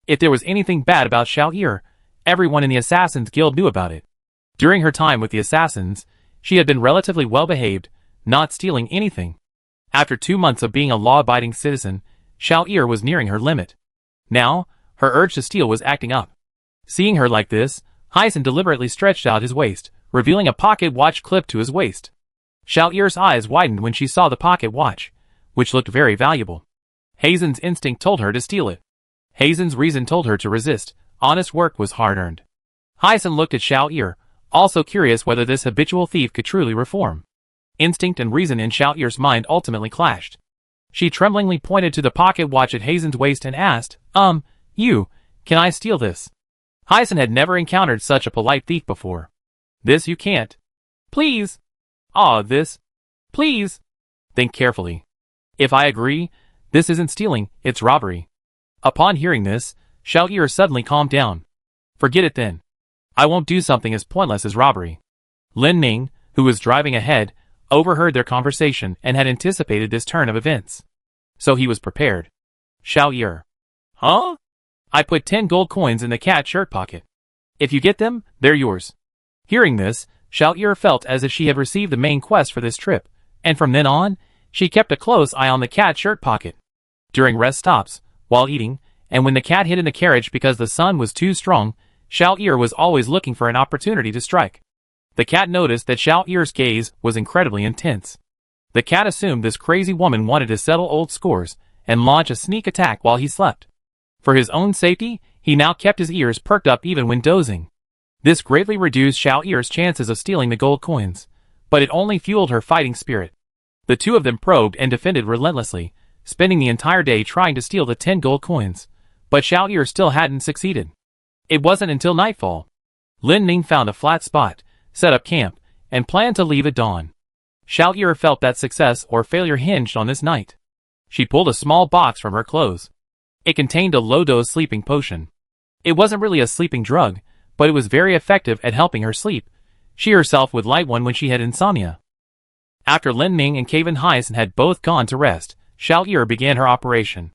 if there was anything bad about Xiao Yi, everyone in the Assassin's Guild knew about it. During her time with the Assassins, she had been relatively well-behaved, not stealing anything. After 2 months of being a law-abiding citizen, Xiao Yi was nearing her limit. Now, her urge to steal was acting up. Seeing her like this, Hyson deliberately stretched out his waist, revealing a pocket watch clipped to his waist. Xiao Yi's eyes widened when she saw the pocket watch, which looked very valuable. Hazen's instinct told her to steal it. Hazen's reason told her to resist. Honest work was hard-earned. Hyson looked at Xiao Yi, also curious whether this habitual thief could truly reform. Instinct and reason in Xiao Yi's mind ultimately clashed. She tremblingly pointed to the pocket watch at Hazen's waist and asked, can I steal this?" Hyson had never encountered such a polite thief before. "This you can't." "Please." This. "Please." "Think carefully. If I agree, this isn't stealing, it's robbery." Upon hearing this, Xiao Yi suddenly calmed down. "Forget it then. I won't do something as pointless as robbery." Lin Ming, who was driving ahead, overheard their conversation and had anticipated this turn of events. So he was prepared. "Xiao Yi." "Huh?" "I put 10 gold coins in the cat shirt pocket. If you get them, they're yours." Hearing this, Xiao Yi felt as if she had received the main quest for this trip, and from then on, she kept a close eye on the cat shirt pocket. During rest stops, while eating, and when the cat hid in the carriage because the sun was too strong, Xiao Yi was always looking for an opportunity to strike. The cat noticed that Xiao Yi's gaze was incredibly intense. The cat assumed this crazy woman wanted to settle old scores and launch a sneak attack while he slept. For his own safety, he now kept his ears perked up even when dozing. This greatly reduced Xiao Yi's chances of stealing the gold coins, but it only fueled her fighting spirit. The two of them probed and defended relentlessly, spending the entire day trying to steal the 10 gold coins, but Xiao Yi still hadn't succeeded. It wasn't until nightfall. Lin Ning found a flat spot, set up camp, and planned to leave at dawn. Xiao Yi felt that success or failure hinged on this night. She pulled a small box from her clothes. It contained a low-dose sleeping potion. It wasn't really a sleeping drug, but it was very effective at helping her sleep. She herself would light one when she had insomnia. After Lin Ning and Kevin Heisen had both gone to rest, Xiao Yi began her operation.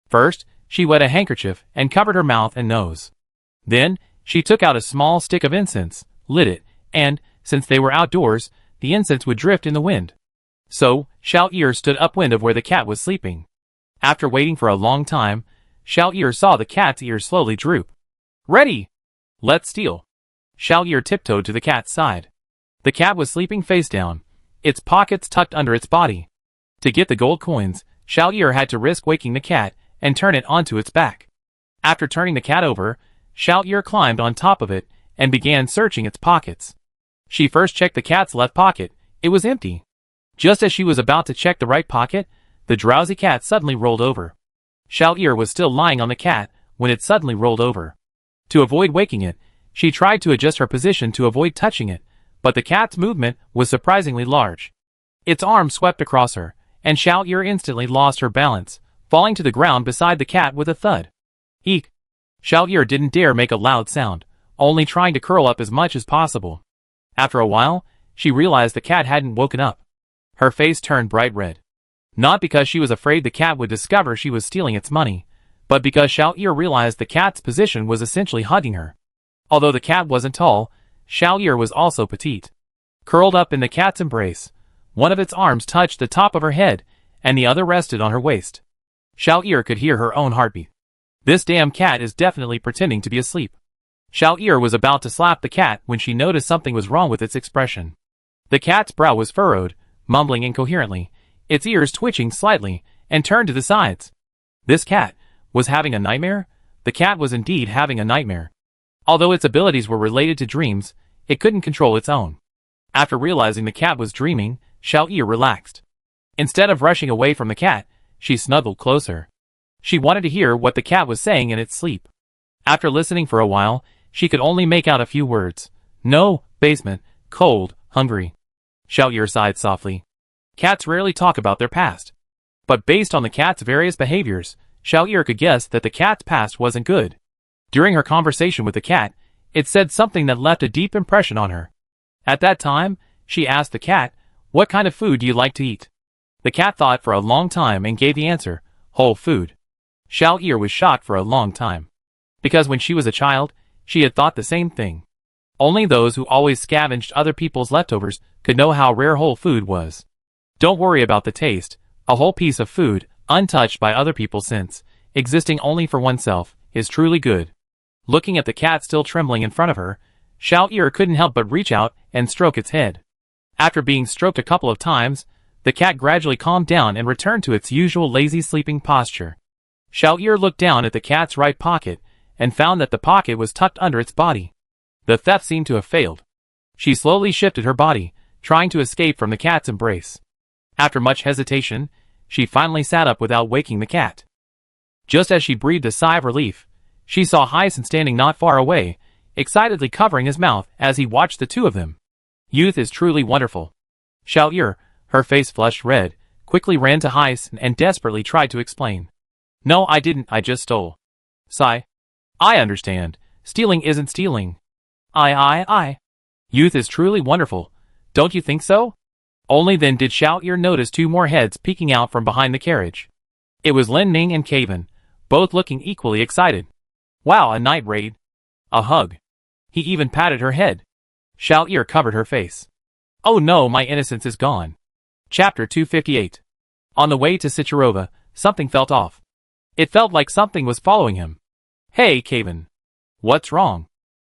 First, she wet a handkerchief and covered her mouth and nose. Then, she took out a small stick of incense, lit it, and, since they were outdoors, the incense would drift in the wind. So, Xiao Yi stood upwind of where the cat was sleeping. After waiting for a long time, Xiao Yi saw the cat's ears slowly droop. Ready! Let's steal. Xiao Yi tiptoed to the cat's side. The cat was sleeping face down, its pockets tucked under its body. To get the gold coins, Xiao Yi had to risk waking the cat and turn it onto its back. After turning the cat over, Xiao Yi climbed on top of it and began searching its pockets. She first checked the cat's left pocket. It was empty. Just as she was about to check the right pocket, the drowsy cat suddenly rolled over. Xiao Yi was still lying on the cat when it suddenly rolled over. To avoid waking it, she tried to adjust her position to avoid touching it, but the cat's movement was surprisingly large. Its arm swept across her, and Xiao Yi instantly lost her balance, falling to the ground beside the cat with a thud. Eek! Xiao Yi didn't dare make a loud sound, only trying to curl up as much as possible. After a while, she realized the cat hadn't woken up. Her face turned bright red. Not because she was afraid the cat would discover she was stealing its money, but because Xiao Yi realized the cat's position was essentially hugging her. Although the cat wasn't tall, Xiao Yi was also petite. Curled up in the cat's embrace, one of its arms touched the top of her head, and the other rested on her waist. Xiao Yi could hear her own heartbeat. This damn cat is definitely pretending to be asleep. Xiao Yi was about to slap the cat when she noticed something was wrong with its expression. The cat's brow was furrowed, mumbling incoherently, its ears twitching slightly, and turned to the sides. This cat was having a nightmare? The cat was indeed having a nightmare. Although its abilities were related to dreams, it couldn't control its own. After realizing the cat was dreaming, Xiao Yi relaxed. Instead of rushing away from the cat, she snuggled closer. She wanted to hear what the cat was saying in its sleep. After listening for a while, she could only make out a few words. No, basement, cold, hungry. Xiao Yi sighed softly. Cats rarely talk about their past. But based on the cat's various behaviors, Xiao Yi could guess that the cat's past wasn't good. During her conversation with the cat, it said something that left a deep impression on her. At that time, she asked the cat, "What kind of food do you like to eat?" The cat thought for a long time and gave the answer, "Whole food." Xiao Yi was shocked for a long time. Because when she was a child, she had thought the same thing. Only those who always scavenged other people's leftovers could know how rare whole food was. Don't worry about the taste. A whole piece of food, untouched by other people since, existing only for oneself, is truly good. Looking at the cat still trembling in front of her, Xiao Yi couldn't help but reach out and stroke its head. After being stroked a couple of times, the cat gradually calmed down and returned to its usual lazy sleeping posture. Xiao Yi looked down at the cat's right pocket and found that the pocket was tucked under its body. The theft seemed to have failed. She slowly shifted her body, trying to escape from the cat's embrace. After much hesitation, she finally sat up without waking the cat. Just as she breathed a sigh of relief, she saw Hyson standing not far away, excitedly covering his mouth as he watched the two of them. Youth is truly wonderful. Xiao Yi, her face flushed red, quickly ran to Hyson and desperately tried to explain. No, I didn't, I just stole. Sigh. I understand. Stealing isn't stealing. I. Youth is truly wonderful. Don't you think so? Only then did Xiao Yi notice two more heads peeking out from behind the carriage. It was Lin Ning and Kevin, both looking equally excited. Wow, a night raid. A hug. He even patted her head. Xiao Yi covered her face. Oh no, my innocence is gone. Chapter 258. On the way to Sichirova, something felt off. It felt like something was following him. Hey, Kevin. What's wrong?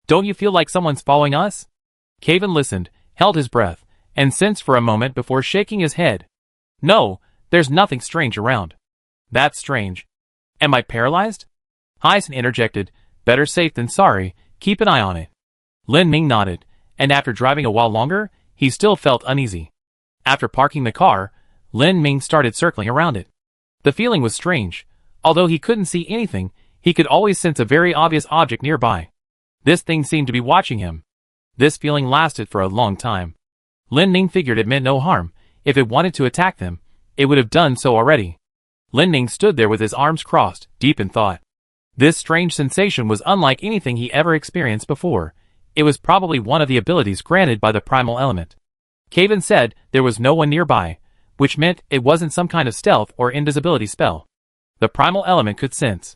Don't you feel like someone's following us? Kevin listened, held his breath, and sensed for a moment before shaking his head. No, there's nothing strange around. That's strange. Am I paralyzed? Hyson interjected, better safe than sorry, keep an eye on it. Lin Ming nodded, and after driving a while longer, he still felt uneasy. After parking the car, Lin Ming started circling around it. The feeling was strange. Although he couldn't see anything, he could always sense a very obvious object nearby. This thing seemed to be watching him. This feeling lasted for a long time. Lin Ming figured it meant no harm. If it wanted to attack them, it would have done so already. Lin Ming stood there with his arms crossed, deep in thought. This strange sensation was unlike anything he ever experienced before. It was probably one of the abilities granted by the primal element. Caven said there was no one nearby, which meant it wasn't some kind of stealth or invisibility spell. The primal element could sense,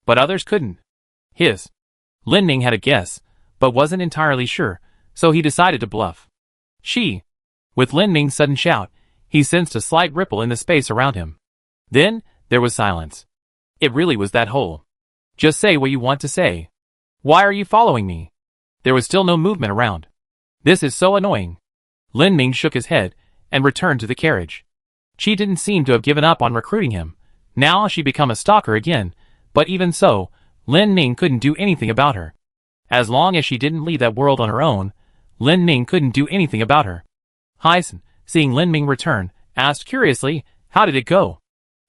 but others couldn't. Lin Ming had a guess, but wasn't entirely sure, so he decided to bluff. With Lin Ming's sudden shout, he sensed a slight ripple in the space around him. Then, there was silence. It really was that whole. Just say what you want to say. Why are you following me? There was still no movement around. This is so annoying. Lin Ming shook his head and returned to the carriage. She didn't seem to have given up on recruiting him. Now she'd become a stalker again, but even so, Lin Ming couldn't do anything about her. As long as she didn't leave that world on her own, Lin Ming couldn't do anything about her. Hyson, seeing Lin Ming return, asked curiously, how did it go?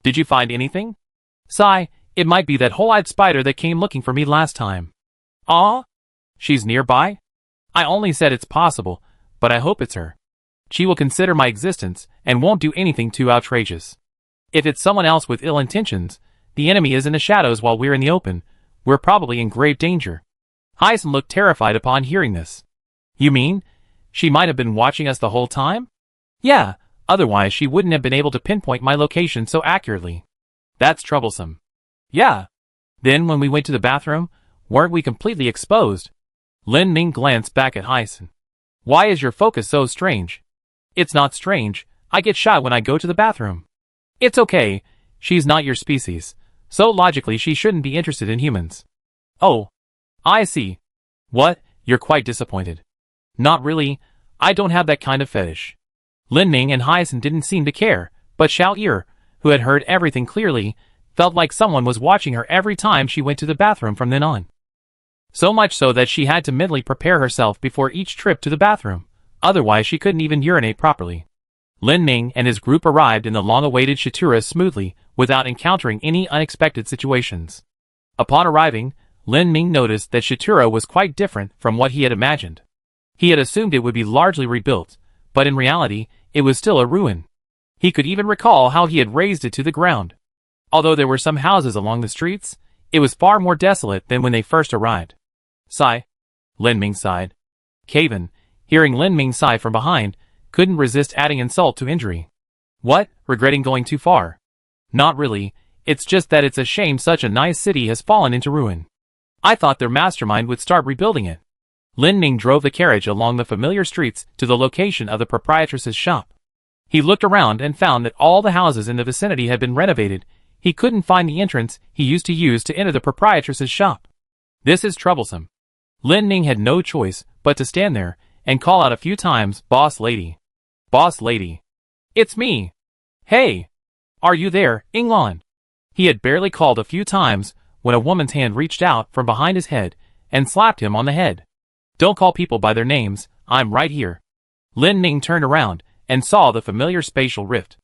Did you find anything? Sigh, it might be that whole-eyed spider that came looking for me last time. Ah? She's nearby? I only said it's possible, but I hope it's her. She will consider my existence and won't do anything too outrageous. If it's someone else with ill intentions, the enemy is in the shadows while we're in the open, we're probably in grave danger. Hyson looked terrified upon hearing this. You mean, she might have been watching us the whole time? Yeah, otherwise she wouldn't have been able to pinpoint my location so accurately. That's troublesome. Yeah. Then when we went to the bathroom, weren't we completely exposed? Lin Ming glanced back at Hyson. Why is your focus so strange? It's not strange, I get shot when I go to the bathroom. It's okay, she's not your species, so logically she shouldn't be interested in humans. Oh, I see. What, you're quite disappointed. Not really, I don't have that kind of fetish. Lin Ming and Hyson didn't seem to care, but Xiao Yi, who had heard everything clearly, felt like someone was watching her every time she went to the bathroom from then on. So much so that she had to mentally prepare herself before each trip to the bathroom, otherwise she couldn't even urinate properly. Lin Ming and his group arrived in the long-awaited Shitura smoothly, without encountering any unexpected situations. Upon arriving, Lin Ming noticed that Shitura was quite different from what he had imagined. He had assumed it would be largely rebuilt, but in reality, it was still a ruin. He could even recall how he had razed it to the ground. Although there were some houses along the streets, it was far more desolate than when they first arrived. Sigh. Lin Ming sighed. Caven, hearing Lin Ming sigh from behind, couldn't resist adding insult to injury. What, regretting going too far? Not really, it's just that it's a shame such a nice city has fallen into ruin. I thought their mastermind would start rebuilding it. Lin Ming drove the carriage along the familiar streets to the location of the proprietress's shop. He looked around and found that all the houses in the vicinity had been renovated. He couldn't find the entrance he used to enter the proprietress's shop. This is troublesome. Lin Ming had no choice but to stand there and call out a few times, Boss Lady. Boss Lady. It's me. Hey. Are you there, Inglan? He had barely called a few times when a woman's hand reached out from behind his head and slapped him on the head. Don't call people by their names, I'm right here. Lin Ming turned around and saw the familiar spatial rift.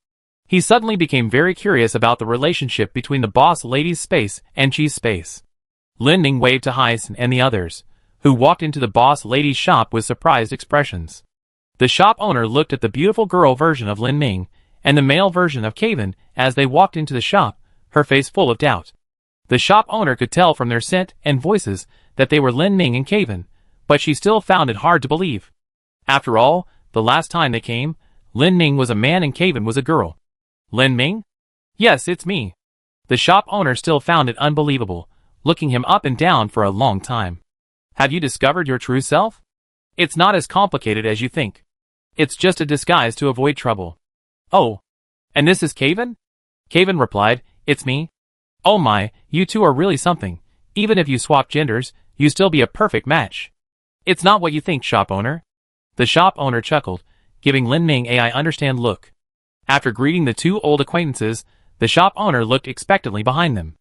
He suddenly became very curious about the relationship between the boss lady's space and Chi's space. Lin Ming waved to Hyson and the others, who walked into the boss lady's shop with surprised expressions. The shop owner looked at the beautiful girl version of Lin Ming and the male version of Caven as they walked into the shop, her face full of doubt. The shop owner could tell from their scent and voices that they were Lin Ming and Caven, but she still found it hard to believe. After all, the last time they came, Lin Ming was a man and Caven was a girl. Lin Ming? Yes, it's me. The shop owner still found it unbelievable, looking him up and down for a long time. Have you discovered your true self? It's not as complicated as you think. It's just a disguise to avoid trouble. Oh. And this is Caven? Caven replied, it's me. Oh my, you two are really something. Even if you swap genders, you still be a perfect match. It's not what you think, shop owner. The shop owner chuckled, giving Lin Ming a I understand look. After greeting the two old acquaintances, the shop owner looked expectantly behind them.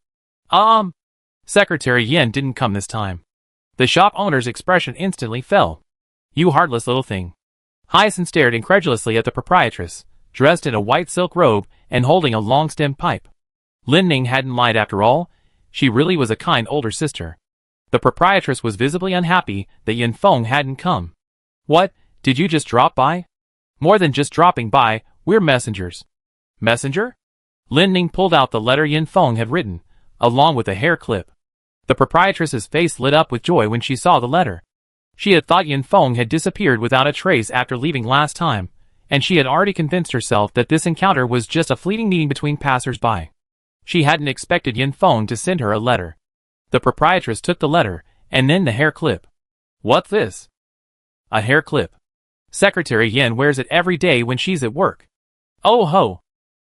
Secretary Yin didn't come this time. The shop owner's expression instantly fell. You heartless little thing. Hyacinth stared incredulously at the proprietress, dressed in a white silk robe and holding a long-stemmed pipe. Lin Ning hadn't lied after all. She really was a kind older sister. The proprietress was visibly unhappy that Yin Feng hadn't come. What, did you just drop by? More than just dropping by, we're messengers. Messenger? Lin Ning pulled out the letter Yin Feng had written, along with a hair clip. The proprietress's face lit up with joy when she saw the letter. She had thought Yin Feng had disappeared without a trace after leaving last time, and she had already convinced herself that this encounter was just a fleeting meeting between passers-by. She hadn't expected Yin Feng to send her a letter. The proprietress took the letter, and then the hair clip. What's this? A hair clip. Secretary Yin wears it every day when she's at work. Oh ho!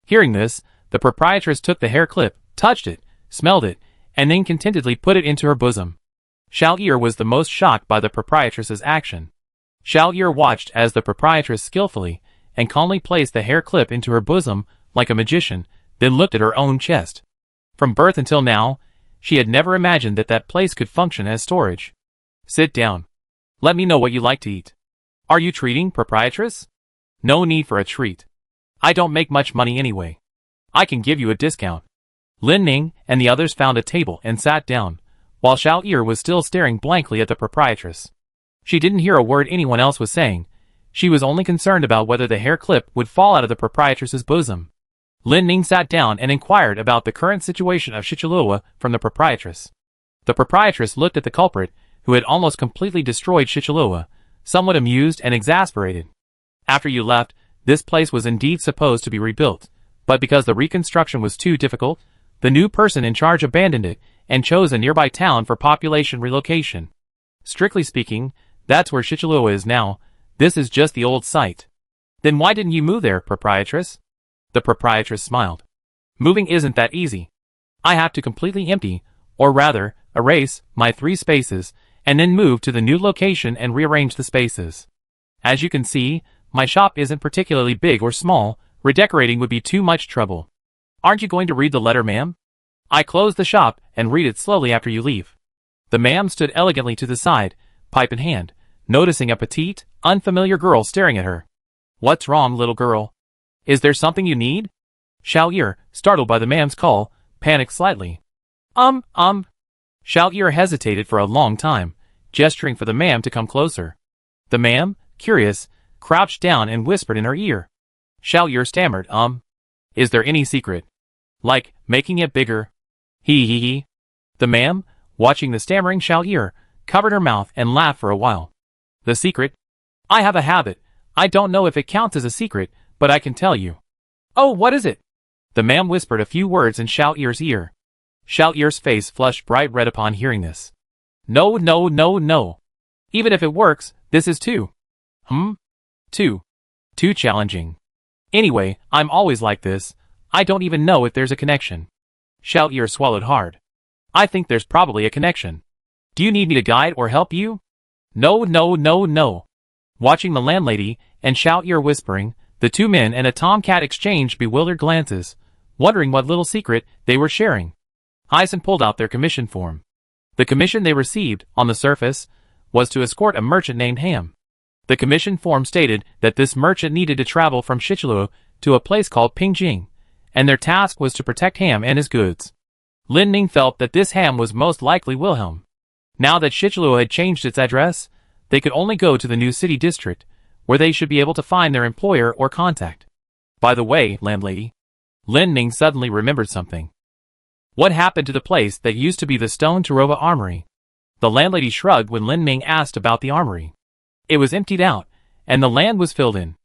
Hearing this, the proprietress took the hair clip, touched it, smelled it, and then contentedly put it into her bosom. Xiao Yi was the most shocked by the proprietress's action. Xiao Yi watched as the proprietress skillfully and calmly placed the hair clip into her bosom like a magician, then looked at her own chest. From birth until now, she had never imagined that that place could function as storage. Sit down. Let me know what you like to eat. Are you treating, proprietress? No need for a treat. I don't make much money anyway. I can give you a discount. Lin Ning and the others found a table and sat down, while Xiao Yi was still staring blankly at the proprietress. She didn't hear a word anyone else was saying. She was only concerned about whether the hair clip would fall out of the proprietress's bosom. Lin Ning sat down and inquired about the current situation of Shichilua from the proprietress. The proprietress looked at the culprit, who had almost completely destroyed Shichilua, somewhat amused and exasperated. After you left, this place was indeed supposed to be rebuilt, but because the reconstruction was too difficult, the new person in charge abandoned it and chose a nearby town for population relocation. Strictly speaking, that's where Shichilua is now. This is just the old site. Then why didn't you move there, proprietress? The proprietress smiled. Moving isn't that easy. I have to completely empty, or rather, erase, my 3 spaces, and then move to the new location and rearrange the spaces. As you can see, my shop isn't particularly big or small. Redecorating would be too much trouble. Aren't you going to read the letter, ma'am? I close the shop and read it slowly after you leave. The ma'am stood elegantly to the side, pipe in hand, noticing a petite, unfamiliar girl staring at her. What's wrong, little girl? Is there something you need? Xiao Yi, startled by the ma'am's call, panicked slightly. Xiao Yi hesitated for a long time, gesturing for the ma'am to come closer. The ma'am, curious, crouched down and whispered in her ear. Xiao Yi stammered, Is there any secret? Like, making it bigger? He. The ma'am, watching the stammering Xiao Yi, covered her mouth and laughed for a while. The secret? I have a habit. I don't know if it counts as a secret, but I can tell you. Oh, what is it? The ma'am whispered a few words in Xiao Yi's ear. Xiao Yi's face flushed bright red upon hearing this. No. Even if it works, this is too challenging. Anyway, I'm always like this. I don't even know if there's a connection. Xiao Yi swallowed hard. I think there's probably a connection. Do you need me to guide or help you? No. Watching the landlady and Xiao Yi whispering, the 2 men and a tomcat exchanged bewildered glances, wondering what little secret they were sharing. Hyacinth pulled out their commission form. The commission they received, on the surface, was to escort a merchant named Ham. The commission form stated that this merchant needed to travel from Shichilua to a place called Pingjing, and their task was to protect Ham and his goods. Lin Ning felt that this Ham was most likely Wilhelm. Now that Shichilua had changed its address, they could only go to the new city district, where they should be able to find their employer or contact. By the way, landlady, Lin Ning suddenly remembered something. What happened to the place that used to be the Stone Tarova Armory? The landlady shrugged when Lin Ning asked about the armory. It was emptied out, and the land was filled in.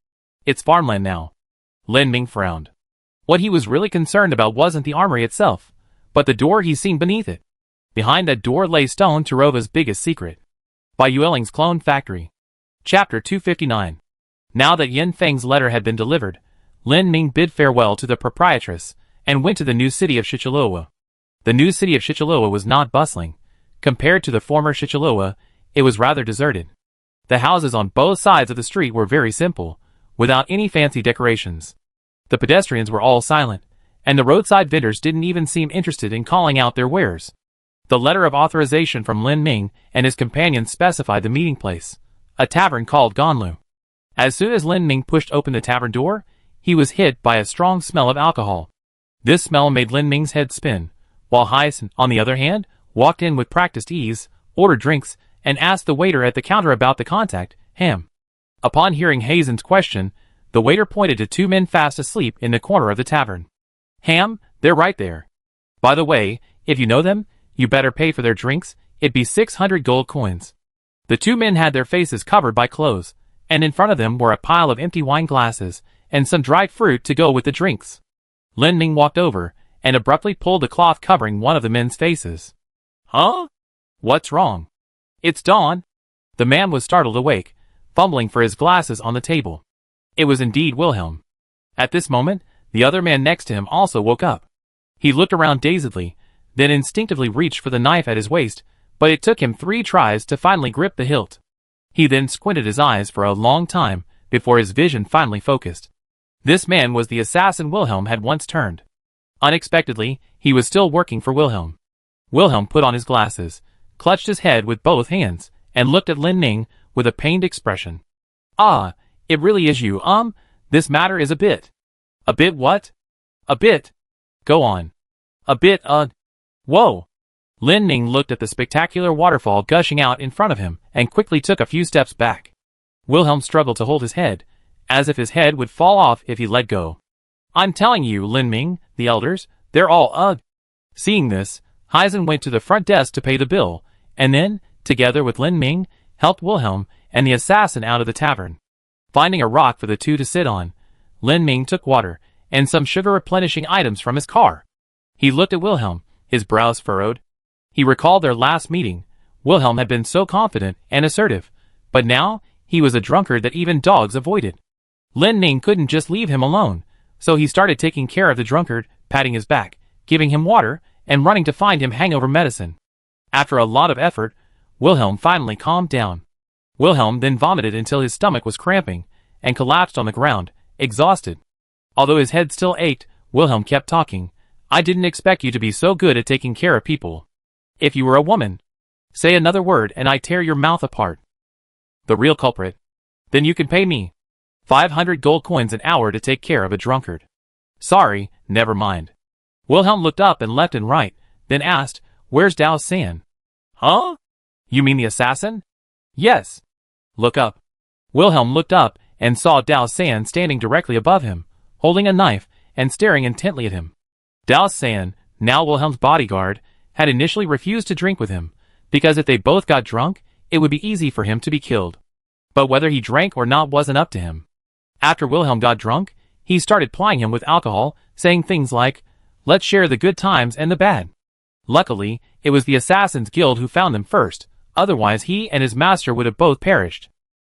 It's farmland now. Lin Ning frowned. What he was really concerned about wasn't the armory itself, but the door he'd seen beneath it. Behind that door lay Stone Tarova's biggest secret. By Yueling's Clone Factory. Chapter 259. Now that Yin Feng's letter had been delivered, Lin Ning bid farewell to the proprietress and went to the new city of Shichilua. The new city of Shichilua was not bustling. Compared to the former Shichilua, it was rather deserted. The houses on both sides of the street were very simple, without any fancy decorations. The pedestrians were all silent, and the roadside vendors didn't even seem interested in calling out their wares. The letter of authorization from Lin Ming and his companions specified the meeting place, a tavern called Ganlu. As soon as Lin Ming pushed open the tavern door, he was hit by a strong smell of alcohol. This smell made Lin Ming's head spin, while Hyacinth, on the other hand, walked in with practiced ease, ordered drinks, and asked the waiter at the counter about the contact, Ham. Upon hearing Hazen's question, the waiter pointed to two men fast asleep in the corner of the tavern. Ham, they're right there. By the way, if you know them, you better pay for their drinks, it'd be 600 gold coins. The two men had their faces covered by clothes, and in front of them were a pile of empty wine glasses, and some dried fruit to go with the drinks. Lin Ming walked over, and abruptly pulled the cloth covering one of the men's faces. Huh? What's wrong? It's Dawn. The man was startled awake, fumbling for his glasses on the table. It was indeed Wilhelm. At this moment, the other man next to him also woke up. He looked around dazedly, then instinctively reached for the knife at his waist, but it took him 3 tries to finally grip the hilt. He then squinted his eyes for a long time before his vision finally focused. This man was the assassin Wilhelm had once turned. Unexpectedly, he was still working for Wilhelm. Wilhelm put on his glasses, clutched his head with both hands, and looked at Lin Ming with a pained expression. Ah, it really is you, this matter is a bit. A bit what? A bit. Go on. A bit, Whoa! Lin Ming looked at the spectacular waterfall gushing out in front of him and quickly took a few steps back. Wilhelm struggled to hold his head, as if his head would fall off if he let go. I'm telling you, Lin Ming, the elders, they're all Seeing this, Hyacinth went to the front desk to pay the bill, and then, together with Lin Ming, helped Wilhelm and the assassin out of the tavern. Finding a rock for the two to sit on, Lin Ming took water and some sugar-replenishing items from his car. He looked at Wilhelm, his brows furrowed. He recalled their last meeting. Wilhelm had been so confident and assertive, but now he was a drunkard that even dogs avoided. Lin Ming couldn't just leave him alone, so he started taking care of the drunkard, patting his back, giving him water, and running to find him hangover medicine. After a lot of effort, Wilhelm finally calmed down. Wilhelm then vomited until his stomach was cramping, and collapsed on the ground, exhausted. Although his head still ached, Wilhelm kept talking. I didn't expect you to be so good at taking care of people. If you were a woman, say another word and I tear your mouth apart. The real culprit. Then you can pay me 500 gold coins an hour to take care of a drunkard. Sorry, never mind. Wilhelm looked up and left and right, then asked, Where's Dao San? Huh? You mean the assassin? Yes. Look up. Wilhelm looked up and saw Dao San standing directly above him, holding a knife and staring intently at him. Dao San, now Wilhelm's bodyguard, had initially refused to drink with him, because if they both got drunk, it would be easy for him to be killed. But whether he drank or not wasn't up to him. After Wilhelm got drunk, he started plying him with alcohol, saying things like, Let's share the good times and the bad. Luckily, it was the Assassin's Guild who found them first, otherwise he and his master would have both perished.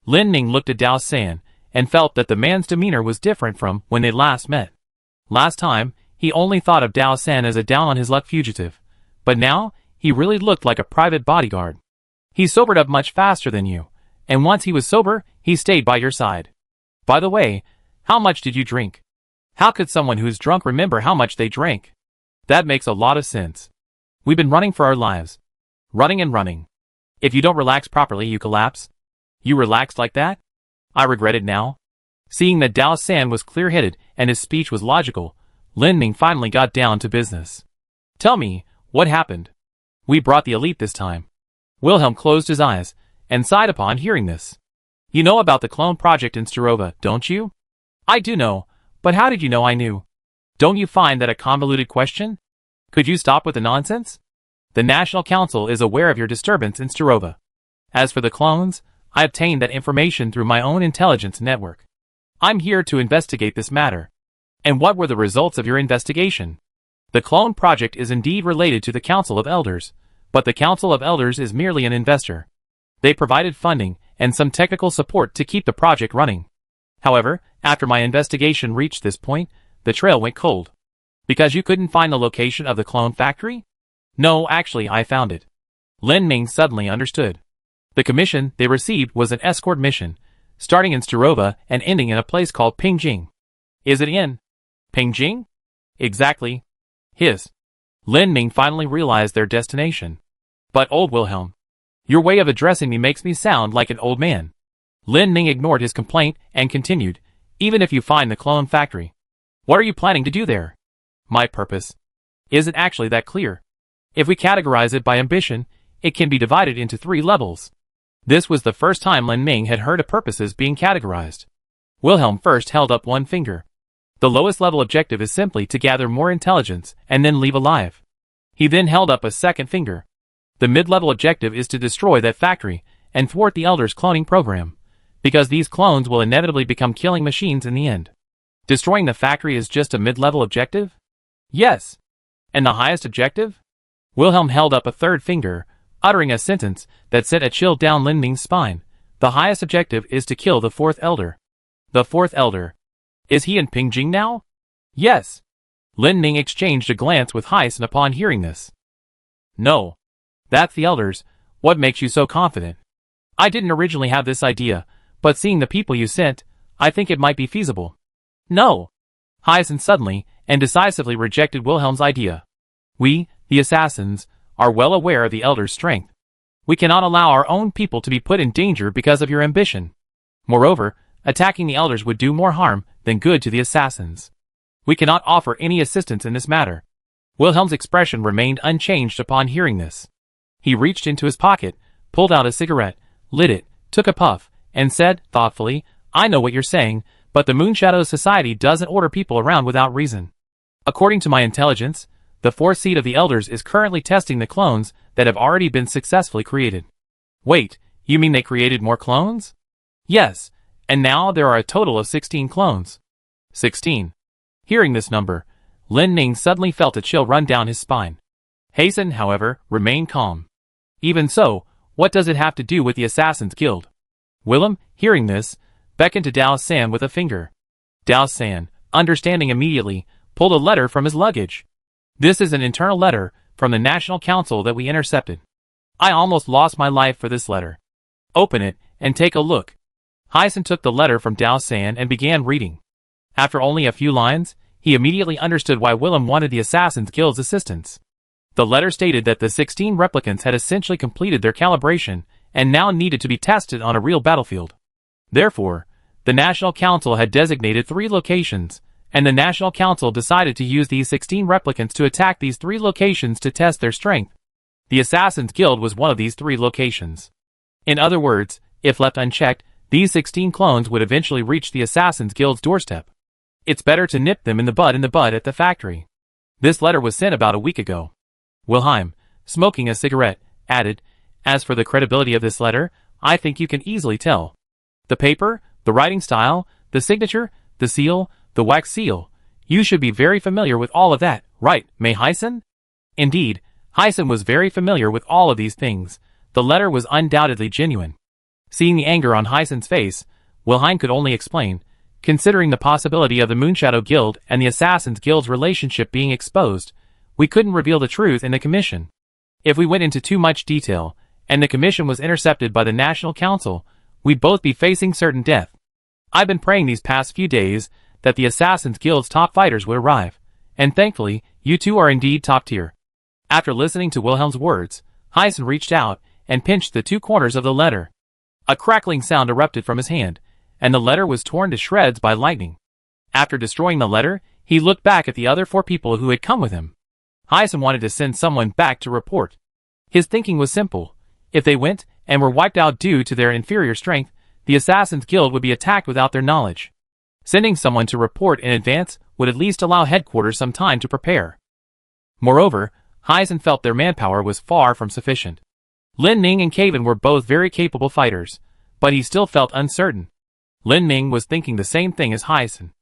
Lin Ming looked at Dao San, and felt that the man's demeanor was different from when they last met. Last time, he only thought of Dao San as a down-on-his-luck fugitive, but now, he really looked like a private bodyguard. He sobered up much faster than you, and once he was sober, he stayed by your side. By the way, how much did you drink? How could someone who's drunk remember how much they drank? That makes a lot of sense. We've been running for our lives. Running and running. If you don't relax properly, you collapse. You relaxed like that? I regret it now. Seeing that Dao San was clear-headed and his speech was logical, Lin Ming finally got down to business. Tell me, what happened? We brought the elite this time. Wilhelm closed his eyes and sighed upon hearing this. You know about the clone project in Starova, don't you? I do know, but how did you know I knew? Don't you find that a convoluted question? Could you stop with the nonsense? The National Council is aware of your disturbance in Starova. As for the clones, I obtained that information through my own intelligence network. I'm here to investigate this matter. And what were the results of your investigation? The clone project is indeed related to the Council of Elders, but the Council of Elders is merely an investor. They provided funding and some technical support to keep the project running. However, after my investigation reached this point, the trail went cold. Because you couldn't find the location of the clone factory? No, actually I found it. Lin Ming suddenly understood. The commission they received was an escort mission, starting in Starova and ending in a place called Pingjing. Is it in Pingjing? Exactly. His. Lin Ming finally realized their destination. But old Wilhelm, your way of addressing me makes me sound like an old man. Lin Ming ignored his complaint and continued, even if you find the clone factory, what are you planning to do there? My purpose isn't actually that clear. If we categorize it by ambition, it can be divided into 3 levels. This was the first time Lin Ming had heard of purposes being categorized. Wilhelm first held up one finger. The lowest level objective is simply to gather more intelligence and then leave alive. He then held up a second finger. The mid-level objective is to destroy that factory and thwart the Elders' cloning program, because these clones will inevitably become killing machines in the end. Destroying the factory is just a mid-level objective? Yes. And the highest objective? Wilhelm held up a third finger, uttering a sentence that sent a chill down Lin Ming's spine. The highest objective is to kill the 4th Elder. The 4th Elder. Is he in Pingjing now? Yes. Lin Ming exchanged a glance with Hyson upon hearing this. No. That's the Elders. What makes you so confident? I didn't originally have this idea, but seeing the people you sent, I think it might be feasible. No. Hyson suddenly and decisively rejected Wilhelm's idea. We, the assassins, are well aware of the Elders' strength. We cannot allow our own people to be put in danger because of your ambition. Moreover, attacking the Elders would do more harm than good to the assassins. We cannot offer any assistance in this matter. Wilhelm's expression remained unchanged upon hearing this. He reached into his pocket, pulled out a cigarette, lit it, took a puff, and said, thoughtfully, I know what you're saying, but the Moonshadow Society doesn't order people around without reason. According to my intelligence, the 4th seed of the Elders is currently testing the clones that have already been successfully created. Wait, you mean they created more clones? Yes, and now there are a total of 16 clones. 16. Hearing this number, Lin Ming suddenly felt a chill run down his spine. Hasten, however, remained calm. Even so, what does it have to do with the Assassin's Guild? Willem, hearing this, beckoned to Dao San with a finger. Dao San, understanding immediately, pulled a letter from his luggage. This is an internal letter from the National Council that we intercepted. I almost lost my life for this letter. Open it and take a look. Hyson took the letter from Dao San and began reading. After only a few lines, he immediately understood why Willem wanted the Assassin's Guild's assistance. The letter stated that the 16 replicants had essentially completed their calibration and now needed to be tested on a real battlefield. Therefore, the National Council had designated 3 locations, and the National Council decided to use these 16 replicants to attack these 3 locations to test their strength. The Assassin's Guild was one of these 3 locations. In other words, if left unchecked, these 16 clones would eventually reach the Assassin's Guild's doorstep. It's better to nip them in the bud at the factory. This letter was sent about a week ago. Wilhelm, smoking a cigarette, added, as for the credibility of this letter, I think you can easily tell. The paper, the writing style, the signature, the seal, the wax seal. You should be very familiar with all of that, right, May Hyson? Indeed, Hyson was very familiar with all of these things. The letter was undoubtedly genuine. Seeing the anger on Hyson's face, Wilhelm could only explain, considering the possibility of the Moonshadow Guild and the Assassin's Guild's relationship being exposed, we couldn't reveal the truth in the commission. If we went into too much detail, and the commission was intercepted by the National Council, we'd both be facing certain death. I've been praying these past few days that the Assassin's Guild's top fighters would arrive, and thankfully, you two are indeed top tier. After listening to Wilhelm's words, Hyson reached out and pinched the 2 corners of the letter. A crackling sound erupted from his hand, and the letter was torn to shreds by lightning. After destroying the letter, he looked back at the other 4 people who had come with him. Hyson wanted to send someone back to report. His thinking was simple. If they went and were wiped out due to their inferior strength, the Assassin's Guild would be attacked without their knowledge. Sending someone to report in advance would at least allow headquarters some time to prepare. Moreover, Hyson felt their manpower was far from sufficient. Lin Ming and Caven were both very capable fighters, but he still felt uncertain. Lin Ming was thinking the same thing as Hyson.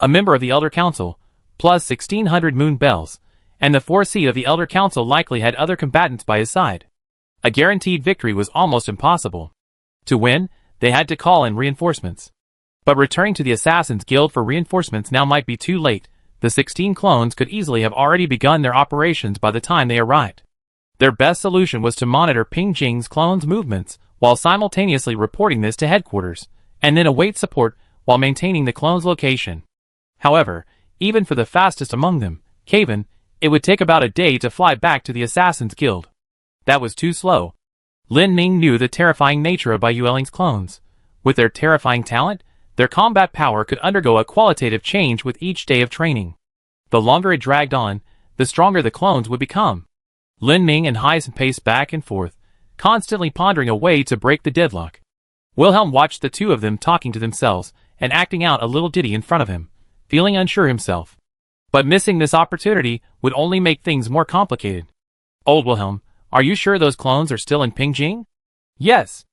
A member of the Elder Council, plus 1,600 moon bells, and the 4th seat of the Elder Council likely had other combatants by his side. A guaranteed victory was almost impossible. To win, they had to call in reinforcements. But returning to the Assassin's Guild for reinforcements now might be too late. The 16 clones could easily have already begun their operations by the time they arrived. Their best solution was to monitor Pingjing's clones' movements while simultaneously reporting this to headquarters, and then await support while maintaining the clone's location. However, even for the fastest among them, Caven, It would take about a day to fly back to the Assassin's Guild. That was too slow. Lin Ming knew the terrifying nature of Bai Yueling's clones. With their terrifying talent, their combat power could undergo a qualitative change with each day of training. The longer it dragged on, the stronger the clones would become. Lin Ming and Hyacinth paced back and forth, constantly pondering a way to break the deadlock. Wilhelm watched the two of them talking to themselves and acting out a little ditty in front of him, feeling unsure himself. But missing this opportunity would only make things more complicated. Old Wilhelm, are you sure those clones are still in Pingjing? Yes.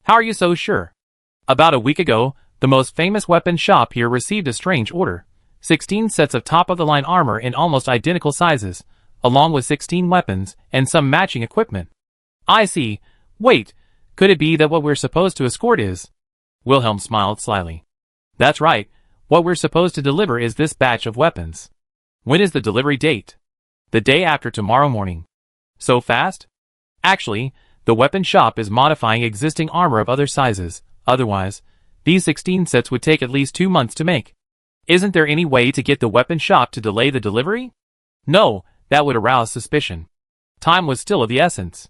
How are you so sure? About a week ago, the most famous weapons shop here received a strange order. 16 sets of top-of-the-line armor in almost identical sizes, along with 16 weapons and some matching equipment. I see. Wait, could it be that what we're supposed to escort is? Wilhelm smiled slyly. That's right, what we're supposed to deliver is this batch of weapons. When is the delivery date? The day after tomorrow morning. So fast? Actually, the weapon shop is modifying existing armor of other sizes, otherwise, these 16 sets would take at least 2 months to make. Isn't there any way to get the weapon shop to delay the delivery? No, that would arouse suspicion. Time was still of the essence.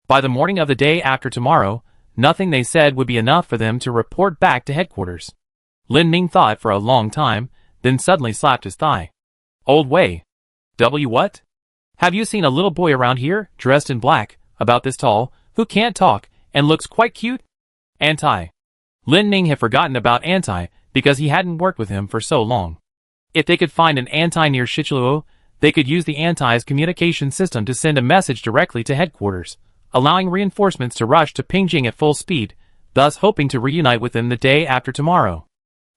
By the morning of the day after tomorrow, nothing they said would be enough for them to report back to headquarters. Lin Ming thought for a long time, then suddenly slapped his thigh. Old Wei. What? Have you seen a little boy around here, dressed in black, about this tall, who can't talk, and looks quite cute? Antai. Lin Ming had forgotten about Antai, because he hadn't worked with him for so long. If they could find an Antai near Shichiluo, they could use the Antai's communication system to send a message directly to headquarters, allowing reinforcements to rush to Pingjing at full speed, thus hoping to reunite with them the day after tomorrow.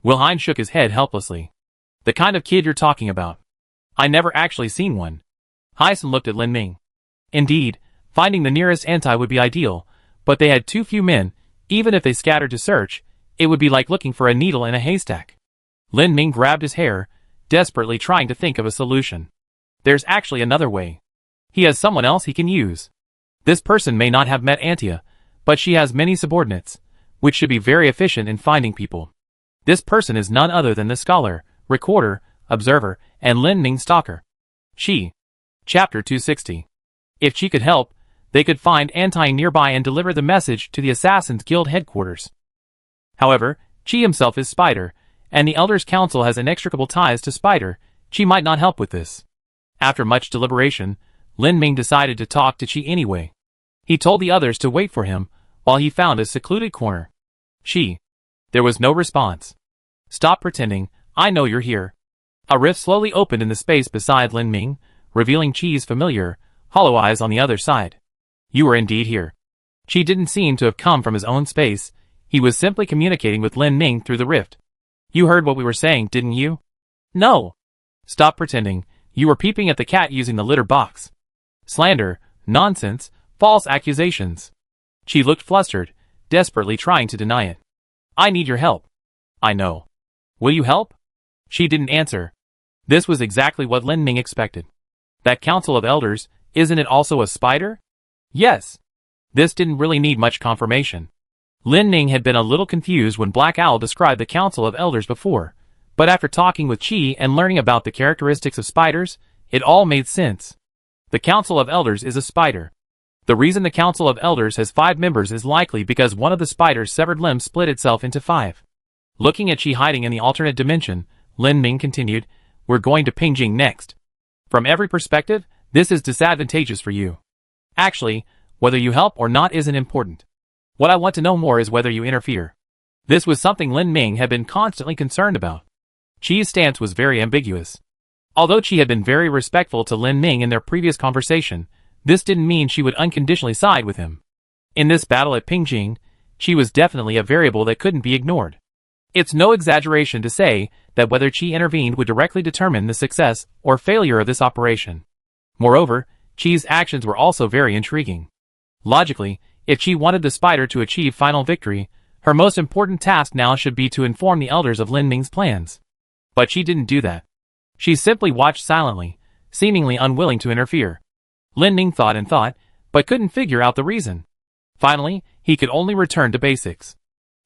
Wilhelm shook his head helplessly. The kind of kid you're talking about. I never actually seen one. Hyacinth looked at Lin Ming. Indeed, finding the nearest Antai would be ideal, but they had too few men. Even if they scattered to search, it would be like looking for a needle in a haystack. Lin Ming grabbed his hair, desperately trying to think of a solution. There's actually another way. He has someone else he can use. This person may not have met Antia, but she has many subordinates, which should be very efficient in finding people. This person is none other than the scholar, recorder, observer, and Lin Ming stalker. She. Chapter 260. If she could help, they could find Antai nearby and deliver the message to the Assassin's Guild headquarters. However, Chi himself is Spider, and the Elders' Council has inextricable ties to Spider. Chi might not help with this. After much deliberation, Lin Ming decided to talk to Chi anyway. He told the others to wait for him, while he found a secluded corner. Chi. There was no response. Stop pretending, I know you're here. A rift slowly opened in the space beside Lin Ming, revealing Chi's familiar, hollow eyes on the other side. You were indeed here. Chi didn't seem to have come from his own space, he was simply communicating with Lin Ming through the rift. You heard what we were saying, didn't you? No. Stop pretending, you were peeping at the cat using the litter box. Slander, nonsense, false accusations. Chi looked flustered, desperately trying to deny it. I need your help. I know. Will you help? She didn't answer. This was exactly what Lin Ming expected. That Council of Elders, isn't it also a spider? Yes. This didn't really need much confirmation. Lin Ming had been a little confused when Black Owl described the Council of Elders before, but after talking with Chi and learning about the characteristics of spiders, it all made sense. The Council of Elders is a spider. The reason the Council of Elders has 5 members is likely because one of the spider's severed limbs split itself into 5. Looking at Chi hiding in the alternate dimension, Lin Ming continued, We're going to Pingjing next. From every perspective, this is disadvantageous for you. Actually, whether you help or not isn't important. What I want to know more is whether you interfere. This was something Lin Ming had been constantly concerned about. Chi's stance was very ambiguous. Although Chi had been very respectful to Lin Ming in their previous conversation, this didn't mean she would unconditionally side with him. In this battle at Pingjing, Chi was definitely a variable that couldn't be ignored. It's no exaggeration to say that whether Chi intervened would directly determine the success or failure of this operation. Moreover, Chi's actions were also very intriguing. Logically, if Chi wanted the spider to achieve final victory, her most important task now should be to inform the elders of Lin Ming's plans. But she didn't do that. She simply watched silently, seemingly unwilling to interfere. Lin Ming thought and thought, but couldn't figure out the reason. Finally, he could only return to basics.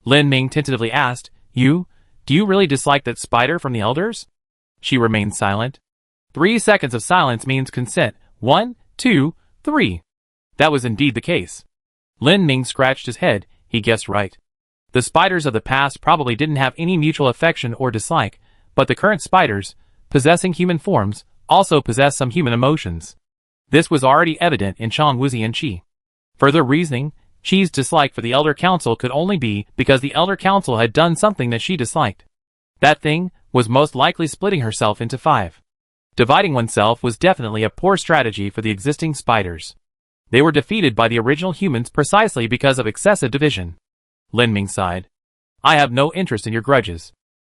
Lin Ming tentatively asked, do you really dislike that spider from the elders? She remained silent. 3 seconds of silence means consent. 1, 2, 3. That was indeed the case. Lin Ming scratched his head. He guessed right. The spiders of the past probably didn't have any mutual affection or dislike, but the current spiders, possessing human forms, also possess some human emotions. This was already evident in Chang Wuzi and Qi. Further reasoning, Qi's dislike for the Elder Council could only be because the Elder Council had done something that she disliked. That thing was most likely splitting herself into 5. Dividing oneself was definitely a poor strategy for the existing spiders. They were defeated by the original humans precisely because of excessive division. Lin Ming sighed. I have no interest in your grudges.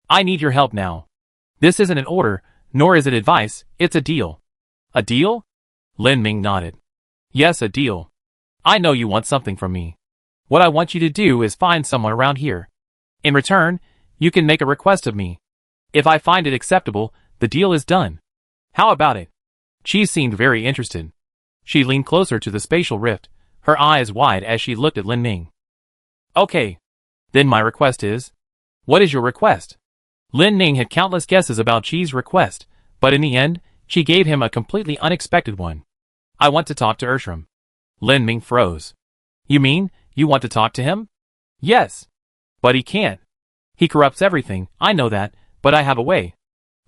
I need your help now. This isn't an order, nor is it advice, it's a deal. A deal? Lin Ming nodded. Yes, a deal. I know you want something from me. What I want you to do is find someone around here. In return, you can make a request of me. If I find it acceptable, the deal is done. How about it? Qi seemed very interested. She leaned closer to the spatial rift, her eyes wide as she looked at Lin Ming. Okay. Then my request is... What is your request? Lin Ming had countless guesses about Qi's request, but in the end, she gave him a completely unexpected one. I want to talk to Ershram. Lin Ming froze. You mean, you want to talk to him? Yes. But he can't. He corrupts everything, I know that, but I have a way.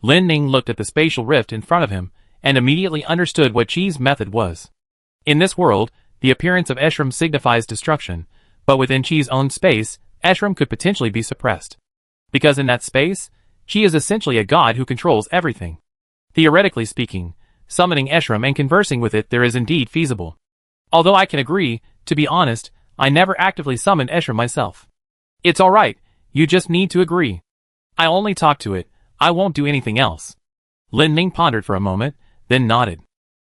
Lin Ming looked at the spatial rift in front of him, and immediately understood what Qi's method was. In this world, the appearance of Ershram signifies destruction, but within Qi's own space, Ershram could potentially be suppressed. Because in that space, Qi is essentially a god who controls everything. Theoretically speaking, summoning Ershram and conversing with it there is indeed feasible. Although I can agree, to be honest, I never actively summoned Ershram myself. It's alright, you just need to agree. I only talk to it, I won't do anything else. Lin Ming pondered for a moment, then nodded.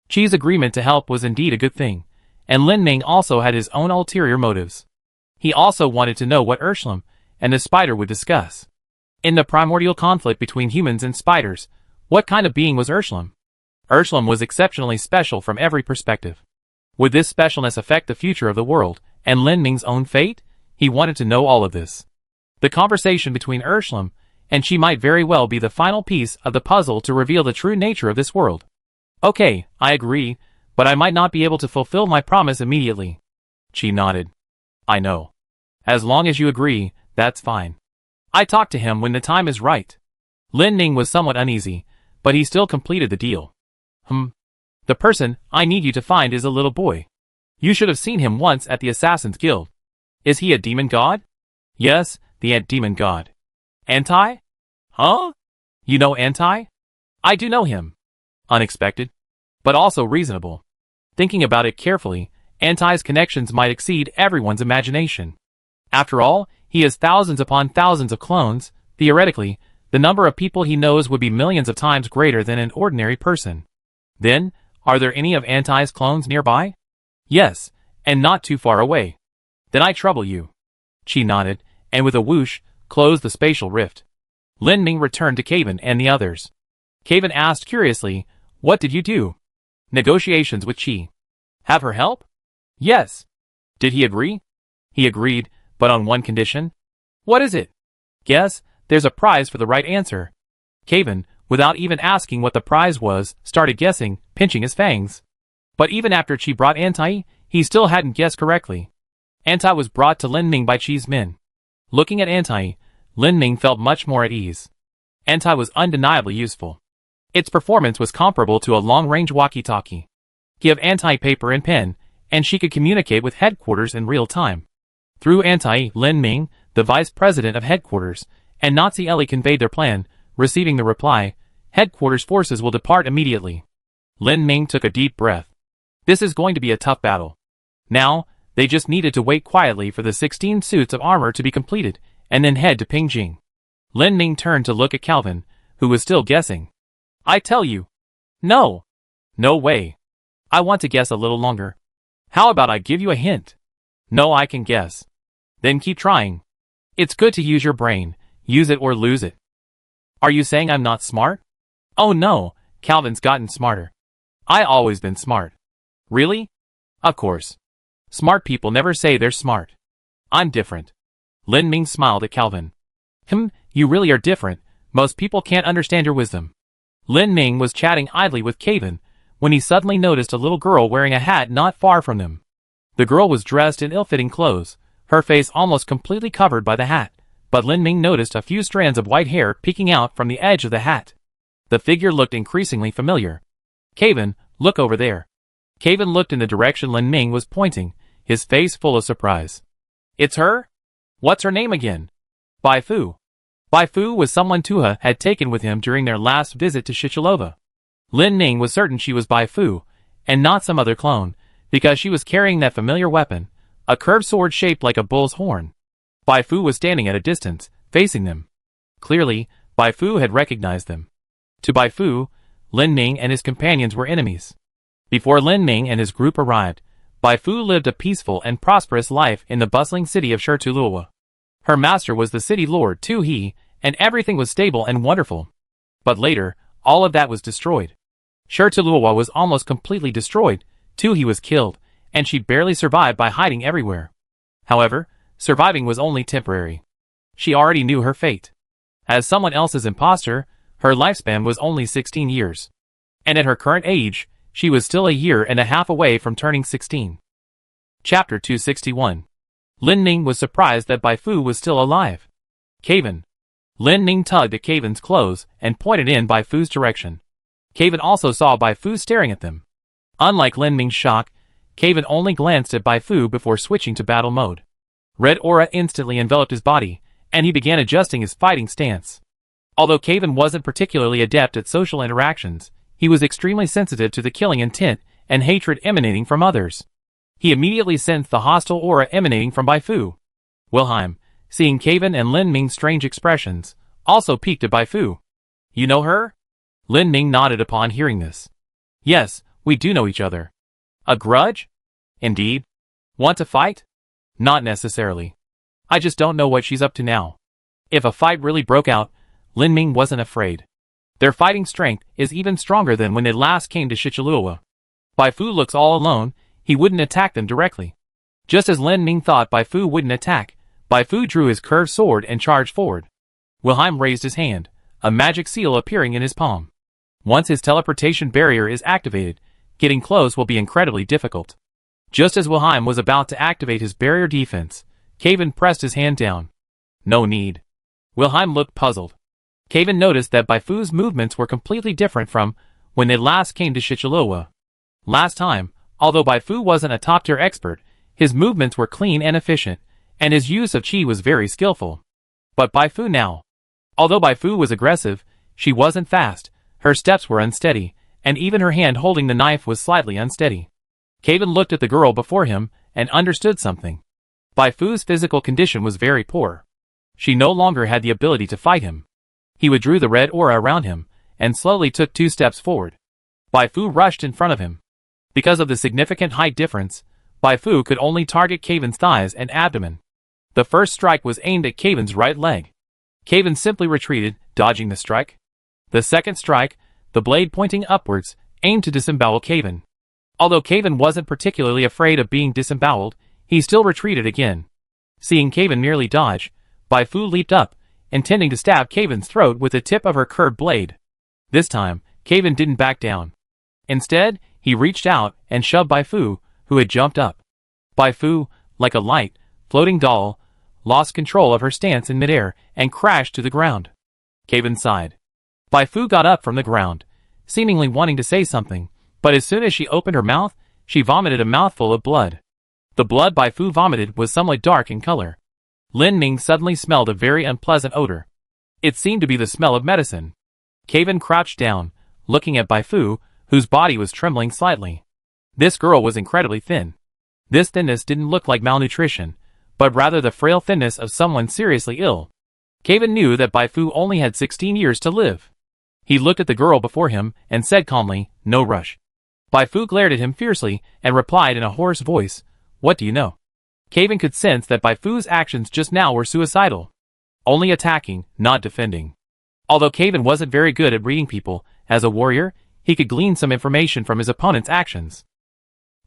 Qi's agreement to help was indeed a good thing, and Lin Ming also had his own ulterior motives. He also wanted to know what Ershram and the spider would discuss. In the primordial conflict between humans and spiders, what kind of being was Ershram? Ershram was exceptionally special from every perspective. Would this specialness affect the future of the world, and Lin Ming's own fate? He wanted to know all of this. The conversation between Ershram and Qi might very well be the final piece of the puzzle to reveal the true nature of this world. Okay, I agree, but I might not be able to fulfill my promise immediately. Qi nodded. I know. As long as you agree, that's fine. I talk to him when the time is right. Lin Ming was somewhat uneasy, but he still completed the deal. The person I need you to find is a little boy. You should have seen him once at the Assassin's Guild. Is he a demon god? Yes, the Ant-Demon god. Anti? Huh? You know Anti? I do know him. Unexpected, but also reasonable. Thinking about it carefully, Anti's connections might exceed everyone's imagination. After all, he has thousands upon thousands of clones. Theoretically, the number of people he knows would be millions of times greater than an ordinary person. Then, are there any of Anti's clones nearby? Yes, and not too far away. Then I trouble you. Qi nodded, and with a whoosh, closed the spatial rift. Lin Ming returned to Caven and the others. Caven asked curiously, what did you do? Negotiations with Qi. Have her help? Yes. Did he agree? He agreed, but on one condition. What is it? Guess, there's a prize for the right answer. Caven, without even asking what the prize was, started guessing, pinching his fangs. But even after Qi brought Anti, he still hadn't guessed correctly. Anti was brought to Lin Ming by Qi's men. Looking at Anti, Lin Ming felt much more at ease. Anti was undeniably useful. Its performance was comparable to a long-range walkie-talkie. Give Anti paper and pen, and she could communicate with headquarters in real time. Through Anti, Lin Ming, the vice president of headquarters, and Nazi Ellie conveyed their plan, receiving the reply, headquarters forces will depart immediately. Lin Ming took a deep breath. This is going to be a tough battle. Now, they just needed to wait quietly for the 16 suits of armor to be completed, and then head to Pingjing. Lin Ming turned to look at Calvin, who was still guessing. I tell you. No. No way. I want to guess a little longer. How about I give you a hint? No, I can guess. Then keep trying. It's good to use your brain. Use it or lose it. Are you saying I'm not smart? Oh no, Calvin's gotten smarter. I always been smart. Really? Of course. Smart people never say they're smart. I'm different. Lin Ming smiled at Calvin. You really are different. Most people can't understand your wisdom. Lin Ming was chatting idly with Caven when he suddenly noticed a little girl wearing a hat not far from them. The girl was dressed in ill-fitting clothes, her face almost completely covered by the hat, but Lin Ming noticed a few strands of white hair peeking out from the edge of the hat. The figure looked increasingly familiar. Caven, look over there. Caven looked in the direction Lin Ming was pointing, his face full of surprise. It's her? What's her name again? Bai Fu. Bai Fu was someone Tuha had taken with him during their last visit to Shichilova. Lin Ming was certain she was Bai Fu, and not some other clone, because she was carrying that familiar weapon, a curved sword shaped like a bull's horn. Bai Fu was standing at a distance, facing them. Clearly, Bai Fu had recognized them. To Bai Fu, Lin Ming and his companions were enemies. Before Lin Ming and his group arrived, Bai Fu lived a peaceful and prosperous life in the bustling city of Shirtulua. Her master was the city lord Tu He, and everything was stable and wonderful. But later, all of that was destroyed. Shirtulua was almost completely destroyed, Tu He was killed, and she barely survived by hiding everywhere. However, surviving was only temporary. She already knew her fate. As someone else's imposter, her lifespan was only 16 years. And at her current age, she was still a year and a half away from turning 16. Chapter 261. Lin Ming was surprised that Bai Fu was still alive. Caven. Lin Ming tugged at Caven's clothes and pointed in Bai Fu's direction. Caven also saw Bai Fu staring at them. Unlike Lin Ming's shock, Caven only glanced at Bai Fu before switching to battle mode. Red aura instantly enveloped his body, and he began adjusting his fighting stance. Although Caven wasn't particularly adept at social interactions, he was extremely sensitive to the killing intent and hatred emanating from others. He immediately sensed the hostile aura emanating from Bai Fu. Wilhelm, seeing Caven and Lin Ming's strange expressions, also peeked at Bai Fu. You know her? Lin Ming nodded upon hearing this. Yes, we do know each other. A grudge? Indeed. Want to fight? Not necessarily. I just don't know what she's up to now. If a fight really broke out, Lin Ming wasn't afraid. Their fighting strength is even stronger than when they last came to Shichilua. Bai Fu looks all alone, he wouldn't attack them directly. Just as Lin Ming thought Bai Fu wouldn't attack, Bai Fu drew his curved sword and charged forward. Wilhelm raised his hand, a magic seal appearing in his palm. Once his teleportation barrier is activated, getting close will be incredibly difficult. Just as Wilhelm was about to activate his barrier defense, Caven pressed his hand down. No need. Wilhelm looked puzzled. Caven noticed that Bai Fu's movements were completely different from when they last came to Shichilua. Last time, although Bai Fu wasn't a top-tier expert, his movements were clean and efficient, and his use of qi was very skillful. But Bai Fu now. Although Bai Fu was aggressive, she wasn't fast, her steps were unsteady, and even her hand holding the knife was slightly unsteady. Caven looked at the girl before him and understood something. Bai Fu's physical condition was very poor. She no longer had the ability to fight him. He withdrew the red aura around him, and slowly took 2 steps forward. Bai Fu rushed in front of him. Because of the significant height difference, Bai Fu could only target Caven's thighs and abdomen. The first strike was aimed at Caven's right leg. Caven simply retreated, dodging the strike. The second strike, the blade pointing upwards, aimed to disembowel Caven. Although Caven wasn't particularly afraid of being disemboweled, he still retreated again. Seeing Caven nearly dodge, Bai Fu leaped up, intending to stab Caven's throat with the tip of her curved blade. This time, Caven didn't back down. Instead, he reached out and shoved Bai Fu, who had jumped up. Bai Fu, like a light, floating doll, lost control of her stance in midair and crashed to the ground. Caven sighed. Bai Fu got up from the ground, seemingly wanting to say something, but as soon as she opened her mouth, she vomited a mouthful of blood. The blood Bai Fu vomited was somewhat dark in color. Lin Ming suddenly smelled a very unpleasant odor. It seemed to be the smell of medicine. Caven crouched down, looking at Bai Fu, whose body was trembling slightly. This girl was incredibly thin. This thinness didn't look like malnutrition, but rather the frail thinness of someone seriously ill. Caven knew that Bai Fu only had 16 years to live. He looked at the girl before him and said calmly, "No rush." Bai Fu glared at him fiercely and replied in a hoarse voice, "What do you know?" Caven could sense that Bai Fu's actions just now were suicidal. Only attacking, not defending. Although Caven wasn't very good at reading people, as a warrior, he could glean some information from his opponent's actions.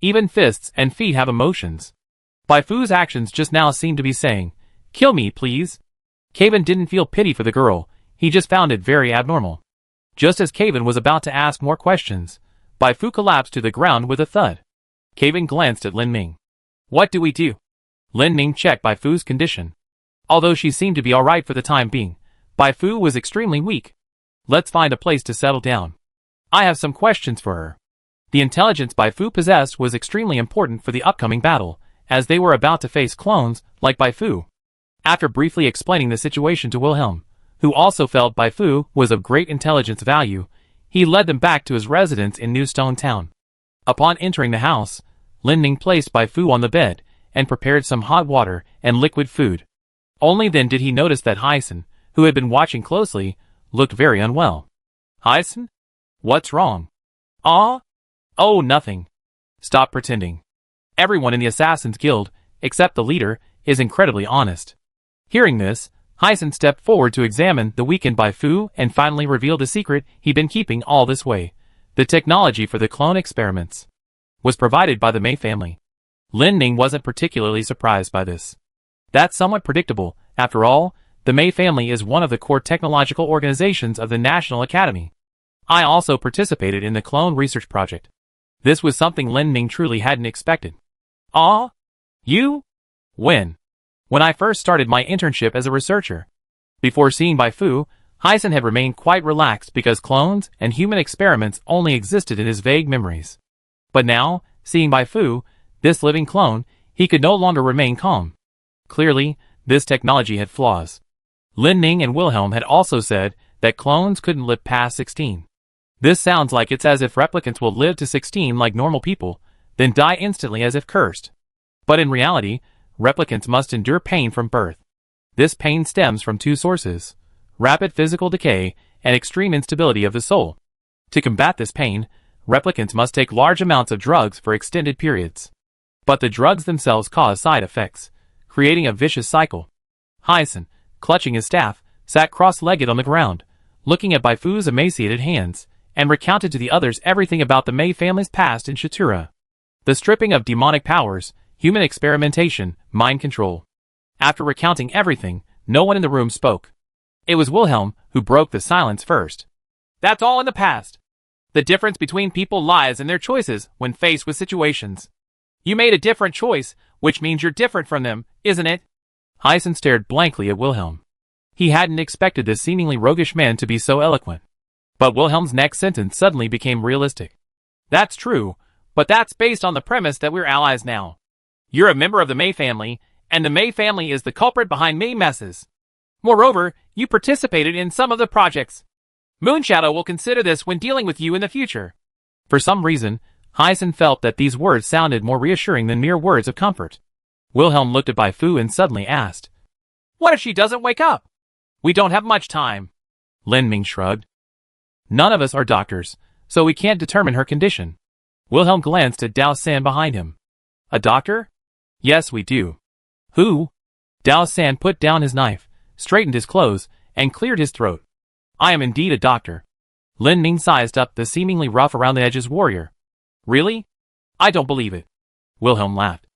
Even fists and feet have emotions. Bai Fu's actions just now seemed to be saying, "Kill me, please." Caven didn't feel pity for the girl, he just found it very abnormal. Just as Kevin was about to ask more questions, Bai Fu collapsed to the ground with a thud. Kevin glanced at Lin Ming. What do we do? Lin Ming checked Bai Fu's condition. Although she seemed to be alright for the time being, Bai Fu was extremely weak. Let's find a place to settle down. I have some questions for her. The intelligence Bai Fu possessed was extremely important for the upcoming battle, as they were about to face clones like Bai Fu. After briefly explaining the situation to Wilhelm, who also felt Bai Fu was of great intelligence value, he led them back to his residence in New Stone Town. Upon entering the house, Lin Ming placed Bai Fu on the bed and prepared some hot water and liquid food. Only then did he notice that Hyson, who had been watching closely, looked very unwell. Hyson? What's wrong? Ah? Oh, nothing. Stop pretending. Everyone in the Assassin's Guild, except the leader, is incredibly honest. Hearing this, Hyson stepped forward to examine the weakened Bai Fu and finally revealed the secret he'd been keeping all this way. The technology for the clone experiments was provided by the Mei family. Lin Ming wasn't particularly surprised by this. That's somewhat predictable. After all, the Mei family is one of the core technological organizations of the National Academy. I also participated in the clone research project. This was something Lin Ming truly hadn't expected. Ah? You? When? When I first started my internship as a researcher. Before seeing Bai Fu, Hyson had remained quite relaxed because clones and human experiments only existed in his vague memories. But now, seeing Bai Fu, this living clone, he could no longer remain calm. Clearly, this technology had flaws. Lin Ming and Wilhelm had also said that clones couldn't live past 16. This sounds like it's as if replicants will live to 16 like normal people, then die instantly as if cursed. But in reality, replicants must endure pain from birth. This pain stems from two sources: rapid physical decay and extreme instability of the soul. To combat this pain, replicants must take large amounts of drugs for extended periods. But the drugs themselves cause side effects, creating a vicious cycle. Hyson, clutching his staff, sat cross-legged on the ground, looking at Bai Fu's emaciated hands, and recounted to the others everything about the Mei family's past in Shatura. The stripping of demonic powers, human experimentation, mind control. After recounting everything, no one in the room spoke. It was Wilhelm who broke the silence first. That's all in the past. The difference between people lies in their choices when faced with situations. You made a different choice, which means you're different from them, isn't it? Hyson stared blankly at Wilhelm. He hadn't expected this seemingly roguish man to be so eloquent. But Wilhelm's next sentence suddenly became realistic. That's true, but that's based on the premise that we're allies now. You're a member of the Mei family, and the Mei family is the culprit behind Mei messes. Moreover, you participated in some of the projects. Moonshadow will consider this when dealing with you in the future. For some reason, Hyson felt that these words sounded more reassuring than mere words of comfort. Wilhelm looked at Bai Fu and suddenly asked, "What if she doesn't wake up? We don't have much time." Lin Ming shrugged. "None of us are doctors, so we can't determine her condition." Wilhelm glanced at Dao San behind him. "A doctor?" "Yes, we do." "Who?" Dao San put down his knife, straightened his clothes, and cleared his throat. "I am indeed a doctor." Lin Ming sized up the seemingly rough around the edges warrior. "Really? I don't believe it." Wilhelm laughed.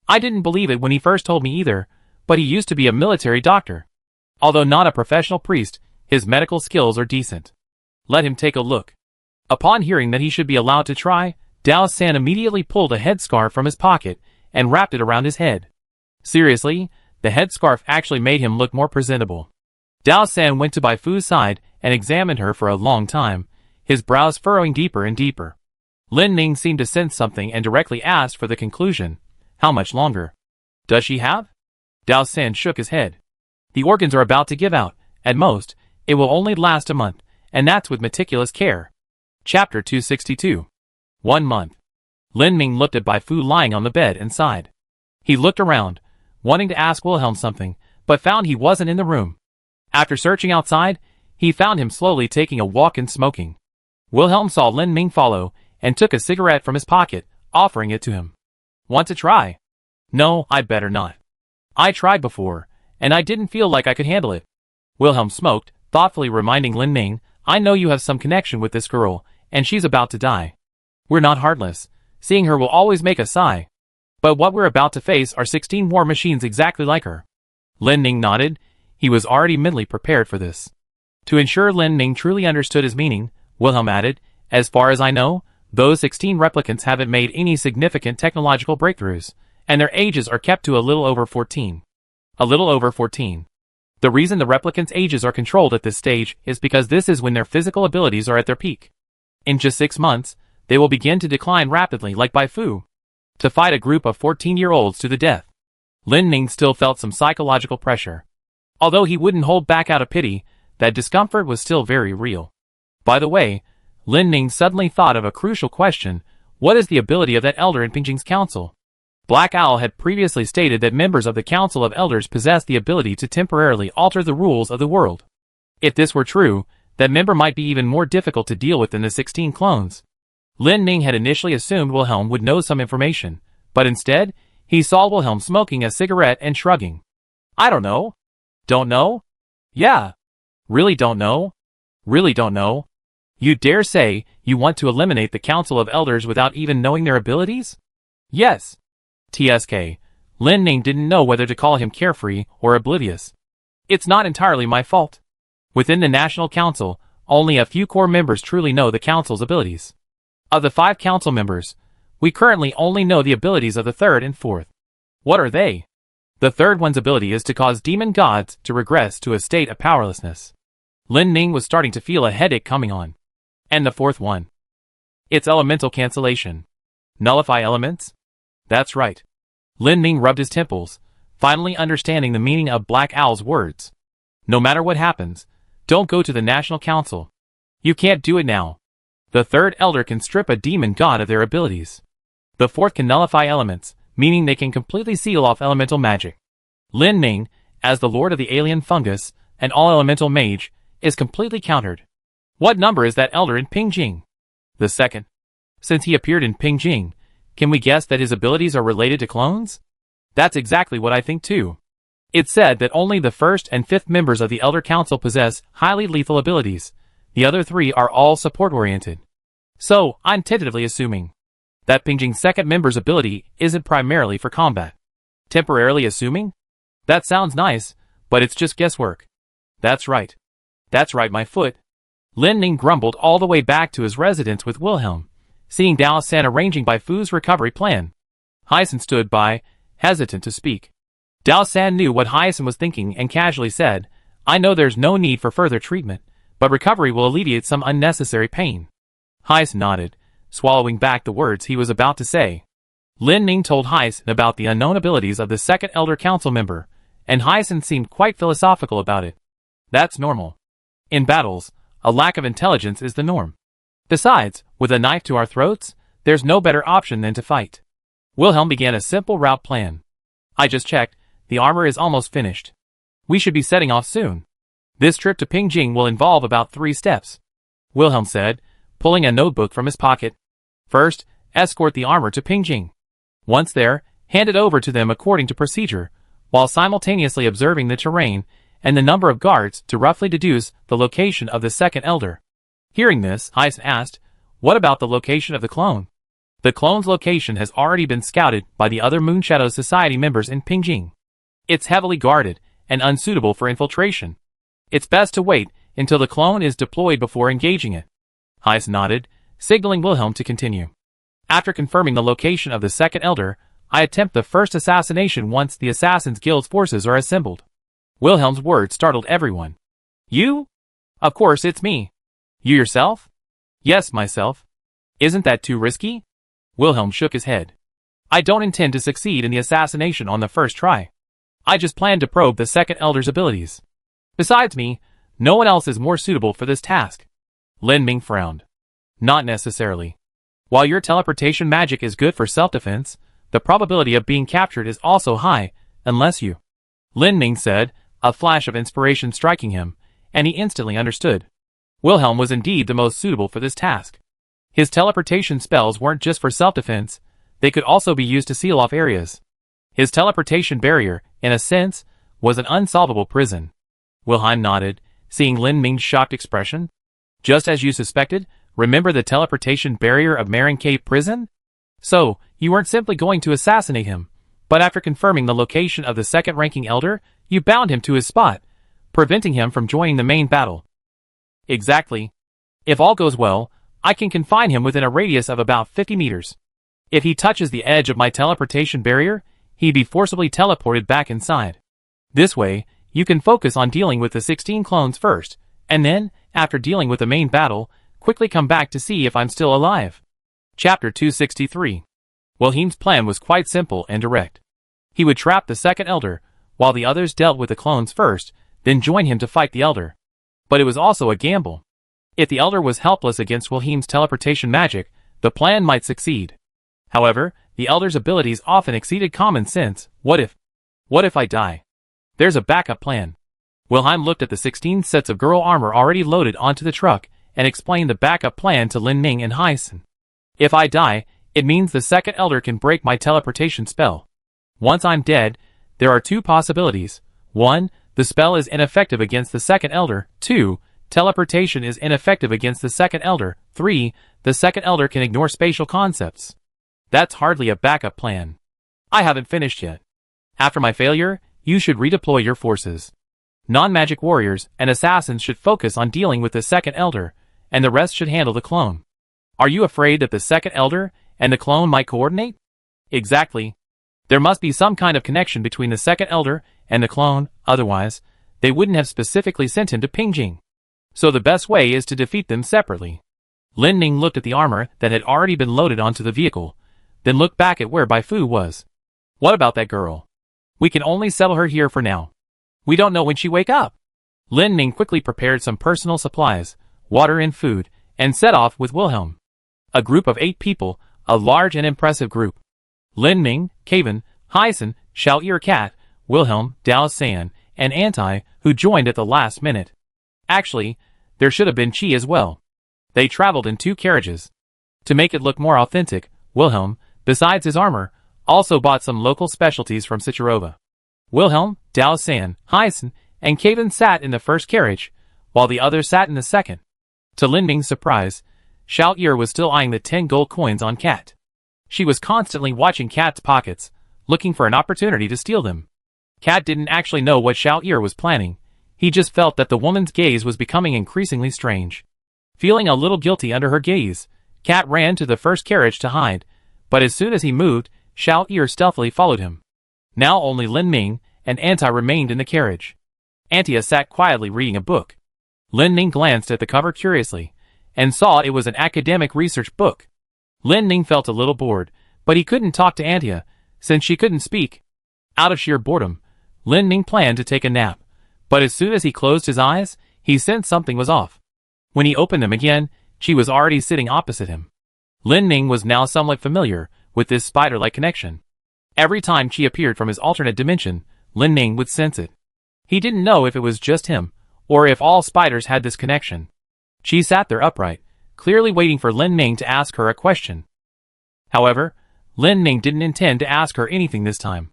"I didn't believe it when he first told me either, but he used to be a military doctor. Although not a professional priest, his medical skills are decent. Let him take a look." Upon hearing that he should be allowed to try, Dao San immediately pulled a headscarf from his pocket and wrapped it around his head. Seriously, the headscarf actually made him look more presentable. Dao San went to Bai Fu's side and examined her for a long time, his brows furrowing deeper and deeper. Lin Ming seemed to sense something and directly asked for the conclusion. "How much longer does she have?" Dao San shook his head. "The organs are about to give out. At most, it will only last a month, and that's with meticulous care." Chapter 262. 1 month. Lin Ming looked at Bai Fu lying on the bed and sighed. He looked around, wanting to ask Wilhelm something, but found he wasn't in the room. After searching outside, he found him slowly taking a walk and smoking. Wilhelm saw Lin Ming follow, and took a cigarette from his pocket, offering it to him. "Want to try?" "No, I'd better not. I tried before, and I didn't feel like I could handle it." Wilhelm smoked, thoughtfully reminding Lin Ming, "I know you have some connection with this girl, and she's about to die. We're not heartless. Seeing her will always make us sigh. But what we're about to face are 16 war machines exactly like her." Lin Ming nodded. He was already mentally prepared for this. To ensure Lin Ning truly understood his meaning, Wilhelm added, "As far as I know, those 16 replicants haven't made any significant technological breakthroughs, and their ages are kept to a little over 14. A little over 14. The reason the replicants' ages are controlled at this stage is because this is when their physical abilities are at their peak. In just 6 months, they will begin to decline rapidly like Bai Fu. To fight a group of 14-year-olds to the death." Lin Ning still felt some psychological pressure. Although he wouldn't hold back out of pity, that discomfort was still very real. By the way, Lin Ning suddenly thought of a crucial question: what is the ability of that elder in Pingjing's council? Black Owl had previously stated that members of the Council of Elders possessed the ability to temporarily alter the rules of the world. If this were true, that member might be even more difficult to deal with than the 16 clones. Lin Ning had initially assumed Wilhelm would know some information, but instead, he saw Wilhelm smoking a cigarette and shrugging. "I don't know." "Don't know?" "Yeah." "Really don't know?" "Really don't know?" "You dare say you want to eliminate the Council of Elders without even knowing their abilities?" "Yes." TSK. Lin Ning didn't know whether to call him carefree or oblivious. "It's not entirely my fault. Within the National Council, only a few core members truly know the Council's abilities. Of the 5 Council members, we currently only know the abilities of the 3rd and 4th. "What are they?" "The 3rd one's ability is to cause demon gods to regress to a state of powerlessness." Lin Ning was starting to feel a headache coming on. "And the 4th one?" "It's elemental cancellation." "Nullify elements?" "That's right." Lin Ning rubbed his temples, finally understanding the meaning of Black Owl's words. "No matter what happens, don't go to the National Council. You can't do it now. The 3rd Elder can strip a demon god of their abilities. The 4th can nullify elements, meaning they can completely seal off elemental magic. Lin Ning, as the Lord of the Alien Fungus, and all-elemental mage, is completely countered." "What number is that Elder in Pingjing?" "The 2nd. Since he appeared in Pingjing, can we guess that his abilities are related to clones?" "That's exactly what I think too. It's said that only the 1st and 5th members of the Elder Council possess highly lethal abilities. The other 3 are all support-oriented. So, I'm tentatively assuming that Pingjing's 2nd member's ability isn't primarily for combat." "Temporarily assuming? That sounds nice, but it's just guesswork." "That's right. That's right, my foot." Lin Ning grumbled all the way back to his residence with Wilhelm, seeing Dao San arranging Bai Fu's recovery plan. Hyacin stood by, hesitant to speak. Dao San knew what Hyacin was thinking and casually said, "I know there's no need for further treatment, but recovery will alleviate some unnecessary pain." Hyacin nodded, swallowing back the words he was about to say. Lin Ning told Hyacin about the unknown abilities of the 2nd Elder Council member, and Hyacin seemed quite philosophical about it. "That's normal. In battles, a lack of intelligence is the norm. Besides, with a knife to our throats, there's no better option than to fight." Wilhelm began a simple route plan. "I just checked, the armor is almost finished. We should be setting off soon. This trip to Pingjing will involve about 3 steps," Wilhelm said, pulling a notebook from his pocket. "First, escort the armor to Pingjing. Once there, hand it over to them according to procedure, while simultaneously observing the terrain and the number of guards to roughly deduce the location of the 2nd Elder." Hearing this, Hyacin asked, "What about the location of the clone?" "The clone's location has already been scouted by the other Moonshadow Society members in Pingjing. It's heavily guarded and unsuitable for infiltration. It's best to wait until the clone is deployed before engaging it." Hyacin nodded, signaling Wilhelm to continue. "After confirming the location of the 2nd Elder, I attempt the first assassination once the Assassin's Guild's forces are assembled." Wilhelm's words startled everyone. "You? Of course it's me." "You yourself?" "Yes, myself." "Isn't that too risky?" Wilhelm shook his head. "I don't intend to succeed in the assassination on the first try. I just plan to probe the 2nd Elder's abilities. Besides me, no one else is more suitable for this task." Lin Ning frowned. "Not necessarily. While your teleportation magic is good for self-defense, the probability of being captured is also high, unless you..." Lin Ning said, a flash of inspiration striking him, and he instantly understood. Wilhelm was indeed the most suitable for this task. His teleportation spells weren't just for self-defense, they could also be used to seal off areas. His teleportation barrier, in a sense, was an unsolvable prison. Wilhelm nodded, seeing Lin Ming's shocked expression. "Just as you suspected, remember the teleportation barrier of Marin Cave Prison? So, you weren't simply going to assassinate him, but after confirming the location of the 2nd-ranking Elder, you bound him to his spot, preventing him from joining the main battle." Exactly. If all goes well, I can confine him within a radius of about 50 meters. If he touches the edge of my teleportation barrier, he'd be forcibly teleported back inside. This way, you can focus on dealing with the 16 clones first, and then, after dealing with the main battle, quickly come back to see if I'm still alive. Chapter 263. Wilhelm's plan was quite simple and direct. He would trap the second elder, while the others dealt with the clones first, then join him to fight the elder. But it was also a gamble. If the elder was helpless against Wilhelm's teleportation magic, the plan might succeed. However, the elder's abilities often exceeded common sense. What if I die? There's a backup plan. Wilhelm looked at the 16 sets of girl armor already loaded onto the truck and explained the backup plan to Lin Ming and Hyson. If I die, it means the second elder can break my teleportation spell. Once I'm dead, there are two possibilities. 1. The spell is ineffective against the second elder. 2. Teleportation is ineffective against the second elder. 3. The second elder can ignore spatial concepts. That's hardly a backup plan. I haven't finished yet. After my failure, you should redeploy your forces. Non-magic warriors and assassins should focus on dealing with the second elder, and the rest should handle the clone. Are you afraid that the second elder and the clone might coordinate? Exactly. There must be some kind of connection between the second elder and the clone, otherwise, they wouldn't have specifically sent him to Pingjing. So the best way is to defeat them separately. Lin Ming looked at the armor that had already been loaded onto the vehicle, then looked back at where Bai Fu was. What about that girl? We can only settle her here for now. We don't know when she wake up. Lin Ming quickly prepared some personal supplies, water and food, and set off with Wilhelm. A group of 8 people, a large and impressive group. Lin Ming, Kaven, Hyson, Xiao Ear Cat, Wilhelm, Dao San, and Anti, who joined at the last minute. Actually, there should have been Qi as well. They traveled in 2 carriages. To make it look more authentic, Wilhelm, besides his armor, also bought some local specialties from Sichirova. Wilhelm, Dao San, Hyson, and Kaven sat in the first carriage, while the others sat in the second. To Lin Ming's surprise, Xiao Ear was still eyeing the 10 gold coins on Cat. She was constantly watching Cat's pockets, looking for an opportunity to steal them. Cat didn't actually know what Xiao Ear was planning. He just felt that the woman's gaze was becoming increasingly strange. Feeling a little guilty under her gaze, Cat ran to the first carriage to hide, but as soon as he moved, Xiao Ear stealthily followed him. Now only Lin Ming and Anti remained in the carriage. Antia sat quietly reading a book. Lin Ming glanced at the cover curiously, and saw it was an academic research book. Lin Ming felt a little bored, but he couldn't talk to Antia, since she couldn't speak. Out of sheer boredom, Lin Ming planned to take a nap, but as soon as he closed his eyes, he sensed something was off. When he opened them again, Qi was already sitting opposite him. Lin Ming was now somewhat familiar with this spider-like connection. Every time Qi appeared from his alternate dimension, Lin Ming would sense it. He didn't know if it was just him, or if all spiders had this connection. Qi sat there upright, clearly waiting for Lin Ming to ask her a question. However, Lin Ming didn't intend to ask her anything this time.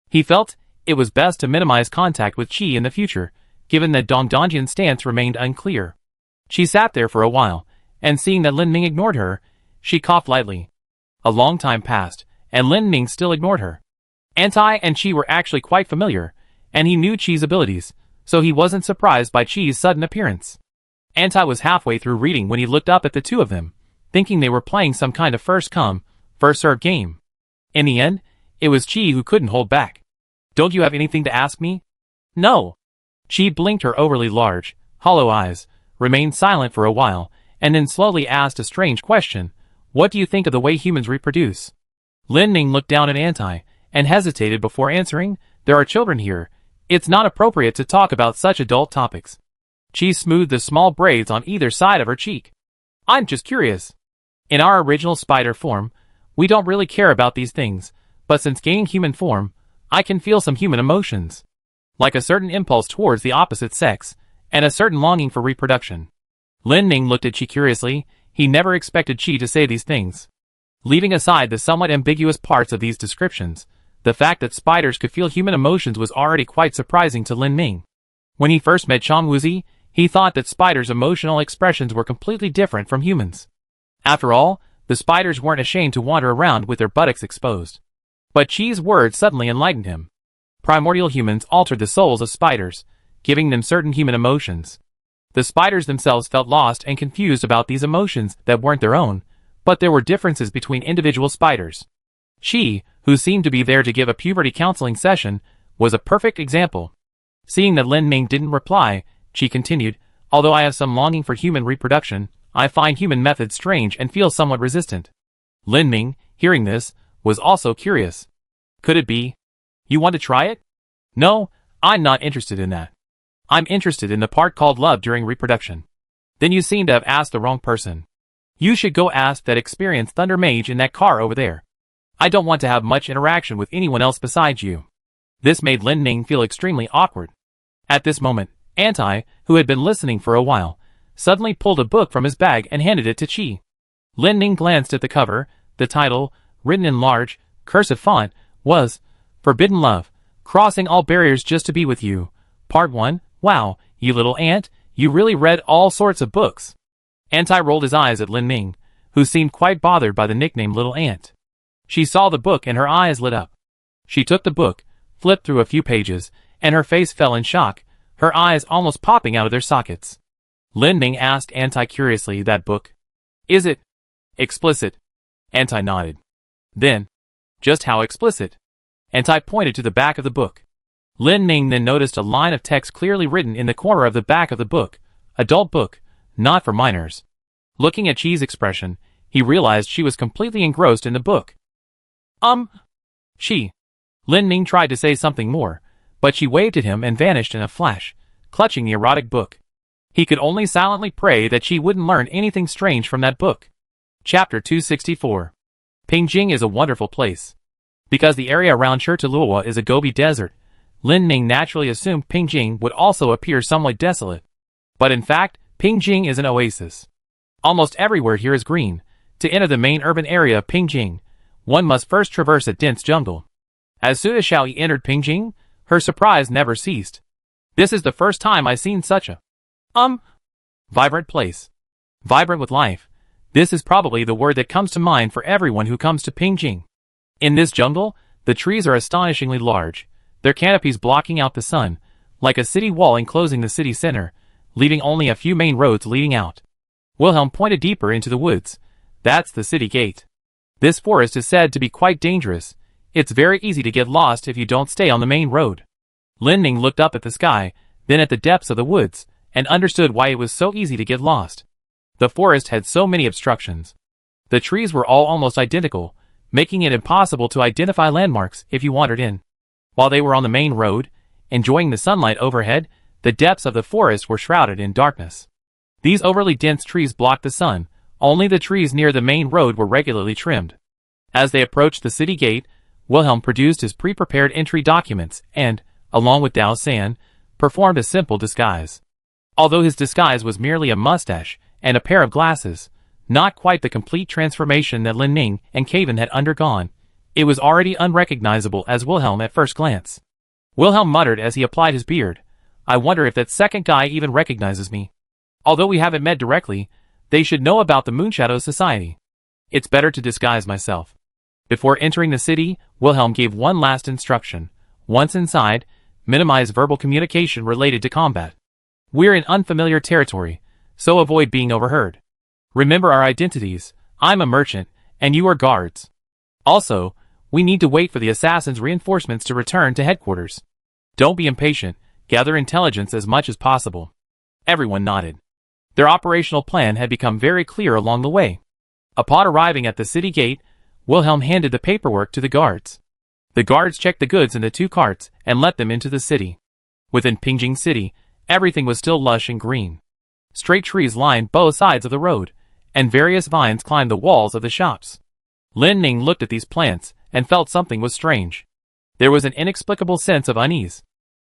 He felt it was best to minimize contact with Qi in the future, given that Dong Dongjian's stance remained unclear. She sat there for a while, and seeing that Lin Ming ignored her, she coughed lightly. A long time passed, and Lin Ming still ignored her. Anti and Qi were actually quite familiar, and he knew Qi's abilities, so he wasn't surprised by Qi's sudden appearance. Anti was halfway through reading when he looked up at the two of them, thinking they were playing some kind of first-come, first-served game. In the end, it was Qi who couldn't hold back. Don't you have anything to ask me? No. Qi blinked her overly large, hollow eyes, remained silent for a while, and then slowly asked a strange question. What do you think of the way humans reproduce? Lin Ming looked down at Anti, and hesitated before answering. There are children here. It's not appropriate to talk about such adult topics. Qi smoothed the small braids on either side of her cheek. I'm just curious. In our original spider form, we don't really care about these things, but since gaining human form, I can feel some human emotions. Like a certain impulse towards the opposite sex, and a certain longing for reproduction. Lin Ming looked at Qi curiously. He never expected Qi to say these things. Leaving aside the somewhat ambiguous parts of these descriptions, the fact that spiders could feel human emotions was already quite surprising to Lin Ming. When he first met Chang Wuzi, he thought that spiders' emotional expressions were completely different from humans. After all, the spiders weren't ashamed to wander around with their buttocks exposed. But Qi's words suddenly enlightened him. Primordial humans altered the souls of spiders, giving them certain human emotions. The spiders themselves felt lost and confused about these emotions that weren't their own, but there were differences between individual spiders. She, who seemed to be there to give a puberty counseling session, was a perfect example. Seeing that Lin Ming didn't reply, she continued, "Although I have some longing for human reproduction, I find human methods strange and feel somewhat resistant." Lin Ming, hearing this, was also curious. "Could it be? You want to try it?" "No, I'm not interested in that. I'm interested in the part called love during reproduction." "Then you seem to have asked the wrong person. You should go ask that experienced Thunder Mage in that car over there. I don't want to have much interaction with anyone else besides you." This made Lin Ming feel extremely awkward. At this moment, Anti, who had been listening for a while, suddenly pulled a book from his bag and handed it to Chi. Lin Ming glanced at the cover. The title, written in large, cursive font, was Forbidden Love, Crossing All Barriers Just to Be With You, Part 1. "Wow, you little ant, you really read all sorts of books." Anti rolled his eyes at Lin Ming, who seemed quite bothered by the nickname Little Ant. She saw the book and her eyes lit up. She took the book, flipped through a few pages, and her face fell in shock, her eyes almost popping out of their sockets. Lin Ming asked Anti curiously, "That book? Is it explicit?" Anti nodded. "Then, just how explicit?" Anti pointed to the back of the book. Lin Ming then noticed a line of text clearly written in the corner of the back of the book, "Adult book, not for minors." Looking at Chi's expression, he realized she was completely engrossed in the book. Chi. Lin Ming tried to say something more, but she waved at him and vanished in a flash, clutching the erotic book. He could only silently pray that she wouldn't learn anything strange from that book. Chapter 264. Pingjing is a wonderful place. Because the area around Chertoluwa is a Gobi desert, Lin Ming naturally assumed Pingjing would also appear somewhat desolate. But in fact, Pingjing is an oasis. Almost everywhere here is green. To enter the main urban area of Pingjing, one must first traverse a dense jungle. As soon as Xiaoyi entered Pingjing, her surprise never ceased. "This is the first time I've seen such a vibrant place. Vibrant with life. This is probably the word that comes to mind for everyone who comes to Pingjing. In this jungle, the trees are astonishingly large, their canopies blocking out the sun, like a city wall enclosing the city center, leaving only a few main roads leading out." Wilhelm pointed deeper into the woods. "That's the city gate. This forest is said to be quite dangerous. It's very easy to get lost if you don't stay on the main road." Lin Ming looked up at the sky, then at the depths of the woods, and understood why it was so easy to get lost. The forest had so many obstructions. The trees were all almost identical, making it impossible to identify landmarks if you wandered in. While they were on the main road, enjoying the sunlight overhead, the depths of the forest were shrouded in darkness. These overly dense trees blocked the sun. Only the trees near the main road were regularly trimmed. As they approached the city gate, Wilhelm produced his pre-prepared entry documents and, along with Dao San, performed a simple disguise. Although his disguise was merely a mustache and a pair of glasses, not quite the complete transformation that Lin Ming and Caven had undergone, it was already unrecognizable as Wilhelm at first glance. Wilhelm muttered as he applied his beard, "I wonder if that second guy even recognizes me. Although we haven't met directly, they should know about the Moonshadow Society. It's better to disguise myself." Before entering the city, Wilhelm gave one last instruction. Once inside, minimize verbal communication related to combat. "We're in unfamiliar territory, so avoid being overheard. Remember our identities. I'm a merchant, and you are guards. Also, we need to wait for the assassins' reinforcements to return to headquarters. Don't be impatient, gather intelligence as much as possible." Everyone nodded. Their operational plan had become very clear along the way. Upon arriving at the city gate, Wilhelm handed the paperwork to the guards. The guards checked the goods in the 2 carts and let them into the city. Within Pingjing City, everything was still lush and green. Straight trees lined both sides of the road, and various vines climbed the walls of the shops. Lin Ming looked at these plants and felt something was strange. There was an inexplicable sense of unease.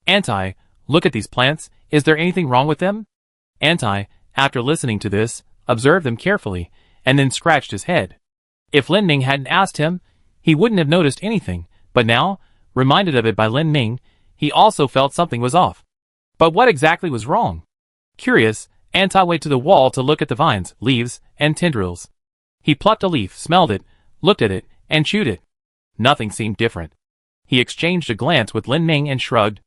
"Anti, look at these plants, is there anything wrong with them?" Anti, after listening to this, observed them carefully, and then scratched his head. If Lin Ming hadn't asked him, he wouldn't have noticed anything, but now, reminded of it by Lin Ming, he also felt something was off. But what exactly was wrong? Curious, Anti went to the wall to look at the vines, leaves, and tendrils. He plucked a leaf, smelled it, looked at it, and chewed it. Nothing seemed different. He exchanged a glance with Lin Ming and shrugged.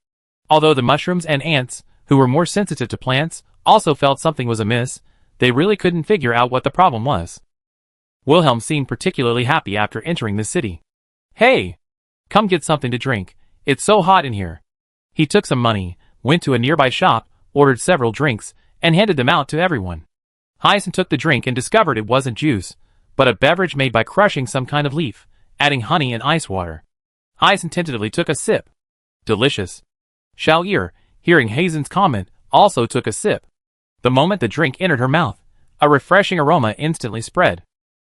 Although the mushrooms and ants, who were more sensitive to plants, also felt something was amiss. They really couldn't figure out what the problem was. Wilhelm seemed particularly happy after entering the city. "Hey! Come get something to drink. It's so hot in here." He took some money, went to a nearby shop, ordered several drinks, and handed them out to everyone. Hyson took the drink and discovered it wasn't juice, but a beverage made by crushing some kind of leaf, adding honey and ice water. Hyson tentatively took a sip. Delicious. Xiao'er, hearing Hazen's comment, also took a sip. The moment the drink entered her mouth, a refreshing aroma instantly spread.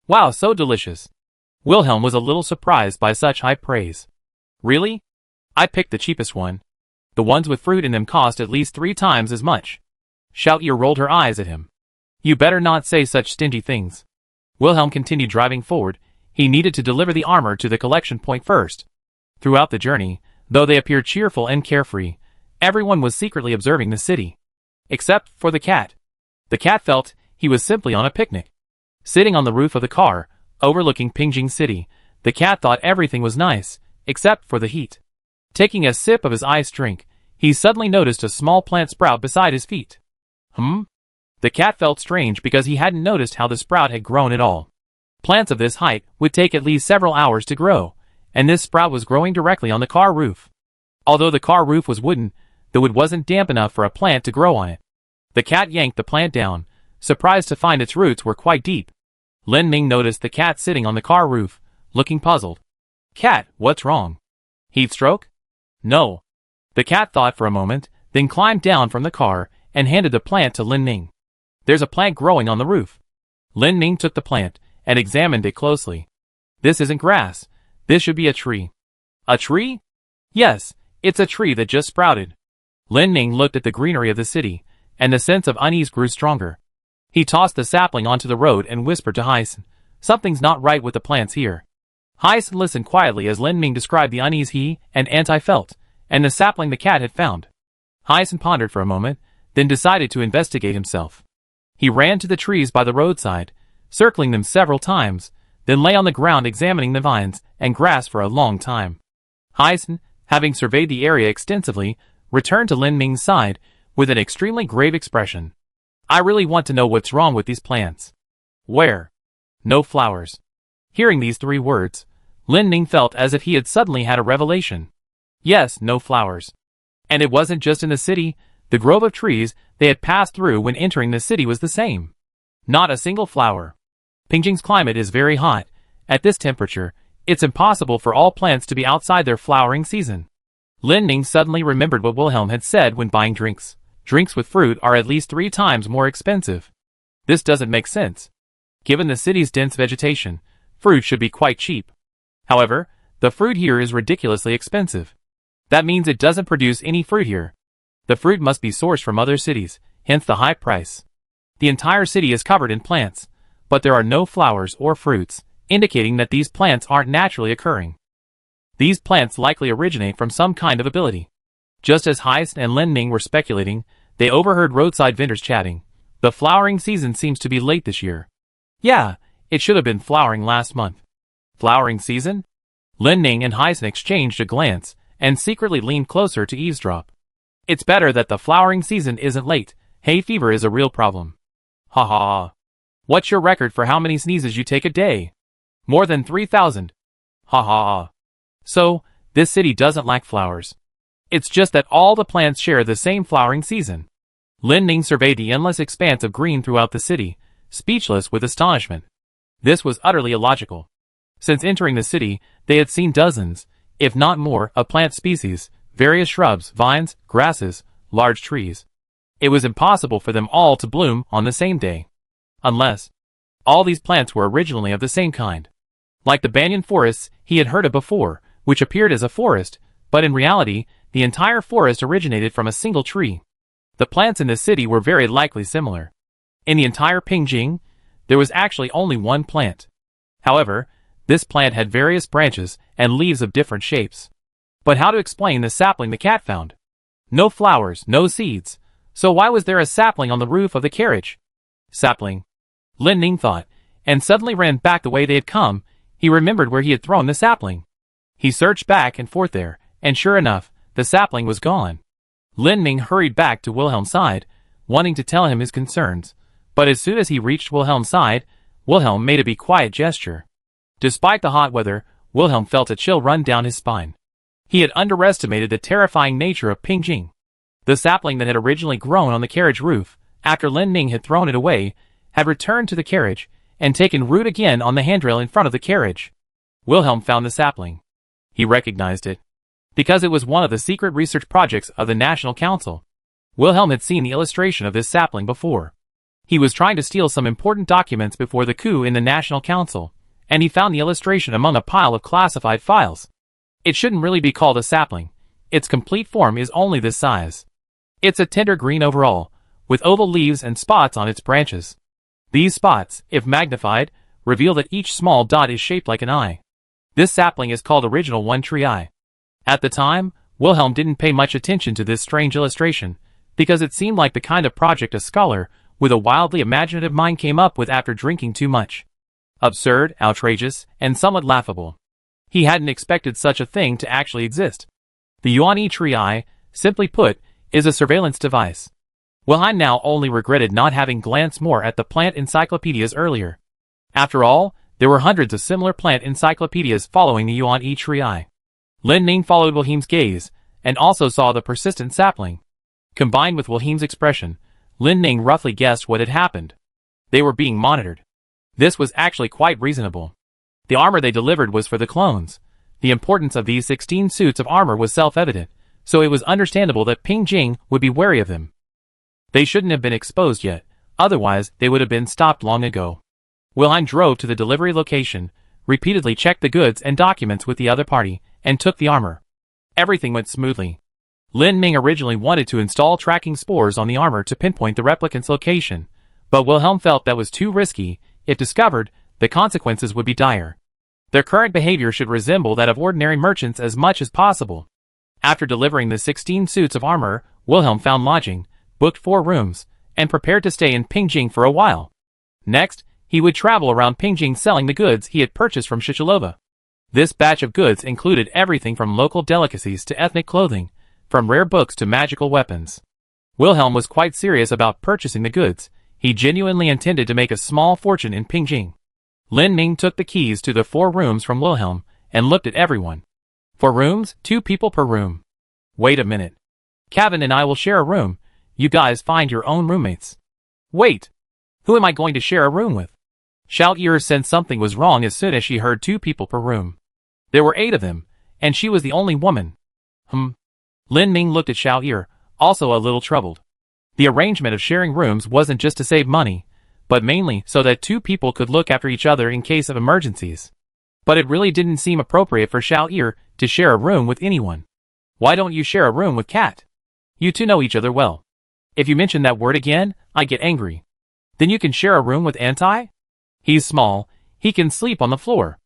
Wow, so delicious. Wilhelm was a little surprised by such high praise. Really? I picked the cheapest one. The ones with fruit in them cost at least 3 times as much. Xiao'er rolled her eyes at him. You better not say such stingy things. Wilhelm continued driving forward. He needed to deliver the armor to the collection point first. Throughout the journey, though they appeared cheerful and carefree, everyone was secretly observing the city. Except for the cat. The cat felt he was simply on a picnic. Sitting on the roof of the car, overlooking Pingjing City, the cat thought everything was nice, except for the heat. Taking a sip of his iced drink, he suddenly noticed a small plant sprout beside his feet. The cat felt strange because he hadn't noticed how the sprout had grown at all. Plants of this height would take at least several hours to grow, and this sprout was growing directly on the car roof. Although the car roof was wooden, the wood wasn't damp enough for a plant to grow on it. The cat yanked the plant down, surprised to find its roots were quite deep. Lin Ming noticed the cat sitting on the car roof, looking puzzled. Cat, what's wrong? Heat stroke? No. The cat thought for a moment, then climbed down from the car and handed the plant to Lin Ming. There's a plant growing on the roof. Lin Ming took the plant and examined it closely. This isn't grass. This should be a tree. A tree? Yes, it's a tree that just sprouted. Lin Ming looked at the greenery of the city, and the sense of unease grew stronger. He tossed the sapling onto the road and whispered to Hyson, something's not right with the plants here. Hyson listened quietly as Lin Ming described the unease he and Anti felt, and the sapling the cat had found. Hyson pondered for a moment, then decided to investigate himself. He ran to the trees by the roadside, circling them several times, then lay on the ground examining the vines and grass for a long time. Hyson, having surveyed the area extensively, returned to Lin Ming's side with an extremely grave expression. I really want to know what's wrong with these plants. Where? No flowers. Hearing these 3 words, Lin Ming felt as if he had suddenly had a revelation. Yes, no flowers. And it wasn't just in the city, the grove of trees they had passed through when entering the city was the same. Not a single flower. Pingjing's climate is very hot. At this temperature, it's impossible for all plants to be outside their flowering season. Lin Ming suddenly remembered what Wilhelm had said when buying drinks. Drinks with fruit are at least 3 times more expensive. This doesn't make sense. Given the city's dense vegetation, fruit should be quite cheap. However, the fruit here is ridiculously expensive. That means it doesn't produce any fruit here. The fruit must be sourced from other cities, hence the high price. The entire city is covered in plants, but there are no flowers or fruits, indicating that these plants aren't naturally occurring. These plants likely originate from some kind of ability. Just as Hyson and Lin Ming were speculating, they overheard roadside vendors chatting. The flowering season seems to be late this year. Yeah, it should have been flowering last month. Flowering season? Lin Ming and Hyson exchanged a glance and secretly leaned closer to eavesdrop. It's better that the flowering season isn't late. Hay fever is a real problem. Ha ha ha. What's your record for how many sneezes you take a day? More than 3,000. Ha ha ha. So, this city doesn't lack flowers. It's just that all the plants share the same flowering season. Lin Ming surveyed the endless expanse of green throughout the city, speechless with astonishment. This was utterly illogical. Since entering the city, they had seen dozens, if not more, of plant species, various shrubs, vines, grasses, large trees. It was impossible for them all to bloom on the same day. Unless all these plants were originally of the same kind. Like the banyan forests he had heard of before, which appeared as a forest, but in reality, the entire forest originated from a single tree. The plants in the city were very likely similar. In the entire Pingjing, there was actually only one plant. However, this plant had various branches and leaves of different shapes. But how to explain the sapling the cat found? No flowers, no seeds. So why was there a sapling on the roof of the carriage? Sapling. Lin Ming thought, and suddenly ran back the way they had come. He remembered where he had thrown the sapling. He searched back and forth there, and sure enough, the sapling was gone. Lin Ming hurried back to Wilhelm's side, wanting to tell him his concerns, but as soon as he reached Wilhelm's side, Wilhelm made a be quiet gesture. Despite the hot weather, Wilhelm felt a chill run down his spine. He had underestimated the terrifying nature of Ping Jing. The sapling that had originally grown on the carriage roof, after Lin Ning had thrown it away, had returned to the carriage, and taken root again on the handrail in front of the carriage. Wilhelm found the sapling. He recognized it, because it was one of the secret research projects of the National Council. Wilhelm had seen the illustration of this sapling before. He was trying to steal some important documents before the coup in the National Council, and he found the illustration among a pile of classified files. It shouldn't really be called a sapling. Its complete form is only this size. It's a tender green overall, with oval leaves and spots on its branches. These spots, if magnified, reveal that each small dot is shaped like an eye. This sapling is called Original One Tree Eye. At the time, Wilhelm didn't pay much attention to this strange illustration, because it seemed like the kind of project a scholar with a wildly imaginative mind came up with after drinking too much. Absurd, outrageous, and somewhat laughable. He hadn't expected such a thing to actually exist. The Yuan Tree Eye, simply put, is a surveillance device. Wilhelm now only regretted not having glanced more at the plant encyclopedias earlier. After all, there were hundreds of similar plant encyclopedias following the Yuan Tree Eye. Lin Ning followed Wilhelm's gaze, and also saw the persistent sapling. Combined with Wilhelm's expression, Lin Ning roughly guessed what had happened. They were being monitored. This was actually quite reasonable. The armor they delivered was for the clones. The importance of these 16 suits of armor was self-evident, so it was understandable that Ping Jing would be wary of them. They shouldn't have been exposed yet, otherwise they would have been stopped long ago. Wilhelm drove to the delivery location, repeatedly checked the goods and documents with the other party, and took the armor. Everything went smoothly. Lin Ming originally wanted to install tracking spores on the armor to pinpoint the replicant's location, but Wilhelm felt that was too risky. If discovered, the consequences would be dire. Their current behavior should resemble that of ordinary merchants as much as possible. After delivering the 16 suits of armor, Wilhelm found lodging, booked 4 rooms, and prepared to stay in Pingjing for a while. Next, he would travel around Pingjing selling the goods he had purchased from Shichalova. This batch of goods included everything from local delicacies to ethnic clothing, from rare books to magical weapons. Wilhelm was quite serious about purchasing the goods. He genuinely intended to make a small fortune in Pingjing. Lin Ming took the keys to the 4 rooms from Wilhelm and looked at everyone. 4 rooms, 2 people per room. Wait a minute. Kevin and I will share a room. You guys find your own roommates. Wait. Who am I going to share a room with? Xiao Yi sensed something was wrong as soon as she heard 2 people per room. There were 8 of them, and she was the only woman. Lin Ming looked at Xiao Yi, also a little troubled. The arrangement of sharing rooms wasn't just to save money, but mainly so that 2 people could look after each other in case of emergencies. But it really didn't seem appropriate for Xiao Yi to share a room with anyone. Why don't you share a room with Kat? You 2 know each other well. If you mention that word again, I get angry. Then you can share a room with Antai? He's small, he can sleep on the floor.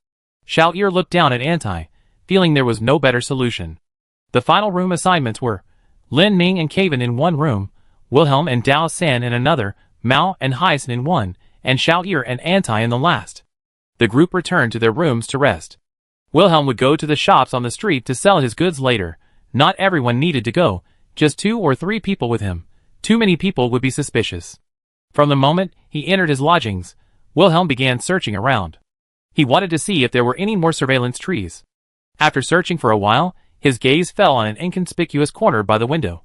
Xiao Yi looked down at Antai, feeling there was no better solution. The final room assignments were Lin Ming and Kevin in 1 room, Wilhelm and Dao San in another, Mao and Hyson in 1, and Xiao Yi and Antai in the last. The group returned to their rooms to rest. Wilhelm would go to the shops on the street to sell his goods later. Not everyone needed to go, just 2 or 3 people with him. Too many people would be suspicious. From the moment he entered his lodgings, Wilhelm began searching around. He wanted to see if there were any more surveillance trees. After searching for a while, his gaze fell on an inconspicuous corner by the window.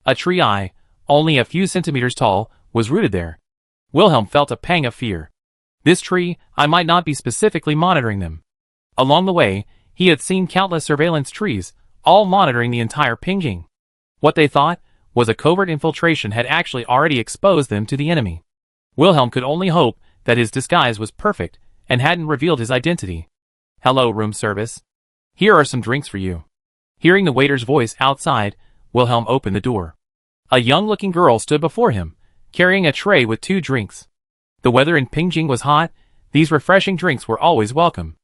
A tree eye, only a few centimeters tall, was rooted there. Wilhelm felt a pang of fear. This tree, I might not be specifically monitoring them. Along the way, he had seen countless surveillance trees, all monitoring the entire Pingjing. What they thought was a covert infiltration had actually already exposed them to the enemy. Wilhelm could only hope that his disguise was perfect and hadn't revealed his identity. Hello, room service. Here are some drinks for you. Hearing the waiter's voice outside, Wilhelm opened the door. A young-looking girl stood before him, carrying a tray with 2 drinks. The weather in Pingjing was hot. These refreshing drinks were always welcome.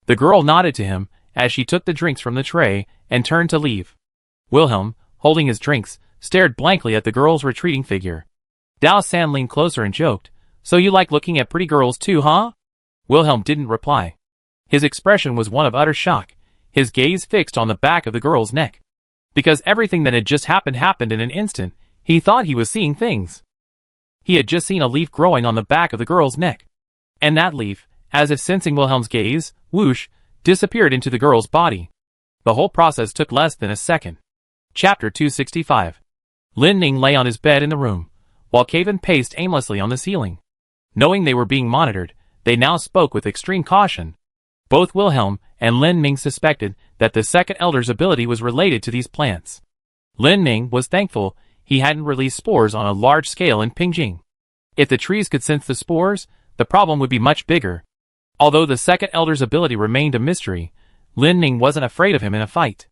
The girl nodded to him as she took the drinks from the tray and turned to leave. Wilhelm, holding his drinks, stared blankly at the girl's retreating figure. Dao San leaned closer and joked, "So you like looking at pretty girls too, huh?" Wilhelm didn't reply. His expression was one of utter shock, his gaze fixed on the back of the girl's neck. Because everything that had just happened in an instant, he thought he was seeing things. He had just seen a leaf growing on the back of the girl's neck. And that leaf, as if sensing Wilhelm's gaze, whoosh, disappeared into the girl's body. The whole process took less than a second. Chapter 265. Lin Ning lay on his bed in the room, while Kevin paced aimlessly on the ceiling. Knowing they were being monitored, they now spoke with extreme caution. Both Wilhelm and Lin Ning suspected that the second elder's ability was related to these plants. Lin Ning was thankful he hadn't released spores on a large scale in Pingjing. If the trees could sense the spores, the problem would be much bigger. Although the second elder's ability remained a mystery, Lin Ning wasn't afraid of him in a fight.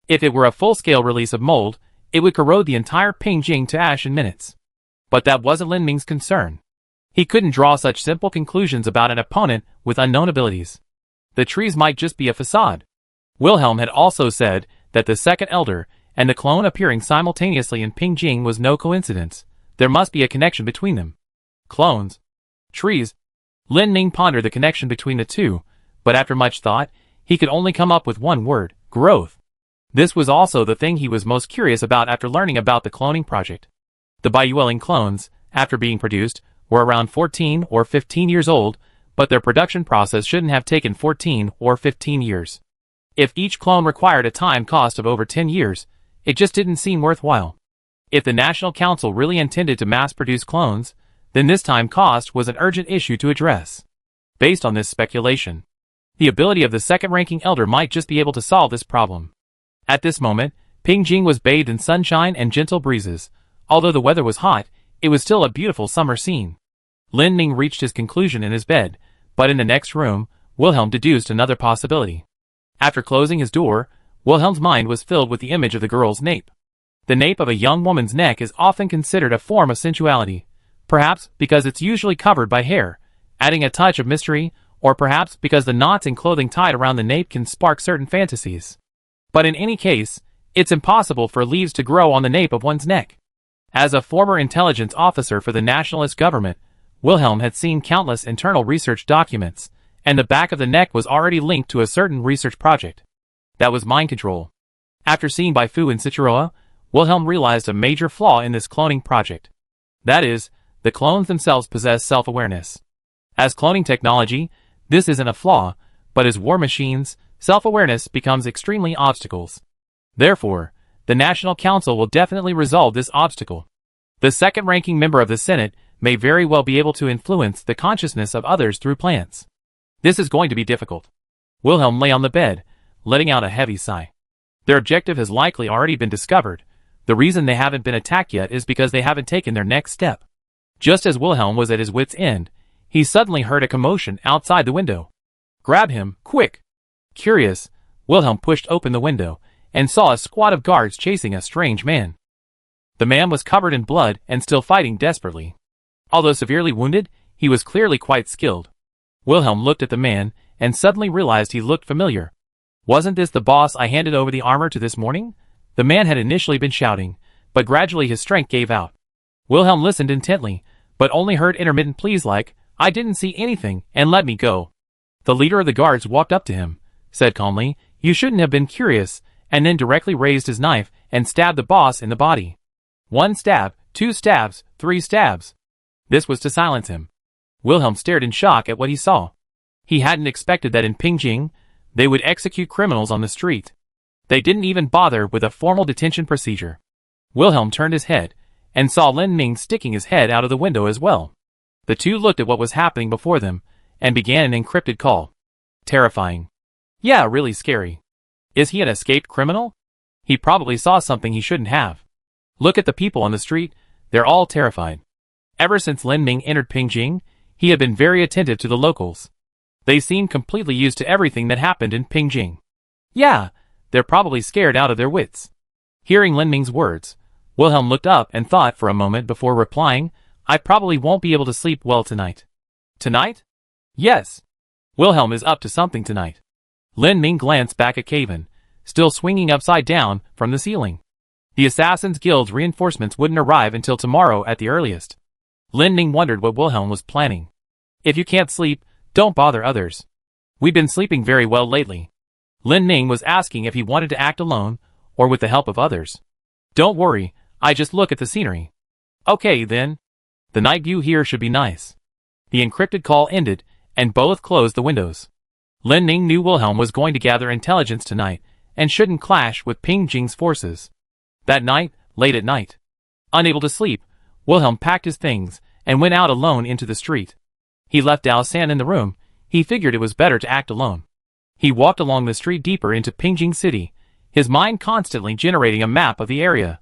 If it were a full-scale release of mold, it would corrode the entire Pingjing to ash in minutes. But that wasn't Lin Ning's concern. He couldn't draw such simple conclusions about an opponent with unknown abilities. The trees might just be a facade. Wilhelm had also said that the second elder and the clone appearing simultaneously in Pingjing was no coincidence. There must be a connection between them. Clones. Trees. Lin Ning pondered the connection between the two, but after much thought, he could only come up with one word: growth. This was also the thing he was most curious about after learning about the cloning project. The Baiyueling clones, after being produced, were around 14 or 15 years old, but their production process shouldn't have taken 14 or 15 years. If each clone required a time cost of over 10 years, it just didn't seem worthwhile. If the National Council really intended to mass-produce clones, then this time cost was an urgent issue to address. Based on this speculation, the ability of the second-ranking elder might just be able to solve this problem. At this moment, Pingjing was bathed in sunshine and gentle breezes. Although the weather was hot, it was still a beautiful summer scene. Lin Ning reached his conclusion in his bed, but in the next room, Wilhelm deduced another possibility. After closing his door, Wilhelm's mind was filled with the image of the girl's nape. The nape of a young woman's neck is often considered a form of sensuality, perhaps because it's usually covered by hair, adding a touch of mystery, or perhaps because the knots and clothing tied around the nape can spark certain fantasies. But in any case, it's impossible for leaves to grow on the nape of one's neck. As a former intelligence officer for the nationalist government, Wilhelm had seen countless internal research documents, and the back of the neck was already linked to a certain research project. That was mind control. After seeing Bai Fu and Cichuroa, Wilhelm realized a major flaw in this cloning project. That is, the clones themselves possess self-awareness. As cloning technology, this isn't a flaw, but as war machines, self-awareness becomes extremely obstacles. Therefore, the National Council will definitely resolve this obstacle. The second-ranking member of the Senate may very well be able to influence the consciousness of others through plants. This is going to be difficult. Wilhelm lay on the bed, letting out a heavy sigh. Their objective has likely already been discovered. The reason they haven't been attacked yet is because they haven't taken their next step. Just as Wilhelm was at his wit's end, he suddenly heard a commotion outside the window. Grab him, quick! Curious, Wilhelm pushed open the window and saw a squad of guards chasing a strange man. The man was covered in blood and still fighting desperately. Although severely wounded, he was clearly quite skilled. Wilhelm looked at the man and suddenly realized he looked familiar. Wasn't this the boss I handed over the armor to this morning? The man had initially been shouting, but gradually his strength gave out. Wilhelm listened intently, but only heard intermittent pleas like, "I didn't see anything, and let me go." The leader of the guards walked up to him, said calmly, "You shouldn't have been curious," and then directly raised his knife and stabbed the boss in the body. 1 stab, 2 stabs, 3 stabs. This was to silence him. Wilhelm stared in shock at what he saw. He hadn't expected that in Pingjing, they would execute criminals on the street. They didn't even bother with a formal detention procedure. Wilhelm turned his head and saw Lin Ning sticking his head out of the window as well. The two looked at what was happening before them and began an encrypted call. Terrifying. Yeah, really scary. Is he an escaped criminal? He probably saw something he shouldn't have. Look at the people on the street, they're all terrified. Ever since Lin Ning entered Pingjing, he had been very attentive to the locals. They seemed completely used to everything that happened in Pingjing. Yeah, they're probably scared out of their wits. Hearing Lin Ning's words, Wilhelm looked up and thought for a moment before replying, I probably won't be able to sleep well tonight. Tonight? Yes. Wilhelm is up to something tonight. Lin Ning glanced back at Kevin, still swinging upside down from the ceiling. The Assassin's Guild's reinforcements wouldn't arrive until tomorrow at the earliest. Lin Ning wondered what Wilhelm was planning. If you can't sleep, don't bother others. We've been sleeping very well lately. Lin Ning was asking if he wanted to act alone, or with the help of others. Don't worry, I just look at the scenery. Okay then. The night view here should be nice. The encrypted call ended, and both closed the windows. Lin Ning knew Wilhelm was going to gather intelligence tonight, and shouldn't clash with Ping Jing's forces. That night, late at night, unable to sleep, Wilhelm packed his things, and went out alone into the street. He left Dao San in the room. He figured it was better to act alone. He walked along the street deeper into Pingjing City, his mind constantly generating a map of the area.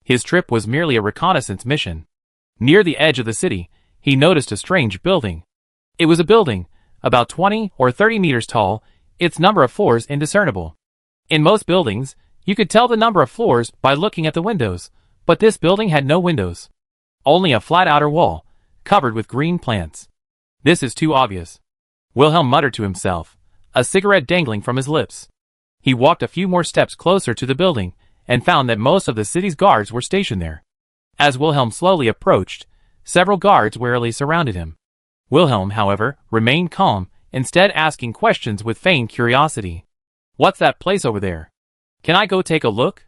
His trip was merely a reconnaissance mission. Near the edge of the city, he noticed a strange building. It was a building, about 20 or 30 meters tall, its number of floors indiscernible. In most buildings, you could tell the number of floors by looking at the windows, but this building had no windows. Only a flat outer wall, covered with green plants. This is too obvious. Wilhelm muttered to himself, a cigarette dangling from his lips. He walked a few more steps closer to the building, and found that most of the city's guards were stationed there. As Wilhelm slowly approached, several guards warily surrounded him. Wilhelm, however, remained calm, instead asking questions with feigned curiosity. What's that place over there? Can I go take a look?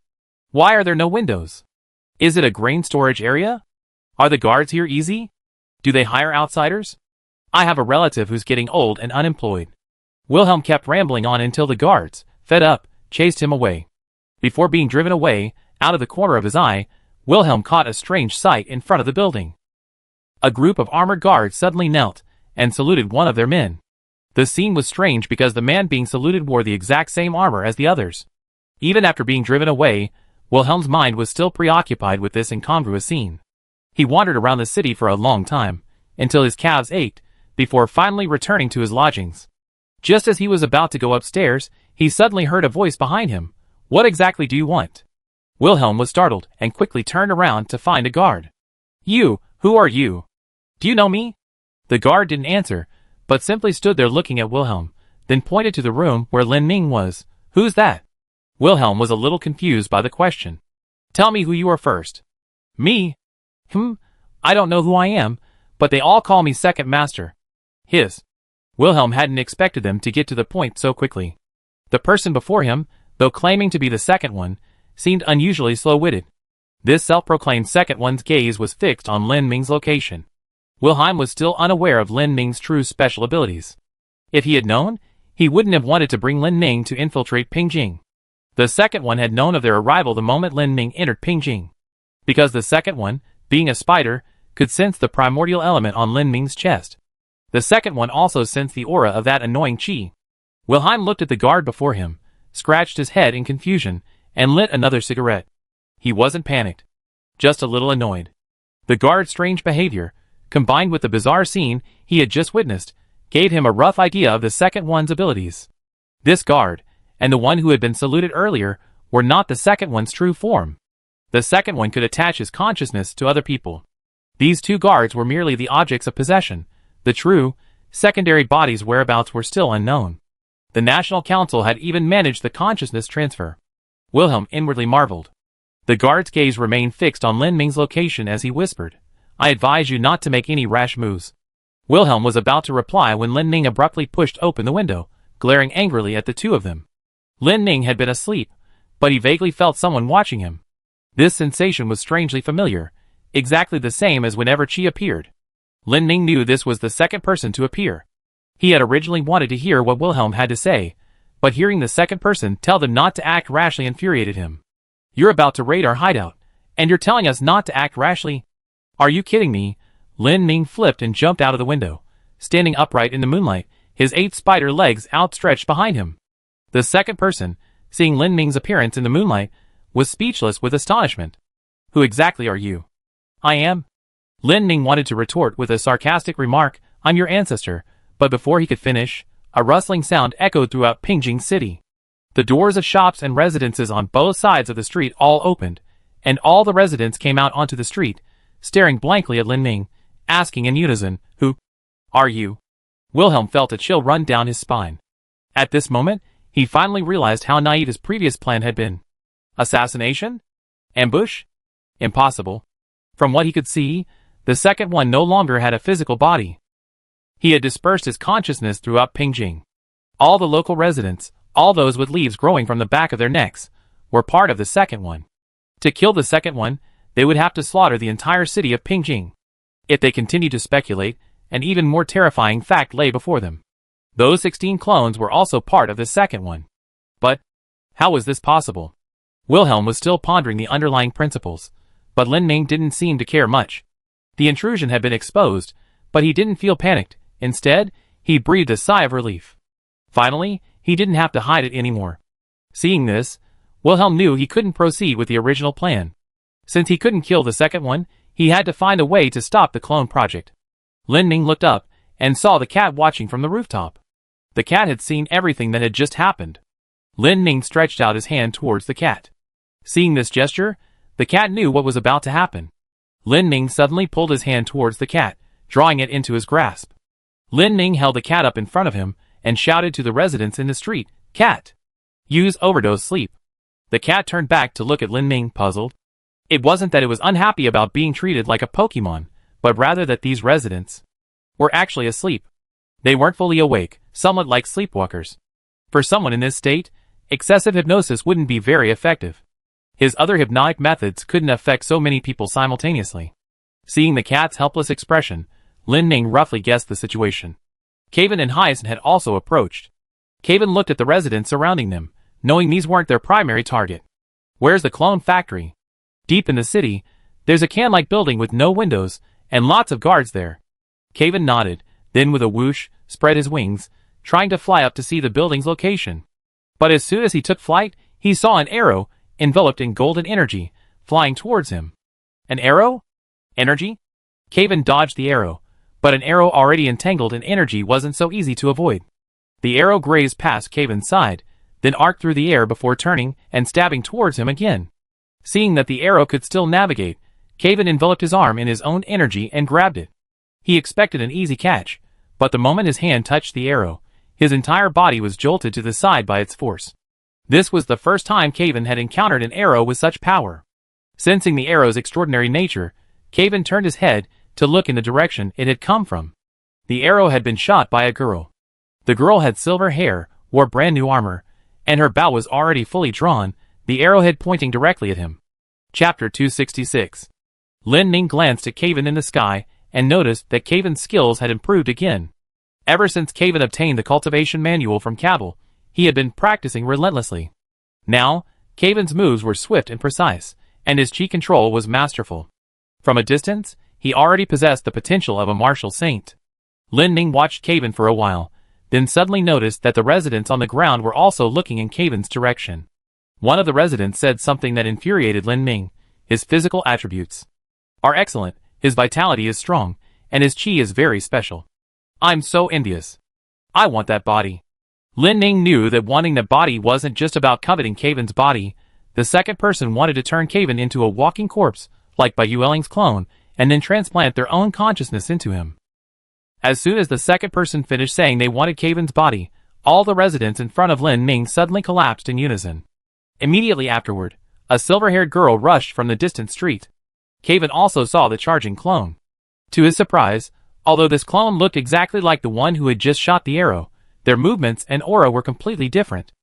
Why are there no windows? Is it a grain storage area? Are the guards here easy? Do they hire outsiders? I have a relative who's getting old and unemployed. Wilhelm kept rambling on until the guards, fed up, chased him away. Before being driven away, out of the corner of his eye, Wilhelm caught a strange sight in front of the building. A group of armored guards suddenly knelt and saluted one of their men. The scene was strange because the man being saluted wore the exact same armor as the others. Even after being driven away, Wilhelm's mind was still preoccupied with this incongruous scene. He wandered around the city for a long time, until his calves ached, before finally returning to his lodgings. Just as he was about to go upstairs, he suddenly heard a voice behind him. What exactly do you want? Wilhelm was startled and quickly turned around to find a guard. You, who are you? Do you know me? The guard didn't answer, but simply stood there looking at Wilhelm, then pointed to the room where Lin Ning was. Who's that? Wilhelm was a little confused by the question. Tell me who you are first. Me? I don't know who I am, but they all call me Second Master. Wilhelm hadn't expected them to get to the point so quickly. The person before him, though claiming to be the second one, seemed unusually slow-witted. This self-proclaimed second one's gaze was fixed on Lin Ming's location. Wilhelm was still unaware of Lin Ming's true special abilities. If he had known, he wouldn't have wanted to bring Lin Ning to infiltrate Pingjing. The second one had known of their arrival the moment Lin Ming entered Pingjing. Because the second one, being a spider, could sense the primordial element on Lin Ming's chest. The second one also sensed the aura of that annoying chi. Wilhelm looked at the guard before him, scratched his head in confusion, and lit another cigarette. He wasn't panicked, just a little annoyed. The guard's strange behavior, combined with the bizarre scene he had just witnessed, gave him a rough idea of the second one's abilities. This guard, and the one who had been saluted earlier, were not the second one's true form. The second one could attach his consciousness to other people. These two guards were merely the objects of possession. The true, secondary body's whereabouts were still unknown. The National Council had even managed the consciousness transfer. Wilhelm inwardly marveled. The guard's gaze remained fixed on Lin Ming's location as he whispered, I advise you not to make any rash moves. Wilhelm was about to reply when Lin Ning abruptly pushed open the window, glaring angrily at the two of them. Lin Ning had been asleep, but he vaguely felt someone watching him. This sensation was strangely familiar, exactly the same as whenever Chi appeared. Lin Ning knew this was the second person to appear. He had originally wanted to hear what Wilhelm had to say, but hearing the second person tell them not to act rashly infuriated him. You're about to raid our hideout, and you're telling us not to act rashly? Are you kidding me? Lin Ning flipped and jumped out of the window, standing upright in the moonlight, his 8 spider legs outstretched behind him. The second person, seeing Lin Ming's appearance in the moonlight, was speechless with astonishment. Who exactly are you? I am. Lin Ning wanted to retort with a sarcastic remark, I'm your ancestor, but before he could finish, a rustling sound echoed throughout Pingjing City. The doors of shops and residences on both sides of the street all opened, and all the residents came out onto the street, staring blankly at Lin Ning, asking in unison, Who are you? Wilhelm felt a chill run down his spine. At this moment, he finally realized how naive his previous plan had been. Assassination? Ambush? Impossible. From what he could see, the second one no longer had a physical body. He had dispersed his consciousness throughout Pingjing. All the local residents, all those with leaves growing from the back of their necks, were part of the second one. To kill the second one, they would have to slaughter the entire city of Pingjing. If they continued to speculate, an even more terrifying fact lay before them. Those 16 clones were also part of the second one. But how was this possible? Wilhelm was still pondering the underlying principles, but Lin Ming didn't seem to care much. The intrusion had been exposed, but he didn't feel panicked. Instead, he breathed a sigh of relief. Finally, he didn't have to hide it anymore. Seeing this, Wilhelm knew he couldn't proceed with the original plan. Since he couldn't kill the second one, he had to find a way to stop the clone project. Lin Ming looked up and saw the cat watching from the rooftop. The cat had seen everything that had just happened. Lin Ming stretched out his hand towards the cat. Seeing this gesture, the cat knew what was about to happen. Lin Ming suddenly pulled his hand towards the cat, drawing it into his grasp. Lin Ming held the cat up in front of him and shouted to the residents in the street, "Cat! Use overdose sleep." The cat turned back to look at Lin Ming, puzzled. It wasn't that it was unhappy about being treated like a Pokemon, but rather that these residents were actually asleep. They weren't fully awake, somewhat like sleepwalkers. For someone in this state, excessive hypnosis wouldn't be very effective. His other hypnotic methods couldn't affect so many people simultaneously. Seeing the cat's helpless expression, Lin Ming roughly guessed the situation. Kevin and Hyacinth had also approached. Kevin looked at the residents surrounding them, knowing these weren't their primary target. "Where's the clone factory?" "Deep in the city. There's a can-like building with no windows, and lots of guards there." Kevin nodded, then with a whoosh, spread his wings, trying to fly up to see the building's location. But as soon as he took flight, he saw an arrow, enveloped in golden energy, flying towards him. An arrow? Energy? Kevin dodged the arrow, but an arrow already entangled in energy wasn't so easy to avoid. The arrow grazed past Kevin's side, then arced through the air before turning and stabbing towards him again. Seeing that the arrow could still navigate, Kevin enveloped his arm in his own energy and grabbed it. He expected an easy catch, but the moment his hand touched the arrow, his entire body was jolted to the side by its force. This was the first time Kevin had encountered an arrow with such power. Sensing the arrow's extraordinary nature, Kevin turned his head to look in the direction it had come from. The arrow had been shot by a girl. The girl had silver hair, wore brand new armor, and her bow was already fully drawn, the arrowhead pointing directly at him. Chapter 266. Lin Ming glanced at Kevin in the sky and noticed that Kevin's skills had improved again. Ever since Kevin obtained the cultivation manual from Cabal, he had been practicing relentlessly. Now, Kevin's moves were swift and precise, and his chi control was masterful. From a distance, he already possessed the potential of a martial saint. Lin Ming watched Kevin for a while, then suddenly noticed that the residents on the ground were also looking in Kevin's direction. One of the residents said something that infuriated Lin Ming. "His physical attributes are excellent, his vitality is strong, and his chi is very special. I'm so envious. I want that body." Lin Ming knew that wanting that body wasn't just about coveting Kevin's body. The second person wanted to turn Kevin into a walking corpse, like Bai Yueling's clone, and then transplant their own consciousness into him. As soon as the second person finished saying they wanted Kevin's body, all the residents in front of Lin Ming suddenly collapsed in unison. Immediately afterward, a silver-haired girl rushed from the distant street. Kevin also saw the charging clone. To his surprise, although this clone looked exactly like the one who had just shot the arrow, their movements and aura were completely different.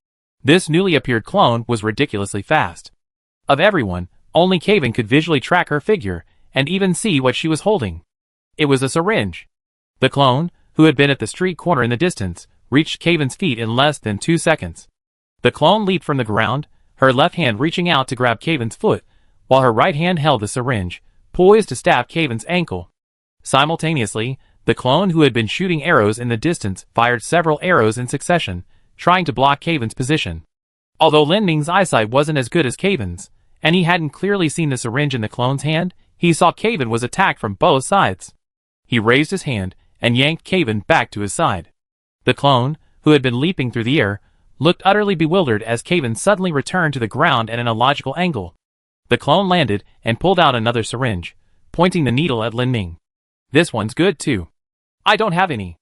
This newly appeared clone was ridiculously fast. Of everyone, only Kevin could visually track her figure, and even see what she was holding. It was a syringe. The clone, who had been at the street corner in the distance, reached Kevin's feet in less than 2 seconds. The clone leaped from the ground, her left hand reaching out to grab Kevin's foot, while her right hand held the syringe, poised to stab Kevin's ankle. Simultaneously, the clone who had been shooting arrows in the distance fired several arrows in succession, trying to block Kevin's position. Although Lin Ming's eyesight wasn't as good as Kevin's, and he hadn't clearly seen the syringe in the clone's hand, he saw Kevin was attacked from both sides. He raised his hand and yanked Kevin back to his side. The clone, who had been leaping through the air, looked utterly bewildered as Kevin suddenly returned to the ground at an illogical angle. The clone landed and pulled out another syringe, pointing the needle at Lin Ming. "This one's good too. I don't have any.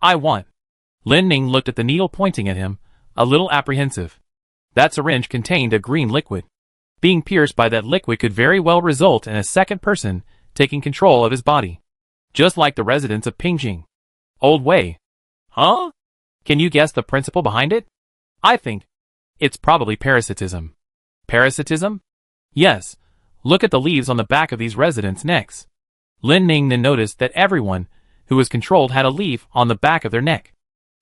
I want." Lin Ming looked at the needle pointing at him, a little apprehensive. That syringe contained a green liquid. Being pierced by that liquid could very well result in a second person taking control of his body. Just like the residents of Pingjing. Old Wei. Huh? Can you guess the principle behind it? I think it's probably parasitism. Parasitism? Yes. Look at the leaves on the back of these residents' necks. Lin Ming then noticed that everyone who was controlled had a leaf on the back of their neck.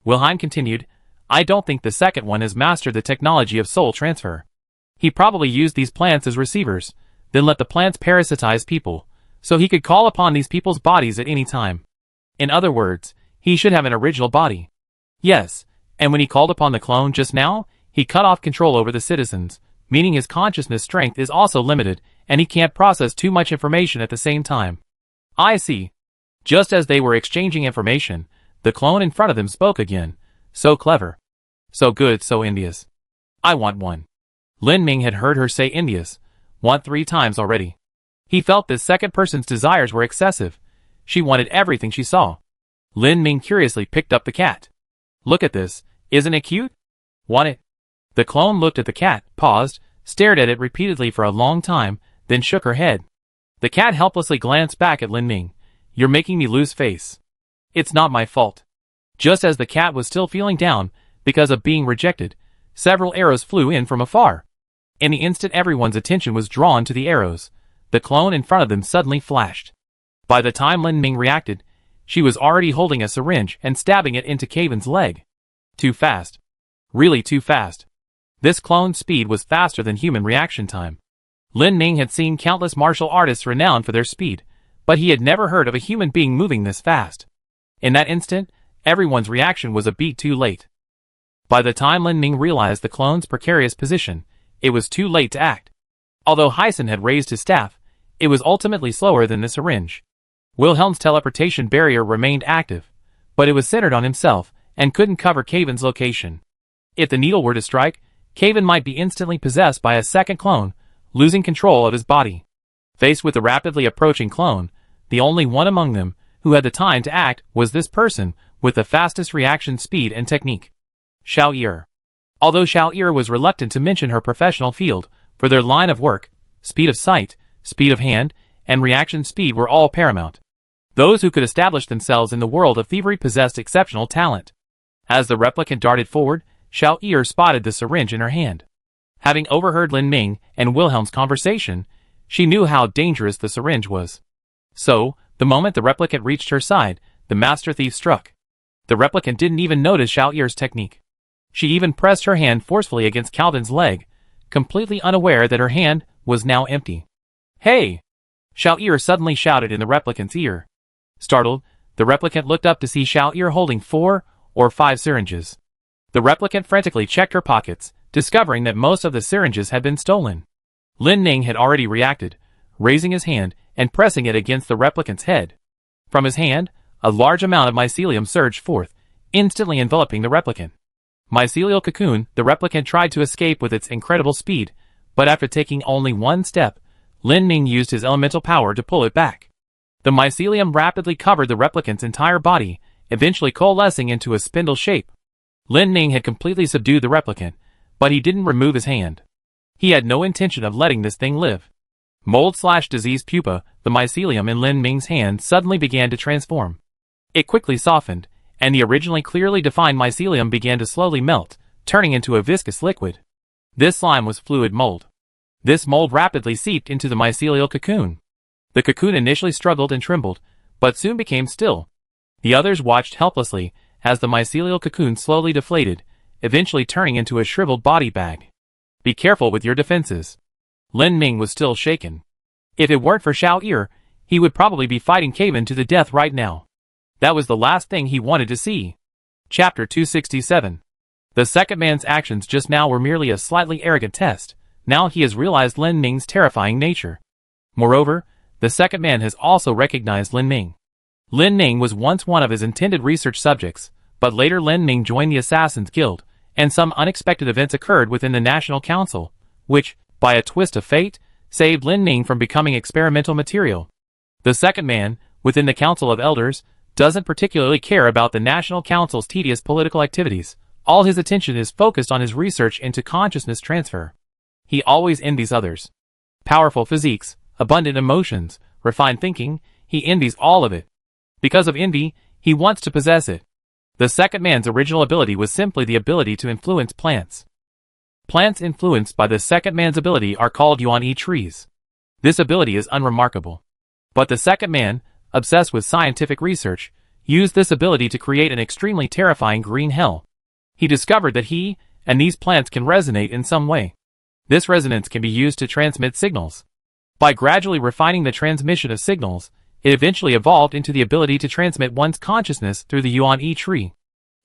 Wilhelm continued, I don't think the second one has mastered the technology of soul transfer. He probably used these plants as receivers, then let the plants parasitize people, so he could call upon these people's bodies at any time. In other words, he should have an original body. Yes, and when he called upon the clone just now, he cut off control over the citizens, meaning his consciousness strength is also limited, and he can't process too much information at the same time. I see. Just as they were exchanging information, the clone in front of them spoke again. So clever. So good, so envious. I want one. Lin Ming had heard her say envious. Want 3 times already. He felt this second person's desires were excessive. She wanted everything she saw. Lin Ming curiously picked up the cat. Look at this. Isn't it cute? Want it? The clone looked at the cat, paused, stared at it repeatedly for a long time, then shook her head. The cat helplessly glanced back at Lin Ming. You're making me lose face. It's not my fault. Just as the cat was still feeling down, because of being rejected, several arrows flew in from afar. In the instant everyone's attention was drawn to the arrows, the clone in front of them suddenly flashed. By the time Lin Ming reacted, she was already holding a syringe and stabbing it into Kaven's leg. Too fast. Really too fast. This clone's speed was faster than human reaction time. Lin Ming had seen countless martial artists renowned for their speed, but he had never heard of a human being moving this fast. In that instant, everyone's reaction was a beat too late. By the time Lin Ming realized the clone's precarious position, it was too late to act. Although Hyson had raised his staff, it was ultimately slower than the syringe. Wilhelm's teleportation barrier remained active, but it was centered on himself and couldn't cover Kaven's location. If the needle were to strike, Kaven might be instantly possessed by a second clone, losing control of his body. Faced with the rapidly approaching clone, the only one among them who had the time to act was this person with the fastest reaction speed and technique. Xiao Yi. Although Xiao Yi was reluctant to mention her professional field, for their line of work, speed of sight, speed of hand, and reaction speed were all paramount. Those who could establish themselves in the world of thievery possessed exceptional talent. As the replicant darted forward, Xiao Yi spotted the syringe in her hand. Having overheard Lin Ming and Wilhelm's conversation, she knew how dangerous the syringe was. So, the moment the replicant reached her side, the master thief struck. The replicant didn't even notice Xiao Yi's technique. She even pressed her hand forcefully against Calvin's leg, completely unaware that her hand was now empty. Hey! Xiao Yi suddenly shouted in the replicant's ear. Startled, the replicant looked up to see Xiao Yi holding 4 or 5 syringes. The replicant frantically checked her pockets, discovering that most of the syringes had been stolen. Lin Ming had already reacted, raising his hand and pressing it against the replicant's head. From his hand, a large amount of mycelium surged forth, instantly enveloping the replicant. Mycelial cocoon, the replicant tried to escape with its incredible speed, but after taking only one step, Lin Ming used his elemental power to pull it back. The mycelium rapidly covered the replicant's entire body, eventually coalescing into a spindle shape. Lin Ming had completely subdued the replicant, but he didn't remove his hand. He had no intention of letting this thing live. Mold/disease pupa, the mycelium in Lin Ming's hand suddenly began to transform. It quickly softened, and the originally clearly defined mycelium began to slowly melt, turning into a viscous liquid. This slime was fluid mold. This mold rapidly seeped into the mycelial cocoon. The cocoon initially struggled and trembled, but soon became still. The others watched helplessly as the mycelial cocoon slowly deflated, eventually turning into a shriveled body bag. Be careful with your defenses. Lin Ming was still shaken. If it weren't for Xiao Yi, he would probably be fighting Kaven to the death right now. That was the last thing he wanted to see. Chapter 267. The second man's actions just now were merely a slightly arrogant test. Now he has realized Lin Ming's terrifying nature. Moreover, the second man has also recognized Lin Ming. Lin Ming was once one of his intended research subjects, but later Lin Ming joined the Assassin's Guild, and some unexpected events occurred within the National Council, which, by a twist of fate, saved Lin Ming from becoming experimental material. The second man, within the Council of Elders, doesn't particularly care about the National Council's tedious political activities. All his attention is focused on his research into consciousness transfer. He always envies others. Powerful physiques, abundant emotions, refined thinking, he envies all of it. Because of envy, he wants to possess it. The second man's original ability was simply the ability to influence plants. Plants influenced by the second man's ability are called yuan-yi trees. This ability is unremarkable. But the second man, obsessed with scientific research, used this ability to create an extremely terrifying green hell. He discovered that he and these plants can resonate in some way. This resonance can be used to transmit signals. By gradually refining the transmission of signals, it eventually evolved into the ability to transmit one's consciousness through the yuan yi tree.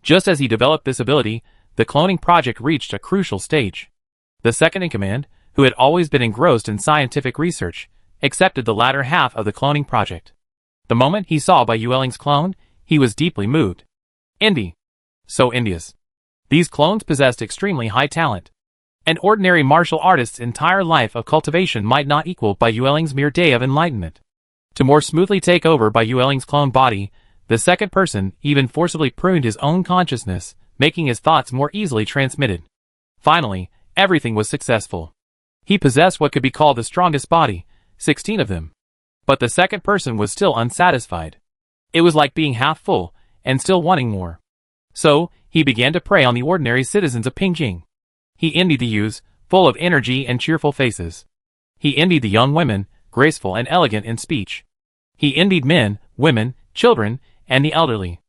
Just as he developed this ability, the cloning project reached a crucial stage. The second in command, who had always been engrossed in scientific research, accepted the latter half of the cloning project. The moment he saw Bai Yueling's clone, he was deeply moved. Envy. So envious. These clones possessed extremely high talent. An ordinary martial artist's entire life of cultivation might not equal Bai Yueling's mere day of enlightenment. To more smoothly take over Bai Yueling's clone body, the second person even forcibly pruned his own consciousness, making his thoughts more easily transmitted. Finally, everything was successful. He possessed what could be called the strongest body, 16 of them. But the second person was still unsatisfied. It was like being half full, and still wanting more. So, he began to prey on the ordinary citizens of Pingjing. He envied the youths, full of energy and cheerful faces. He envied the young women, graceful and elegant in speech. He envied men, women, children, and the elderly.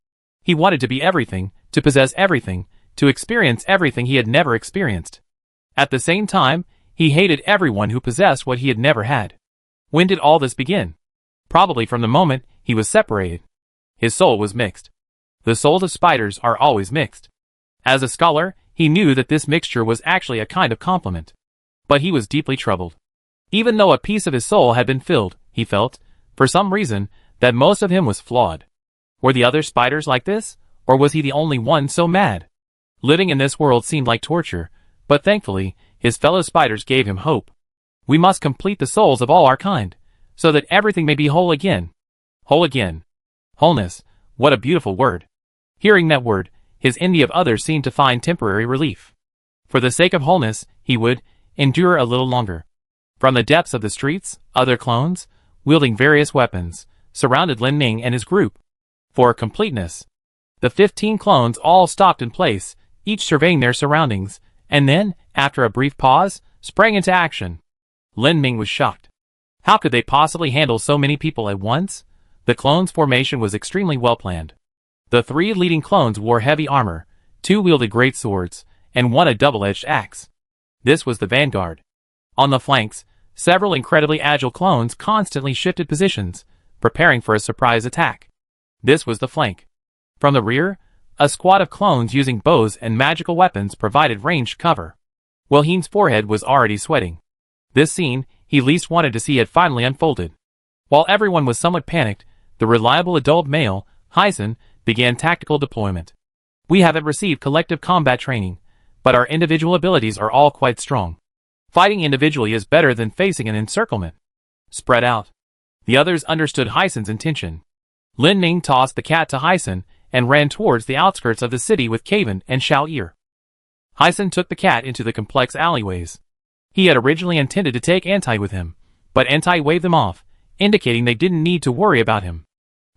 He wanted to be everything, to possess everything, to experience everything he had never experienced. At the same time, he hated everyone who possessed what he had never had. When did all this begin? Probably from the moment he was separated. His soul was mixed. The souls of spiders are always mixed. As a scholar, he knew that this mixture was actually a kind of compliment. But he was deeply troubled. Even though a piece of his soul had been filled, he felt, for some reason, that most of him was flawed. Were the other spiders like this, or was he the only one so mad? Living in this world seemed like torture, but thankfully, his fellow spiders gave him hope. We must complete the souls of all our kind, so that everything may be whole again. Whole again. Wholeness, what a beautiful word. Hearing that word, his envy of others seemed to find temporary relief. For the sake of wholeness, he would endure a little longer. From the depths of the streets, other clones, wielding various weapons, surrounded Lin Ming and his group. For completeness, the 15 clones all stopped in place, each surveying their surroundings, and then, after a brief pause, sprang into action. Lin Ming was shocked. How could they possibly handle so many people at once? The clones' formation was extremely well planned. The 3 leading clones wore heavy armor, 2 wielded great swords, and 1 a double-edged axe. This was the vanguard. On the flanks, several incredibly agile clones constantly shifted positions, preparing for a surprise attack. This was the flank. From the rear, a squad of clones using bows and magical weapons provided ranged cover. Wilheen's forehead was already sweating. This scene, he least wanted to see, had finally unfolded. While everyone was somewhat panicked, the reliable adult male, Hyson, began tactical deployment. We haven't received collective combat training, but our individual abilities are all quite strong. Fighting individually is better than facing an encirclement. Spread out. The others understood Hyson's intention. Lin Ming tossed the cat to Hyson and ran towards the outskirts of the city with Caven and Xiao Ear. Hyson took the cat into the complex alleyways. He had originally intended to take Antai with him, but Antai waved them off, indicating they didn't need to worry about him.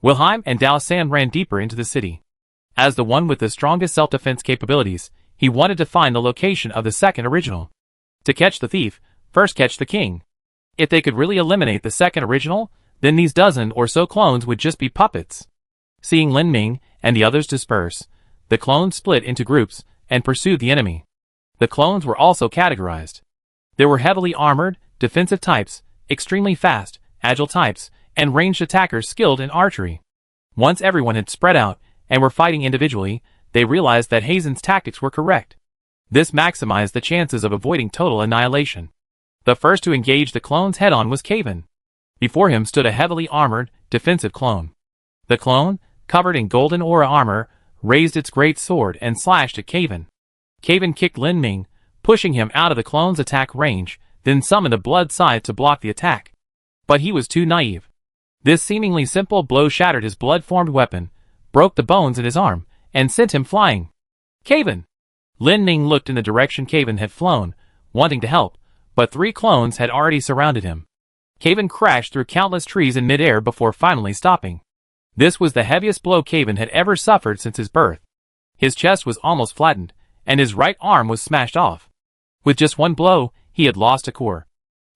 Wilhelm and Dao San ran deeper into the city. As the one with the strongest self-defense capabilities, he wanted to find the location of the second original. To catch the thief, first catch the king. If they could really eliminate the second original, then these dozen or so clones would just be puppets. Seeing Lin Ming and the others disperse, the clones split into groups and pursued the enemy. The clones were also categorized. There were heavily armored, defensive types, extremely fast, agile types, and ranged attackers skilled in archery. Once everyone had spread out and were fighting individually, they realized that Hazen's tactics were correct. This maximized the chances of avoiding total annihilation. The first to engage the clones head-on was Caven. Before him stood a heavily armored, defensive clone. The clone, covered in golden aura armor, raised its great sword and slashed at Caven. Caven kicked Lin Ming, pushing him out of the clone's attack range, then summoned a blood scythe to block the attack. But he was too naive. This seemingly simple blow shattered his blood-formed weapon, broke the bones in his arm, and sent him flying. Caven! Lin Ming looked in the direction Caven had flown, wanting to help, but 3 clones had already surrounded him. Caven crashed through countless trees in midair before finally stopping. This was the heaviest blow Caven had ever suffered since his birth. His chest was almost flattened, and his right arm was smashed off. With just one blow, he had lost a core.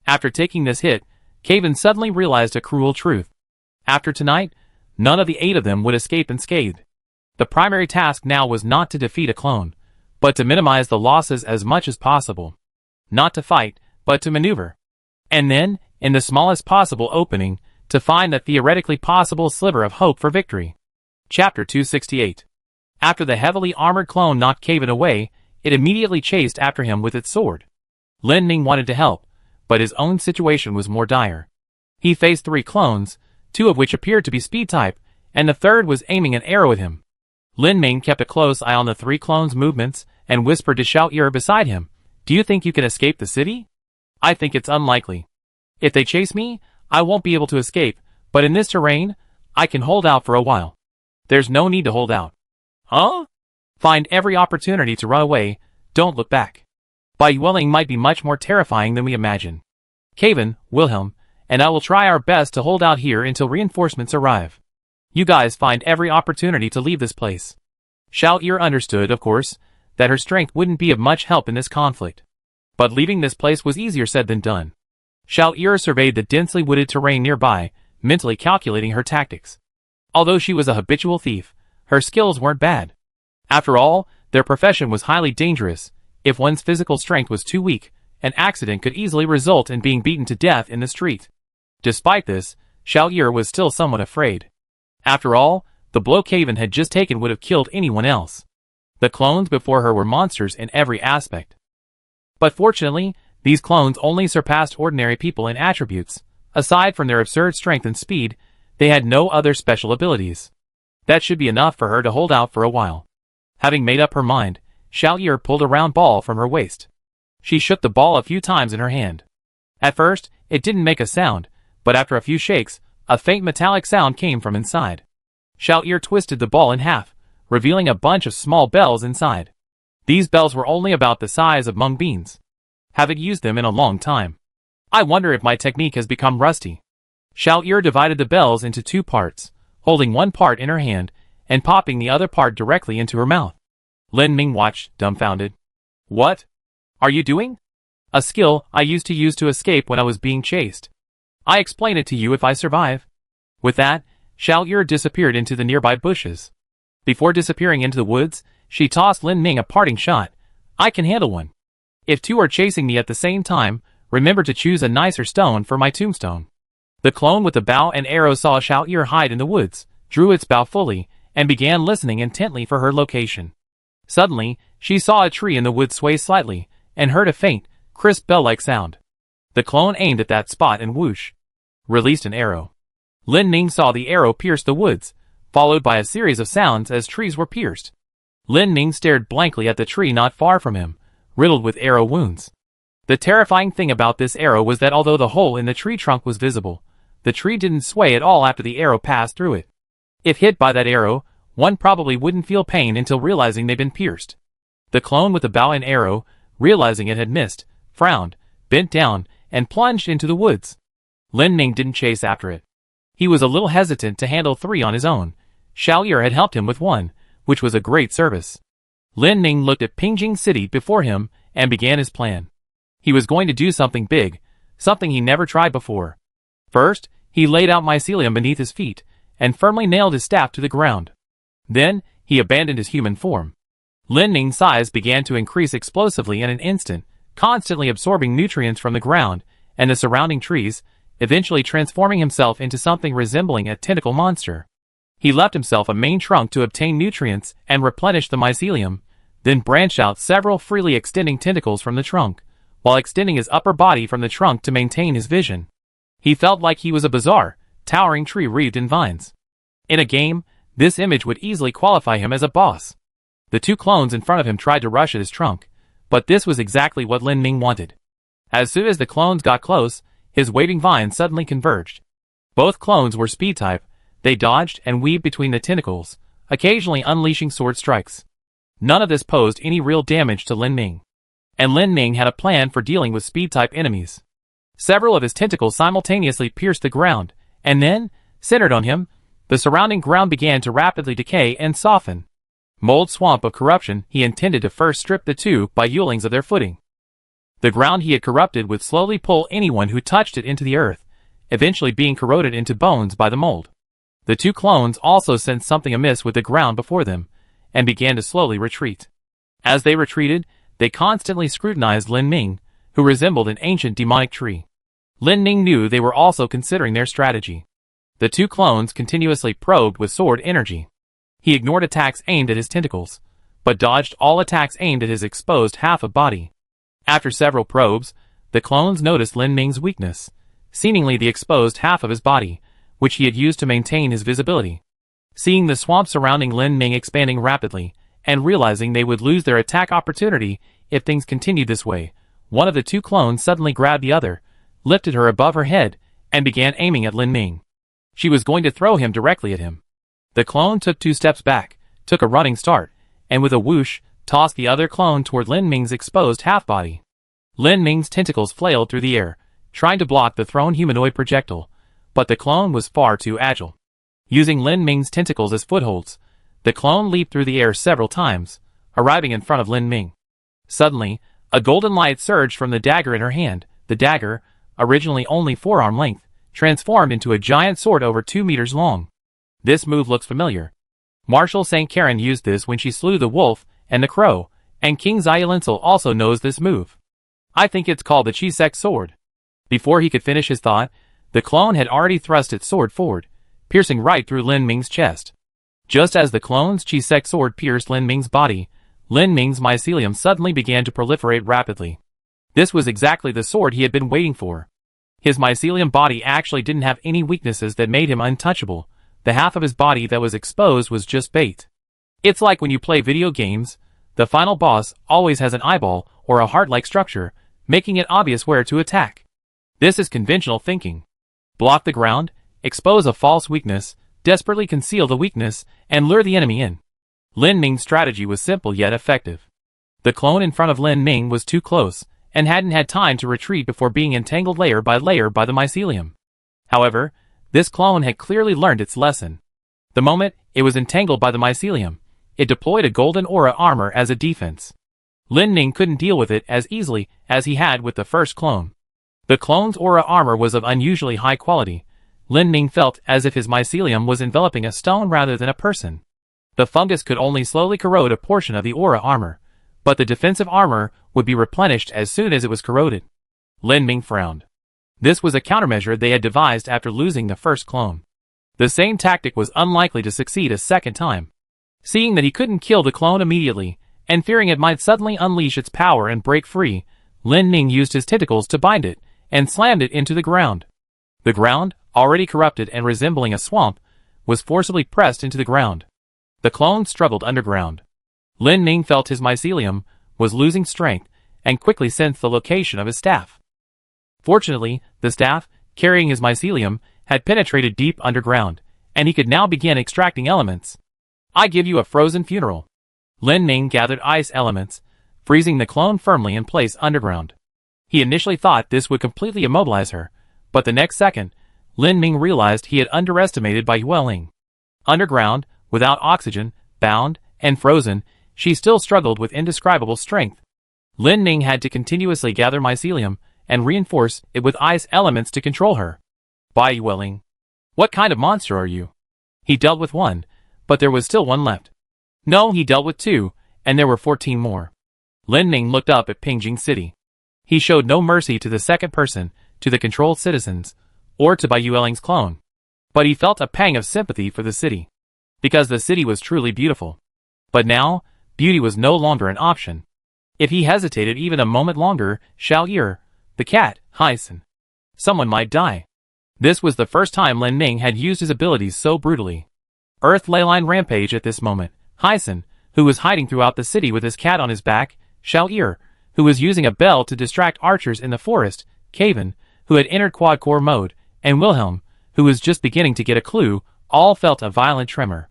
After taking this hit, Caven suddenly realized a cruel truth. After tonight, none of the 8 of them would escape unscathed. The primary task now was not to defeat a clone, but to minimize the losses as much as possible. Not to fight, but to maneuver. And then, in the smallest possible opening, to find that theoretically possible sliver of hope for victory. Chapter 268. After the heavily armored clone knocked Caven away, it immediately chased after him with its sword. Lin Ming wanted to help, but his own situation was more dire. He faced 3 clones, 2 of which appeared to be speed type, and the third was aiming an arrow at him. Lin Ming kept a close eye on the 3 clones' movements and whispered to Xiao Yi beside him, "Do you think you can escape the city?" "I think it's unlikely. If they chase me, I won't be able to escape, but in this terrain, I can hold out for a while." "There's no need to hold out." "Huh?" "Find every opportunity to run away, don't look back. Bai Yueling might be much more terrifying than we imagine. Caven, Wilhelm, and I will try our best to hold out here until reinforcements arrive. You guys find every opportunity to leave this place." Xiao Yi understood, of course, that her strength wouldn't be of much help in this conflict. But leaving this place was easier said than done. Xiao Yi surveyed the densely wooded terrain nearby, mentally calculating her tactics. Although she was a habitual thief, her skills weren't bad. After all, their profession was highly dangerous. If one's physical strength was too weak, an accident could easily result in being beaten to death in the street. Despite this, Xiao Yi was still somewhat afraid. After all, the blow Caven had just taken would have killed anyone else. The clones before her were monsters in every aspect. But fortunately, these clones only surpassed ordinary people in attributes. Aside from their absurd strength and speed, they had no other special abilities. That should be enough for her to hold out for a while. Having made up her mind, Xiao Yi pulled a round ball from her waist. She shook the ball a few times in her hand. At first, it didn't make a sound, but after a few shakes, a faint metallic sound came from inside. Xiao Yi twisted the ball in half, revealing a bunch of small bells inside. These bells were only about the size of mung beans. Haven't used them in a long time. I wonder if my technique has become rusty. Xiao Yi divided the bells into 2 parts, holding one part in her hand and popping the other part directly into her mouth. Lin Ming watched, dumbfounded. "What are you doing?" "A skill I used to use to escape when I was being chased. I explain it to you if I survive." With that, Xiao Yi disappeared into the nearby bushes. Before disappearing into the woods, she tossed Lin Ming a parting shot. "I can handle one. If 2 are chasing me at the same time, remember to choose a nicer stone for my tombstone." The clone with the bow and arrow saw Xiao Yi hide in the woods, drew its bow fully, and began listening intently for her location. Suddenly, she saw a tree in the woods sway slightly, and heard a faint, crisp bell-like sound. The clone aimed at that spot and whoosh, released an arrow. Lin Ming saw the arrow pierce the woods, followed by a series of sounds as trees were pierced. Lin Ming stared blankly at the tree not far from him, riddled with arrow wounds. The terrifying thing about this arrow was that although the hole in the tree trunk was visible, the tree didn't sway at all after the arrow passed through it. If hit by that arrow, one probably wouldn't feel pain until realizing they'd been pierced. The clone with the bow and arrow, realizing it had missed, frowned, bent down, and plunged into the woods. Lin Ming didn't chase after it. He was a little hesitant to handle 3 on his own. Xiao Yi had helped him with 1, which was a great service. Lin Ming looked at Pingjing City before him and began his plan. He was going to do something big, something he never tried before. First, he laid out mycelium beneath his feet and firmly nailed his staff to the ground. Then, he abandoned his human form. Lin Ming's size began to increase explosively in an instant, constantly absorbing nutrients from the ground and the surrounding trees, eventually transforming himself into something resembling a tentacle monster. He left himself a main trunk to obtain nutrients and replenish the mycelium, then branched out several freely extending tentacles from the trunk, while extending his upper body from the trunk to maintain his vision. He felt like he was a bizarre, towering tree wreathed in vines. In a game, this image would easily qualify him as a boss. The 2 clones in front of him tried to rush at his trunk, but this was exactly what Lin Ming wanted. As soon as the clones got close, his waving vines suddenly converged. Both clones were speed type. They dodged and weaved between the tentacles, occasionally unleashing sword strikes. None of this posed any real damage to Lin Ming. And Lin Ming had a plan for dealing with speed-type enemies. Several of his tentacles simultaneously pierced the ground, and then, centered on him, the surrounding ground began to rapidly decay and soften. Mold swamp of corruption, he intended to first strip the 2 Bai Yuelings of their footing. The ground he had corrupted would slowly pull anyone who touched it into the earth, eventually being corroded into bones by the mold. The two clones also sensed something amiss with the ground before them, and began to slowly retreat. As they retreated, they constantly scrutinized Lin Ming, who resembled an ancient demonic tree. Lin Ming knew they were also considering their strategy. The two clones continuously probed with sword energy. He ignored attacks aimed at his tentacles, but dodged all attacks aimed at his exposed half of body. After several probes, the clones noticed Lin Ming's weakness, seemingly the exposed half of his body, which he had used to maintain his visibility. Seeing the swamp surrounding Lin Ming expanding rapidly, and realizing they would lose their attack opportunity if things continued this way, one of the two clones suddenly grabbed the other, lifted her above her head, and began aiming at Lin Ming. She was going to throw him directly at him. The clone took 2 steps back, took a running start, and with a whoosh, tossed the other clone toward Lin Ming's exposed half-body. Lin Ming's tentacles flailed through the air, trying to block the thrown humanoid projectile, but the clone was far too agile. Using Lin Ming's tentacles as footholds, the clone leaped through the air several times, arriving in front of Lin Ming. Suddenly, a golden light surged from the dagger in her hand. The dagger, originally only forearm length, transformed into a giant sword over 2 meters long. This move looks familiar. Marshal St. Karen used this when she slew the wolf and the crow, and King Xialinsel also knows this move. I think it's called the Chisek sword. Before he could finish his thought, the clone had already thrust its sword forward, piercing right through Lin Ming's chest. Just as the clone's Chisek sword pierced Lin Ming's body, Lin Ming's mycelium suddenly began to proliferate rapidly. This was exactly the sword he had been waiting for. His mycelium body actually didn't have any weaknesses that made him untouchable. The half of his body that was exposed was just bait. It's like when you play video games, the final boss always has an eyeball or a heart-like structure, making it obvious where to attack. This is conventional thinking. Block the ground, expose a false weakness, desperately conceal the weakness, and lure the enemy in. Lin Ming's strategy was simple yet effective. The clone in front of Lin Ming was too close, and hadn't had time to retreat before being entangled layer by the mycelium. However, this clone had clearly learned its lesson. The moment it was entangled by the mycelium, it deployed a golden aura armor as a defense. Lin Ming couldn't deal with it as easily as he had with the first clone. The clone's aura armor was of unusually high quality. Lin Ming felt as if his mycelium was enveloping a stone rather than a person. The fungus could only slowly corrode a portion of the aura armor, but the defensive armor would be replenished as soon as it was corroded. Lin Ming frowned. This was a countermeasure they had devised after losing the first clone. The same tactic was unlikely to succeed a second time. Seeing that he couldn't kill the clone immediately, and fearing it might suddenly unleash its power and break free, Lin Ming used his tentacles to bind it, and slammed it into the ground. The ground, already corrupted and resembling a swamp, was forcibly pressed into the ground. The clone struggled underground. Lin Ming felt his mycelium was losing strength, and quickly sensed the location of his staff. Fortunately, the staff, carrying his mycelium, had penetrated deep underground, and he could now begin extracting elements. I give you a frozen funeral. Lin Ming gathered ice elements, freezing the clone firmly in place underground. He initially thought this would completely immobilize her, but the next second, Lin Ming realized he had underestimated Bai Yueling. Underground, without oxygen, bound, and frozen, she still struggled with indescribable strength. Lin Ming had to continuously gather mycelium and reinforce it with ice elements to control her. Bai Yueling. What kind of monster are you? He dealt with one, but there was still one left. No, he dealt with 2, and there were 14 more. Lin Ming looked up at Pingjing City. He showed no mercy to the second person, to the controlled citizens, or to Bai Yueling's clone. But he felt a pang of sympathy for the city. Because the city was truly beautiful. But now, beauty was no longer an option. If he hesitated even a moment longer, Xiao Yi, the cat, Hyson, someone might die. This was the first time Lin Ming had used his abilities so brutally. Earth leyline rampage at this moment. Hyson, who was hiding throughout the city with his cat on his back, Xiao Yi, who was using a bell to distract archers in the forest, Caven, who had entered quad-core mode, and Wilhelm, who was just beginning to get a clue, all felt a violent tremor.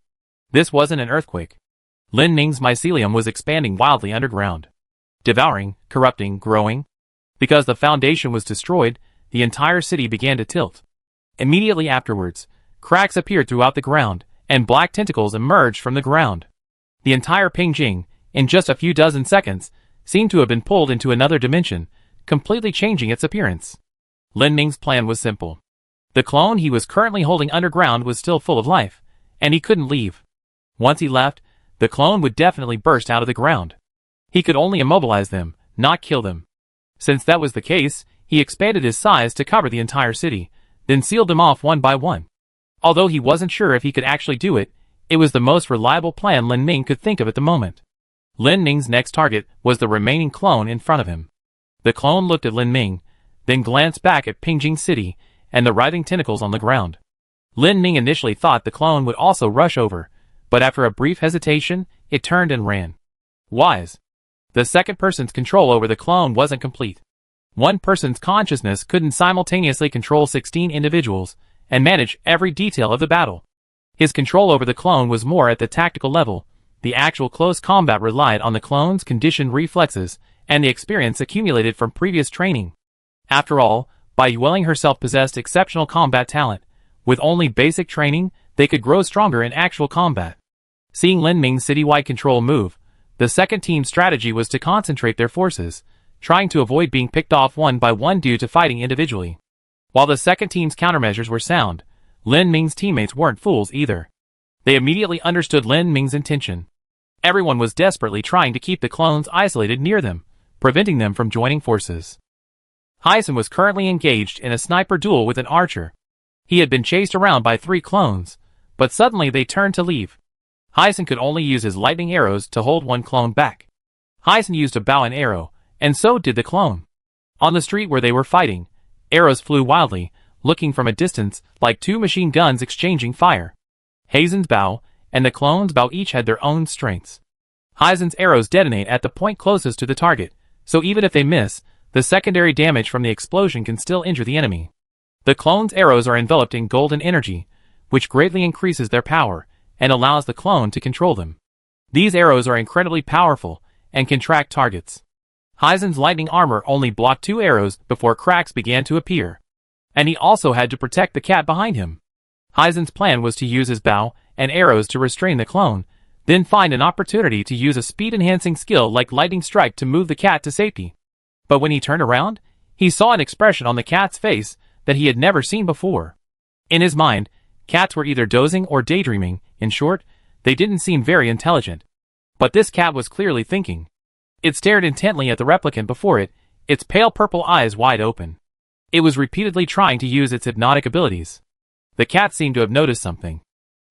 This wasn't an earthquake. Lin Ming's mycelium was expanding wildly underground. Devouring, corrupting, growing. Because the foundation was destroyed, the entire city began to tilt. Immediately afterwards, cracks appeared throughout the ground, and black tentacles emerged from the ground. The entire Pingjing, in just a few dozen seconds, seemed to have been pulled into another dimension, completely changing its appearance. Lin Ming's plan was simple. The clone he was currently holding underground was still full of life, and he couldn't leave. Once he left, the clone would definitely burst out of the ground. He could only immobilize them, not kill them. Since that was the case, he expanded his size to cover the entire city, then sealed them off one by one. Although he wasn't sure if he could actually do it, it was the most reliable plan Lin Ming could think of at the moment. Lin Ming's next target was the remaining clone in front of him. The clone looked at Lin Ming, then glanced back at Pingjing City and the writhing tentacles on the ground. Lin Ming initially thought the clone would also rush over, but after a brief hesitation, it turned and ran. Wise. The second person's control over the clone wasn't complete. One person's consciousness couldn't simultaneously control 16 individuals and manage every detail of the battle. His control over the clone was more at the tactical level. The actual close combat relied on the clone's conditioned reflexes and the experience accumulated from previous training. After all, Bai Yueling herself possessed exceptional combat talent. With only basic training, they could grow stronger in actual combat. Seeing Lin Ming's citywide control move, the second team's strategy was to concentrate their forces, trying to avoid being picked off one by one due to fighting individually. While the second team's countermeasures were sound, Lin Ming's teammates weren't fools either. They immediately understood Lin Ming's intention. Everyone was desperately trying to keep the clones isolated near them, preventing them from joining forces. Hyson was currently engaged in a sniper duel with an archer. He had been chased around by 3 clones, but suddenly they turned to leave. Hyson could only use his lightning arrows to hold one clone back. Hyson used a bow and arrow, and so did the clone. On the street where they were fighting, arrows flew wildly, looking from a distance like 2 machine guns exchanging fire. Hazen's bow and the clone's bow each had their own strengths. Hyzen's arrows detonate at the point closest to the target, so even if they miss, the secondary damage from the explosion can still injure the enemy. The clone's arrows are enveloped in golden energy, which greatly increases their power and allows the clone to control them. These arrows are incredibly powerful and can track targets. Hyzen's lightning armor only blocked 2 arrows before cracks began to appear. And he also had to protect the cat behind him. Hyzen's plan was to use his bow and arrows to restrain the clone, then find an opportunity to use a speed-enhancing skill like lightning strike to move the cat to safety. But when he turned around, he saw an expression on the cat's face that he had never seen before. In his mind, cats were either dozing or daydreaming. In short, they didn't seem very intelligent. But this cat was clearly thinking. It stared intently at the replicant before it, its pale purple eyes wide open. It was repeatedly trying to use its hypnotic abilities. The cat seemed to have noticed something.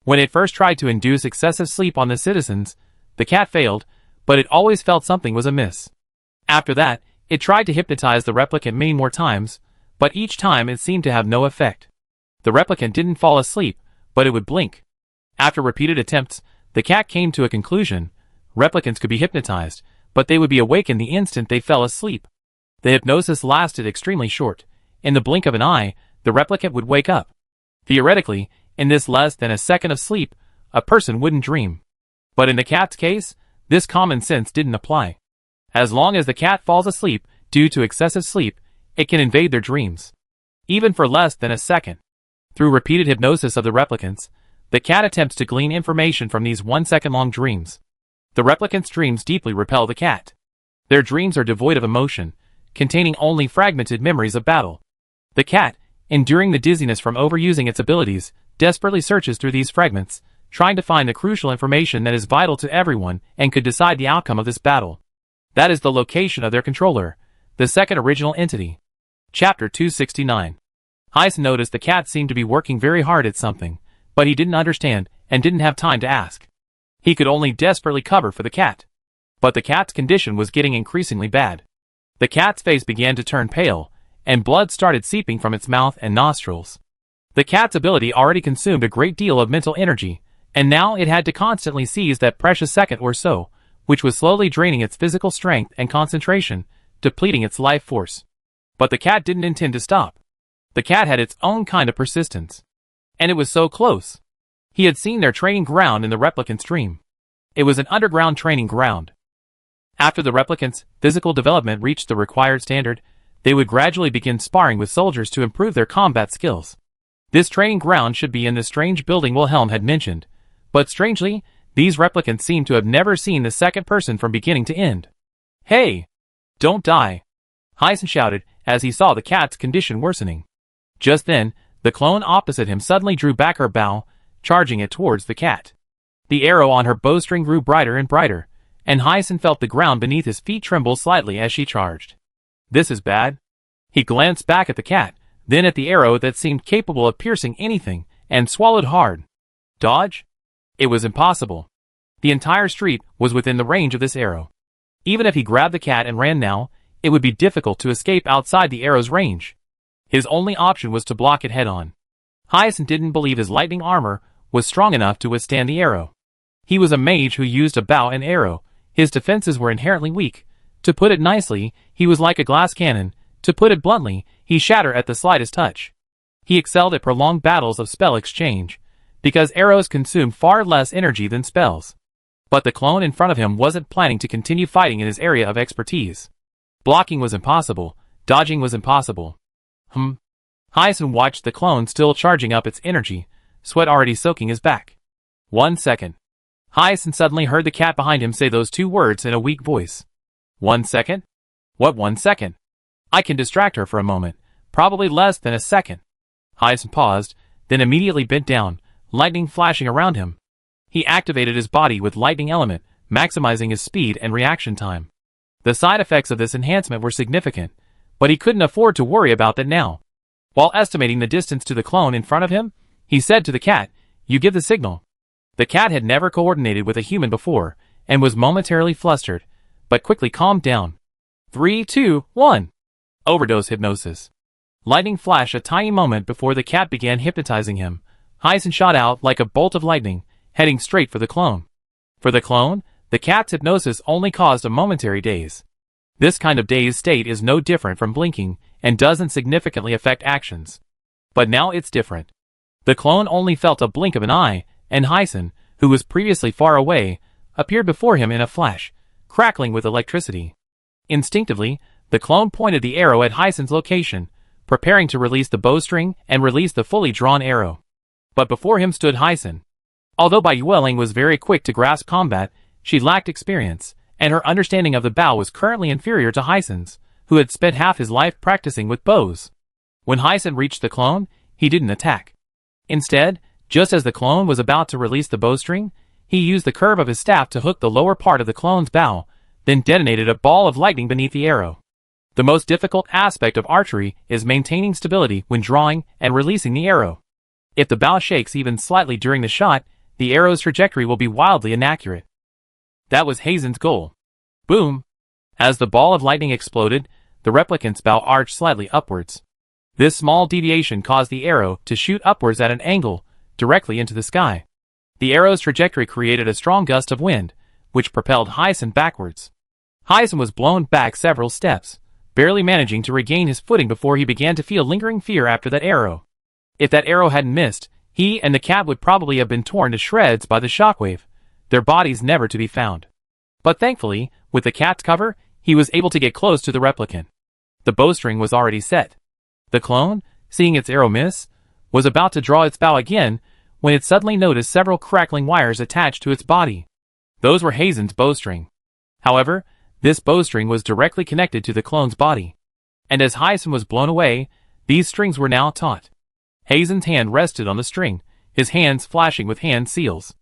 When it first tried to induce excessive sleep on the citizens, the cat failed, but it always felt something was amiss. After that, it tried to hypnotize the replicant many more times, but each time it seemed to have no effect. The replicant didn't fall asleep, but it would blink. After repeated attempts, the cat came to a conclusion. Replicants could be hypnotized, but they would be awakened the instant they fell asleep. The hypnosis lasted extremely short. In the blink of an eye, the replicant would wake up. Theoretically, in this less than a second of sleep, a person wouldn't dream. But in the cat's case, this common sense didn't apply. As long as the cat falls asleep due to excessive sleep, it can invade their dreams. Even for less than a second. Through repeated hypnosis of the replicants, the cat attempts to glean information from these 1-second-long dreams. The replicants' dreams deeply repel the cat. Their dreams are devoid of emotion, containing only fragmented memories of battle. The cat, enduring the dizziness from overusing its abilities, desperately searches through these fragments, trying to find the crucial information that is vital to everyone and could decide the outcome of this battle. That is the location of their controller, the second original entity. Chapter 269. Hyson noticed the cat seemed to be working very hard at something, but he didn't understand and didn't have time to ask. He could only desperately cover for the cat. But the cat's condition was getting increasingly bad. The cat's face began to turn pale, and blood started seeping from its mouth and nostrils. The cat's ability already consumed a great deal of mental energy, and now it had to constantly seize that precious second or so, which was slowly draining its physical strength and concentration, depleting its life force. But the cat didn't intend to stop. The cat had its own kind of persistence. And it was so close. He had seen their training ground in the replicant's dream. It was an underground training ground. After the replicants' physical development reached the required standard, they would gradually begin sparring with soldiers to improve their combat skills. This training ground should be in the strange building Wilhelm had mentioned, but strangely, these replicants seemed to have never seen the second person from beginning to end. "Hey! Don't die!" Hyson shouted as he saw the cat's condition worsening. Just then, The clone opposite him suddenly drew back her bow, charging it towards the cat. The arrow on her bowstring grew brighter and brighter, and Hyson felt the ground beneath his feet tremble slightly as she charged. This is bad. He glanced back at the cat, then at the arrow that seemed capable of piercing anything, and swallowed hard. Dodge? It was impossible. The entire street was within the range of this arrow. Even if he grabbed the cat and ran now, it would be difficult to escape outside the arrow's range. His only option was to block it head-on. Hyacinth didn't believe his lightning armor was strong enough to withstand the arrow. He was a mage who used a bow and arrow. His defenses were inherently weak. To put it nicely, he was like a glass cannon. To put it bluntly, he shattered at the slightest touch. He excelled at prolonged battles of spell exchange, because arrows consume far less energy than spells. But the clone in front of him wasn't planning to continue fighting in his area of expertise. Blocking was impossible. Dodging was impossible. Hyson watched the clone still charging up its energy, sweat already soaking his back. 1 second. Hyson suddenly heard the cat behind him say those two words in a weak voice. 1 second? What 1 second? I can distract her for a moment, probably less than a second. Hyson paused, then immediately bent down, lightning flashing around him. He activated his body with lightning element, maximizing his speed and reaction time. The side effects of this enhancement were significant, but he couldn't afford to worry about that now. While estimating the distance to the clone in front of him, he said to the cat, "You give the signal." The cat had never coordinated with a human before, and was momentarily flustered, but quickly calmed down. 3, 2, 1. Overdose hypnosis. Lightning flashed a tiny moment before the cat began hypnotizing him. Hyson shot out like a bolt of lightning, heading straight for the clone. For the clone, the cat's hypnosis only caused a momentary daze. This kind of dazed state is no different from blinking, and doesn't significantly affect actions. But now it's different. The clone only felt a blink of an eye, and Hyson, who was previously far away, appeared before him in a flash, crackling with electricity. Instinctively, the clone pointed the arrow at Hyson's location, preparing to release the bowstring and release the fully drawn arrow. But before him stood Hyson. Although Bai Yueling was very quick to grasp combat, she lacked experience, and her understanding of the bow was currently inferior to Hyson's, who had spent half his life practicing with bows. When Hyson reached the clone, he didn't attack. Instead, just as the clone was about to release the bowstring, he used the curve of his staff to hook the lower part of the clone's bow, then detonated a ball of lightning beneath the arrow. The most difficult aspect of archery is maintaining stability when drawing and releasing the arrow. If the bow shakes even slightly during the shot, the arrow's trajectory will be wildly inaccurate. That was Hazen's goal. Boom! As the ball of lightning exploded, the replicant's bow arched slightly upwards. This small deviation caused the arrow to shoot upwards at an angle, directly into the sky. The arrow's trajectory created a strong gust of wind, which propelled Hyson backwards. Hyson was blown back several steps, barely managing to regain his footing before he began to feel lingering fear after that arrow. If that arrow hadn't missed, he and the cat would probably have been torn to shreds by the shockwave, their bodies never to be found. But thankfully, with the cat's cover, he was able to get close to the replicant. The bowstring was already set. The clone, seeing its arrow miss, was about to draw its bow again when it suddenly noticed several crackling wires attached to its body. Those were Hazen's bowstring. However, this bowstring was directly connected to the clone's body. And as Hyson was blown away, these strings were now taut. Hazen's hand rested on the string, his hands flashing with hand seals.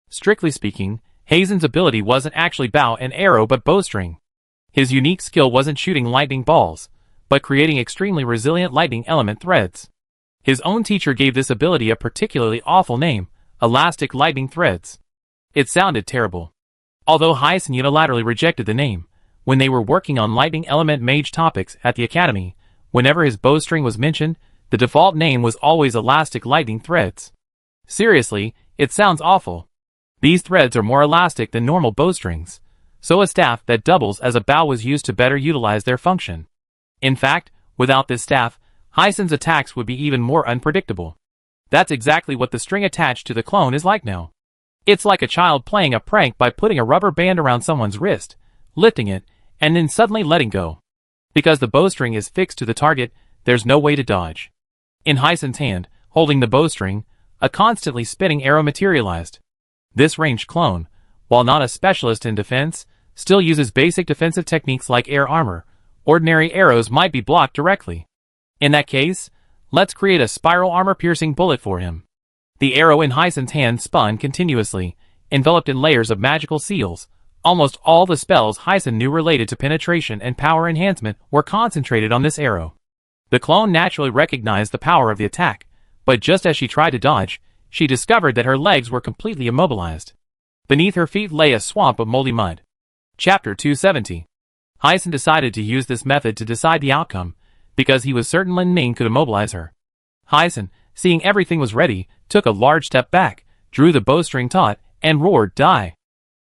Strictly speaking, Hazen's ability wasn't actually bow and arrow but bowstring. His unique skill wasn't shooting lightning balls, but creating extremely resilient lightning element threads. His own teacher gave this ability a particularly awful name, elastic lightning threads. It sounded terrible. Although Hyson unilaterally rejected the name, when they were working on lightning element mage topics at the academy, whenever his bowstring was mentioned, the default name was always elastic lightning threads. Seriously, it sounds awful. These threads are more elastic than normal bowstrings, so a staff that doubles as a bow was used to better utilize their function. In fact, without this staff, Hyson's attacks would be even more unpredictable. That's exactly what the string attached to the clone is like now. It's like a child playing a prank by putting a rubber band around someone's wrist, lifting it, and then suddenly letting go. Because the bowstring is fixed to the target, there's no way to dodge. In Hyson's hand, holding the bowstring, a constantly spinning arrow materialized. This ranged clone, while not a specialist in defense, still uses basic defensive techniques like air armor. Ordinary arrows might be blocked directly. In that case, Let's create a spiral armor-piercing bullet for him. The arrow in Hyacint's hand spun continuously, enveloped in layers of magical seals. Almost all the spells Hyacinth knew related to penetration and power enhancement were concentrated on this arrow. The clone naturally recognized the power of the attack, but just as she tried to dodge, she discovered that her legs were completely immobilized. Beneath her feet lay a swamp of moldy mud. Chapter 270. Hyacinth decided to use this method to decide the outcome, because he was certain Lin Ming could immobilize her. Hyacinth, seeing everything was ready, took a large step back, drew the bowstring taut, and roared, "Die!"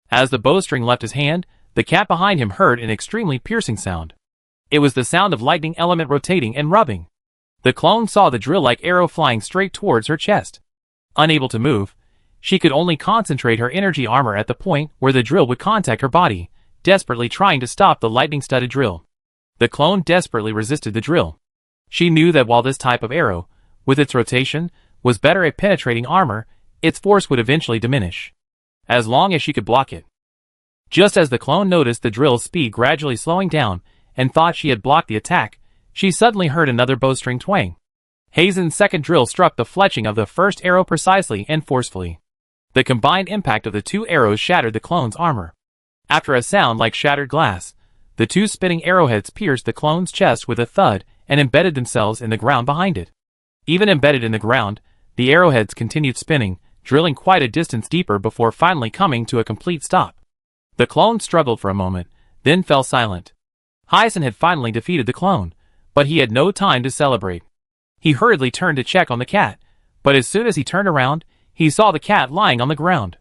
As the bowstring left his hand, the cat behind him heard an extremely piercing sound. It was the sound of lightning element rotating and rubbing. The clone saw the drill-like arrow flying straight towards her chest. Unable to move, she could only concentrate her energy armor at the point where the drill would contact her body, desperately trying to stop the lightning-studded drill. The clone desperately resisted the drill. She knew that while this type of arrow, with its rotation, was better at penetrating armor, its force would eventually diminish, as long as she could block it. Just as the clone noticed the drill's speed gradually slowing down and thought she had blocked the attack, she suddenly heard another bowstring twang. Hazen's second drill struck the fletching of the first arrow precisely and forcefully. The combined impact of the two arrows shattered the clone's armor. After a sound like shattered glass, the two spinning arrowheads pierced the clone's chest with a thud and embedded themselves in the ground behind it. Even embedded in the ground, the arrowheads continued spinning, drilling quite a distance deeper before finally coming to a complete stop. The clone struggled for a moment, then fell silent. Hyacinth had finally defeated the clone, but he had no time to celebrate. He hurriedly turned to check on the cat, but as soon as he turned around, he saw the cat lying on the ground.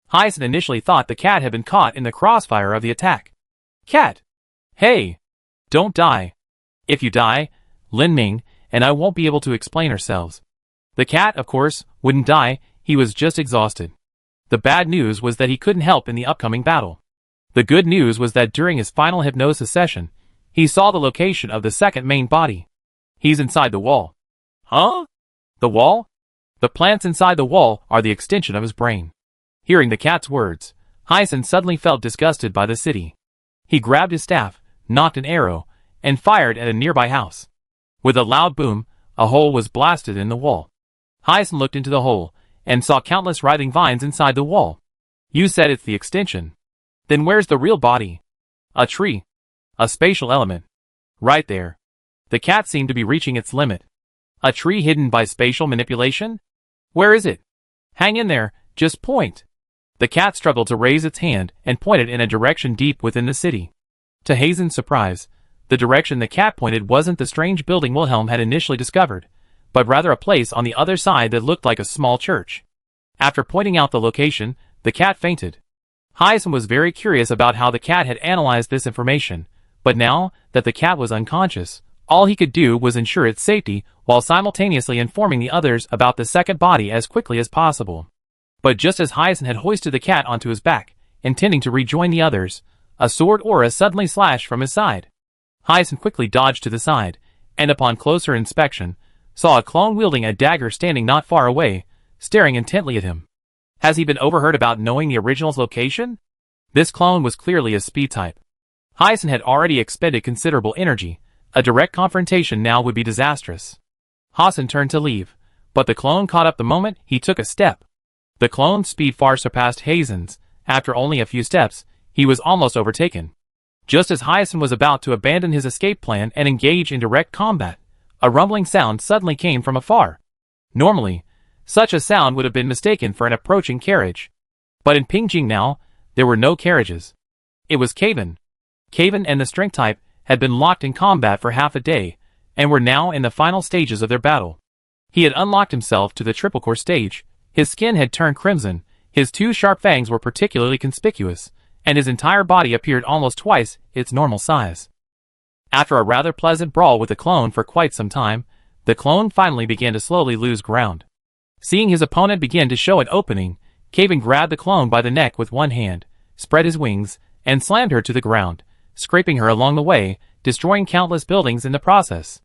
Hyacinth initially thought the cat had been caught in the crossfire of the attack. "Cat! Hey! Don't die. If you die, Lin Ming and I won't be able to explain ourselves." The cat, of course, wouldn't die, he was just exhausted. The bad news was that he couldn't help in the upcoming battle. The good news was that during his final hypnosis session, he saw the location of the second main body. He's inside the wall. Huh? The wall? The plants inside the wall are the extension of his brain. Hearing the cat's words, Hyacinth suddenly felt disgusted by the city. He grabbed his staff, nocked an arrow, and fired at a nearby house. With a loud boom, a hole was blasted in the wall. Hyacinth looked into the hole, and saw countless writhing vines inside the wall. "You said it's the extension. Then where's the real body?" "A tree. A spatial element. Right there." The cat seemed to be reaching its limit. "A tree hidden by spatial manipulation? Where is it? Hang in there, just point." The cat struggled to raise its hand and pointed in a direction deep within the city. To Hazen's surprise, the direction the cat pointed wasn't the strange building Wilhelm had initially discovered, but rather a place on the other side that looked like a small church. After pointing out the location, the cat fainted. Hyacinth was very curious about how the cat had analyzed this information, but now that the cat was unconscious, all he could do was ensure its safety while simultaneously informing the others about the second body as quickly as possible. But just as Hyacinth had hoisted the cat onto his back, intending to rejoin the others, a sword aura suddenly slashed from his side. Hyacinth quickly dodged to the side, and upon closer inspection, saw a clone wielding a dagger standing not far away, staring intently at him. Has he been overheard about knowing the original's location? This clone was clearly a speed type. Hyacinth had already expended considerable energy. A direct confrontation now would be disastrous. Hassan turned to leave, but the clone caught up the moment he took a step. The clone's speed far surpassed Hazen's. After only a few steps, he was almost overtaken. Just as Hyacinth was about to abandon his escape plan and engage in direct combat, a rumbling sound suddenly came from afar. Normally, such a sound would have been mistaken for an approaching carriage. But in Pingjing now, there were no carriages. It was Caven. Caven and the strength type had been locked in combat for half a day, and were now in the final stages of their battle. He had unlocked himself to the triple core stage, his skin had turned crimson, his two sharp fangs were particularly conspicuous, and his entire body appeared almost twice its normal size. After a rather pleasant brawl with the clone for quite some time, the clone finally began to slowly lose ground. Seeing his opponent begin to show an opening, Caven grabbed the clone by the neck with one hand, spread his wings, and slammed her to the ground, scraping her along the way, destroying countless buildings in the process.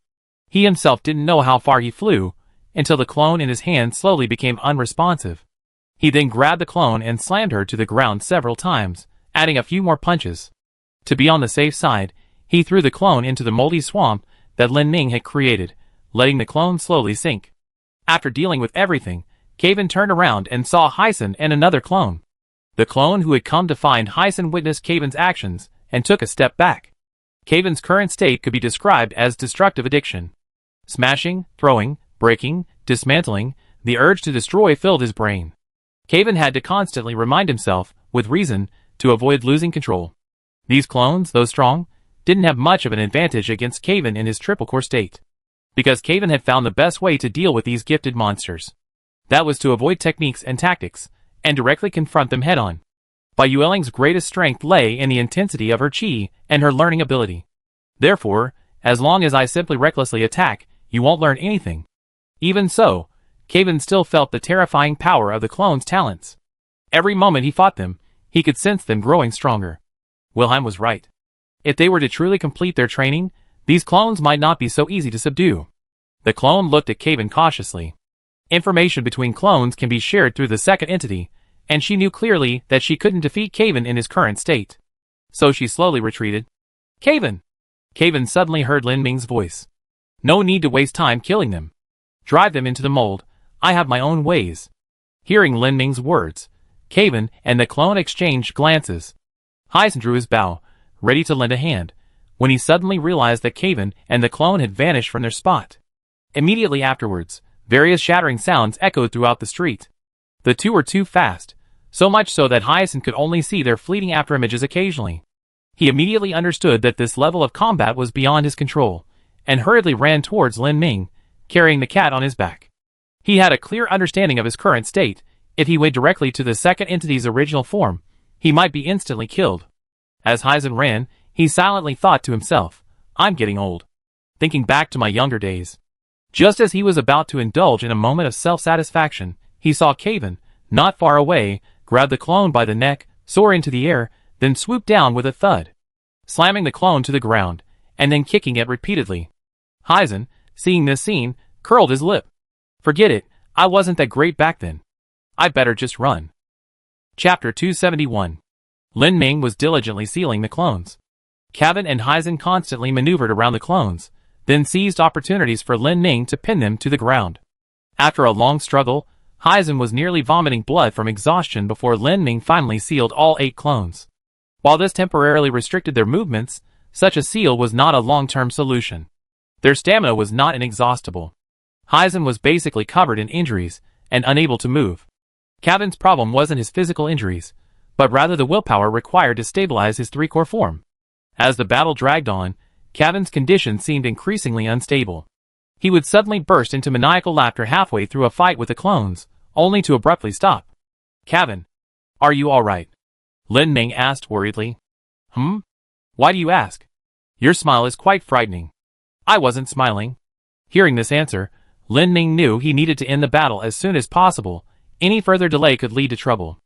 He himself didn't know how far he flew, until the clone in his hand slowly became unresponsive. He then grabbed the clone and slammed her to the ground several times, adding a few more punches. To be on the safe side, he threw the clone into the moldy swamp that Lin Ming had created, letting the clone slowly sink. After dealing with everything, Kaven turned around and saw Hyson and another clone. The clone who had come to find Hyson witnessed Kaven's actions and took a step back. Kaven's current state could be described as destructive addiction. Smashing, throwing, breaking, dismantling, the urge to destroy filled his brain. Kaven had to constantly remind himself, with reason, to avoid losing control. These clones, though strong, didn't have much of an advantage against Kaven in his triple core state. Because Kaven had found the best way to deal with these gifted monsters. That was to avoid techniques and tactics, and directly confront them head-on. Bai Yueling's greatest strength lay in the intensity of her chi and her learning ability. Therefore, as long as I simply recklessly attack, you won't learn anything. Even so, Kaven still felt the terrifying power of the clones' talents. Every moment he fought them, he could sense them growing stronger. Wilhelm was right. If they were to truly complete their training, these clones might not be so easy to subdue. The clone looked at Kaven cautiously. Information between clones can be shared through the second entity, and she knew clearly that she couldn't defeat Kaven in his current state. So she slowly retreated. Kaven! Kaven suddenly heard Lin Ming's voice. No need to waste time killing them. Drive them into the mold. I have my own ways. Hearing Lin Ming's words, Kaven and the clone exchanged glances. Hyson drew his bow, ready to lend a hand, when he suddenly realized that Kaven and the clone had vanished from their spot. Immediately afterwards, various shattering sounds echoed throughout the street. The two were too fast, so much so that Hyson could only see their fleeting afterimages occasionally. He immediately understood that this level of combat was beyond his control, and hurriedly ran towards Lin Ming, carrying the cat on his back. He had a clear understanding of his current state. If he went directly to the second entity's original form, he might be instantly killed. As Hyson ran, he silently thought to himself, I'm getting old. Thinking back to my younger days. Just as he was about to indulge in a moment of self-satisfaction, he saw Kaven, not far away, grab the clone by the neck, soar into the air, then swoop down with a thud, slamming the clone to the ground, and then kicking it repeatedly. Hyson, seeing this scene, curled his lip. Forget it, I wasn't that great back then. I'd better just run. Chapter 271. Lin Ming was diligently sealing the clones. Kaven and Hyson constantly maneuvered around the clones, then seized opportunities for Lin Ming to pin them to the ground. After a long struggle, Hyson was nearly vomiting blood from exhaustion before Lin Ming finally sealed all 8 clones. While this temporarily restricted their movements, such a seal was not a long-term solution. Their stamina was not inexhaustible. Hyson was basically covered in injuries and unable to move. Kaven's problem wasn't his physical injuries, but rather the willpower required to stabilize his 3-core form. As the battle dragged on, Kaven's condition seemed increasingly unstable. He would suddenly burst into maniacal laughter halfway through a fight with the clones, only to abruptly stop. Kaven, are you alright? Lin Ming asked worriedly. Why do you ask? Your smile is quite frightening. I wasn't smiling. Hearing this answer, Lin Ming knew he needed to end the battle as soon as possible. Any further delay could lead to trouble.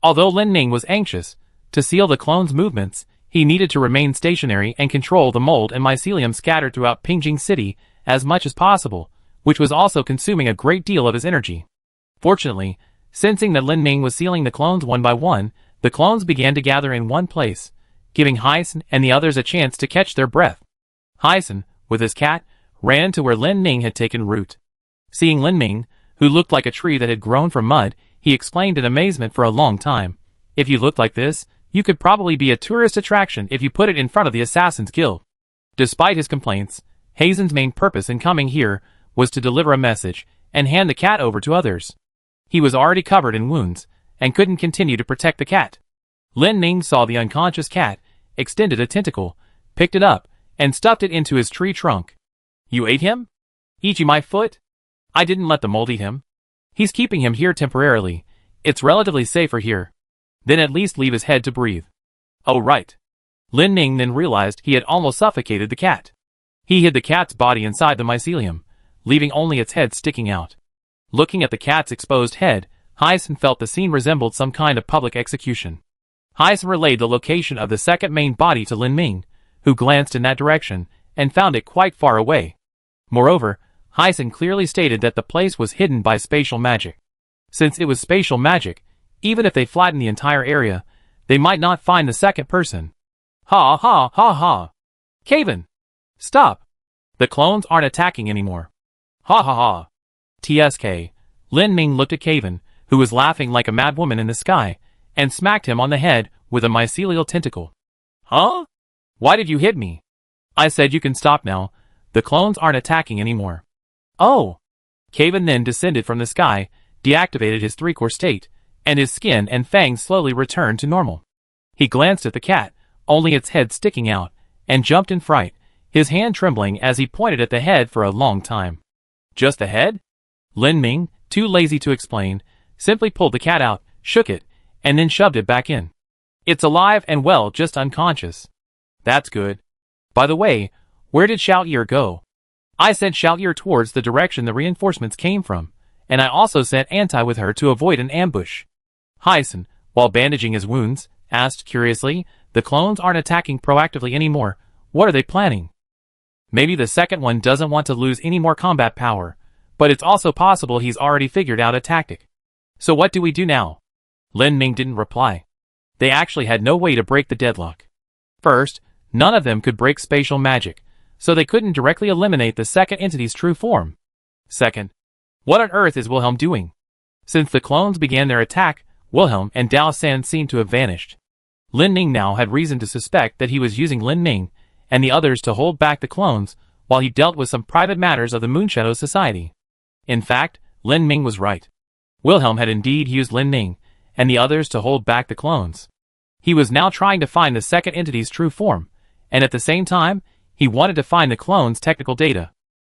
Although Lin Ming was anxious to seal the clones' movements, he needed to remain stationary and control the mold and mycelium scattered throughout Pingjing City as much as possible, which was also consuming a great deal of his energy. Fortunately, sensing that Lin Ming was sealing the clones one by one, the clones began to gather in one place, giving Hyson and the others a chance to catch their breath. Hyson, with his cat, ran to where Lin Ming had taken root. Seeing Lin Ming, who looked like a tree that had grown from mud, he exclaimed in amazement for a long time. If you looked like this, you could probably be a tourist attraction if you put it in front of the Assassin's Guild. Despite his complaints, Hazen's main purpose in coming here was to deliver a message and hand the cat over to others. He was already covered in wounds and couldn't continue to protect the cat. Lin Ming saw the unconscious cat, extended a tentacle, picked it up, and stuffed it into his tree trunk. You ate him? Eat you my foot? I didn't let the mold eat him. He's keeping him here temporarily. It's relatively safer here. Then at least leave his head to breathe. Oh right. Lin Ming then realized he had almost suffocated the cat. He hid the cat's body inside the mycelium, leaving only its head sticking out. Looking at the cat's exposed head, Hyson felt the scene resembled some kind of public execution. Hyson relayed the location of the second main body to Lin Ming, who glanced in that direction and found it quite far away. Moreover, Hyson clearly stated that the place was hidden by spatial magic. Since it was spatial magic, even if they flattened the entire area, they might not find the second person. Ha ha ha ha. Kaven! Stop! The clones aren't attacking anymore. Ha ha ha. TSK. Lin Ming looked at Caven, who was laughing like a mad woman in the sky, and smacked him on the head with a mycelial tentacle. Huh? Why did you hit me? I said you can stop now. The clones aren't attacking anymore. Oh. Caven then descended from the sky, deactivated his three-core state, and his skin and fangs slowly returned to normal. He glanced at the cat, only its head sticking out, and jumped in fright, his hand trembling as he pointed at the head for a long time. Just the head? Lin Ming, too lazy to explain, simply pulled the cat out, shook it, and then shoved it back in. It's alive and well, just unconscious. That's good. By the way, where did Xiaoye go? I sent Xiaoye towards the direction the reinforcements came from, and I also sent Anti with her to avoid an ambush. Hyson, while bandaging his wounds, asked curiously, the clones aren't attacking proactively anymore. What are they planning? Maybe the second one doesn't want to lose any more combat power, but it's also possible he's already figured out a tactic. So what do we do now? Lin Ming didn't reply. They actually had no way to break the deadlock. First, none of them could break spatial magic, so they couldn't directly eliminate the second entity's true form. Second, what on earth is Wilhelm doing? Since the clones began their attack, Wilhelm and Dao San seemed to have vanished. Lin Ming now had reason to suspect that he was using Lin Ming and the others to hold back the clones while he dealt with some private matters of the Moonshadow Society. In fact, Lin Ming was right. Wilhelm had indeed used Lin Ming and the others to hold back the clones. He was now trying to find the second entity's true form, and at the same time, he wanted to find the clones' technical data.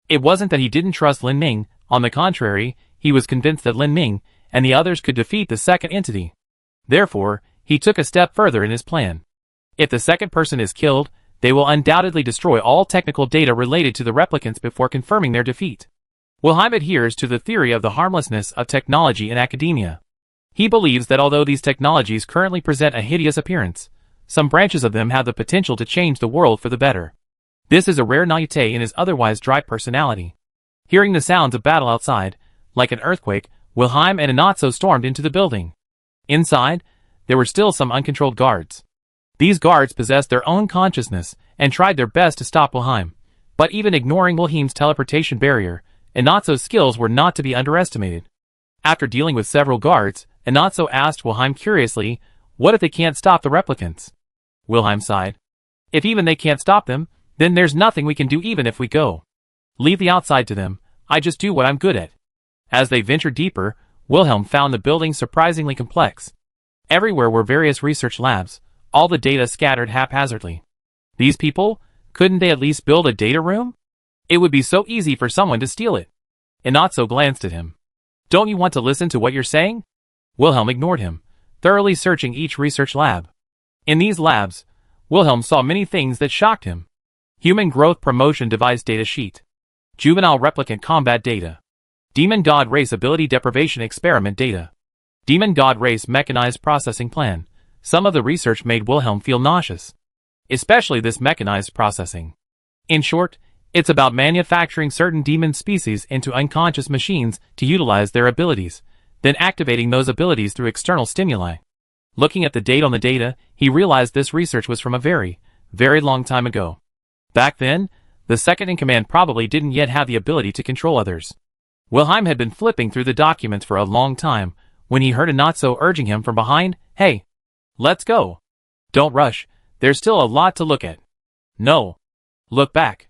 It wasn't that he didn't trust Lin Ming, on the contrary, he was convinced that Lin Ming and the others could defeat the second entity. Therefore, he took a step further in his plan. If the second person is killed, they will undoubtedly destroy all technical data related to the replicants before confirming their defeat. Wilhelm adheres to the theory of the harmlessness of technology in academia. He believes that although these technologies currently present a hideous appearance, some branches of them have the potential to change the world for the better. This is a rare naivete in his otherwise dry personality. Hearing the sounds of battle outside, like an earthquake, Wilhelm and Anatso stormed into the building. Inside, there were still some uncontrolled guards. These guards possessed their own consciousness and tried their best to stop Wilhelm, but even ignoring Wilhelm's teleportation barrier, Anatso's skills were not to be underestimated. After dealing with several guards, Anatso asked Wilhelm curiously, what if they can't stop the replicants? Wilhelm sighed. If even they can't stop them, then there's nothing we can do even if we go. Leave the outside to them, I just do what I'm good at. As they ventured deeper, Wilhelm found the building surprisingly complex. Everywhere were various research labs, all the data scattered haphazardly. These people, couldn't they at least build a data room? It would be so easy for someone to steal it. Anatso glanced at him. Don't you want to listen to what you're saying? Wilhelm ignored him, thoroughly searching each research lab. In these labs, Wilhelm saw many things that shocked him. Human growth promotion device data sheet. Juvenile replicant combat data. Demon god race ability deprivation experiment data. Demon god race mechanized processing plan. Some of the research made Wilhelm feel nauseous. Especially this mechanized processing. In short, it's about manufacturing certain demon species into unconscious machines to utilize their abilities, then activating those abilities through external stimuli. Looking at the date on the data, he realized this research was from a very, very long time ago. Back then, the second-in-command probably didn't yet have the ability to control others. Wilhelm had been flipping through the documents for a long time when he heard Anatso urging him from behind, hey, let's go. Don't rush, there's still a lot to look at. No. Look back.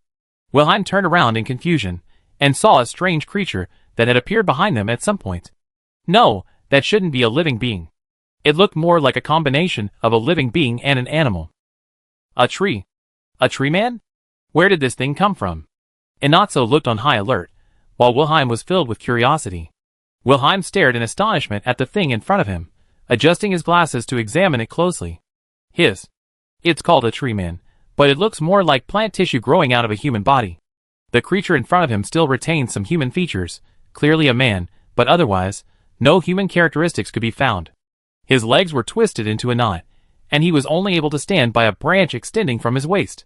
Wilhelm turned around in confusion and saw a strange creature that had appeared behind them at some point. No, that shouldn't be a living being. It looked more like a combination of a living being and an animal. A tree. A tree man? Where did this thing come from? Anatso looked on high alert, while Wilhelm was filled with curiosity. Wilhelm stared in astonishment at the thing in front of him, adjusting his glasses to examine it closely. It's called a tree man, but it looks more like plant tissue growing out of a human body. The creature in front of him still retained some human features, clearly a man, but otherwise, no human characteristics could be found. His legs were twisted into a knot, and he was only able to stand by a branch extending from his waist.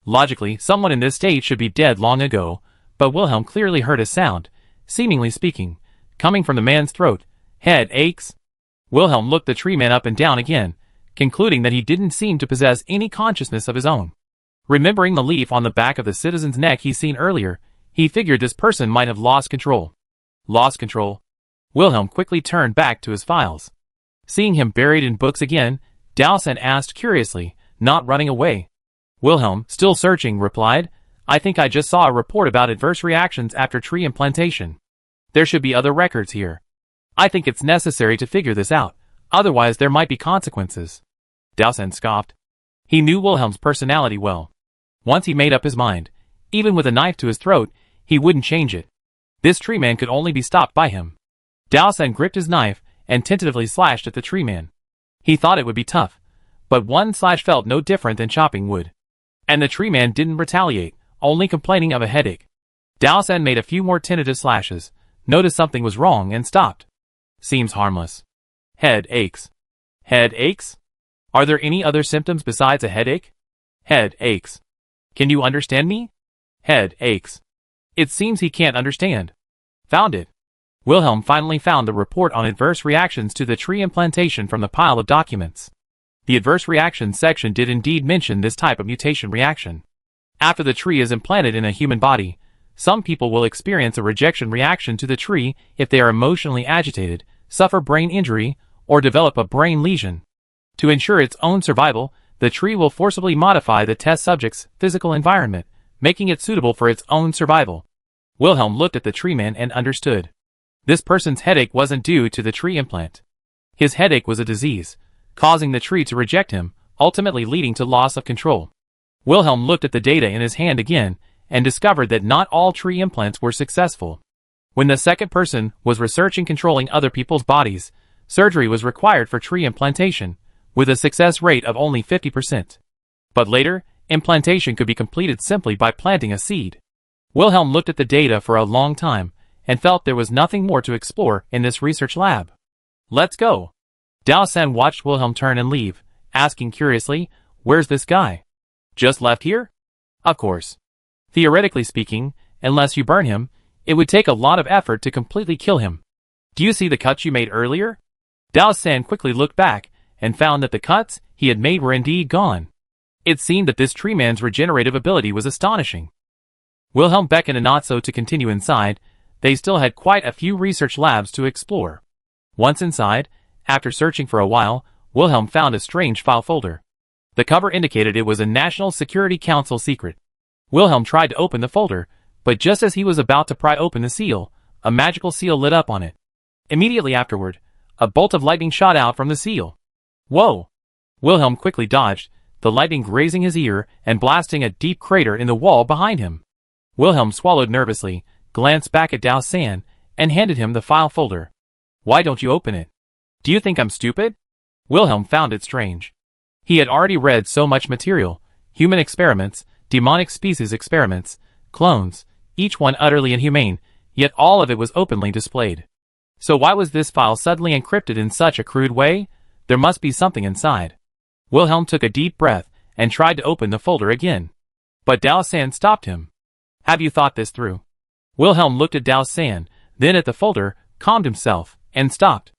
Logically, someone in this state should be dead long ago, but Wilhelm clearly heard a sound, seemingly speaking, coming from the man's throat. Head aches? Wilhelm looked the tree man up and down again, concluding that he didn't seem to possess any consciousness of his own. Remembering the leaf on the back of the citizen's neck he seen earlier, He figured this person might have lost control. Lost control? Wilhelm quickly turned back to his files. Seeing him buried in books again, Dowson asked curiously, not running away. Wilhelm, still searching, replied, I think I just saw a report about adverse reactions after tree implantation. There should be other records here. I think it's necessary to figure this out, otherwise there might be consequences. Dowson scoffed. He knew Wilhelm's personality well. Once he made up his mind, even with a knife to his throat, he wouldn't change it. This tree man could only be stopped by him. Dowson gripped his knife and tentatively slashed at the tree man. He thought it would be tough, but one slash felt no different than chopping wood. And the tree man didn't retaliate, only complaining of a headache. Dowson made a few more tentative slashes, noticed something was wrong and stopped. Seems harmless. Head aches. Head aches? Are there any other symptoms besides a headache? Head aches. Can you understand me? Head aches. It seems he can't understand. Found it. Wilhelm finally found the report on adverse reactions to the tree implantation from the pile of documents. The adverse reactions section did indeed mention this type of mutation reaction. After the tree is implanted in a human body, some people will experience a rejection reaction to the tree if they are emotionally agitated, suffer brain injury, or develop a brain lesion. To ensure its own survival, the tree will forcibly modify the test subject's physical environment, making it suitable for its own survival. Wilhelm looked at the tree man and understood. This person's headache wasn't due to the tree implant. His headache was a disease, causing the tree to reject him, ultimately leading to loss of control. Wilhelm looked at the data in his hand again and discovered that not all tree implants were successful. When the second person was researching controlling other people's bodies, surgery was required for tree implantation, with a success rate of only 50%. But later, implantation could be completed simply by planting a seed. Wilhelm looked at the data for a long time and felt there was nothing more to explore in this research lab. Let's go. Dowson watched Wilhelm turn and leave, asking curiously, where's this guy? Just left here? Of course. Theoretically speaking, unless you burn him, it would take a lot of effort to completely kill him. Do you see the cuts you made earlier? Dowson quickly looked back and found that the cuts he had made were indeed gone. It seemed that this tree man's regenerative ability was astonishing. Wilhelm beckoned Anatso to continue inside. They still had quite a few research labs to explore. Once inside, after searching for a while, Wilhelm found a strange file folder. The cover indicated it was a National Security Council secret. Wilhelm tried to open the folder, but just as he was about to pry open the seal, a magical seal lit up on it. Immediately afterward, a bolt of lightning shot out from the seal. Whoa! Wilhelm quickly dodged, the lightning grazing his ear and blasting a deep crater in the wall behind him. Wilhelm swallowed nervously, glanced back at Dowson, and handed him the file folder. Why don't you open it? Do you think I'm stupid? Wilhelm found it strange. He had already read so much material, human experiments, demonic species experiments, clones, each one utterly inhumane, yet all of it was openly displayed. So why was this file suddenly encrypted in such a crude way? There must be something inside. Wilhelm took a deep breath and tried to open the folder again. But Dowson stopped him. Have you thought this through? Wilhelm looked at Dowson, then at the folder, calmed himself, and stopped.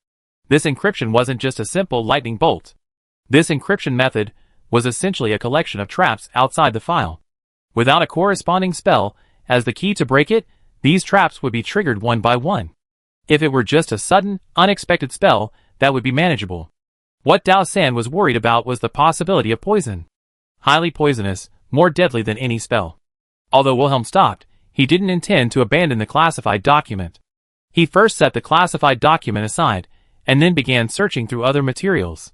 This encryption wasn't just a simple lightning bolt. This encryption method was essentially a collection of traps outside the file. Without a corresponding spell as the key to break it, these traps would be triggered one by one. If it were just a sudden, unexpected spell, that would be manageable. What Dowson was worried about was the possibility of poison. Highly poisonous, more deadly than any spell. Although Wilhelm stopped, he didn't intend to abandon the classified document. He first set the classified document aside, and then began searching through other materials.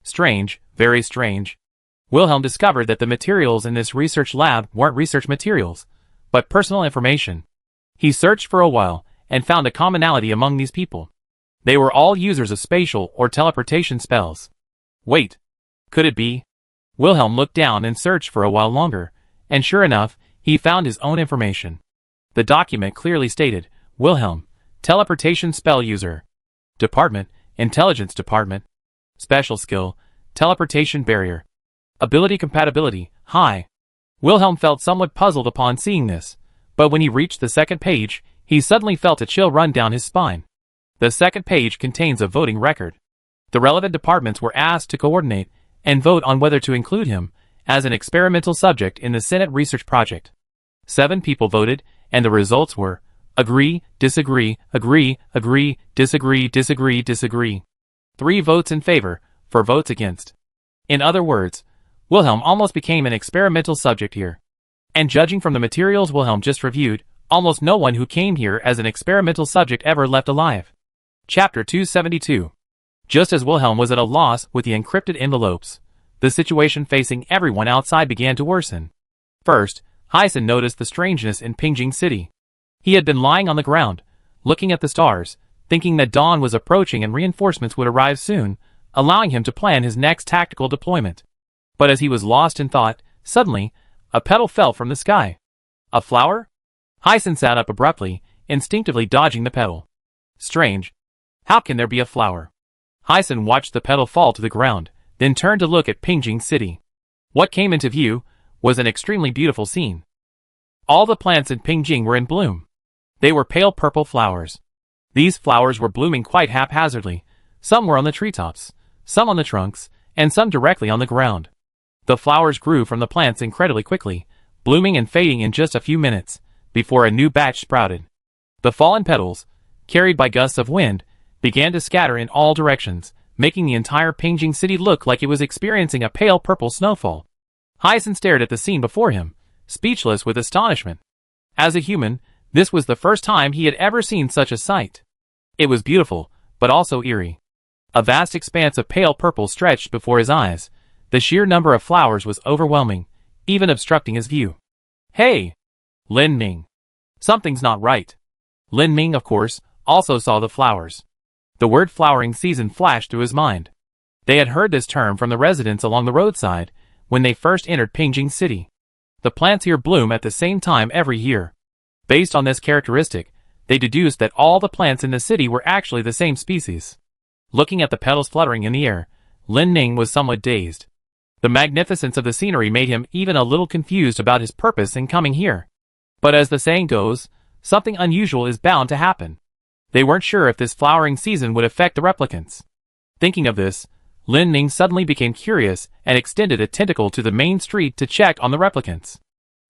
Strange, very strange. Wilhelm discovered that the materials in this research lab weren't research materials, but personal information. He searched for a while, and found a commonality among these people. They were all users of spatial or teleportation spells. Wait. Could it be? Wilhelm looked down and searched for a while longer, and sure enough, he found his own information. The document clearly stated, Wilhelm, teleportation spell user. Department, Intelligence Department. Special skill, teleportation barrier. Ability compatibility, high. Wilhelm felt somewhat puzzled upon seeing this, but when he reached the second page, he suddenly felt a chill run down his spine. The second page contains a voting record. The relevant departments were asked to coordinate and vote on whether to include him as an experimental subject in the Senate research project. 7 people voted, and the results were agree, disagree, agree, agree, disagree, disagree, disagree. 3 votes in favor, 4 votes against. In other words, Wilhelm almost became an experimental subject here. And judging from the materials Wilhelm just reviewed, almost no one who came here as an experimental subject ever left alive. Chapter 272. Just as Wilhelm was at a loss with the encrypted envelopes, the situation facing everyone outside began to worsen. First, Hyson noticed the strangeness in Pingjing City. He had been lying on the ground, looking at the stars, thinking that dawn was approaching and reinforcements would arrive soon, allowing him to plan his next tactical deployment. But as he was lost in thought, suddenly, a petal fell from the sky. A flower? Hyson sat up abruptly, instinctively dodging the petal. Strange. How can there be a flower? Hyson watched the petal fall to the ground, then turned to look at Pingjing City. What came into view was an extremely beautiful scene. All the plants in Pingjing were in bloom. They were pale purple flowers. These flowers were blooming quite haphazardly. Some were on the treetops, some on the trunks, and some directly on the ground. The flowers grew from the plants incredibly quickly, blooming and fading in just a few minutes, before a new batch sprouted. The fallen petals, carried by gusts of wind, began to scatter in all directions, making the entire Pingjing City look like it was experiencing a pale purple snowfall. Hyson stared at the scene before him, speechless with astonishment. As a human, this was the first time he had ever seen such a sight. It was beautiful, but also eerie. A vast expanse of pale purple stretched before his eyes. The sheer number of flowers was overwhelming, even obstructing his view. Hey! Lin Ming. Something's not right. Lin Ming, of course, also saw the flowers. The word flowering season flashed through his mind. They had heard this term from the residents along the roadside when they first entered Pingjing City. The plants here bloom at the same time every year. Based on this characteristic, they deduced that all the plants in the city were actually the same species. Looking at the petals fluttering in the air, Lin Ming was somewhat dazed. The magnificence of the scenery made him even a little confused about his purpose in coming here. But as the saying goes, something unusual is bound to happen. They weren't sure if this flowering season would affect the replicants. Thinking of this, Lin Ming suddenly became curious and extended a tentacle to the main street to check on the replicants.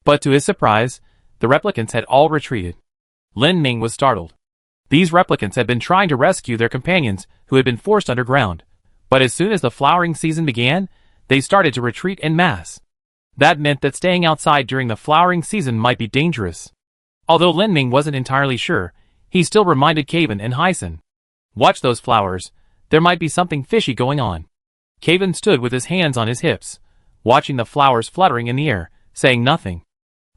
But to his surprise, the replicants had all retreated. Lin Ming was startled. These replicants had been trying to rescue their companions who had been forced underground. But as soon as the flowering season began, they started to retreat en masse. That meant that staying outside during the flowering season might be dangerous. Although Lin Ming wasn't entirely sure, he still reminded Caven and Hyson. Watch those flowers, there might be something fishy going on. Caven stood with his hands on his hips, watching the flowers fluttering in the air, saying nothing.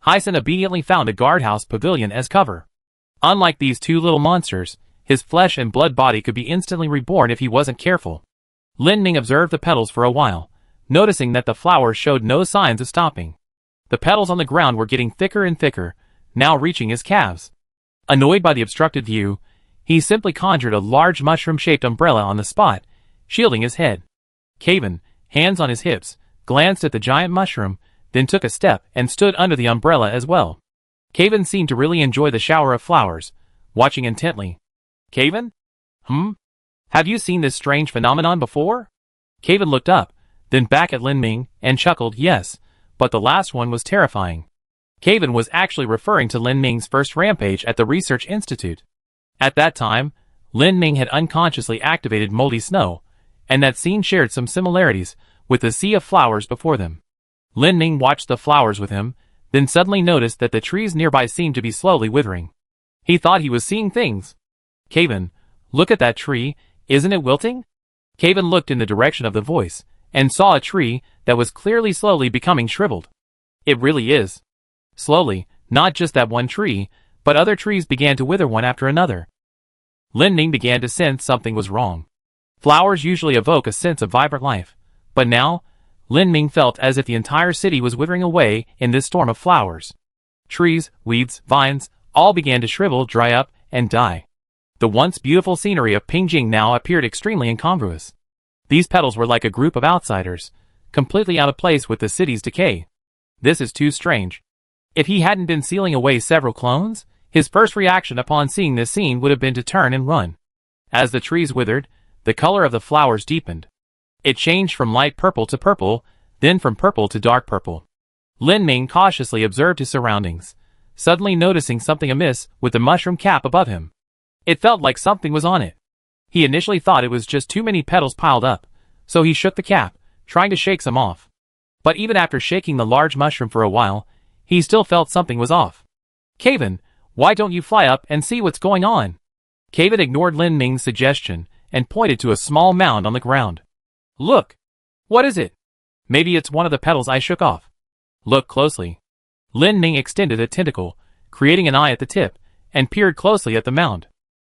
Hyson obediently found a guardhouse pavilion as cover. Unlike these two little monsters, his flesh and blood body could be instantly reborn if he wasn't careful. Lin Ming observed the petals for a while, noticing that the flowers showed no signs of stopping. The petals on the ground were getting thicker and thicker, now reaching his calves. Annoyed by the obstructed view, he simply conjured a large mushroom-shaped umbrella on the spot, shielding his head. Caven, hands on his hips, glanced at the giant mushroom, then took a step and stood under the umbrella as well. Caven seemed to really enjoy the shower of flowers, watching intently. Caven? Have you seen this strange phenomenon before? Caven looked up, then back at Lin Ming, and chuckled, yes, but the last one was terrifying. Caven was actually referring to Lin Ming's first rampage at the Research Institute. At that time, Lin Ming had unconsciously activated Moldy Snow, and that scene shared some similarities with the sea of flowers before them. Lin Ming watched the flowers with him, then suddenly noticed that the trees nearby seemed to be slowly withering. He thought he was seeing things. Caven, look at that tree, isn't it wilting? Caven looked in the direction of the voice, and saw a tree that was clearly slowly becoming shriveled. It really is. Slowly, not just that one tree, but other trees began to wither one after another. Lin Ming began to sense something was wrong. Flowers usually evoke a sense of vibrant life, but now, Lin Ming felt as if the entire city was withering away in this storm of flowers. Trees, weeds, vines, all began to shrivel, dry up, and die. The once beautiful scenery of Pingjing now appeared extremely incongruous. These petals were like a group of outsiders, completely out of place with the city's decay. This is too strange. If he hadn't been sealing away several clones, his first reaction upon seeing this scene would have been to turn and run. As the trees withered, the color of the flowers deepened. It changed from light purple to purple, then from purple to dark purple. Lin Ming cautiously observed his surroundings, suddenly noticing something amiss with the mushroom cap above him. It felt like something was on it. He initially thought it was just too many petals piled up, so he shook the cap, trying to shake some off. But even after shaking the large mushroom for a while, he still felt something was off. "Kevin, why don't you fly up and see what's going on?" Kevin ignored Lin Ming's suggestion and pointed to a small mound on the ground. "Look! What is it? Maybe it's one of the petals I shook off." "Look closely." Lin Ming extended a tentacle, creating an eye at the tip, and peered closely at the mound.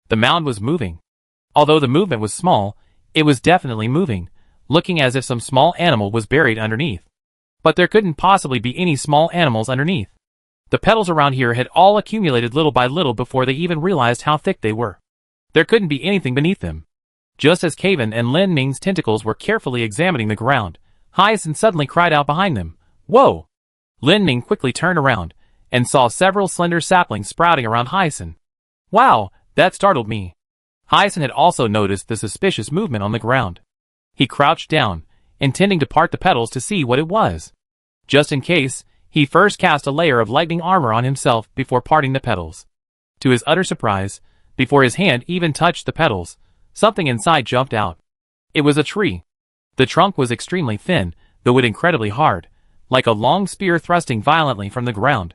The mound was moving. Although the movement was small, it was definitely moving, looking as if some small animal was buried underneath. But there couldn't possibly be any small animals underneath. The petals around here had all accumulated little by little before they even realized how thick they were. There couldn't be anything beneath them. Just as Kevin and Lin Ming's tentacles were carefully examining the ground, Hyacinth suddenly cried out behind them, "Whoa!" Lin Ming quickly turned around and saw several slender saplings sprouting around Hyacinth. "Wow, that startled me." Hyacinth had also noticed the suspicious movement on the ground. He crouched down, intending to part the petals to see what it was. Just in case, he first cast a layer of lightning armor on himself before parting the petals. To his utter surprise, before his hand even touched the petals, something inside jumped out. It was a tree. The trunk was extremely thin, though incredibly hard, like a long spear thrusting violently from the ground.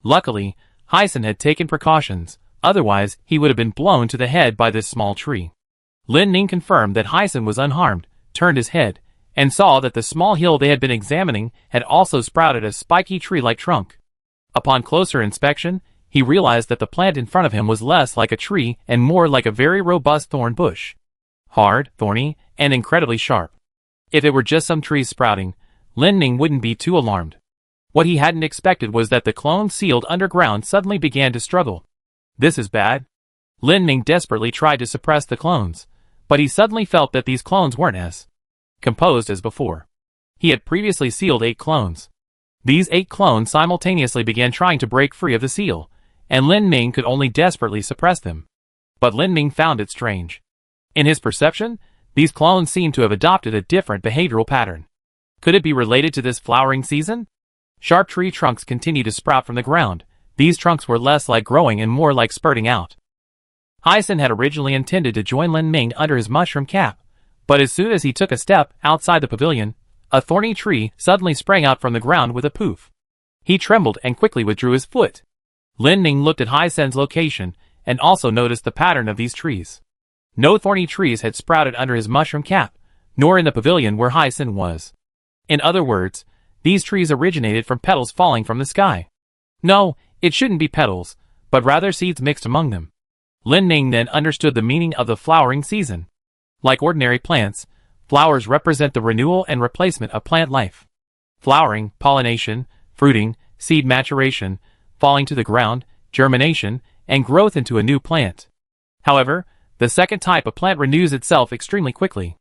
Luckily, Hyacinth had taken precautions, otherwise he would have been blown to the head by this small tree. Lin Ming confirmed that Hyacinth was unharmed, turned his head, and saw that the small hill they had been examining had also sprouted a spiky tree-like trunk. Upon closer inspection, he realized that the plant in front of him was less like a tree and more like a very robust thorn bush. Hard, thorny, and incredibly sharp. If it were just some trees sprouting, Lin Ming wouldn't be too alarmed. What he hadn't expected was that the clones sealed underground suddenly began to struggle. "This is bad." Lin Ming desperately tried to suppress the clones, but he suddenly felt that these clones weren't as composed as before. He had previously sealed 8 clones. These 8 clones simultaneously began trying to break free of the seal, and Lin Ming could only desperately suppress them. But Lin Ming found it strange. In his perception, these clones seemed to have adopted a different behavioral pattern. Could it be related to this flowering season? Sharp tree trunks continued to sprout from the ground. These trunks were less like growing and more like spurting out. Hyacinth had originally intended to join Lin Ming under his mushroom cap, but as soon as he took a step outside the pavilion, a thorny tree suddenly sprang out from the ground with a poof. He trembled and quickly withdrew his foot. Lin Ming looked at Hyacinth's location and also noticed the pattern of these trees. No thorny trees had sprouted under his mushroom cap, nor in the pavilion where Hyacinth was. In other words, these trees originated from petals falling from the sky. No, it shouldn't be petals, but rather seeds mixed among them. Lin Ming then understood the meaning of the flowering season. Like ordinary plants, flowers represent the renewal and replacement of plant life. Flowering, pollination, fruiting, seed maturation, falling to the ground, germination, and growth into a new plant. However, the second type of plant renews itself extremely quickly.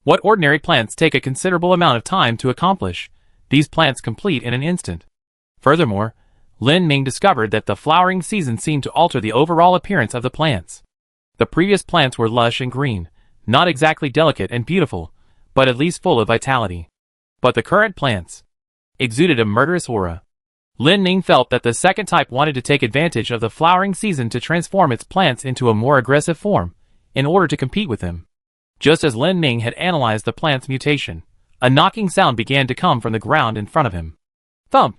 What ordinary plants take a considerable amount of time to accomplish, these plants complete in an instant. Furthermore, Lin Ming discovered that the flowering season seemed to alter the overall appearance of the plants. The previous plants were lush and green, not exactly delicate and beautiful, but at least full of vitality. But the current plants exuded a murderous aura. Lin Ming felt that the second type wanted to take advantage of the flowering season to transform its plants into a more aggressive form, in order to compete with them. Just as Lin Ming had analyzed the plant's mutation, a knocking sound began to come from the ground in front of him. Thump!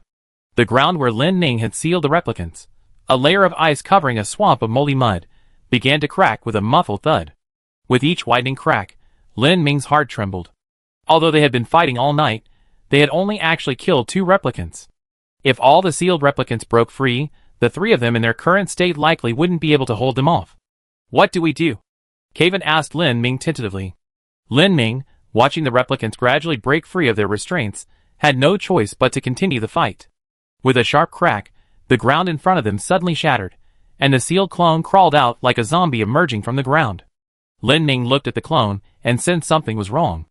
The ground where Lin Ming had sealed the replicants, a layer of ice covering a swamp of moldy mud, began to crack with a muffled thud. With each widening crack, Lin Ming's heart trembled. Although they had been fighting all night, they had only actually killed 2 replicants. If all the sealed replicants broke free, the 3 of them in their current state likely wouldn't be able to hold them off. "What do we do?" Kevin asked Lin Ming tentatively. Lin Ming, watching the replicants gradually break free of their restraints, had no choice but to continue the fight. With a sharp crack, the ground in front of them suddenly shattered, and the sealed clone crawled out like a zombie emerging from the ground. Lin Ming looked at the clone and sensed something was wrong.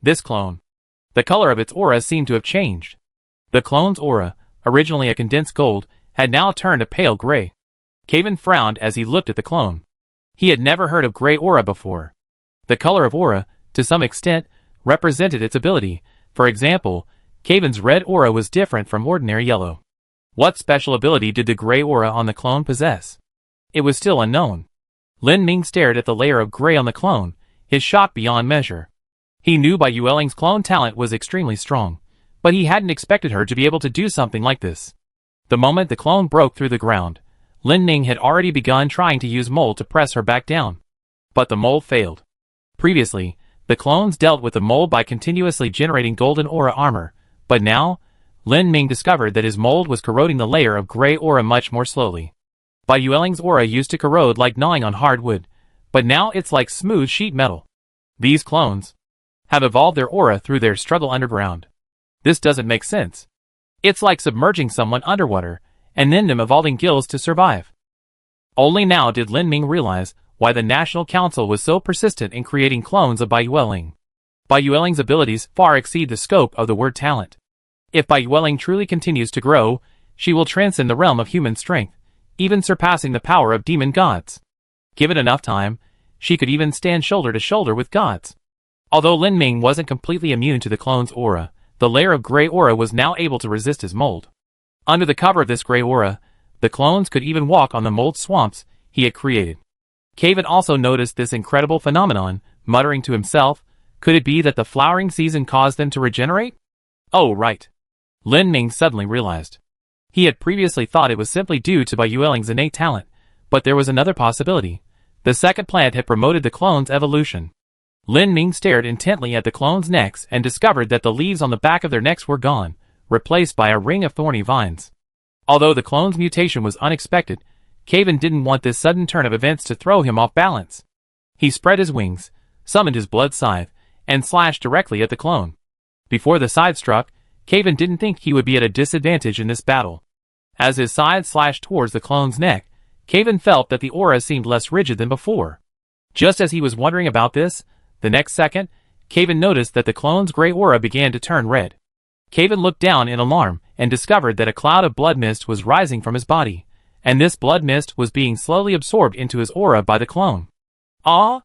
This clone. The color of its aura seemed to have changed. The clone's aura, originally a condensed gold, had now turned a pale gray. Kevin frowned as he looked at the clone. He had never heard of gray aura before. The color of aura, to some extent, represented its ability. For example, Kevin's red aura was different from ordinary yellow. What special ability did the gray aura on the clone possess? It was still unknown. Lin Ming stared at the layer of gray on the clone, his shock beyond measure. He knew Bai Yueling's clone talent was extremely strong, but he hadn't expected her to be able to do something like this. The moment the clone broke through the ground, Lin Ming had already begun trying to use mold to press her back down. But the mold failed. Previously, the clones dealt with the mold by continuously generating golden aura armor, but now, Lin Ming discovered that his mold was corroding the layer of gray aura much more slowly. Bai Yueling's aura used to corrode like gnawing on hardwood, but now it's like smooth sheet metal. These clones have evolved their aura through their struggle underground. This doesn't make sense. It's like submerging someone underwater, and then them evolving gills to survive. Only now did Lin Ming realize why the National Council was so persistent in creating clones of Bai Yueling. Bai Yueling's abilities far exceed the scope of the word talent. If Bai Yueling truly continues to grow, she will transcend the realm of human strength, even surpassing the power of demon gods. Given enough time, she could even stand shoulder to shoulder with gods. Although Lin Ming wasn't completely immune to the clone's aura, the layer of gray aura was now able to resist his mold. Under the cover of this gray aura, the clones could even walk on the mold swamps he had created. Caven also noticed this incredible phenomenon, muttering to himself, could it be that the flowering season caused them to regenerate? Oh right. Lin Ming suddenly realized. He had previously thought it was simply due to Bai Yueling's innate talent, but there was another possibility. The second plant had promoted the clone's evolution. Lin Ming stared intently at the clones' necks and discovered that the leaves on the back of their necks were gone, replaced by a ring of thorny vines. Although the clone's mutation was unexpected, Caven didn't want this sudden turn of events to throw him off balance. He spread his wings, summoned his blood scythe, and slashed directly at the clone. Before the scythe struck, Caven didn't think he would be at a disadvantage in this battle. As his scythe slashed towards the clone's neck, Caven felt that the aura seemed less rigid than before. Just as he was wondering about this, the next second, Caven noticed that the clone's gray aura began to turn red. Caven looked down in alarm and discovered that a cloud of blood mist was rising from his body, and this blood mist was being slowly absorbed into his aura by the clone. Ah!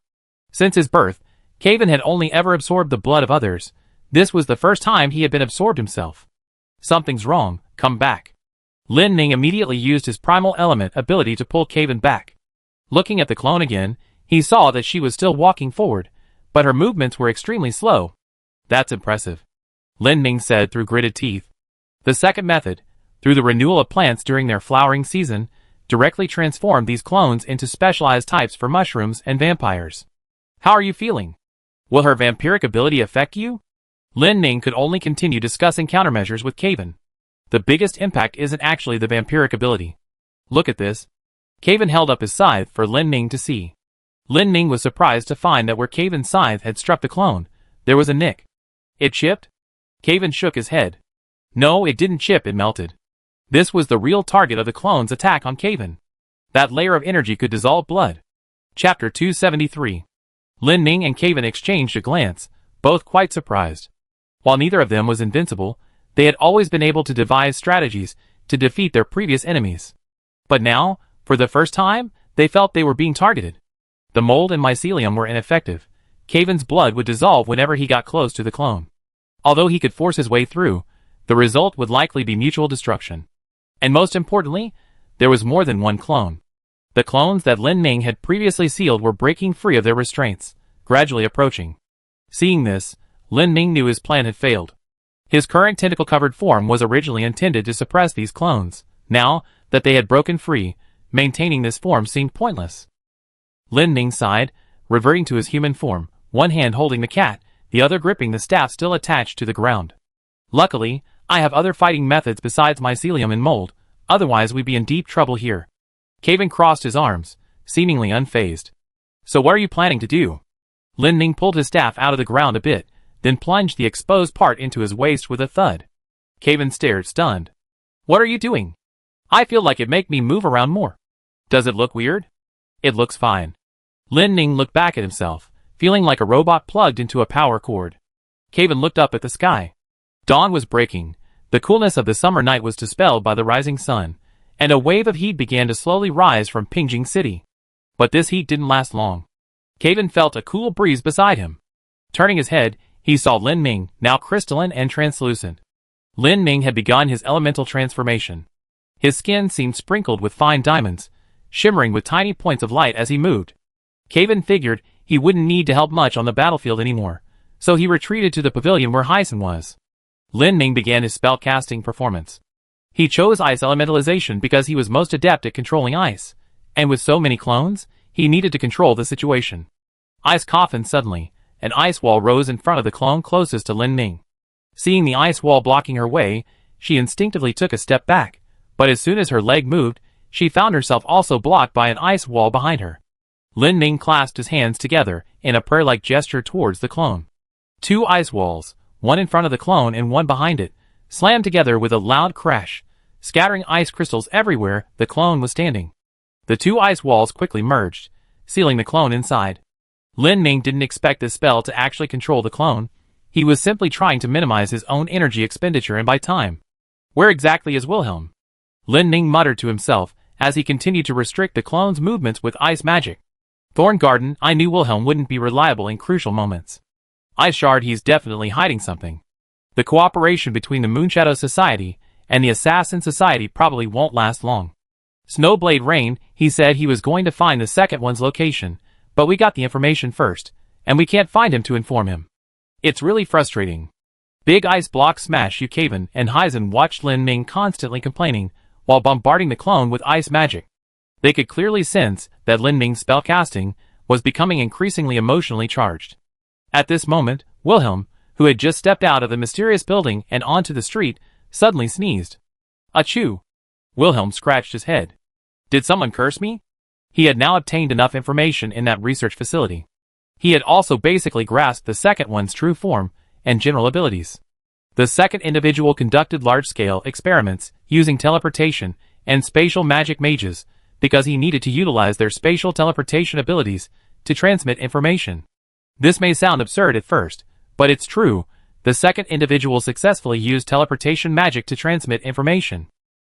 Since his birth, Caven had only ever absorbed the blood of others. This was the first time he had been absorbed himself. Something's wrong, come back. Lin Ming immediately used his primal element ability to pull Caven back. Looking at the clone again, he saw that she was still walking forward, but her movements were extremely slow. That's impressive, Lin Ming said through gritted teeth. The second method, through the renewal of plants during their flowering season, directly transformed these clones into specialized types for mushrooms and vampires. How are you feeling? Will her vampiric ability affect you? Lin Ming could only continue discussing countermeasures with Caven. The biggest impact isn't actually the vampiric ability. Look at this. Caven held up his scythe for Lin Ming to see. Lin Ming was surprised to find that where Caven's scythe had struck the clone, there was a nick. It chipped? Caven shook his head. No, it didn't chip, it melted. This was the real target of the clone's attack on Caven. That layer of energy could dissolve blood. Chapter 273. Lin Ming and Caven exchanged a glance, both quite surprised. While neither of them was invincible, they had always been able to devise strategies to defeat their previous enemies. But now, for the first time, they felt they were being targeted. The mold and mycelium were ineffective. Caven's blood would dissolve whenever he got close to the clone. Although he could force his way through, the result would likely be mutual destruction. And most importantly, there was more than one clone. The clones that Lin Ming had previously sealed were breaking free of their restraints, gradually approaching. Seeing this, Lin Ming knew his plan had failed. His current tentacle-covered form was originally intended to suppress these clones. Now that they had broken free, maintaining this form seemed pointless. Lin Ming sighed, reverting to his human form, one hand holding the cat, the other gripping the staff still attached to the ground. Luckily, I have other fighting methods besides mycelium and mold, otherwise we'd be in deep trouble here. Caven crossed his arms, seemingly unfazed. So what are you planning to do? Lin Ming pulled his staff out of the ground a bit, then plunged the exposed part into his waist with a thud. Caven stared, stunned. What are you doing? I feel like it make me move around more. Does it look weird? It looks fine. Lin Ming looked back at himself, feeling like a robot plugged into a power cord. Caven looked up at the sky. Dawn was breaking. The coolness of the summer night was dispelled by the rising sun, and a wave of heat began to slowly rise from Pingjing City. But this heat didn't last long. Caven felt a cool breeze beside him. Turning his head, he saw Lin Ming, now crystalline and translucent. Lin Ming had begun his elemental transformation. His skin seemed sprinkled with fine diamonds, shimmering with tiny points of light as he moved. Kevin figured he wouldn't need to help much on the battlefield anymore, so he retreated to the pavilion where Hyson was. Lin Ming began his spellcasting performance. He chose ice elementalization because he was most adept at controlling ice, and with so many clones, he needed to control the situation. Ice coughed suddenly. An ice wall rose in front of the clone closest to Lin Ming. Seeing the ice wall blocking her way, she instinctively took a step back, but as soon as her leg moved, she found herself also blocked by an ice wall behind her. Lin Ming clasped his hands together in a prayer-like gesture towards the clone. Two ice walls, one in front of the clone and one behind it, slammed together with a loud crash, scattering ice crystals everywhere the clone was standing. The two ice walls quickly merged, sealing the clone inside. Lin Ming didn't expect this spell to actually control the clone. He was simply trying to minimize his own energy expenditure and buy time. Where exactly is Wilhelm? Lin Ming muttered to himself as he continued to restrict the clone's movements with ice magic. Thorn Garden, I knew Wilhelm wouldn't be reliable in crucial moments. Ice Shard, he's definitely hiding something. The cooperation between the Moonshadow Society and the Assassin Society probably won't last long. Snowblade Rain, he said he was going to find the second one's location, but we got the information first, and we can't find him to inform him. It's really frustrating. Big Ice Block Smash Yukaven and Hyzen watched Lin Ming constantly complaining while bombarding the clone with ice magic. They could clearly sense that Lin Ming's spellcasting was becoming increasingly emotionally charged. At this moment, Wilhelm, who had just stepped out of the mysterious building and onto the street, suddenly sneezed. Achoo! Wilhelm scratched his head. Did someone curse me? He had now obtained enough information in that research facility. He had also basically grasped the second one's true form and general abilities. The second individual conducted large-scale experiments using teleportation and spatial magic mages because he needed to utilize their spatial teleportation abilities to transmit information. This may sound absurd at first, but it's true. The second individual successfully used teleportation magic to transmit information.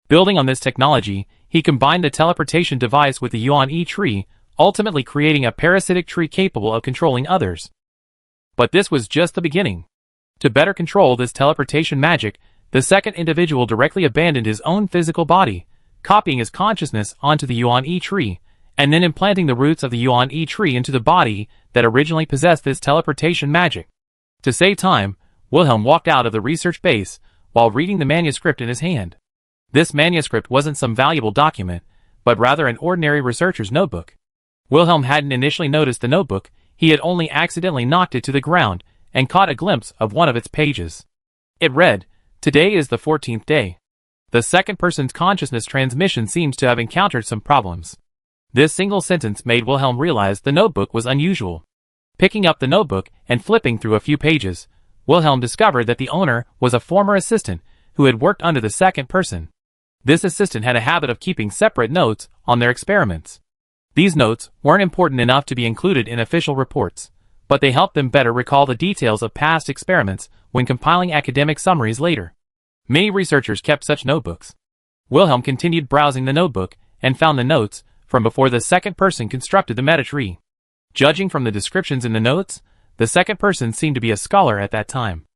Building on this technology, he combined the teleportation device with the Yuan E tree, ultimately creating a parasitic tree capable of controlling others. But this was just the beginning. To better control this teleportation magic, the second individual directly abandoned his own physical body, copying his consciousness onto the Yuan E tree, and then implanting the roots of the Yuan E tree into the body that originally possessed this teleportation magic. To save time, Wilhelm walked out of the research base while reading the manuscript in his hand. This manuscript wasn't some valuable document, but rather an ordinary researcher's notebook. Wilhelm hadn't initially noticed the notebook. He had only accidentally knocked it to the ground and caught a glimpse of one of its pages. It read, "Today is the 14th day. The second person's consciousness transmission seems to have encountered some problems." This single sentence made Wilhelm realize the notebook was unusual. Picking up the notebook and flipping through a few pages, Wilhelm discovered that the owner was a former assistant who had worked under the second person. This assistant had a habit of keeping separate notes on their experiments. These notes weren't important enough to be included in official reports, but they helped them better recall the details of past experiments when compiling academic summaries later. Many researchers kept such notebooks. Wilhelm continued browsing the notebook and found the notes from before the second person constructed the meta tree. Judging from the descriptions in the notes, the second person seemed to be a scholar at that time.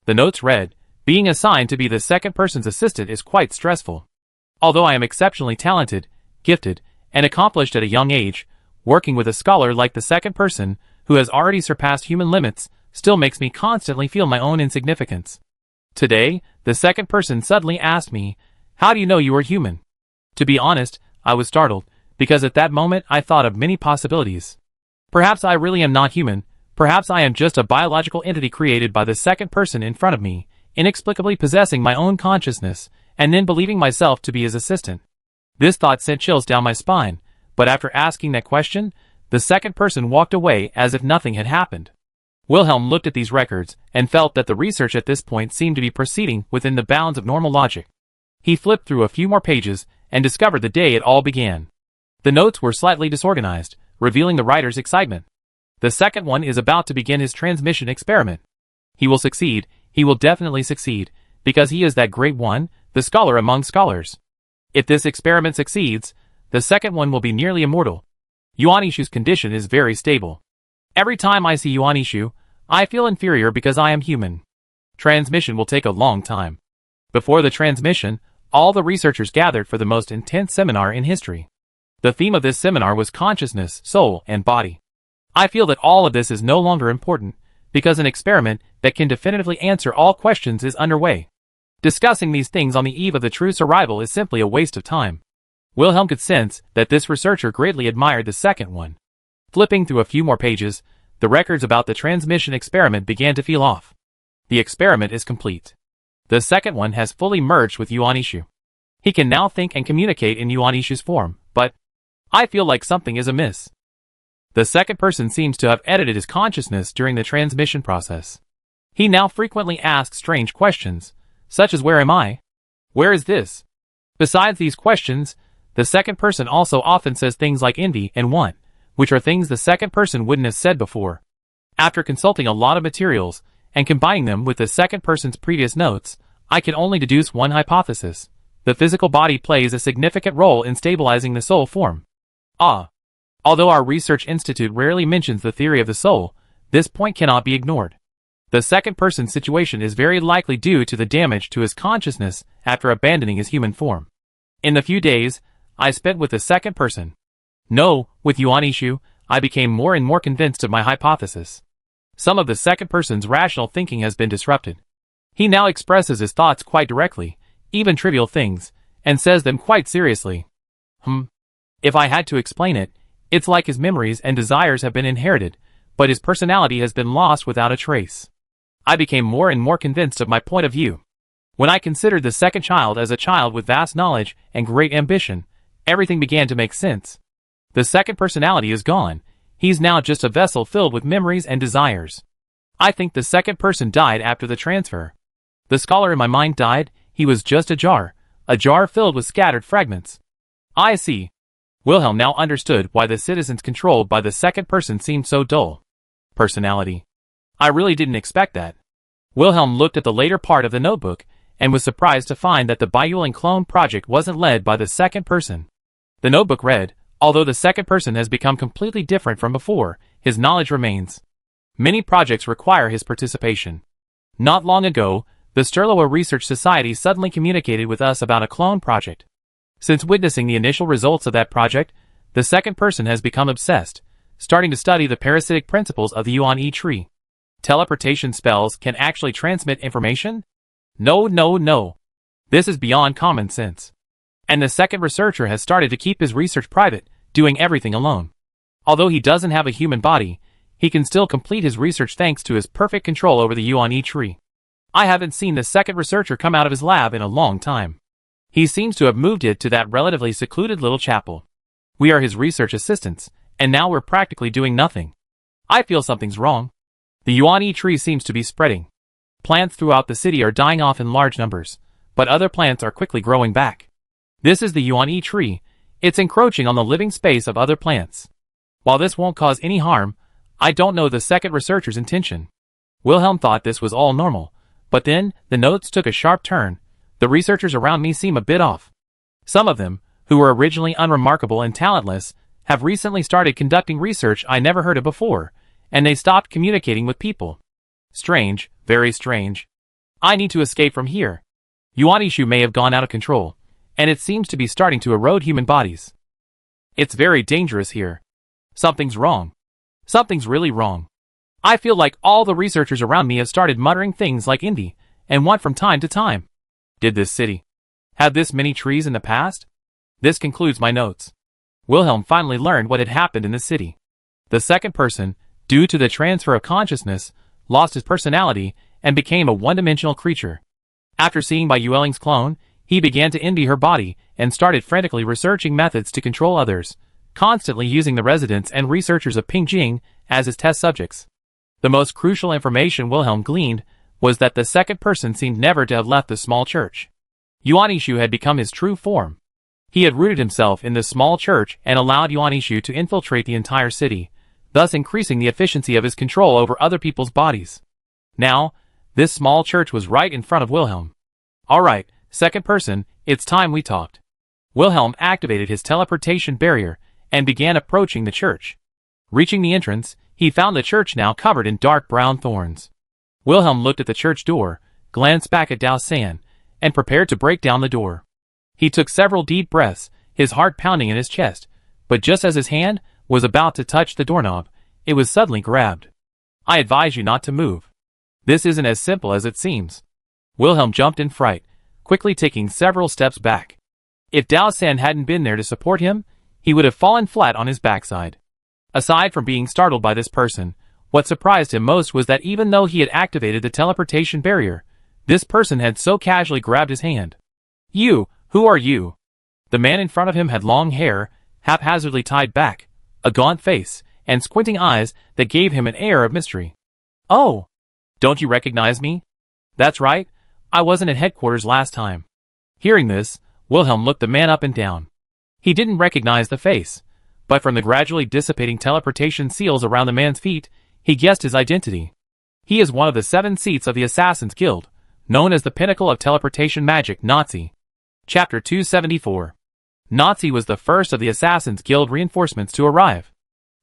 The notes read, "Being assigned to be the second person's assistant is quite stressful. Although I am exceptionally talented, gifted, and accomplished at a young age, working with a scholar like the second person, who has already surpassed human limits, still makes me constantly feel my own insignificance. Today, the second person suddenly asked me, 'How do you know you are human?' To be honest, I was startled, because at that moment I thought of many possibilities. Perhaps I really am not human. Perhaps I am just a biological entity created by the second person in front of me, inexplicably possessing my own consciousness, and then believing myself to be his assistant." This thought sent chills down my spine, but after asking that question, the second person walked away as if nothing had happened. Wilhelm looked at these records and felt that the research at this point seemed to be proceeding within the bounds of normal logic. He flipped through a few more pages and discovered the day it all began. The notes were slightly disorganized, revealing the writer's excitement. The second one is about to begin his transmission experiment. He will succeed, he will definitely succeed, because he is that great one, the scholar among scholars. If this experiment succeeds, the second one will be nearly immortal. Yuanishu's condition is very stable. Every time I see Yuanishu, I feel inferior because I am human. Transmission will take a long time. Before the transmission, all the researchers gathered for the most intense seminar in history. The theme of this seminar was consciousness, soul, and body. I feel that all of this is no longer important, because an experiment that can definitively answer all questions is underway. Discussing these things on the eve of the truth's arrival is simply a waste of time. Wilhelm could sense that this researcher greatly admired the second one. Flipping through a few more pages, the records about the transmission experiment began to feel off. The experiment is complete. The second one has fully merged with Yuan Ishu. He can now think and communicate in Yuan Ishu's form, but I feel like something is amiss. The second person seems to have edited his consciousness during the transmission process. He now frequently asks strange questions, such as where am I? Where is this? Besides these questions, the second person also often says things like envy and want, which are things the second person wouldn't have said before. After consulting a lot of materials and combining them with the second person's previous notes, I can only deduce one hypothesis. The physical body plays a significant role in stabilizing the soul form. Although our research institute rarely mentions the theory of the soul, this point cannot be ignored. The second person's situation is very likely due to the damage to his consciousness after abandoning his human form. In the few days I spent with the second person, with Yuan Ishu, I became more and more convinced of my hypothesis. Some of the second person's rational thinking has been disrupted. He now expresses his thoughts quite directly, even trivial things, and says them quite seriously. If I had to explain it, it's like his memories and desires have been inherited, but his personality has been lost without a trace. I became more and more convinced of my point of view. When I considered the second child as a child with vast knowledge and great ambition, everything began to make sense. The second personality is gone. He's now just a vessel filled with memories and desires. I think the second person died after the transfer. The scholar in my mind died. He was just a jar filled with scattered fragments. I see. Wilhelm now understood why the citizens controlled by the second person seemed so dull. Personality. I really didn't expect that. Wilhelm looked at the later part of the notebook and was surprised to find that the Bioling clone project wasn't led by the second person. The notebook read, although the second person has become completely different from before, his knowledge remains. Many projects require his participation. Not long ago, the Sterlowa Research Society suddenly communicated with us about a clone project. Since witnessing the initial results of that project, the second person has become obsessed, starting to study the parasitic principles of the Yuan Yi tree. Teleportation spells can actually transmit information? No. This is beyond common sense. And the second researcher has started to keep his research private, doing everything alone. Although he doesn't have a human body, he can still complete his research thanks to his perfect control over the Yuan Yi tree. I haven't seen the second researcher come out of his lab in a long time. He seems to have moved it to that relatively secluded little chapel. We are his research assistants, and now we're practically doing nothing. I feel something's wrong. The Yuan Yi tree seems to be spreading. Plants throughout the city are dying off in large numbers, but other plants are quickly growing back. This is the Yuan Yi tree. It's encroaching on the living space of other plants. While this won't cause any harm, I don't know the second researcher's intention. Wilhelm thought this was all normal, but then the notes took a sharp turn. The researchers around me seem a bit off. Some of them, who were originally unremarkable and talentless, have recently started conducting research I never heard of before, and they stopped communicating with people. Strange, very strange. I need to escape from here. Yuan Ishu may have gone out of control, and it seems to be starting to erode human bodies. It's very dangerous here. Something's wrong. Something's really wrong. I feel like all the researchers around me have started muttering things like envy and want from time to time. Did this city have this many trees in the past? This concludes my notes. Wilhelm finally learned what had happened in the city. The second person, due to the transfer of consciousness, lost his personality and became a one-dimensional creature. After seeing Bai Yueling's clone, he began to envy her body and started frantically researching methods to control others, constantly using the residents and researchers of Pingjing as his test subjects. The most crucial information Wilhelm gleaned was that the second person seemed never to have left the small church. Yuan Ishu had become his true form. He had rooted himself in this small church and allowed Yuan Ishu to infiltrate the entire city, thus increasing the efficiency of his control over other people's bodies. Now, this small church was right in front of Wilhelm. Alright, second person, it's time we talked. Wilhelm activated his teleportation barrier and began approaching the church. Reaching the entrance, he found the church now covered in dark brown thorns. Wilhelm looked at the church door, glanced back at Dao San, and prepared to break down the door. He took several deep breaths, his heart pounding in his chest, but just as his hand was about to touch the doorknob, it was suddenly grabbed. I advise you not to move. This isn't as simple as it seems. Wilhelm jumped in fright, quickly taking several steps back. If Dao San hadn't been there to support him, he would have fallen flat on his backside. Aside from being startled by this person, what surprised him most was that even though he had activated the teleportation barrier, this person had so casually grabbed his hand. You, who are you? The man in front of him had long hair, haphazardly tied back, a gaunt face, and squinting eyes that gave him an air of mystery. Oh! Don't you recognize me? That's right, I wasn't at headquarters last time. Hearing this, Wilhelm looked the man up and down. He didn't recognize the face, but from the gradually dissipating teleportation seals around the man's feet, he guessed his identity. He is one of the 7 seats of the Assassin's Guild, known as the pinnacle of teleportation magic, Nazi. Chapter 274. Nazi was the first of the Assassin's Guild reinforcements to arrive.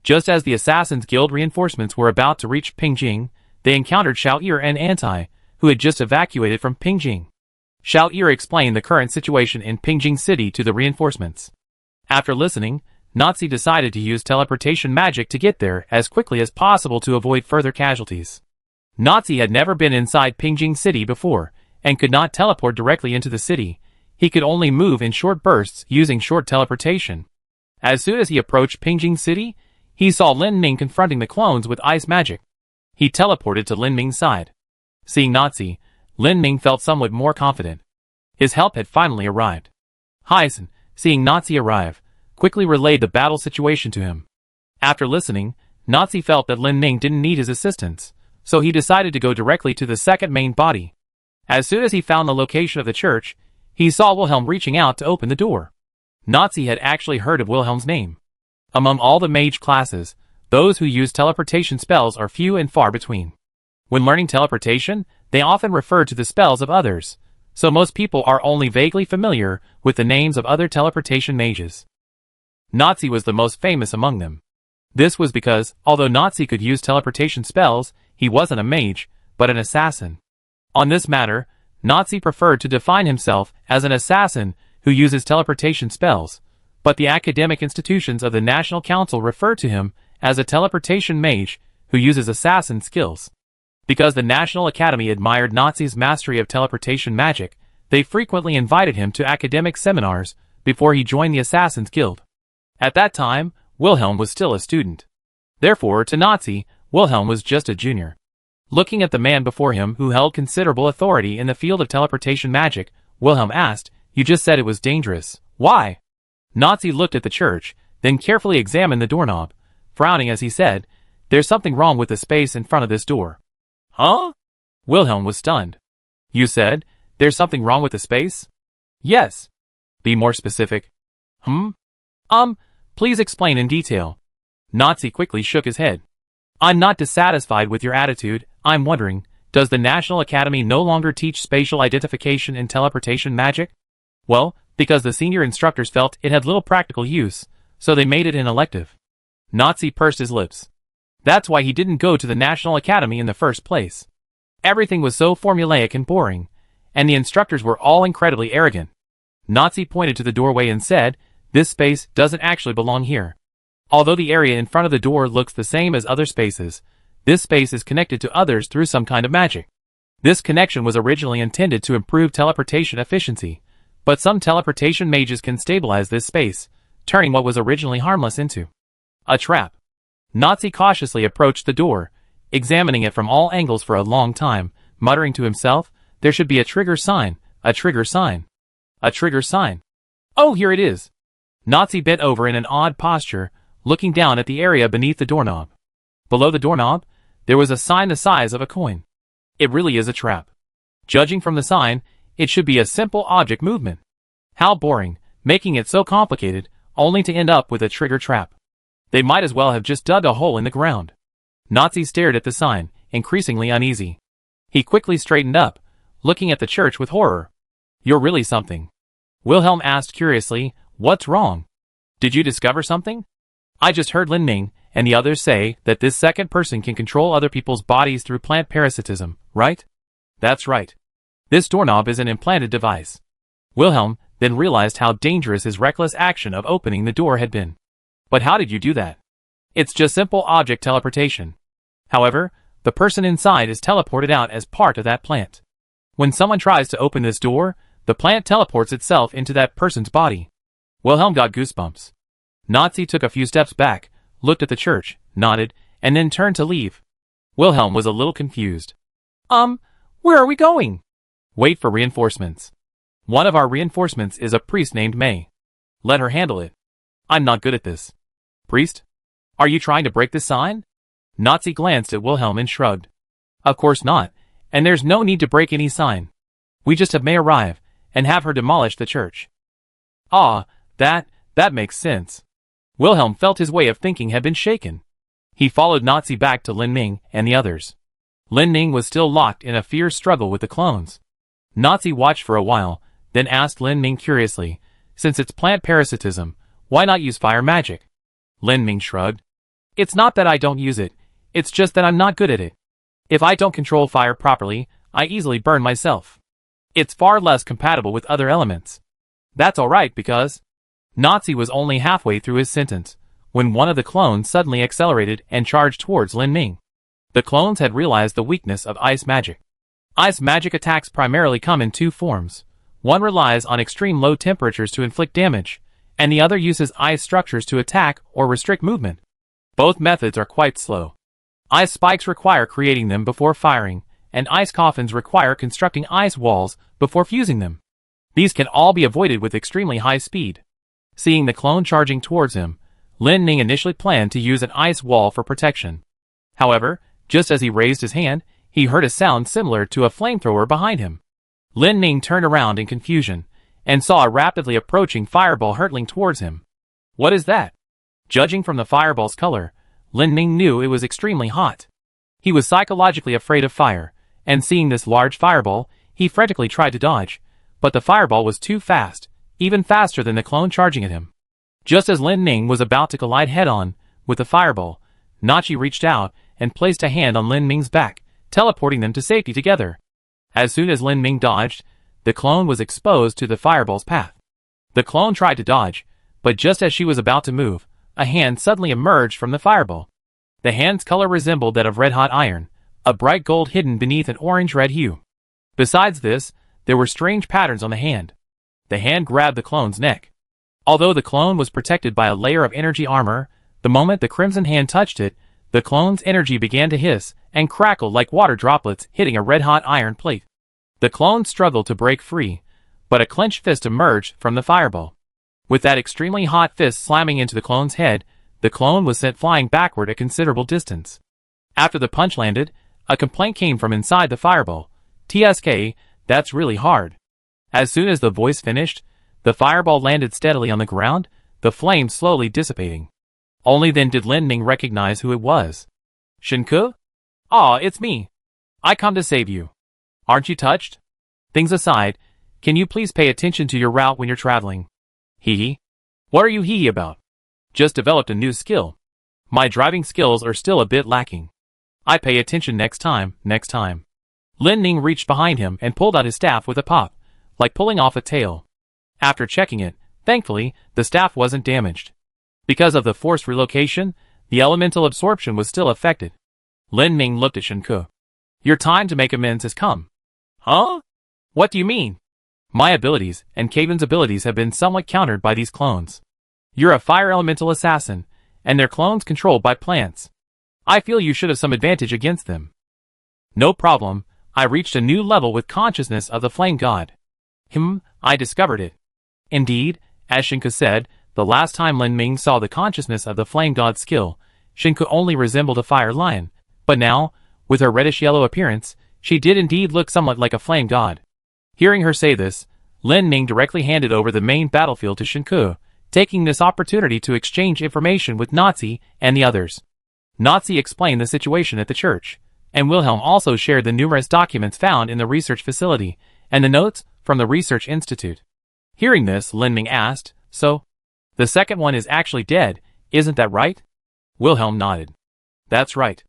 Just as the Assassin's Guild reinforcements were about to reach Pingjing, they encountered Xiao and Antai, who had just evacuated from Pingjing. Xiao explained the current situation in Pingjing City to the reinforcements. After listening, Nazi decided to use teleportation magic to get there as quickly as possible to avoid further casualties. Nazi had never been inside Pingjing City before, and could not teleport directly into the city. He could only move in short bursts using short teleportation. As soon as he approached Pingjing City, he saw Lin Ming confronting the clones with ice magic. He teleported to Lin Ming's side. Seeing Nazi, Lin Ming felt somewhat more confident. His help had finally arrived. Hyson, seeing Nazi arrive, quickly relayed the battle situation to him. After listening, Nazi felt that Lin Ming didn't need his assistance, so he decided to go directly to the second main body. As soon as he found the location of the church, he saw Wilhelm reaching out to open the door. Nazi had actually heard of Wilhelm's name. Among all the mage classes, those who use teleportation spells are few and far between. When learning teleportation, they often refer to the spells of others, so most people are only vaguely familiar with the names of other teleportation mages. Nazi was the most famous among them. This was because, although Nazi could use teleportation spells, he wasn't a mage, but an assassin. On this matter, Nazi preferred to define himself as an assassin who uses teleportation spells, but the academic institutions of the National Council refer to him as a teleportation mage who uses assassin skills. Because the National Academy admired Nazi's mastery of teleportation magic, they frequently invited him to academic seminars before he joined the Assassin's Guild. At that time, Wilhelm was still a student. Therefore, to Nazi, Wilhelm was just a junior. Looking at the man before him who held considerable authority in the field of teleportation magic, Wilhelm asked, "You just said it was dangerous. Why?" Nazi looked at the church, then carefully examined the doorknob, frowning as he said, "There's something wrong with the space in front of this door." Huh? Wilhelm was stunned. You said, there's something wrong with the space? Yes. Be more specific. Please explain in detail. Nazi quickly shook his head. I'm not dissatisfied with your attitude. I'm wondering, does the National Academy no longer teach spatial identification and teleportation magic? Well, because the senior instructors felt it had little practical use, so they made it an elective. Nazi pursed his lips. That's why he didn't go to the National Academy in the first place. Everything was so formulaic and boring, and the instructors were all incredibly arrogant. Nazi pointed to the doorway and said, "This space doesn't actually belong here. Although the area in front of the door looks the same as other spaces, this space is connected to others through some kind of magic. This connection was originally intended to improve teleportation efficiency, but some teleportation mages can stabilize this space, turning what was originally harmless into a trap." Nazi cautiously approached the door, examining it from all angles for a long time, muttering to himself, "There should be a trigger sign, a trigger sign, a trigger sign. Oh, here it is." Nazi bent over in an odd posture, looking down at the area beneath the doorknob. Below the doorknob, there was a sign the size of a coin. It really is a trap. Judging from the sign, it should be a simple object movement. How boring, making it so complicated, only to end up with a trigger trap. They might as well have just dug a hole in the ground. Nazi stared at the sign, increasingly uneasy. He quickly straightened up, looking at the church with horror. "You're really something." Wilhelm asked curiously, "What's wrong? Did you discover something?" "I just heard Lin Ming and the others say that this second person can control other people's bodies through plant parasitism, right?" "That's right. This doorknob is an implanted device." Wilhelm, then realized how dangerous his reckless action of opening the door had been. But how did you do that? It's just simple object teleportation. However, the person inside is teleported out as part of that plant. When someone tries to open this door, the plant teleports itself into that person's body. Wilhelm got goosebumps. Nazi took a few steps back, looked at the church, nodded, and then turned to leave. Wilhelm was a little confused. Where are we going? Wait for reinforcements. One of our reinforcements is a priest named May. Let her handle it. I'm not good at this. Priest? Are you trying to break this sign? Nazi glanced at Wilhelm and shrugged. Of course not, and there's no need to break any sign. We just have May arrive, and have her demolish the church. Ah, that makes sense. Wilhelm felt his way of thinking had been shaken. He followed Nazi back to Lin Ming and the others. Lin Ming was still locked in a fierce struggle with the clones. Nazi watched for a while, then asked Lin Ming curiously, since it's plant parasitism, why not use fire magic? Lin Ming shrugged. It's not that I don't use it, it's just that I'm not good at it. If I don't control fire properly, I easily burn myself. It's far less compatible with other elements. That's alright because... Nazi was only halfway through his sentence, when one of the clones suddenly accelerated and charged towards Lin Ming. The clones had realized the weakness of ice magic. Ice magic attacks primarily come in two forms. One relies on extreme low temperatures to inflict damage, and the other uses ice structures to attack or restrict movement. Both methods are quite slow. Ice spikes require creating them before firing, and ice coffins require constructing ice walls before fusing them. These can all be avoided with extremely high speed. Seeing the clone charging towards him, Lin Ming initially planned to use an ice wall for protection. However, just as he raised his hand, he heard a sound similar to a flamethrower behind him. Lin Ming turned around in confusion, and saw a rapidly approaching fireball hurtling towards him. What is that? Judging from the fireball's color, Lin Ming knew it was extremely hot. He was psychologically afraid of fire, and seeing this large fireball, he frantically tried to dodge, but the fireball was too fast, even faster than the clone charging at him. Just as Lin Ming was about to collide head-on with the fireball, Nachi reached out and placed a hand on Lin Ming's back, teleporting them to safety together. As soon as Lin Ming dodged, the clone was exposed to the fireball's path. The clone tried to dodge, but just as she was about to move, a hand suddenly emerged from the fireball. The hand's color resembled that of red-hot iron, a bright gold hidden beneath an orange-red hue. Besides this, there were strange patterns on the hand. The hand grabbed the clone's neck. Although the clone was protected by a layer of energy armor, the moment the crimson hand touched it, the clone's energy began to hiss and crackle like water droplets hitting a red-hot iron plate. The clone struggled to break free, but a clenched fist emerged from the fireball. With that extremely hot fist slamming into the clone's head, the clone was sent flying backward a considerable distance. After the punch landed, a complaint came from inside the fireball. "TSK, that's really hard." As soon as the voice finished, the fireball landed steadily on the ground, the flame slowly dissipating. Only then did Lin Ming recognize who it was. "Shinku? Aw, it's me. I come to save you. Aren't you touched? Things aside, can you please pay attention to your route when you're traveling?" "Hee. What are you hee about? Just developed a new skill. My driving skills are still a bit lacking. I pay attention next time. Lin Ming reached behind him and pulled out his staff with a pop, like pulling off a tail. After checking it, thankfully, the staff wasn't damaged. Because of the forced relocation, the elemental absorption was still affected. Lin Ming looked at Shinku. "Your time to make amends has come." "Huh? What do you mean?" "My abilities and Kaven's abilities have been somewhat countered by these clones. You're a fire elemental assassin, and they're clones controlled by plants. I feel you should have some advantage against them." "No problem, I reached a new level with consciousness of the flame god." I discovered it." Indeed, as Shinku said, the last time Lin Ming saw the consciousness of the flame god skill, Shinku only resembled a fire lion, but now, with her reddish-yellow appearance, she did indeed look somewhat like a flame god. Hearing her say this, Lin Ming directly handed over the main battlefield to Shinku, taking this opportunity to exchange information with Nazi and the others. Nazi explained the situation at the church, and Wilhelm also shared the numerous documents found in the research facility, and the notes from the research institute. Hearing this, Lin Ming asked, "So, the second one is actually dead, isn't that right?" Wilhelm nodded. "That's right.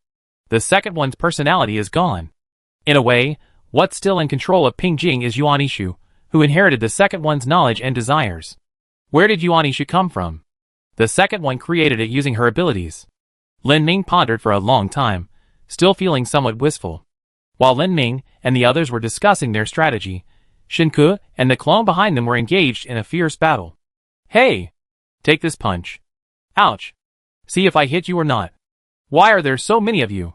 The second one's personality is gone. In a way, what's still in control of Ping Jing is Yuan Ishu, who inherited the second one's knowledge and desires. Where did Yuan Ishu come from? The second one created it using her abilities. Lin Ming pondered for a long time, still feeling somewhat wistful. While Lin Ming and the others were discussing their strategy, Shinku and the clone behind them were engaged in a fierce battle. Hey! Take this punch. Ouch! See if I hit you or not. Why are there so many of you?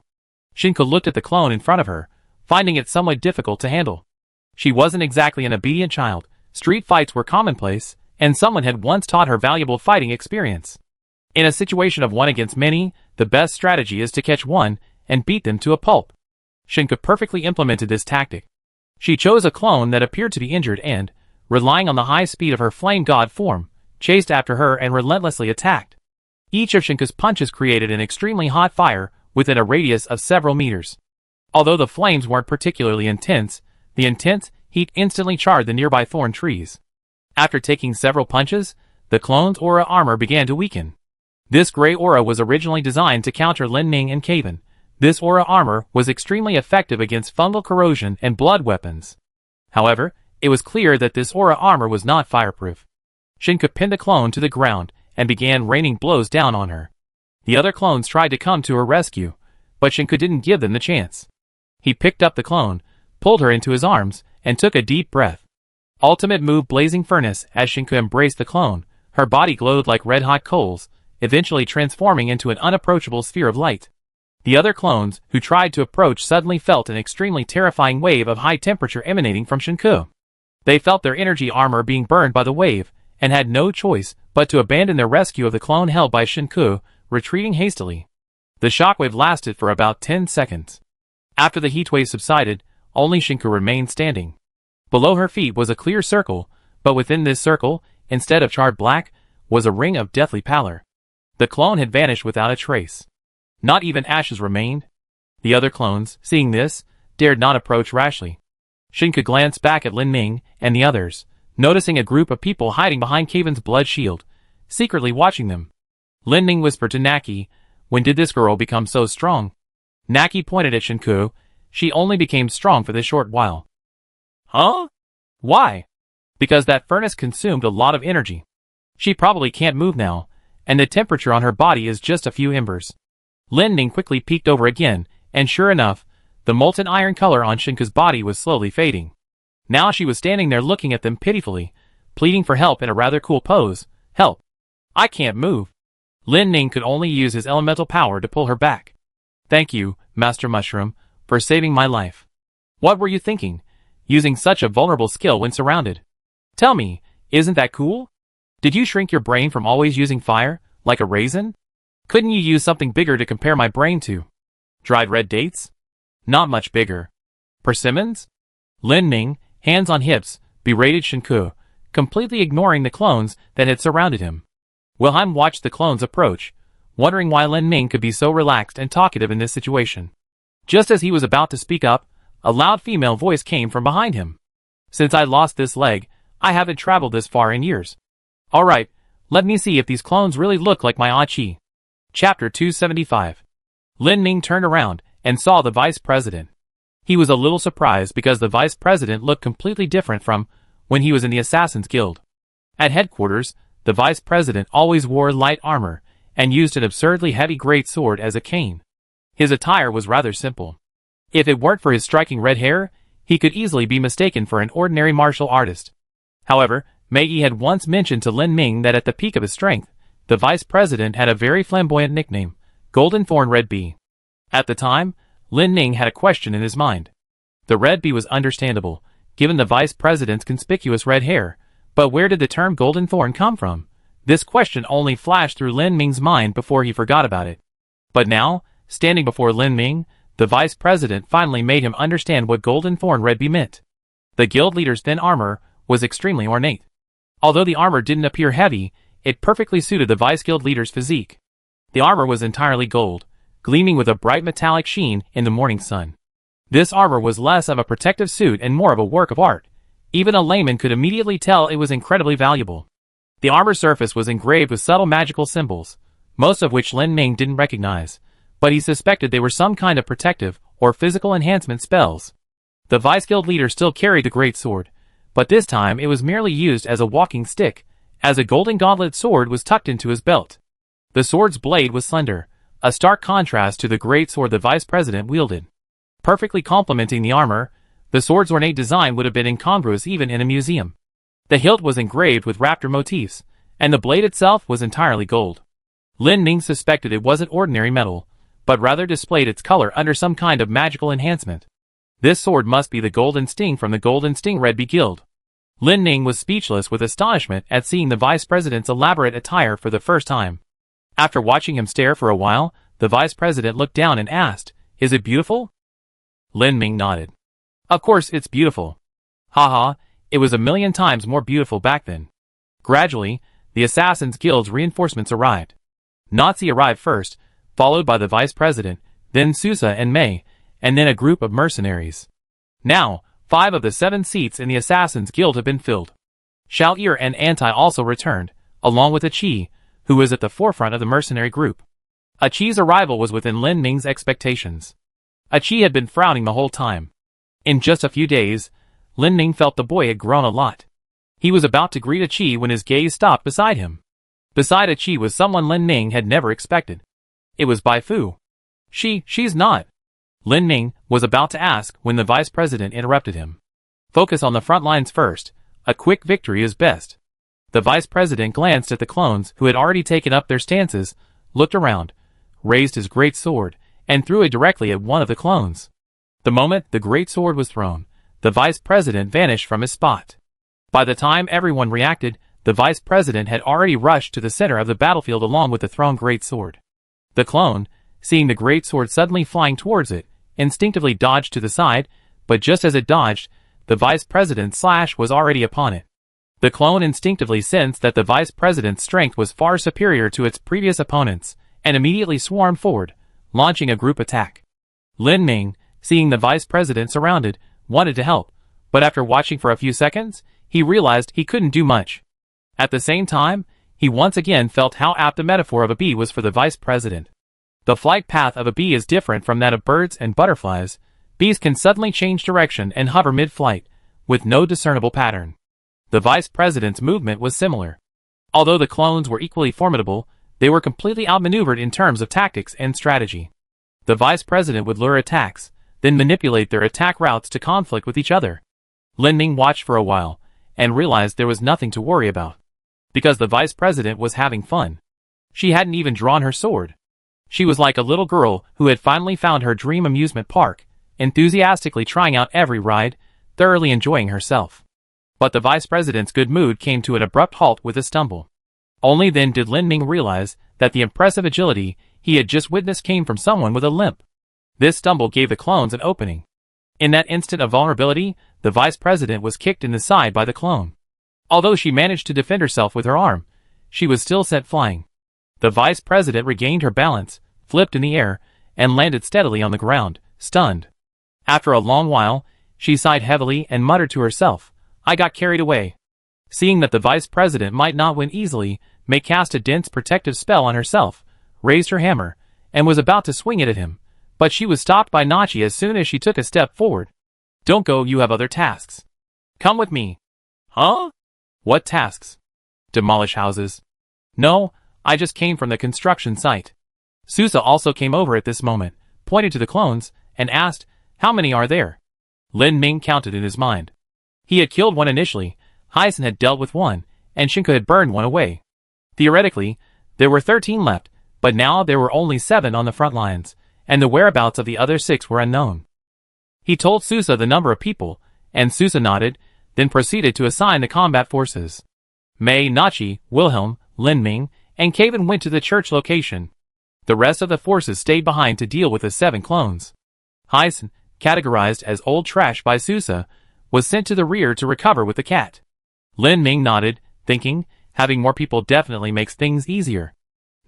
Shinku looked at the clone in front of her, finding it somewhat difficult to handle. She wasn't exactly an obedient child, street fights were commonplace, and someone had once taught her valuable fighting experience. In a situation of one against many, the best strategy is to catch one and beat them to a pulp. Shinku perfectly implemented this tactic. She chose a clone that appeared to be injured and, relying on the high speed of her flame god form, chased after her and relentlessly attacked. Each of Shinku's punches created an extremely hot fire within a radius of several meters. Although the flames weren't particularly intense, the intense heat instantly charred the nearby thorn trees. After taking several punches, the clone's aura armor began to weaken. This gray aura was originally designed to counter Lin Ming and Caven. This aura armor was extremely effective against fungal corrosion and blood weapons. However, it was clear that this aura armor was not fireproof. Shinku pinned the clone to the ground and began raining blows down on her. The other clones tried to come to her rescue, but Shinku didn't give them the chance. He picked up the clone, pulled her into his arms, and took a deep breath. Ultimate move Blazing Furnace. As Shinku embraced the clone, her body glowed like red-hot coals, eventually transforming into an unapproachable sphere of light. The other clones, who tried to approach, suddenly felt an extremely terrifying wave of high temperature emanating from Shinku. They felt their energy armor being burned by the wave, and had no choice but to abandon their rescue of the clone held by Shinku, retreating hastily. The shockwave lasted for about 10 seconds. After the heatwave subsided, only Shinku remained standing. Below her feet was a clear circle, but within this circle, instead of charred black, was a ring of deathly pallor. The clone had vanished without a trace. Not even ashes remained. The other clones, seeing this, dared not approach rashly. Shinku glanced back at Lin Ming and the others, noticing a group of people hiding behind Caven's blood shield, secretly watching them. Lin Ming whispered to Naki, "When did this girl become so strong?" Naki pointed at Shinku. "She only became strong for this short while." "Huh? Why?" "Because that furnace consumed a lot of energy. She probably can't move now, and the temperature on her body is just a few embers." Lin Ming quickly peeked over again, and sure enough, the molten iron color on Shinku's body was slowly fading. Now she was standing there looking at them pitifully, pleading for help in a rather cool pose. "Help! I can't move." Lin Ming could only use his elemental power to pull her back. "Thank you, Master Mushroom, for saving my life. What were you thinking, using such a vulnerable skill when surrounded? Tell me, isn't that cool? Did you shrink your brain from always using fire, like a raisin? Couldn't you use something bigger to compare my brain to? Dried red dates? Not much bigger. Persimmons?" Lin Ming, hands on hips, berated Shinku, completely ignoring the clones that had surrounded him. Wilhelm watched the clones approach, wondering why Lin Ming could be so relaxed and talkative in this situation. Just as he was about to speak up, a loud female voice came from behind him. "Since I lost this leg, I haven't traveled this far in years. Alright, let me see if these clones really look like my Achi." Chapter 275. Lin Ming turned around and saw the vice president. He was a little surprised because the vice president looked completely different from when he was in the Assassin's Guild. At headquarters, the vice president always wore light armor and used an absurdly heavy great sword as a cane. His attire was rather simple. If it weren't for his striking red hair, he could easily be mistaken for an ordinary martial artist. However, Maggie had once mentioned to Lin Ming that at the peak of his strength, the vice president had a very flamboyant nickname, Golden Thorn Red Bee. At the time, Lin Ming had a question in his mind. The Red Bee was understandable, given the vice president's conspicuous red hair, but where did the term Golden Thorn come from? This question only flashed through Lin Ming's mind before he forgot about it. But now, standing before Lin Ming, the vice president finally made him understand what Golden Thorn Red Bee meant. The guild leader's thin armor was extremely ornate. Although the armor didn't appear heavy, it perfectly suited the vice guild leader's physique. The armor was entirely gold, gleaming with a bright metallic sheen in the morning sun. This armor was less of a protective suit and more of a work of art. Even a layman could immediately tell it was incredibly valuable. The armor surface was engraved with subtle magical symbols, most of which Lin Ming didn't recognize, but he suspected they were some kind of protective or physical enhancement spells. The vice guild leader still carried the great sword, but this time it was merely used as a walking stick, as a golden gauntlet sword was tucked into his belt. The sword's blade was slender, a stark contrast to the great sword the vice president wielded. Perfectly complementing the armor, the sword's ornate design would have been incongruous even in a museum. The hilt was engraved with raptor motifs, and the blade itself was entirely gold. Lin Ning suspected it wasn't ordinary metal, but rather displayed its color under some kind of magical enhancement. This sword must be the Golden Sting from the Golden Sting Red Bee Guild. Lin Ning was speechless with astonishment at seeing the vice president's elaborate attire for the first time. After watching him stare for a while, the vice president looked down and asked, "Is it beautiful?" Lin Ming nodded. "Of course it's beautiful. Haha, it was 1,000,000 times more beautiful back then." Gradually, the Assassin's Guild's reinforcements arrived. Nazi arrived first, followed by the vice president, then Sousa and Mei, and then a group of mercenaries. Now, 5 of the 7 seats in the Assassin's Guild have been filled. Xiao Ir and Antai also returned, along with Achi, who was at the forefront of the mercenary group. Achi's arrival was within Lin Ming's expectations. Achi had been frowning the whole time. In just a few days, Lin Ming felt the boy had grown a lot. He was about to greet Achi when his gaze stopped beside him. Beside Achi was someone Lin Ming had never expected. It was Bai Fu. She's not. Lin Ming was about to ask when the vice president interrupted him. Focus on the front lines first. A quick victory is best. The vice president glanced at the clones who had already taken up their stances, looked around, raised his great sword, and threw it directly at one of the clones. The moment the great sword was thrown, the vice president vanished from his spot. By the time everyone reacted, the vice president had already rushed to the center of the battlefield along with the thrown great sword. The clone, seeing the great sword suddenly flying towards it, instinctively dodged to the side, but just as it dodged, the vice president's slash was already upon it. The clone instinctively sensed that the vice president's strength was far superior to its previous opponents, and immediately swarmed forward, launching a group attack. Lin Ming, seeing the vice president surrounded, wanted to help, but after watching for a few seconds, he realized he couldn't do much. At the same time, he once again felt how apt the metaphor of a bee was for the vice president. The flight path of a bee is different from that of birds and butterflies. Bees can suddenly change direction and hover mid-flight, with no discernible pattern. The vice president's movement was similar. Although the clones were equally formidable, they were completely outmaneuvered in terms of tactics and strategy. The vice president would lure attacks, then manipulate their attack routes to conflict with each other. Lin Ming watched for a while, and realized there was nothing to worry about. Because the vice president was having fun. She hadn't even drawn her sword. She was like a little girl who had finally found her dream amusement park, enthusiastically trying out every ride, thoroughly enjoying herself. But the vice president's good mood came to an abrupt halt with a stumble. Only then did Lin Ming realize that the impressive agility he had just witnessed came from someone with a limp. This stumble gave the clones an opening. In that instant of vulnerability, the vice president was kicked in the side by the clone. Although she managed to defend herself with her arm, she was still sent flying. The vice president regained her balance, flipped in the air, and landed steadily on the ground, stunned. After a long while, she sighed heavily and muttered to herself, "I got carried away." Seeing that the vice president might not win easily, Mei cast a dense protective spell on herself, raised her hammer, and was about to swing it at him, but she was stopped by Nachi as soon as she took a step forward. "Don't go, you have other tasks. Come with me." "Huh? What tasks?" "Demolish houses." "No, I just came from the construction site." Sousa also came over at this moment, pointed to the clones, and asked, "How many are there?" Lin Ming counted in his mind. He had killed one initially, Heisen had dealt with one, and Shinka had burned one away. Theoretically, there were 13 left, but now there were only 7 on the front lines, and the whereabouts of the other 6 were unknown. He told Sousa the number of people, and Sousa nodded, then proceeded to assign the combat forces. Mei, Nachi, Wilhelm, Lin Ming, and Kevin went to the church location. The rest of the forces stayed behind to deal with the 7 clones. Heisen, categorized as old trash by Sousa, was sent to the rear to recover with the cat. Lin Ming nodded, thinking, having more people definitely makes things easier.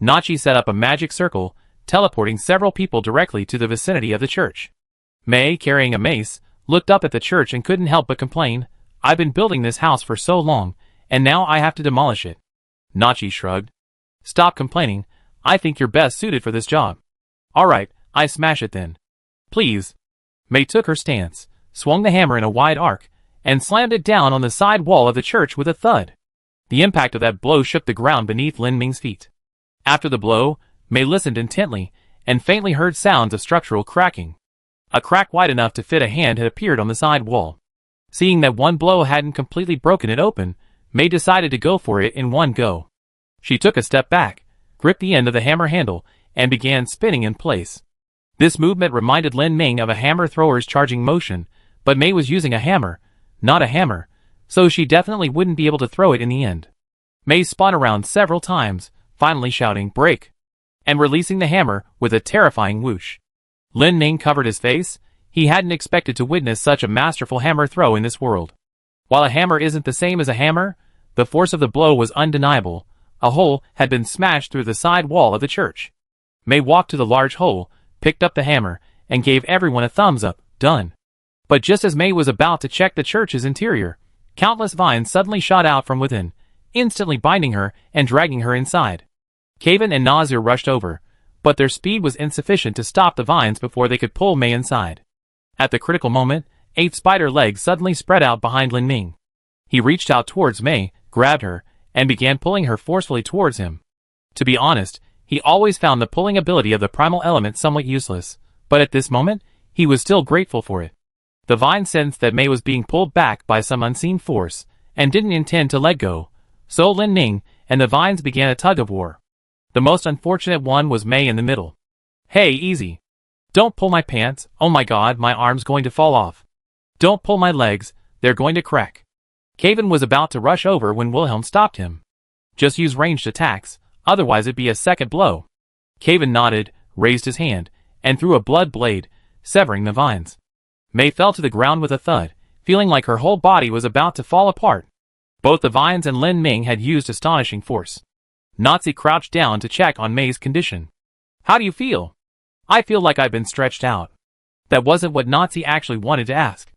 Nachi set up a magic circle, teleporting several people directly to the vicinity of the church. Mei, carrying a mace, looked up at the church and couldn't help but complain, "I've been building this house for so long, and now I have to demolish it." Nachi shrugged. "Stop complaining, I think you're best suited for this job." "Alright, I smash it then." "Please." Mei took her stance, swung the hammer in a wide arc, and slammed it down on the side wall of the church with a thud. The impact of that blow shook the ground beneath Lin Ming's feet. After the blow, Mei listened intently, and faintly heard sounds of structural cracking. A crack wide enough to fit a hand had appeared on the side wall. Seeing that one blow hadn't completely broken it open, Mei decided to go for it in one go. She took a step back, gripped the end of the hammer handle, and began spinning in place. This movement reminded Lin Ming of a hammer thrower's charging motion, but Mei was using a hammer, not a hammer, so she definitely wouldn't be able to throw it in the end. Mei spun around several times, finally shouting, "Break!" and releasing the hammer with a terrifying whoosh. Lin Ming covered his face. He hadn't expected to witness such a masterful hammer throw in this world. While a hammer isn't the same as a hammer, the force of the blow was undeniable. A hole had been smashed through the side wall of the church. Mei walked to the large hole, picked up the hammer, and gave everyone a thumbs up. Done. But just as Mei was about to check the church's interior, countless vines suddenly shot out from within, instantly binding her and dragging her inside. Kaven and Nazir rushed over, but their speed was insufficient to stop the vines before they could pull Mei inside. At the critical moment, 8 spider legs suddenly spread out behind Lin Ming. He reached out towards Mei, grabbed her, and began pulling her forcefully towards him. To be honest, he always found the pulling ability of the primal element somewhat useless, but at this moment, he was still grateful for it. The vine sensed that Mei was being pulled back by some unseen force, and didn't intend to let go, so Lin Ming and the vines began a tug-of-war. The most unfortunate one was Mei in the middle. "Hey, easy. Don't pull my pants, oh my god, my arm's going to fall off. Don't pull my legs, they're going to crack." Kaven was about to rush over when Wilhelm stopped him. "Just use ranged attacks, otherwise it'd be a second blow." Kaven nodded, raised his hand, and threw a blood blade, severing the vines. Mei fell to the ground with a thud, feeling like her whole body was about to fall apart. Both the vines and Lin Ming had used astonishing force. Nazi crouched down to check on Mei's condition. "How do you feel?" "I feel like I've been stretched out." That wasn't what Nazi actually wanted to ask.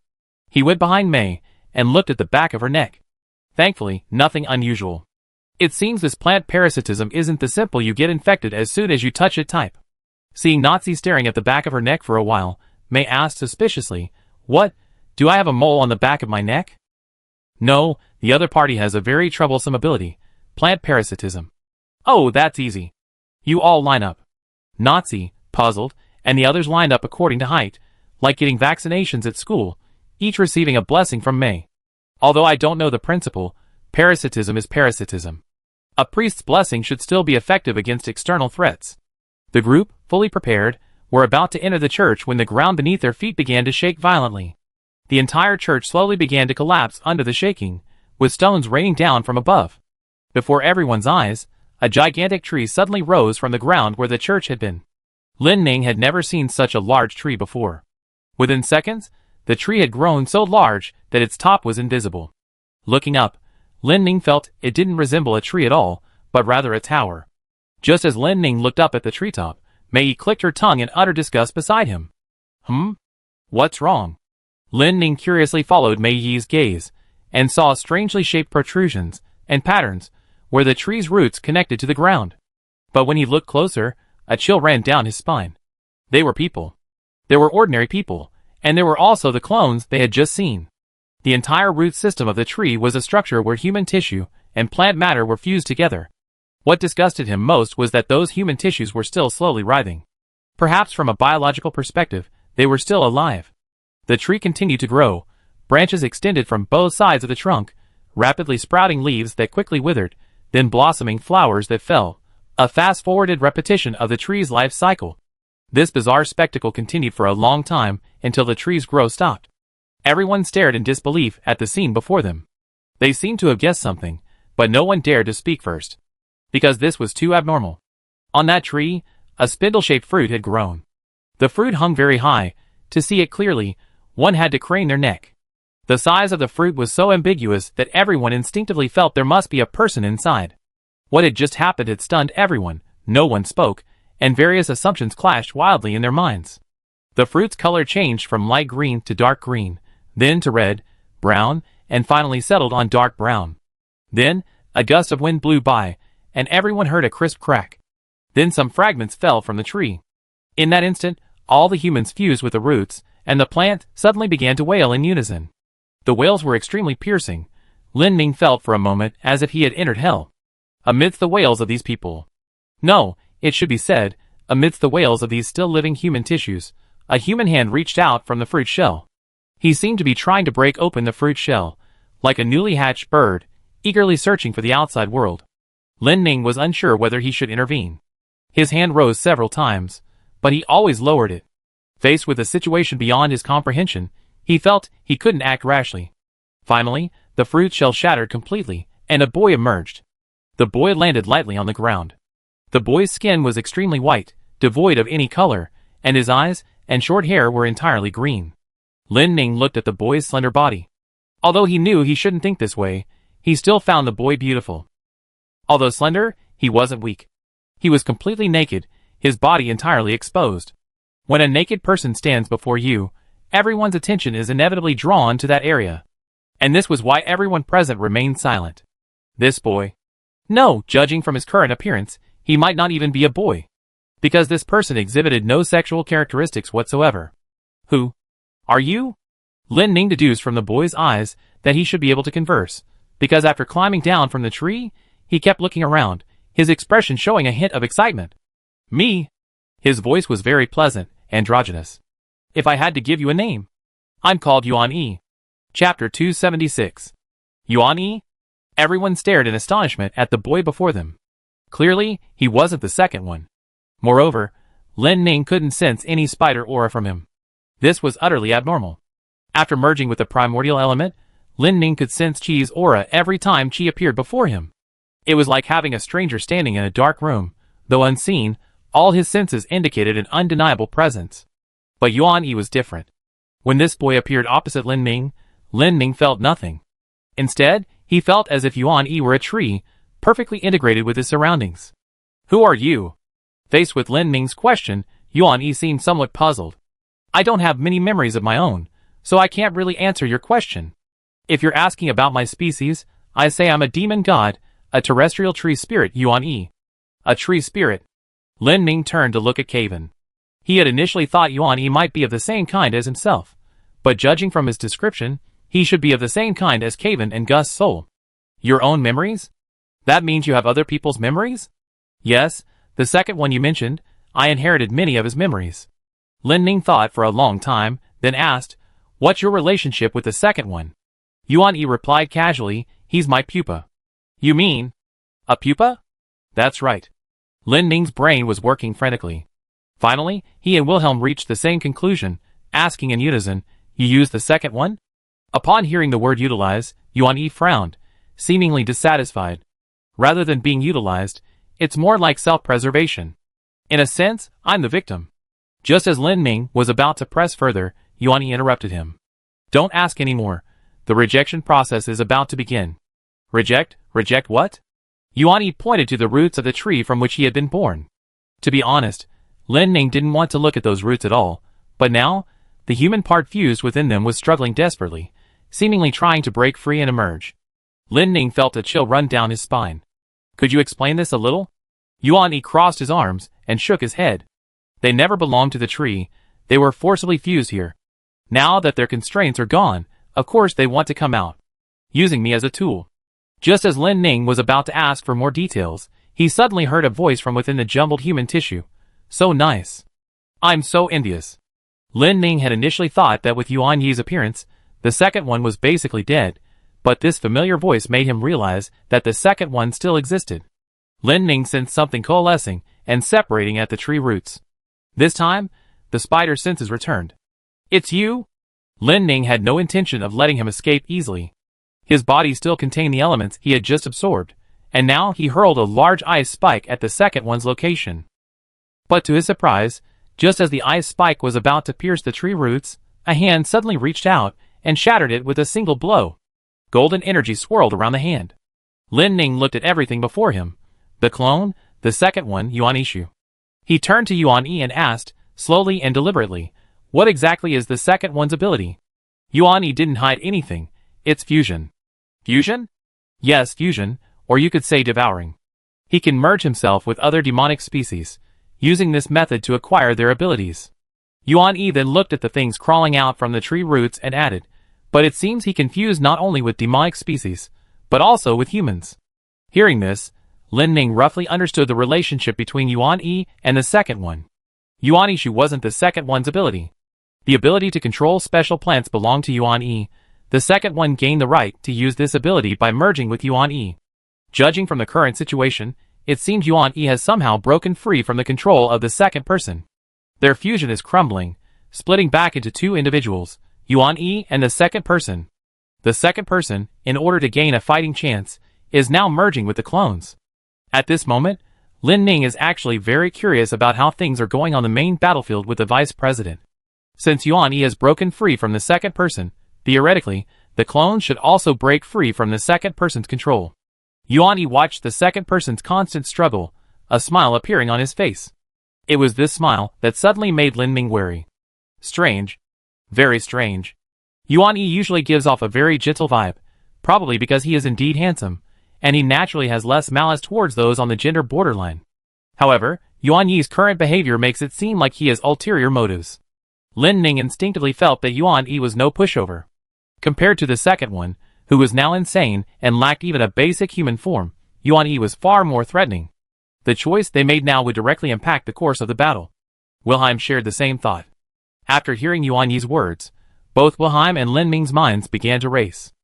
He went behind Mei and looked at the back of her neck. Thankfully, nothing unusual. It seems this plant parasitism isn't the simple you get infected as soon as you touch it type. Seeing Nazi staring at the back of her neck for a while, Mei asked suspiciously, "What? Do I have a mole on the back of my neck?" "No, the other party has a very troublesome ability, plant parasitism." "Oh, that's easy. You all line up." Nazi, puzzled, and the others lined up according to height, like getting vaccinations at school, each receiving a blessing from Mei. Although I don't know the principle, parasitism is parasitism. A priest's blessing should still be effective against external threats. The group, fully prepared, were about to enter the church when the ground beneath their feet began to shake violently. The entire church slowly began to collapse under the shaking, with stones raining down from above. Before everyone's eyes, a gigantic tree suddenly rose from the ground where the church had been. Lin Ming had never seen such a large tree before. Within seconds, the tree had grown so large that its top was invisible. Looking up, Lin Ming felt it didn't resemble a tree at all, but rather a tower. Just as Lin Ming looked up at the treetop, Mei clicked her tongue in utter disgust beside him. What's wrong?" Lin Ming curiously followed Mei Yi's gaze, and saw strangely shaped protrusions and patterns where the tree's roots connected to the ground. But when he looked closer, a chill ran down his spine. They were people. There were ordinary people, and there were also the clones they had just seen. The entire root system of the tree was a structure where human tissue and plant matter were fused together. What disgusted him most was that those human tissues were still slowly writhing. Perhaps from a biological perspective, they were still alive. The tree continued to grow. Branches extended from both sides of the trunk, rapidly sprouting leaves that quickly withered, then blossoming flowers that fell, a fast-forwarded repetition of the tree's life cycle. This bizarre spectacle continued for a long time until the tree's growth stopped. Everyone stared in disbelief at the scene before them. They seemed to have guessed something, but no one dared to speak first, because this was too abnormal. On that tree, a spindle-shaped fruit had grown. The fruit hung very high. To see it clearly, one had to crane their neck. The size of the fruit was so ambiguous that everyone instinctively felt there must be a person inside. What had just happened had stunned everyone. No one spoke, and various assumptions clashed wildly in their minds. The fruit's color changed from light green to dark green, then to red, brown, and finally settled on dark brown. Then, a gust of wind blew by, and everyone heard a crisp crack. Then some fragments fell from the tree. In that instant, all the humans fused with the roots, and the plant suddenly began to wail in unison. The wails were extremely piercing. Lin Ning felt for a moment as if he had entered hell. Amidst the wails of these people. No, it should be said, amidst the wails of these still living human tissues, a human hand reached out from the fruit shell. He seemed to be trying to break open the fruit shell, like a newly hatched bird, eagerly searching for the outside world. Lin Ning was unsure whether he should intervene. His hand rose several times, but he always lowered it. Faced with a situation beyond his comprehension, he felt he couldn't act rashly. Finally, the fruit shell shattered completely, and a boy emerged. The boy landed lightly on the ground. The boy's skin was extremely white, devoid of any color, and his eyes and short hair were entirely green. Lin Ning looked at the boy's slender body. Although he knew he shouldn't think this way, he still found the boy beautiful. Although slender, he wasn't weak. He was completely naked, his body entirely exposed. When a naked person stands before you, everyone's attention is inevitably drawn to that area. And this was why everyone present remained silent. This boy. No, judging from his current appearance, he might not even be a boy. Because this person exhibited no sexual characteristics whatsoever. Who are you? Lin Ning deduced from the boy's eyes that he should be able to converse, because after climbing down from the tree, he kept looking around, his expression showing a hint of excitement. Me? His voice was very pleasant, androgynous. If I had to give you a name, I'm called Yuan Yi. Chapter 276. Yuan Yi? Everyone stared in astonishment at the boy before them. Clearly, he wasn't the second one. Moreover, Lin Ning couldn't sense any spider aura from him. This was utterly abnormal. After merging with the primordial element, Lin Ning could sense Qi's aura every time Qi appeared before him. It was like having a stranger standing in a dark room. Though unseen, all his senses indicated an undeniable presence. But Yuan Yi was different. When this boy appeared opposite Lin Ning felt nothing. Instead, he felt as if Yuan Yi were a tree, perfectly integrated with his surroundings. Who are you? Faced with Lin Ning's question, Yuan Yi seemed somewhat puzzled. I don't have many memories of my own, so I can't really answer your question. If you're asking about my species, I say I'm a demon god, a terrestrial tree spirit. Yuan Yi. A tree spirit. Lin Ning turned to look at Caven. He had initially thought Yuan Yi might be of the same kind as himself, but judging from his description, he should be of the same kind as Caven and Gus Soul. Your own memories? That means you have other people's memories? Yes, the second one you mentioned, I inherited many of his memories. Lin Ning thought for a long time, then asked, what's your relationship with the second one? Yuan Yi replied casually, he's my pupa. You mean? A pupa? That's right. Lin Ning's brain was working frantically. Finally, he and Wilhelm reached the same conclusion, asking in unison, you used the second one? Upon hearing the word utilize, Yuan Yi frowned, seemingly dissatisfied. Rather than being utilized, it's more like self-preservation. In a sense, I'm the victim. Just as Lin Ning was about to press further, Yuan Yi interrupted him. Don't ask any more. The rejection process is about to begin. Reject? Reject what? Yuan Yi pointed to the roots of the tree from which he had been born. To be honest, Lin Ning didn't want to look at those roots at all, but now, the human part fused within them was struggling desperately, seemingly trying to break free and emerge. Lin Ning felt a chill run down his spine. Could you explain this a little? Yuan Yi crossed his arms and shook his head. They never belonged to the tree, they were forcibly fused here. Now that their constraints are gone, of course they want to come out. Using me as a tool. Just as Lin Ning was about to ask for more details, he suddenly heard a voice from within the jumbled human tissue. So nice. I'm so envious. Lin Ning had initially thought that with Yuan Yi's appearance, the second one was basically dead, but this familiar voice made him realize that the second one still existed. Lin Ning sensed something coalescing and separating at the tree roots. This time, the spider's senses returned. It's you? Lin Ning had no intention of letting him escape easily. His body still contained the elements he had just absorbed, and now he hurled a large ice spike at the second one's location. But to his surprise, just as the ice spike was about to pierce the tree roots, a hand suddenly reached out and shattered it with a single blow. Golden energy swirled around the hand. Lin Ning looked at everything before him. The clone, the second one, Yuan Ishu. He turned to Yuan Yi and asked, slowly and deliberately, what exactly is the second one's ability? Yuan Yi didn't hide anything. It's fusion. Fusion? Yes, fusion, or you could say devouring. He can merge himself with other demonic species, using this method to acquire their abilities. Yuan Yi then looked at the things crawling out from the tree roots and added, But it seems he confused not only with demonic species, but also with humans. Hearing this, Lin Ming roughly understood the relationship between Yuan Yi and the second one. Yuan Yishu wasn't the second one's ability. The ability to control special plants belonged to Yuan Yi. The second one gained the right to use this ability by merging with Yuan Yi. Judging from the current situation, it seems Yuan Yi has somehow broken free from the control of the second person. Their fusion is crumbling, splitting back into two individuals, Yuan Yi and the second person. The second person, in order to gain a fighting chance, is now merging with the clones. At this moment, Lin Ming is actually very curious about how things are going on the main battlefield with the vice president. Since Yuan Yi has broken free from the second person, theoretically, the clones should also break free from the second person's control. Yuan Yi watched the second person's constant struggle, a smile appearing on his face. It was this smile that suddenly made Lin Ming wary. Strange. Very strange. Yuan Yi usually gives off a very gentle vibe, probably because he is indeed handsome, and he naturally has less malice towards those on the gender borderline. However, Yuan Yi's current behavior makes it seem like he has ulterior motives. Lin Ming instinctively felt that Yuan Yi was no pushover. Compared to the second one, who was now insane and lacked even a basic human form, Yuan Yi was far more threatening. The choice they made now would directly impact the course of the battle. Wilhelm shared the same thought. After hearing Yuan Yi's words, both Wilhelm and Lin Ming's minds began to race.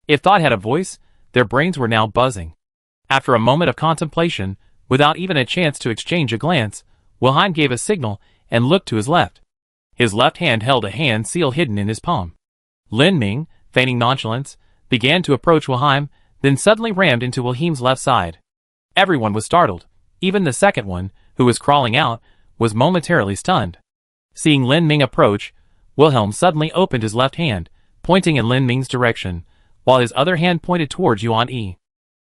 If thought had a voice, their brains were now buzzing. After a moment of contemplation, without even a chance to exchange a glance, Wilhelm gave a signal and looked to his left. His left hand held a hand seal hidden in his palm. Lin Ming, feigning nonchalance, began to approach Wilhelm, then suddenly rammed into Wilhelm's left side. Everyone was startled. Even the second one, who was crawling out, was momentarily stunned. Seeing Lin Ming approach, Wilhelm suddenly opened his left hand, pointing in Lin Ming's direction, while his other hand pointed towards Yuan Yi.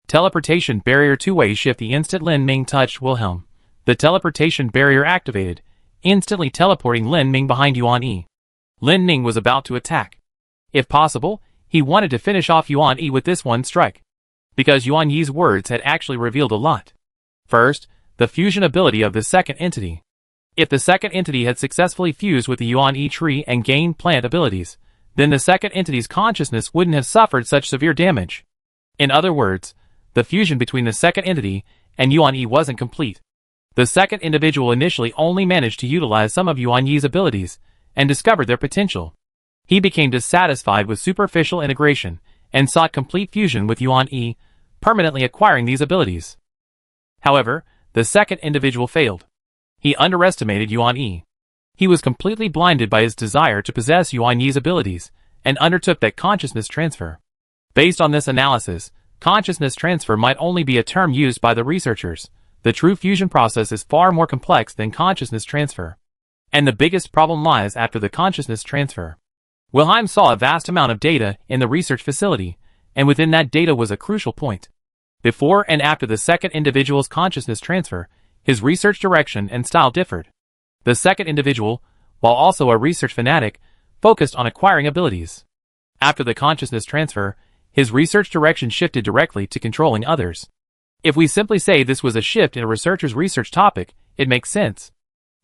Teleportation barrier two-way shift. The instant Lin Ming touched Wilhelm, the teleportation barrier activated, instantly teleporting Lin Ming behind Yuan Yi. Lin Ming was about to attack. If possible, he wanted to finish off Yuan Yi with this one strike. Because Yuan Yi's words had actually revealed a lot. First, the fusion ability of the second entity. If the second entity had successfully fused with the Yuan Yi tree and gained plant abilities, then the second entity's consciousness wouldn't have suffered such severe damage. In other words, the fusion between the second entity and Yuan Yi wasn't complete. The second individual initially only managed to utilize some of Yuan Yi's abilities and discovered their potential. He became dissatisfied with superficial integration and sought complete fusion with Yuan Yi, permanently acquiring these abilities. However, the second individual failed. He underestimated Yuan Yi. He was completely blinded by his desire to possess Yuan Yi's abilities and undertook that consciousness transfer. Based on this analysis, consciousness transfer might only be a term used by the researchers. The true fusion process is far more complex than consciousness transfer. And the biggest problem lies after the consciousness transfer. Wilhelm saw a vast amount of data in the research facility, and within that data was a crucial point. Before and after the second individual's consciousness transfer, his research direction and style differed. The second individual, while also a research fanatic, focused on acquiring abilities. After the consciousness transfer, his research direction shifted directly to controlling others. If we simply say this was a shift in a researcher's research topic, it makes sense.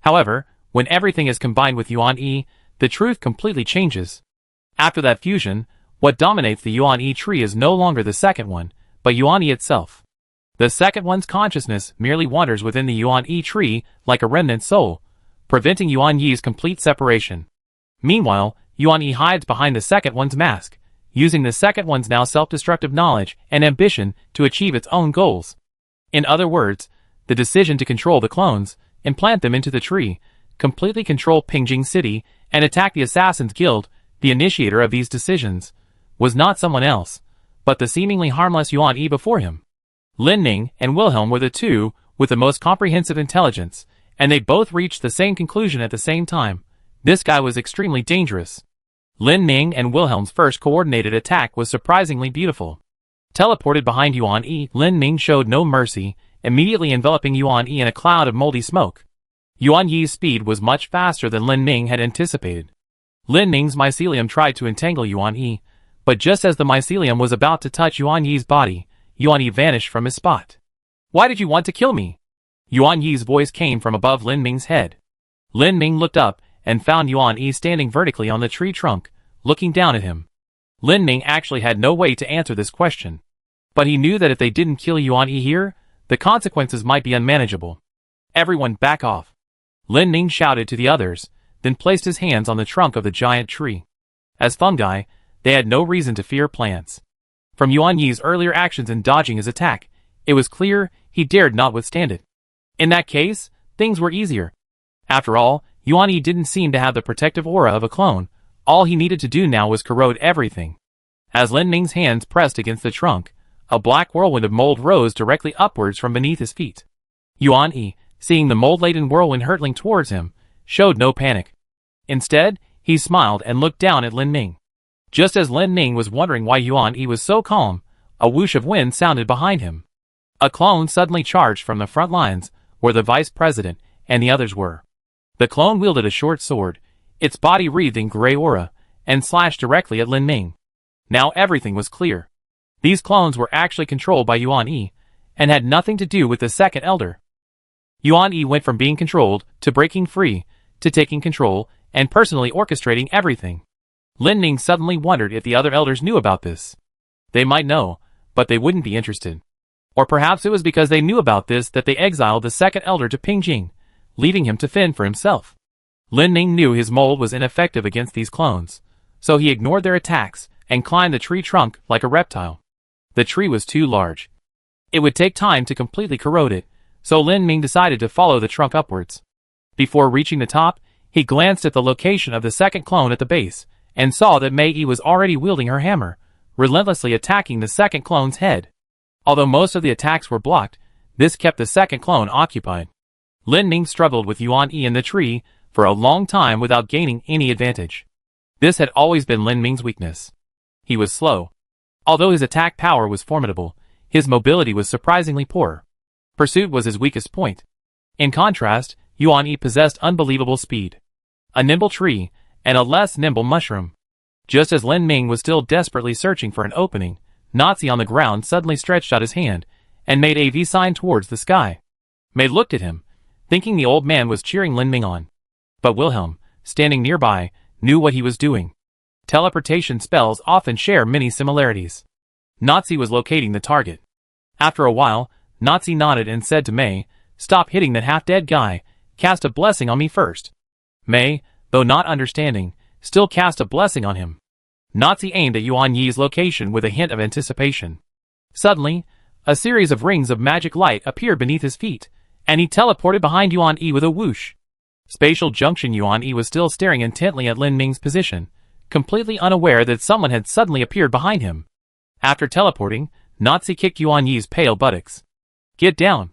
However, when everything is combined with Yuan Yi, the truth completely changes. After that fusion, what dominates the Yuan Yi tree is no longer the second one, but Yuan Yi itself. The second one's consciousness merely wanders within the Yuan Yi tree like a remnant soul, preventing Yuan Yi's complete separation. Meanwhile, Yuan Yi hides behind the second one's mask, using the second one's now self-destructive knowledge and ambition to achieve its own goals. In other words, the decision to control the clones, implant them into the tree, completely control Pingjing City, and attack the Assassin's Guild, the initiator of these decisions, was not someone else, but the seemingly harmless Yuan Yi before him. Lin Ming and Wilhelm were the two with the most comprehensive intelligence, and they both reached the same conclusion at the same time. This guy was extremely dangerous. Lin Ming and Wilhelm's first coordinated attack was surprisingly beautiful. Teleported behind Yuan Yi, Lin Ming showed no mercy, immediately enveloping Yuan Yi in a cloud of moldy smoke. Yuan Yi's speed was much faster than Lin Ming had anticipated. Lin Ming's mycelium tried to entangle Yuan Yi, but just as the mycelium was about to touch Yuan Yi's body, Yuan Yi vanished from his spot. "Why did you want to kill me?" Yuan Yi's voice came from above Lin Ming's head. Lin Ming looked up and found Yuan Yi standing vertically on the tree trunk, looking down at him. Lin Ming actually had no way to answer this question. But he knew that if they didn't kill Yuan Yi here, the consequences might be unmanageable. Everyone back off. Lin Ming shouted to the others, then placed his hands on the trunk of the giant tree. As fungi, they had no reason to fear plants. From Yuan Yi's earlier actions in dodging his attack, it was clear he dared not withstand it. In that case, things were easier. After all, Yuan Yi didn't seem to have the protective aura of a clone. All he needed to do now was corrode everything. As Lin Ming's hands pressed against the trunk, a black whirlwind of mold rose directly upwards from beneath his feet. Yuan Yi, seeing the mold-laden whirlwind hurtling towards him, showed no panic. Instead, he smiled and looked down at Lin Ming. Just as Lin Ming was wondering why Yuan Yi was so calm, a whoosh of wind sounded behind him. A clone suddenly charged from the front lines, where the vice president and the others were. The clone wielded a short sword, its body wreathed in gray aura, and slashed directly at Lin Ming. Now everything was clear. These clones were actually controlled by Yuan Yi, and had nothing to do with the second elder. Yuan Yi went from being controlled, to breaking free, to taking control, and personally orchestrating everything. Lin Ming suddenly wondered if the other elders knew about this. They might know, but they wouldn't be interested. Or perhaps it was because they knew about this that they exiled the second elder to Pingjing, leaving him to fend for himself. Lin Ming knew his mold was ineffective against these clones, so he ignored their attacks and climbed the tree trunk like a reptile. The tree was too large. It would take time to completely corrode it, so Lin Ming decided to follow the trunk upwards. Before reaching the top, he glanced at the location of the second clone at the base, and saw that Mei Yi was already wielding her hammer, relentlessly attacking the second clone's head. Although most of the attacks were blocked, this kept the second clone occupied. Lin Ming struggled with Yuan Yi in the tree for a long time without gaining any advantage. This had always been Lin Ming's weakness. He was slow. Although his attack power was formidable, his mobility was surprisingly poor. Pursuit was his weakest point. In contrast, Yuan Yi possessed unbelievable speed. A nimble tree, and a less nimble mushroom. Just as Lin Ming was still desperately searching for an opening, Nazi on the ground suddenly stretched out his hand, and made a V sign towards the sky. Mei looked at him, thinking the old man was cheering Lin Ming on. But Wilhelm, standing nearby, knew what he was doing. Teleportation spells often share many similarities. Nazi was locating the target. After a while, Nazi nodded and said to Mei, "Stop hitting that half-dead guy, cast a blessing on me first." Mei, though not understanding, still cast a blessing on him. Nazi aimed at Yuan Yi's location with a hint of anticipation. Suddenly, a series of rings of magic light appeared beneath his feet, and he teleported behind Yuan Yi with a whoosh. Spatial Junction Yuan Yi was still staring intently at Lin Ming's position, completely unaware that someone had suddenly appeared behind him. After teleporting, Nazi kicked Yuan Yi's pale buttocks. "Get down!"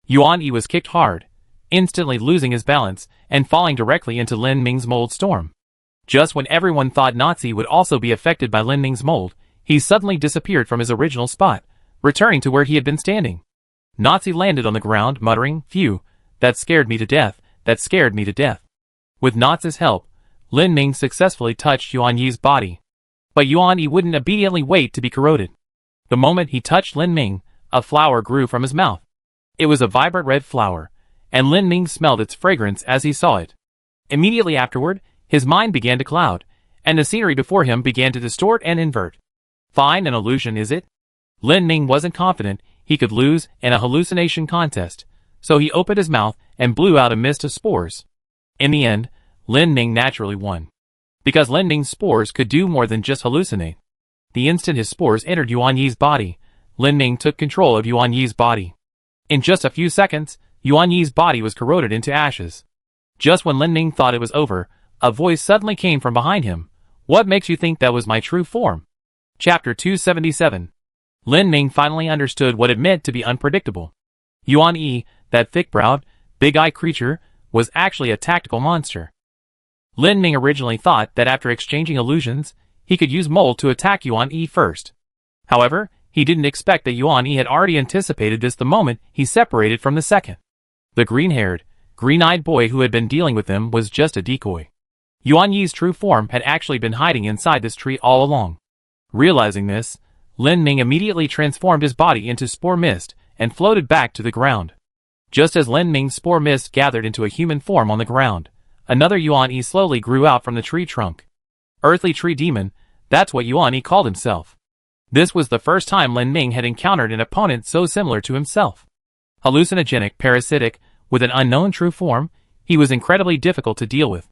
Yuan Yi was kicked hard, instantly losing his balance and falling directly into Lin Ming's mold storm. Just when everyone thought Nazi would also be affected by Lin Ming's mold, he suddenly disappeared from his original spot, returning to where he had been standing. Nazi landed on the ground, muttering, "Phew, that scared me to death, that scared me to death." With Nazi's help, Lin Ming successfully touched Yuan Yi's body. But Yuan Yi wouldn't obediently wait to be corroded. The moment he touched Lin Ming, a flower grew from his mouth. It was a vibrant red flower, and Lin Ming smelled its fragrance as he saw it. Immediately afterward, his mind began to cloud, and the scenery before him began to distort and invert. Fine an illusion, is it? Lin Ming wasn't confident he could lose in a hallucination contest, so he opened his mouth and blew out a mist of spores. In the end, Lin Ming naturally won. Because Lin Ming's spores could do more than just hallucinate. The instant his spores entered Yuan Yi's body, Lin Ming took control of Yuan Yi's body. In just a few seconds, Yuan Yi's body was corroded into ashes. Just when Lin Ming thought it was over, a voice suddenly came from behind him. "What makes you think that was my true form?" Chapter 277. Lin Ming finally understood what it meant to be unpredictable. Yuan Yi, that thick-browed, big-eyed creature, was actually a tactical monster. Lin Ming originally thought that after exchanging illusions, he could use mold to attack Yuan Yi first. However, he didn't expect that Yuan Yi had already anticipated this the moment he separated from the second. The green-haired, green-eyed boy who had been dealing with them was just a decoy. Yuan Yi's true form had actually been hiding inside this tree all along. Realizing this, Lin Ming immediately transformed his body into spore mist and floated back to the ground. Just as Lin Ming's spore mist gathered into a human form on the ground, another Yuan Yi slowly grew out from the tree trunk. Earthly Tree Demon, That's what Yuan Yi called himself. This was the first time Lin Ming had encountered an opponent so similar to himself. Hallucinogenic, parasitic, with an unknown true form, he was incredibly difficult to deal with.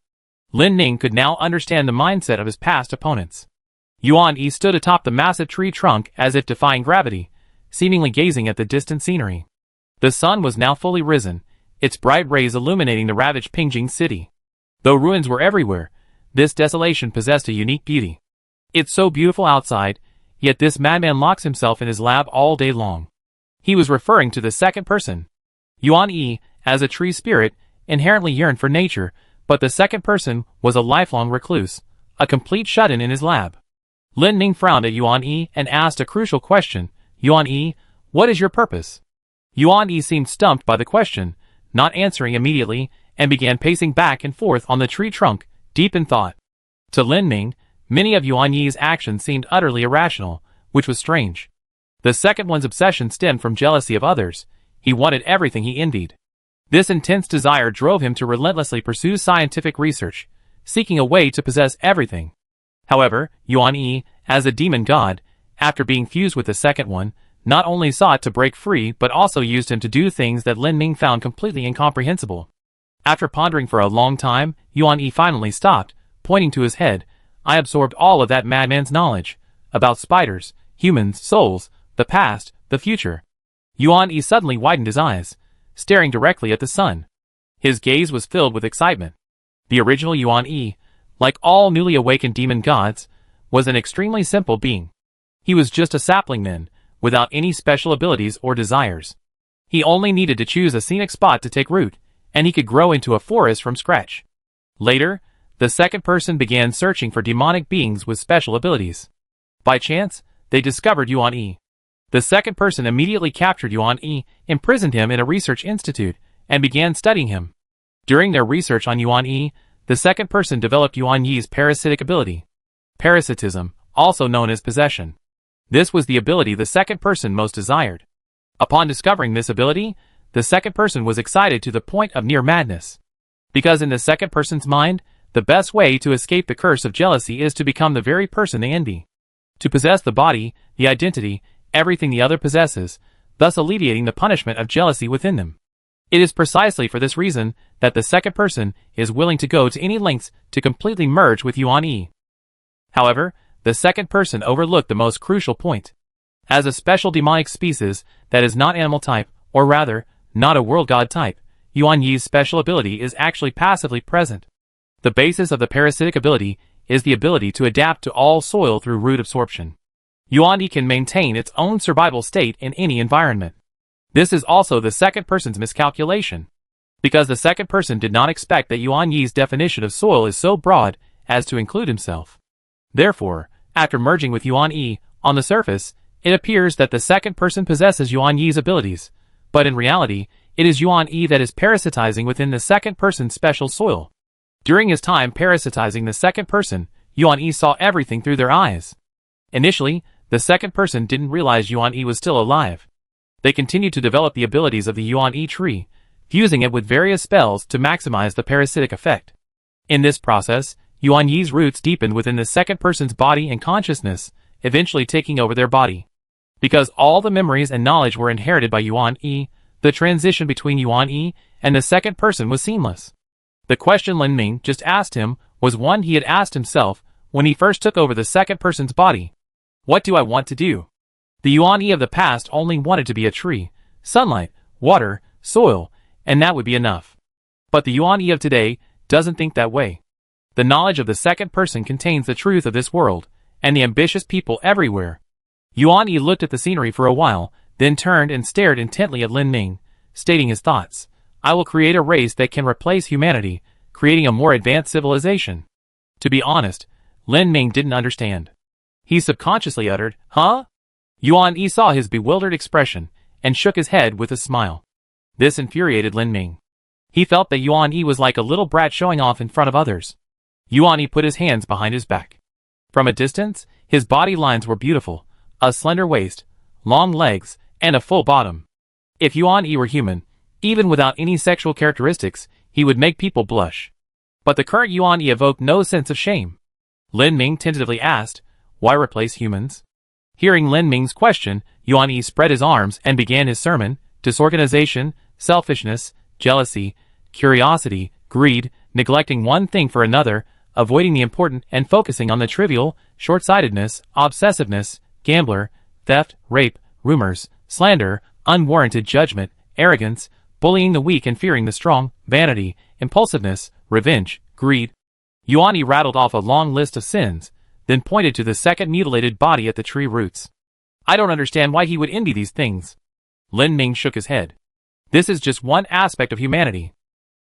Lin Ming could now understand the mindset of his past opponents. Yuan Yi stood atop the massive tree trunk as if defying gravity, seemingly gazing at the distant scenery. The sun was now fully risen, its bright rays illuminating the ravaged Pingjing city. Though ruins were everywhere, this desolation possessed a unique beauty. It's so beautiful outside, yet this madman locks himself in his lab all day long. He was referring to the second person. Yuan Yi, as a tree spirit, inherently yearned for nature, but the second person was a lifelong recluse, a complete shut-in in his lab. Lin Ming frowned at Yuan Yi and asked a crucial question. Yuan Yi, what is your purpose? Yuan Yi seemed stumped by the question, not answering immediately, and began pacing back and forth on the tree trunk, deep in thought. To Lin Ming, many of Yuan Yi's actions seemed utterly irrational, which was strange. The second one's obsession stemmed from jealousy of others. He wanted everything he envied. This intense desire drove him to relentlessly pursue scientific research, seeking a way to possess everything. However, Yuan Yi, as a demon god, after being fused with the second one, not only sought to break free but also used him to do things that Lin Ming found completely incomprehensible. After pondering for a long time, Yuan Yi finally stopped, pointing to his head. I absorbed all of that madman's knowledge, about spiders, humans, souls, the past, the future. Yuan Yi suddenly widened his eyes, staring directly at the sun. His gaze was filled with excitement. The original Yuan Yi, like all newly awakened demon gods, was an extremely simple being. He was just a sapling then, without any special abilities or desires. He only needed to choose a scenic spot to take root, and he could grow into a forest from scratch. Later, the second person began searching for demonic beings with special abilities. By chance, they discovered Yuan Yi. The second person immediately captured Yuan Yi, imprisoned him in a research institute, and began studying him. During their research on Yuan Yi, the second person developed Yuan Yi's parasitic ability. Parasitism, also known as possession. This was the ability the second person most desired. Upon discovering this ability, the second person was excited to the point of near madness. Because in the second person's mind, the best way to escape the curse of jealousy is to become the very person they envy. To possess the body, the identity, everything the other possesses, thus alleviating the punishment of jealousy within them. It is precisely for this reason that the second person is willing to go to any lengths to completely merge with Yuan Yi. However, the second person overlooked the most crucial point. As a special demonic species that is not animal type, or rather, not a world god type, Yuan Yi's special ability is actually passively present. The basis of the parasitic ability is the ability to adapt to all soil through root absorption. Yuan Yi can maintain its own survival state in any environment. This is also the second person's miscalculation, because the second person did not expect that Yuan Yi's definition of soil is so broad as to include himself. Therefore, after merging with Yuan Yi, on the surface, it appears that the second person possesses Yuan Yi's abilities, but in reality, it is Yuan Yi that is parasitizing within the second person's special soil. During his time parasitizing the second person, Yuan Yi saw everything through their eyes. Initially, the second person didn't realize Yuan Yi was still alive. They continued to develop the abilities of the Yuan Yi tree, fusing it with various spells to maximize the parasitic effect. In this process, Yuan Yi's roots deepened within the second person's body and consciousness, eventually taking over their body. Because all the memories and knowledge were inherited by Yuan Yi, the transition between Yuan Yi and the second person was seamless. The question Lin Ming just asked him was one he had asked himself when he first took over the second person's body. What do I want to do? The Yuan Yi of the past only wanted to be a tree, sunlight, water, soil, and that would be enough. But the Yuan Yi of today doesn't think that way. The knowledge of the second person contains the truth of this world, and the ambitious people everywhere. Yuan Yi looked at the scenery for a while, then turned and stared intently at Lin Ming, stating his thoughts. I will create a race that can replace humanity, creating a more advanced civilization. To be honest, Lin Ming didn't understand. He subconsciously uttered, huh? Yuan Yi saw his bewildered expression, and shook his head with a smile. This infuriated Lin Ming. He felt that Yuan Yi was like a little brat showing off in front of others. Yuan Yi put his hands behind his back. From a distance, his body lines were beautiful, a slender waist, long legs, and a full bottom. If Yuan Yi were human, even without any sexual characteristics, he would make people blush. But the current Yuan Yi evoked no sense of shame. Lin Ming tentatively asked, Why replace humans? Hearing Lin Ming's question, Yuan Yi spread his arms and began his sermon. Disorganization, selfishness, jealousy, curiosity, greed, neglecting one thing for another, avoiding the important and focusing on the trivial, short-sightedness, obsessiveness, gambler, theft, rape, rumors, slander, unwarranted judgment, arrogance, bullying the weak and fearing the strong, vanity, impulsiveness, revenge, greed. Yuan Yi rattled off a long list of sins, then pointed to the second mutilated body at the tree roots. I don't understand why he would envy these things. Lin Ming shook his head. This is just one aspect of humanity.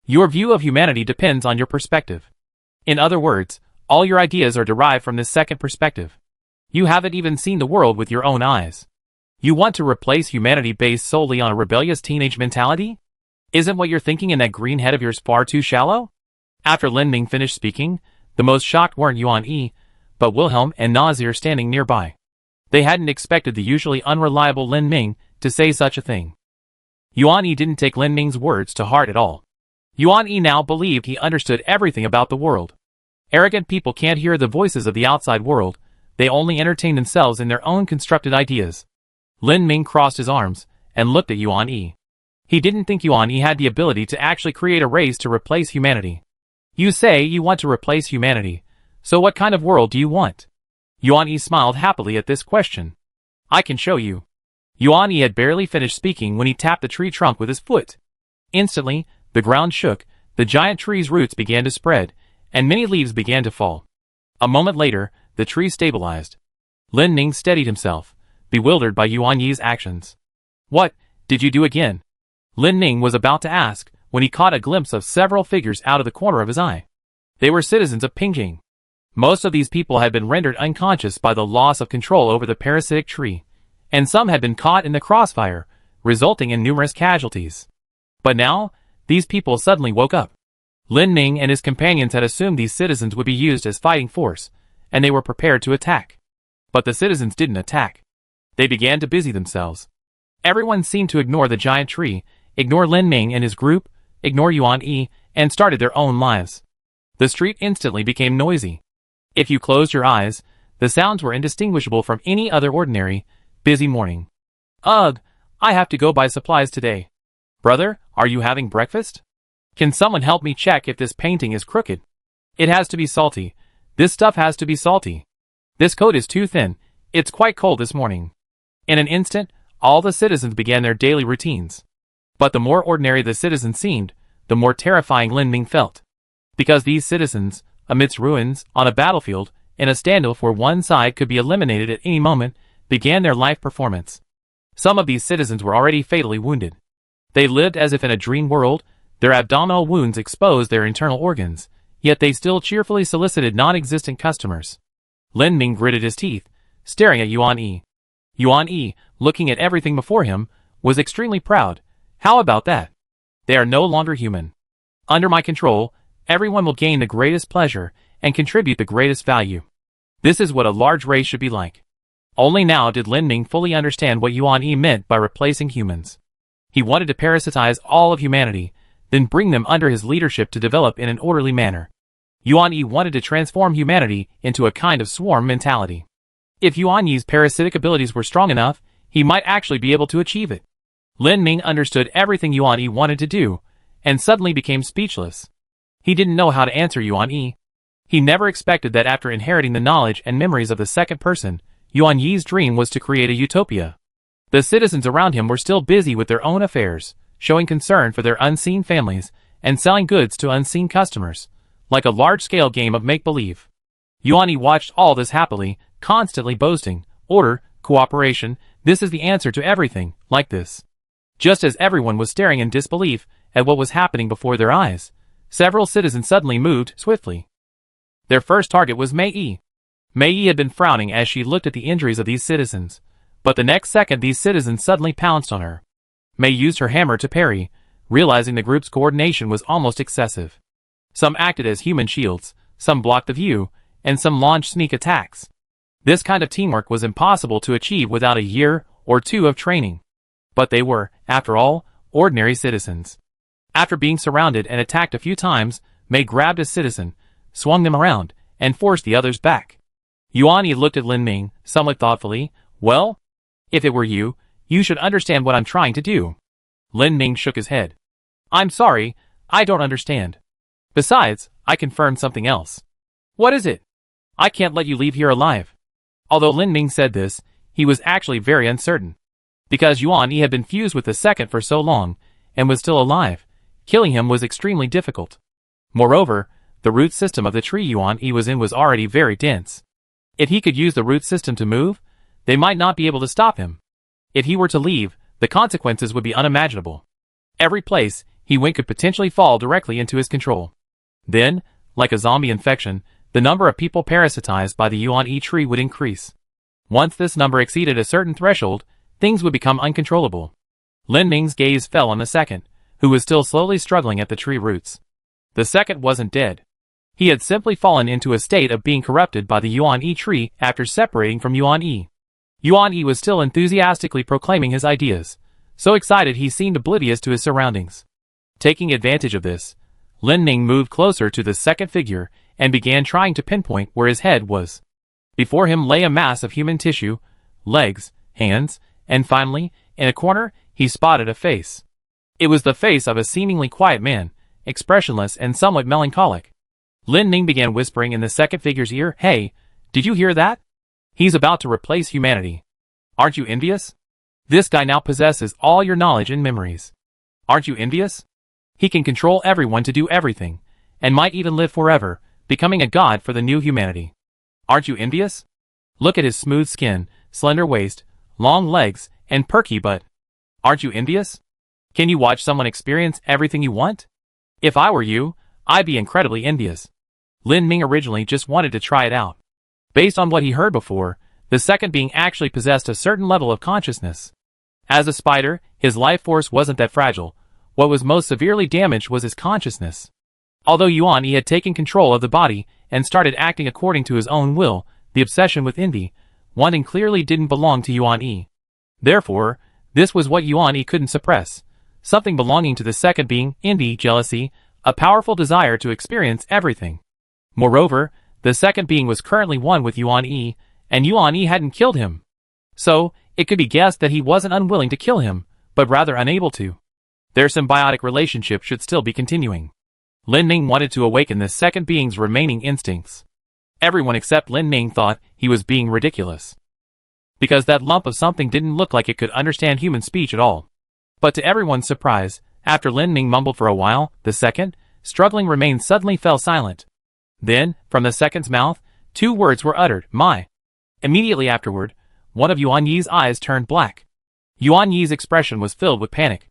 Your view of humanity depends on your perspective. In other words, all your ideas are derived from this second perspective. You haven't even seen the world with your own eyes. You want to replace humanity based solely on a rebellious teenage mentality? Isn't what you're thinking in that green head of yours far too shallow? After Lin Ming finished speaking, the most shocked weren't Yuan Yi, but Wilhelm and Nazir standing nearby. They hadn't expected the usually unreliable Lin Ming to say such a thing. Yuan Yi didn't take Lin Ming's words to heart at all. Yuan Yi now believed he understood everything about the world. Arrogant people can't hear the voices of the outside world, they only entertain themselves in their own constructed ideas. Lin Ming crossed his arms and looked at Yuan Yi. He didn't think Yuan Yi had the ability to actually create a race to replace humanity. You say you want to replace humanity, so what kind of world do you want? Yuan Yi smiled happily at this question. I can show you. Yuan Yi had barely finished speaking when he tapped the tree trunk with his foot. Instantly, the ground shook, the giant tree's roots began to spread, and many leaves began to fall. A moment later, the tree stabilized. Lin Ming steadied himself, bewildered by Yuan Yi's actions. What did you do again? Lin Ming was about to ask, when he caught a glimpse of several figures out of the corner of his eye. They were citizens of Pingjing. Most of these people had been rendered unconscious by the loss of control over the parasitic tree, and some had been caught in the crossfire, resulting in numerous casualties. But now, these people suddenly woke up. Lin Ming and his companions had assumed these citizens would be used as fighting force, and they were prepared to attack. But the citizens didn't attack. They began to busy themselves. Everyone seemed to ignore the giant tree, ignore Lin Ming and his group, ignore Yuan Yi, and started their own lives. The street instantly became noisy. If you closed your eyes, the sounds were indistinguishable from any other ordinary, busy morning. Ugh, I have to go buy supplies today. Brother, are you having breakfast? Can someone help me check if this painting is crooked? It has to be salty. This stuff has to be salty. This coat is too thin. It's quite cold this morning. In an instant, all the citizens began their daily routines. But the more ordinary the citizens seemed, the more terrifying Lin Ming felt. Because these citizens, amidst ruins, on a battlefield, in a standoff where one side could be eliminated at any moment, began their life performance. Some of these citizens were already fatally wounded. They lived as if in a dream world, their abdominal wounds exposed their internal organs, yet they still cheerfully solicited non-existent customers. Lin Ming gritted his teeth, staring at Yuan Yi. Yuan Yi, looking at everything before him, was extremely proud. How about that? They are no longer human. Under my control, everyone will gain the greatest pleasure and contribute the greatest value. This is what a large race should be like. Only now did Lin Ming fully understand what Yuan Yi meant by replacing humans. He wanted to parasitize all of humanity, then bring them under his leadership to develop in an orderly manner. Yuan Yi wanted to transform humanity into a kind of swarm mentality. If Yuan Yi's parasitic abilities were strong enough, he might actually be able to achieve it. Lin Ming understood everything Yuan Yi wanted to do, and suddenly became speechless. He didn't know how to answer Yuan Yi. He never expected that after inheriting the knowledge and memories of the second person, Yuan Yi's dream was to create a utopia. The citizens around him were still busy with their own affairs, showing concern for their unseen families, and selling goods to unseen customers, like a large-scale game of make-believe. Yuan Yi watched all this happily, constantly boasting, order, cooperation, this is the answer to everything, like this. Just as everyone was staring in disbelief at what was happening before their eyes, several citizens suddenly moved swiftly. Their first target was Mei Yi. Mei Yi had been frowning as she looked at the injuries of these citizens, but the next second these citizens suddenly pounced on her. Mei used her hammer to parry, realizing the group's coordination was almost excessive. Some acted as human shields, some blocked the view, and some launched sneak attacks. This kind of teamwork was impossible to achieve without a year or two of training. But they were, after all, ordinary citizens. After being surrounded and attacked a few times, Mei grabbed a citizen, swung them around, and forced the others back. Yuan Yi looked at Lin Ming, somewhat thoughtfully. Well, if it were you, you should understand what I'm trying to do. Lin Ming shook his head. I'm sorry, I don't understand. Besides, I confirmed something else. What is it? I can't let you leave here alive. Although Lin Ming said this, he was actually very uncertain. Because Yuan Yi had been fused with the second for so long, and was still alive, killing him was extremely difficult. Moreover, the root system of the tree Yuan Yi was in was already very dense. If he could use the root system to move, they might not be able to stop him. If he were to leave, the consequences would be unimaginable. Every place he went could potentially fall directly into his control. Then, like a zombie infection, the number of people parasitized by the Yuan Yi tree would increase. Once this number exceeded a certain threshold, things would become uncontrollable. Lin Ming's gaze fell on the second, who was still slowly struggling at the tree roots. The second wasn't dead. He had simply fallen into a state of being corrupted by the Yuan Yi tree after separating from Yuan Yi. Yuan Yi was still enthusiastically proclaiming his ideas, so excited he seemed oblivious to his surroundings. Taking advantage of this, Lin Ming moved closer to the second figure and began trying to pinpoint where his head was. Before him lay a mass of human tissue, legs, hands, and finally, in a corner, he spotted a face. It was the face of a seemingly quiet man, expressionless and somewhat melancholic. Lin Ming began whispering in the second figure's ear, Hey, did you hear that? He's about to replace humanity. Aren't you envious? This guy now possesses all your knowledge and memories. Aren't you envious? He can control everyone to do everything, and might even live forever, becoming a god for the new humanity. Aren't you envious? Look at his smooth skin, slender waist, long legs, and perky butt. Aren't you envious? Can you watch someone experience everything you want? If I were you, I'd be incredibly envious. Lin Ming originally just wanted to try it out. Based on what he heard before, the second being actually possessed a certain level of consciousness. As a spider, his life force wasn't that fragile. What was most severely damaged was his consciousness. Although Yuan Yi had taken control of the body and started acting according to his own will, the obsession with envy, wanting clearly didn't belong to Yuan Yi. Therefore, this was what Yuan Yi couldn't suppress. Something belonging to the second being, envy, jealousy, a powerful desire to experience everything. Moreover, the second being was currently one with Yuan Yi, and Yuan Yi hadn't killed him. So, it could be guessed that he wasn't unwilling to kill him, but rather unable to. Their symbiotic relationship should still be continuing. Lin Ming wanted to awaken the second being's remaining instincts. Everyone except Lin Ming thought he was being ridiculous. Because that lump of something didn't look like it could understand human speech at all. But to everyone's surprise, after Lin Ming mumbled for a while, the second, struggling remain suddenly fell silent. Then, from the second's mouth, 2 words were uttered, My. Immediately afterward, one of Yuan Yi's eyes turned black. Yuan Yi's expression was filled with panic.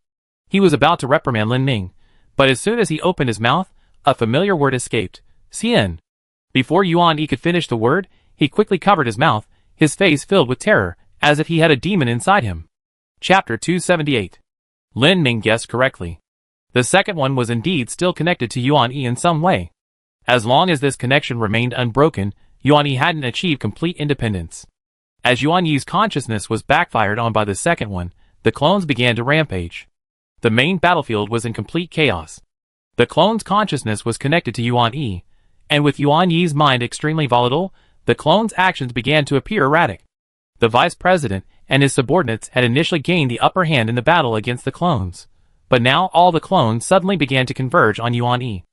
He was about to reprimand Lin Ming, but as soon as he opened his mouth, a familiar word escaped, Xian. Before Yuan Yi could finish the word, he quickly covered his mouth, his face filled with terror, as if he had a demon inside him. Chapter 278. Lin Ming guessed correctly. The second one was indeed still connected to Yuan Yi in some way. As long as this connection remained unbroken, Yuan Yi hadn't achieved complete independence. As Yuan Yi's consciousness was backfired on by the second one, the clones began to rampage. The main battlefield was in complete chaos. The clone's consciousness was connected to Yuan Yi, and with Yuan Yi's mind extremely volatile, the clone's actions began to appear erratic. The vice president and his subordinates had initially gained the upper hand in the battle against the clones, but now all the clones suddenly began to converge on Yuan Yi.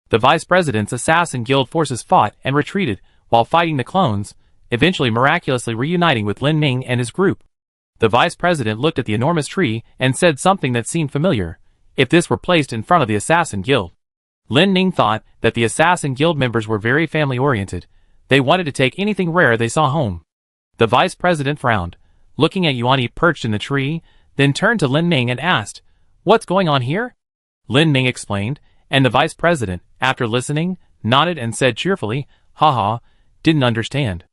The vice president's assassin guild forces fought and retreated while fighting the clones, eventually miraculously reuniting with Lin Ming and his group. The vice president looked at the enormous tree and said something that seemed familiar, if this were placed in front of the assassin guild. Lin Ming thought that the assassin guild members were very family-oriented. They wanted to take anything rare they saw home. The vice president frowned, looking at Yuan Yi perched in the tree, then turned to Lin Ming and asked, What's going on here? Lin Ming explained, and the vice president, after listening, nodded and said cheerfully, Haha, didn't understand.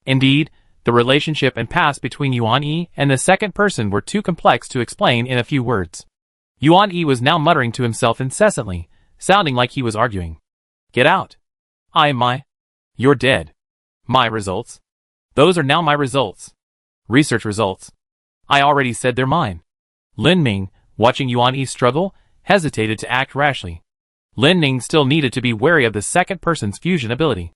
Indeed, the relationship and past between Yuan Yi and the second person were too complex to explain in a few words. Yuan Yi was now muttering to himself incessantly, sounding like he was arguing. Get out. You're dead. My results. Those are now my results. Research results. I already said they're mine. Lin Ming, watching Yuan Yi struggle, hesitated to act rashly. Lin Ming still needed to be wary of the second person's fusion ability.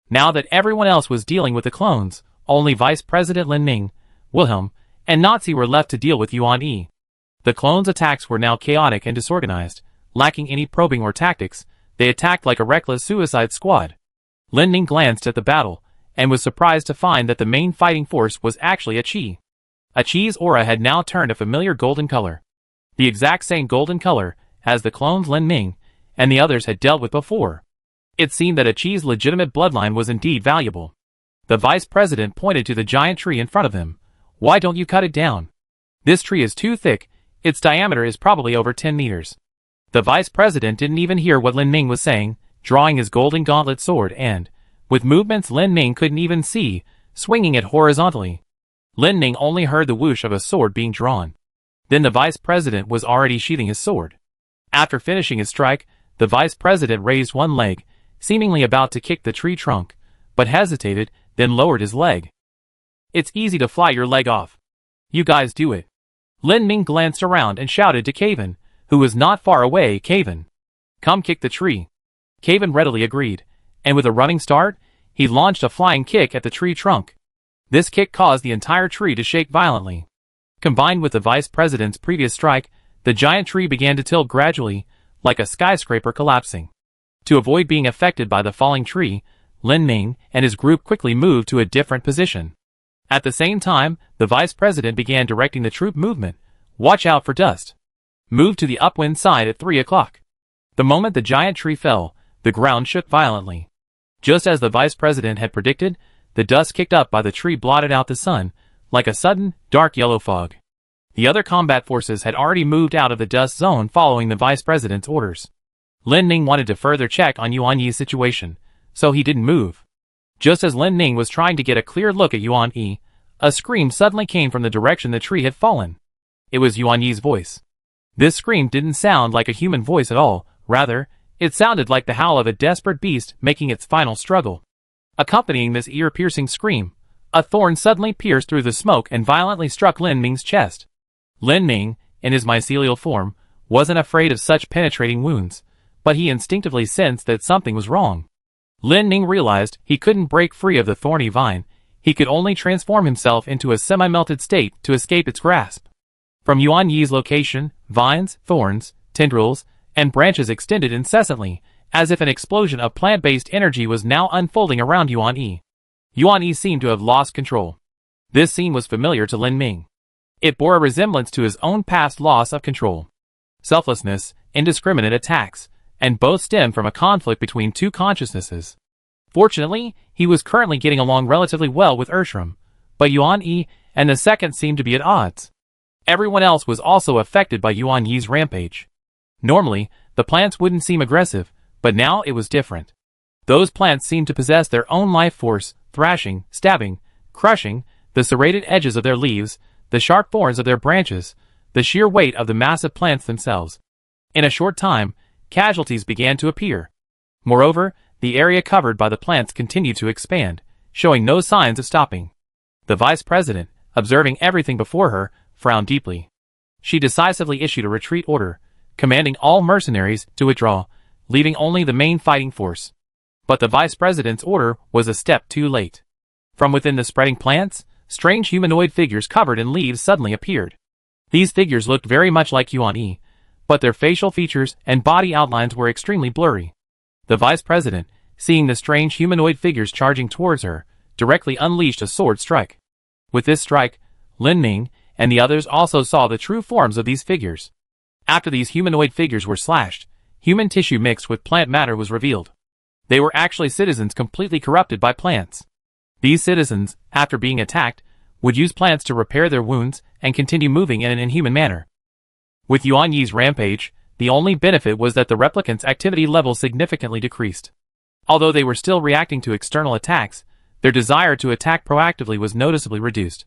Now that everyone else was dealing with the clones, only Vice President Lin Ming, Wilhelm, and Nazi were left to deal with Yuan Yi. The clones' attacks were now chaotic and disorganized, lacking any probing or tactics. They attacked like a reckless suicide squad. Lin Ming glanced at the battle, and was surprised to find that the main fighting force was actually a Qi. A Qi's aura had now turned a familiar golden color. The exact same golden color as the clones Lin Ming and the others had dealt with before. It seemed that a Qi's legitimate bloodline was indeed valuable. The vice president pointed to the giant tree in front of him. "Why don't you cut it down? This tree is too thick, its diameter is probably over 10 meters. The vice president didn't even hear what Lin Ming was saying, drawing his golden gauntlet sword and, with movements Lin Ming couldn't even see, swinging it horizontally. Lin Ming only heard the whoosh of a sword being drawn. Then the vice president was already sheathing his sword. After finishing his strike, the vice president raised one leg, seemingly about to kick the tree trunk, but hesitated, then lowered his leg. "It's easy to fly your leg off. You guys do it." Lin Ming glanced around and shouted to Caven, who was not far away. "Caven, come kick the tree." Caven readily agreed, and with a running start, he launched a flying kick at the tree trunk. This kick caused the entire tree to shake violently. Combined with the vice president's previous strike, the giant tree began to tilt gradually, like a skyscraper collapsing. To avoid being affected by the falling tree, Lin Ming and his group quickly moved to a different position. At the same time, the vice president began directing the troop movement. "Watch out for dust. Move to the upwind side at 3 o'clock." The moment the giant tree fell, the ground shook violently. Just as the vice president had predicted, the dust kicked up by the tree blotted out the sun, like a sudden, dark yellow fog. The other combat forces had already moved out of the dust zone following the vice president's orders. Lin Ming wanted to further check on Yuan Yi's situation, so he didn't move. Just as Lin Ming was trying to get a clear look at Yuan Yi, a scream suddenly came from the direction the tree had fallen. It was Yuan Yi's voice. This scream didn't sound like a human voice at all, rather, it sounded like the howl of a desperate beast making its final struggle. Accompanying this ear-piercing scream, a thorn suddenly pierced through the smoke and violently struck Lin Ming's chest. Lin Ming, in his mycelial form, wasn't afraid of such penetrating wounds, but he instinctively sensed that something was wrong. Lin Ming realized he couldn't break free of the thorny vine, he could only transform himself into a semi-melted state to escape its grasp. From Yuan Yi's location, vines, thorns, tendrils, and branches extended incessantly, as if an explosion of plant-based energy was now unfolding around Yuan Yi. Yuan Yi seemed to have lost control. This scene was familiar to Lin Ming. It bore a resemblance to his own past loss of control. Selflessness, indiscriminate attacks, and both stemmed from a conflict between two consciousnesses. Fortunately, he was currently getting along relatively well with Ershram, but Yuan Yi and the second seemed to be at odds. Everyone else was also affected by Yuan Yi's rampage. Normally, the plants wouldn't seem aggressive, but now it was different. Those plants seemed to possess their own life force, thrashing, stabbing, crushing, the serrated edges of their leaves, the sharp thorns of their branches, the sheer weight of the massive plants themselves. In a short time, casualties began to appear. Moreover, the area covered by the plants continued to expand, showing no signs of stopping. The vice president, observing everything before her, frowned deeply. She decisively issued a retreat order, commanding all mercenaries to withdraw, leaving only the main fighting force. But the vice president's order was a step too late. From within the spreading plants, strange humanoid figures covered in leaves suddenly appeared. These figures looked very much like Yuan Yi, but their facial features and body outlines were extremely blurry. The vice president, seeing the strange humanoid figures charging towards her, directly unleashed a sword strike. With this strike, Lin Ming and the others also saw the true forms of these figures. After these humanoid figures were slashed, human tissue mixed with plant matter was revealed. They were actually citizens completely corrupted by plants. These citizens, after being attacked, would use plants to repair their wounds and continue moving in an inhuman manner. With Yuan Yi's rampage, the only benefit was that the replicants' activity level significantly decreased. Although they were still reacting to external attacks, their desire to attack proactively was noticeably reduced.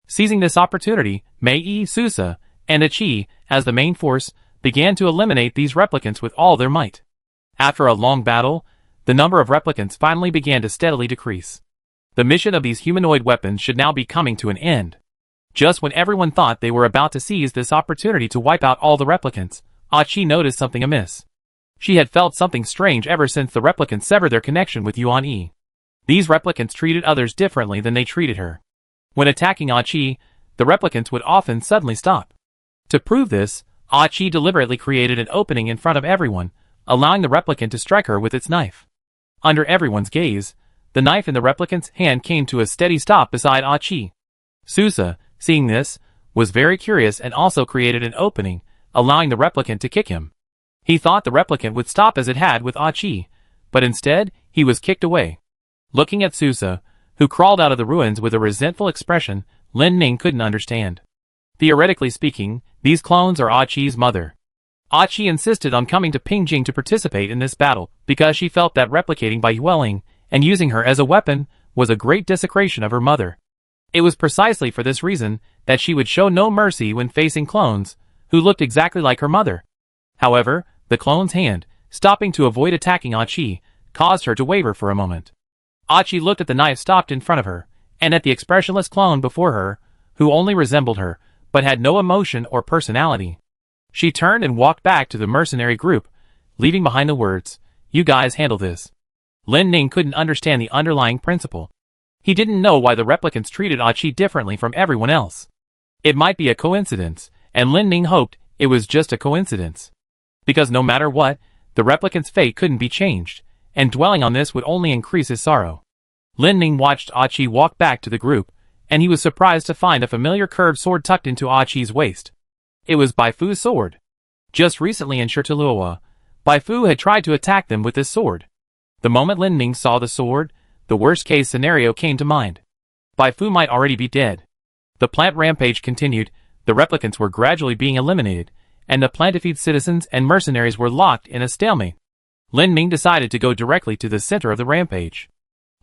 Seizing this opportunity, Mei Susa and Achi, as the main force, began to eliminate these replicants with all their might. After a long battle, the number of replicants finally began to steadily decrease. The mission of these humanoid weapons should now be coming to an end. Just when everyone thought they were about to seize this opportunity to wipe out all the replicants, Achi noticed something amiss. She had felt something strange ever since the replicants severed their connection with Yuan Yi. These replicants treated others differently than they treated her. When attacking Achi, the replicants would often suddenly stop. To prove this, Achi deliberately created an opening in front of everyone, allowing the replicant to strike her with its knife. Under everyone's gaze, the knife in the replicant's hand came to a steady stop beside Achi. Susa, seeing this, was very curious and also created an opening, allowing the replicant to kick him. He thought the replicant would stop as it had with Achi, but instead, he was kicked away. Looking at Susa, who crawled out of the ruins with a resentful expression, Lin Ning couldn't understand. Theoretically speaking, these clones are Achi's mother. Achi insisted on coming to Pingjing to participate in this battle because she felt that replicating by Yueling and using her as a weapon was a great desecration of her mother. It was precisely for this reason that she would show no mercy when facing clones who looked exactly like her mother. However, the clone's hand, stopping to avoid attacking Achi, caused her to waver for a moment. Achi looked at the knife stopped in front of her, and at the expressionless clone before her, who only resembled her, but had no emotion or personality. She turned and walked back to the mercenary group, leaving behind the words, "You guys handle this." Lin Ning couldn't understand the underlying principle. He didn't know why the replicants treated Achi differently from everyone else. It might be a coincidence, and Lin Ning hoped it was just a coincidence. Because no matter what, the replicant's fate couldn't be changed, and dwelling on this would only increase his sorrow. Lin Ning watched Achi walk back to the group, and he was surprised to find a familiar curved sword tucked into Achi's waist. It was Bai Fu's sword. Just recently in Shirtuluwa, Bai Fu had tried to attack them with this sword. The moment Lin Ning saw the sword, the worst-case scenario came to mind. Bai Fu might already be dead. The plant rampage continued, the replicants were gradually being eliminated, and the Plantified citizens and mercenaries were locked in a stalemate. Lin Ning decided to go directly to the center of the rampage.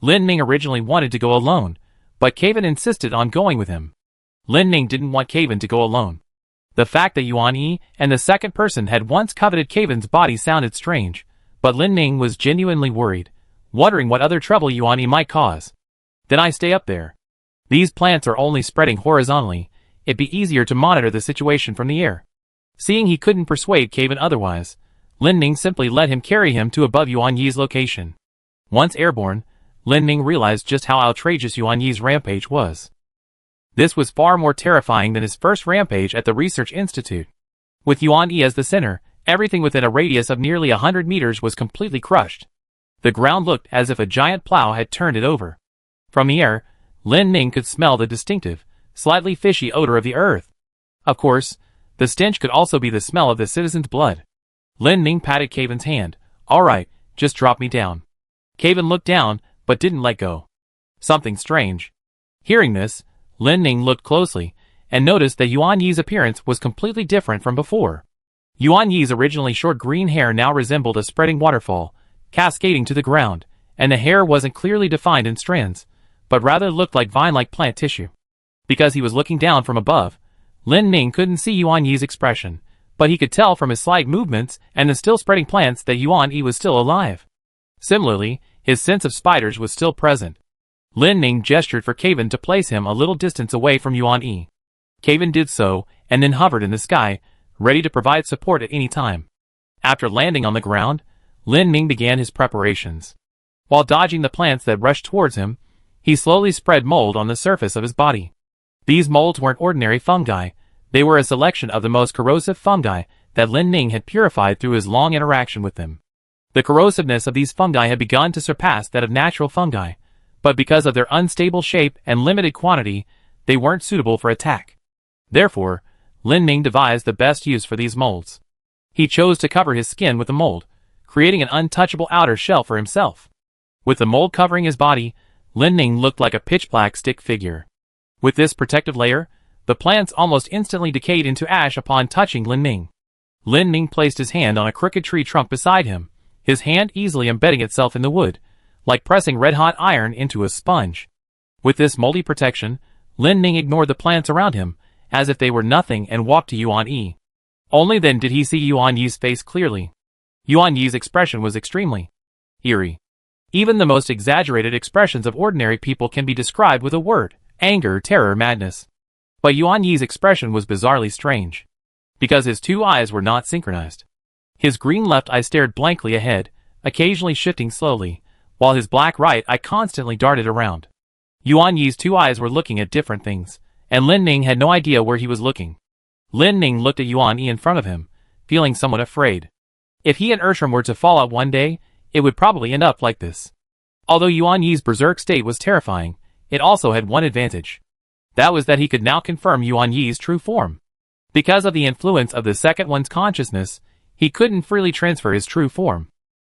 Lin Ning originally wanted to go alone, but Kaven insisted on going with him. Lin Ning didn't want Kaven to go alone. The fact that Yuan Yi and the second person had once coveted Kaven's body sounded strange, but Lin Ning was genuinely worried, wondering what other trouble Yuan Yi might cause. Then I stay up there. These plants are only spreading horizontally, it'd be easier to monitor the situation from the air. Seeing he couldn't persuade Kaven otherwise, Lin Ning simply let him carry him to above Yuan Yi's location. Once airborne, Lin Ning realized just how outrageous Yuan Yi's rampage was. This was far more terrifying than his first rampage at the Research Institute. With Yuan Yi as the center, everything within a radius of nearly 100 meters was completely crushed. The ground looked as if a giant plow had turned it over. From the air, Lin Ning could smell the distinctive, slightly fishy odor of the earth. Of course, the stench could also be the smell of the citizen's blood. Lin Ning patted Kaven's hand. "All right, just drop me down." Kaven looked down, but didn't let go. Something strange. Hearing this, Lin Ning looked closely, and noticed that Yuan Yi's appearance was completely different from before. Yuan Yi's originally short green hair now resembled a spreading waterfall, cascading to the ground, and the hair wasn't clearly defined in strands, but rather looked like vine-like plant tissue. Because he was looking down from above, Lin Ning couldn't see Yuan Yi's expression, but he could tell from his slight movements and the still spreading plants that Yuan Yi was still alive. Similarly, his sense of spiders was still present. Lin Ning gestured for Kaven to place him a little distance away from Yuan Yi. Kaven did so, and then hovered in the sky, ready to provide support at any time. After landing on the ground, Lin Ning began his preparations. While dodging the plants that rushed towards him, he slowly spread mold on the surface of his body. These molds weren't ordinary fungi, they were a selection of the most corrosive fungi that Lin Ning had purified through his long interaction with them. The corrosiveness of these fungi had begun to surpass that of natural fungi, but because of their unstable shape and limited quantity, they weren't suitable for attack. Therefore, Lin Ning devised the best use for these molds. He chose to cover his skin with the mold, creating an untouchable outer shell for himself. With the mold covering his body, Lin Ning looked like a pitch-black stick figure. With this protective layer, the plants almost instantly decayed into ash upon touching Lin Ning. Lin Ning placed his hand on a crooked tree trunk beside him, his hand easily embedding itself in the wood, like pressing red-hot iron into a sponge. With this moldy protection, Lin Ning ignored the plants around him, as if they were nothing, and walked to Yuan Yi. Only then did he see Yuan Yi's face clearly. Yuan Yi's expression was extremely eerie. Even the most exaggerated expressions of ordinary people can be described with a word: anger, terror, madness. But Yuan Yi's expression was bizarrely strange, because his two eyes were not synchronized. His green left eye stared blankly ahead, occasionally shifting slowly, while his black right eye constantly darted around. Yuan Yi's two eyes were looking at different things, and Lin Ning had no idea where he was looking. Lin Ning looked at Yuan Yi in front of him, feeling somewhat afraid. If he and Ersham were to fall out one day, it would probably end up like this. Although Yuan Yi's berserk state was terrifying, it also had one advantage. That was that he could now confirm Yuan Yi's true form. Because of the influence of the second one's consciousness, he couldn't freely transfer his true form.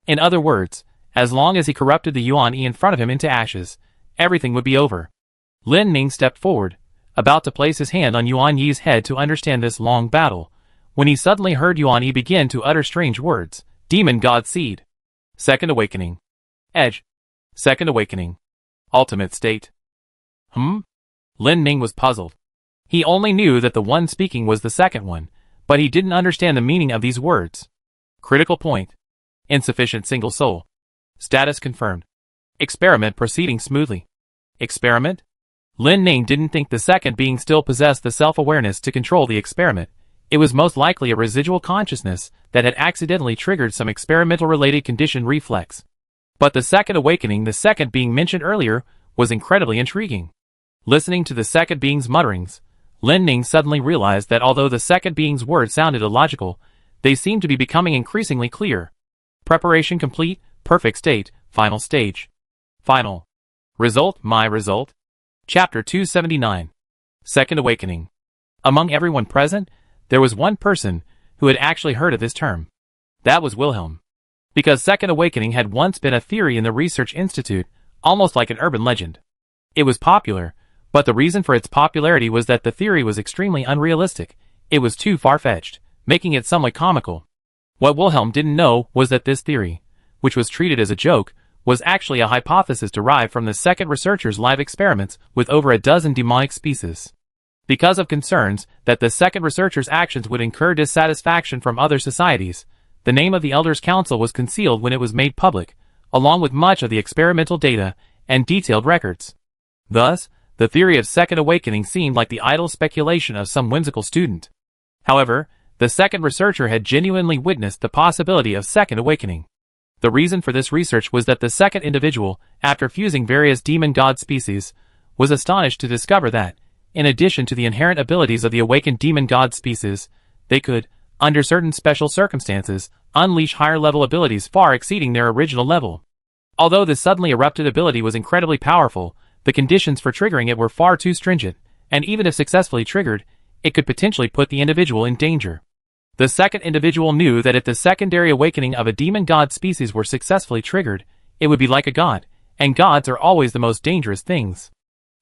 In other words, as long as he corrupted the Yuan Yi in front of him into ashes, everything would be over. Lin Ning stepped forward, about to place his hand on Yuan Yi's head to understand this long battle, when he suddenly heard Yuan Yi begin to utter strange words. Demon God Seed. Second Awakening. Edge. Second Awakening. Ultimate State. Lin Ning was puzzled. He only knew that the one speaking was the second one, but he didn't understand the meaning of these words. Critical point. Insufficient single soul. Status confirmed. Experiment proceeding smoothly. Experiment? Lin Ning didn't think the second being still possessed the self-awareness to control the experiment. It was most likely a residual consciousness that had accidentally triggered some experimental-related condition reflex. But the second awakening, the second being mentioned earlier, was incredibly intriguing. Listening to the second being's mutterings, Lin Ning suddenly realized that although the second being's words sounded illogical, they seemed to be becoming increasingly clear. Preparation complete, perfect state, final stage. Final. Result, my result. Chapter 279. Second Awakening. Among everyone present, there was one person who had actually heard of this term. That was Wilhelm. Because Second Awakening had once been a theory in the Research Institute, almost like an urban legend. It was popular, but the reason for its popularity was that the theory was extremely unrealistic. It was too far-fetched, making it somewhat comical. What Wilhelm didn't know was that this theory, which was treated as a joke, was actually a hypothesis derived from the second researchers' live experiments with over a dozen demonic species. Because of concerns that the second researchers' actions would incur dissatisfaction from other societies, the name of the Elders' Council was concealed when it was made public, along with much of the experimental data and detailed records. Thus, the theory of Second Awakening seemed like the idle speculation of some whimsical student. However, the second researcher had genuinely witnessed the possibility of Second Awakening. The reason for this research was that the second individual, after fusing various demon god species, was astonished to discover that, in addition to the inherent abilities of the awakened demon god species, they could, under certain special circumstances, unleash higher-level abilities far exceeding their original level. Although this suddenly erupted ability was incredibly powerful, the conditions for triggering it were far too stringent, and even if successfully triggered, it could potentially put the individual in danger. The second individual knew that if the secondary awakening of a demon god species were successfully triggered, it would be like a god, and gods are always the most dangerous things.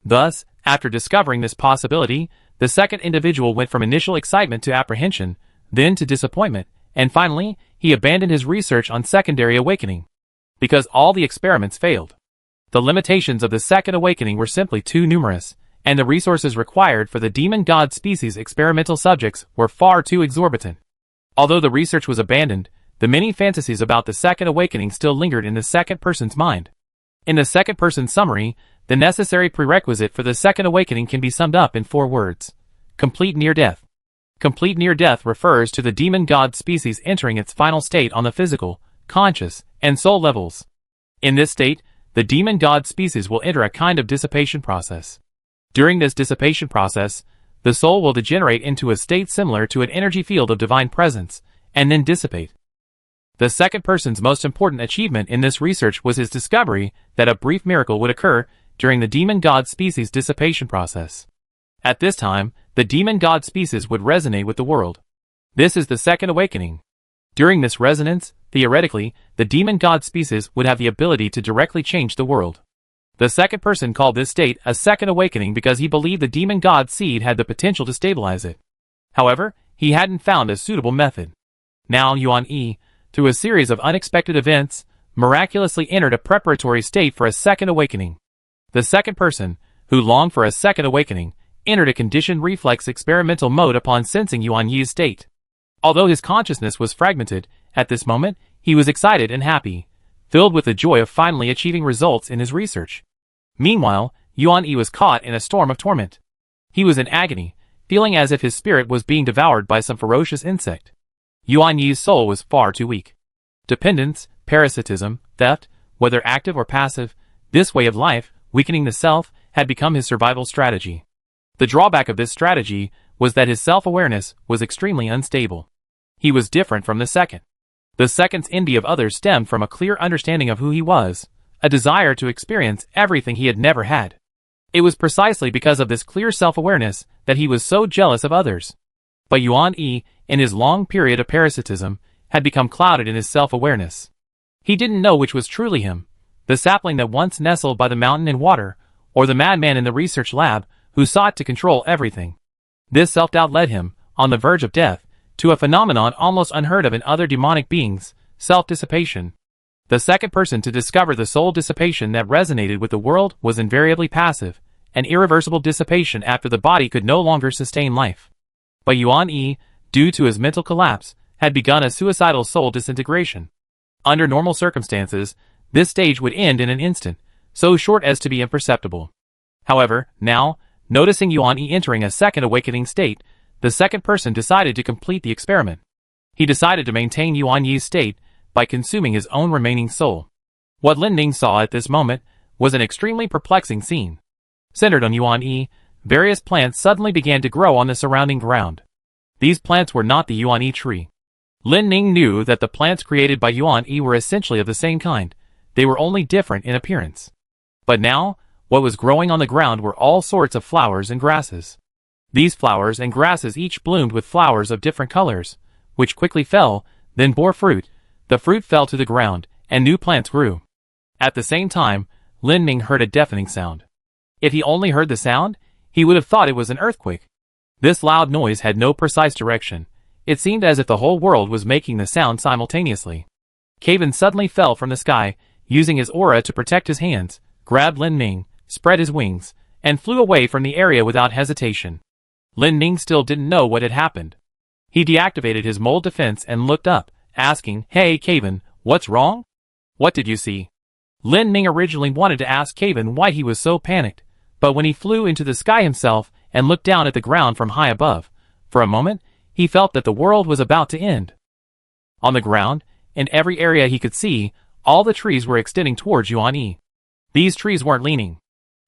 Thus, after discovering this possibility, the second individual went from initial excitement to apprehension, then to disappointment, and finally, he abandoned his research on secondary awakening. Because all the experiments failed. The limitations of the second awakening were simply too numerous, and the resources required for the demon god species experimental subjects were far too exorbitant. Although the research was abandoned, the many fantasies about the second awakening still lingered in the second person's mind. In the second person's summary, the necessary prerequisite for the second awakening can be summed up in 4 words. Complete near-death. Complete near-death refers to the demon god species entering its final state on the physical, conscious, and soul levels. In this state, the demon god species will enter a kind of dissipation process. During this dissipation process, the soul will degenerate into a state similar to an energy field of divine presence, and then dissipate. The second person's most important achievement in this research was his discovery that a brief miracle would occur during the demon god species dissipation process. At this time, the demon god species would resonate with the world. This is the second awakening. During this resonance, theoretically, the demon god species would have the ability to directly change the world. The second person called this state a second awakening because he believed the demon god seed had the potential to stabilize it. However, he hadn't found a suitable method. Now Yuan Yi, through a series of unexpected events, miraculously entered a preparatory state for a second awakening. The second person, who longed for a second awakening, entered a conditioned reflex experimental mode upon sensing Yuan Yi's state. Although his consciousness was fragmented, at this moment, he was excited and happy, filled with the joy of finally achieving results in his research. Meanwhile, Yuan Yi was caught in a storm of torment. He was in agony, feeling as if his spirit was being devoured by some ferocious insect. Yuan Yi's soul was far too weak. Dependence, parasitism, theft, Whether active or passive, this way of life, weakening the self, had become his survival strategy. The drawback of this strategy was that his self-awareness was extremely unstable. He was different from the second. The second's envy of others stemmed from a clear understanding of who he was, a desire to experience everything he had never had. It was precisely because of this clear self-awareness that he was so jealous of others. But Yuan Yi, in his long period of parasitism, had become clouded in his self-awareness. He didn't know which was truly him, the sapling that once nestled by the mountain in water, or the madman in the research lab who sought to control everything. This self-doubt led him, on the verge of death, to a phenomenon almost unheard of in other demonic beings, self-dissipation. The second person to discover the soul dissipation that resonated with the world was invariably passive, an irreversible dissipation after the body could no longer sustain life. But Yuan Yi, due to his mental collapse, had begun a suicidal soul disintegration. Under normal circumstances, this stage would end in an instant, so short as to be imperceptible. However, now, noticing Yuan Yi entering a second awakening state, the second person decided to complete the experiment. He decided to maintain Yuan Yi's state by consuming his own remaining soul. What Lin Ning saw at this moment was an extremely perplexing scene. Centered on Yuan Yi, various plants suddenly began to grow on the surrounding ground. These plants were not the Yuan Yi tree. Lin Ning knew that the plants created by Yuan Yi were essentially of the same kind, they were only different in appearance. But now, what was growing on the ground were all sorts of flowers and grasses. These flowers and grasses each bloomed with flowers of different colors, which quickly fell, then bore fruit. The fruit fell to the ground, and new plants grew. At the same time, Lin Ning heard a deafening sound. If he only heard the sound, he would have thought it was an earthquake. This loud noise had no precise direction. It seemed as if the whole world was making the sound simultaneously. Caven suddenly fell from the sky, using his aura to protect his hands, grabbed Lin Ning, spread his wings, and flew away from the area without hesitation. Lin Ning still didn't know what had happened. He deactivated his mold defense and looked up, asking, "Hey Caven, what's wrong? What did you see?" Lin Ning originally wanted to ask Caven why he was so panicked, but when he flew into the sky himself and looked down at the ground from high above, for a moment, he felt that the world was about to end. On the ground, in every area he could see, all the trees were extending towards Yuan Yi. These trees weren't leaning.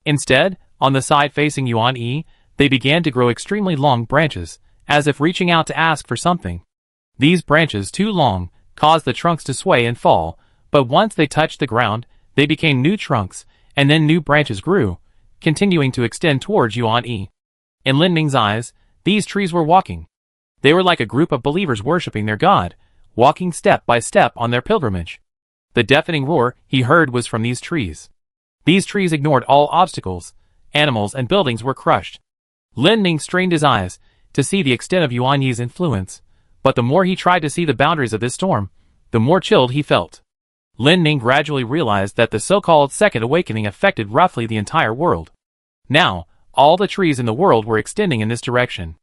Instead, on the side facing Yuan Yi, they began to grow extremely long branches, as if reaching out to ask for something. These branches, too long, caused the trunks to sway and fall, but once they touched the ground, they became new trunks, and then new branches grew, continuing to extend towards Yuan Yi. In Lin Ning's eyes, these trees were walking. They were like a group of believers worshipping their god, walking step by step on their pilgrimage. The deafening roar he heard was from these trees. These trees ignored all obstacles. Animals and buildings were crushed. Lin Ning strained his eyes to see the extent of Yuan Yi's influence, but the more he tried to see the boundaries of this storm, the more chilled he felt. Lin Ning gradually realized that the so-called second awakening affected roughly the entire world. Now, all the trees in the world were extending in this direction.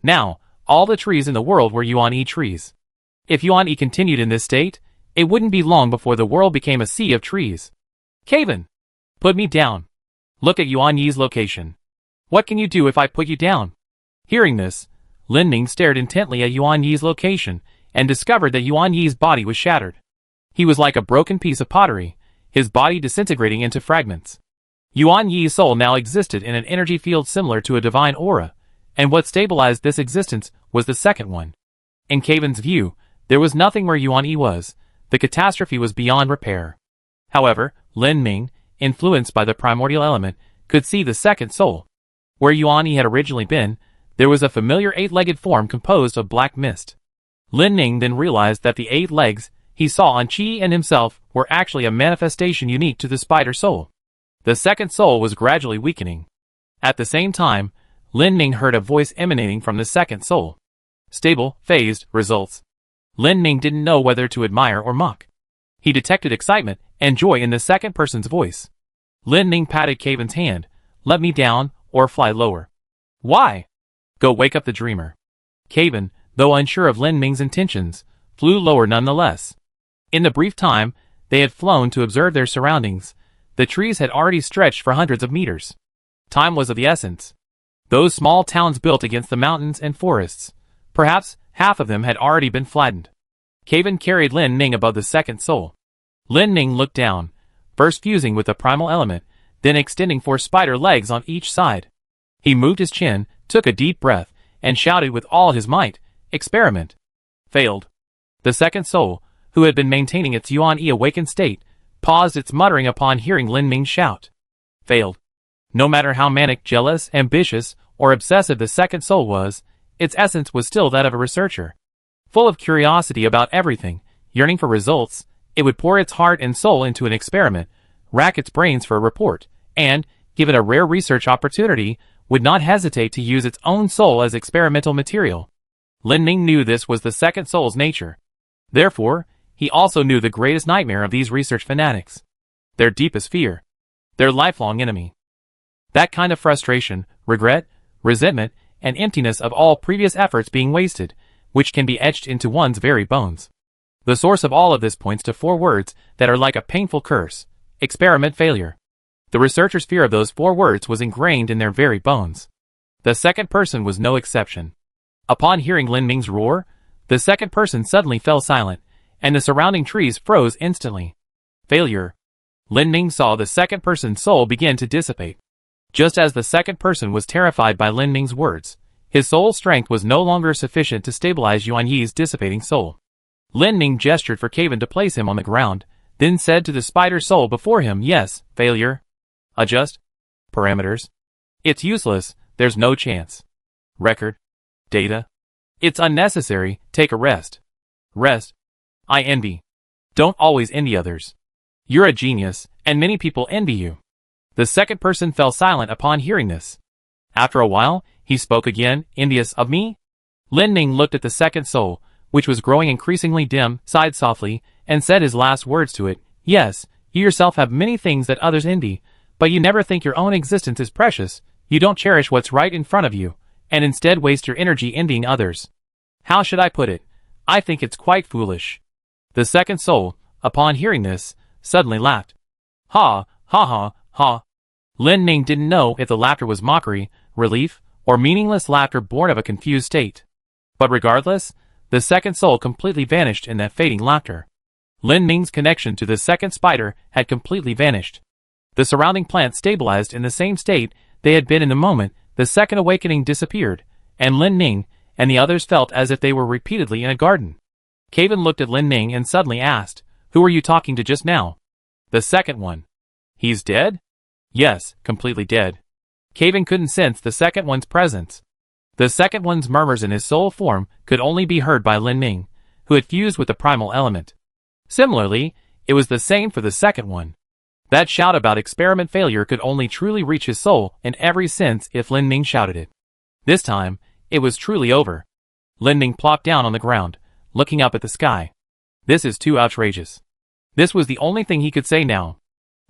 Now, all the trees in the world were Yuan Yi trees. If Yuan Yi continued in this state, it wouldn't be long before the world became a sea of trees. Caven! Put me down. Look at Yuan Yi's location. What can you do if I put you down? Hearing this, Lin Ning stared intently at Yuan Yi's location and discovered that Yuan Yi's body was shattered. He was like a broken piece of pottery, his body disintegrating into fragments. Yuan Yi's soul now existed in an energy field similar to a divine aura, and what stabilized this existence was the second one. In Caven's view, there was nothing where Yuan Yi was. The catastrophe was beyond repair. However, Lin Ning, influenced by the primordial element, could see the second soul. Where Yuan Yi had originally been, there was a familiar eight-legged form composed of black mist. Lin Ning then realized that the 8 legs he saw on Qi and himself were actually a manifestation unique to the spider soul. The second soul was gradually weakening. At the same time, Lin Ning heard a voice emanating from the second soul. Stable, phased, results. Lin Ning didn't know whether to admire or mock. He detected excitement and joy in the second person's voice. Lin Ning patted Caven's hand. Let me down, or fly lower. Why? Go wake up the dreamer. Caven, though unsure of Lin Ning's intentions, flew lower nonetheless. In the brief time they had flown to observe their surroundings, the trees had already stretched for hundreds of meters. Time was of the essence. Those small towns built against the mountains and forests, perhaps half of them had already been flattened. Caven carried Lin Ning above the second soul. Lin Ning looked down, first fusing with the primal element, then extending 4 spider legs on each side. He moved his chin, took a deep breath, and shouted with all his might, "Experiment!" Failed. The second soul, who had been maintaining its Yuan-E awakened state, paused its muttering upon hearing Lin Ming's shout. Failed. No matter how manic, jealous, ambitious, or obsessive the second soul was, its essence was still that of a researcher. Full of curiosity about everything, yearning for results, it would pour its heart and soul into an experiment, rack its brains for a report, and, given a rare research opportunity, would not hesitate to use its own soul as experimental material. Lin Ming knew this was the second soul's nature. Therefore, he also knew the greatest nightmare of these research fanatics. Their deepest fear. Their lifelong enemy. That kind of frustration, regret, resentment, and emptiness of all previous efforts being wasted, which can be etched into one's very bones. The source of all of this points to 4 words that are like a painful curse: experiment failure. The researcher's fear of those 4 words was ingrained in their very bones. The second person was no exception. Upon hearing Lin Ming's roar, the second person suddenly fell silent, and the surrounding trees froze instantly. Failure. Lin Ming saw the second person's soul begin to dissipate. Just as the second person was terrified by Lin Ming's words, his soul's strength was no longer sufficient to stabilize Yuan Yi's dissipating soul. Lin Ming gestured for Caven to place him on the ground, then said to the spider soul before him, "Yes, failure. Adjust. Parameters. It's useless, there's no chance. Record. Data. It's unnecessary, take a rest. Rest. I envy. Don't always envy others. You're a genius, and many people envy you." The second person fell silent upon hearing this. After a while, he spoke again, "Envious of me?" Lin Ming looked at the second soul, which was growing increasingly dim, sighed softly, and said his last words to it, "Yes, you yourself have many things that others envy, but you never think your own existence is precious, you don't cherish what's right in front of you, and instead waste your energy envying others. How should I put it? I think it's quite foolish." The second soul, upon hearing this, suddenly laughed. Ha, ha ha, ha. Lin Ming didn't know if the laughter was mockery, relief, or meaningless laughter born of a confused state. But regardless, the second soul completely vanished in that fading laughter. Lin Ming's connection to the second spider had completely vanished. The surrounding plants stabilized in the same state they had been in the moment the second awakening disappeared, and Lin Ming and the others felt as if they were repeatedly in a garden. Caven looked at Lin Ming and suddenly asked, "Who were you talking to just now?" "The second one." "He's dead?" "Yes, completely dead." Caven couldn't sense the second one's presence. The second one's murmurs in his soul form could only be heard by Lin Ming, who had fused with the primal element. Similarly, it was the same for the second one. That shout about experiment failure could only truly reach his soul in every sense if Lin Ming shouted it. This time, it was truly over. Lin Ming plopped down on the ground, looking up at the sky. "This is too outrageous." This was the only thing he could say now.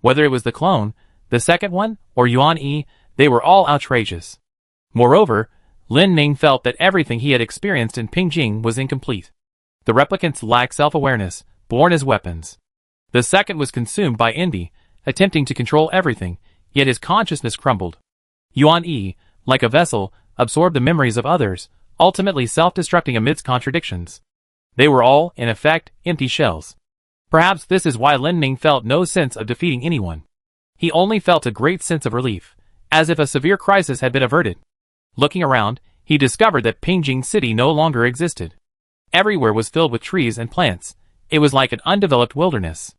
Whether it was the clone, the second one, or Yuan-E, they were all outrageous. Moreover, Lin Ming felt that everything he had experienced in Pingjing was incomplete. The replicants lacked self-awareness, born as weapons. The second was consumed by envy, attempting to control everything, yet his consciousness crumbled. Yuan-E, like a vessel, absorbed the memories of others, ultimately self-destructing amidst contradictions. They were all, in effect, empty shells. Perhaps this is why Lin Ming felt no sense of defeating anyone. He only felt a great sense of relief, as if a severe crisis had been averted. Looking around, he discovered that Pingjing City no longer existed. Everywhere was filled with trees and plants. It was like an undeveloped wilderness.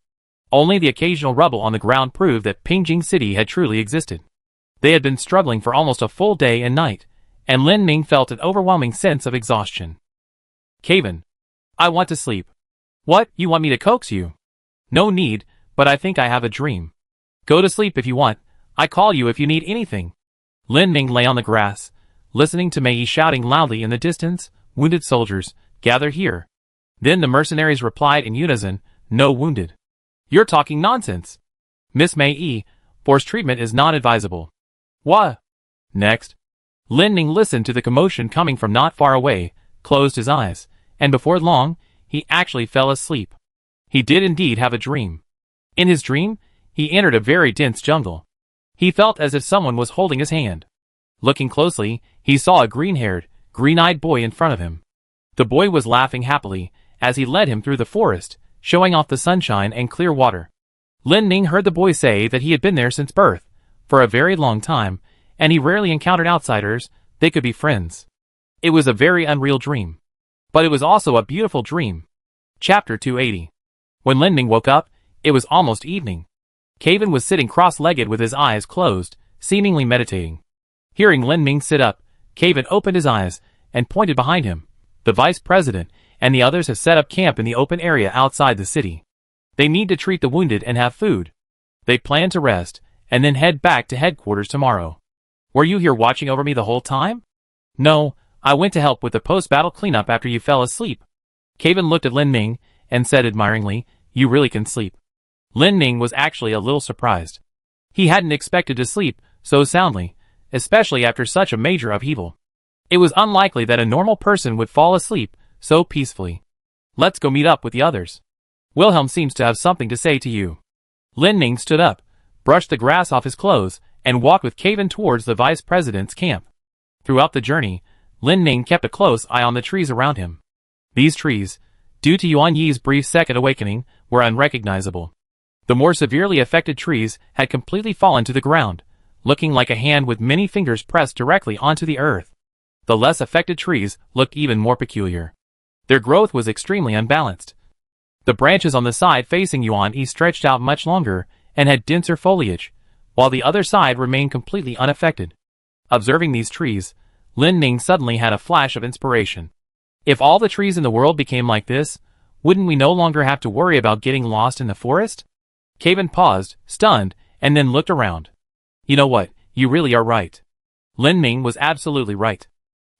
Only the occasional rubble on the ground proved that Pingjing City had truly existed. They had been struggling for almost a full day and night, and Lin Ming felt an overwhelming sense of exhaustion. "Caven. I want to sleep." "What, you want me to coax you?" "No need, but I think I have a dream." "Go to sleep if you want. I call you if you need anything." Lin Ming lay on the grass, listening to Mei shouting loudly in the distance, "Wounded soldiers, gather here." Then the mercenaries replied in unison, "No wounded." "You're talking nonsense." "Miss Mei, forced treatment is not advisable." "What?" "Next." Lin Ming listened to the commotion coming from not far away, closed his eyes, and before long, he actually fell asleep. He did indeed have a dream. In his dream, he entered a very dense jungle. He felt as if someone was holding his hand. Looking closely, he saw a green-haired, green-eyed boy in front of him. The boy was laughing happily as he led him through the forest, showing off the sunshine and clear water. Lin Ning heard the boy say that he had been there since birth, for a very long time, and he rarely encountered outsiders. They could be friends. It was a very unreal dream. But it was also a beautiful dream. Chapter 280. When Lin Ning woke up, it was almost evening. Kevin was sitting cross-legged with his eyes closed, seemingly meditating. Hearing Lin Ning sit up, Kevin opened his eyes and pointed behind him. The vice president and the others have set up camp in the open area outside the city. They need to treat the wounded and have food. They plan to rest and then head back to headquarters tomorrow. Were you here watching over me the whole time? No, I went to help with the post-battle cleanup after you fell asleep. Kevin looked at Lin Ning and said admiringly, you really can sleep. Lin Ning was actually a little surprised. He hadn't expected to sleep so soundly, especially after such a major upheaval. It was unlikely that a normal person would fall asleep so peacefully. Let's go meet up with the others. Wilhelm seems to have something to say to you. Lin Ning stood up, brushed the grass off his clothes, and walked with Kevin towards the vice president's camp. Throughout the journey, Lin Ning kept a close eye on the trees around him. These trees, due to Yuan Yi's brief second awakening, were unrecognizable. The more severely affected trees had completely fallen to the ground, looking like a hand with many fingers pressed directly onto the earth. The less affected trees looked even more peculiar. Their growth was extremely unbalanced. The branches on the side facing Yuan Yi stretched out much longer and had denser foliage, while the other side remained completely unaffected. Observing these trees, Lin Ning suddenly had a flash of inspiration. If all the trees in the world became like this, wouldn't we no longer have to worry about getting lost in the forest? Kevin paused, stunned, and then looked around. You know what, you really are right. Lin Ning was absolutely right.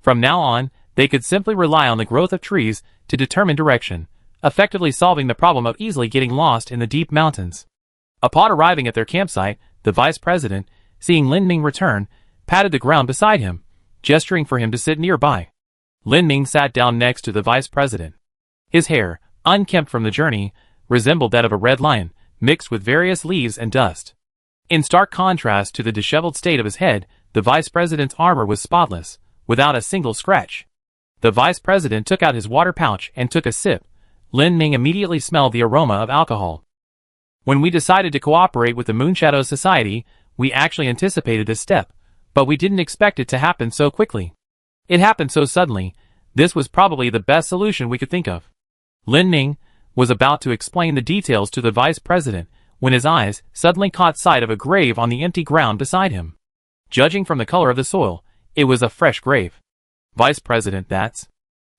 From now on, they could simply rely on the growth of trees to determine direction, effectively solving the problem of easily getting lost in the deep mountains. Upon arriving at their campsite, the vice president, seeing Lin Ning return, patted the ground beside him, gesturing for him to sit nearby. Lin Ning sat down next to the vice president. His hair, unkempt from the journey, resembled that of a red lion, mixed with various leaves and dust. In stark contrast to the disheveled state of his head, the vice president's armor was spotless, without a single scratch. The vice president took out his water pouch and took a sip. Lin Ning immediately smelled the aroma of alcohol. When we decided to cooperate with the Moonshadow Society, we actually anticipated this step, but we didn't expect it to happen so quickly. It happened so suddenly. This was probably the best solution we could think of. Lin Ning was about to explain the details to the vice president when his eyes suddenly caught sight of a grave on the empty ground beside him. Judging from the color of the soil, it was a fresh grave. Vice President, that's...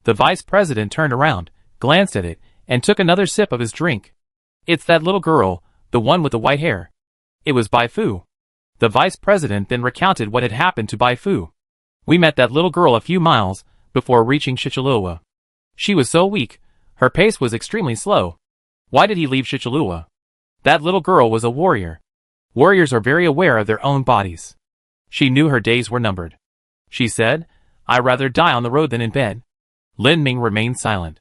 The vice president turned around, glanced at it, and took another sip of his drink. It's that little girl, the one with the white hair. It was Bai Fu. The vice president then recounted what had happened to Bai Fu. We met that little girl a few miles before reaching Shichilua. She was so weak, her pace was extremely slow. Why did he leave Shichilua? That little girl was a warrior. Warriors are very aware of their own bodies. She knew her days were numbered. She said, I'd rather die on the road than in bed. Lin Ning remained silent.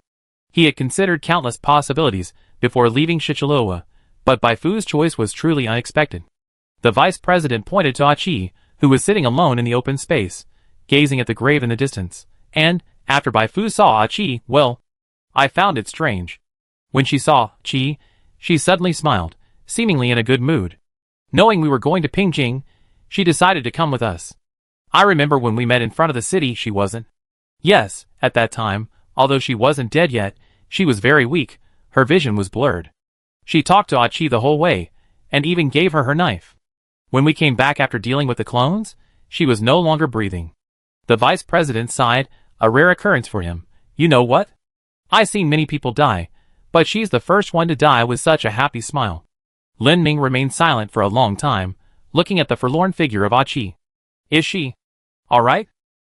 He had considered countless possibilities before leaving Shichilua, but Bai Fu's choice was truly unexpected. The vice president pointed to Achi, who was sitting alone in the open space, gazing at the grave in the distance, and, after Bai Fu saw Achi, well, I found it strange. When she saw Chi, she suddenly smiled, seemingly in a good mood. Knowing we were going to Pingjing, she decided to come with us. I remember when we met in front of the city, she wasn't. Yes, at that time, although she wasn't dead yet, she was very weak, her vision was blurred. She talked to Achi the whole way, and even gave her her knife. When we came back after dealing with the clones, she was no longer breathing. The vice president sighed, a rare occurrence for him. You know what? I've seen many people die, but she's the first one to die with such a happy smile. Lin Ning remained silent for a long time, looking at the forlorn figure of Achi. Is she alright?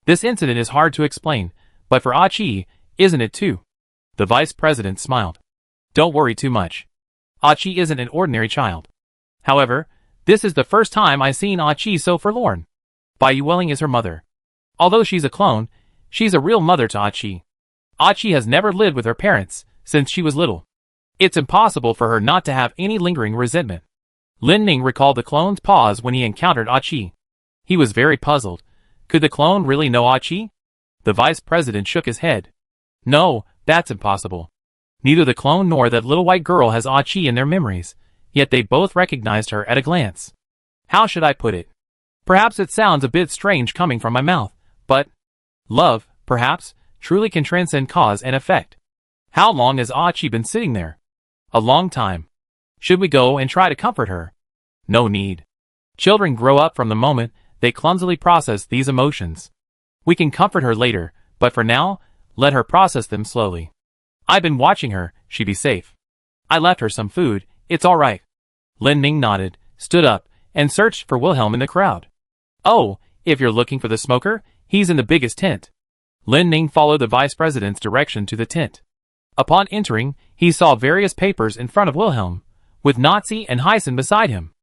This incident is hard to explain, but for Achi, isn't it too? The vice president smiled. Don't worry too much. Achi isn't an ordinary child. However, this is the first time I've seen Achi so forlorn. Bai Yueling is her mother. Although she's a clone, she's a real mother to Achi. Achi has never lived with her parents since she was little. It's impossible for her not to have any lingering resentment. Lin Ning recalled the clone's pause when he encountered Achi. He was very puzzled. Could the clone really know Achi? The vice president shook his head. No, that's impossible. Neither the clone nor that little white girl has Achi in their memories. yet they both recognized her at a glance. How should I put it? Perhaps it sounds a bit strange coming from my mouth, but love, perhaps, truly can transcend cause and effect. How long has Achi been sitting there? A long time. Should we go and try to comfort her? No need. Children grow up from the moment they clumsily process these emotions. We can comfort her later, but for now, let her process them slowly. I've been watching her, she'd be safe. I left her some food, it's all right. Lin Ning nodded, stood up, and searched for Wilhelm in the crowd. Oh, if you're looking for the smoker, he's in the biggest tent. Lin Ning followed the vice president's direction to the tent. Upon entering, he saw various papers in front of Wilhelm, with Nazi and Heisen beside him.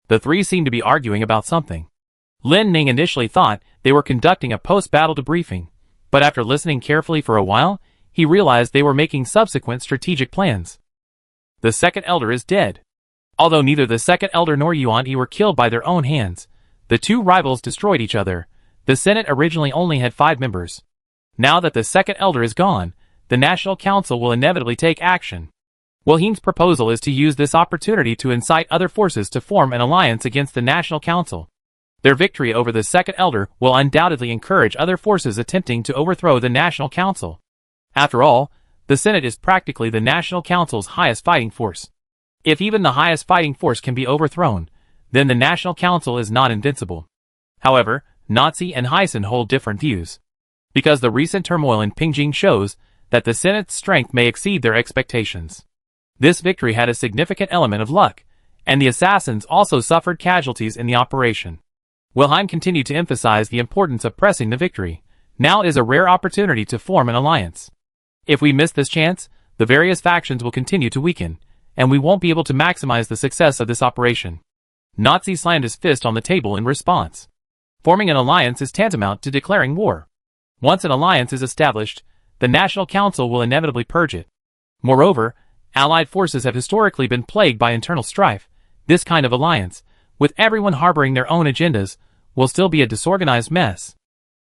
The three seemed to be arguing about something. Lin Ning initially thought they were conducting a post-battle debriefing, but after listening carefully for a while, he realized they were making subsequent strategic plans. The second elder is dead. Although neither the second elder nor Yuan Yi were killed by their own hands, the two rivals destroyed each other. The Senate originally only had 5 members. Now that the second elder is gone, the National Council will inevitably take action. Wilhelm's proposal is to use this opportunity to incite other forces to form an alliance against the National Council. Their victory over the second elder will undoubtedly encourage other forces attempting to overthrow the National Council. After all, the Senate is practically the National Council's highest fighting force. If even the highest fighting force can be overthrown, then the National Council is not invincible. However, Nazi and Heisen hold different views. Because the recent turmoil in Pingjing shows that the Senate's strength may exceed their expectations. This victory had a significant element of luck, and the assassins also suffered casualties in the operation. Wilhelm continued to emphasize the importance of pressing the victory. Now is a rare opportunity to form an alliance. If we miss this chance, the various factions will continue to weaken, and we won't be able to maximize the success of this operation. Nazi slammed his fist on the table in response. Forming an alliance is tantamount to declaring war. Once an alliance is established, the National Council will inevitably purge it. Moreover, Allied forces have historically been plagued by internal strife. This kind of alliance, with everyone harboring their own agendas, will still be a disorganized mess.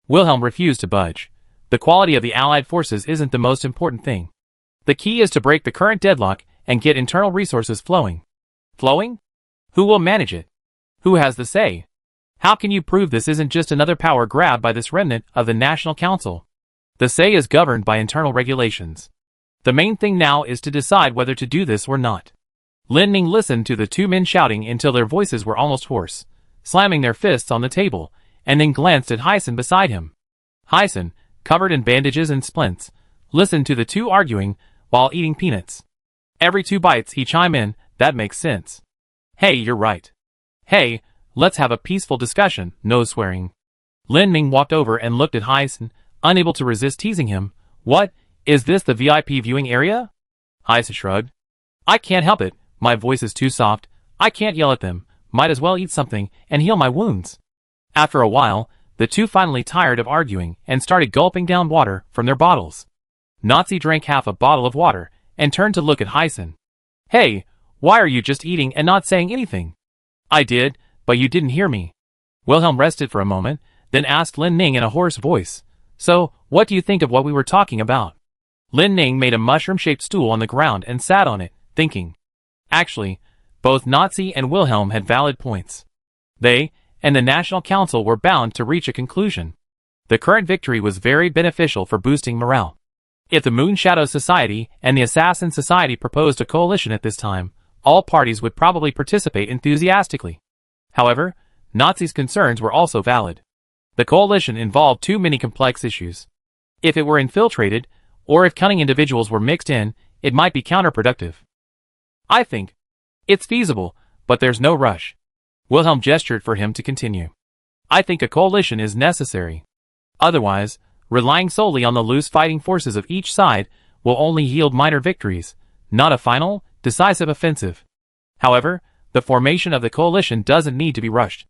Wilhelm refused to budge. The quality of the Allied forces isn't the most important thing. The key is to break the current deadlock and get internal resources flowing. Flowing? Who will manage it? Who has the say? How can you prove this isn't just another power grab by this remnant of the National Council? The say is governed by internal regulations. The main thing now is to decide whether to do this or not. Lin Ning listened to the two men shouting until their voices were almost hoarse, slamming their fists on the table, and then glanced at Heisen beside him. Heisen, covered in bandages and splints, listened to the two arguing while eating peanuts. Every 2 bites he chimed in, "That makes sense. Hey, you're right. Hey, let's have a peaceful discussion, no swearing." Lin Ning walked over and looked at Heisen, unable to resist teasing him. "What, is this the VIP viewing area?" Heisen shrugged. "I can't help it, my voice is too soft, I can't yell at them, might as well eat something and heal my wounds." After a while, the two finally tired of arguing and started gulping down water from their bottles. Nazi drank half a bottle of water and turned to look at Heisen. "Hey, why are you just eating and not saying anything?" "I did, but you didn't hear me." Wilhelm rested for a moment, then asked Lin Ning in a hoarse voice, "So, what do you think of what we were talking about?" Lin Ning made a mushroom-shaped stool on the ground and sat on it, thinking. Actually, both Nazi and Wilhelm had valid points. They and the National Council were bound to reach a conclusion. The current victory was very beneficial for boosting morale. If the Moon Shadow Society and the Assassin Society proposed a coalition at this time, all parties would probably participate enthusiastically. However, Nazi's concerns were also valid. The coalition involved too many complex issues. If it were infiltrated, or if cunning individuals were mixed in, it might be counterproductive. "I think it's feasible, but there's no rush." Wilhelm gestured for him to continue. "I think a coalition is necessary. Otherwise, relying solely on the loose fighting forces of each side will only yield minor victories, not a final, decisive offensive. However, the formation of the coalition doesn't need to be rushed."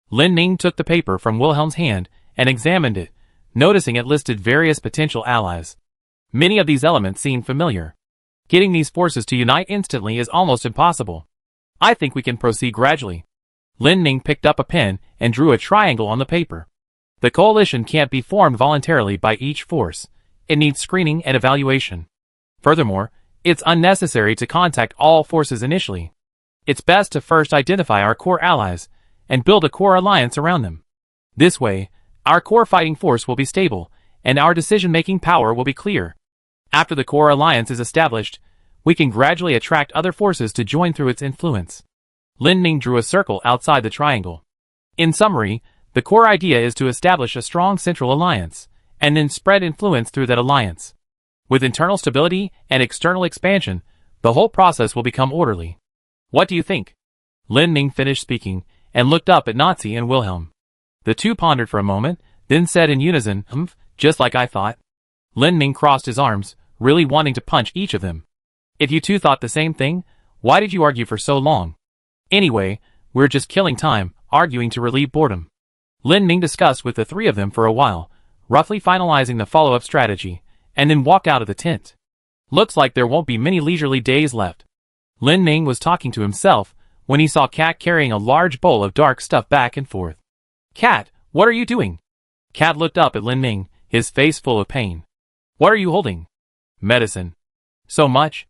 Lin Ning took the paper from Wilhelm's hand and examined it, noticing it listed various potential allies. Many of these elements seemed familiar. Getting these forces to unite instantly is almost impossible. "I think we can proceed gradually." Lin Ning picked up a pen and drew a triangle on the paper. The coalition can't be formed voluntarily by each force. It needs screening and evaluation. Furthermore, it's unnecessary to contact all forces initially. It's best to first identify our core allies and build a core alliance around them. This way, our core fighting force will be stable, and our decision-making power will be clear. After the core alliance is established, we can gradually attract other forces to join through its influence. Lin Ning drew a circle outside the triangle. In summary, the core idea is to establish a strong central alliance, and then spread influence through that alliance. With internal stability and external expansion, the whole process will become orderly. What do you think? Lin Ning finished speaking, and looked up at Nazi and Wilhelm. The two pondered for a moment, then said in unison, just like I thought. Lin Ning crossed his arms, really wanting to punch each of them. If you two thought the same thing, why did you argue for so long? Anyway, we're just killing time, arguing to relieve boredom. Lin Ning discussed with the three of them for a while, roughly finalizing the follow-up strategy, and then walked out of the tent. Looks like there won't be many leisurely days left. Lin Ning was talking to himself when he saw Cat carrying a large bowl of dark stuff back and forth. Cat, what are you doing? Cat looked up at Lin Ning, his face full of pain. What are you holding? Medicine. So much?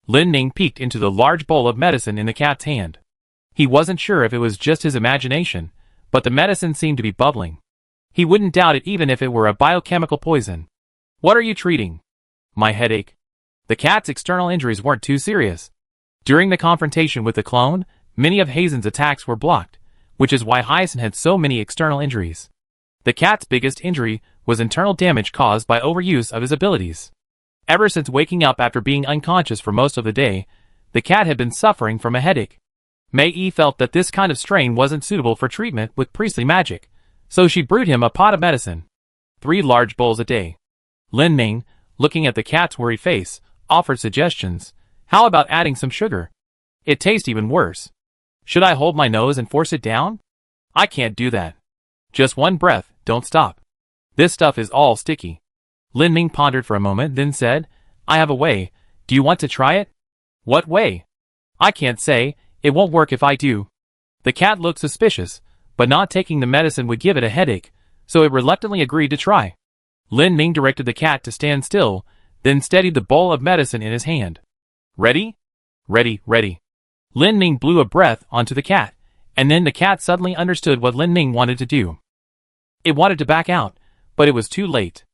Lin Ning peeked into the large bowl of medicine in the cat's hand. He wasn't sure if it was just his imagination, but the medicine seemed to be bubbling. He wouldn't doubt it even if it were a biochemical poison. What are you treating? My headache. The cat's external injuries weren't too serious. During the confrontation with the clone, many of Hazen's attacks were blocked, which is why Hyacin had so many external injuries. The cat's biggest injury was internal damage caused by overuse of his abilities. Ever since waking up after being unconscious for most of the day, the cat had been suffering from a headache. Mei Yi felt that this kind of strain wasn't suitable for treatment with priestly magic, so she brewed him a pot of medicine. 3 large bowls a day. Lin Ning, looking at the cat's worried face, offered suggestions. How about adding some sugar? It tastes even worse. Should I hold my nose and force it down? I can't do that. Just one breath, don't stop. This stuff is all sticky. Lin Ning pondered for a moment, then said, I have a way. Do you want to try it? What way? I can't say. It won't work if I do. The cat looked suspicious, but not taking the medicine would give it a headache, so it reluctantly agreed to try. Lin Ning directed the cat to stand still, then steadied the bowl of medicine in his hand. Ready? Ready, ready. Lin Ning blew a breath onto the cat, and then the cat suddenly understood what Lin Ning wanted to do. It wanted to back out, but it was too late.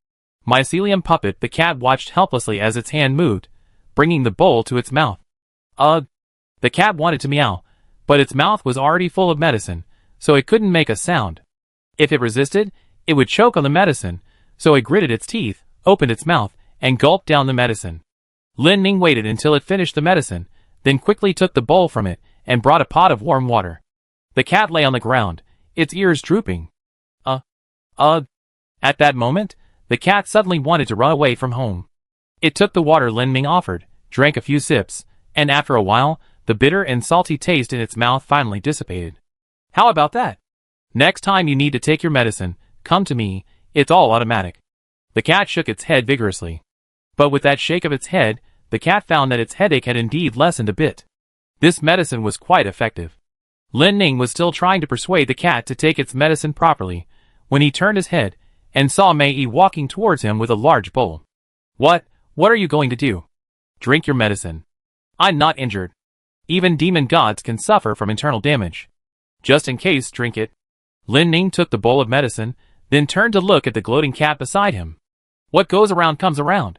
Mycelium puppet, the cat watched helplessly as its hand moved, bringing the bowl to its mouth. The cat wanted to meow, but its mouth was already full of medicine, so it couldn't make a sound. If it resisted, it would choke on the medicine, so it gritted its teeth, opened its mouth, and gulped down the medicine. Lin Ning waited until it finished the medicine, then quickly took the bowl from it and brought a pot of warm water. The cat lay on the ground, its ears drooping. At that moment, the cat suddenly wanted to run away from home. It took the water Lin Ning offered, drank a few sips, and after a while, the bitter and salty taste in its mouth finally dissipated. How about that? Next time you need to take your medicine, come to me, it's all automatic. The cat shook its head vigorously. But with that shake of its head, the cat found that its headache had indeed lessened a bit. This medicine was quite effective. Lin Ning was still trying to persuade the cat to take its medicine properly, when he turned his head, and saw Mei Yi walking towards him with a large bowl. What are you going to do? Drink your medicine. I'm not injured. Even demon gods can suffer from internal damage. Just in case, drink it. Lin Ning took the bowl of medicine, then turned to look at the gloating cat beside him. What goes around comes around.